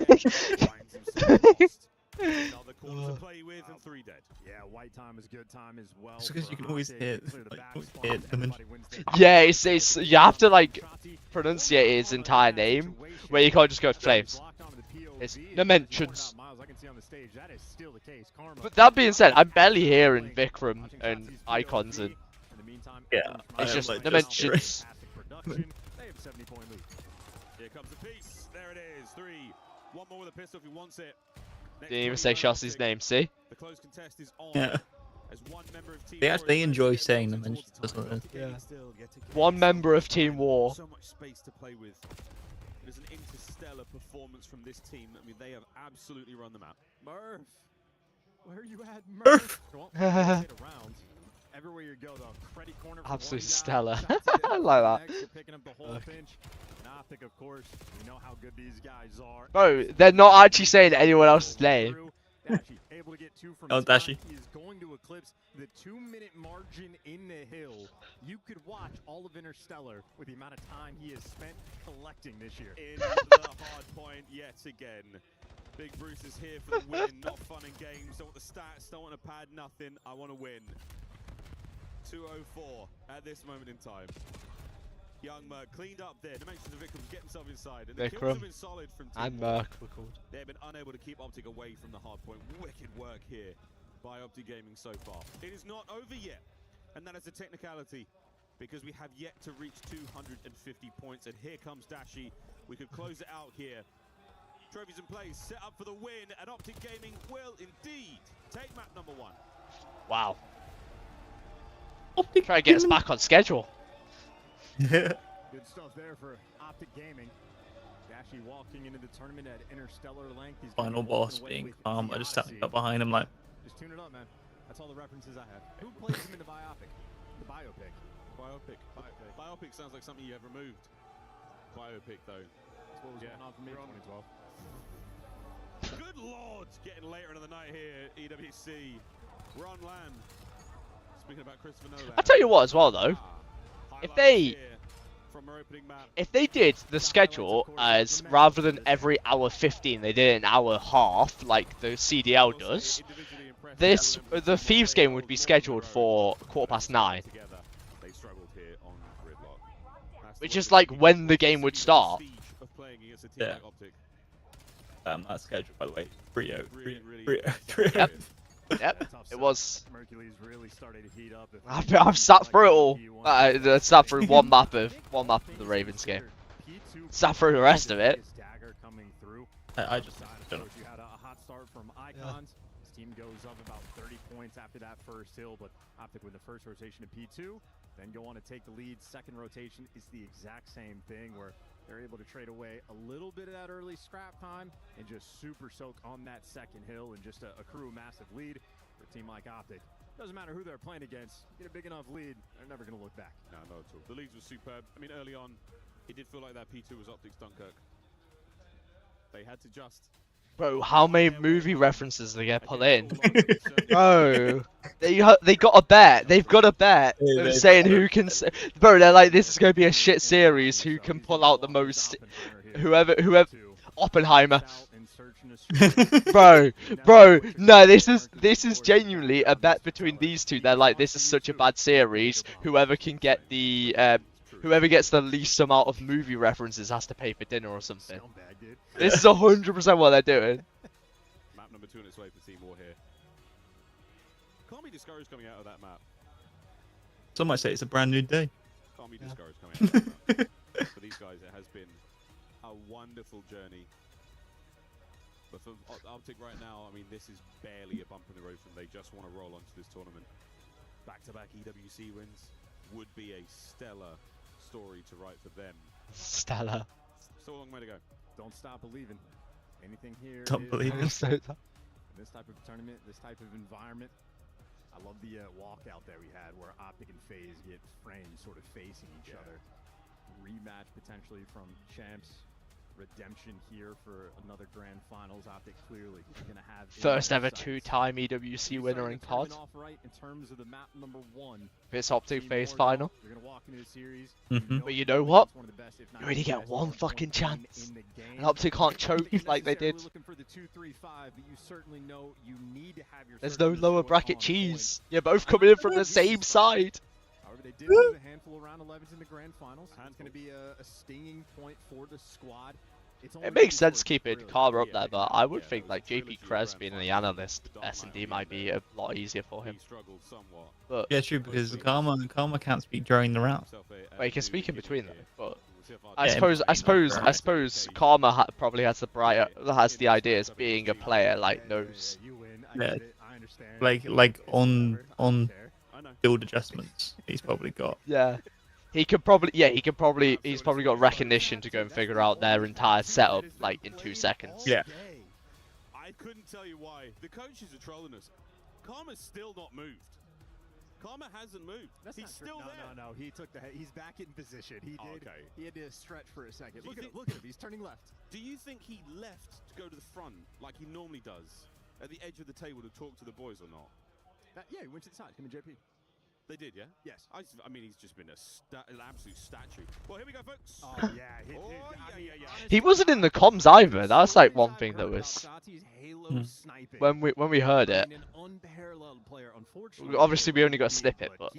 Once again, finds himself lost. Another corner to play with and 3 dead. Yeah, white time is good time as well. It's because for you can always Optic. hear, Clear the like, back always spawns. hear Dimension. Everybody wins their Yeah, it's you have to like pronunciate his entire name, where you can't just go Flames. It's Dimensions. Miles, I can see on the stage that is still the case. Karma. But that being said, I'm barely hearing Vikram and Icons, and In the meantime, Yeah, it's I just am, like, Dimensions. fantastic production. They have a 70-point lead. Here comes the piece. There it is. 3. One more with a pistol if he wants it. Next Didn't even 20 say round Shotzi's Optic. name, see? The close contest is on. Yeah. As one member of Team They War actually is enjoy left, saying everyone's Dimensions, towards doesn't time. it? Yeah. They still get to get One member of Team War. So much space to play with. It is an interstellar performance from this team. I mean, they have absolutely run the map. Murph, where are you at, Murph? Well, get around. Everywhere you go, though, credit corner for Absolutely one guy. stellar. Shotzi I like that. next, you're picking up the whole Okay. pinch. Optic, of course, we know how good these guys are. Bro, they're not actually saying anyone else's name. Dashi able to get 2 from Oh, his top. Dashi. He's going to eclipse the 2-minute margin in the hill. You could watch all of Interstellar with the amount of time he has spent collecting this year. In the hard point yet again. Big Bruce is here for the win, not fun and games. Don't want the stats, don't want to pad nothing. I want to win. 2:04 at this moment in time. Young Merc cleaned up there. Dimensions of Vikram get himself inside. And the kills have been solid from Team And One. Merc were called. They've been unable to keep Optic away from the hard point. Wicked work here by Optic Gaming so far. It is not over yet. And that is a technicality because we have yet to reach 250 points. And here comes Dashi. We could close it out here. Trophies in place, set up for the win. And Optic Gaming will indeed take map number 1. Wow. Try to get us back on schedule. Good stuff there for Optic Gaming. Dashi walking into the tournament at interstellar length. He's Final boss being calm. I just sat up behind him like. Just tune it up, man. That's all the references I have. Who plays him in the biopic? The biopic. Biopic sounds like something you have removed. Biopic though. That's what was going on for me in 2012. Good lord! Getting later into the night here, EWC. We're on land. Speaking about Christopher Nolan. I tell you what as well though. If they did the schedule as rather than every hour 15 they did an hour half like the CDL does, the Thieves game would be scheduled for 9:15. Which is like when the game would start. Yeah. That schedule, by the way, 3-0. Yep. Yep, it was. Mercury's really started to heat up. I've sat through it all. I sat through one map of the Ravens game. Sat through the rest of it. I just don't know. You had a hot start from Icons. His team goes up about 30 points after that first hill, but Optic with the first rotation of P2, then go on to take the lead. Second rotation is the exact same thing where they're able to trade away a little bit of that early scrap time and just super soak on that second hill and just accrue a massive lead for a team like Optic. Doesn't matter who they're playing against, get a big enough lead, they're never going to look back. No, not at all. The leads were superb. I mean, early on, it did feel like that P2 was Optic's Dunkirk. They had to just... Bro, how many movie references they get put in? Bro, they got a bet. They've got a bet of saying who can. Bro, they're like, this is gonna be a shit series. Who can pull out the most? Whoever. Oppenheimer. bro, no, this is genuinely a bet between these two. They're like, this is such a bad series. Whoever can get the. Whoever gets the least amount of movie references has to pay for dinner or something. This is 100% what they're doing. Map number 2 on its way for Team War here. Can't be discouraged coming out of that map. Some might say it's a brand new day. Can't be discouraged coming out of that map. For these guys, it has been a wonderful journey. But for Optic right now, I mean, this is barely a bump in the road for them. They just want to roll onto this tournament. Back-to-back EWC wins would be a stellar story to write for them. Stellar. Still a long way to go. Don't stop believing. Anything here. Don't believe it. This type of tournament, this type of environment. I love the walkout that we had where Optic and FaZe get framed sort of facing each other. Rematch potentially from champs. Redemption here for another grand finals. Optic clearly gonna have First ever 2-time EWC winner in COD. Right in terms of the map number 1. This Optic FaZe final. You're gonna walk into the series. But you know what? You only get one fucking chance. And Optic can't choke like they did. Looking for the 2-3-5, but you certainly know you need to have your. There's no lower bracket cheese. You're both coming in from the same side. However, they did lose a handful of round 11s in the grand finals. It's going to be a stinging point for the squad. It makes sense keeping Karma up there, but I would think like JP Krez being the analyst, S&D might be a lot easier for him. But Yeah, true, because Karma can't speak during the round. well, he can speak in between them. But I suppose Karma probably has the ideas. Being a player, like knows. Yeah, like on build adjustments, he's probably got. Yeah. He's probably got recognition to go and figure out their entire setup like in 2 seconds. Yeah. I couldn't tell you why. The coaches are trolling us. Karma's still not moved. Karma hasn't moved. He's still there. No. He took the. He's back in position. He did. Okay. He had to stretch for a second. Look at him. Look at him. He's turning left. Do you think he left to go to the front like he normally does at the edge of the table to talk to the boys or not? Yeah, he went to the side. Him and JP. They did, yeah? Yes. I mean, he's just been an absolute statue. Well, here we go, folks. Oh, yeah. He wasn't in the comms either. That's like one thing that was when we heard it. Obviously, we only got a snippet, but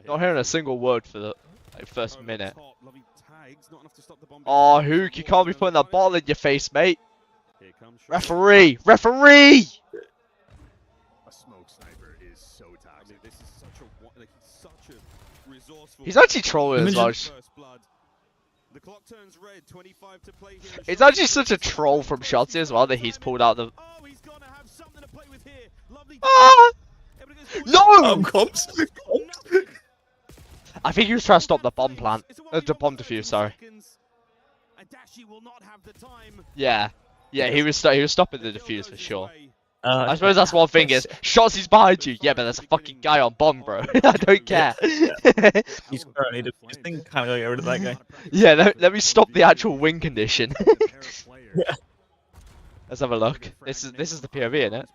not hearing a single word for the first minute. Oh, Hook, you can't be putting that ball in your face, mate. Referee! Referee! A smoke sniper is so toxic. I mean, this is such a resourceful. He's actually trolling as well. The clock turns red, 25 to play here. It's actually such a troll from Shotzi as well that he's pulled out the. Oh, he's gonna have something to play with here. Lovely. Ah! No! Comps. I think he was trying to stop the bomb plant. The bomb defuse, sorry. Yeah. Yeah, he was stopping the defuse for sure. I suppose that's one thing is, Shotzi's behind you. Yeah, but there's a fucking guy on bomb, bro. I don't care. He's currently defusing. Can't go get rid of that guy. Yeah, let me stop the actual win condition. Yeah. Let's have a look. This is the POV, isn't it?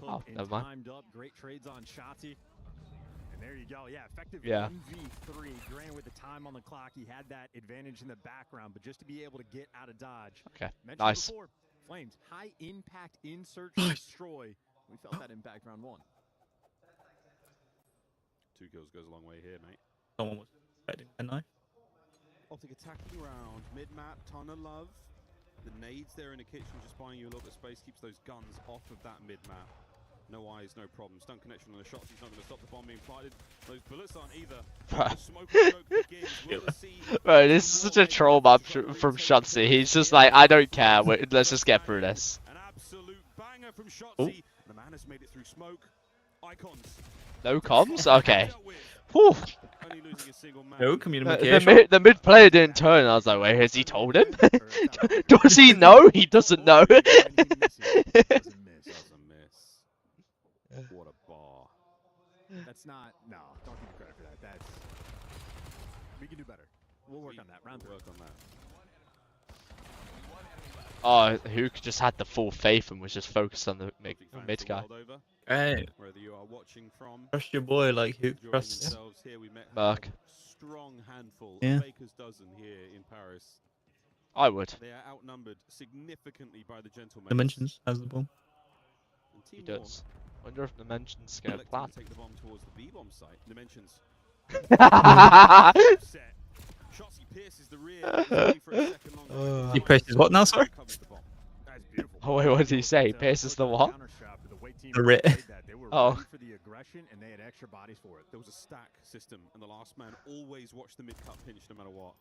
Oh, never mind. Great trades on Shotzi. And there you go. Yeah, effective 1v3. Grant with the time on the clock, he had that advantage in the background, but just to be able to get out of dodge. Okay, Mentioned nice. Before, Flames, high impact in search and destroy. We felt that impact round 1. 2 kills goes a long way here, mate. Someone was expecting a knife. Optic attacking round, mid-map, ton of love. The nades there in the kitchen just buying you a little bit of space, keeps those guns off of that mid-map. No eyes, no problem. Stun connection on the shots, he's not going to stop the bomb being planted. Those bullets aren't either. The smoke and choke begins. Will the sea Bro, this is such a troll man from Shotzi. He's just like, I don't care. Let's just get through this. An absolute banger from Shotzi. The man has made it through smoke. Icons. No comms? Okay. Whew. Only losing a single man. No communication. The mid player didn't turn. I was like, wait, has he told him? Does he know? He doesn't know. What a bar. That's not. No, don't give me credit for that. That's. We can do better. We'll work on that. Round 3. Work on that. Oh, Hook just had the full faith and was just focused on the mid guy. Hey. Whether you are watching from, Trust your boy like Hook trusts. Here we met Mark. Strong handful. Yeah. Baker's dozen here in Paris. I would. They are outnumbered significantly by the gentlemen. Dimensions has the bomb. He does. Wonder if Dimensions gonna plant. Take the bomb towards the B-bomb site. Dimensions. Shotzi pierces the rear. For a second longer. He presses what now, sorry? Oh wait, what did he say? Pierces the what? The rear. Oh. For the aggression, and they had extra bodies for it. There was a stack system, and the last man always watched the mid-cut pinch no matter what.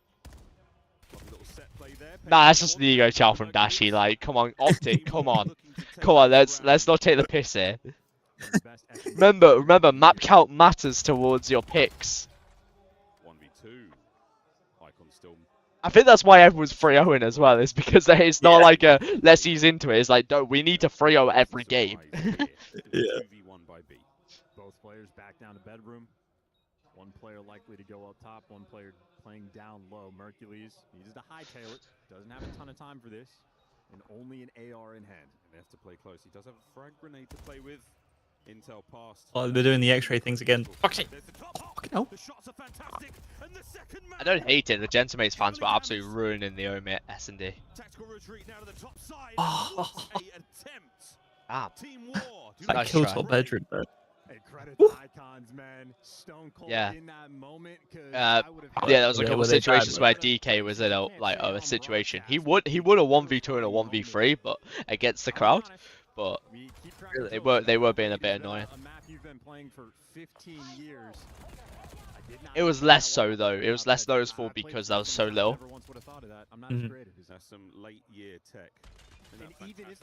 Little set play there. Nah, that's just the ego chow from Dashi. Like, come on, Optic, come on, come on. Let's not take the piss here. Remember, map count matters towards your picks. 1v2. Icon still. I think that's why everyone's 3-0ing as well. Is because it's not like a let's ease into it. It's like, no, we need to 3-0 every game. Yeah. 2v1 by B. Both players back down to bedroom. One player likely to go up top. One player playing down low. Mercules needs to hightail it. Doesn't have a ton of time for this, and only an AR in hand. And they have to play close. He does have a frag grenade to play with. Intel passed. Oh, they're doing the X-ray things again. Fucking hell. The shots are fantastic. And the second man. I don't hate it. The Gentlemaids fans were absolutely ruining the Omit S&D. Tactical retreat now to the top side. Oh. A attempt. Ah. Team War. That Nice kills try. our bedroom, bro. Hey, credit to Icons, man. Stone cold Yeah. in that moment. Yeah, there was a couple were they situations bad, where DK was in a situation. He would a 1v2 and a 1v3, but against the crowd. But they were being a bit annoying. A map you've been playing for 15 years. It was less so though. It was less noticeable because that was so little. That's some late year tech.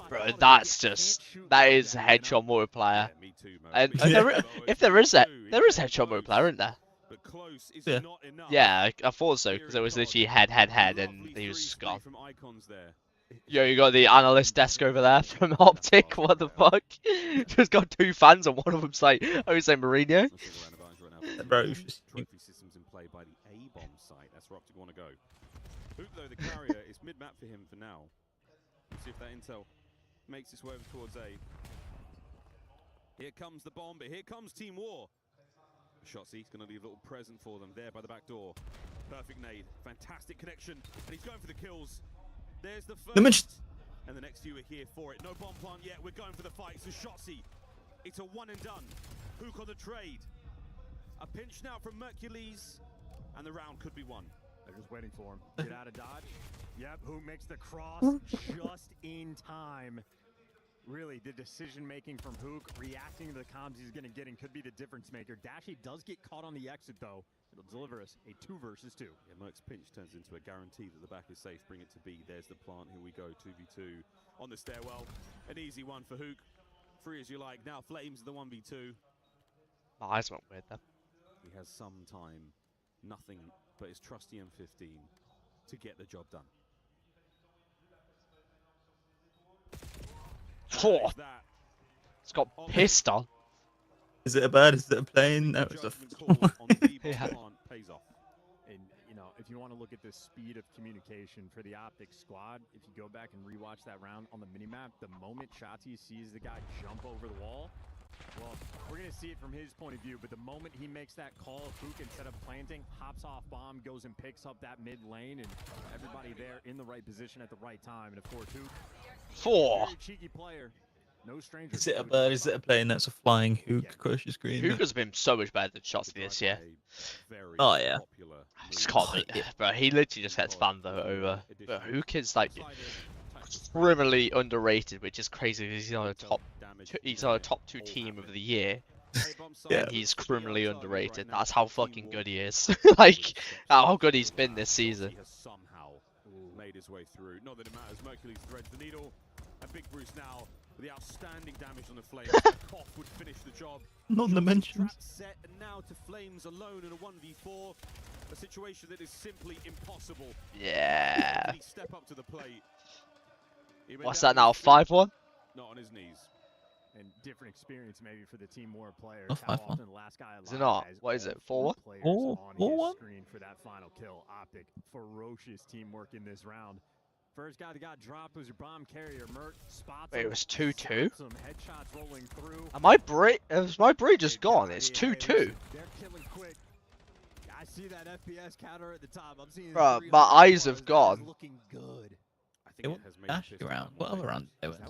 Bro, that is headshot multiplier. Yeah, me too, And man. if there is headshot multiplier, isn't there? But close is Yeah. not enough. Yeah, I thought so because it was literally head, and he was just gone. From Icons there. Yo, you got the analyst desk over there from Optic. What the fuck? Just got 2 fans and one of them's like Jose Mourinho. Bro, it's just Trophy systems in play by the A-bomb site. That's where Optic want to go. Hoop, though, the carrier is mid-map for him for now. Let's see if that intel makes its way over towards A. Here comes the bomb, but here comes Team War. Shotzi's going to leave a little present for them there by the back door. Perfect nade, fantastic connection, and he's going for the kills. There's the first, and the next few are here for it. No bomb plant yet, we're going for the fight. So Shotzi, it's a one and done. Hook on the trade. A pinch now from Mercules, and the round could be won. They're just waiting for him. Get out of dodge. Yep, who makes the cross just in time. Really, the decision-making from Hook, reacting to the comms he's going to get in could be the difference maker. Dashy does get caught on the exit, though. It'll deliver us a 2 versus 2. Yeah, Merc's pinch turns into a guarantee that the back is safe. Bring it to B. There's the plant. Here we go. 2v2 on the stairwell. An easy one for Hook. Free as you like. Now Flames the 1v2. My eyes went weird then. He has some time. Nothing but his trusty M15 to get the job done. Oh, it's got pissed on. Is it a bird? Is it a plane? No, it's a. Yeah. And, you know, if you want to look at the speed of communication for the Optic squad, if you go back and rewatch that round on the minimap, the moment Shotzi sees the guy jump over the wall, well, we're going to see it from his point of view, but the moment he makes that call, Hook, instead of planting, hops off bomb, goes and picks up that mid lane, and everybody there in the right position at the right time. And of course, Hook, 4. very cheeky player, no stranger. Is it a bird? Is it a plane? That's a flying Hook across your screen. Hook has been so much better than Shotzi this year. Oh yeah. I just can't believe, bro. He literally just gets fanned over. But Hook is like criminally underrated, which is crazy because he's on a top 2 team of the year. Yeah. And he's criminally underrated. That's how fucking good he is. Like how good he's been this season. He has somehow made his way through. Not that it matters. Mercules threads the needle. And Big Bruce now with the outstanding damage on the Flames. Koff would finish the job. Not in the mentions. Set and now to Flames alone in a 1v4. A situation that is simply impossible. Yeah. He step up to the plate. What's that now? 5-1? Not on his knees. And different experience maybe for the Team War players. Oh, How 5-1. often the last guy alive Is it not? has What is all it? 4 4-1? players Oh, on 4-1? his screen for that final kill. Optic, ferocious teamwork in this round. First guy that got dropped was your bomb carrier, Mert. Spots Wait, him, it was 2-2? some headshots rolling through. Am I Is my brain just gone? It's 2-2. They're killing quick. I see that FPS counter at the top. I'm seeing Bro, my eyes have gone. looking good. I think it has made the Dash pistol around. out What more other round? dangerous.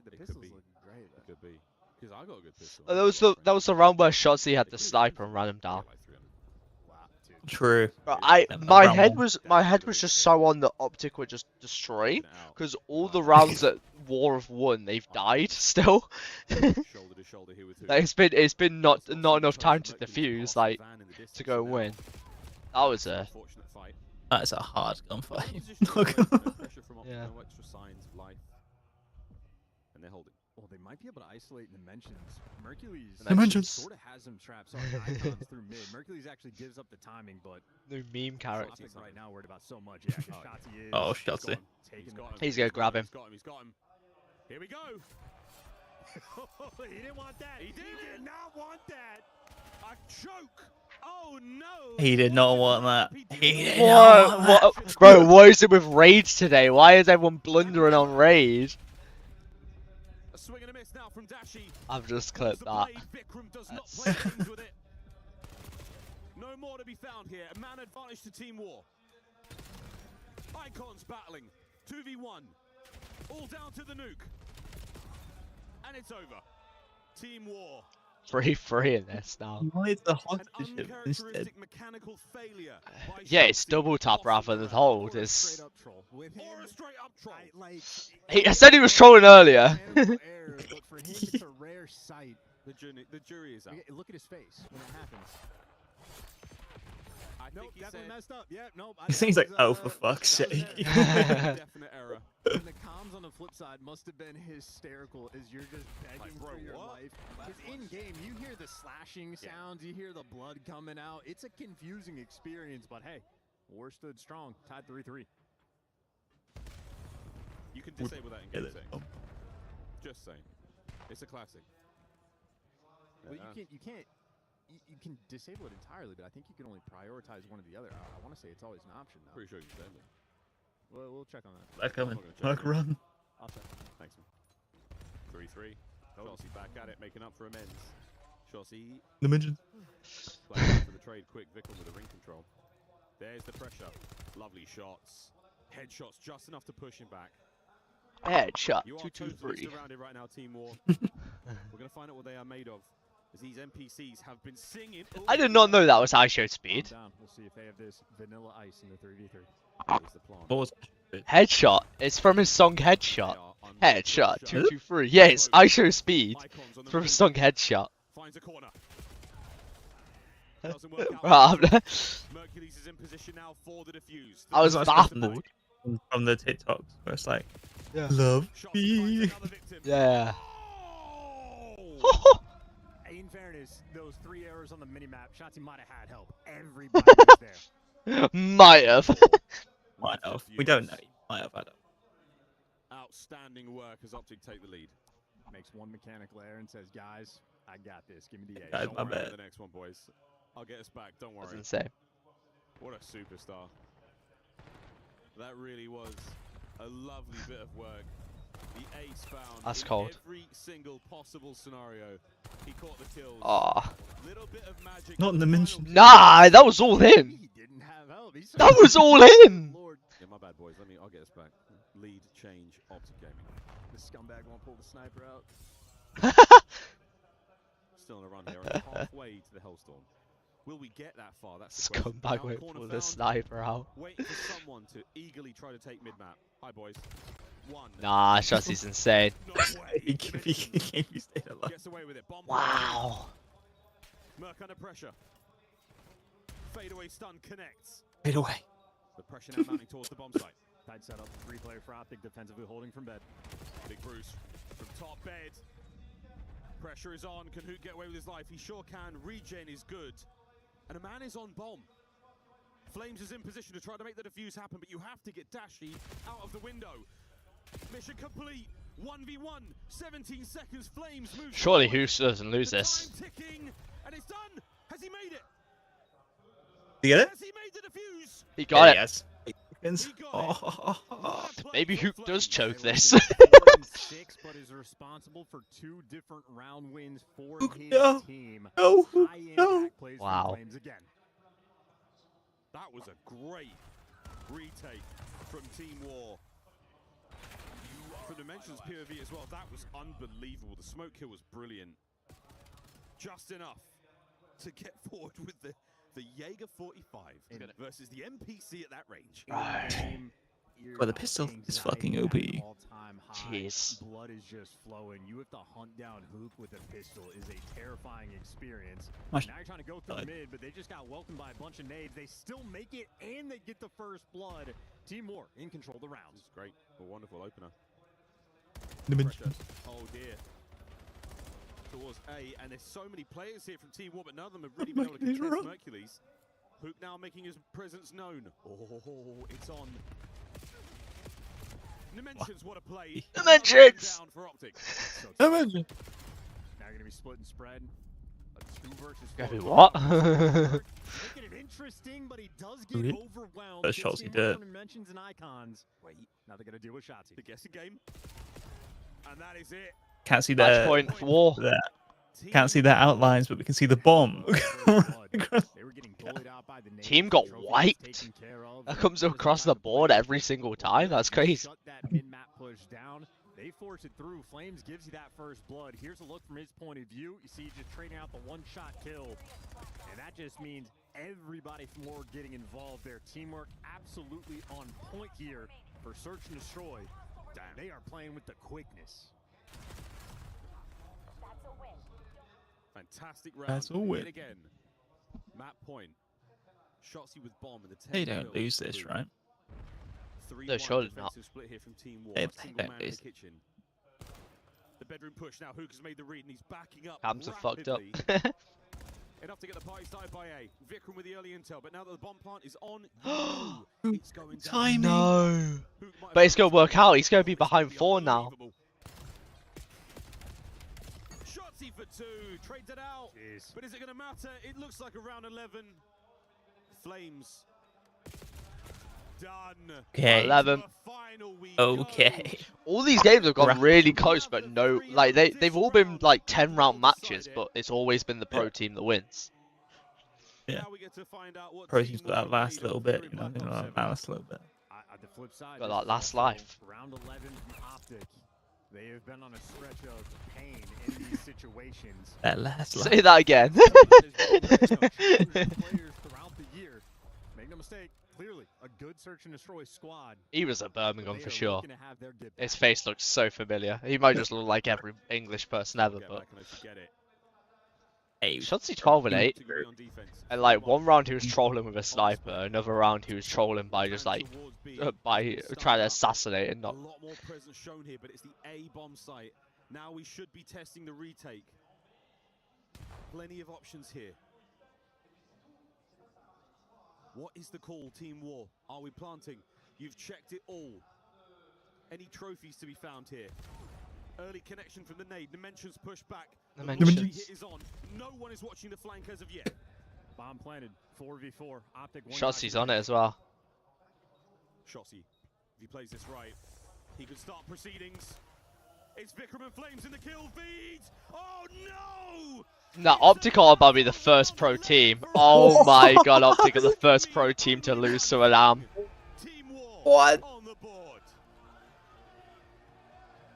The It pistol's could be. looking great. It could be. Because I got a good pistol. That was the round where Shotzi had the sniper and ran him down. True. Bro, Yeah, my round head one. was just so on the Optic would just destroy because all the rounds that War have won they've died still. Shoulder to shoulder here with Like, it's been not enough time to defuse like to go win. That was a Fortunate fight. That's a hard gunfight. Pressure from Optic, Yeah. no extra signs of life. And they're holding. Well, they might be able to isolate Dimensions. Mercules Dimensions. sort of has him trapped. Sorry, Icons through mid. Mercules actually gives up the timing, but new meme character. Optic right now worried about so much. Yeah, 'cause Shotzi is. Oh, Shotzi. Taking He's gonna grab him. He's got him. Here we go. He didn't want that. He did not want that. A choke. Oh no. He did not want that. He did not want What, that. bro? What is it with raids today? Why is everyone blundering on raid? A swing and a miss now from Dashi. I've just clipped that. Vikram does not play things with it. No more to be found here. A man advantage to Team War. Icons battling. 2v1. All down to the nuke. And it's over. Team War. 3-3 in this now. Why is the An hostage instead? uncharacteristic mechanical failure by Yeah, it's Shotzi. double tap rather than hold. It's Straight up troll. With him, Or a straight up troll. I said he was trolling earlier. mechanical error, but for him, it's a rare sight. The jury is out. Look at his face when it happens. I Nope, think he definitely said messed up. Yeah, nope. He seems like, oh, for fuck's sake. definite error. And the comms on the flip side must have been hysterical as you're just begging bro, for your what? life. Because in game, you hear the slashing sounds, you hear the blood coming out. It's a confusing experience, but hey, War stood strong, tied 3-3. You can disable that in game settings. Just saying. It's a classic. Well, you can disable it entirely, but I think you can only prioritize one or the other. I want to say it's always an option now. Pretty sure you can. Well, we'll check on that. They're coming. Like run. I'll check. Thanks, man. 3-3. Chelsea back at it, making up for amends. Chelsea. The mention. Playing for the trade. Quick Vickle with the ring control. There's the pressure. Lovely shots. Headshots just enough to push him back. Headshot. You are 2-2-3. totally surrounded right now, Team War. We're gonna find out what they are made of. As these NPCs have been singing. I did not know that was ISO speed. We'll see if they have this vanilla ice in the 3v3. What was Headshot. It's from his song Headshot. Headshot. 2-2-3. Yeah, it's ISO speed. It's from his song Headshot. Finds a corner. Mercules is in position now for the defuse. I was baffled. From the TikToks where it's like, love me. Yeah. In fairness, those 3 errors on the minimap, Shotzi might have had help. Everybody was there. Might have. Might have. We don't know. Might have had it. Outstanding work as Optic take the lead. Makes one mechanical error and says, guys, I got this. Give me the A. Guys, Don't my worry bad. about the next one, boys. I'll get us back. Don't worry. That's insane. What a superstar. That really was a lovely bit of work. The ace found That's in cold. every single possible scenario. He caught the kills. Aw. Little bit of magic. Not in the mention. Nah, that was all him. He didn't have help. That was all him. Yeah, my bad, boys. I'll get us back. Lead change Optic Gaming. The scumbag won't pull the sniper out. Still on a run here, and halfway to the Hellstorm. Will we get that far? That's the question. Scumbag Now won't corner pull the found. sniper out. Waiting for someone to eagerly try to take mid-map. Hi, boys. One. Nah, Shotzi's insane. No way. He stayed alive. Gets away with it. Bomb. Wow. Merc under pressure. Fadeaway stun connects. Fade away. The pressure now mounting towards the bomb site. Tight setup. 3-player for Optic, defensively holding from bed. Big Bruce from top bed. Pressure is on. Can Hoot get away with his life? He sure can. Regen is good. And a man is on bomb. Flames is in position to try to make the defuse happen, but you have to get Dashy out of the window. Mission complete. 1v1. 17 seconds. Flames move. Surely forward. Hoos doesn't lose The this. time ticking, and it's done. Has he made it? You get it? Has he made the defuse? He got it. Yes. Oh. Maybe Hook does choke this. 4-6, but is responsible for 2 different round wins for his team. High impact plays Wow. for Flames again. That was a great retake from Team War. For Dimensions POV as well, that was unbelievable. The smoke kill was brilliant. Just enough to get forward with the Jaeger 45 versus the NPC at that range. Well, the pistol is fucking OP. Jeez. Blood is just flowing. You have to hunt down Hook with a pistol is a terrifying experience. Much Now you're trying to go through mid, but they just got welcomed by a bunch of nades. They still make it, and they get the first blood. Team War in control of the rounds. Great, a wonderful opener. Dimension. Oh dear. Towards A, and there's so many players here from Team War, but none of them have really been able to contest Mercules. Hook now making his presence known. Oh, it's on. Dimensions, what a play. Dimensions! Down for Optic. Dimension. Now you're going to be split and spread. A 2 versus 4. Gonna be what? Making it interesting, but he does get overwhelmed. That's Chelsea did. Dimensions and icons. Wait, now they're going to deal with Shotzi. The guessing game. And that is it. Can't see Match that. point 4. Can't see their outlines, but we can see the bomb. They were getting bullied out by the nades. Team got Trophy was wiped. taken care of. That comes across the board every single time. That's crazy. Shut that mid-map push down. They force it through. Flames gives you that first blood. Here's a look from his point of view. You see just trading out the one-shot kill. And that just means everybody from War getting involved there. Teamwork absolutely on point here for Search and Destroy. Damn, they are playing with the quickness. Fantastic round. That's a win. Yet again. Map point. Shotzi with bomb in the 10. They don't lose this, right? No, surely not. Split here from Team War. They Single don't man in lose. the kitchen. The bedroom push now. Hook has made the read and he's backing up. Cams are fucked up. rapidly. enough to get the party started by A. Vikram with the early intel, but now that the bomb plant is on, it's going down. Timing. No. But it's going to work out. He's going to be behind 4 now. Shotsy for 2, trades it out. But is it going to matter? It looks like around 11. Flames. Done. Okay. 11. Okay. All these games have gone really close, but no, like they've all been like 10-round matches, but it's always been the pro team that wins. Yeah. Pro team's got that last little bit, you know, that last little bit. At the flip side, Got that last life. Round 11 from Optic. They have been on a stretch of pain in these situations. That last life. Say that again. Players throughout the year. Make no mistake, clearly a good search and destroy squad. He was at Birmingham They for are sure. looking to have their get His back. face looks so familiar. He might just look like every English person ever, but Hey, Shotsy 12 and 8. And like one round he was trolling with a sniper, another round he was trolling by just like by trying to assassinate and A not. lot more presence shown here, but it's the A bomb site. Now we should be testing the retake. Plenty of options here. What is the call, Team War? Are we planting? You've checked it all. Any trophies to be found here? Early connection from the nade. Dimensions push back. Dimensions. Hit is on. No one is watching the flank as of yet. Bomb planted. 4v4. Optic. Shotsy's on it as well. Shotsy, if he plays this right, he could start proceedings. It's Vikram and Flames in the kill feed. Oh no! Nah, Optic are about to be the first pro team. Oh my god, Optic are the first pro team to lose to Alam. What?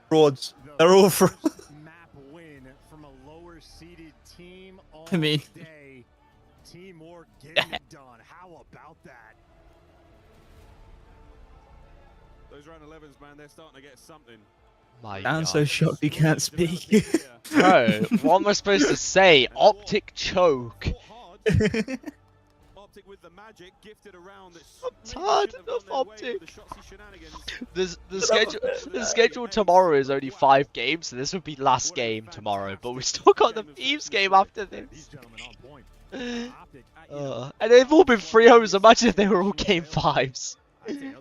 Frauds. They're all frauds. Map win from a lower seeded team all I mean, day. Team War getting it done. How about that? Those round 11s, man, they're starting to get something. My I'm god. so shocked he can't speak. Bro, what am I supposed to say? Optic choke. Optic with the magic gifted around. It's hard enough, Optic. The schedule tomorrow is only 5 games, so this would be last game tomorrow. But we still got the Thieves game after this. And they've all been 3-0s. Imagine if they were all game 5s.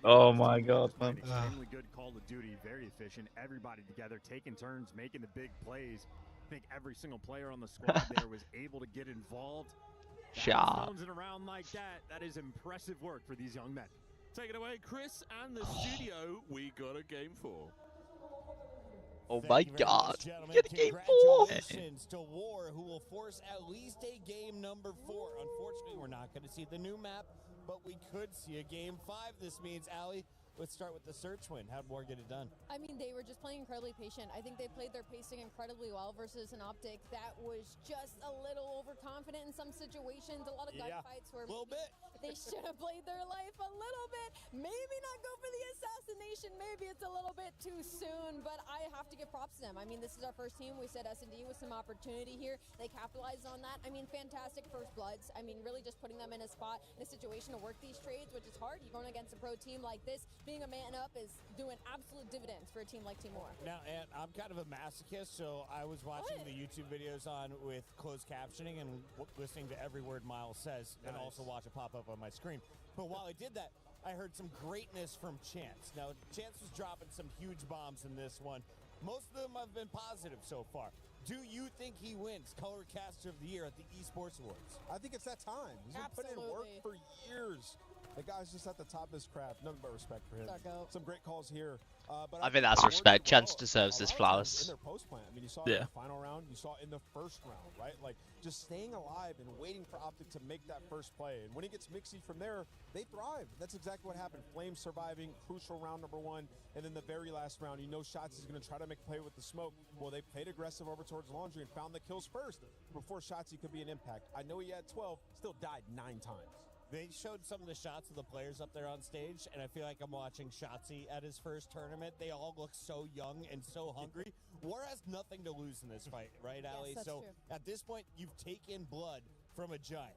Oh my god, man. Extremely good Call of Duty, very efficient. Everybody together, taking turns, making the big plays. I think every single player on the squad there was able to get involved. Sharp. Bouncing around like that, that is impressive work for these young men. Take it away, Chris, and the studio. We got a game 4. Oh my god. Get a game 4. Congratulations to War, who will force at least a game number 4. Unfortunately, we're not going to see the new map, but we could see a game 5. This means, Allie, let's start with the search win. How'd War get it done? I mean, they were just playing incredibly patient. I think they played their pacing incredibly well versus an Optic that was just a little overconfident in some situations. A lot of gunfights where they should have played their life a little bit. Maybe not go for the assassination. Maybe it's a little bit too soon, but I have to give props to them. I mean, this is our first team. We said S&D with some opportunity here. They capitalized on that. I mean, fantastic first bloods. I mean, really just putting them in a spot, in a situation to work these trades, which is hard. You're going against a pro team like this. Being a man up is doing absolute dividends for a team like Team War. Now, and I'm kind of a masochist, so I was watching the YouTube videos on with closed captioning and listening to every word Miles says, and also watch it pop up on my screen. But while I did that, I heard some greatness from Chance. Now, Chance was dropping some huge bombs in this one. Most of them have been positive so far. Do you think he wins Color Caster of the Year at the Esports Awards? I think it's that time. He's been putting in work for years. The guy's just at the top of his craft. Nothing but respect for him. Some great calls here. But I think that's respect. Chance deserves his in flowers. their post plant. I mean, you saw it in the final round. You saw it in the first round, right? Like, just staying alive and waiting for Optic to make that first play. And when he gets Mixie from there, they thrive. That's exactly what happened. Flames surviving, crucial round number 1. And then the very last round, you know Shots is going to try to make a play with the smoke. Well, they played aggressive over towards Laundry and found the kills first. Before Shots, he could be an impact. I know he had 12, still died 9 times. They showed some of the shots of the players up there on stage, and I feel like I'm watching Shotsy at his first tournament. They all look so young and so hungry. War has nothing to lose in this fight, right, Allie? Yes, that's so true. at this point, you've taken blood from a giant.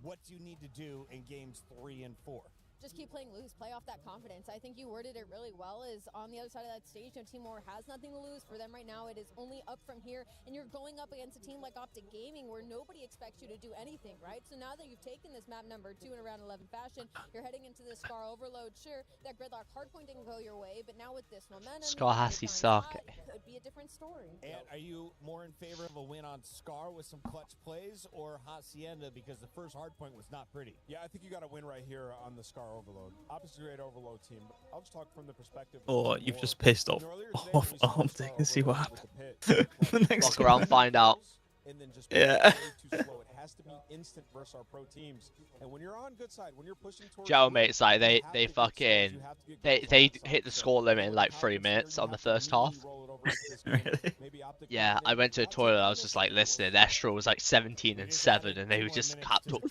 What do you need to do in games 3 and 4? just keep playing loose, play off that confidence. I think you worded it really well, is on the other side of that stage, Team War has nothing to lose. For them right now, it is only up from here, and you're going up against a team like Optic Gaming where nobody expects you to do anything, right? So now that you've taken this map number 2 in a round 11 fashion, you're heading into this Scar overload. Sure, that Gridlock hardpoint didn't go your way, but now with this momentum, Scar has his socket. could be a different story. And are you more in favor of a win on Scar with some clutch plays or Hacienda because the first hardpoint was not pretty? Yeah, I think you got to win right here on the Scar overload. Optic's a great overload team. I'll just talk from the perspective of Or Team you've War. just pissed off Optic and see what happens. The next Walk around, find out. And then just Yeah. too slow. It has to be instant versus our pro teams. And when you're on good side, when you're pushing towards Joe, mate, it's like they fucking they hit the score limit in like 3 minutes on the first half. Yeah, I went to the toilet. I was just like listening. Estra was like 17-7, and they were just capped up.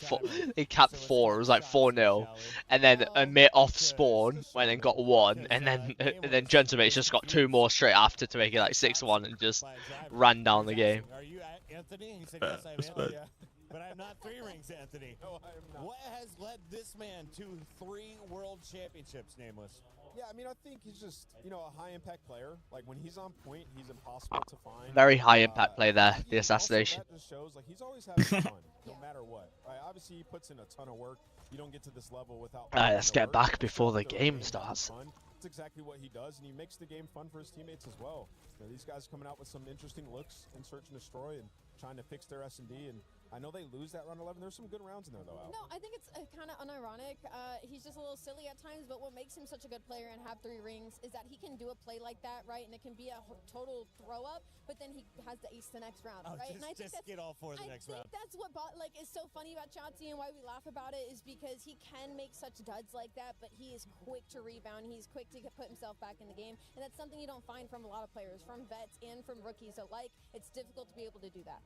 They capped 4. It was like 4-0, and then Amit off spawn went and got 1, and then Gentleman's just got 2 more straight after to make it like 6-1, and just ran down the game. Are you Anthony? He said, yes, I am. Yeah. But I'm not 3 rings, Anthony. No, I am not. What has led this man to 3 world championships, Nameless? Yeah, I mean, I think he's just, a high impact player. Like when he's on point, he's impossible to find. Very high impact play there. The assassination. That just shows like he's always having fun, no matter what. Right? Obviously, he puts in a ton of work. You don't get to this level without. Let's get back before the game starts. That's exactly what he does, and he makes the game fun for his teammates as well. These guys coming out with some interesting looks in Search and Destroy and trying to fix their S&D, and I know they lose that round 11. There's some good rounds in there, though, Al. No, I think it's kind of unironic. He's just a little silly at times, but what makes him such a good player and have 3 rings is that he can do a play like that, right? And it can be a total throw-up, but then he has the ace the next round, right? And I think just get all 4 the next round. I think that's what is so funny about Chauncey and why we laugh about it is because he can make such duds like that, but he is quick to rebound. He's quick to put himself back in the game, and that's something you don't find from a lot of players, from vets and from rookies alike. It's difficult to be able to do that.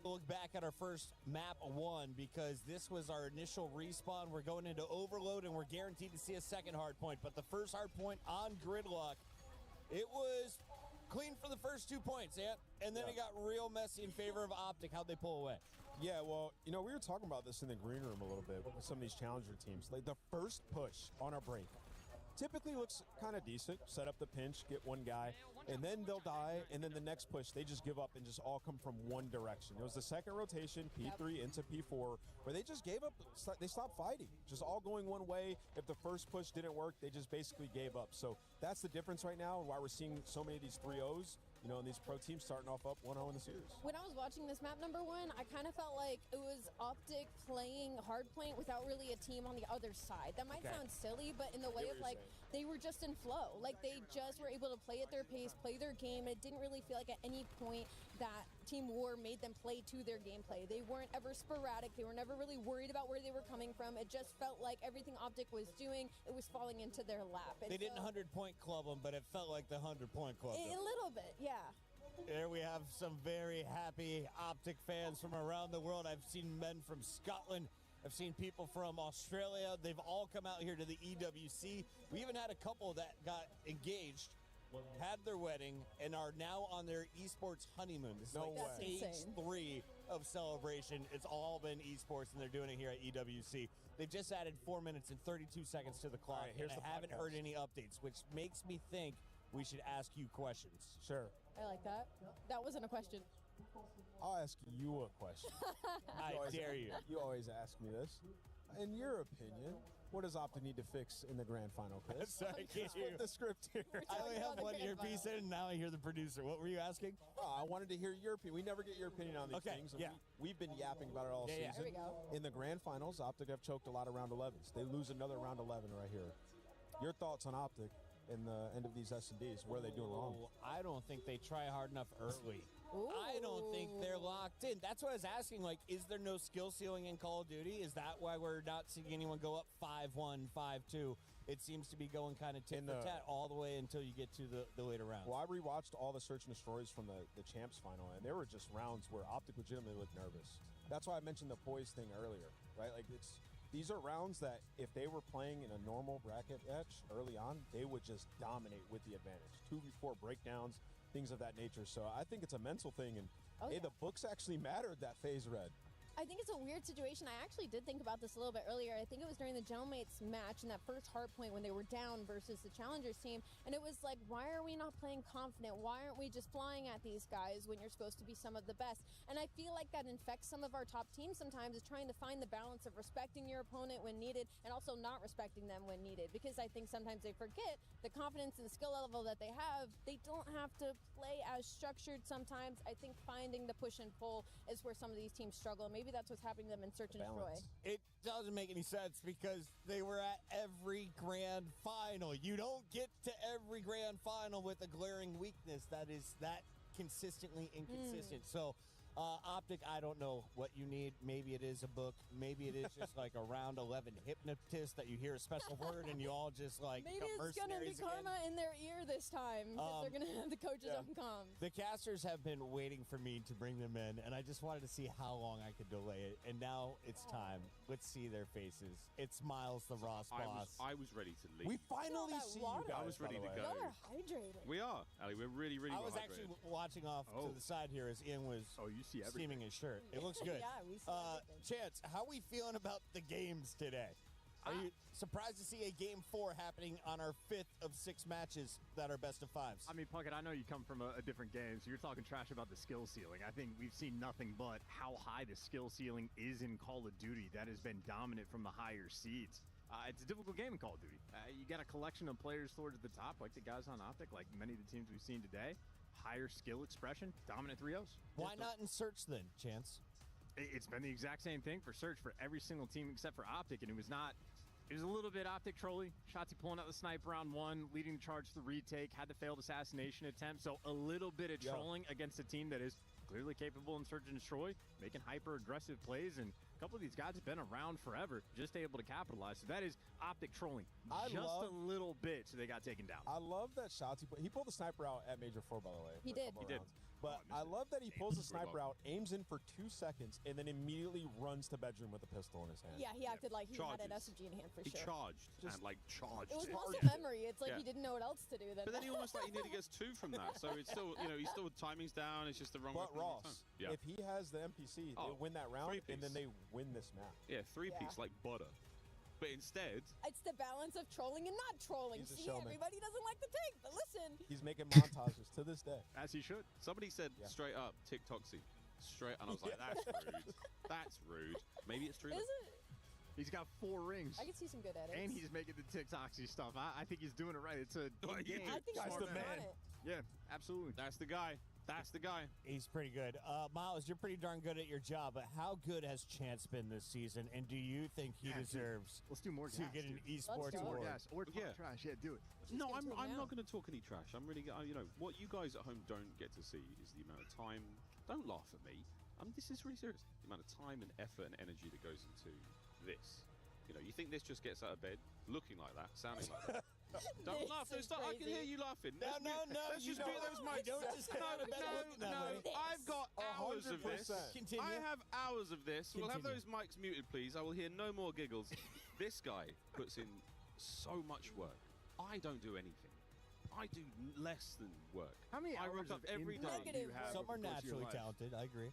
Look back at our first map 1 because this was our initial respawn. We're going into overload and we're guaranteed to see a second hard point. But the first hard point on Gridlock, it was clean for the first 2 points, and then it got real messy in favor of Optic. How'd they pull away? Yeah, well, we were talking about this in the green room a little bit with some of these challenger teams. Like the first push on our break typically looks kind of decent. Set up the pinch, get 1 guy, and then they'll die, and then the next push, they just give up and just all come from one direction. It was the second rotation, P3 into P4, where they just gave up. They stopped fighting, just all going one way. If the first push didn't work, they just basically gave up. So that's the difference right now, why we're seeing so many of these 3-0s. And these pro teams starting off up 1-0 in the series. When I was watching this map number 1, I kind of felt like it was Optic playing hardpoint without really a team on the other side. That might sound silly, but in the way of like they were just in flow. Like they just were able to play at their pace, play their game. It didn't really feel like at any point that Team War made them play to their gameplay. They weren't ever sporadic. They were never really worried about where they were coming from. It just felt like everything Optic was doing, it was falling into their lap. They didn't 100-point club them, but it felt like the 100-point club them. A little bit, yeah. There we have some very happy Optic fans from around the world. I've seen men from Scotland. I've seen people from Australia. They've all come out here to the EWC. We even had a couple that got engaged, had their wedding, and are now on their esports honeymoon. This is stage 3 of celebration. It's all been esports, and they're doing it here at EWC. They've just added 4 minutes and 32 seconds to the clock. Here's and the I haven't podcast. heard any updates, which makes me think we should ask you questions. Sure. I like that. That wasn't a question. I'll ask you a question. I dare you. You always ask me this. In your opinion, what does Optic need to fix in the grand final, Chris? Sorry, I can't hear you. The script here. I only have one earpiece in, and now I hear the producer. What were you asking? I wanted to hear your opinion. We never get your opinion on these things. Yeah. We've been yapping about it all season. Here we go. In the grand finals, Optic have choked a lot of round 11s. They lose another round 11 right here. Your thoughts on Optic in the end of these S&Ds? What are they doing wrong? I don't think they try hard enough early. I don't think they're locked in. That's what I was asking. Like, is there no skill ceiling in Call of Duty? Is that why we're not seeing anyone go up 5-1, 5-2? It seems to be going kind of tit for tat all the way until you get to the later rounds. Well, I rewatched all the Search and Destroys from the Champs final, and there were just rounds where Optic legitimately looked nervous. That's why I mentioned the poise thing earlier, right? Like, these are rounds that if they were playing in a normal bracket match early on, they would just dominate with the advantage. 2v4 breakdowns, things of that nature. So I think it's a mental thing, and hey, the books actually mattered that phase red. I think it's a weird situation. I actually did think about this a little bit earlier. I think it was during the Gentlemates match in that first hard point when they were down versus the Challengers team. And it was like, why are we not playing confident? Why aren't we just flying at these guys when you're supposed to be some of the best? And I feel like that infects some of our top teams sometimes, is trying to find the balance of respecting your opponent when needed and also not respecting them when needed. Because I think sometimes they forget the confidence and skill level that they have. They don't have to play as structured sometimes. I think finding the push and pull is where some of these teams struggle. Maybe that's what's happening to them in Search and Destroy. It doesn't make any sense because they were at every grand final. You don't get to every grand final with a glaring weakness that is that consistently inconsistent. So, Optic, I don't know what you need. Maybe it is a book. Maybe it is just like a round 11 hypnotist that you hear a special word and you all just like maybe become it's gonna be mercenaries karma again. in their ear this time. If they're gonna have the coaches on comms. The casters have been waiting for me to bring them in, and I just wanted to see how long I could delay it. And now it's time. Let's see their faces. It's Miles, the Ross boss. I was ready to leave. We finally see you guys. I was ready to go. Y'all are hydrated. We are, Ali. We're really, really I was hydrated. actually watching off to the side here as Ian was see steaming his shirt. It looks good. Yeah, we see everything. Chance, how are we feeling about the games today? Are you surprised to see a Game 4 happening on our 5th of 6 matches that are best of 5s? I mean, Puckett, I know you come from a different game, so you're talking trash about the skill ceiling. I think we've seen nothing but how high the skill ceiling is in Call of Duty. That has been dominant from the higher seeds. It's a difficult game in Call of Duty. You got a collection of players towards the top, like the guys on Optic, like many of the teams we've seen today. Higher skill expression, dominant 3-0s. Why not in Search then, Chance? It's been the exact same thing for Search for every single team except for Optic, and it was a little bit Optic trolly. Shotzi pulling out the sniper round 1, leading the charge to the retake, had the failed assassination attempt, so a little bit of trolling against a team that is clearly capable in Search and Destroy, making hyper-aggressive plays, and a couple of these guys have been around forever, just able to capitalize. So that is Optic trolling a little bit, so they got taken down. I love that Shotzi. He pulled the sniper out at Major 4, by the way. He did. He did. But I love that he pulls the sniper out, aims in for 2 seconds, and then immediately runs to bedroom with a pistol in his hand. Yeah, he acted like he had an Charges. SMG in hand for He sure. charged and like charged. It was it. muscle memory. It's like Yeah. he didn't know what else to do. Then. But then he almost like he nearly gets 2 from that. So it's still, he's still timing's down. It's just the wrong. But weapon all the Ross, time. if he has the NPC, they win that round, and then they win this map. Yeah, 3-piece like butter. But instead, It's the balance of trolling and not trolling. He's a See, showman. everybody doesn't like the take, but listen. He's making montages to this day. As he should. Somebody said straight up TikToksy. Straight, and I was like, that's rude. That's rude. Maybe it's true. Is it? He's got 4 rings. I can see some good edits. And he's making the TikToksy stuff. I think he's doing it right. It's a game. I think Guy's he's the on man. it. Yeah, absolutely. That's the guy. That's the guy. He's pretty good. Miles, you're pretty darn good at your job, but how good has Chance been this season, and do you think he deserves Let's do more to gas, get an dude. esports Let's do more award? gas. Or talk trash. Yeah, do it. No, I'm not going to talk any trash. I'm really, what you guys at home don't get to see is the amount of time. Don't laugh at me. This is really serious. The amount of time and effort and energy that goes into this. You think this just gets out of bed looking like that, sounding like that? Don't laugh. Don't stop. I can hear you laughing. No, Let's you just mute those mics. don't just get out of bed looking that way. I've got hours of this. 100%. Continue. I have hours of this. We'll have Continue. those mics muted, please. I will hear no more giggles. This guy puts in so much work. I don't do anything. I do less than work. How many I hours rock up of every day. improv do you have Some over are the course of your naturally life? talented. I agree.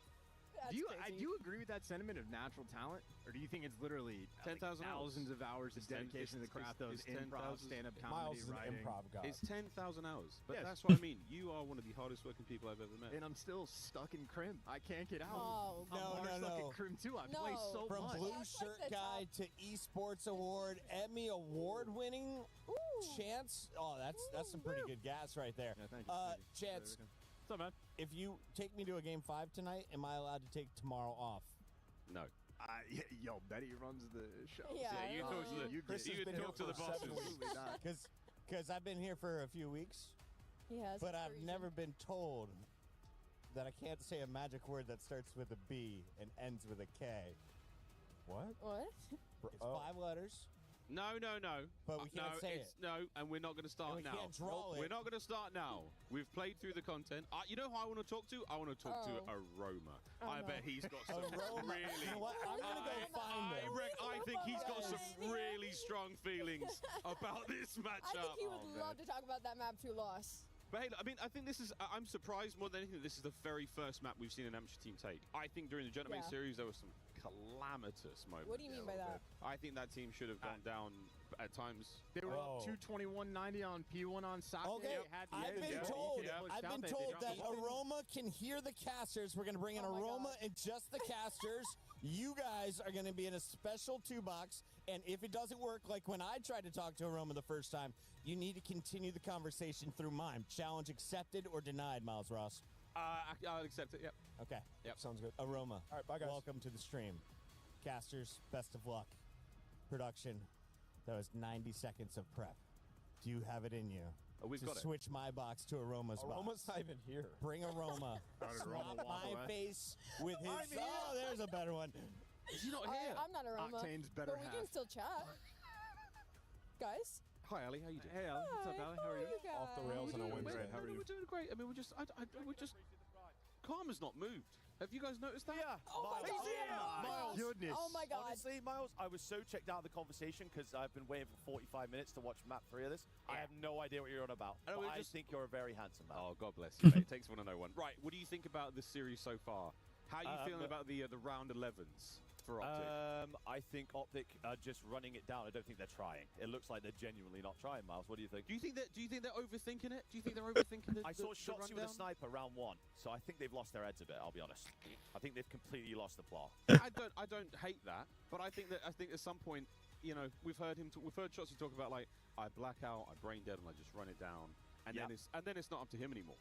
That's Do crazy. you agree with that sentiment of natural talent, or do you think it's literally 10,000 thousands of hours of It's 10 dedication to the craft of it's improv, 10,000 stand-up Miles comedy, is an writing? improv guy. It's 10,000 hours. But Yes. that's what I mean. You are one of the hardest working people I've ever met. And I'm still stuck in Crim. I can't get out. Oh, I'm hard stuck in Crim too. I play No. so From much. blue That's like shirt the guy to esports award, Emmy award winning Chance. Oh, that's some pretty good gas right there. Yeah, thank you. Thank you. Chance, What's up, man? if you take me to a game 5 tonight, am I allowed to take tomorrow off? No. Yo, Betty runs the show. Yeah, Yeah, you I talk to know. the, Chris has you been here talk to the for bosses. 7 weeks. Because I've been here for a few weeks, He has. but for a I've reason. never been told that I can't say a magic word that starts with a B and ends with a K. What? What? It's 5 letters. No. But we can't no, say it's, No, and we're not going to start And we now. can't draw it. We're not going to start now. We've played through the content. You know who I want to talk to? I want to talk to Aroma. I bet he's got some Aroma. really. You know what? I'm gonna go find him. I think he's got some really strong feelings about this I matchup. think he would love to talk about that map 2 loss. But hey, I mean, I think this is. I'm surprised more than anything that this is the very first map we've seen an amateur team take. I think during the Gentleman series there were some calamitous moments. What do you mean by that? I think that team should have gone down at times. They were up 221.90 on P1 on soccer. Okay, I've been told that Aroma can hear the casters. We're going to bring in Aroma and just the casters. You guys are going to be in a special 2-box, and if it doesn't work, like when I tried to talk to Aroma the first time, you need to continue the conversation through mime. Challenge accepted or denied, Miles Ross? I'll accept it, yep. Okay. Yep, sounds good. Aroma. All right, bye, guys. Welcome to the stream. Casters, best of luck. Production, that was 90 seconds of prep. Do you have it in you? We've got it. Switch my box to Aroma's box. Aroma's not even here. Bring Aroma. Swap my face with his. Oh, there's a better one. Is he not here? I'm not Aroma. Octane's better but we can still chat. Guys? Hi, Ali. How you doing? Hey, Ali. What's up, Ali? How are you? Off the rails on a Wednesday. How are you? We're doing great. I mean, we're just. Karma's not moved. Have you guys noticed that? Yeah. Oh my God. Miles. Goodness. Oh my God. Honestly, Miles, I was so checked out of the conversation because I've been waiting for 45 minutes to watch map 3 of this. I have no idea what you're on about. But I think you're a very handsome man. Oh, God bless you, mate. Takes one to know one. Right, what do you think about the series so far? How are you feeling about the round 11s for Optic? I think Optic are just running it down. I don't think they're trying. It looks like they're genuinely not trying, Miles. What do you think? Do you think they're overthinking it? Do you think they're overthinking the I saw the shots with a rundown? sniper round 1, so I think they've lost their heads a bit. I'll be honest. I think they've completely lost the plot. I don't hate that, but I think at some point, you know, we've heard Shotzi talk about like I black out, I brain dead, and I just run it down, and then it's not up to him anymore.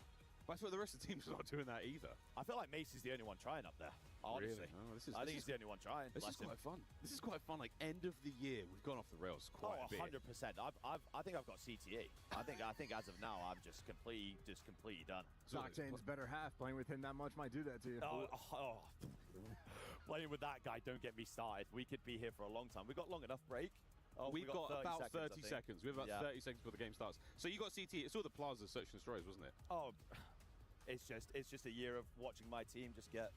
But I feel the rest of the team's not doing that either. I feel like Mace is the only one trying up there. Honestly, Really? Oh, I think he's the only one trying. This is quite fun. This is quite fun. Like end of the year, we've gone off the rails quite a bit. 100%. I think I've got CTE. I think as of now, I'm just completely done. Octane's better half. Playing with him that much might do that to you. Playing with that guy, don't get me started. We could be here for a long time. We got long enough break. We've got about 30 seconds. We have about 30 Yeah. seconds before the game starts. So you got CT. It's all the Plaza Search and Destroys, wasn't it? Oh, it's just a year of watching my team just get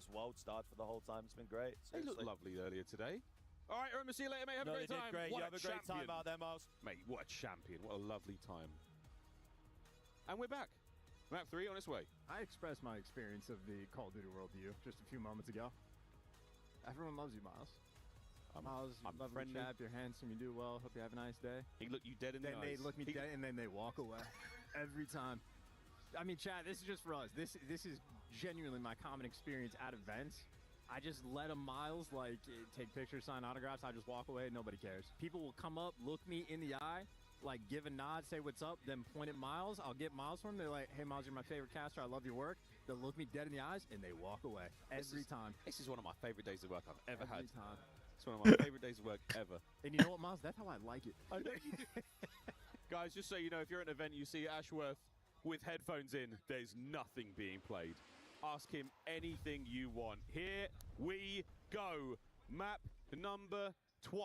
wild starred for the whole time. It's been great. They looked lovely earlier today. All right, Irma, see you later, mate. Have a great time. Great. What You have a great time out there, Miles. Mate, what a champion. What a lovely time. And we're back. Map 3 on its way. I expressed my experience of the Call of Duty world to you just a few moments ago. Everyone loves you, Miles. Miles, I'm lovely friendly. chap, you're handsome, you do well, hope you have a nice day. He looked you dead in the Then eyes. they look me dead and then they walk away. Every time. I mean, chat, this is just for us. This is genuinely my common experience at events. I just let them, Miles, like, take pictures, sign autographs, I just walk away, nobody cares. People will come up, look me in the eye, like, give a nod, say what's up, then point at Miles. I'll get Miles from them. They're like, hey, Miles, you're my favorite caster, I love your work. They'll look me dead in the eyes, and they walk away. Every time. This is one of my favorite days of work I've ever had. Every time. It's one of my favorite days of work ever. And you know what, Miles? That's how I like it. Guys, just so you know, if you're at an event you see Ashworth with headphones in, there's nothing being played. Ask him anything you want. Here we go. Map number 3.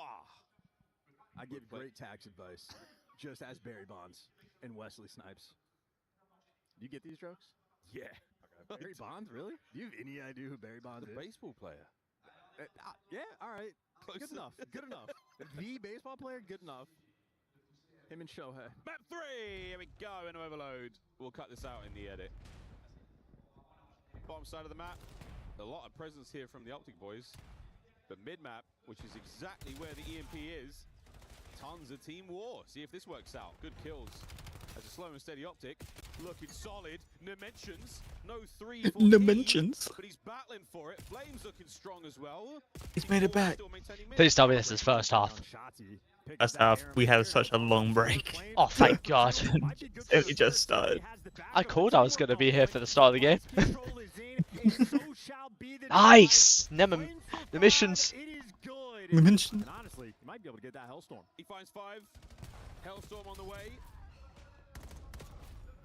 I give great tax advice, just as Barry Bonds and Wesley Snipes. Do you get these jokes? Yeah. Barry Bonds, really? Do you have any idea who Barry Bonds is? The baseball player. Yeah, all right. Close Good enough. Good enough. The baseball player, good enough. Him and Shohei. Map 3. Here we go. In overload. We'll cut this out in the edit. Bottom side of the map. A lot of presence here from the Optic boys. But mid-map, which is exactly where the EMP is, tons of team war. See if this works out. Good kills. As a slow and steady Optic, looking solid. Dimensions, no 3 for Dimensions. but he's battling for it. Flames looking strong as well. He's made it back. Please tell me this is first half. First half, we had such a long break. Oh, thank God. It just started. I called I was going to be here for the start of the game. Nice! The missions. Dimensions. And honestly, you might be able to get that Hellstorm. He finds 5. Hellstorm on the way.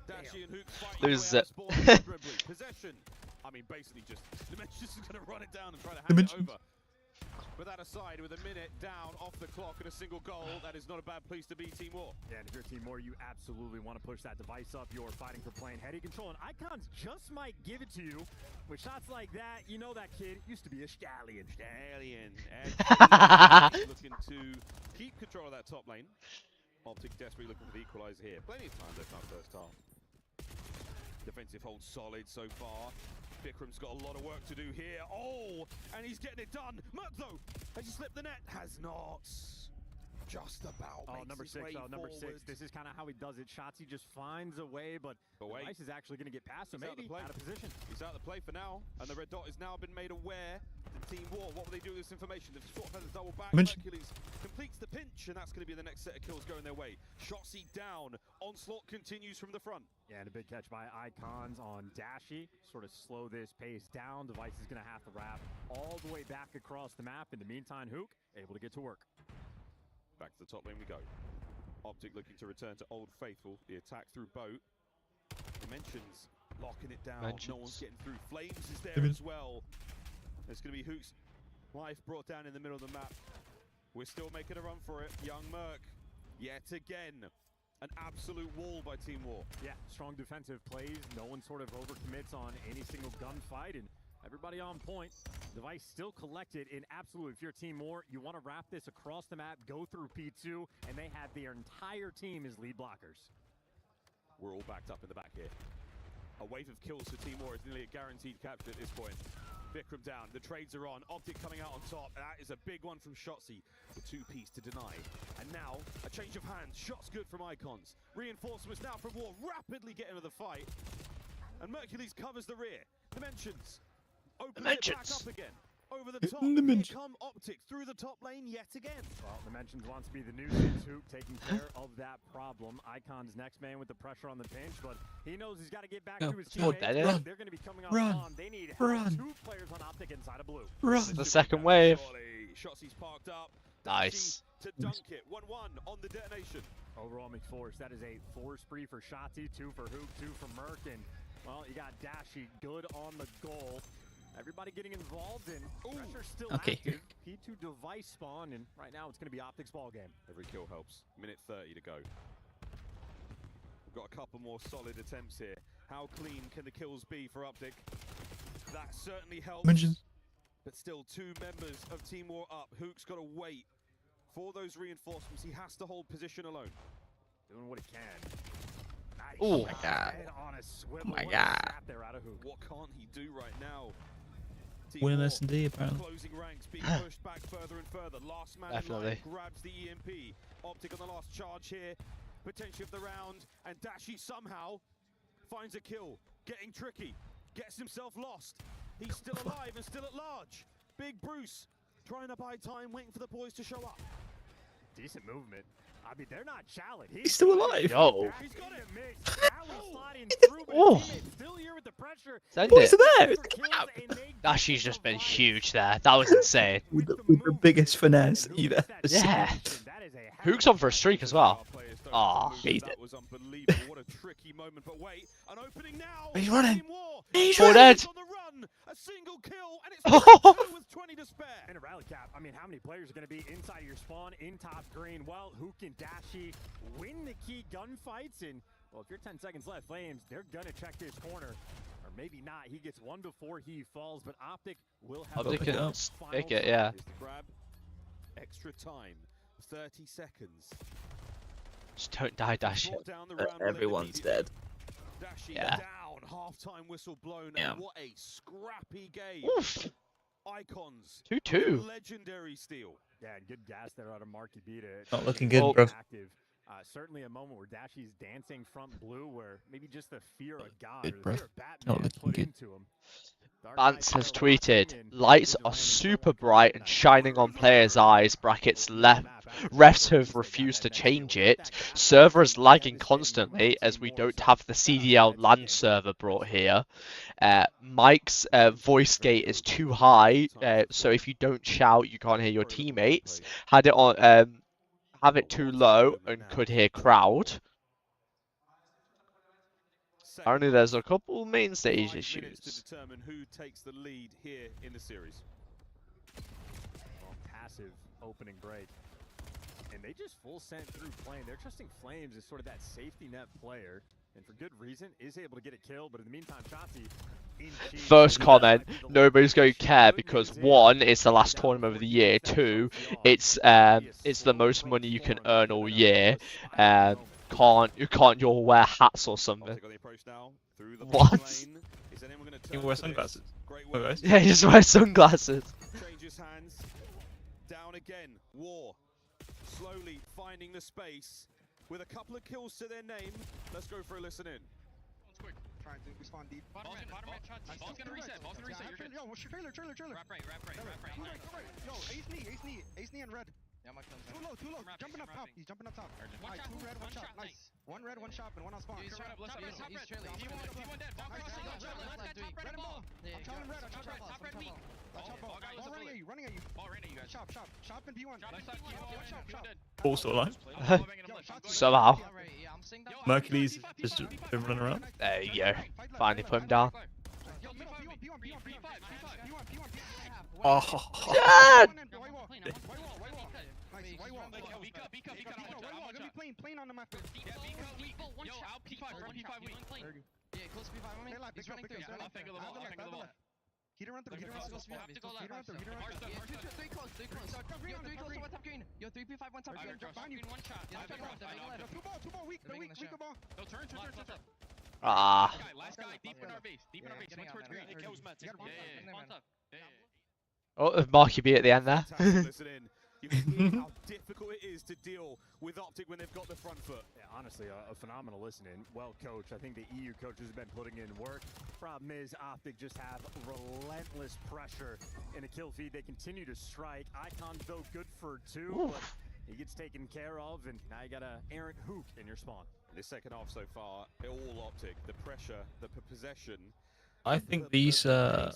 Dashi and Hook fighting There's away on the spawn dribbling. Possession. I mean, basically just Dimensions is going to run it down and try to hand it over. But that aside, with a minute down off the clock and a single goal, that is not a bad place to be, Team War. Yeah, and if you're Team War, you absolutely want to push that device up. You're fighting for plane heady control, and Icons just might give it to you. With shots like that, you know that kid used to be a stallion. Looking to keep control of that top lane. Optic desperately looking for the equalizer here. Plenty of time left on first half. Defensive hold solid so far. Bikram's got a lot of work to do here. Oh, and he's getting it done. Merc though, has he slipped the net? Has not. Just about. Oh, makes number his six. way Oh, number forward. 6. This is kind of how he does it. Shotzi just finds a way, but wait. Device is actually going to get past him. He's out of Maybe the play. out of position. He's out of the play for now, and the red dot has now been made aware. The Team War, what will they do with this information? The short feathers double back. Hercules completes the pinch, and that's going to be the next set of kills going their way. Shotzi down. Onslaught continues from the front. Yeah, and a big catch by Icons on Dashy. Sort of slow this pace down. Device is going to have to wrap all the way back across the map. In the meantime, Hook able to get to work. Back to the top lane we go. Optic looking to return to Old Faithful. The attack through boat. Dimensions locking it down. No one's getting through. Flames is there as well. There's going to be Hook's life brought down in the middle of the map. We're still making a run for it. Young Merc, yet again, an absolute wall by Team War. Yeah, strong defensive plays. No one sort of overcommits on any single gunfight, and everybody on point. Device still collected in absolute. If you're Team War, you want to wrap this across the map, go through P2, and they have their entire team as lead blockers. We're all backed up in the back here. A wave of kills for Team War is nearly a guaranteed capture at this point. Bikram down, the trades are on, Optic coming out on top, and that is a big one from Shotzi. The 2-piece to deny. And now, a change of hands, shots good from Icons. Reinforcements now from War, rapidly get into the fight. And Mercules covers the rear. Dimensions, open it back up again. Over the top, here come Optic through the top lane yet again. Well, Dimensions wants to be the nuisance. Hook taking care of that problem. Icon's next man with the pressure on the pinch, but he knows he's got to get back to his teammates. They're going to be coming on bomb. They need help. 2 players on Optic inside of blue. The second wave. Shotzi's parked up. Nice. To dunk it. 1-1 on the detonation. Overall, McForce, that is a 4 spree for Shotzi, 2 for Hook, 2 for Merc, and well, you got Dashy good on the goal. Everybody getting involved, and pressure still active. P2 device spawn, and right now it's going to be Optic's ball game. Every kill helps. Minute 30 to go. We've got a couple more solid attempts here. How clean can the kills be for Optic? That certainly helps. But still, 2 members of Team War up. Hook's got to wait for those reinforcements. He has to hold position alone. Doing what he can. Nice. Oh my god. On a swivel. Oh my god. There out of Hook. What can't he do right now? Winning S&D apparently. Closing ranks, being pushed back further and further. Last man in line grabs the EMP. Optic on the last charge here. Potential of the round, and Dashy somehow finds a kill. Getting tricky, gets himself lost. He's still alive and still at large. Big Bruce trying to buy time, waiting for the boys to show up. Decent movement. I mean, they're not challenged. He's still alive. Yo. He's got it mixed. Now he's sliding through, but still here with the pressure. Send Boys it. are there. Dashy's just been huge there. That was insane. With the biggest finesse you've ever seen. Yeah. Hook's on for a streak as well. Ah, That was unbelievable. What a tricky moment. But wait, an opening now. He's running. He's dead. On the run. A single kill, and it's with 20 to spare. And a rally cap. I mean, how many players are going to be inside of your spawn in top green? Well, Hook and Dashy win the key gunfights, and well, if you're 10 seconds left, Flames, they're gonna check this corner, or maybe not. He gets 1 before he falls, but Optic will have. Optic can pick it, yeah. Grab. Extra time. 30 seconds. Just don't die, Dashy. Everyone's dead. Dashy Yeah. down. Half-time whistle blown. Yeah. And what a scrappy game. Oof. Icons. 2-2. Legendary steal. Yeah, good gas there out of Marky beat it. Not looking good, bro. Active. Certainly a moment where Dashy's dancing front blue, where maybe just the fear of God Good, or the bro. fear of Batman Not looking put good. into him. Bance has tweeted, lights are super bright and shining on players' eyes, brackets left. Refs have refused to change it. Server is lagging constantly as we don't have the CDL LAN server brought here. Mike's voice gate is too high, so if you don't shout, you can't hear your teammates. Had it on, have it too low and could hear crowd. Apparently there's a couple main stage issues. To determine who takes the lead here in the series. Well, passive opening break. And they just full sent through Flame. They're trusting Flames as sort of that safety net player. And for good reason, is able to get a kill. But in the meantime, Shotzi in cheese. First comment, nobody's going to care because 1, it's the last tournament of the year. 2, it's the most money you can earn all year. You can't all wear hats or something. What? You wear sunglasses. Oh, guys. Yeah, you just wear sunglasses. Changes hands. Down again. War. Slowly finding the space. With a couple of kills to their name. Let's go for a listen in. Quick. Trying to respond deep. Bottom red, Ball's gonna reset. Ball's gonna reset. You're good. Yo, trailer. Wrap right. Yo, ace knee and red. Yeah, my kills. Too low. Jumping up top. He's jumping up top. Alright, 2 red, 1 shot. Nice. 1 red, 1 shot, and 1 on spawn. He's trying to blitz. He's trailing. P1 dead. Ball crossing. Last guy top red ball. I'm challenging red. Top red weak. Ball running at you. Ball ran at you guys. Shop and P1. Shop. Also alive. Somehow. Mercury's just been running around. There you go. Finally put him down. Oh. Dad! Plane on the map. Yo, out P5 weak. Yeah, close P5 on me. He's running through. I'll finger the ball. He didn't run through. Have to go left. Three close. Yo, 3 close to 1 top green. Yo, 3 P5, 1 top green. Green 1 shot. Yeah, 2 ball, weak ball. Yo, turn. Ah. Last guy, deep in our base. Swing towards green. It kills Matt. Yeah. Oh, Marky B at the end there. Listen in. You can hear how difficult it is to deal with Optic when they've got the front foot. Yeah, honestly, a phenomenal listening. Well coached. I think the EU coaches have been putting in work. Problem is, Optic just have relentless pressure in a kill feed. They continue to strike. Icon, though, good for 2, but he gets taken care of, and now you got a errant Hook in your spawn. This second half so far, all Optic. The pressure, the possession. I think these the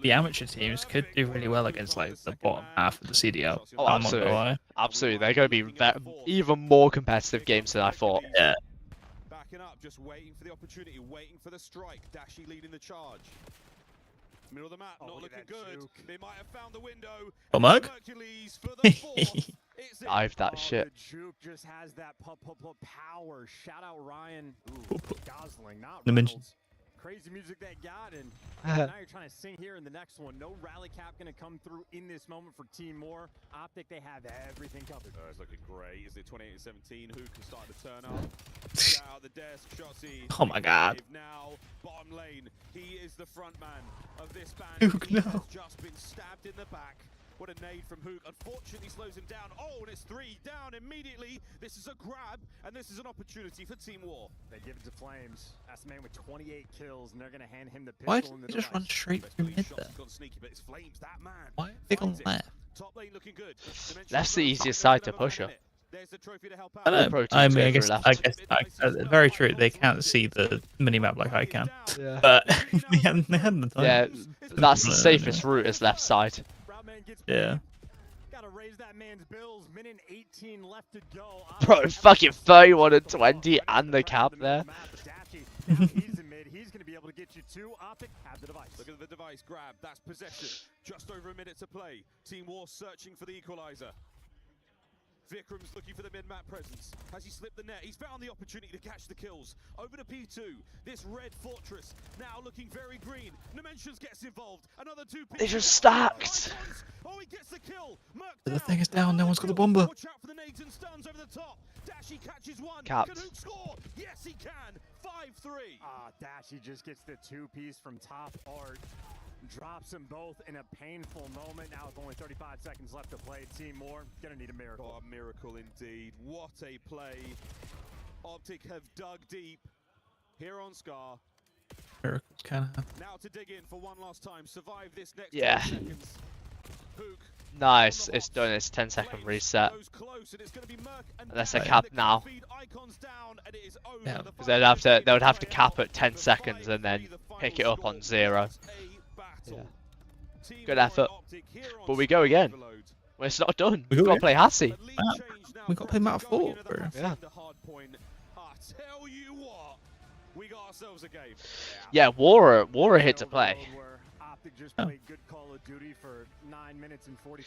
amateur teams could do really well against like the bottom half of the CDL. Oh, absolutely. Absolutely. They're going to be even more competitive games than I thought. Yeah. Backing up, just waiting for the opportunity, waiting for the strike. Dashy leading the charge. Middle of the map, not looking good. They might have found the window. Oh, Mug? Dive that shit. The juke just has that power. Shout out Ryan. Gosling, not The mention. Reynolds. Crazy music they got, and now you're trying to sing here in the next one. No rally cap going to come through in this moment for Team Moore. Optic, they have everything covered. It's looking great. Is it 28-17? Who can start to turn up? Get out the desk. Shotzi. Oh my God. Now, bottom lane. He is the front man of this band. Hook, he no. has just been stabbed in the back. What a nade from Hook. Unfortunately slows him down. Oh, and it's 3 down immediately. This is a grab, and this is an opportunity for Team War. They give it to Flames. That's the man with 28 kills, and they're going to hand him the pistol. Why didn't they just run straight through mid there? Why they gone left? Top lane looking good. That's the easiest side to push up. There's the trophy to help I out. know. I mean, I guess very true. They can't see the minimap like I can. Yeah. But they hadn't the time. Yeah, that's the safest route is left side. Yeah. Gotta raise that man's bills. Minute 18 left to go. Bro, fucking 31 and 20 and the cap there. He's in mid. He's gonna be able to get you 2. Optic, have the device. Look at the device grab. That's possession. Just over a minute to play. Team War searching for the equalizer. Vikram's looking for the mid-map presence. Has he slipped the net? He's found the opportunity to catch the kills. Over to P2. This red fortress now looking very green. Dimensions gets involved. Another 2 They just stacked. Oh, he gets the kill. But the thing is down. No one's got the bomber. Watch out for the nades and stuns over the top. Dashy catches 1. Capped. Can Hook score? Yes, he can. 5-3. Dashy just gets the 2-piece from top art. Drops them both in a painful moment. Now with only 35 seconds left to play, Team Moore gonna need a miracle. Oh, a miracle indeed. What a play. Optic have dug deep here on Scar. Miracles can happen. Now to dig in for one last time. Survive this next 10 Yeah. seconds. Hook. Nice, it's done. It's 10-second reset. Unless they cap now. Yeah. Because they would have to cap at 10 seconds and then pick it up on 0. Yeah. Good effort. But we go again. Well, it's not done. We've got to play Hassie. We got to play map 4, bro. Yeah. Tell you what, we got ourselves a game. Yeah, War hit to play.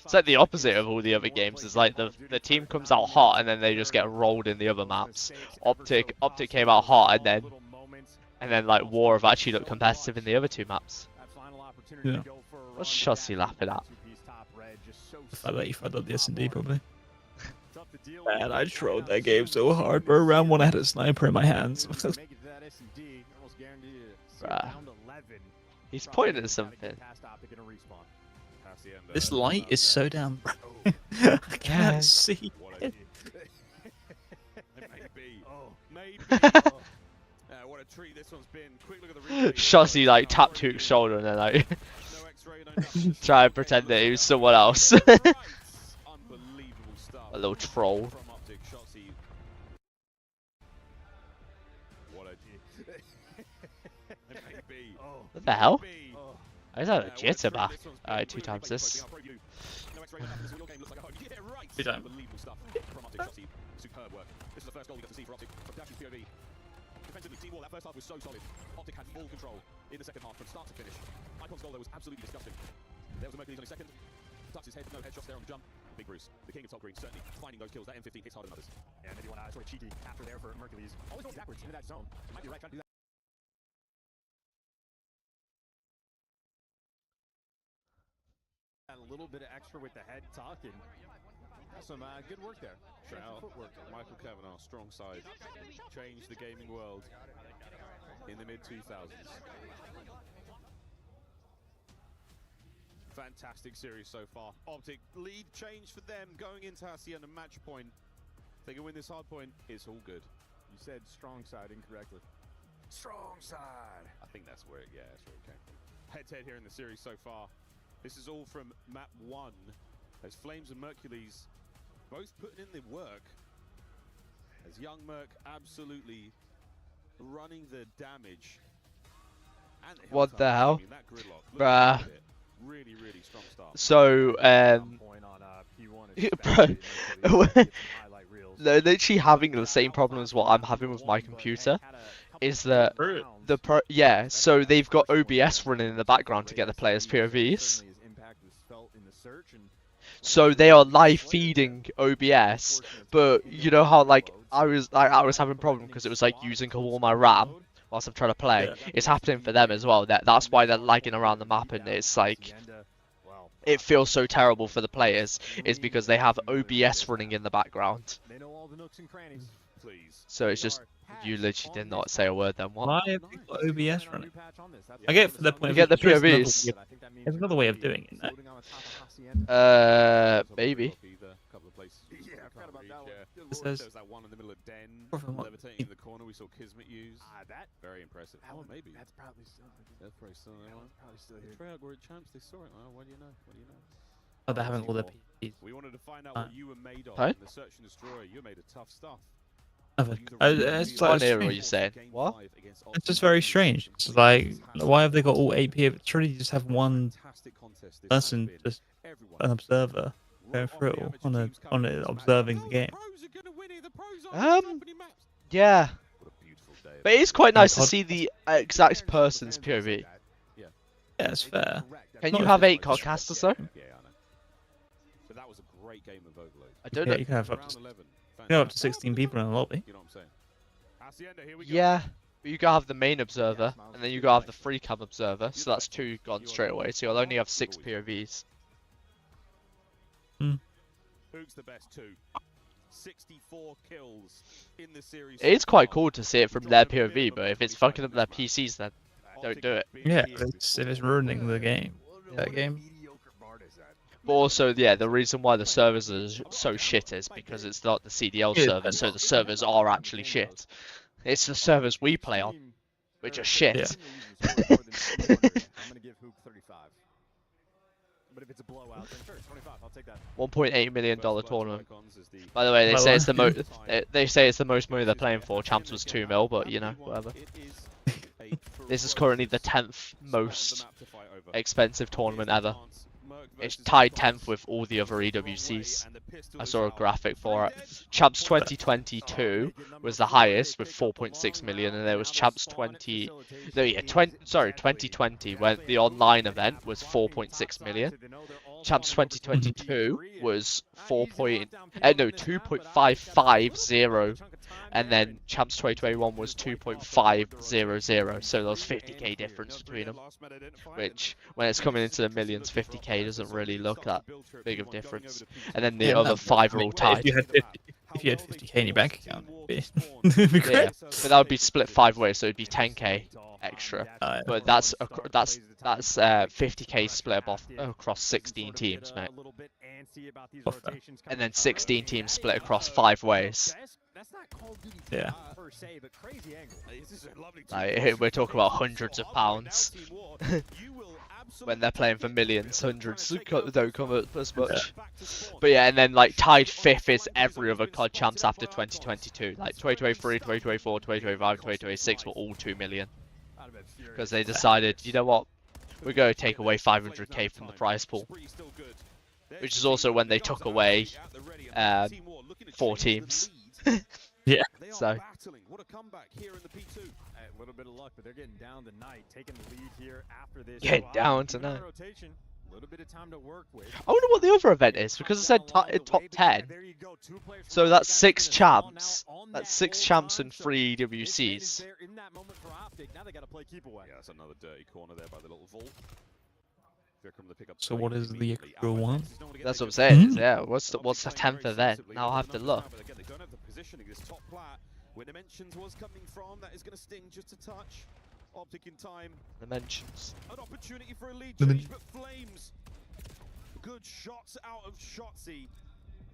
It's like the opposite of all the other games. It's like the team comes out hot and then they just get rolled in the other maps. Optic came out hot and then like War have actually looked competitive in the other 2 maps. Yeah. What's Shotzi laughing at? I bet you fired up the S&D probably. Man, I trolled that game so hard, bro. Round 1 I had a sniper in my hands. Bruh. He's pointing at something. This light is so damn bright. I can't see it. What a treat this one's been. Quick look at the replay. Shotzi like tapped Took's shoulder and then like try and pretend that he was someone else. A little troll. What the hell? I just had a jitter back. Alright, 2 times this. 2 times. Superb work. This is the first goal we got to see for Optic from Dash's POV. Defensively, team wall, that first half was so solid. Optic had full control in the second half from start to finish. Icon's goal, though, was absolutely disgusting. There was a Mercury's only second. Tucks his head, no headshots there on the jump. Big Bruce, the king of top green, certainly finding those kills. That M15 hits harder than others. And maybe one sort of cheeky after there for Mercules. Always goes backwards into that zone. You might be right, trying to do that. A little bit of extra with the head tuck and some good work there. Footwork. Michael Kavanagh, strong side, changed the gaming world in the mid-2000s. Fantastic series so far. Optic lead change for them going into Hacienda match point. If they can win this hard point, it's all good. You said strong side incorrectly. Strong side. I think that's where it, that's where it came from. Head-to-head here in the series so far. This is all from map 1, as Flames and Mercules both putting in the work, as young Merc absolutely running the damage. And What the hell? I mean, that gridlock, Bruh. Really, really strong start. So, they're literally having the same problem as what I'm having with my computer. Is that so they've got OBS running in the background to get the players' POVs. So they are live feeding OBS, but you know how like I was having a problem because it was like using all my RAM whilst I'm trying to play. Yeah. It's happening for them as well. That's why they're lagging around the map, and it's like it feels so terrible for the players. Is because they have OBS running in the background. So it's just you literally did not say a word then. What? Why have you got OBS running? I get for the point. You get the POVs. There's another way of doing it. No? Maybe. Yeah, I forgot about that one. It says, There was that one in the middle of Den, levitating in the corner. We saw Kismet use. That very impressive. Oh, maybe. That's probably still. That's probably still there. Probably still here. The Treyarch were at champs. They saw it. Oh, what do you know? What do you know? Oh, they're having all their PCs. We wanted to find out what you were made of. Huh? In the Search and Destroy, you were made of tough stuff. It's I hear what you're saying. What? It's just very strange. It's like, why have they got all 8 POVs? Surely you just have one person, just an observer, going through it all on it, observing the game. Yeah. But it is quite nice to see the exact person's POV. Yeah, it's fair. Can you have 8 codcasters though? Yeah, I know. So that was a great game of Overload. I don't know. You can have up to 16 people in a lobby. You know what I'm saying? Hacienda, here we go. Yeah. But you gotta have the main observer, and then you gotta have the free cam observer, so that's 2 gone straight away, so you'll only have 6 POVs. Who's the best 2? 64 kills in the series. It is quite cool to see it from their POV, but if it's fucking up their PCs, then don't do it. Yeah, if it's ruining the game. That game. But also, yeah, the reason why the servers are so shit is because it's not the CDL server, so the servers are actually shit. It's the servers we play on, which are shit. I'm gonna give Hoop 35. But if it's a blowout, then sure, 25. I'll take that. $1.8 million tournament. By the way, they say it's the most. They say it's the most money they're playing for. Champs was 2 mil, but you know, whatever. This is currently the 10th most expensive tournament ever. It's tied 10th with all the other EWCs. I saw a graphic for it. Champs 2022 was the highest with 4.6 million, and there was Champs 2020 when the online event was 4.6 million. Champs 2022 was 2.550, and then Champs 2021 was 2.500. So there's 50k difference between them, which when it's coming into the millions, 50k doesn't really look that big of difference. And then the other 5 are all tied. If you had 50k in your bank account, it'd be great. Yeah, but that would be split 5 ways, so it'd be 10k extra. But that's 50k split across 16 teams, mate. And then 16 teams split across 5 ways. Yeah. Like, we're talking about hundreds of pounds. When they're playing for millions, hundreds don't come up as much. But yeah, and then like tied 5th is every other COD champs after 2022. Like 2023, 2024, 2025, 2026 were all 2 million. Because they decided, you know what, we're going to take away 500k from the prize pool. Which is also when they took away 4 teams. Yeah. So. What a comeback here in the P2. A little bit of luck, but they're getting down tonight, taking the lead here after this. Get down tonight. A little bit of time to work with. I wonder what the other event is, because it said top 10. So that's 6 champs. That's 6 champs and 3 EWCs. Now they got to play keep away. Yeah, that's another dirty corner there by the little vault. So what is the accrual one? That's what I'm saying. Yeah, what's the 10th event? Now I'll have to look. They don't have the positioning. This top plat where Dimensions was coming from, that is going to sting just a touch. Optic in time. Dimensions. An opportunity for a lead change, but Flames. Good shots out of Shotzzy.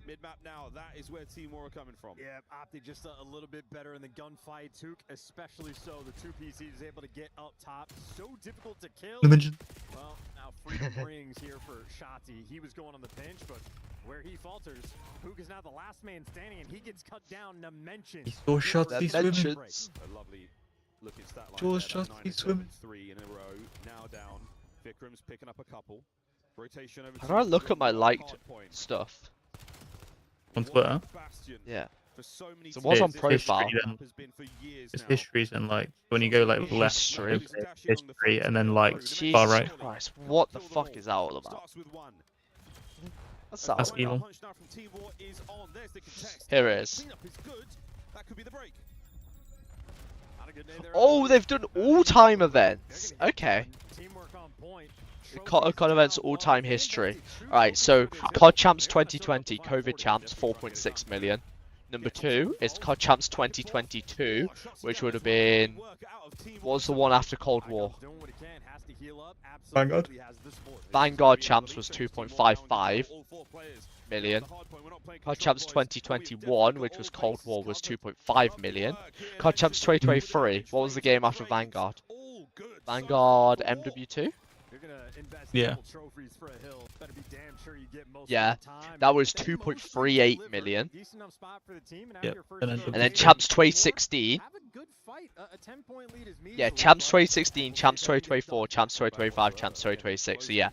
Mid-map now, that is where Team War are coming from. Yeah, Optic just a little bit better in the gunfight. Took especially so. The 2 PCs able to get up top. So difficult to kill. Dimension. Well, now freedom rings here for Shotzzy. He was going on the bench, but where he falters, Pook is now the last man standing, and he gets cut down. Dimensions. He saw Shotzzy swimming. A lovely looking stat line. George Shotzzy swimming. 3 in a row. Now down. Vikram's picking up a couple. Rotation over. How do I look at my liked stuff? On Twitter? Yeah. So it was on profile. It's histories and like when you go like left history and then like far right. Christ, what the fuck is that all about? What's that? That's evil. Here it is. Oh, they've done all-time events. Okay. COD events all-time history. Alright, so COD Champs 2020, COVID Champs 4.6 million. Number 2 is COD Champs 2022, which would have been... What was the one after Cold War? Vanguard. Vanguard Champs was 2.55 million. COD Champs 2021, which was Cold War, was 2.5 million. COD Champs 2023, what was the game after Vanguard? Vanguard MW2? Yeah. Yeah, that was 2.38 million. Yep. And then Champs 2016. Yeah, Champs 2016, Champs 2024, Champs 2025, Champs 2026. So yeah,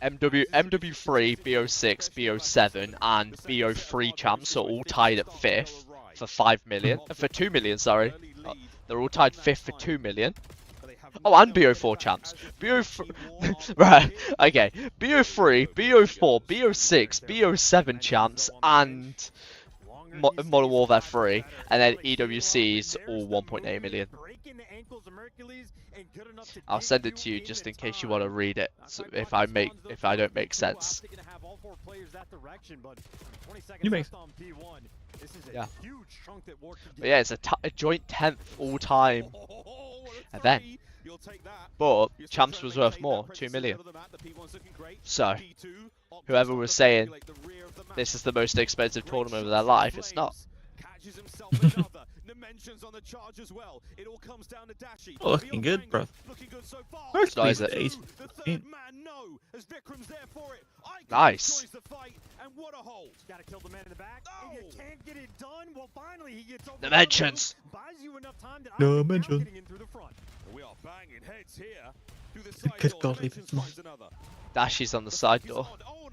MW3, BO6, BO7, and BO3 champs are all tied at 5th for 5 million. For 2 million, sorry. They're all tied 5th for 2 million. Oh, and BO4 champs. BO3, right, okay. BO3, BO4, BO6, BO7 champs, and Modern Warfare 3, and then EWC's all 1.8 million. I'll send it to you just in case you want to read it. So if I don't make sense. You make. Yeah. But yeah, it's a joint 10th all-time event. But Champs was worth more, 2 million. So, whoever was saying this is the most expensive tournament of their life, it's not. Oh, looking good, bro. Nice. Nice. Dimensions. Dimensions. We are banging heads here. Good God, leave it. Dashies on the side door.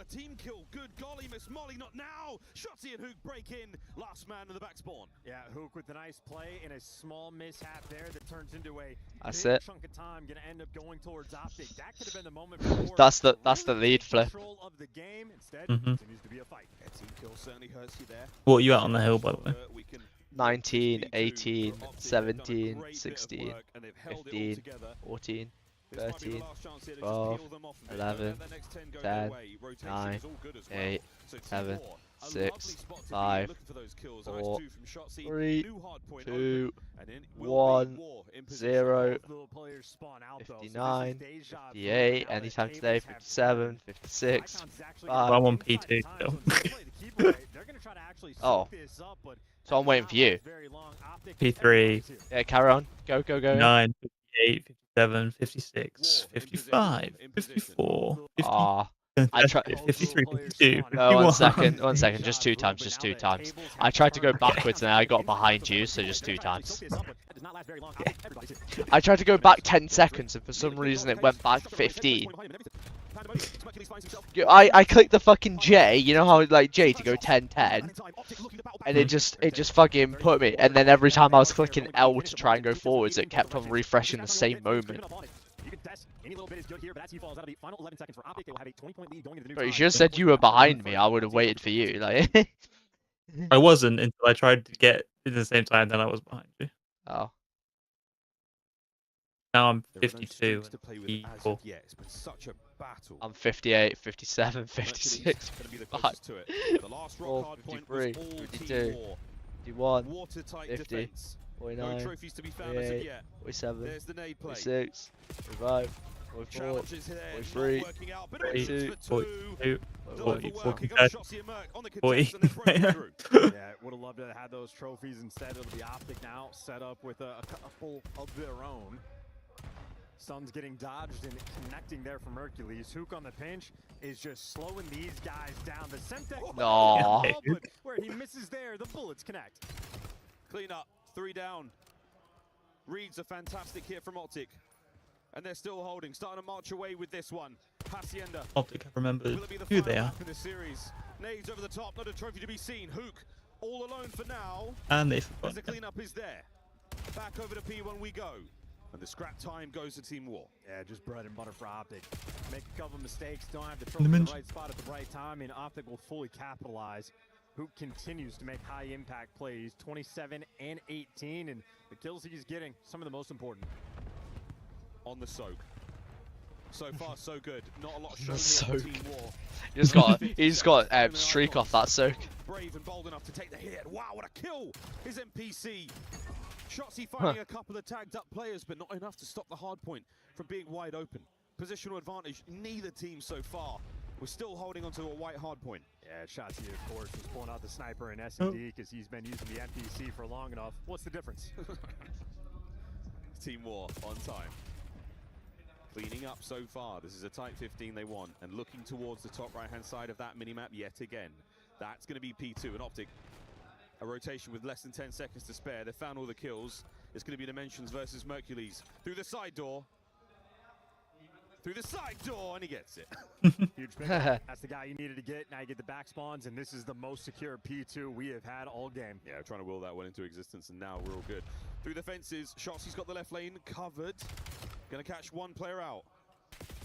a team kill. Good golly, Miss Molly, not now. Shotzi and Hook break in. Last man in the back spawn. Yeah, Hook with a nice play and a small mishap there that turns into a That's big it. chunk of time. Gonna end up going towards Optic. That could have been the moment for War That's to the really lead take flip. control of the game. Instead, Mhm. continues to be a fight. Yeah, team kill certainly hurts you there. What are you at on the hill, by the way? 19, 18, 17, 16, 15, 14, 13, 12, 11, 10, 9, 8, 7, 6, 5, 4, 3, 2, 1, 0, 59, 58, anytime today, 57, 56, 55. I'm on P2 still. Oh, so I'm waiting for you. P3. Yeah, carry on. Go, go, go. 9, 58, 57, 56, 55, 54, 50, I tried 53, 52, No, 51. one second, just two times. I tried to go backwards and then I got behind you, so just 2 times. I tried to go back 10 seconds and for some reason it went back 15. I clicked the fucking J, you know how like J to go 10, 10, and it just fucking put me, and then every time I was clicking L to try and go forwards, it kept on refreshing the same moment. Bro, you should have said you were behind me, I would have waited for you, like. I wasn't until I tried to get at the same time, then I was behind you. Oh. Now I'm 52. I'm 58, 57, 56, 55, 54, 53, 52, 51, 50, 49, 48, 47, 46, 45, 44, 43, 42, 42, 44, 40. Yeah, would have loved to have had those trophies instead of the Optic now set up with a couple of their own. Sun's getting dodged and connecting there from Hercules. Hook on the pinch is just slowing these guys down. The Semtex, No. where he misses there, the bullets connect. Clean up, 3 down. Reads a fantastic hit from Optic. And they're still holding, starting to march away with this one. Hacienda. Optic remembers who they are. In the series. Nades over the top, not a trophy to be seen. Hook all alone for now. And they As forgot. the cleanup is there. Back over to P1 we go. And the scrap time goes to Team War. Yeah, just bread and butter for Optic. Make a couple mistakes, don't have the trophy in the right spot at the right time, and Optic will fully capitalize. Hook continues to make high impact plays, 27 and 18, and the kills he's getting, some of the most important. On the soak. So far, so good. Not a lot shown The here soak. for Team War. He's got streak off that soak. Brave and bold enough to take the hit. Wow, what a kill! His NPC. Shotsy finding a couple of tagged up players, but not enough to stop the hard point from being wide open. Positional advantage, neither team so far. We're still holding onto a white hard point. Yeah, Shotsy, of course, was pulling out the sniper in S&D because he's been using the NPC for long enough. What's the difference? Team War on time. Cleaning up so far. This is a tight 15 they want, and looking towards the top right-hand side of that minimap yet again. That's going to be P2 and Optic. A rotation with less than 10 seconds to spare. They found all the kills. It's going to be Dimensions versus Mercules. Through the side door. Through the side door, and he gets it. Huge pick. That's the guy you needed to get. Now you get the back spawns, and this is the most secure P2 we have had all game. Yeah, trying to will that one into existence, and now we're all good. Through the fences, Shotsy's got the left lane covered. Gonna catch one player out.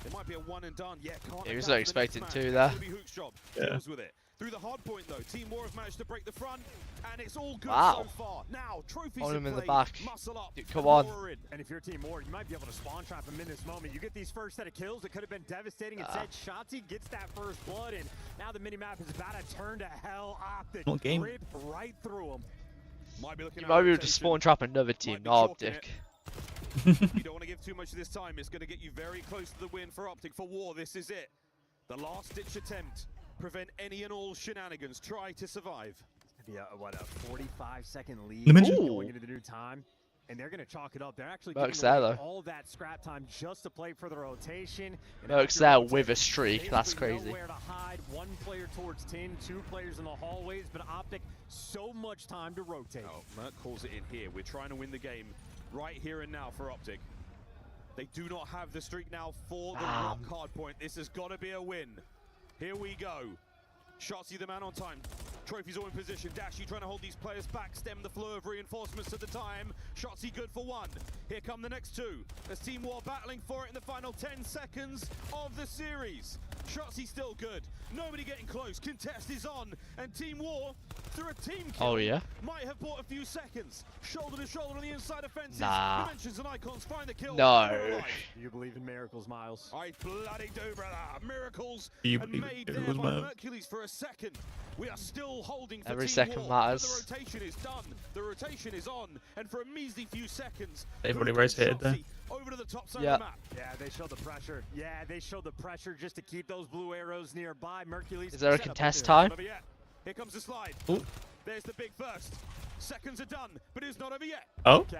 It might be a one and done. Yeah, can't. He was not expecting 2 there. Hook's job. Yeah. Deals with it. Through the hard point though, Team War have managed to break the front, and it's all good Wow. so far. Now, trophies Hold him in the play. back. Muscle up. Come on. And if you're Team War, you might be able to spawn trap him in this moment. You get these first set of kills, it could have been devastating. Instead, Shotsy gets that first blood, and now the minimap is about to turn to hell. Optic What game? rip right through him. Might be looking You might be able to spawn trap another team, no Optic. You don't want to give too much of this time. It's going to get you very close to the win for Optic. For War, this is it. The last-ditch attempt. Prevent any and all shenanigans. Try to survive. Yeah, what a 45-second lead Dimension. going into the new time. And they're going to chalk it up. They're actually Merc's giving there, away though. all that scrap time just to play for the rotation. And Merc's after there rotating, with a streak, that's basically crazy. nowhere to hide. One player towards 10, 2 players in the hallways, but Optic, so much time to rotate. Oh, Merc calls it in here. We're trying to win the game right here and now for Optic. They do not have the streak now for the rock hard point. This has got to be a win. Here we go. Shotzi the man on time. Trophy's all in position. Dashy trying to hold these players back, stem the flow of reinforcements at the time. Shotzi good for one. Here come the next two. As Team War battling for it in the final 10 seconds of the series. Shotzi still good. Nobody getting close. Contest is on. And Team War, through a team kill, Oh, yeah? might have bought a few seconds. Shoulder to shoulder on the inside offenses. Nah. Dimensions and Icons find the kill. No. Do you believe in miracles, Miles? I bloody do, brother. Miracles. You And believe made in there miracles, by Miles? Hercules for a second. We are still holding for Every Team second War. matters. The rotation is done. The rotation is on. And for a measly few seconds, They've already rotated there. over to the top side Yeah. of the map. Yeah, they showed the pressure. Yeah, they showed the pressure just to keep those blue arrows nearby. Mercules. Is there a set up contest there. time? Not over yet. Here comes the slide. Ooh. There's the big burst. Seconds are done, but it's not over yet. Oh. Okay.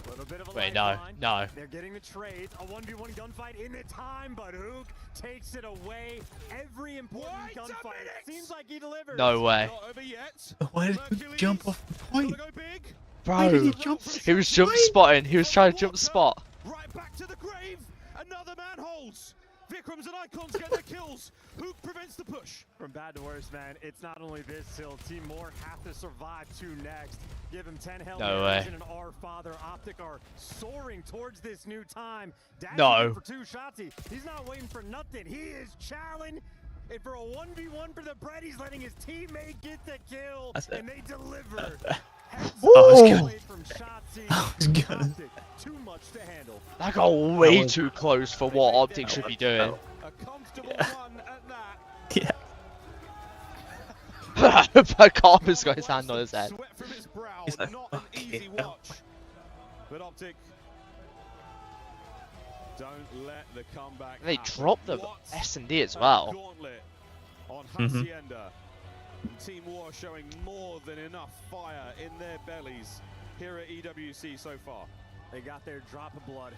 Little bit of a Wait, no, lifeline. no. They're getting the trade. A 1v1 gunfight in the time, but Hook takes it away. Every important Wait a gunfight. minute! Seems like he delivers. No way. Not over yet. Why did he Hercules, jump off the point? gotta go big. Why did he Bro, jump? he was jump spotting. He was trying to jump spot. Right back to the grave. Another man holds. Vikrams and Icons get the kills. Hook prevents the push. From bad to worse, man. It's not only this till Team More have to survive two next. Give him 10 Hell No Marys way. and an Our Father. Optic are soaring towards this new time. Dashing No. for two shots. He's not waiting for nothing. He is challenging. And for a 1v1 for the bread, he's letting his teammate get the kill. That's it. And they deliver. Ooh. Away from Shotzi. That was good. Optic, too much to handle. That got way was- too close for what Optic should be doing. A comfortable one at that. Yeah. But Carper's got his hand on his head. Sweat from his brow. He's like, Not an "Fucking easy hell." watch. But Optic, don't let the comeback They happen. dropped the What S&D as a well. gauntlet on Mhm. Hacienda. And Team War showing more than enough fire in their bellies here at EWC so far. They got their drop of blood.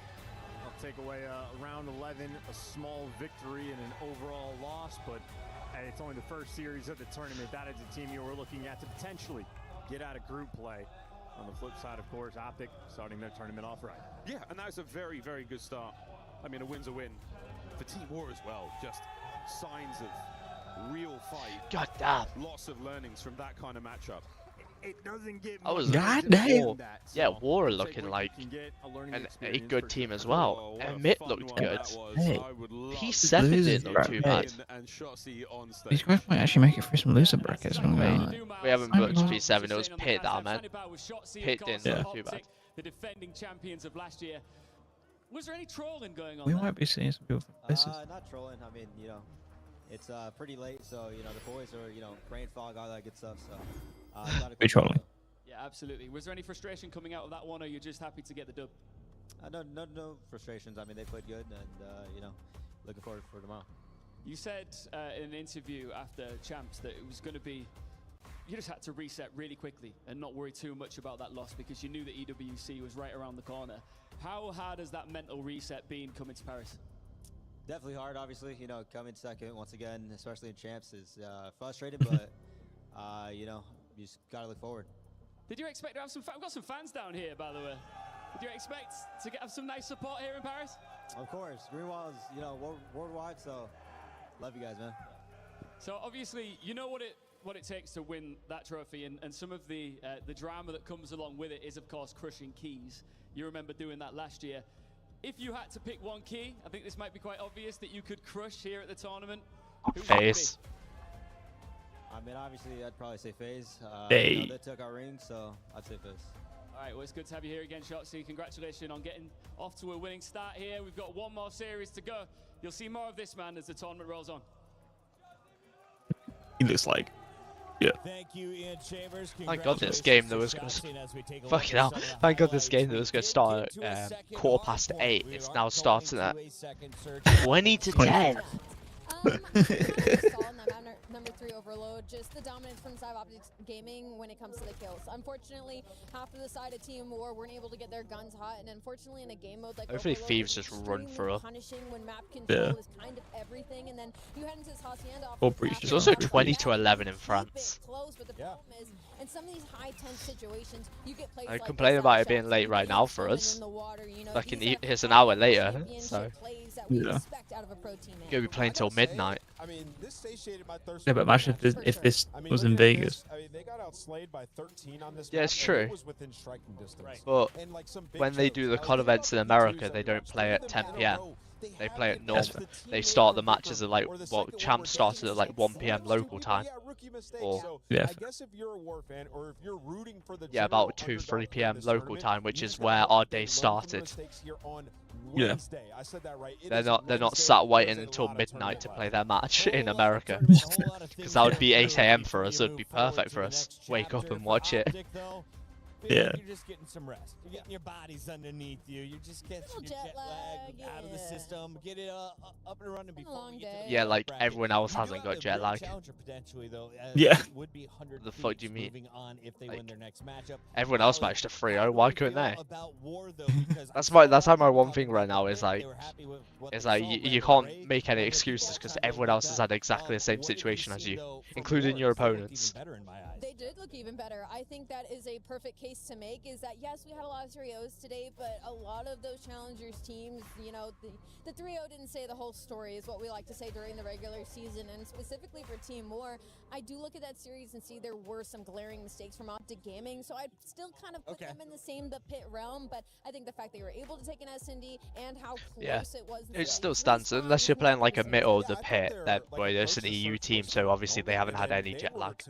I'll take away round 11, a small victory and an overall loss, but hey, it's only the first series of the tournament. That is a team you were looking at to potentially get out of group play. On the flip side, of course, Optic starting their tournament off right. Yeah, and that's a very, very good start. I mean, a win's a win for Team War as well. Just signs of real fight. God damn. Lots of learnings from that kind of matchup. It doesn't get I was God much damn. War. that, Yeah, so War are take looking what like you can get, a learning a experience good for team sure. as well. Oh, what a Emit fun looked one good. that was. Hey. I would love P7 Losers didn't look too bad. bracket. and Shotzi on stage. These guys might actually make it through some loser brackets. I'm Wait, gonna lie. we haven't I booked know. P7, it was Pit that I meant. Pit didn't Yeah. look too bad. The defending champions of last year. Was there any trolling going on We there? might be seeing some people from places. Not trolling. I mean, you know, it's pretty late, so you know the boys are, you know, brain fog, all that good stuff. So, not a Be trolling. Yeah, absolutely. Was there any frustration coming out of that one, or you're just happy to get the dub? No frustrations. I mean, they played good, and you know, looking forward for tomorrow. You said in an interview after Champs that it was going to be, you just had to reset really quickly and not worry too much about that loss because you knew that EWC was right around the corner. How hard has that mental reset been coming to Paris? Definitely hard, obviously. You know, coming second once again, especially in Champs, is frustrating, but you know, you just gotta look forward. Did you expect to have some? We've got some fans down here, by the way. Did you expect to have some nice support here in Paris? Of course, Greenwall is, you know, worldwide, so love you guys, man. So obviously, you know what it takes to win that trophy, and some of the drama that comes along with it is, of course, crushing keys. You remember doing that last year. If you had to pick one key, I think this might be quite obvious that you could crush here at the tournament. Who would it Face. I mean, obviously, I'd probably say FaZe. Hey. You know, they took our ring, so I'd say FaZe. All right, well, it's good to have you here again, Shotzi. Congratulations on getting off to a winning start here. We've got one more series to go. You'll see more of this man as the tournament rolls on. He looks like, yeah. Thank you, Ian Chambers. Thank God this game that was going to fucking hell. Thank God this game that was going to start at 8:15. It's now starting at 20 to 10. Number 3 overload, just the dominance from Cyber Optics Gaming when it comes to the kills. Unfortunately, half of the side of Team War weren't able to get their guns hot, and unfortunately in a game mode like Hopefully Overload, Thieves it's just run extremely through. punishing when map control Yeah. is kind of everything, and then you head into this Hacienda off Or the breach. map, There's and also you have to 20 to keep 11 in it France. close, but the problem is, in some of these high tense situations, you get players I like complain this about out it being shots, late you right get now it for swimming us. in the water, you know, Fucking these are it's an high hour later, championship so. plays that that we Yeah. expect out of a pro team. You'll be playing till midnight. I mean, this satiated my thirst. Yeah, but imagine if this was in Vegas. I mean, they got outslayed by 13 on this Yeah, map, it's and true. it was within striking distance. But And, like, some big when they jokes. do the Like, COD think events in about the America, twos they that don't watched. play Three at of 10 them in a p.m. row. They play at have normal. the They teammate start the or matches at like or the well, second one champ where starts they at like just 1 hit p.m. force local to time. yeah, rookie mistake. Or So Yeah. I guess if you're a war fan or if you're rooting for the yeah, about general 2-3 underdog p.m. in this local tournament, time, which you is just gotta where hope our that they day learn from the started. mistakes here on Yeah. Wednesday. I said that right. It They're is not Wednesday. sat There's waiting a until lot of midnight tournament to left. play their match Whole in lot of America. tournament, a whole lot of Because things that would to be 8 do a.m. before for us. you It'd be move forward perfect to for the us. next Wake up chapter. and For watch it. Optic, though, feel Yeah. like you're just getting some rest. You're getting your bodies underneath you. You're just getting your jet lag out of the system. Get it up and running before long we get to the Yeah, playoff like bracket. everyone else You do hasn't have got a jet real lag. challenger potentially, though, as Yeah. it would be 100 The fuck do you Thieves mean? moving on if they win their next matchup. Everyone How else is- managed to how 3-0. do Why we couldn't feel they? about war, though? Because I That's saw my a lot of my people one talking thing right about now is Vic. like They were happy with what it's they like saw. you Brandon can't Ray, make any other excuses people because chime in everyone about else has that. had exactly the same What did we situation as see, you, though, from including Ward? your They looked opponents. even better in my eyes. They did look even better. I think that is a perfect case to make. Is that yes, we had a lot of 3-0s today, but a lot of those challengers teams, you know, the 3-0 didn't say the whole story, is what we like to say during the regular season, and specifically for Team War, I do look at that series and see there were some glaring mistakes from Optic Gaming, so I'd still kind of put them in the same the pit realm, but I think the fact they were able to take an S&D and how close Yeah, it was. it still stands unless you're playing like a middle of the pit. That boy, there's an EU team, so obviously they haven't had any jet lag.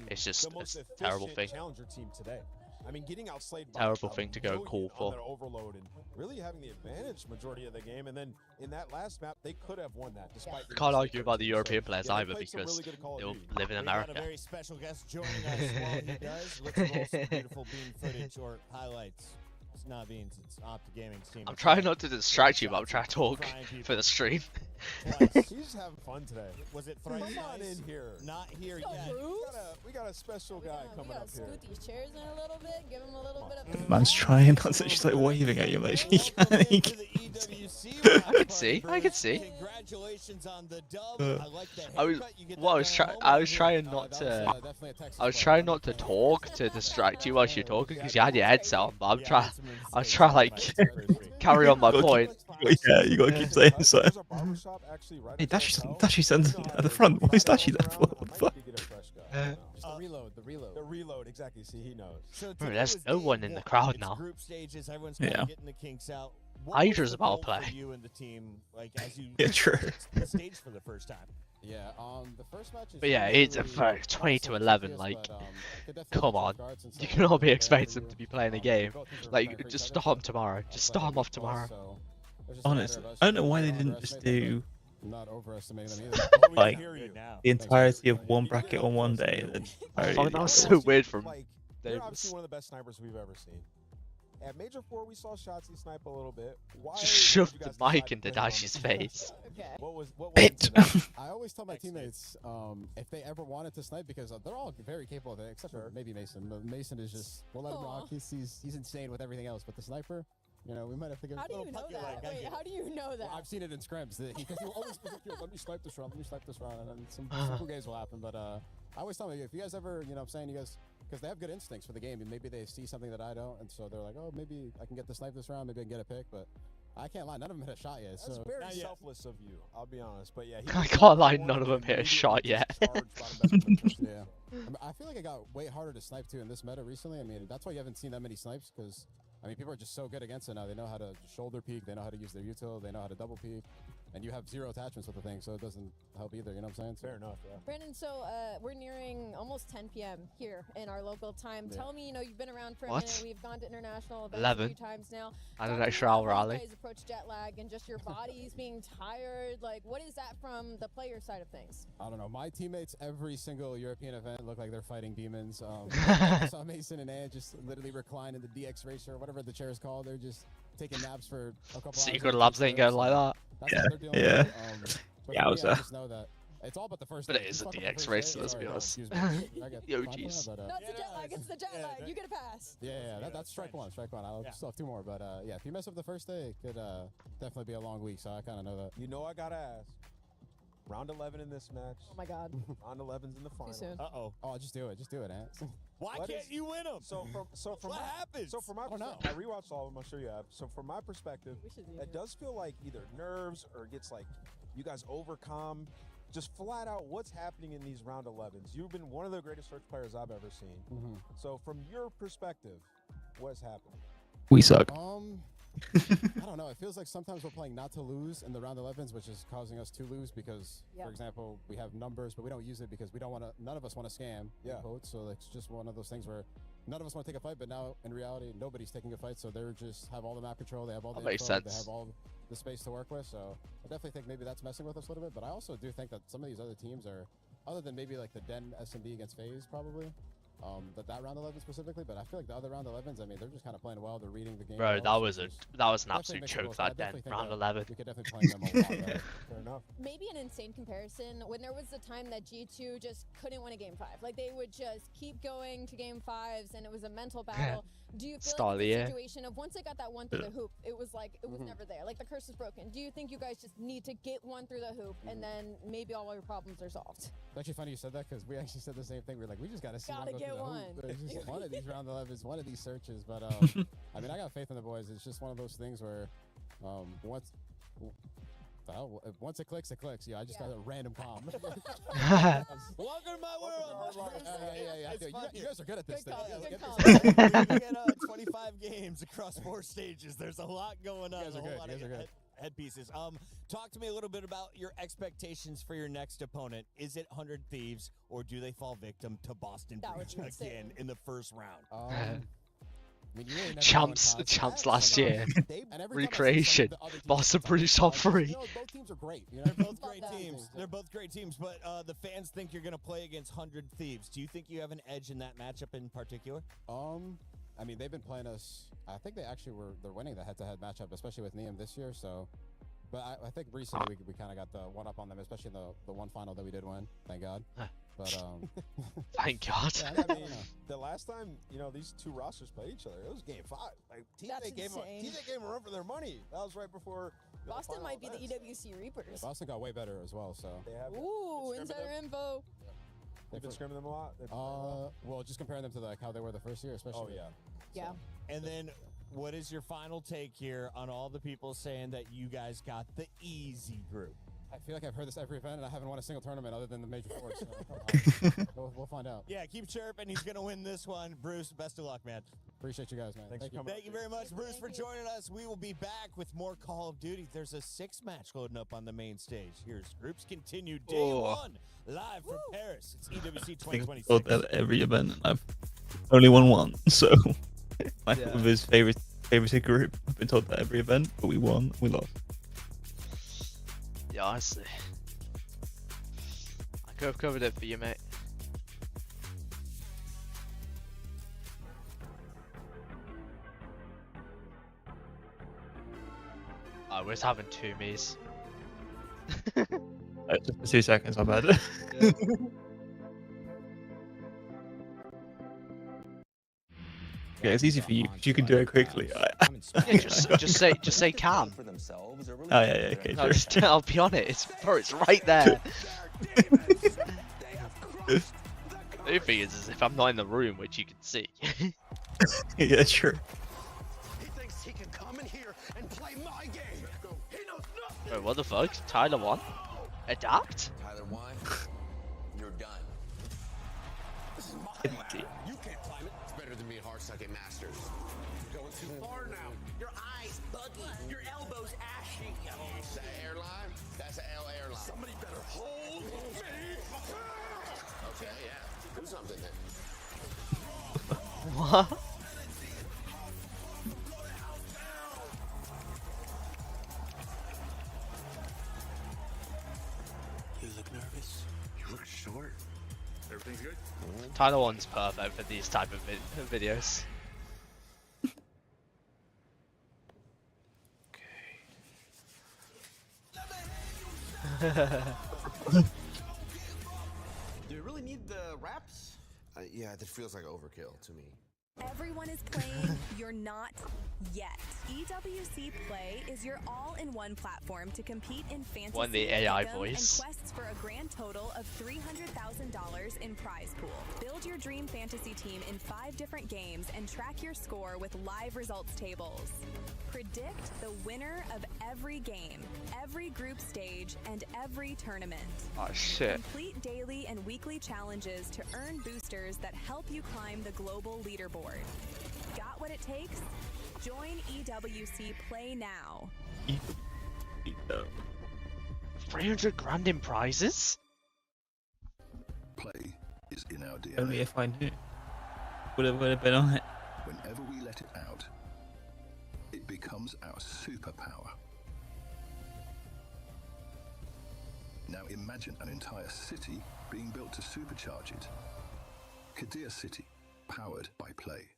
It's just a terrible thing. Challenger team today. I mean, getting outslayed by Terrible a thing to go million call on for. that overload and really having the advantage majority of the game, and then in that last map they could have won that despite. I can't argue about the European So, players yeah, they either played some because really good Call of they all Duty. live in We got a America. very special guest joining us while he does. Let's roll some beautiful bean footage or highlights. It's not beans, it's Optic Gaming's team. I'm trying not to distract you, but I'm trying to talk for the stream. He's having fun today. Was it Come thrice on nice? in here. Not here Yo, yet. Bruce? We got a special guy coming We up gotta here. scoot these chairs in a little bit, give him a little bit of. Man's trying not to. She's like waving at you like she can't. I can see. I can see. Congratulations on the dub. Uh, I like that I was haircut. You get what I that was done trying. at home. I was trying not to. I was trying not to talk to distract you whilst you're talking because you had your headset on. But I'm trying. I was trying like carry on my point. Yeah, you gotta keep saying so. Hey, Dashy sends at the front. What is Dashy there for? What the fuck? Just the reload, the reload. The reload, exactly. See, he knows. Bro, there's no one in the crowd now. Group stages, everyone's Yeah. kind of getting the kinks out. What Hydra's was the about to goal for play. you and the team, like as you Yeah, true. the stage for the first time. Yeah, the first match is But yeah, it's a 20 to 11. Like, come on, you can all be expecting them to be playing a game. Like, just storm tomorrow. Just storm off tomorrow. Honestly, I don't know why they didn't just do not overestimating them either. like the entirety of one bracket on one day. And then Oh, that was so weird from They're Davis. obviously one of the best snipers we've ever seen. At Major 4, we saw Shotzzy snipe a little bit. Why Just shoved did you the guys mic decide into to play him on Dashi's the face. Okay. What was Bit. tonight? I always tell my teammates if they ever wanted to snipe because they're all very capable of it, except for maybe Mason. But Mason is just we'll let him rock. He's insane with everything else. But the sniper, you know, we might have to give. How do you know that? Wait, how do you know that? Well, I've seen it in scrims. Because he always goes like, "Yo, let me snipe this round. Let me snipe this round," and then some cool games will happen. But I always tell them if you guys ever, you know, what I'm saying you guys. Because they have good instincts for the game, and maybe they see something that I don't, and so they're like, "Oh, maybe I can get the snipe this round. Maybe I can get a pick." But I can't lie, none of them hit a shot yet. That's So very selfless of you. I'll be honest, but yeah. I can't lie, none of them hit a shot yet. Yeah, I feel like it got way harder to snipe too in this meta recently. I mean, that's why you haven't seen that many snipes because I mean, people are just so good against it now. They know how to shoulder peek, they know how to use their util, they know how to double peek, and you have zero attachments with the thing, so it doesn't help either. You know what I'm saying? So, fair enough. Yeah. Brandon, so we're nearing almost 10 p.m. here in our local time. Yeah. Tell me, you know, you've been around for a What? minute. We've gone to international events 11. a few times now. And Talk an to me extra about hour how you rally. guys approach jet lag and just your bodies being tired. Like, what is that from the player side of things? I don't know. My teammates, every single European event, look like they're fighting demons. I saw Mason and Ann just literally recline in the DX racer, or whatever the chair is called. They're just taking naps for a couple hours. Secret Labs ain't going like that. That's Yeah, what they're dealing yeah. with. But Yeah, for I me, was I just know that it's all but the first But day. it is You a fuck up the DX first racer, day, let's be or, honest. excuse me. I get Yo, five points, jeez. but, No, it's the jet lag. It's the jet lag. You get a pass. yeah, that's strike one. Strike one. I'll still have two more, but yeah, if you mess up the first day, it could definitely be a long week. So I kind of know that. You know I gotta ask. Round 11 in this match. Oh my God. Round 11's in the final. soon. Uh-oh. Oh, just do it. Just do it, Ant. Why What can't is- you win them? So from What my, happens? So from my perspective, I rewatched all of them. I'm sure you have. So from my perspective, it does feel like either nerves or gets like you guys overcome. Just flat out, what's happening in these round 11s? You've been one of the greatest search players I've ever seen. So from your perspective, what's happening? We suck. I don't know. It feels like sometimes we're playing not to lose in the round 11s, which is causing us to lose because, for example, we have numbers, but we don't use it because we don't want to. None of us want to scam. Yeah. Quote, so it's just one of those things where none of us want to take a fight, but now in reality, nobody's taking a fight. So they're just have all the map control. They have all the That makes info, They sense. have all the space to work with. So I definitely think maybe that's messing with us a little bit. But I also do think that some of these other teams are, other than maybe like the Den SMB against FaZe, probably. That round 11 specifically, but I feel like the other round 11s, I mean, they're just kind of playing well. They're reading the game. Bro, well, that so was it's that was an definitely absolute makes it choke worse. I that definitely den. think Round that 11. We could definitely play them a lot better. Fair enough. Maybe an insane comparison when there was the time that G2 just couldn't win a game 5. Like they would just keep going to game 5s and it was a mental battle. Do you feel Start like the it's a year. situation of once they got that one through the hoop, it was like it was never there. Like the curse is broken. Do you think you guys just need to get one through the hoop and then maybe all your problems are solved? It's actually funny you said that because we actually said the same thing. We're like, we just got to see Gotta one go get through the one. hoop. It's just one of these round 11s, one of these searches. But I mean, I got faith in the boys. It's just one of those things where once it clicks, it clicks. Yeah, I just got a random calm. Welcome to my world. Yeah. You guys are good at this thing. Good call. We get 25 games across 4 stages. There's a lot going on. You guys are a whole good. lot You guys of are good. headpieces. Talk to me a little bit about your expectations for your next opponent. Is it 100 Thieves, or do they fall victim to Boston That was Breach insane. again in the first round? I mean, you really never Champs, know in champs contests. last year. And every time I see some Recreation. of the other teams Boston talk about Breach top it, 3. you know, both teams are great. You know, They're both great teams. They're both great teams, but the fans think you're going to play against 100 Thieves. Do you think you have an edge in that matchup in particular? I mean, they've been playing us. I think they're winning the head-to-head matchup, especially with Neum this year. So, but I think recently we kind of got the one up on them, especially in the one final that we did win. Thank God. But Thank God. Yeah, I mean, the last time these two rosters played each other, it was game 5. Like That's Team gave them a run for their money. That was right before Boston might be the events. EWC Reapers. Boston got way better as well. So They have Ooh, been insider scrimming them. info. They've been scrimming them a lot. They've been playing well. well, just comparing them to like how they were the first year, especially. Oh yeah. Yeah. And then, what is your final take here on all the people saying that you guys got the easy group? I feel like I've heard this every event, and I haven't won a single tournament other than the major fours. So we'll find out. Yeah, keep chirping. He's going to win this one. Bruce, best of luck, man. Appreciate you guys, man. Thanks for coming. Thank you very much, Bruce, for joining us. We will be back with more Call of Duty. There's a 6-match loading up on the main stage. Here's Groups Continue Day 1, live from Paris. It's EWC I think I've 2026. told that at every event, and I've only won one. So, with his favorite group, I've been told that every event, but we won, we lost. Yeah, I see. I could have covered it for you, mate. I was having 2 me's. Just for 2 seconds, my bad. Yeah, it's easy for you because you can do it quickly. Yeah, just say cam. Oh yeah, okay. No, Sure. just, I'll be on it. It's right there. The only thing is if I'm not in the room, which you can see. Yeah, sure. He thinks he can come in here and play my game. He knows nothing. Wait, what the fuck? Tyler won? Adapt? Tyler won. You're done. This is my lab. You can't climb it. It's better than me at Hardsucket Masters. You're going too far now. Your eyes buggy. Your elbows ashy. Is that airline? That's an L airline. Somebody better hold me. Okay, yeah. Do something then. What? You look nervous. You look short. Everything's good? Tyler one's perfect for these type of videos. Do you really need the wraps? Yeah, that feels like overkill to me. Everyone is playing, you're not yet. EWC Play is your all-in-one platform to compete in fantasy, Won the AI pick'em, voice. and quests for a grand total of $300,000 in prize pool. Build your dream fantasy team in 5 different games and track your score with live results tables. Predict the winner of every game, every group stage, and every tournament. Oh shit. Complete daily and weekly challenges to earn boosters that help you climb the global leaderboard. Got what it takes? Join EWC Play now. 300 grand in prizes? Play is in our DNA. Only if I knew. Would have been on it. Whenever we let it out, it becomes our superpower. Now imagine an entire city being built to supercharge it. Kadir City, powered by Play.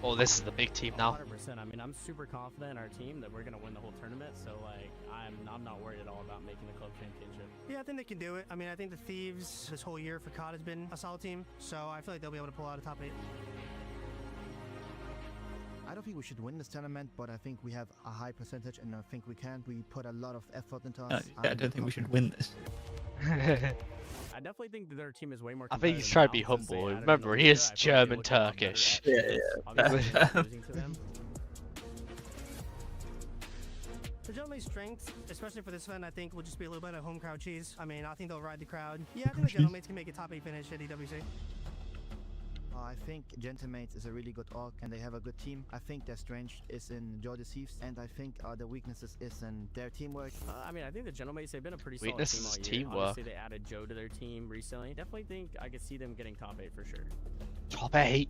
Oh, this is the big team now. 100%. I mean, I'm super confident in our team that we're gonna win the whole tournament. So like, I'm not worried at all about making the club championship. Yeah, I think they can do it. I mean, I think the Thieves this whole year for COD has been a solid team, so I feel like they'll be able to pull out a top 8. I don't think we should win this tournament, but I think we have a high percentage, and I think we can. We put a lot of effort into us. I don't think we should win this. I definitely think that their team is way more. I think he's trying to be humble. Remember, he is German Turkish. Losing to them. The Gentleman's strength, especially for this event, I think will just be a little bit of home crowd cheese. I mean, I think they'll ride the crowd. Yeah, I think the Gentlemen can make a top 8 finish at EWC. I think Gentlemen is a really good org, and they have a good team. I think their strength is in Georgia Thieves, and I think their weaknesses is in their teamwork. I mean, I think the Gentlemen, they've been a pretty solid Weakness team all is year. teamwork. Obviously, they added Joe to their team recently. Definitely think I could see them getting top 8 for sure. Top 8?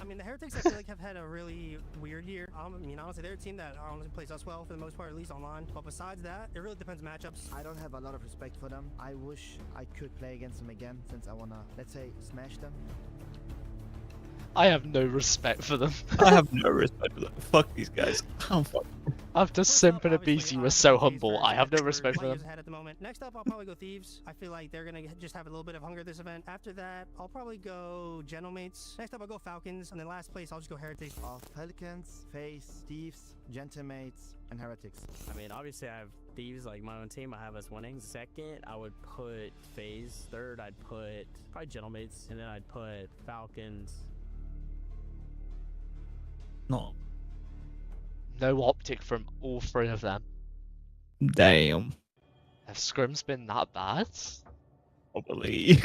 I mean, the Heretics, I feel like, have had a really weird year. I mean, honestly, they're a team that honestly plays us well for the most part, at least online. But besides that, it really depends matchups. I don't have a lot of respect for them. I wish I could play against them again, since I wanna, let's say, smash them. I have no respect for them. I have no respect for them. Fuck these guys. After Simp and Abisi were so humble, I have no respect for them. Ahead at the moment. Next up, I'll probably go Thieves. I feel like they're gonna just have a little bit of hunger this event. After that, I'll probably go Gentlemates. Next up, I'll go Falcons, and then last place, I'll just go Heretics. Falcons, FaZe, Thieves, Gentlemates, and Heretics. I mean, obviously, I have Thieves, like my own team. I have us winning. Second, I would put FaZe. Third, I'd put probably Gentlemates, and then I'd put Falcons. No optic from all 3 of them. Damn. Have scrims been that bad? Probably.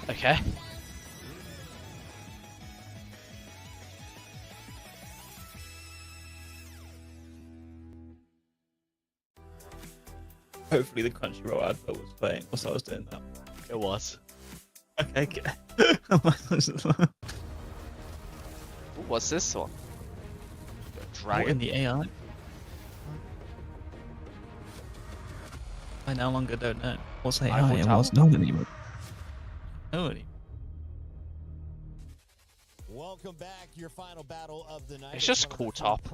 Okay. Hopefully the Crunchyroll advert was playing whilst I was doing that. It was. Okay. What's this one? What Dragon? in the AI? I no longer don't know what's AI and what's not anymore. No anymore. Welcome back. Your final battle of the night. It's just cool top.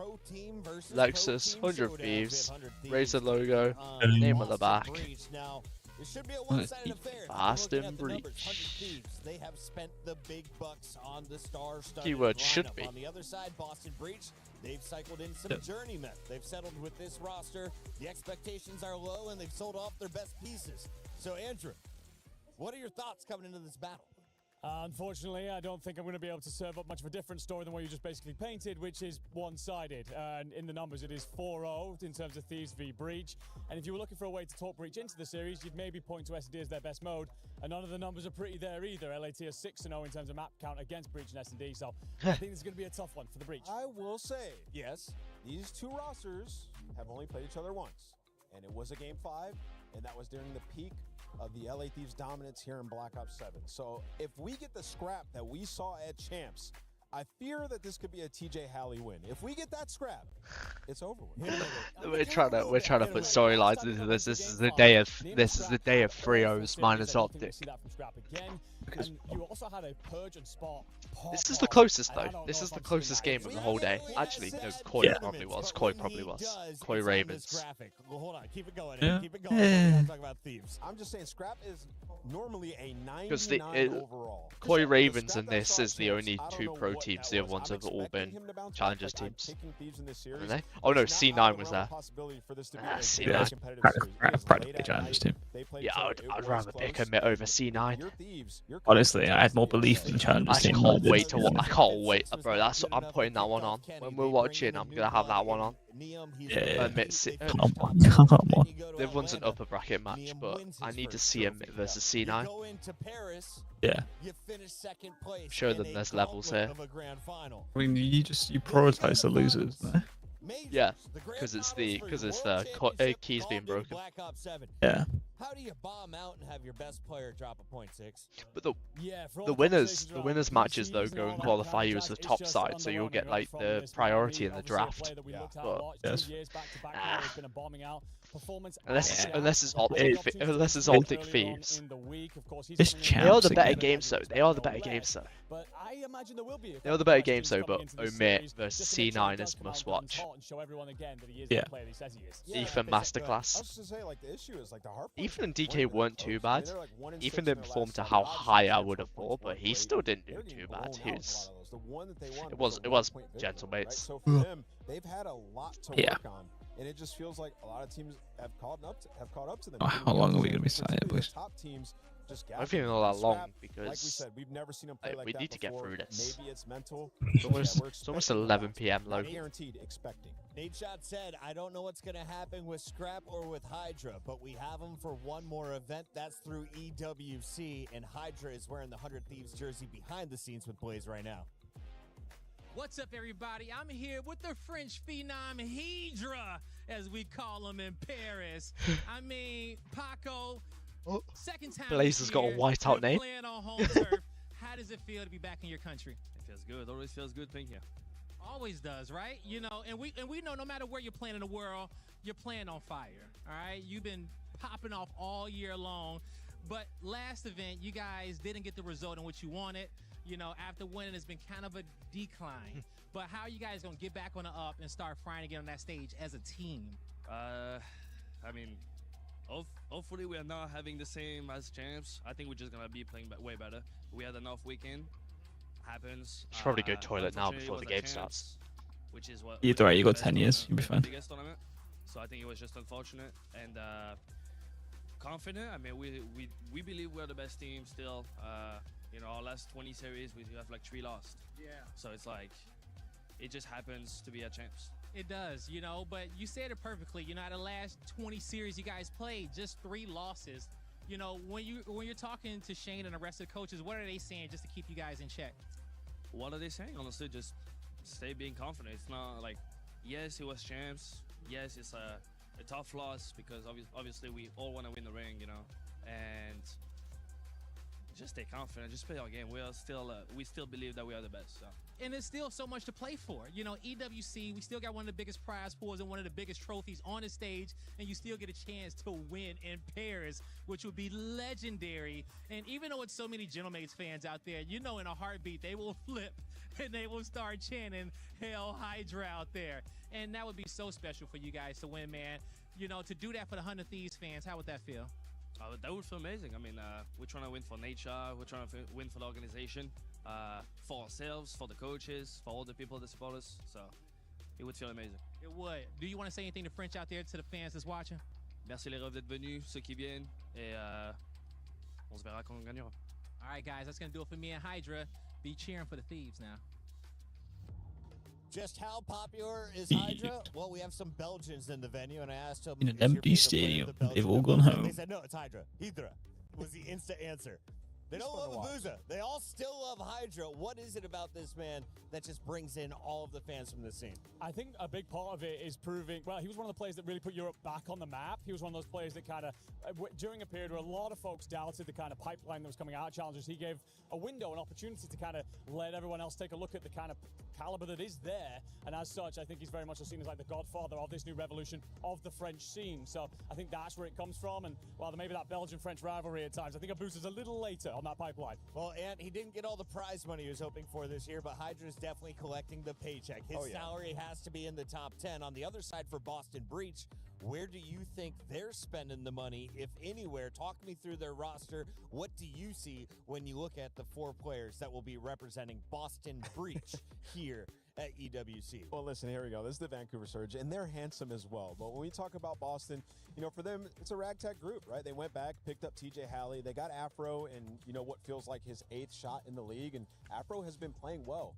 Lexus, 100 Thieves, Razer logo, name on the back. Now, it should be a one-sided affair. Fast and Breach. Breach. They have spent the big bucks on the star-studded Keyword lineup. should be. On the other side, Boston Breach, they've cycled in some journeymen. They've settled with this roster. The expectations are low, and they've sold off their best pieces. So, Andrew, what are your thoughts coming into this battle? Unfortunately, I don't think I'm going to be able to serve up much of a different story than what you just basically painted, which is one-sided. And in the numbers, it is 4-0 in terms of Thieves v Breach. And if you were looking for a way to talk Breach into the series, you'd maybe point to S&D as their best mode. And none of the numbers are pretty there either. LAT are 6-0 in terms of map count against Breach and S&D. So I think this is going to be a tough one for the Breach. I will say, yes, these two rosters have only played each other once. And it was a Game 5, and that was during the peak of the LA Thieves dominance here in Black Ops 7. So if we get the scrap that we saw at Champs I fear that this could be a TJ Halley win. If we get that scrap, it's over with. We're trying to put storylines into this. This is the day of 3-0s minus Optic. Because you also had a purge and spot. This is the closest though. This is the closest game of the whole day. Actually, no, Koi probably was. Koi probably was. Koi Ravens. Well, hold on, keep it going. Yeah. Keep it going. Talk about thieves. I'm just saying, scrap is normally a 99 Because overall. Koi Ravens and this is the only two pro teams. The other ones have all been challengers teams. Haven't they? Oh no, C9 was there. C9. Yeah, practically challengers team. Yeah, I'd rather pick a mid over C9. Honestly, I had more belief in challengers team. I can't wait to watch. I can't wait, bro. I'm putting that one on when we're watching. I'm gonna have that one on. Yeah. Come on. Everyone's an upper bracket match, but I need to see a mid versus C9. Yeah. Show them there's levels here. I mean, you prioritize the losers, no? Yeah, because it's the keys being broken. Yeah. How do you bomb out and have your best player drop a .6? But the winners matches though go and qualify you as the top side, so you'll get like the priority in the draft. But yes. Unless it's Optic Thieves. It's They are the better games though. They are the better games though. But I imagine there will be. They are the better games though, but Omit versus C9 is must watch. Yeah. Ethan Masterclass. Ethan and DK weren't too bad. Ethan didn't perform to how high I would have thought, but he still didn't do too bad. It was gentle mates. So for them, they've had a lot to work on, and it just feels like a lot of teams have caught up to them. How long are we gonna be sat here, please? Top teams just I don't think not that long because like we said, we've never seen them play like we that need to get before. through this. Maybe it's mental. It's almost 11 PM low. Guaranteed expecting. Nate Shot said, I don't know what's going to happen with Scrap or with Hydra, but we have them for one more event. That's through EWC, and Hydra is wearing the 100 Thieves jersey behind the scenes with Blaze right now. What's up, everybody? I'm here with the French phenom Hydra, as we call him in Paris. I mean, Paco, second time Blaze has got a whiteout name. playing on home turf. How does it feel to be back in your country? It feels good. Always feels good being here. Always does, right? You know, and we know no matter where you're playing in the world, you're playing on fire. All right, you've been popping off all year long, but last event you guys didn't get the result in which you wanted. You know, after winning, it's been kind of a decline. But how are you guys gonna get back on the up and start frying again on that stage as a team? I mean, hopefully we are not having the same as champs. I think we're just gonna be playing way better. We had an off weekend. Happens. Should probably go toilet now before the game starts. Which is what. Either way, you got 10 years. You'll be fine. Biggest tournament. So I think it was just unfortunate and confident. I mean, we believe we're the best team still. You know, our last 20 series we have like 3 lost. Yeah. So it's like, it just happens to be a champs. It does, you know, but you said it perfectly. You know, out of the last 20 series you guys played, just 3 losses. You know, when you're talking to Shane and the rest of the coaches, what are they saying just to keep you guys in check? What are they saying? Honestly, just stay being confident. It's not like, yes, it was champs. Yes, it's a tough loss because obviously we all want to win the ring, you know, and just stay confident. Just play our game. We still believe that we are the best. So. And there's still so much to play for. You know, EWC, we still got one of the biggest prize pools and one of the biggest trophies on the stage, and you still get a chance to win in Paris, which would be legendary. And even though it's so many Gentlemates fans out there, you know in a heartbeat they will flip and they will start chanting Hail Hydra out there. And that would be so special for you guys to win, man. You know, to do that for the 100 Thieves fans, how would that feel? That would feel amazing. I mean, we're trying to win for nature. We're trying to win for the organization, for ourselves, for the coaches, for all the people that support us. So it would feel amazing. It would. Do you want to say anything to French out there to the fans that's watching? Merci les refs d'être venus, ceux qui viennent, et on se verra quand on gagnera. All right, guys, that's going to do it for me and Hydra. Be cheering for the Thieves now. Just how popular is Hydra? Well, we have some Belgians in the venue, and I asked them. In an empty stadium, they've all gone home. They said, no, it's Hydra. Hydra was the instant answer. They don't love Abusa. They all still love Hydra. What is it about this man that just brings in all of the fans from the scene? I think a big part of it is proving, well, he was one of the players that really put Europe back on the map. He was one of those players that kind of, during a period where a lot of folks doubted the kind of pipeline that was coming out of Challengers, he gave a window, an opportunity to kind of let everyone else take a look at the kind of caliber that is there. And as such, I think he's very much seen as like the godfather of this new revolution of the French scene. So I think that's where it comes from. And while there may be that Belgian-French rivalry at times, I think Abusa's a little later on that pipeline. Well, and he didn't get all the prize money he was hoping for this year, but Hydra's definitely collecting the paycheck. His salary has to be in the top 10. On the other side for Boston Breach, where do you think they're spending the money, if anywhere? Talk me through their roster. What do you see when you look at the 4 players that will be representing Boston Breach here at EWC? Well, listen, here we go. This is the Vancouver Surge, and they're handsome as well. But when we talk about Boston, you know, for them, it's a ragtag group, right? They went back, picked up TJ Halley. They got Afro in, you know, what feels like his 8th shot in the league, and Afro has been playing well.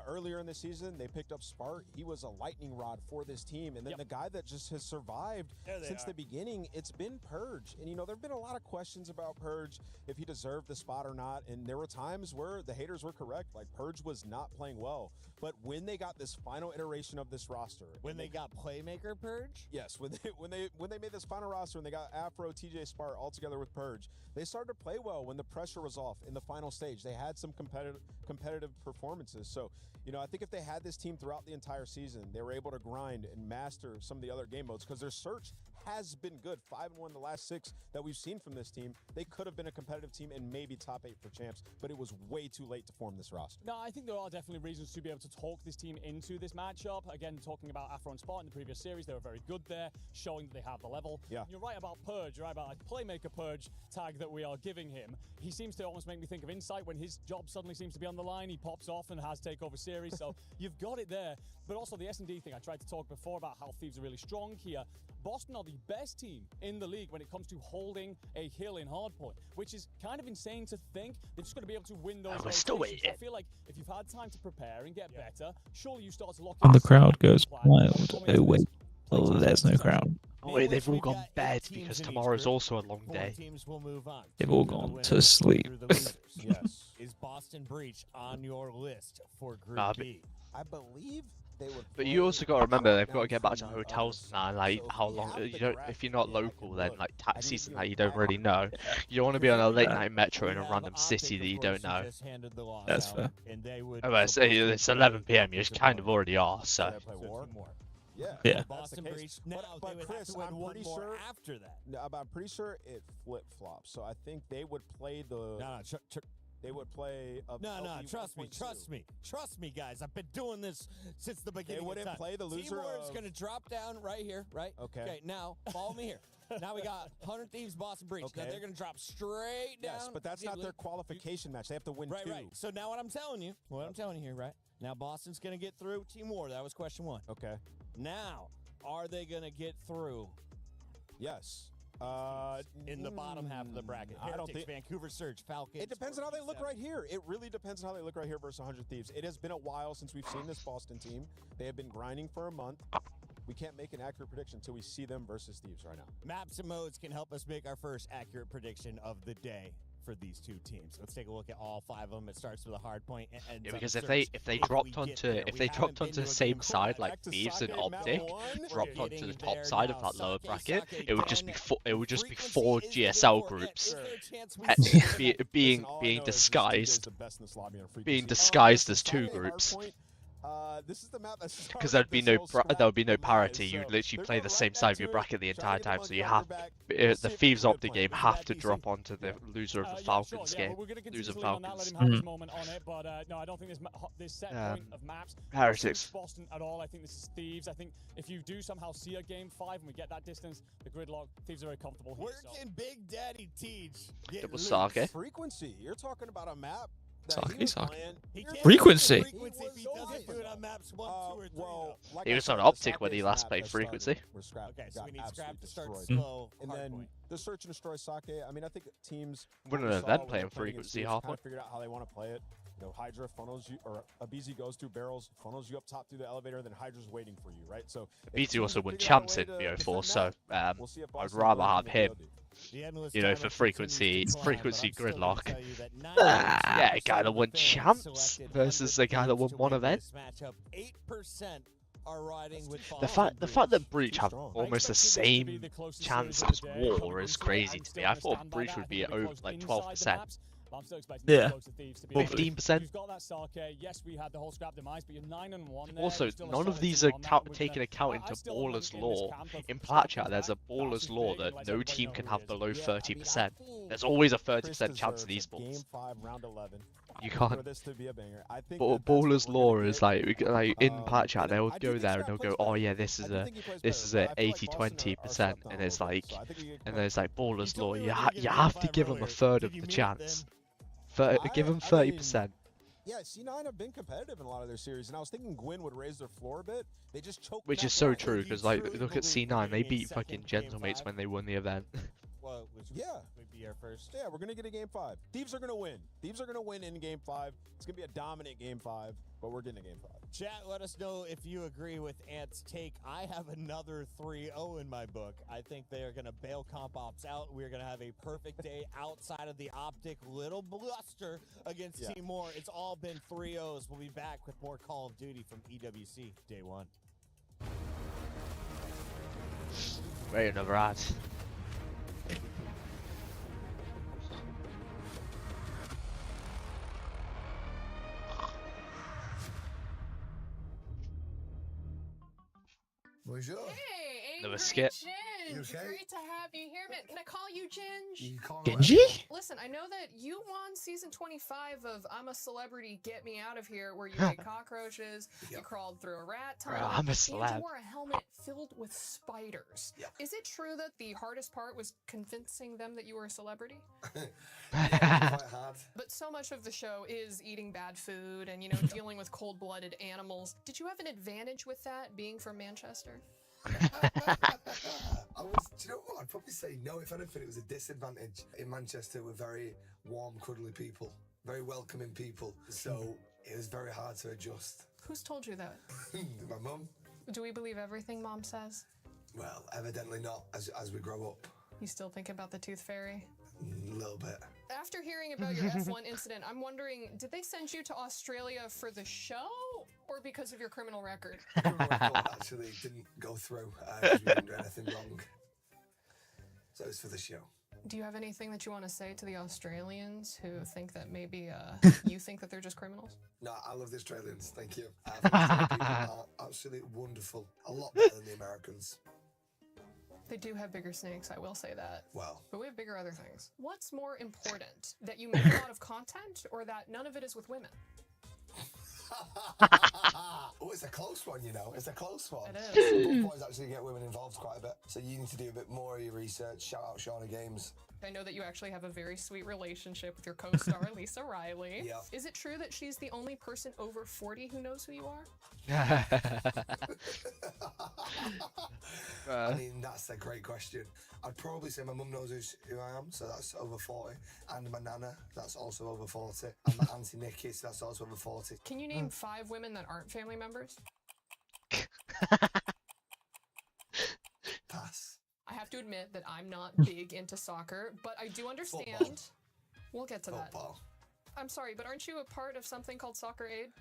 Earlier in the season, they picked up Spart. He was a lightning rod for this team. And then the guy that just has survived since the beginning, it's been Purge. And, you know, there have been a lot of questions about Purge, if he deserved the spot or not. And there were times where the haters were correct. Like, Purge was not playing well. But when they got this final iteration of this roster. When they got Playmaker Purge? Yes, when they made this final roster and they got Afro, TJ Spart all together with Purge, they started to play well when the pressure was off in the final stage. They had some competitive performances. So, you know, I think if they had this team throughout the entire season, they were able to grind and master some of the other game modes, because their search has been good. 5-1 the last 6 that we've seen from this team. They could have been a competitive team and maybe top 8 for champs, but it was way too late to form this roster. No, I think there are definitely reasons to be able to talk this team into this matchup. Again, talking about Afro and Spart in the previous series, they were very good there, showing that they have the level. Yeah. You're right about Purge. You're right about a Playmaker Purge tag that we are giving him. He seems to almost make me think of Insight when his job suddenly seems to be on the line. He pops off and has takeover series, so you've got it there. But also the S&D thing, I tried to talk before about how Thieves are really strong here. Boston are the best team in the league when it comes to holding a hill in hardpoint, which is kind of insane to think. They're just going to be able to win those locations. I feel like if you've had time to prepare and get better, surely you start to lock in. And the crowd goes wild. Oh wait, oh, there's no crowd. Oh wait, they've all gone bed because tomorrow's also a long day. They've all gone to sleep. Yes. Is Boston Breach on your list for Group B? I believe they would. But you also got to remember they've got to get back to hotels now. Like how long? You don't. If you're not local, then like taxis and that you don't really know. You don't want to be on a late night metro in a random city that you don't know. That's fair. Oh, I say it's 11 PM. You kind of already are. So. Yeah. Boston Breach. Now but they would Chris, have to win I'm one pretty more sure after that. No, but I'm pretty sure it flip flops. So I think they would play the. They would play. No, trust me, guys. I've been doing this since the beginning. They wouldn't of time. play the loser. Team War is going to drop down right here, right? Okay. Okay. Now follow me here. Now we got 100 Thieves, Boston Breach. Okay. Now they're going to drop straight down. Yes, but that's not their qualification match. They have to win 2. Right. So now what I'm telling you here, right? Now Boston's going to get through Team War. That was question 1. Okay. Now, are they going to get through? Yes. In the bottom half of the bracket. I don't think Vancouver Surge, Falcons. It depends on how they look right here. It really depends on how they look right here versus 100 Thieves. It has been a while since we've seen this Boston team. They have been grinding for a month. We can't make an accurate prediction until we see them versus Thieves right now. Maps and modes can help us make our first accurate prediction of the day for these 2 teams. Let's take a look at all 5 of them. It starts with a hard point. And yeah, because if they dropped onto the same side like Thieves and Optic, dropped onto the top side of that lower bracket, it would just be 4 GSL groups being disguised as 2 groups. This is the map that's because there would be no parity. You literally play the same side of your bracket the entire time, so you have the Thieves Optic game have to drop onto the loser of the Falcons game. Loser Falcons. Moment on it, but no, I don't think this set point of maps Heretics. Boston at all. I think this is Thieves. I think if you do somehow see a game 5 and we get that distance, the gridlock, Thieves are very comfortable here. Where can Big Daddy teach? Double Sake. Frequency. You're talking about a map. Frequency. He was on Optic when he last played Frequency. Okay, so we need Scrap to start slow. And then the Search and Destroy Sake. I mean, I think teams wouldn't have then playing Frequency halfway. Figured out how they want to play it. You know, Hydra funnels you, or Abizi goes through barrels, funnels you up top through the elevator, and then Hydra's waiting for you, right? So Abizi also won champs in BO4, so I'd rather have him. You know, for frequency gridlock. Yeah, a guy that won champs versus the guy that won one event. The fact that Breach have almost the same chance as War is crazy to me. I thought Breach would be at over like 12%. Yeah. 15%. Also, none of these are taking account into Baller's Law. In Platchat, there's a Baller's Law that no team can have below 30%. There's always a 30% chance of these balls. You can't. But Baller's Law is like in Platchat, they'll go there and they'll go, oh yeah, this is a 80-20%, and it's like, and there's like Baller's Law. You have to give them a third of the chance. Give them 30%. Yeah, C9 have been competitive in a lot of their series, and I was thinking Gwyn would raise their floor a bit. They just choked. Which is so true, because like look at C9, they beat fucking Gentlemates when they won the event. Well, yeah, would be our first. Yeah, we're gonna get a game 5. Thieves are gonna win. Thieves are gonna win in game 5. It's gonna be a dominant game 5, but we're getting a game 5. Chat, let us know if you agree with Ant's take. I have another 3-0 in my book. I think they are going to bail comp ops out. We're going to have a perfect day outside of the optic. Little bluster against Team Moore. It's all been 3-0s. We'll be back with more Call of Duty from EWC Day 1. Wait, another ad. Bonjour. Hey, another skit. You okay? Great to have you here, man. Can I call you Ginge? Genji? Listen, I know that you won season 25 of I'm a Celebrity, Get Me Out of Here, where you ate cockroaches, you crawled through a rat tunnel, I'm a and celeb. you wore a helmet filled with spiders. Yep. Is it true that the hardest part was convincing them that you were a celebrity? Quite hard. But so much of the show is eating bad food and, you know, dealing with cold-blooded animals. Did you have an advantage with that, being from Manchester? Do you know what? I'd probably say no. If anything, it was a disadvantage. In Manchester, we're very warm, cuddly people, very welcoming people. So it was very hard to adjust. Who's told you that? My mum. Do we believe everything Mom says? Well, evidently not. As we grow up, You still think about the Tooth Fairy? a little bit. After hearing about your F1 incident, I'm wondering, did they send you to Australia for the show or because of your criminal record? Criminal record actually didn't go through because we didn't do anything wrong. So it's for the show. Do you have anything that you want to say to the Australians who think that maybe you think that they're just criminals? No, I love the Australians. Thank you. I think Australian people are absolutely wonderful. A lot better than the Americans. They do have bigger snakes, I will say that. Well. But we have bigger other things. What's more important, that you make a lot of content or that none of it is with women? Oh, it's a close one, you know. It's a close one. It is. Both boys actually get women involved quite a bit. So you need to do a bit more of your research. Shout out Shauna Games. I know that you actually have a very sweet relationship with your co-star, Lisa Riley. Yep. Is it true that she's the only person over 40 who knows who you are? I mean, that's a great question. I'd probably say my mum knows who I am, so that's over 40. And my nana, that's also over 40. And my auntie Nikki, so that's also over 40. Can you name 5 women that aren't family members? Pass. I have to admit that I'm not big into soccer, but I do understand. Football. We'll get to Football. that. I'm sorry, but aren't you a part of something called Soccer Aid?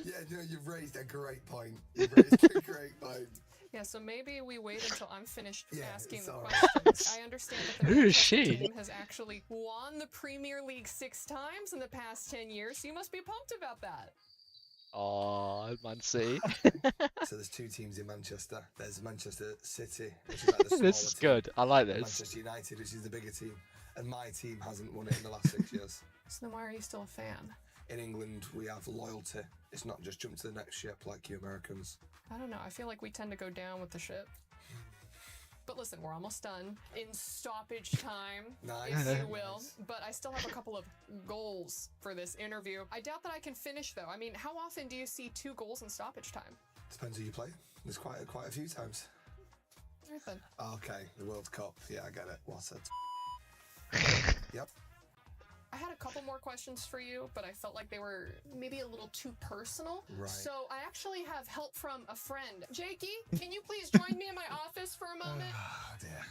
Yeah, no, you've raised a great point. You've raised a great point. Yeah, so maybe we wait until I'm finished asking the all right. questions. I understand that the Who is Manchester she? team has actually won the Premier League 6 times in the past 10 years, so you must be pumped about that. Oh, Man City. So there's 2 teams in Manchester. There's Manchester City, which is like the smaller This is team, good. I like and this. Manchester United, which is the bigger team. And my team hasn't won it in the last 6 years. So then why are you still a fan? In England, we have loyalty. It's not just jump to the next ship like you Americans. I don't know, I feel like we tend to go down with the ship. But listen, we're almost done. In stoppage time, Nice. if you will. But I still have a couple of goals for this interview. I doubt that I can finish, though. I mean, how often do you see 2 goals in stoppage time? Depends who you play. There's quite a few times. All right, then. Okay, the World Cup. Yeah, I get it. What's it? Yep. I had a couple more questions for you, but I felt like they were maybe a little too personal. Right. So I actually have help from a friend. Jakey, can you please join me in my office for a moment? Oh dear.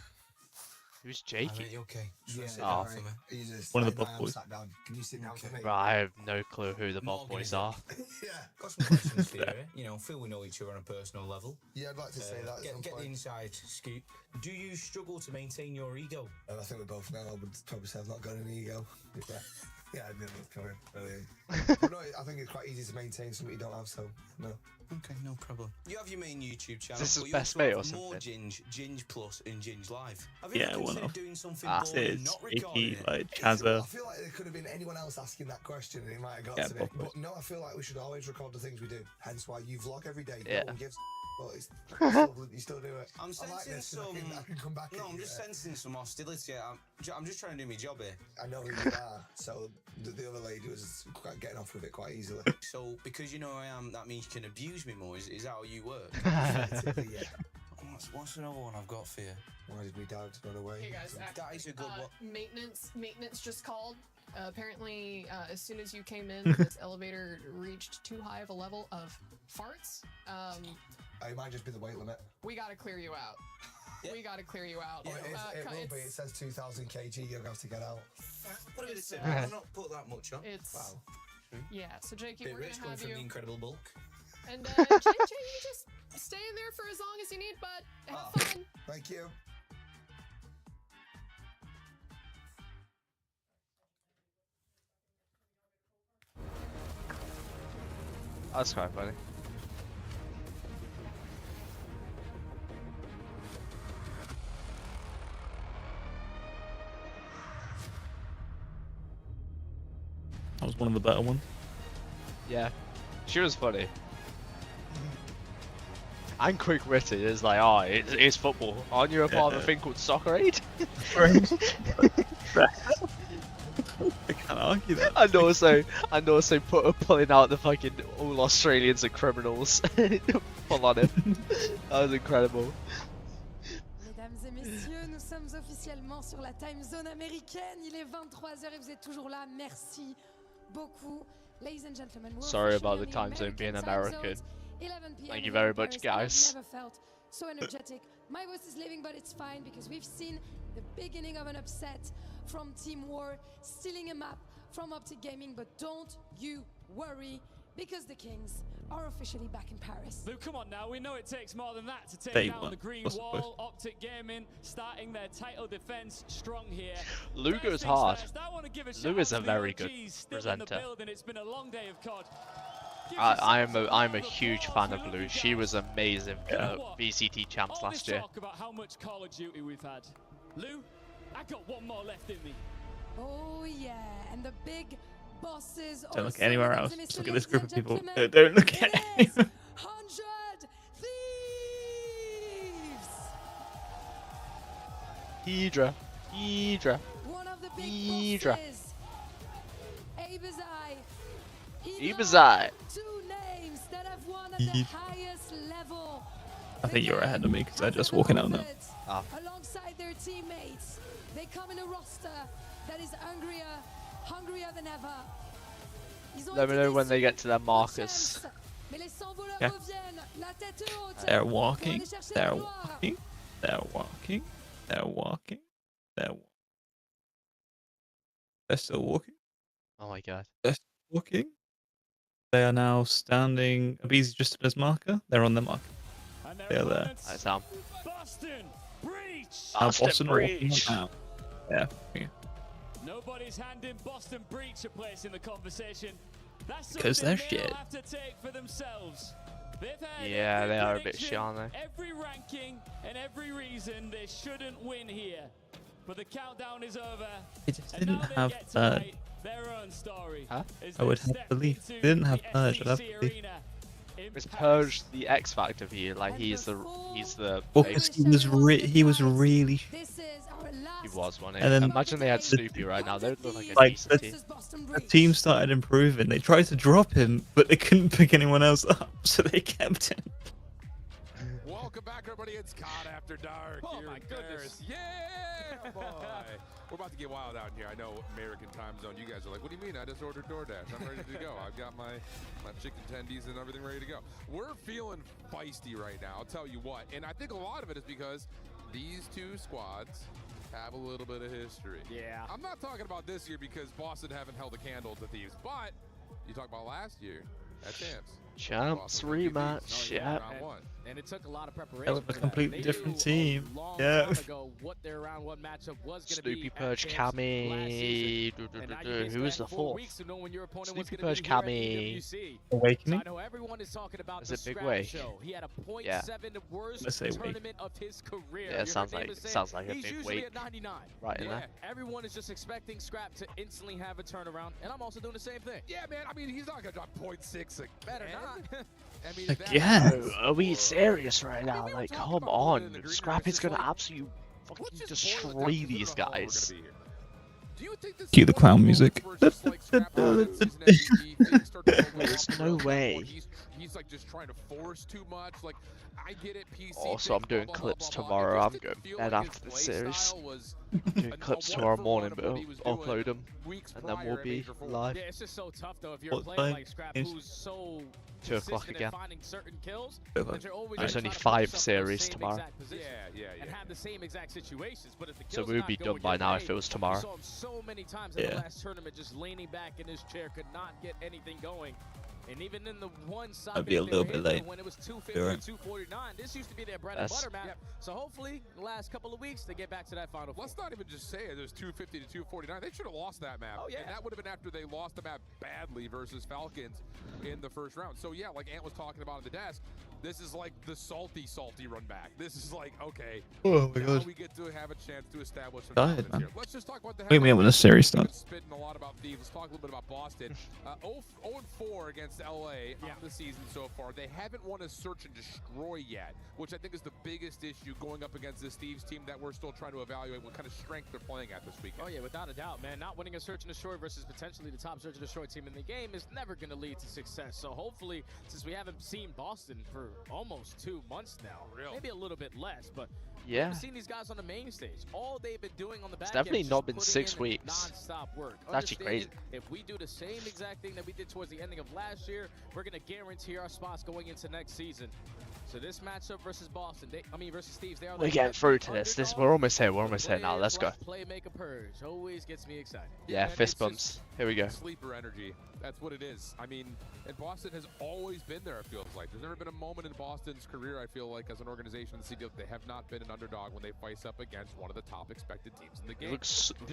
Who's Jakey? You okay? Yeah. Sit Oh. down for me. You just One of the like, Buff I am Boys. sat down. Can you sit down for me? Right, I have no clue who the Bob Boys are. Yeah. Got some questions for you. You know, feel we know each other on a personal level. Yeah, I'd like to say that. Get the inside scoop. Do you struggle to maintain your ego? I think we both know. I would probably say I've not got an ego. Yeah. Yeah, I knew it was coming. Brilliant. But no, I think it's quite easy to maintain something you don't have, so no. Okay, no problem. You have your main YouTube channel. Is this but his you best also mate or have more something? Ginge Plus and Ginge Live. Have you Yeah, ever one considered of. doing something That's boring, it. not recording Jakey, it? like I Chazza. feel like there could have been anyone else asking that question and it might have got Yeah, to me. Bob Boys. But no, I feel like we should always record the things we do. Hence why you vlog every day. Yeah. No one gives but it's you still do it. I'm I sensing like this, some. I can come back. No, at I'm you, just yeah. sensing some hostility. I'm just trying to do my job here. I know who you are, so the other lady was quite getting off with it quite easily. So because you know who I am, that means you can abuse me more. Is that how you work? Effectively, yeah. What's another one I've got for you? Why did we dad run away? Hey guys, That is a good one. Maintenance just called. Apparently, as soon as you came in, this elevator reached too high of a level of farts. It might just be the weight limit. We gotta clear you out. We gotta clear you out. Yeah, it will be. It says 2,000 kg. You're gonna have to get out. What did it say? uh, I've not put that much on. It's Wow. yeah. So Jakey, Bit we're rich gonna coming have from you. the incredible bulk. And JJ, you just stay in there for as long as you need, but have fun. Thank you. That's quite funny. That was one of the better ones. Yeah, she was funny. And quick-witted. It's like, oh, it's football. Aren't you a part of a thing called Soccer Aid? I can't argue that. and also pulling out the fucking all Australians are criminals. Pull on him. That was incredible. Mesdames et messieurs, nous sommes officiellement sur la time zone américaine. Il est 23h et vous êtes toujours là. Merci beaucoup. Ladies and gentlemen, we're Sorry about officially the on time zone being time American. zones. 11 p.m. Thank you here very in much, Paris. I've guys. never felt so energetic. My voice is leaving, but it's fine because we've seen the beginning of an upset from Team War, stealing a map from Optic Gaming. But don't you worry, because the Kings are officially back in Paris. Luke, come on now. We know it takes more than that to take They down won. the green What's the wall. Optic Gaming starting their title defense strong here. Lou First goes things hard. first, I want to give a Lou shout is out a to the very good OGs still in the presenter. building. It's been a long day of COD. I'm a huge fan of Lou. She was amazing for You know what? VCT champs All this last year. talk about how much Call of Duty we've had. Lou, I got one more left in me. Oh yeah, and the big bosses. Don't look also, anywhere mesdames else. et Just messieurs, look at this ladies group and of people. gentlemen, Don't look it at is anyone. 100 Thieves! Hydra. One of the big Hydra. bosses. Abazai. Ibazai. Two names that have won at the Hydra. highest level. I think you're ahead of me because I'm just walking out now. Ah. Alongside their teammates, they come in a roster that is hungrier than ever. Ils ont Let me été know when déçus they get to their en markers. champs, mais les sans-voleurs Yeah. reviennent, la tête haute, They're pour walking. aller chercher They're la gloire. walking. They're walking. They're walking. They're still walking. Oh my god. They're still walking. They are now standing. Abizi's just at his marker. They're on their marker. And their They are there. opponents, That's Sam. Boston Breach. Now Boston Boston are walking Breach. now. Yeah. Nobody's handing Boston Breach a place in the conversation. That's 'Cause something they're they'll shit. have to take for themselves. They've had Yeah, every they are a bit prediction, shit, aren't they? every ranking and every reason they shouldn't win here. But the countdown is over. They just and didn't now they have get to third. write their own story. Huh? as I would they have step belief. into They didn't have the Purge. I'd have SCC belief. arena in It's Paris. Purge the X Factor for you. Like he's the Well, because he was really. This is our last he was one. And then- Imagine they had Snoopy right now. They would look like a Like decent the, team. the team started improving. They tried to drop him, but they couldn't pick anyone else up, so they kept him. Welcome back, everybody. It's COD After Dark. Oh here my in goodness. Paris. Yeah, boy. We're about to get wild out here. I know American time zone. You guys are like, what do you mean? I just ordered DoorDash. I'm ready to go. I've got my chicken tendies and everything ready to go. We're feeling feisty right now. I'll tell you what. And I think a lot of it is because these two squads have a little bit of history. Yeah. I'm not talking about this year because Boston haven't held a candle to Thieves, but you talk about last year at Champs rematch, yeah. And it took a lot of preparation. That was a completely different team. Yeah. What their round one matchup was going to be. Sloopy Purge, Cammy. Who was the fourth? Sloopy Purge, Cammy. Awakening. I know everyone is talking about Is the it Big Scrap Way? Show. He had a Yeah. .7 worst Let's say tournament of his career. Yeah, it sounds like a he's big usually weight at 99. right in Yeah, there. everyone is just expecting Scrap to instantly have a turnaround, and I'm also doing the same thing. Yeah, man. I mean, he's not gonna drop 0.6 again. Better not. I mean, Again. Are we serious right now? Like, come on. Scrap is gonna absolutely fucking destroy these guys. Cue the clown music. There's no way. He's like just trying to force too much. Like, I get it. PC. Also, I'm doing clips tomorrow. I'm going to bed after the series. Doing clips tomorrow morning, but I'll upload them, and then we'll be live. Yeah, it's just so tough though if you're What a player time like Scrap is- who's so 2 o'clock consistent again. at finding certain kills. There's There's only 5 series tomorrow. And have the same exact situations, but if the So kills we would not be going done by your now way, if it was we tomorrow. saw him so many times in Yeah. the last tournament just leaning back in his chair, could not get anything going. And even in the one side I'd be a little bit late. when it was 250 You're to right. 249, this used to be their bread and That's- butter map. So hopefully, the last couple of weeks, they get back to that final four. Let's not even just say it. There's 250 to 249. They should have lost that map. Oh, yeah. And that would have been after they lost the map badly versus Falcons in the first round. So, yeah, like Ant was talking about at the desk, this is like the salty run back. This is like, okay, Oh my now god. we get to have a chance to establish some Go ahead, dominance man. here. Let's just talk about the Wake me up when the series We've been starts. spitting a lot about Thieves. Let's talk a little bit about Boston. 0-4 against LA on the season so far. They haven't won a search and destroy yet, which I think is the biggest issue going up against this Thieves team that we're still trying to evaluate what kind of strength they're playing at this weekend. Oh yeah, without a doubt, man. Not winning a search and destroy versus potentially the top search and destroy team in the game is never going to lead to success. So hopefully, since we haven't seen Boston for almost 2 months now, maybe a little bit less, but we Yeah. haven't seen these guys on the main stage. All they've been doing on the back It's definitely end is not just been putting 6 in weeks. Non-stop work. It's actually crazy. Understanding If we do the same exact thing that we did towards the ending of last year, we're going to guarantee our spots going into next season. So this matchup versus Boston, versus Thieves, they are We're getting through to this. We're almost here. We're almost here now. Let's go. Play, make a purge. Always gets me excited. Yeah, fist bumps. Here we go. Sleeper energy. That's what it is. I mean, and Boston has always been there, it feels like. There's never been a moment in Boston's career, I feel like, as an organization in the CDL, they have not been an underdog when they face up against one of the top expected teams in the game.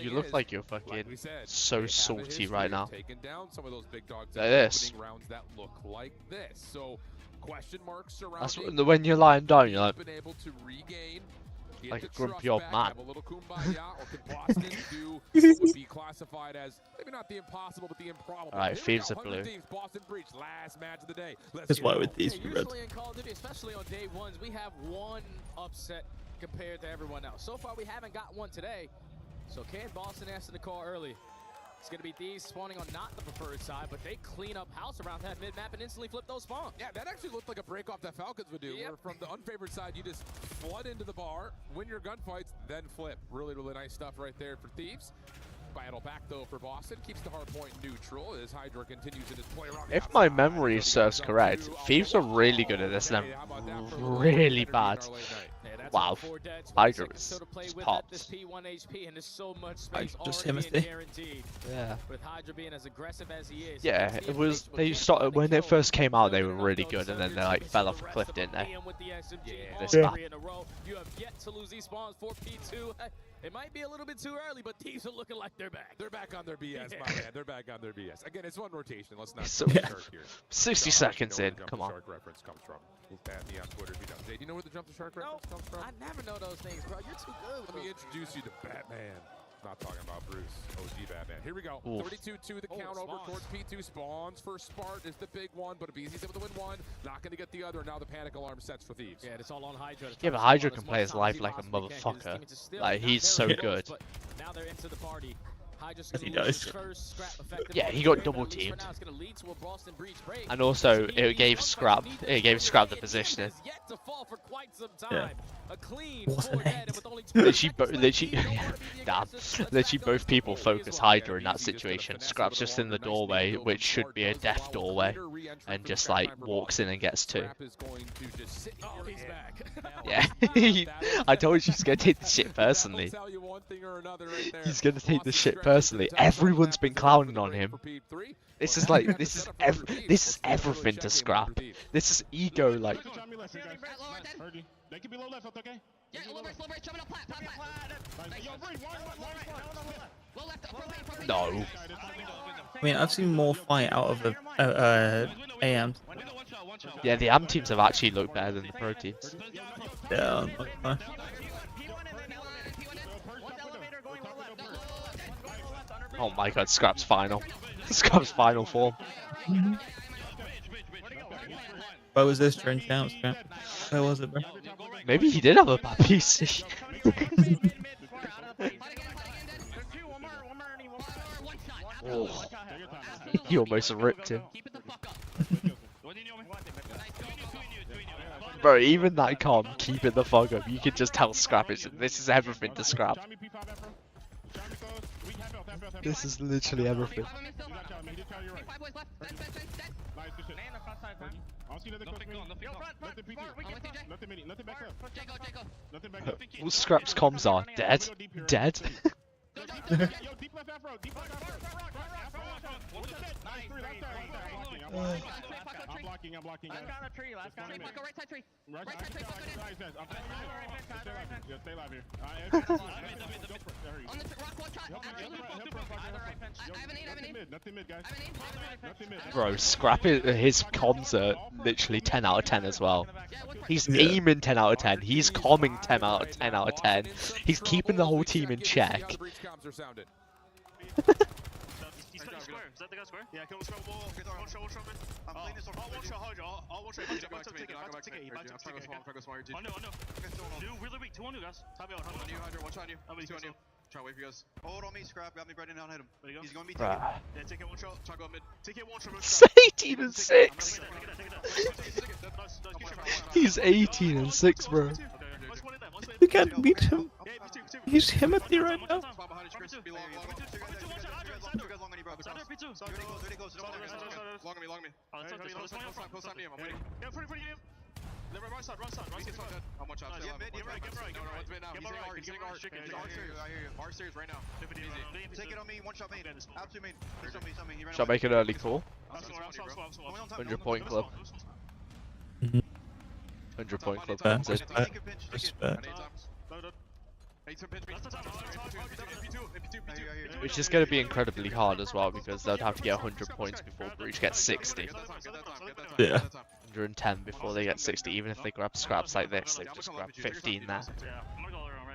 You look like you're fucking so salty right now. Taking down some of those big dogs Like in this. opening rounds that look like this. So, question marks surrounding. That's when you're lying down, you're like, been able to regain, get like the a grumpy trust old back, man. have a little kumbaya, or can Boston do what would be classified as maybe not the impossible, but the improbable? Alright, Here we Thieves go, are 100 blue. Thieves, Boston Breach, last match of the day. Let's That's get why it with on. these be red. Usually in Call of Duty, especially on day ones, we have one upset compared to everyone else. So far, we haven't got one today. So can Boston answer the call early? It's going to be Thieves spawning on not the preferred side, but they clean up house around that mid-map and instantly flip those spawns. Yeah, that actually looked like a break off that Falcons would do, where from the unfavored side, you just flood into the bar, win your gunfights, then flip. Really, really nice stuff right there for Thieves. Battle back, though, for Boston. Keeps the hard point neutral as Hydra continues in his play around. If my memory serves correct, Thieves are really good at this and I'm really bad. Wow, Hydra is pops. P1 HP and there's so much I space just already him being guaranteed. Yeah. With Hydra being as aggressive as he is. Yeah, it was. They started when it first came out. They were really good, and then they like fell off a cliff, didn't they? This map. You have yet to lose these spawns for P2. It might be a little bit too early, but Thieves are looking like they're back. They're back on their BS, my man. They're back on their BS. Again, it's one rotation. Let's not So- jump the yeah. shark here. 60 So, seconds I in, don't know where the come jump on. the shark reference comes from. At me on Twitter if you don't. Jay, do you know where the jump the shark reference comes from? I never know those things, bro. You're too good. Let me introduce you to Batman. Not talking about Bruce. OG Batman. Here we go. Oof. 32-2 the count over towards P2. Spawns for Spart is the big one, but BZ's able to win one. Not going to get the other. Now the panic alarm sets for Thieves. Yeah, it's all on Hydra. Yeah, but Hydra can play his life like a motherfucker. Like he's so good. Now they're into the party. He does. Yeah, he got double teamed. And also, it gave Scrap the positioning. Yeah. Literally both people focus Hydra in that situation. Scrap's just in the doorway, which should be a death doorway, and just like walks in and gets 2. Yeah, I told you he's gonna take the shit personally. He's gonna take the shit personally. Everyone's been clowning on him. This is like, this is everything to Scrap. This is ego, like. They can be low left, okay? Yeah, low right, jumping up flat, No. I mean, I've seen more fight out of the AM. Yeah, the AM teams have actually looked better than the pro teams. Yeah. Oh my god, Scrap's final. Scrap's final form. Where was this during champs? Where was it, bro? Maybe he did have a bad PC. Oh. He almost ripped him. Bro, even that calm, keep it the fuck up. You can just tell Scrap this is everything to Scrap. This is literally everything. All Scrap's comms are dead. Dead. I'm blocking. I'm down a tree, last guy. Go right side tree. Right side tree, fuck it in. Yeah, stay live here. On the rock, one shot. I have an 8. Nothing mid, guys. Nothing mid. Bro, Scrap, his comms are literally 10 out of 10 as well. He's aiming 10 out of 10. He's calming 10 out of 10. He's keeping the whole team in check. Is that the guy square? Yeah, kill the square. One shot, man. I'm playing this on one shot, hard, all one shot. On no. Dude, really weak. 2 on you, guys. Top me out, on you, Hydra. Watch on you. I'm on you. Try to wait for you guys. Hold on me, Scrap. Got me right in down, hit him. He's going to be taking. Yeah, take it one shot. Try to go mid. Take it one shot. 18 and 6. He's 18 and 6, bro. We can't beat him. He's Timothy right now. Long me. Close on me, I'm waiting. Yeah, front of you. Right side. I'm one shot. Get right. One's mid now. He's hitting R series right now. Easy. Take it on me, one shot main. Out to main. He's on me. Shall I make an early call? 100 point club. 100 point club. Which is going to be incredibly hard as well, because they'll have to get 100 points before Breach gets 60. Yeah. 110 before they get 60. Even if they grab Scraps like this, they've just grabbed 15 there.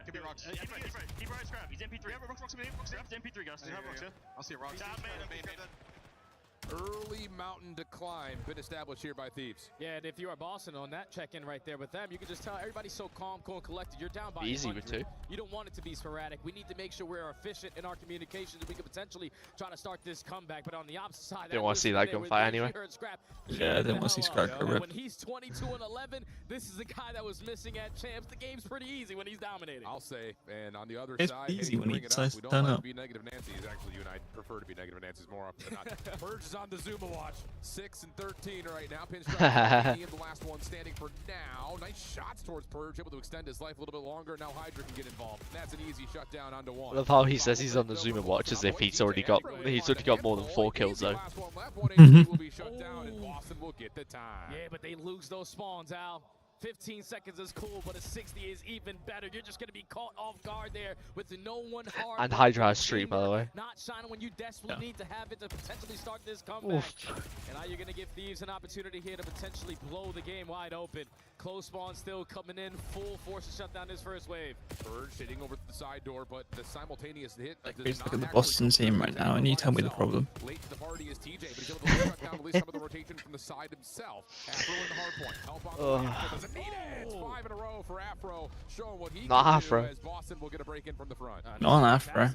He's MP3. He's MP3, guys. I'll see rocks. Early mountain decline been established here by Thieves. Yeah, and if you are Boston on that check-in right there with them, you can just tell everybody's so calm, cool, and collected. You're down by Easy 100. with 2. You don't want it to be sporadic. We need to make sure we're efficient in our communications, and we could potentially try to start this comeback. But on the opposite side, Don't want to see that gunfight anyway. Yeah, I didn't want to see Scrap get ripped. When he's 22 and 11, this is the guy that was missing at champs. The game's pretty easy when he's dominating. I'll say, and on the other it's side, easy when he decides to we turn don't up. be negative Nancy's. Actually, you and I prefer to be negative Nancy's more often than not. Purge is on the Zuma watch. 6 and 13 right now. Pinstripe the last one standing for now. Nice shots towards Purge, able to extend his life a little bit longer. Now Hydra can get involved. That's an easy shutdown onto 1. I love how he says he's on the Zuma watch as if he's already got more than 4 kills though. Will be shut down, and Boston will get the time. Yeah, but they lose those spawns, Al. 15 seconds is cool, but a 60 is even better. You're just going to be caught off guard there with no one hard. And Hydra has streak, by the way. Not shining when you desperately need to have it to potentially start this comeback. And now you're going to give Thieves an opportunity here to potentially blow the game wide open. Close spawn still coming in, full force to shut down this first wave. Purge hitting over the side door, but the simultaneous hit. Please look at the Boston team right now, and you tell me the problem. Late to the party is TJ, but he's able to shut down at least some of the rotation from the side himself. Afro in the hard point. Help on the way. Doesn't need it. It's 5 in a row for Afro, showing what he Not can Afro. do as Boston will get a break in from the front. Not an Afro.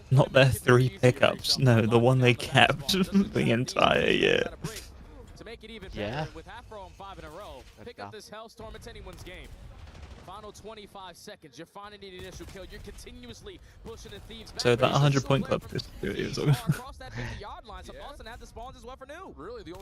Not their 3 pickups. No, the one they kept the entire year. To make it even Yeah. better, with Afro on 5 in a row, pick up this Hellstorm, it's anyone's game. Final 25 seconds, you're finding the initial kill, you're continuously pushing the Thieves back. So that 100-point club is Across that 50-yard line, so Boston had the spawns as well for new.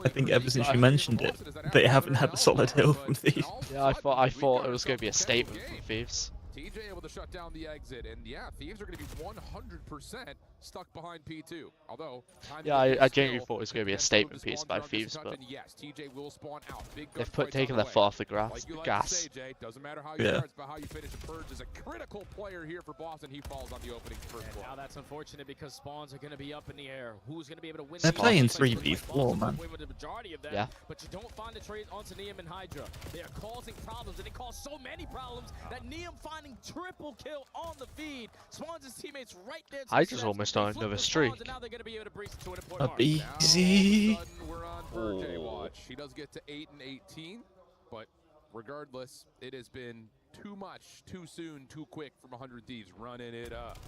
I think ever since you mentioned it, they haven't had a solid hill from Thieves. Yeah, I thought it was going to be a statement from Thieves. TJ able to shut down the exit, and yeah, Thieves are going to be 100% stuck behind P2. Although, Yeah, I genuinely thought it was going to be a statement piece by Thieves, but yes, TJ will spawn out. Big they've taken their foot off the gas. Say, Jay, doesn't matter how you start, but how you finish. Purge is a critical player here for Boston. He falls on the opening first blow. Now that's unfortunate because spawns are going to be up in the air. Who's going to be able to win? They're playing 3v4, man. Yeah. But you don't find the trade onto Neum and Hydra. They are causing problems, and they cause so many problems that Neum finding triple kill on the feed spawns his teammates right there. Hydra's almost on another streak. A BZ. We're on Purge watch. He does get to 8 and 18, but regardless, it has been too much, too soon, too quick from 100 Thieves running it up.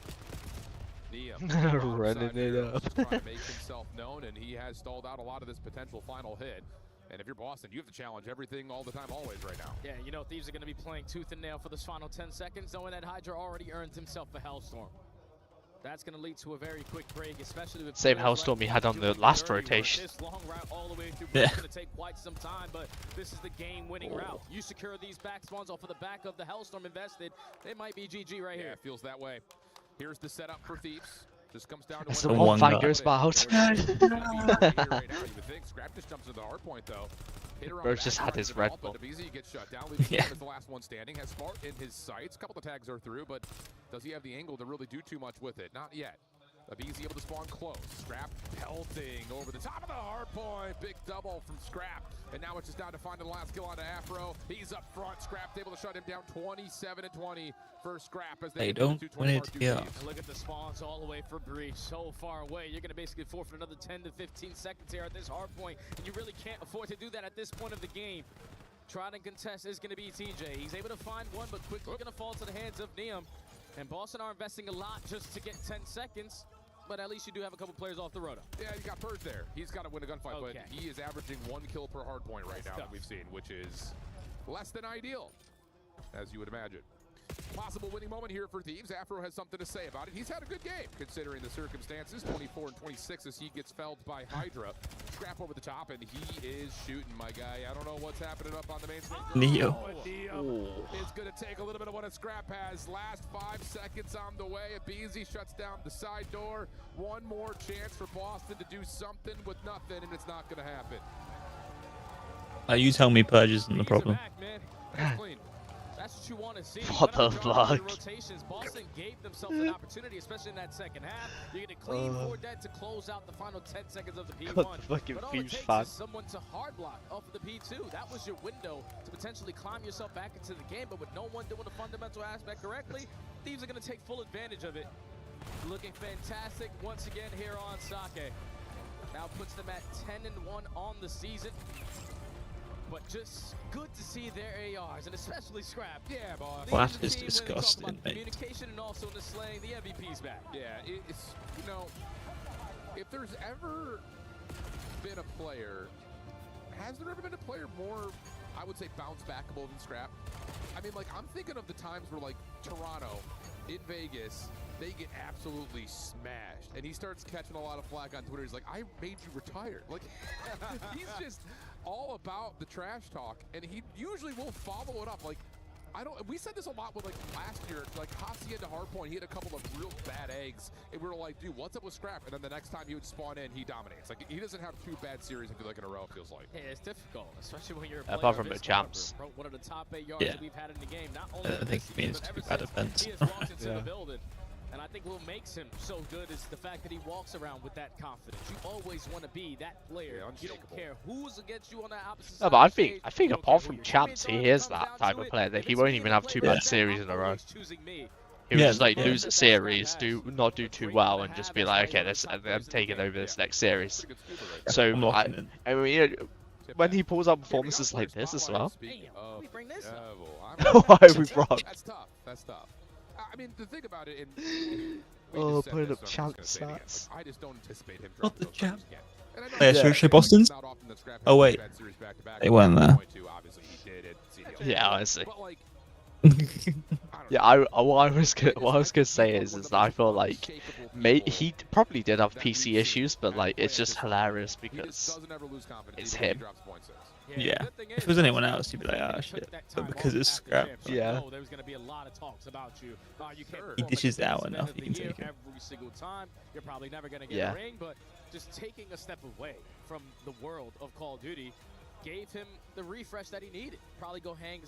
Neum running it up. trying to make himself known, and he has stalled out a lot of this potential final hit. And if you're Boston, you have to challenge everything all the time, always right now. Yeah, you know Thieves are going to be playing tooth and nail for this final 10 seconds, knowing that Hydra already earned himself a Hellstorm. That's going to lead to a very quick break, especially with Same Hellstorm he had on the last rotation. This long route all the way through Yeah. is going to take quite some time, but this is the game-winning route. You secure these back spawns off of the back of the Hellstorm invested, it might be GG right here. Yeah, it feels that way. Here's the setup for Thieves. Just comes down to That's the one finger's about. right now, you would think. Scrap just jumps to the hard point though. Bro's just had his Red Bull. EWC gets shut down. Leaves Yeah. as the last one standing. Has Smart in his sights. A couple of tags are through, but does he have the angle to really do too much with it? Not yet. EWC able to spawn close. Scrap pelting over the top of the hard point. Big double from Scrap. And now it's just down to finding the last kill onto Afro. He's up front. Scrap able to shut him down 27 and 20 for Scrap as They get don't to win 220 it hard here. Thieves. Look at the spawns all the way for Breach, so far away. You're going to basically forfeit another 10 to 15 seconds here at this hard point, and you really can't afford to do that at this point of the game. Trying to contest is going to be TJ. He's able to find one, but quickly going to fall to the hands of Neum. And Boston are investing a lot just to get 10 seconds. But at least you do have a couple players off the roto. Yeah, he's got Purge there. He's got to win a gunfight, Okay. but he is averaging 1 kill per hard point right now that we've seen, which is less than ideal, as you would imagine. Possible winning moment here for Thieves. Afro has something to say about it. He's had a good game, considering the circumstances. 24 and 26 as he gets felled by Hydra. Scrap over the top, and he is shooting, my guy. I don't know what's happening up on the main stage. Neo. It's going to take a little bit of what a Scrap has. Last 5 seconds on the way. Abizi shuts down the side door. One more chance for Boston to do something with nothing, and it's not going to happen. You tell me Purge isn't the problem. That's clean. That's what you want to see. What the fuck? Rotations. Boston gave themselves an opportunity, especially in that second half. You're going to clean for that to close out the final 10 seconds of the P1. God, the fucking but all Thieves it takes fan. is someone to hard block off of the P2. That was your window to potentially climb yourself back into the game, but with no one doing the fundamental aspect correctly, Thieves are going to take full advantage of it. Looking fantastic once again here on Sake. Now puts them at 10 and 1 on the season. But just good to see their ARs, and especially Scrap. Yeah, boss. That is disgusting, mate. Communication and also in the slaying, the MVP's back. Yeah, it's, you know, if there's ever been a player, has there ever been a player more, I would say, bounce-backable than Scrap? I mean, like, I'm thinking of the times where, like, Toronto, in Vegas, they get absolutely smashed. And he starts catching a lot of flack on Twitter. He's like, I made you retire. Like, he's just all about the trash talk. And he usually will follow it up. Like, we said this a lot with, like, last year. Like, Hasi into hardpoint, he had a couple of real bad eggs. And we were like, dude, what's up with Scrap? And then the next time he would spawn in, he dominates. Like, he doesn't have 2 bad series, I feel like, in a row, it feels like. Yeah, it's difficult, especially when you're a player Apart from of the his champs. caliber. One of the top 8 yards Yeah. that we've had in the game. Not I only don't think he means but to ever be bad since events. he has walked into Yeah. the building. And I think what makes him so good is the fact that he walks around with that confidence. You always want to be that player. Yeah, you don't care who's against you on that opposite No, side but of I the think stage. You don't apart care from who your champs, teammates he are. is It comes that down type to of it. player that If he it's won't me even and have the 2 player, bad series in a I'm row. always choosing me. He would Yeah, just like yeah. lose a series, not do too well, and just be like, okay, I'm taking over this next series. So I'm locking in. I mean, you know, when he pulls out performances like this as well, why are we wrong? That's tough. That's tough. I mean, the thing about it, and Oh, putting up champ stats. I just don't anticipate him. Not the champ. And I know Yeah, that- seriously, Boston's? Not often that Scrap Oh, has wait. bad series back-to-back. They weren't there. Obviously, he did at CDL. Yeah, honestly. But like, Yeah, what I was gonna say is that I feel like he probably did have PC issues, but like it's just hilarious because it's him. Yeah. If it was anyone else, you'd be like, ah, shit. But because it's Scrap, Yeah. There was going to be a lot of talks about you. You can't he perform dishes like out this enough, of you the can year take it. every single time. You're probably never going to get Yeah. a ring, but just taking a step away from the world of Call of Duty gave him the refresh that he needed. Probably go hang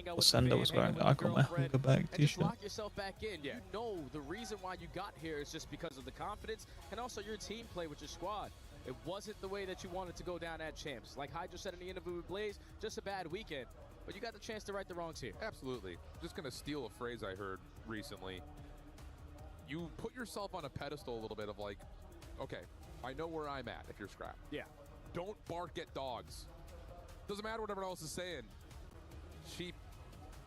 out with Sender was wearing an Icon my Hunger Bag and just t-shirt. lock yourself back in. You know the reason why you got here is just because of the confidence and also your team play with your squad. It wasn't the way that you wanted to go down at Champs. Like Hydra said in the interview with Blaze, just a bad weekend. But you got the chance to right the wrongs here. Absolutely. Just going to steal a phrase I heard recently. You put yourself on a pedestal a little bit of like, okay, I know where I'm at if you're Scrap. Yeah. Don't bark at dogs. Doesn't matter what everyone else is saying. Sheep.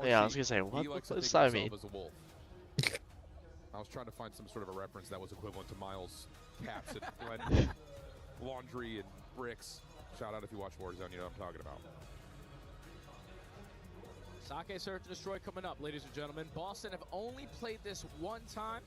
or Yeah, I was sheep. gonna say, He what likes to does think of that himself mean? as a wolf. I was trying to find some sort of a reference that was equivalent to Miles' caps and laundry and bricks. Shout out if you watch Warzone, you know what I'm talking about. Sake Search and Destroy coming up, ladies and gentlemen. Boston have only played this one time,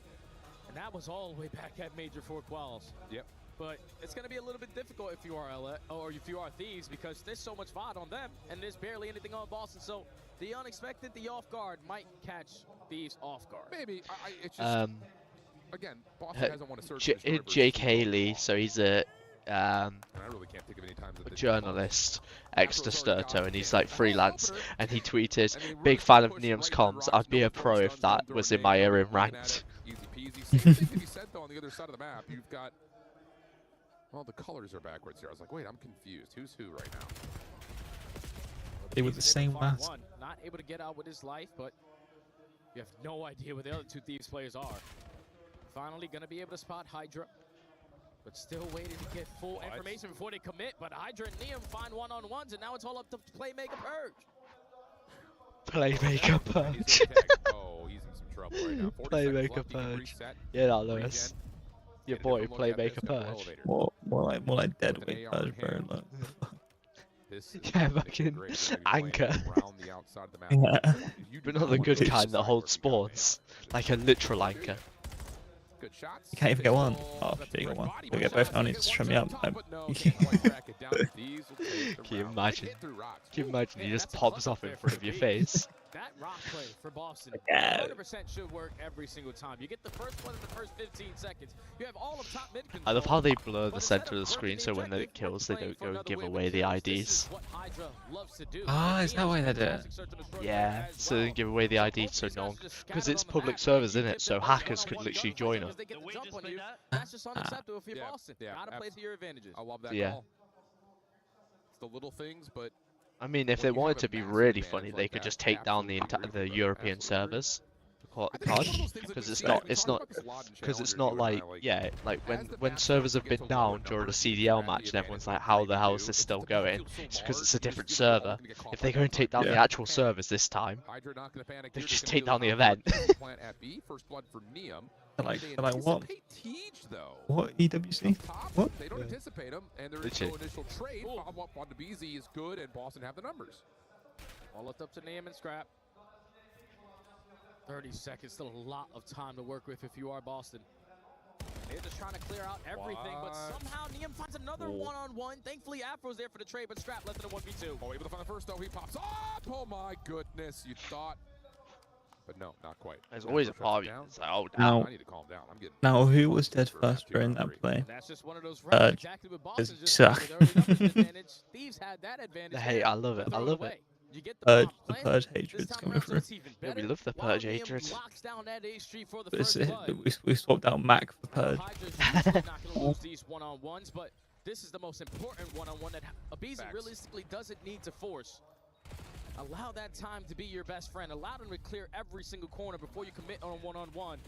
and that was all the way back at Major 4 Quals. Yep. But it's going to be a little bit difficult if you are LA, or if you are Thieves, because there's so much VOD on them, and there's barely anything on Boston. So the unexpected, the off guard, might catch Thieves off guard. Maybe. It's just, again, Boston hasn't won a Search and Destroy versus Jake Haley, so he's a and I really can't think of any times that journalist, ex-Disturto, and he's like freelance, and he tweeted, big fan of Neum's comms, I'd be a pro if that was in my era in ranked. Easy peasy. Same thing to be said though on the other side of the map. You've got, well, the colors are backwards here. I was like, wait, I'm confused. Who's who right now? They were the same last. Not able to get out with his life, but you have no idea where the other two Thieves players are. Finally going to be able to spot Hydra, but still waiting to get full information before they commit. But Hydra and Neum find one-on-ones, and now it's all up to Playmaker Purge. Playmaker Purge. Oh, he's in some trouble right now. 40 seconds Playmaker left, he can Purge. reset. Yeah, that Lewis. Your boy, Get a different look at Playmaker this, Purge. elevator. More like dead With an weight AR Purge, in bro. hand. Like, This is Yeah, looking fucking great. They're gonna be anchor. playing around the outside of the map. Yeah. You do But not the want good to kind that decide holds where we go, spawns. Like a literal anchor. Good shots. you can't even get one. Oh, shit, you got one. You'll get both now. Need to shut me up. Can you imagine? Can you imagine he just pops off in front of your face? That rock play for Boston Yeah. 100% should work every single time. You get the first one in the first 15 seconds. You have all of top mid control. I love how they blur the center of the screen so when they kills they don't go and give away the IDs. Ah, is that why they do it? Yeah, so they give away the ID so no one, because it's public servers in it, so hackers could literally join them. That's just unacceptable if you're Boston. Gotta play to your advantages. I love that Yeah. call. It's the little things, but I mean, if they wanted to be really funny, they could just take down the European servers. Because it's not like, yeah, like when servers have been down during a CDL match and everyone's like, how the hell is this still going? It's because it's a different server. If they go and take down the actual servers this time, they just take down the event. plant at B, first blood for Neum. Like They what? anticipate Teej, though. What EWC? What? They don't anticipate him, and there is no initial trade. Follow-up on the BZ is good, and Boston have the numbers. All left up to Neum and Scrap. 30 seconds, still a lot of time to work with if you are Boston. They're just trying to clear out everything, but somehow Neum finds another one-on-one. Thankfully, Afro's there for the trade, but Scrap left in a 1v2. Oh, able to find the first, though. He pops up. Oh, my goodness. You thought. But no, not quite. There's always a part of you that's like, oh, Now, I need to calm down. I'm getting now who was dead first during that play? That's just one of those rounds, exactly what Boston just suck. did. They already have an advantage. Thieves had that advantage. Hey, I love it. I love it. You get The Purge hatred's coming through. Yeah, we love the Purge hatred. We swapped out Mac for Purge. Not gonna lose these one-on-ones, but this is the most important one-on-one that Abizi realistically doesn't need to force. Allow that time to be your best friend. Allow them to clear every single corner before you commit on a one-on-one.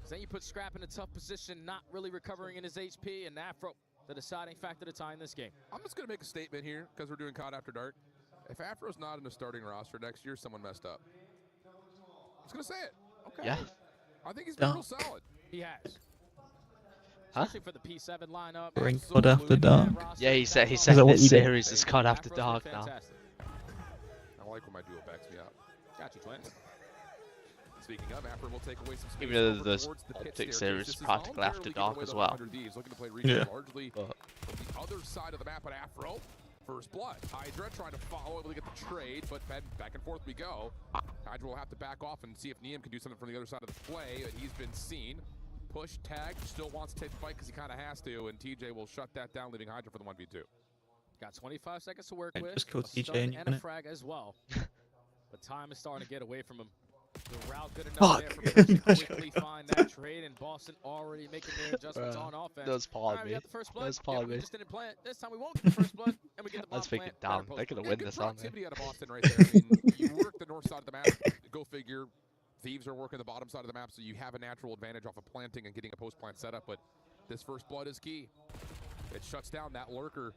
Then you put Scrap in a tough position, not really recovering in his HP, and Afro, the deciding factor to tie in this game. I'm just going to make a statement here because we're doing COD After Dark. If Afro's not in the starting roster next year, someone messed up. I'm just going to say it. Okay. Yeah. I think he's been real solid. He has. Huh? Especially for the P7 lineup. Bring COD After Dark. Yeah, he said that what this we did? series is COD After Dark now. I like when my duo backs me up. Got you, Twin. Speaking of, Afro will take away some space. Even though over the towards the pit optic staircase. series This is practically After voluntarily Dark giving as away the well. 100 Thieves, looking to play region Yeah. largely from the other side of the map, but Afro, first blood. Hydra trying to follow, able to get the trade, but then back and forth we go. Hydra will have to back off and see if Neum can do something from the other side of the play. He's been seen. Push, tag, still wants to take the fight because he kind of has to, and TJ will shut that down, leaving Hydra for the 1v2. Got 25 seconds to work And with. just killed A TJ stun in and a unit. frag as well. But time is starting to get away from him. The route good enough Fuck. there for him to quickly find that trade, and Boston already making their adjustments on offense. That was part of Alright, we me. got the first blood. That was part Yeah, of we me. just didn't plan it. This time we won't get the first blood, and we get the I was bomb thinking, plant. damn, they're going to win this, aren't they? Productivity out of Boston right there. I mean, you work the north side of the map. Go figure. Thieves are working the bottom side of the map, so you have a natural advantage off of planting and getting a post-plant setup, but this first blood is key. It shuts down that lurker.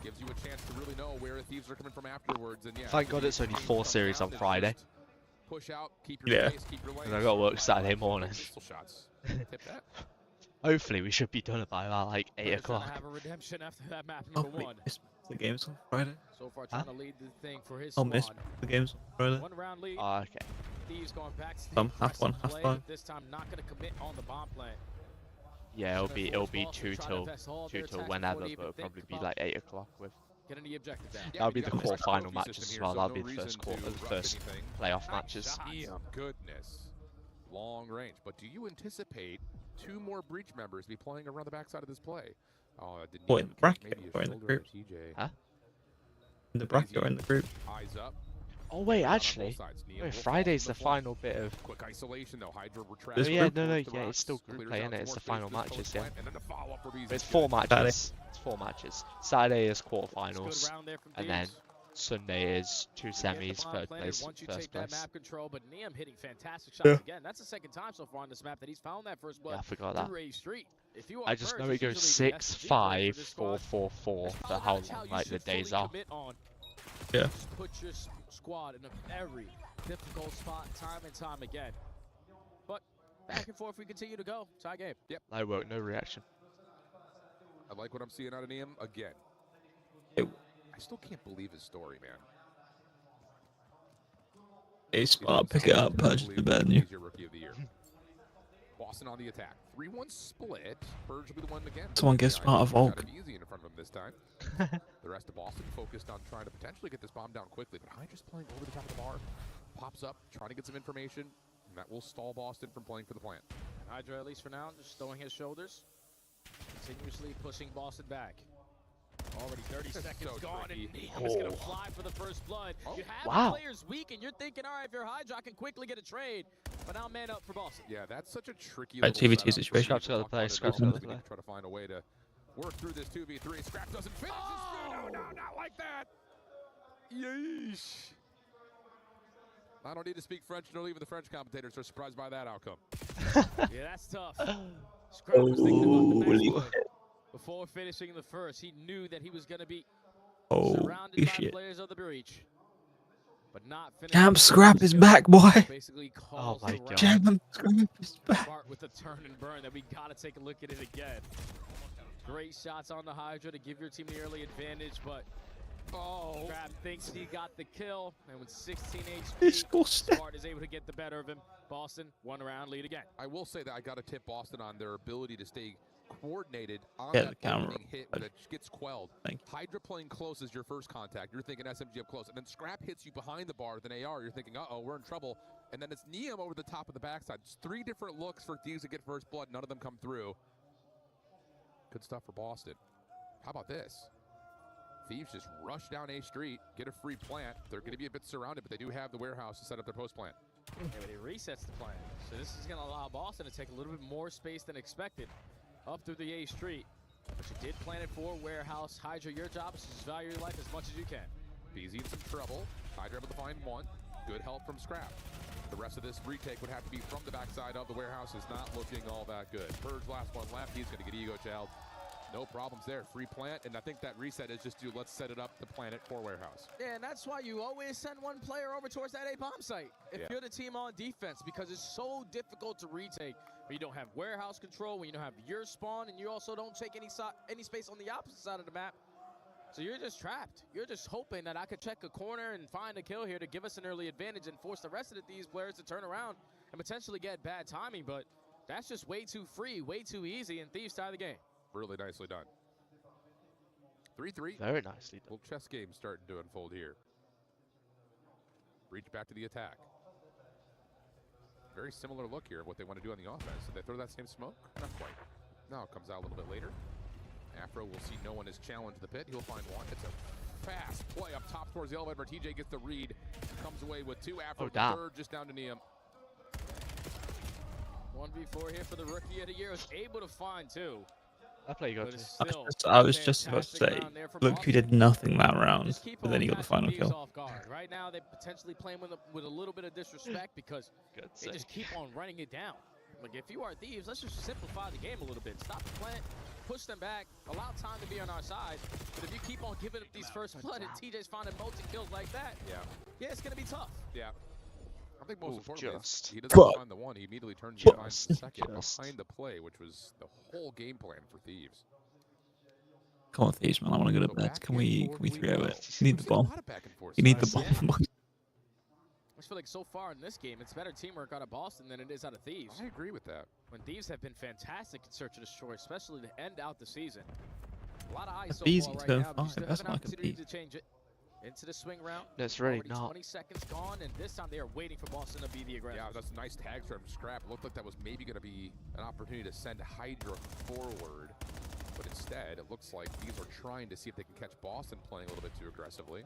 Gives you a chance to really know where Thieves are coming from afterwards. And yeah, Thank God it's only 4 series on Friday. Push out, keep your Yeah. space, keep your And I got to work Saturday morning. Pistol shots. Tip that. Hopefully we should be done by about like 8 Trying to o'clock. have a redemption after that map Oh, number wait, 1. the game's on Friday. So far trying to lead the thing for his I'll miss squad. the game's on Friday. 1 round lead. Oh, okay. Thieves going back to Half one, half play, one. but this time not going to commit on the bomb plant. Yeah, it'll be 2 till attacks whenever, before they but it'll even probably think be about like 8 o'clock with. Getting the objective down. That'll be you the got this quarter-final trophy matches system as here, well. so That'll be no the reason first quarter, to the rush first anything. playoff matches. Damn, goodness. Long range. But do you anticipate 2 more breach members be playing around the backside of this play? Oh, didn't What, in the bracket maybe or in the shoulder group? TJ. Huh? In the bracket or in the group? Eyes up. Oh wait, On both actually, sides. Neum wait, will Friday's fall the from flank. final bit of. Quick isolation though. Hydra Oh retracts. yeah, towards no, the yeah, rocks, it's still group clears play, out innit? some It's more the space final for this matches, post yeah. plant, and then the follow-up for Bees It's is 4 good. matches. It's 4 matches. Saturday is quarterfinals, Good round there from and then Thieves. Sunday is 2 You get the semis, bomb 3rd planted place, once you first take that place. map control, but Neum hitting fantastic shots again. That's the second time so far on this map that he's found that first blood Yeah, I forgot that. through a street. If you are I just first, know it it's goes usually the 6, SMG player 5, for this 4, squad. 4, 4 That's for probably how not how long you like the should days fully are. commit on. Yeah. Just put your squad in a very difficult spot time and time again. But back and forth we continue to go. Tie game. Yep. I won't, no reaction. I like what I'm seeing out of Neum again. Ew. I still can't believe his story, man. Hey, smart, pick it up, purchase the bad new. He's your rookie of the year. Boston on the attack. 3-1 split. Purge will be the one again. Someone get smart of Volk. Kind of easy in front of him this time. The rest of Boston focused on trying to potentially get this bomb down quickly, but Hydra's playing over the top of the bar. Pops up, trying to get some information, and that will stall Boston from playing for the plant. Hydra, at least for now, just throwing his shoulders. Continuously pushing Boston back. Already 30 seconds so gone, tricky. and Neum is going to fly for the first blood. You have wow. the players weak, and you're thinking, all right, if you're Hydra, I can quickly get a trade. But now man up for Boston. Yeah, that's such a tricky Right, little TVT setup. situation. Scrap's got to play, Scrap's got to play. Try to find a way to work through this 2v3. Scrap doesn't finish. No, not like that. Yeesh. I don't need to speak French, nor even the French commentators are surprised by that outcome. Yeah, that's tough. Scrap was thinking about the next one. Before finishing the first, he knew that he was going to be surrounded by shit. players of the breach. But not finishing. Damn, Scrap is back, boy. Basically Oh calls my the god. round. Damn, Scrap is back. Smart with the turn and burn that we got to take a look at it again. Great shots on the Hydra to give your team the early advantage, but Scrap thinks he got the kill, and with 16 HP, Smart is able to get the better of him. Boston, 1 round lead again. I will say that I got to tip Boston on their ability to stay coordinated on Yeah, that the camera. opening hit when it gets quelled. Hydra playing close is your first contact. You're thinking SMG up close. And then Scrap hits you behind the bar with an AR. You're thinking, uh-oh, we're in trouble. And then it's Neum over the top of the backside. It's 3 different looks for Thieves to get first blood. None of them come through. Good stuff for Boston. How about this? Thieves just rush down A Street, get a free plant. They're going to be a bit surrounded, but they do have the warehouse to set up their post plant. Yeah, but it resets the plan. So this is going to allow Boston to take a little bit more space than expected up through the A Street. But you did plan it for warehouse. Hydra, your job is to just value your life as much as you can. Bees in some trouble. Hydra able to find one. Good help from Scrap. The rest of this retake would have to be from the backside of the warehouse. Is not looking all that good. Purge last one left. He's going to get Ego Child. No problems there. Free plant, and I think that reset is just to let's set it up to plant it for warehouse. Yeah, and that's why you always send one player over towards that A-bomb site if you're the team on defense, because it's so difficult to retake when you don't have warehouse control, when you don't have your spawn, and you also don't take any space on the opposite side of the map. So you're just trapped. You're just hoping that I could check a corner and find a kill here to give us an early advantage and force the rest of these players to turn around and potentially get bad timing, but that's just way too free, way too easy, and Thieves tie the game. Really nicely done. 3-3. Very nicely done. Little chess game starting to unfold here. Reach back to the attack. Very similar look here of what they want to do on the offense. Did they throw that same smoke? Not quite. No, it comes out a little bit later. Afro will see no one has challenged the pit. He'll find one. It's a fast play up top towards the elevator. TJ gets the read. Comes away with two. Afro third, just down to Neum. 1v4 here for the rookie of the year. Was able to find two. I play good. I was just about to say, look who did nothing that round, but then he got the final kill. Right now, they're potentially playing with a little bit of disrespect because they just keep on running it down. Like, if you are Thieves, let's just simplify the game a little bit. Stop the plant, push them back, allow time to be on our side. But if you keep on giving up these first blood and TJ's finding multi-kills like that, yeah, it's going to be tough. Yeah. I think most importantly, he doesn't find the one. He immediately turns and finds the second behind the play, which was the whole game plan for Thieves. Come on, Thieves, man. I want to go to bed. Can we 3-0 it? You need the bomb. You need the bomb. I feel like so far in this game, it's better teamwork out of Boston than it is out of Thieves. I agree with that. When Thieves have been fantastic in Search and Destroy, especially to end out the season. A lot of eyes so easy far to right now, but you find. still have That's an not opportunity compete. to change it. Into the swing round. That's really Already not. 20 seconds gone, and this time they are waiting for Boston to be the aggressor. Yeah, that's a nice tag from Scrap. Looked like that was maybe going to be an opportunity to send Hydra forward. But instead, it looks like these are trying to see if they can catch Boston playing a little bit too aggressively.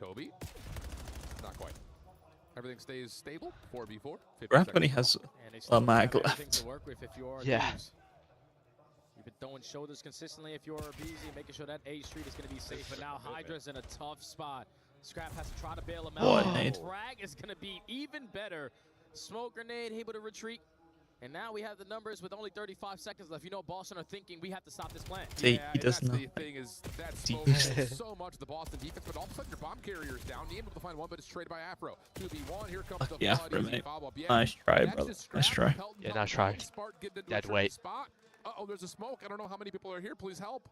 Kobe? Not quite. Everything stays stable. 4v4. Scrap only has a mag left. Yeah. You've been throwing shoulders consistently if you're busy, making sure that A Street is going to be safe. But now Hydra's in a tough spot. Scrap has to try to bail him out. What a nade. Frag is going to be even better. Smoke grenade, able to retreat. And now we have the numbers with only 35 seconds left. You know, Boston are thinking we have to stop this plan. See, he does that's not. the thing is that smoke helps so much the Boston defense, but all of a sudden your bomb carrier's down. He able to find one, but it's traded by Afro. 2v1, here comes the Yeah, blood, easy mate. follow-up. Yeah, Nice try, that's brother. just Nice Scrap, try. Helton Yeah, coming nice try. in, Spark getting into a Dead tricky weight. spot. Uh-oh, there's a smoke. I don't know how many people are here. Please help.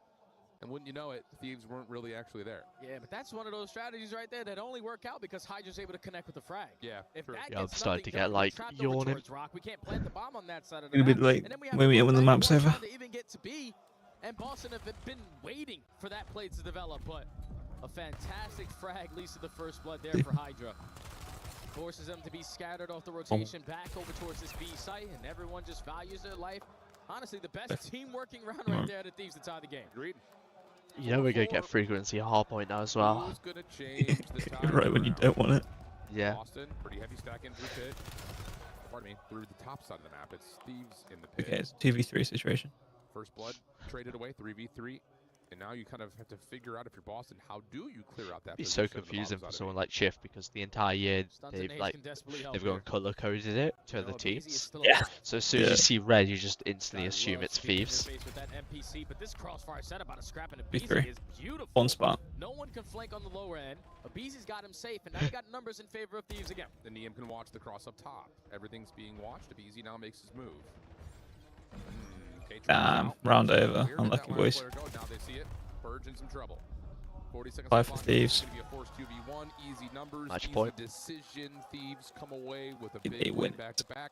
And wouldn't you know it, Thieves weren't really actually there. Yeah, but that's one of those strategies right there that only work out because Hydra's able to connect with the frag. Yeah, if true. that Yeah, I'm gets starting to nothing get done, like we're trapped over yawning. towards Rock. We can't plant the bomb on that side of the Gonna be map. late. And then we have Maybe when the more map's time over. to even get to B, and Boston have been waiting for that play to develop, but a fantastic frag leads to the first blood there for Hydra. Forces them to be scattered off the rotation back over towards this B site, and everyone just values their life. Honestly, the best team working round right there to Thieves to tie the game. Agreed. You know we're going to get frequency at hard point now as well. Who's going to change the time Right when you around? don't want it. Yeah. Boston, pretty heavy stack in through pit. Pardon me, through the top side of the map. It's Thieves in the pit. Okay, it's a 2v3 situation. First blood traded away, 3v3. And now you kind of have to figure out if you're Boston, how do you clear out that It'd be so position on the confusing bottom for side someone like Shift because the entire year Stunts they've and like Nation desperately help they've gone here. color coded it to You other know, Beezy is teams. still Yeah. So as soon as you see red, you just instantly Gotta assume love it's speaking in Thieves. your face with that NPC, but this crossfire set about a scrap and a B3. Beezy is beautiful. One spot. No one can flank on the lower end. Abeezy's got him safe, and now you got numbers in favor of Thieves again. The Neum can watch the cross up top. Everything's being watched. Abeezy now makes his move. Okay, Damn, round over. Where did that Unlucky last boys. player go? Now they see it. Purge in some trouble. 40 seconds Five left for on the Thieves. clock. It's gonna be a forced 2v1. Easy numbers. Match easy point. decision. Thieves come away with a They big win win it. back to back.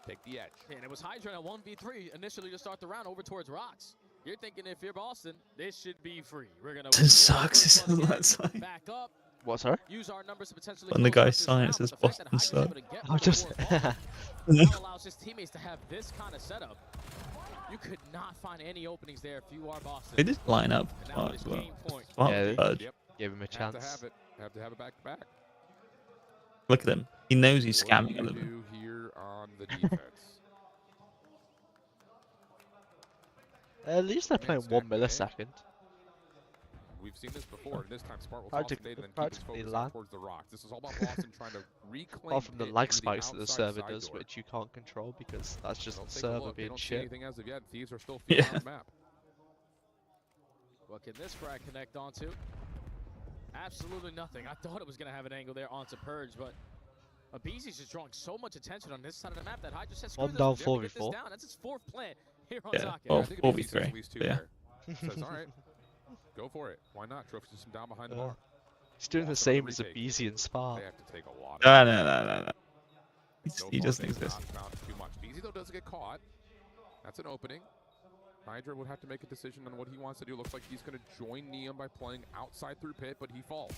Take the edge. And it was Hydra at 1v3 initially to start the round over towards Rocks. You're thinking if you're Boston, this should be free. We're gonna It sucks. It's on that side. back up. What, sorry? Use our numbers to potentially When the close out guy this signs, round, it says but the fact that Boston Hydra's suck. able to get I'm one just before Boston now allows his teammates to have this kind of setup. You could not find any openings there if you are Boston. They did line up And now smart it's as well. game point. Smart Yeah, with Purge. Yep. Gave him a Have to chance. have it. Have to have it back to back. Look at him. He knows he's What scamming do a you little bit. do here on the defense? At least they're playing 1 Exactly. millisecond. We've seen this before, and this time Smart will toss the nade and then keep his focus out towards the rocks. This is all about Boston trying to reclaim Apart from the pit lag through spikes that the outside server side does, door. which you can't control because that's just They'll the take a server look. They being don't see shit. anything as of yet. Thieves are still feeding on the map. What can this frag connect onto? Absolutely nothing. I thought it was going to have an angle there onto Purge, but Abizi's just drawing so much attention on this side of the map that Hydra said, screw One this, down, we're gonna get this 4v4. down. That's his 4th plant here on Yeah, Zaka. well, I think it is 4v3. at least two Yeah. there. Says, all right, go for it. Why not? Trophy system down behind the bar. He's doing the Also same the as retake. Abizi and Spark. They have to take a lot of No. So He far, doesn't they've exist. not found too much. Beezy, though, doesn't get caught. That's an opening. Hydra would have to make a decision on what he wants to do. Looks like he's going to join Neum by playing outside through pit, but he falls.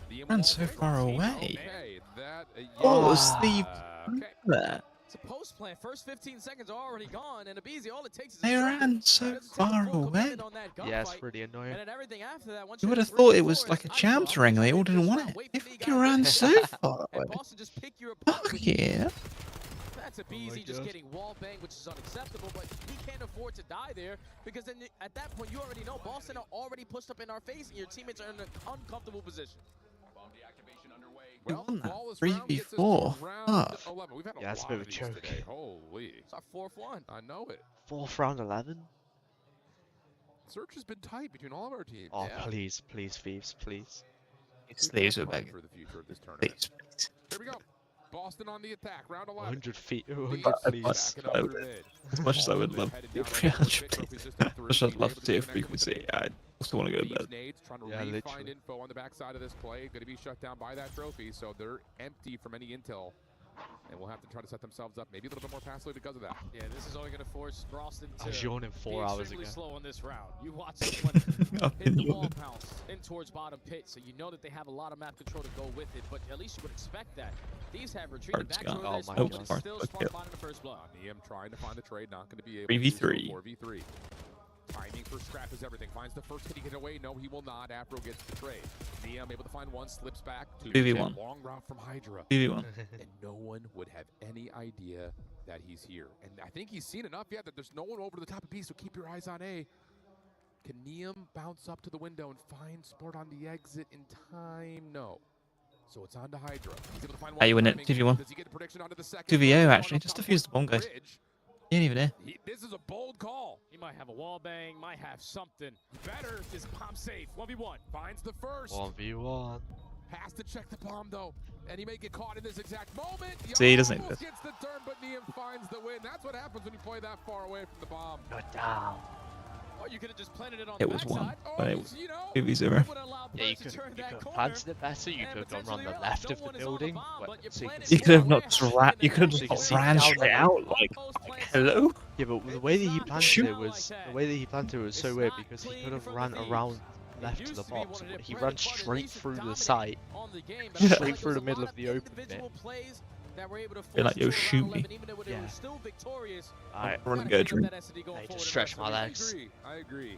Neum Ran will so take far it. away. Okay, that. Oh, Steve. Okay. There. It's a post plant. First 15 seconds are already gone, and Abizi, all it takes is a They strike. ran so far away. On that Yeah, it's gunfight, pretty annoying. and then everything after that, once You you're would in have the thought three it or was four, like a it's champs Hydra. ring and they all Just didn't want not it. wait They for the fucking guy. ran so far And away. Boston just pick your opponent. Fuck yeah. That's Abizi just God. getting wall banged, which is unacceptable, but he can't afford to die there because then at that point you already know Boston are already pushed up in our face and your teammates are in an uncomfortable position. We Well, won that flawless round gets us to 3v4. round Fuck. 11. We've had a Yeah, it's a lot bit of of a these joke. today. Holy. It's our 4th one. I know it. 4th round 11? Search has been tight between all of our teams. Oh, Yeah. please, Thieves, please. Sleeves were Plan begging. for the future of this tournament. Please. Here we go. Boston on the attack. Round 11. 100 feet, Thieves 100 please. backing up I through would- mid. As much as I would Boston love headed to down see on the 300 pit, trophy feet, system three, I'd being love able to see a connect with the frequency. nade. I also want to go to These bed. nades trying to Yeah, find literally. info on the backside of this play. Going to be shut down by that trophy, so they're empty from any intel. And we'll have to try to set themselves up maybe a little bit more passively because of that. Yeah, this is only going to force Boston I to was yawning be 4 hours extremely ago. slow on this round. You watch this one I've hit been the wall yawning. pounce in towards bottom pit, so you know that they have a lot of map control to go with it, but at least you would expect that. These have retreated Hard's back gone. to where Oh they're my supposed God. to, but still Hard. Smart finding the first blood. Neum trying to find the trade, not going to be able 3v3. to do so. 4v3. Timing for scrap is everything. Finds the first hit, he get away. No, he will not. Afro gets the trade. Neum able to find one, slips back. 2v1. Long route from Hydra. 2v1. And no one would have any idea that he's here. And I think he's seen enough yet that there's no one over the top of B, so keep your eyes on A. Can Neum bounce up to the window and find Sport on the exit in time? No. So it's on to Hydra. He's able to find Hey, you win it. timing. 2v1. Does he get the prediction onto the second? 2v0 One actually. up Just top defuse the bomb, towards guys. bridge. He ain't even here. This is a bold call. He might have a wall bang, might have something. Better is bomb safe. 1v1. Finds the first. 1v1. Has to check the bomb though, and he may get caught in this exact moment. See, he doesn't almost exist. gets the turn, but Neum finds the win. That's what happens when you play that far away from the bomb. Not down. Or you could have just planted it on It the was one, backside. but Or, it was you know, 2v0. would allow Yeah, you Purge to could turn that have corner. planted it better. You and could have gone potentially around the realize left no of the one is on the building. bomb, but- but you so you can planted see You could have down not there. you could have So you can not see ran down straight there. out like hello. Yeah, but the way that he planted Shoot. it was so weird because he could have ran around left to the box. He ran straight through the site, Yeah. straight through the middle of the open bit. Be like, yo, shoot me. Yeah. Alright, run and go, Dream. I just stretch my legs. I agree.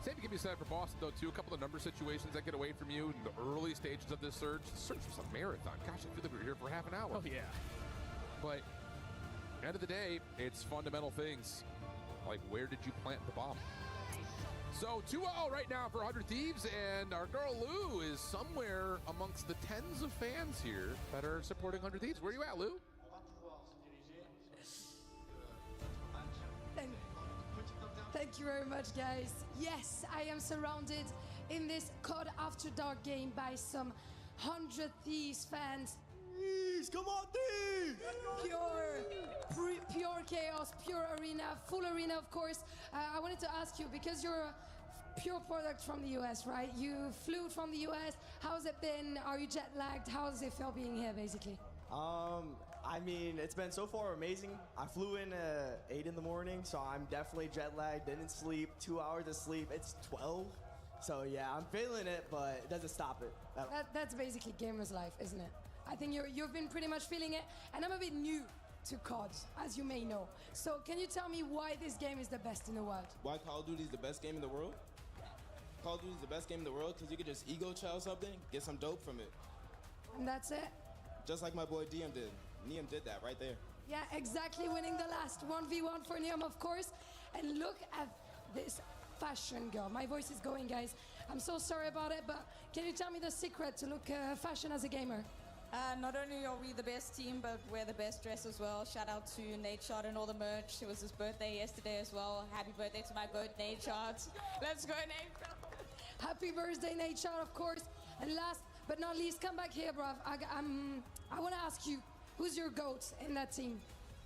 Same can be said for Boston though too. A couple of number situations that get away from you in the early stages of this surge. The surge was a marathon. Gosh, I feel like we were here for half an hour. Oh yeah. But end of the day, it's fundamental things like where did you plant the bomb? So 2-0 right now for 100 Thieves, and our girl Lou is somewhere amongst the tens of fans here that are supporting 100 Thieves. Where are you at, Lou? Thank you very much, guys. Yes, I am surrounded in this COD After Dark game by some 100 Thieves fans. Thieves, come on, Thieves! Pure chaos, pure arena, full arena, of course. I wanted to ask you, because you're a pure product from the US, right? You flew from the US. How's it been? Are you jet lagged? How does it feel being here, basically? I mean, it's been so far amazing. I flew in 8 in the morning, so I'm definitely jet lagged, didn't sleep, 2 hours of sleep. It's 12. So yeah, I'm feeling it, but it doesn't stop it. That's basically gamer's life, isn't it? I think you've been pretty much feeling it, and I'm a bit new to COD, as you may know. So can you tell me why this game is the best in the world? Why Call of Duty is the best game in the world? Call of Duty is the best game in the world because you could just ego chow something, get some dope from it. And that's it? Just like my boy Neum did. Neum did that right there. Yeah, exactly, winning the last 1v1 for Neum, of course. And look at this fashion girl. My voice is going, guys. I'm so sorry about it, but can you tell me the secret to look fashion as a gamer? Not only are we the best team, but we're the best dressed as well. Shout out to Nate Shot and all the merch. It was his birthday yesterday as well. Happy birthday to my goat, Nate Shot. Let's go, Nate. Happy birthday, Nate Shot, of course. And last but not least, come back here, bruv. I want to ask you, who's your goat in that team?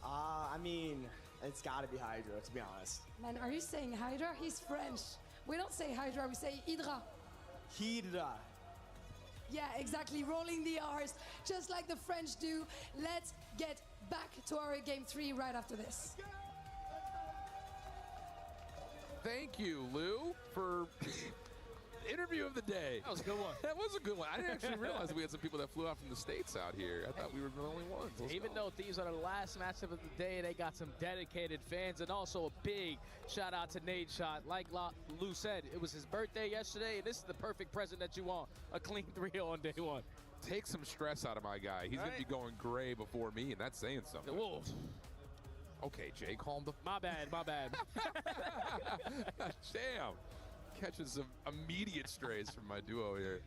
I mean, it's got to be Hydra, to be honest. Man, are you saying Hydra? He's French. We don't say Hydra, we say Hydra. Hydra. Yeah, exactly. Rolling the R's, just like the French do. Let's get back to our game 3 right after this. Thank you, Lou, for interview of the day. That was a good one. That was a good one. I didn't actually realize we had some people that flew out from the States out here. I thought we were the only ones. Even though Thieves are the last matchup of the day, they got some dedicated fans, and also a big shout out to Nate Shot. Like Lou said, it was his birthday yesterday, and this is the perfect present that you want. A clean 3-0 on day 1. Take some stress out of my guy. He's going to be going gray before me, and that's saying something. Whoa. Okay, Jay, calm the... My bad, my bad. Damn. Catching some immediate strays from my duo here.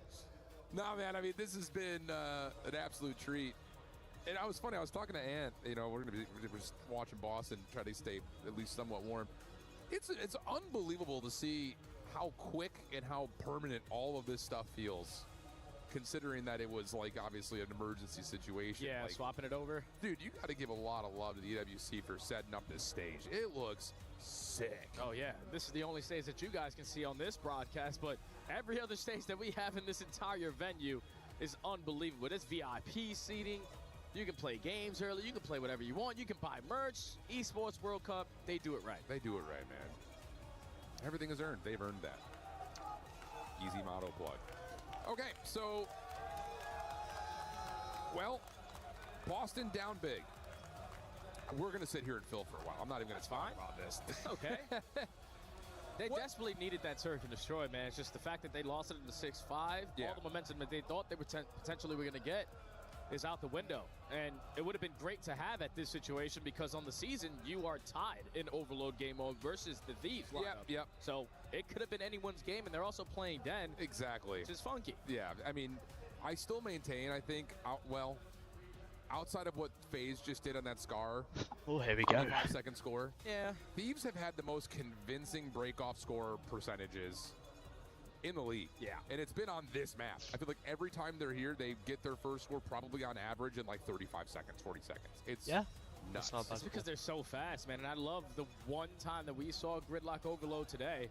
Nah, man, I mean, this has been an absolute treat. And I was funny, I was talking to Ant, you know, we're just watching Boston, try to stay at least somewhat warm. It's unbelievable to see how quick and how permanent all of this stuff feels, considering that it was, like, obviously an emergency situation. Yeah, like, swapping it over. Dude, you got to give a lot of love to the EWC for setting up this stage. It looks sick. Oh, yeah. This is the only stage that you guys can see on this broadcast, but every other stage that we have in this entire venue is unbelievable. It's VIP seating. You can play games early. You can play whatever you want. You can buy merch. Esports World Cup, they do it right. They do it right, man. Everything is earned. They've earned that. Easy motto plug. Okay, so, well, Boston down big. We're going to sit here and fill for a while. I'm not even going to talk about this. Okay. They desperately needed that Surf and Destroy, man. It's just the fact that they lost it in the 6-5. Yeah. All the momentum that they thought they were potentially were going to get is out the window. And it would have been great to have at this situation because on the season, you are tied in Overload game mode versus the Thieves lineup. Yep. So it could have been anyone's game, and they're also playing Den. Exactly. Which is funky. Yeah, I mean, I still maintain, I think, outside of what FaZe just did on that Scar. Oh, here we go. 5-second score. Yeah. Thieves have had the most convincing break-off score percentages in the league. Yeah. And it's been on this map. I feel like every time they're here, they get their first score probably on average in like 35 seconds, 40 seconds. It's nuts. It's because they're so fast, man. And I love the one time that we saw Gridlock Overload today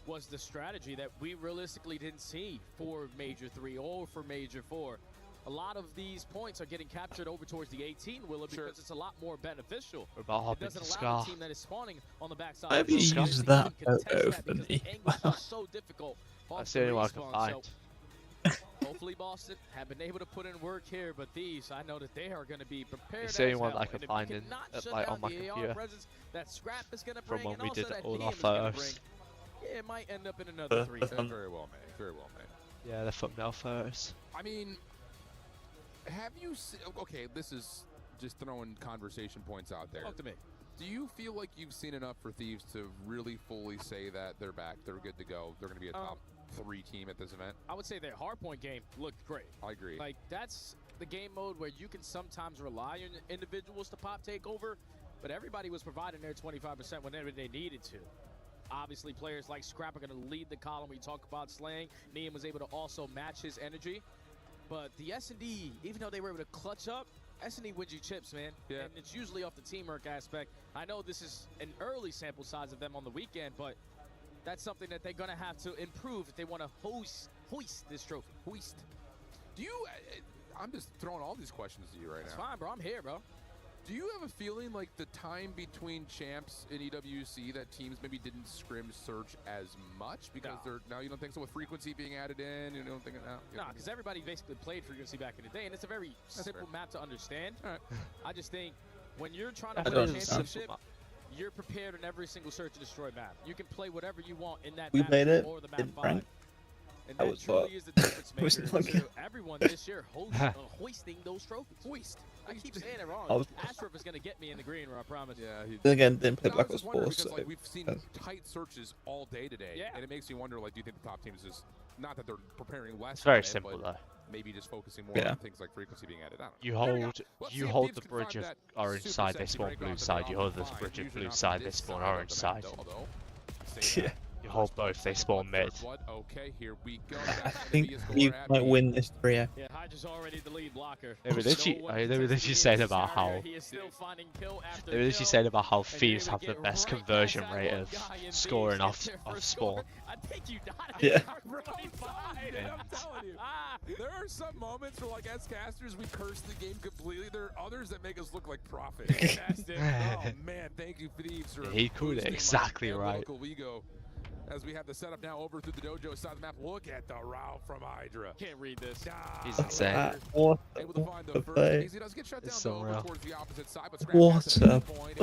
was the strategy that we realistically didn't see for Major 3 or for Major 4. A lot of these points are getting captured over towards the 18 Willa because it's a lot more beneficial. We're about It hopping doesn't to allow Scar. the team that is spawning on the backside. Maybe of the use Scar that to contest photo that for because me. the angles are so difficult. That's the only one I can find. Hopefully Boston have been able to put in work here, but these, I know that they are going to be prepared. It's the only as one hell. I can And if find you in cannot shut like down on my the AR computer presence that Scrap is going to from bring, when and we also did that all DM our is gonna photos. bring, it might end up in another 3. Very well made. Very well made. Yeah, the thumbnail photos. I mean, have you seen, okay, this is just throwing conversation points out there. Talk to me. Do you feel like you've seen enough for Thieves to really fully say that they're back, they're good to go, they're going to be a top 3 team at this event? I would say their hardpoint game looked great. I agree. Like, that's the game mode where you can sometimes rely on individuals to pop takeover, but everybody was providing their 25% whenever they needed to. Obviously, players like Scrap are going to lead the column. We talk about slaying. Neem was able to also match his energy. But the S&D, even though they were able to clutch up, S&D wins you chips, man. Yeah. And it's usually off the teamwork aspect. I know this is an early sample size of them on the weekend, but that's something that they're going to have to improve if they want to hoist this trophy. Hoist. Do you, I'm just throwing all these questions to you right That's now. fine, bro. I'm here, bro. Do you have a feeling like the time between champs in EWC that teams maybe didn't scrim search as much because they're now, you don't think so, with frequency being added in, you don't think it now? No, because everybody basically played frequency back in the day, and it's a very simple map to understand. I just think when you're trying to I win a don't understand. championship, you're prepared in every single search and destroy map. You can play whatever you want in that We map played it or the map in 5. rank. And I that was truly is the difference it was maker. not So good. everyone this year hoisting those trophies. Hoist. I keep saying it wrong. I was- Astrop is going to get me in the green room, I promise. Yeah. Then again, didn't play No, I Black was Ops just wondering 4, because so like we've seen that's- tight searches all day today, Yeah. and it makes me wonder, like, do you think the top teams just Not that they're preparing less. It's very on it, simple but though. Maybe just focusing more on things like frequency being added. I don't know. You There we go. hold Let's you see if hold Thieves the can bridge find of that orange super side, they sexy spawn break blue off that side. they're You hold the often bridge find, of blue usually side, not they this spawn side of orange the side. map, although, say that. You hold both, they spawn mid. Okay, here we go. I think you might win this 3-0. Yeah, Hydra's already the lead blocker. They were literally saying about how Thieves have the best conversion rate of scoring off spawn. Yeah. There are some moments where, like, as casters, we curse the game completely. There are others that make us look like profit. Fantastic. Oh man, thank you, Thieves. For He called it exactly right. Ego. As we have the setup now over through the dojo side of the map. Look at the route from Hydra. Can't read this. He's insane. Able to find the first. He does get shut down so over real. towards the opposite side, but What a play.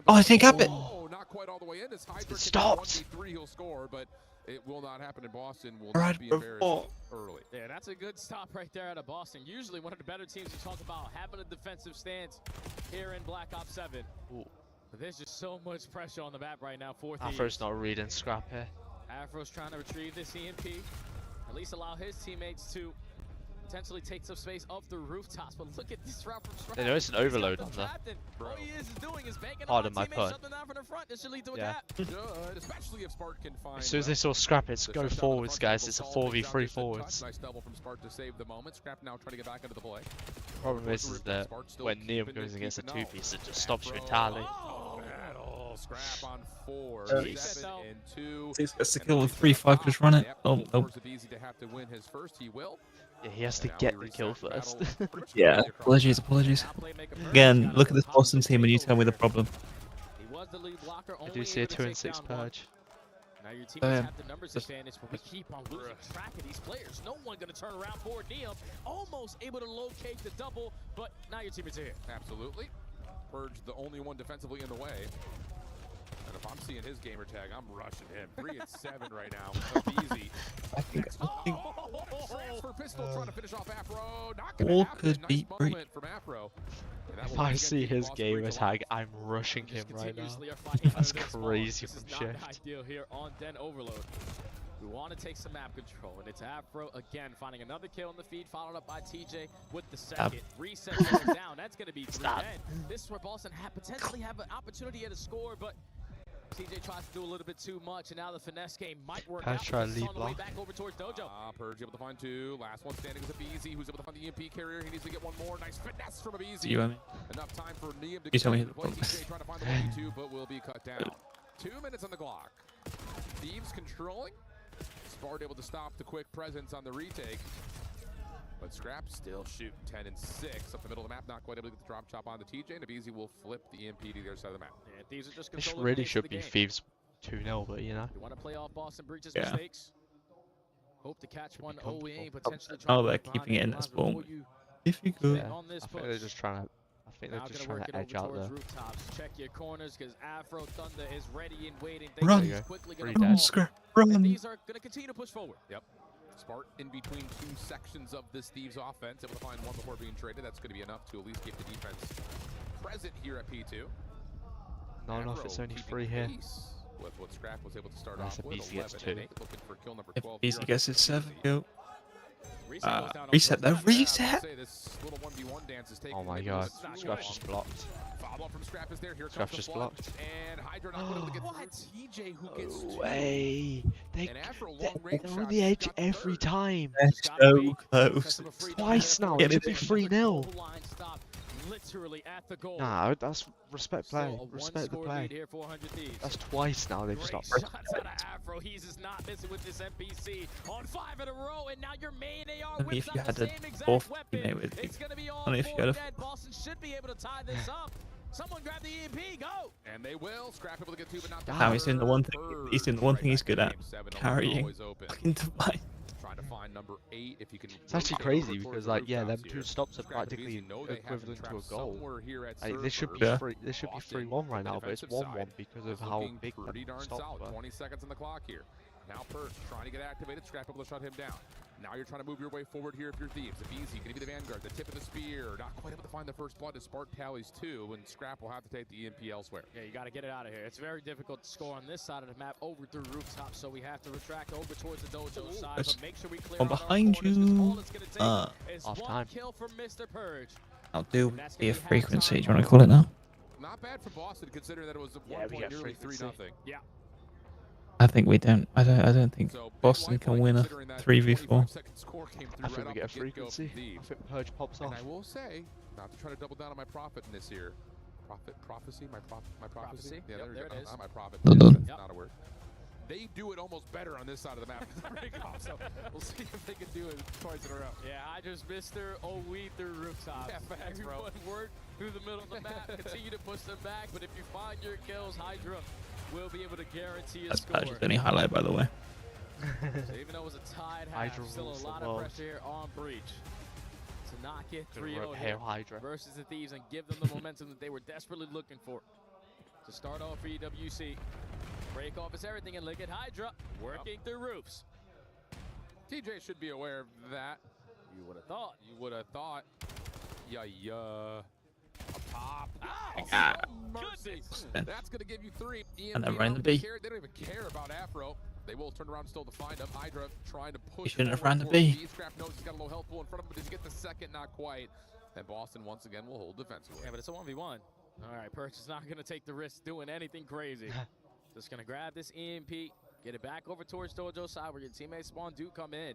Oh, I think happened. Oh, not quite all the way in. As Hydra Stopped. 1v3, he'll score, but it will not happen in Boston. Will Right not be embarrassed before. early. Yeah, that's a good stop right there out of Boston. Usually one of the better teams to talk about having a defensive stance here in Black Ops 7. Ooh. But there's just so much pressure on the map right now for Thieves. Afro's not reading scrap here. Afro's trying to retrieve this EMP. At least allow his teammates to potentially take some space off the rooftops. But look at this route from Scrap. They know it's an overload on there. All he is doing is banking Pardon on my teammates pun. shutting down from the front. This should lead to a Yeah. gap. Good, especially if Spark can find. As soon as they saw Scrap, it's go forwards, guys. It's a 4v3 forwards. Nice double from Spark to save the moment. Scrap now trying to get back into the play. Problem is that when Neum goes against a 2-piece, it just stops you entirely. Battle. Scrap on 4, Jeez. 7 and 2. He's got to kill with 3-5, just run it. Oh, oh. Easy to have to win his first. He will. Yeah, he has to get the kill first. Yeah, apologies. Again, look at this Boston team and you tell me the problem. He was the lead blocker, I do see a 2 and 6 purge. Now your teammates have the numbers advantage, but we keep on losing track of these players. No one gonna turn around for Neum. Almost able to locate the double, but now your teammates are here. Absolutely. Purge the only one defensively in the way. And if I'm seeing his gamer tag, I'm rushing him. 3 and 7 right now. Easy. Transfer pistol trying to finish off Afro. Not gonna All happen. could Nice be great. moment from Afro. If I see his gamer tag, I'm rushing him right now. That's crazy from This is not Shift. ideal here on Den Overload. We want to take some map control, and it's Afro again finding another kill in the feed, followed up by TJ with the second. Reset goes down. That's going to be 3-10. This is where Boston potentially have an opportunity here to score, but TJ tries to do a little bit too much, and now the finesse game might work out. Try to It's lead on the way block. back over towards Dojo. Purge able to find 2. Last one standing is Abizi, who's able to find the EMP carrier. He needs to get one more. Nice finesse from Abizi. See you, Amy. Enough time for Neum to You tell me continue the to play. problem. TJ trying to find the 1v2, but will be cut down. 2 minutes on the clock. Thieves controlling. Spart able to stop the quick presence on the retake. But Scrap still shooting 10 and 6 up the middle of the map. Not quite able to get the drop chop on the TJ. And Abizi will flip the EMP to the other side of the map. Yeah, Thieves are just This controlling the really pace of should the be game. Thieves 2-0, but you know. You want to play off Boston Breach's Yeah. mistakes. Hope to catch one OE, potentially Oh, try they're to keeping it in this before form. you If you could. Yeah, on this I think push. they're just trying to. I think they're Now just gonna trying work to it edge over out towards there. rooftops. Check your corners because Afro Thunder is ready and waiting. Run. He's quickly gonna Run, fall. Scrap, And run. these are gonna continue to push forward. Yep. Spart in between 2 sections of this Thieves offense. Able to find one before being traded. That's going to be enough to at least keep the defense present here at P2. No enough, it's only 3 here. With what Scrap was able to start Nice, off with. Abizi gets 11 and 2. 8, looking for kill number If 12 easy here. gets his 7 kill. Reset goes down on Reset first. the reset. Say this little 1v1 dance is taking Oh my maybe god, a little Scrap's too just long. blocked. Follow up from Scrap is there. Here Scrap's comes the just block. blocked. And Hydra not able to get through. TJ who gets No 2. way. And after a long range They're on shot, the he edge got the every third. time. They're so close. Twice now, Get it should it. be 3-0. Goal line stop literally at the goal. Nah, that's respect So play. a Respect the one-score play. lead here for 100 Thieves. That's twice now they've Great stopped. shots out of Afro. He's just not missing with this NPC on 5 in a row, and now your main AR Only whips if you out had the a same exact fourth weapon. teammate with you. It's gonna be all Only if you four had a dead. Boston should be able to tie this up. Someone grab the EMP. Go. And they will. Scrap able to get 2, but not the Now he's doing the one thing. third. He's doing the one thing he's good at. Game 7, Carrying. always open. Fucking divine. Trying to find number 8 if you can. It's actually rotate over crazy towards because, the like, yeah, them rooftops 2 here. stops are Scrap and practically Abizi know they have them equivalent to a trapped goal. somewhere here at Like, this should be Surfer. 3. This should be Boston 3-1 right on the now, but it's defensive 1-1 side because is of how looking big pretty the darn stops solid. were. 20 seconds on the clock here. Now Perch trying to get activated. Scrap able to shut him down. Now you're trying to move your way forward here if you're Thieves. If easy, gonna be the Vanguard, the tip of the spear. Not quite able to find the first blood as Spark tallies 2, and Scrap will have to take the EMP elsewhere. Yeah, you got to get it out of here. It's very difficult to score on this side of the map over through rooftop, so we have to retract over towards the dojo side, but make sure we clear From out our behind corners, 'cause all you. it's gonna take is Off one time. kill from Mr. Purge. I'll do the frequency. Do you want to call it now? Not bad for Boston, considering that it was Yeah, one we point, get nearly frequency. 3-0. Yeah. I think we don't. I don't think Boston can win a 3v4. Score came through I think right we off get a the get-go frequency. from Thieves. I think Purge pops And off. I will say, not to try to double down on my profit in this year. Prophecy? My prophecy? Yeah, Yep, there we go. it is. Not my profit. Well done. That's not a word. They do it almost better on this side of the map. So we'll see if they can do it twice in a row. Yeah, I just Mr. Weed through rooftops. Yeah, facts, bro. Everyone work through the middle of the map, continue to push them back, but if you find your kills, Hydra will be able to guarantee a That's score. Purge's only highlight, by the way. So even though it was a tied half, Hydra still rules a the lot of world. pressure here on Breach to not get Good 3-0 work, here Hail Hydra. versus the Thieves and give them the momentum that they were desperately looking for. To start off for EWC, break off is everything, and look at Hydra working through roofs. TJ should be aware of that. You would have thought. You would have thought. Yeah. Up top. Ah. Mercy. Spin. That's going to give you 3. And then EMP ran the don't B. care- They don't even care about Afro. They will turn around still to find him. Hydra trying to push. He shouldn't have forward ran the towards B. Scrap knows he's got a low health pool in front of him, but does he get the second? Not quite. And Boston once again will hold defensively. Yeah, but it's a 1v1. All right, Perch is not going to take the risk doing anything crazy. Just going to grab this EMP, get it back over towards Dojo side where your teammates Spawn do come in.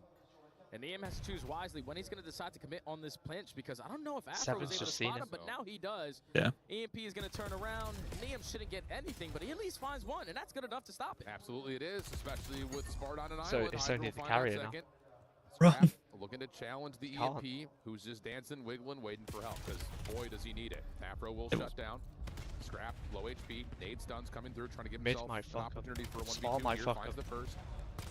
And Niam has to choose wisely when he's going to decide to commit on this pinch, because I don't know if Afro was Seven's able to just spot seen him, it. but now he does. Yeah. EMP is going to turn around. Niam shouldn't get anything, but he at least finds one, and that's good enough to stop it. Absolutely it is, especially with Spart on an So island. it's Hydra only will the find carrier out now. second. Run. Scrap looking to challenge the Can't. EMP, who's just dancing, wiggling, waiting for help, because boy does he need it. Afro will It shut down. Scrap, low HP, nade stuns coming through, trying to give Mid himself might an fuck up. opportunity for a 1v2 Small might here, fuck finds up. the first.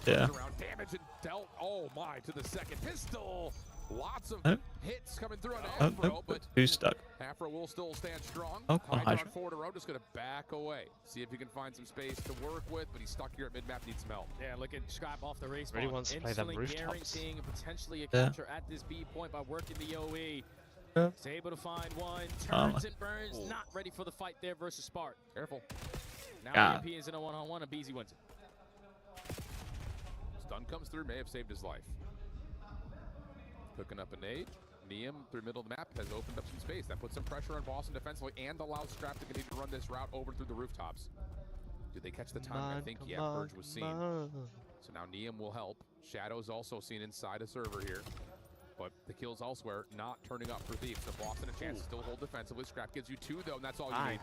Yeah. Turns around, damage and dealt, oh my, to the second pistol. Lots of Oh. hits coming through on Oh, Afro, oh, but who's stuck? Afro will still stand strong. Oh, come on, Hydra Hydra. forward row, just going to back away. See if he can find some space to work with, but he's stuck here at mid-map, needs some help. Yeah, look at Scrap off the race. Really wants to play them Instantly rooftops. guaranteeing potentially a Yeah. capture at this B point by working the OE. Yeah. He's able to find one. Um, Turns and burns. Not ready for the fight there versus Spark. Careful. Now God. EMP is in a one-on-one, and BZ wins it. Stun comes through, may have saved his life. Cooking up a nade. Niam through middle of the map has opened up some space. That puts some pressure on Boston defensively and allows Scrap to continue to run this route over through the rooftops. Did they catch the timing? I think, yeah, Purge was seen. So now Niam will help. Shadow's also seen inside a server here. But the kills elsewhere not turning up for Thieves. So Boston a chance to still hold defensively. Scrap gives you 2 though, and that's all you need.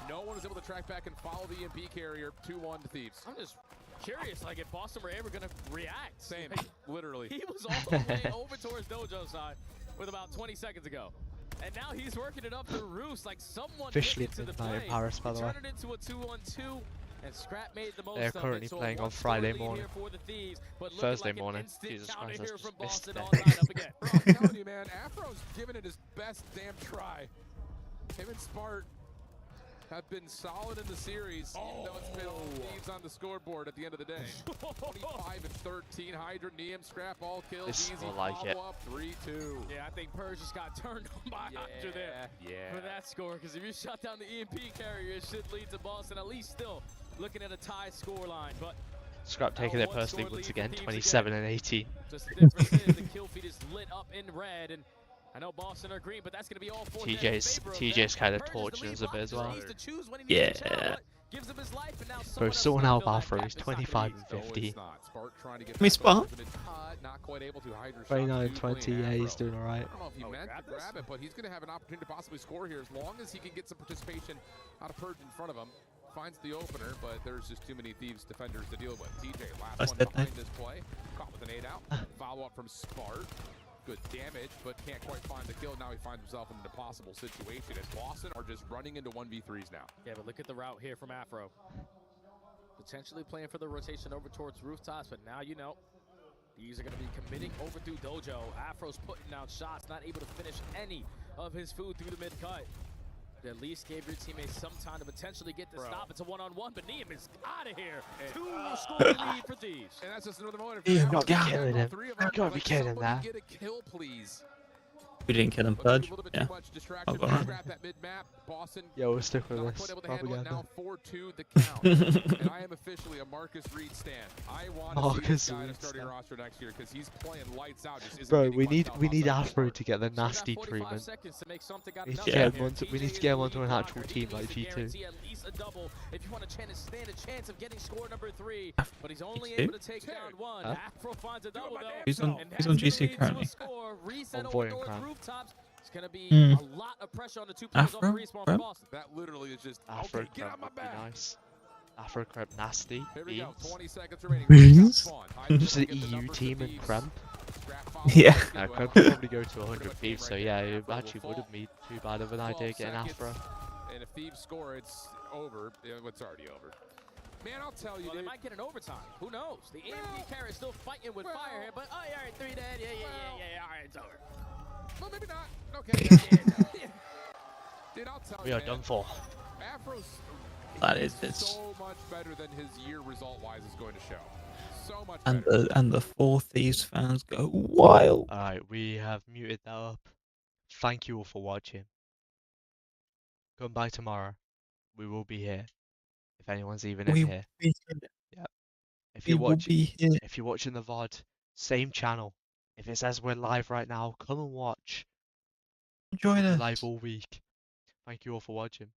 No one is able to track back and follow the EMP carrier. 2-1 to Thieves. I'm just curious, like, if Boston were ever going to react. Same, Like, literally. he was all the way over towards Dojo side with about 20 seconds ago. And now he's working it up the roofs like someone Officially hit into the midnight in play. Paris, by He the way. turned it into a 2-on-2. And Scrap made the most They're of it. currently So a playing on 1-score Friday lead morning. here for the Thieves, but looking Thursday like an morning. instant Jesus counter Christ, I here just from missed Boston that. all tied up again. Bro, I'm telling you, man, Afro's giving it his best damn try. Him and Spart have been solid in the series, even though it's been all Thieves on the scoreboard at the end of the day. 25 and 13, Hydra, Niam, Scrap, all kills, This is easy more like it. follow-up, 3-2. Yeah, I think Purge just got turned on by Hydra there Yeah. for that score, because if you shut down the EMP carrier, it should lead to Boston at least still looking at a tie score line. But Scrap taking now it a 1-score personally lead once for again, Thieves 27 and 18. Just the difference is the kill feed is lit up in red, and I know Boston are green, but that's going to be all for TJ's kind of torching us a bit as well. Yeah. Gives him his life, and now Bro, someone out Afro is 25 and 50. Give me Spart. Not quite able to. Hydra 29 shot 20, yeah, he's doing alright. I don't know if he meant to grab it, but he's going to have an opportunity to possibly score here as long as he can get some participation out of Purge in front of him. Finds the opener, but there's just too many Thieves defenders to deal with. TJ, last one behind this play. Caught with an 8 out. Follow-up from Spart. Good damage, but can't quite find the kill. Now he finds himself in an impossible situation as Boston are just running into 1v3s now. Yeah, but look at the route here from Afro. Potentially playing for the rotation over towards rooftops, but now you know. These are going to be committing over through Dojo. Afro's putting down shots, not able to finish any of his food through the mid-cut. At least gave your teammates some time to potentially get the stop. It's a one-on-one, but Neem is out of here. 2-score lead for Thieves. And that's just another moment. You've got to be killing him. You've got to be killing that. Get a kill, please. We didn't kill him, Purge. Yeah. Oh, God. Yeah, we'll stick with this. Propaganda. Now 4-2 the count. And I am officially a Marcus Reed stan. I want to see this guy in a starting roster next year because he's playing lights out. Just Bro, we need Afro to get the nasty treatment. We need to get him onto an actual team like G2. If you want to stand a chance of getting score number 3, but he's only able to take down 1. Afro finds a double though. He's on GC currently. On Void and Crown. It's gonna be a lot of pressure on the 2 players on the respawn for Boston. That literally is just Afro get out my back. Nice. Afro Crep nasty. Here we go. Beans. 20 seconds remaining. Beans? Just an EU team and Cremp. Yeah. Cremp would probably go to 100 Thieves, so yeah, it actually wouldn't be too bad of an idea getting Afro. And if Thieves score, it's over. It's already over. Man, I'll tell you, they might get an overtime. Who knows? The AMD carry is still fighting with fire here, but oh, yeah, all right, 3 dead. Yeah. All right, it's over. Well, maybe not. Okay. Dude, I'll tell you, We are done for. Afro's It's so much better than his year result-wise is going to show. So much and better. the 4 Thieves fans go wild. Alright, we have muted that up. Thank you all for watching. Come by tomorrow. We will be here. If anyone's even in here. Yeah. If you're watching the VOD, same channel. If it says we're live right now, come and watch. Join us. Live all week. Thank you all for watching.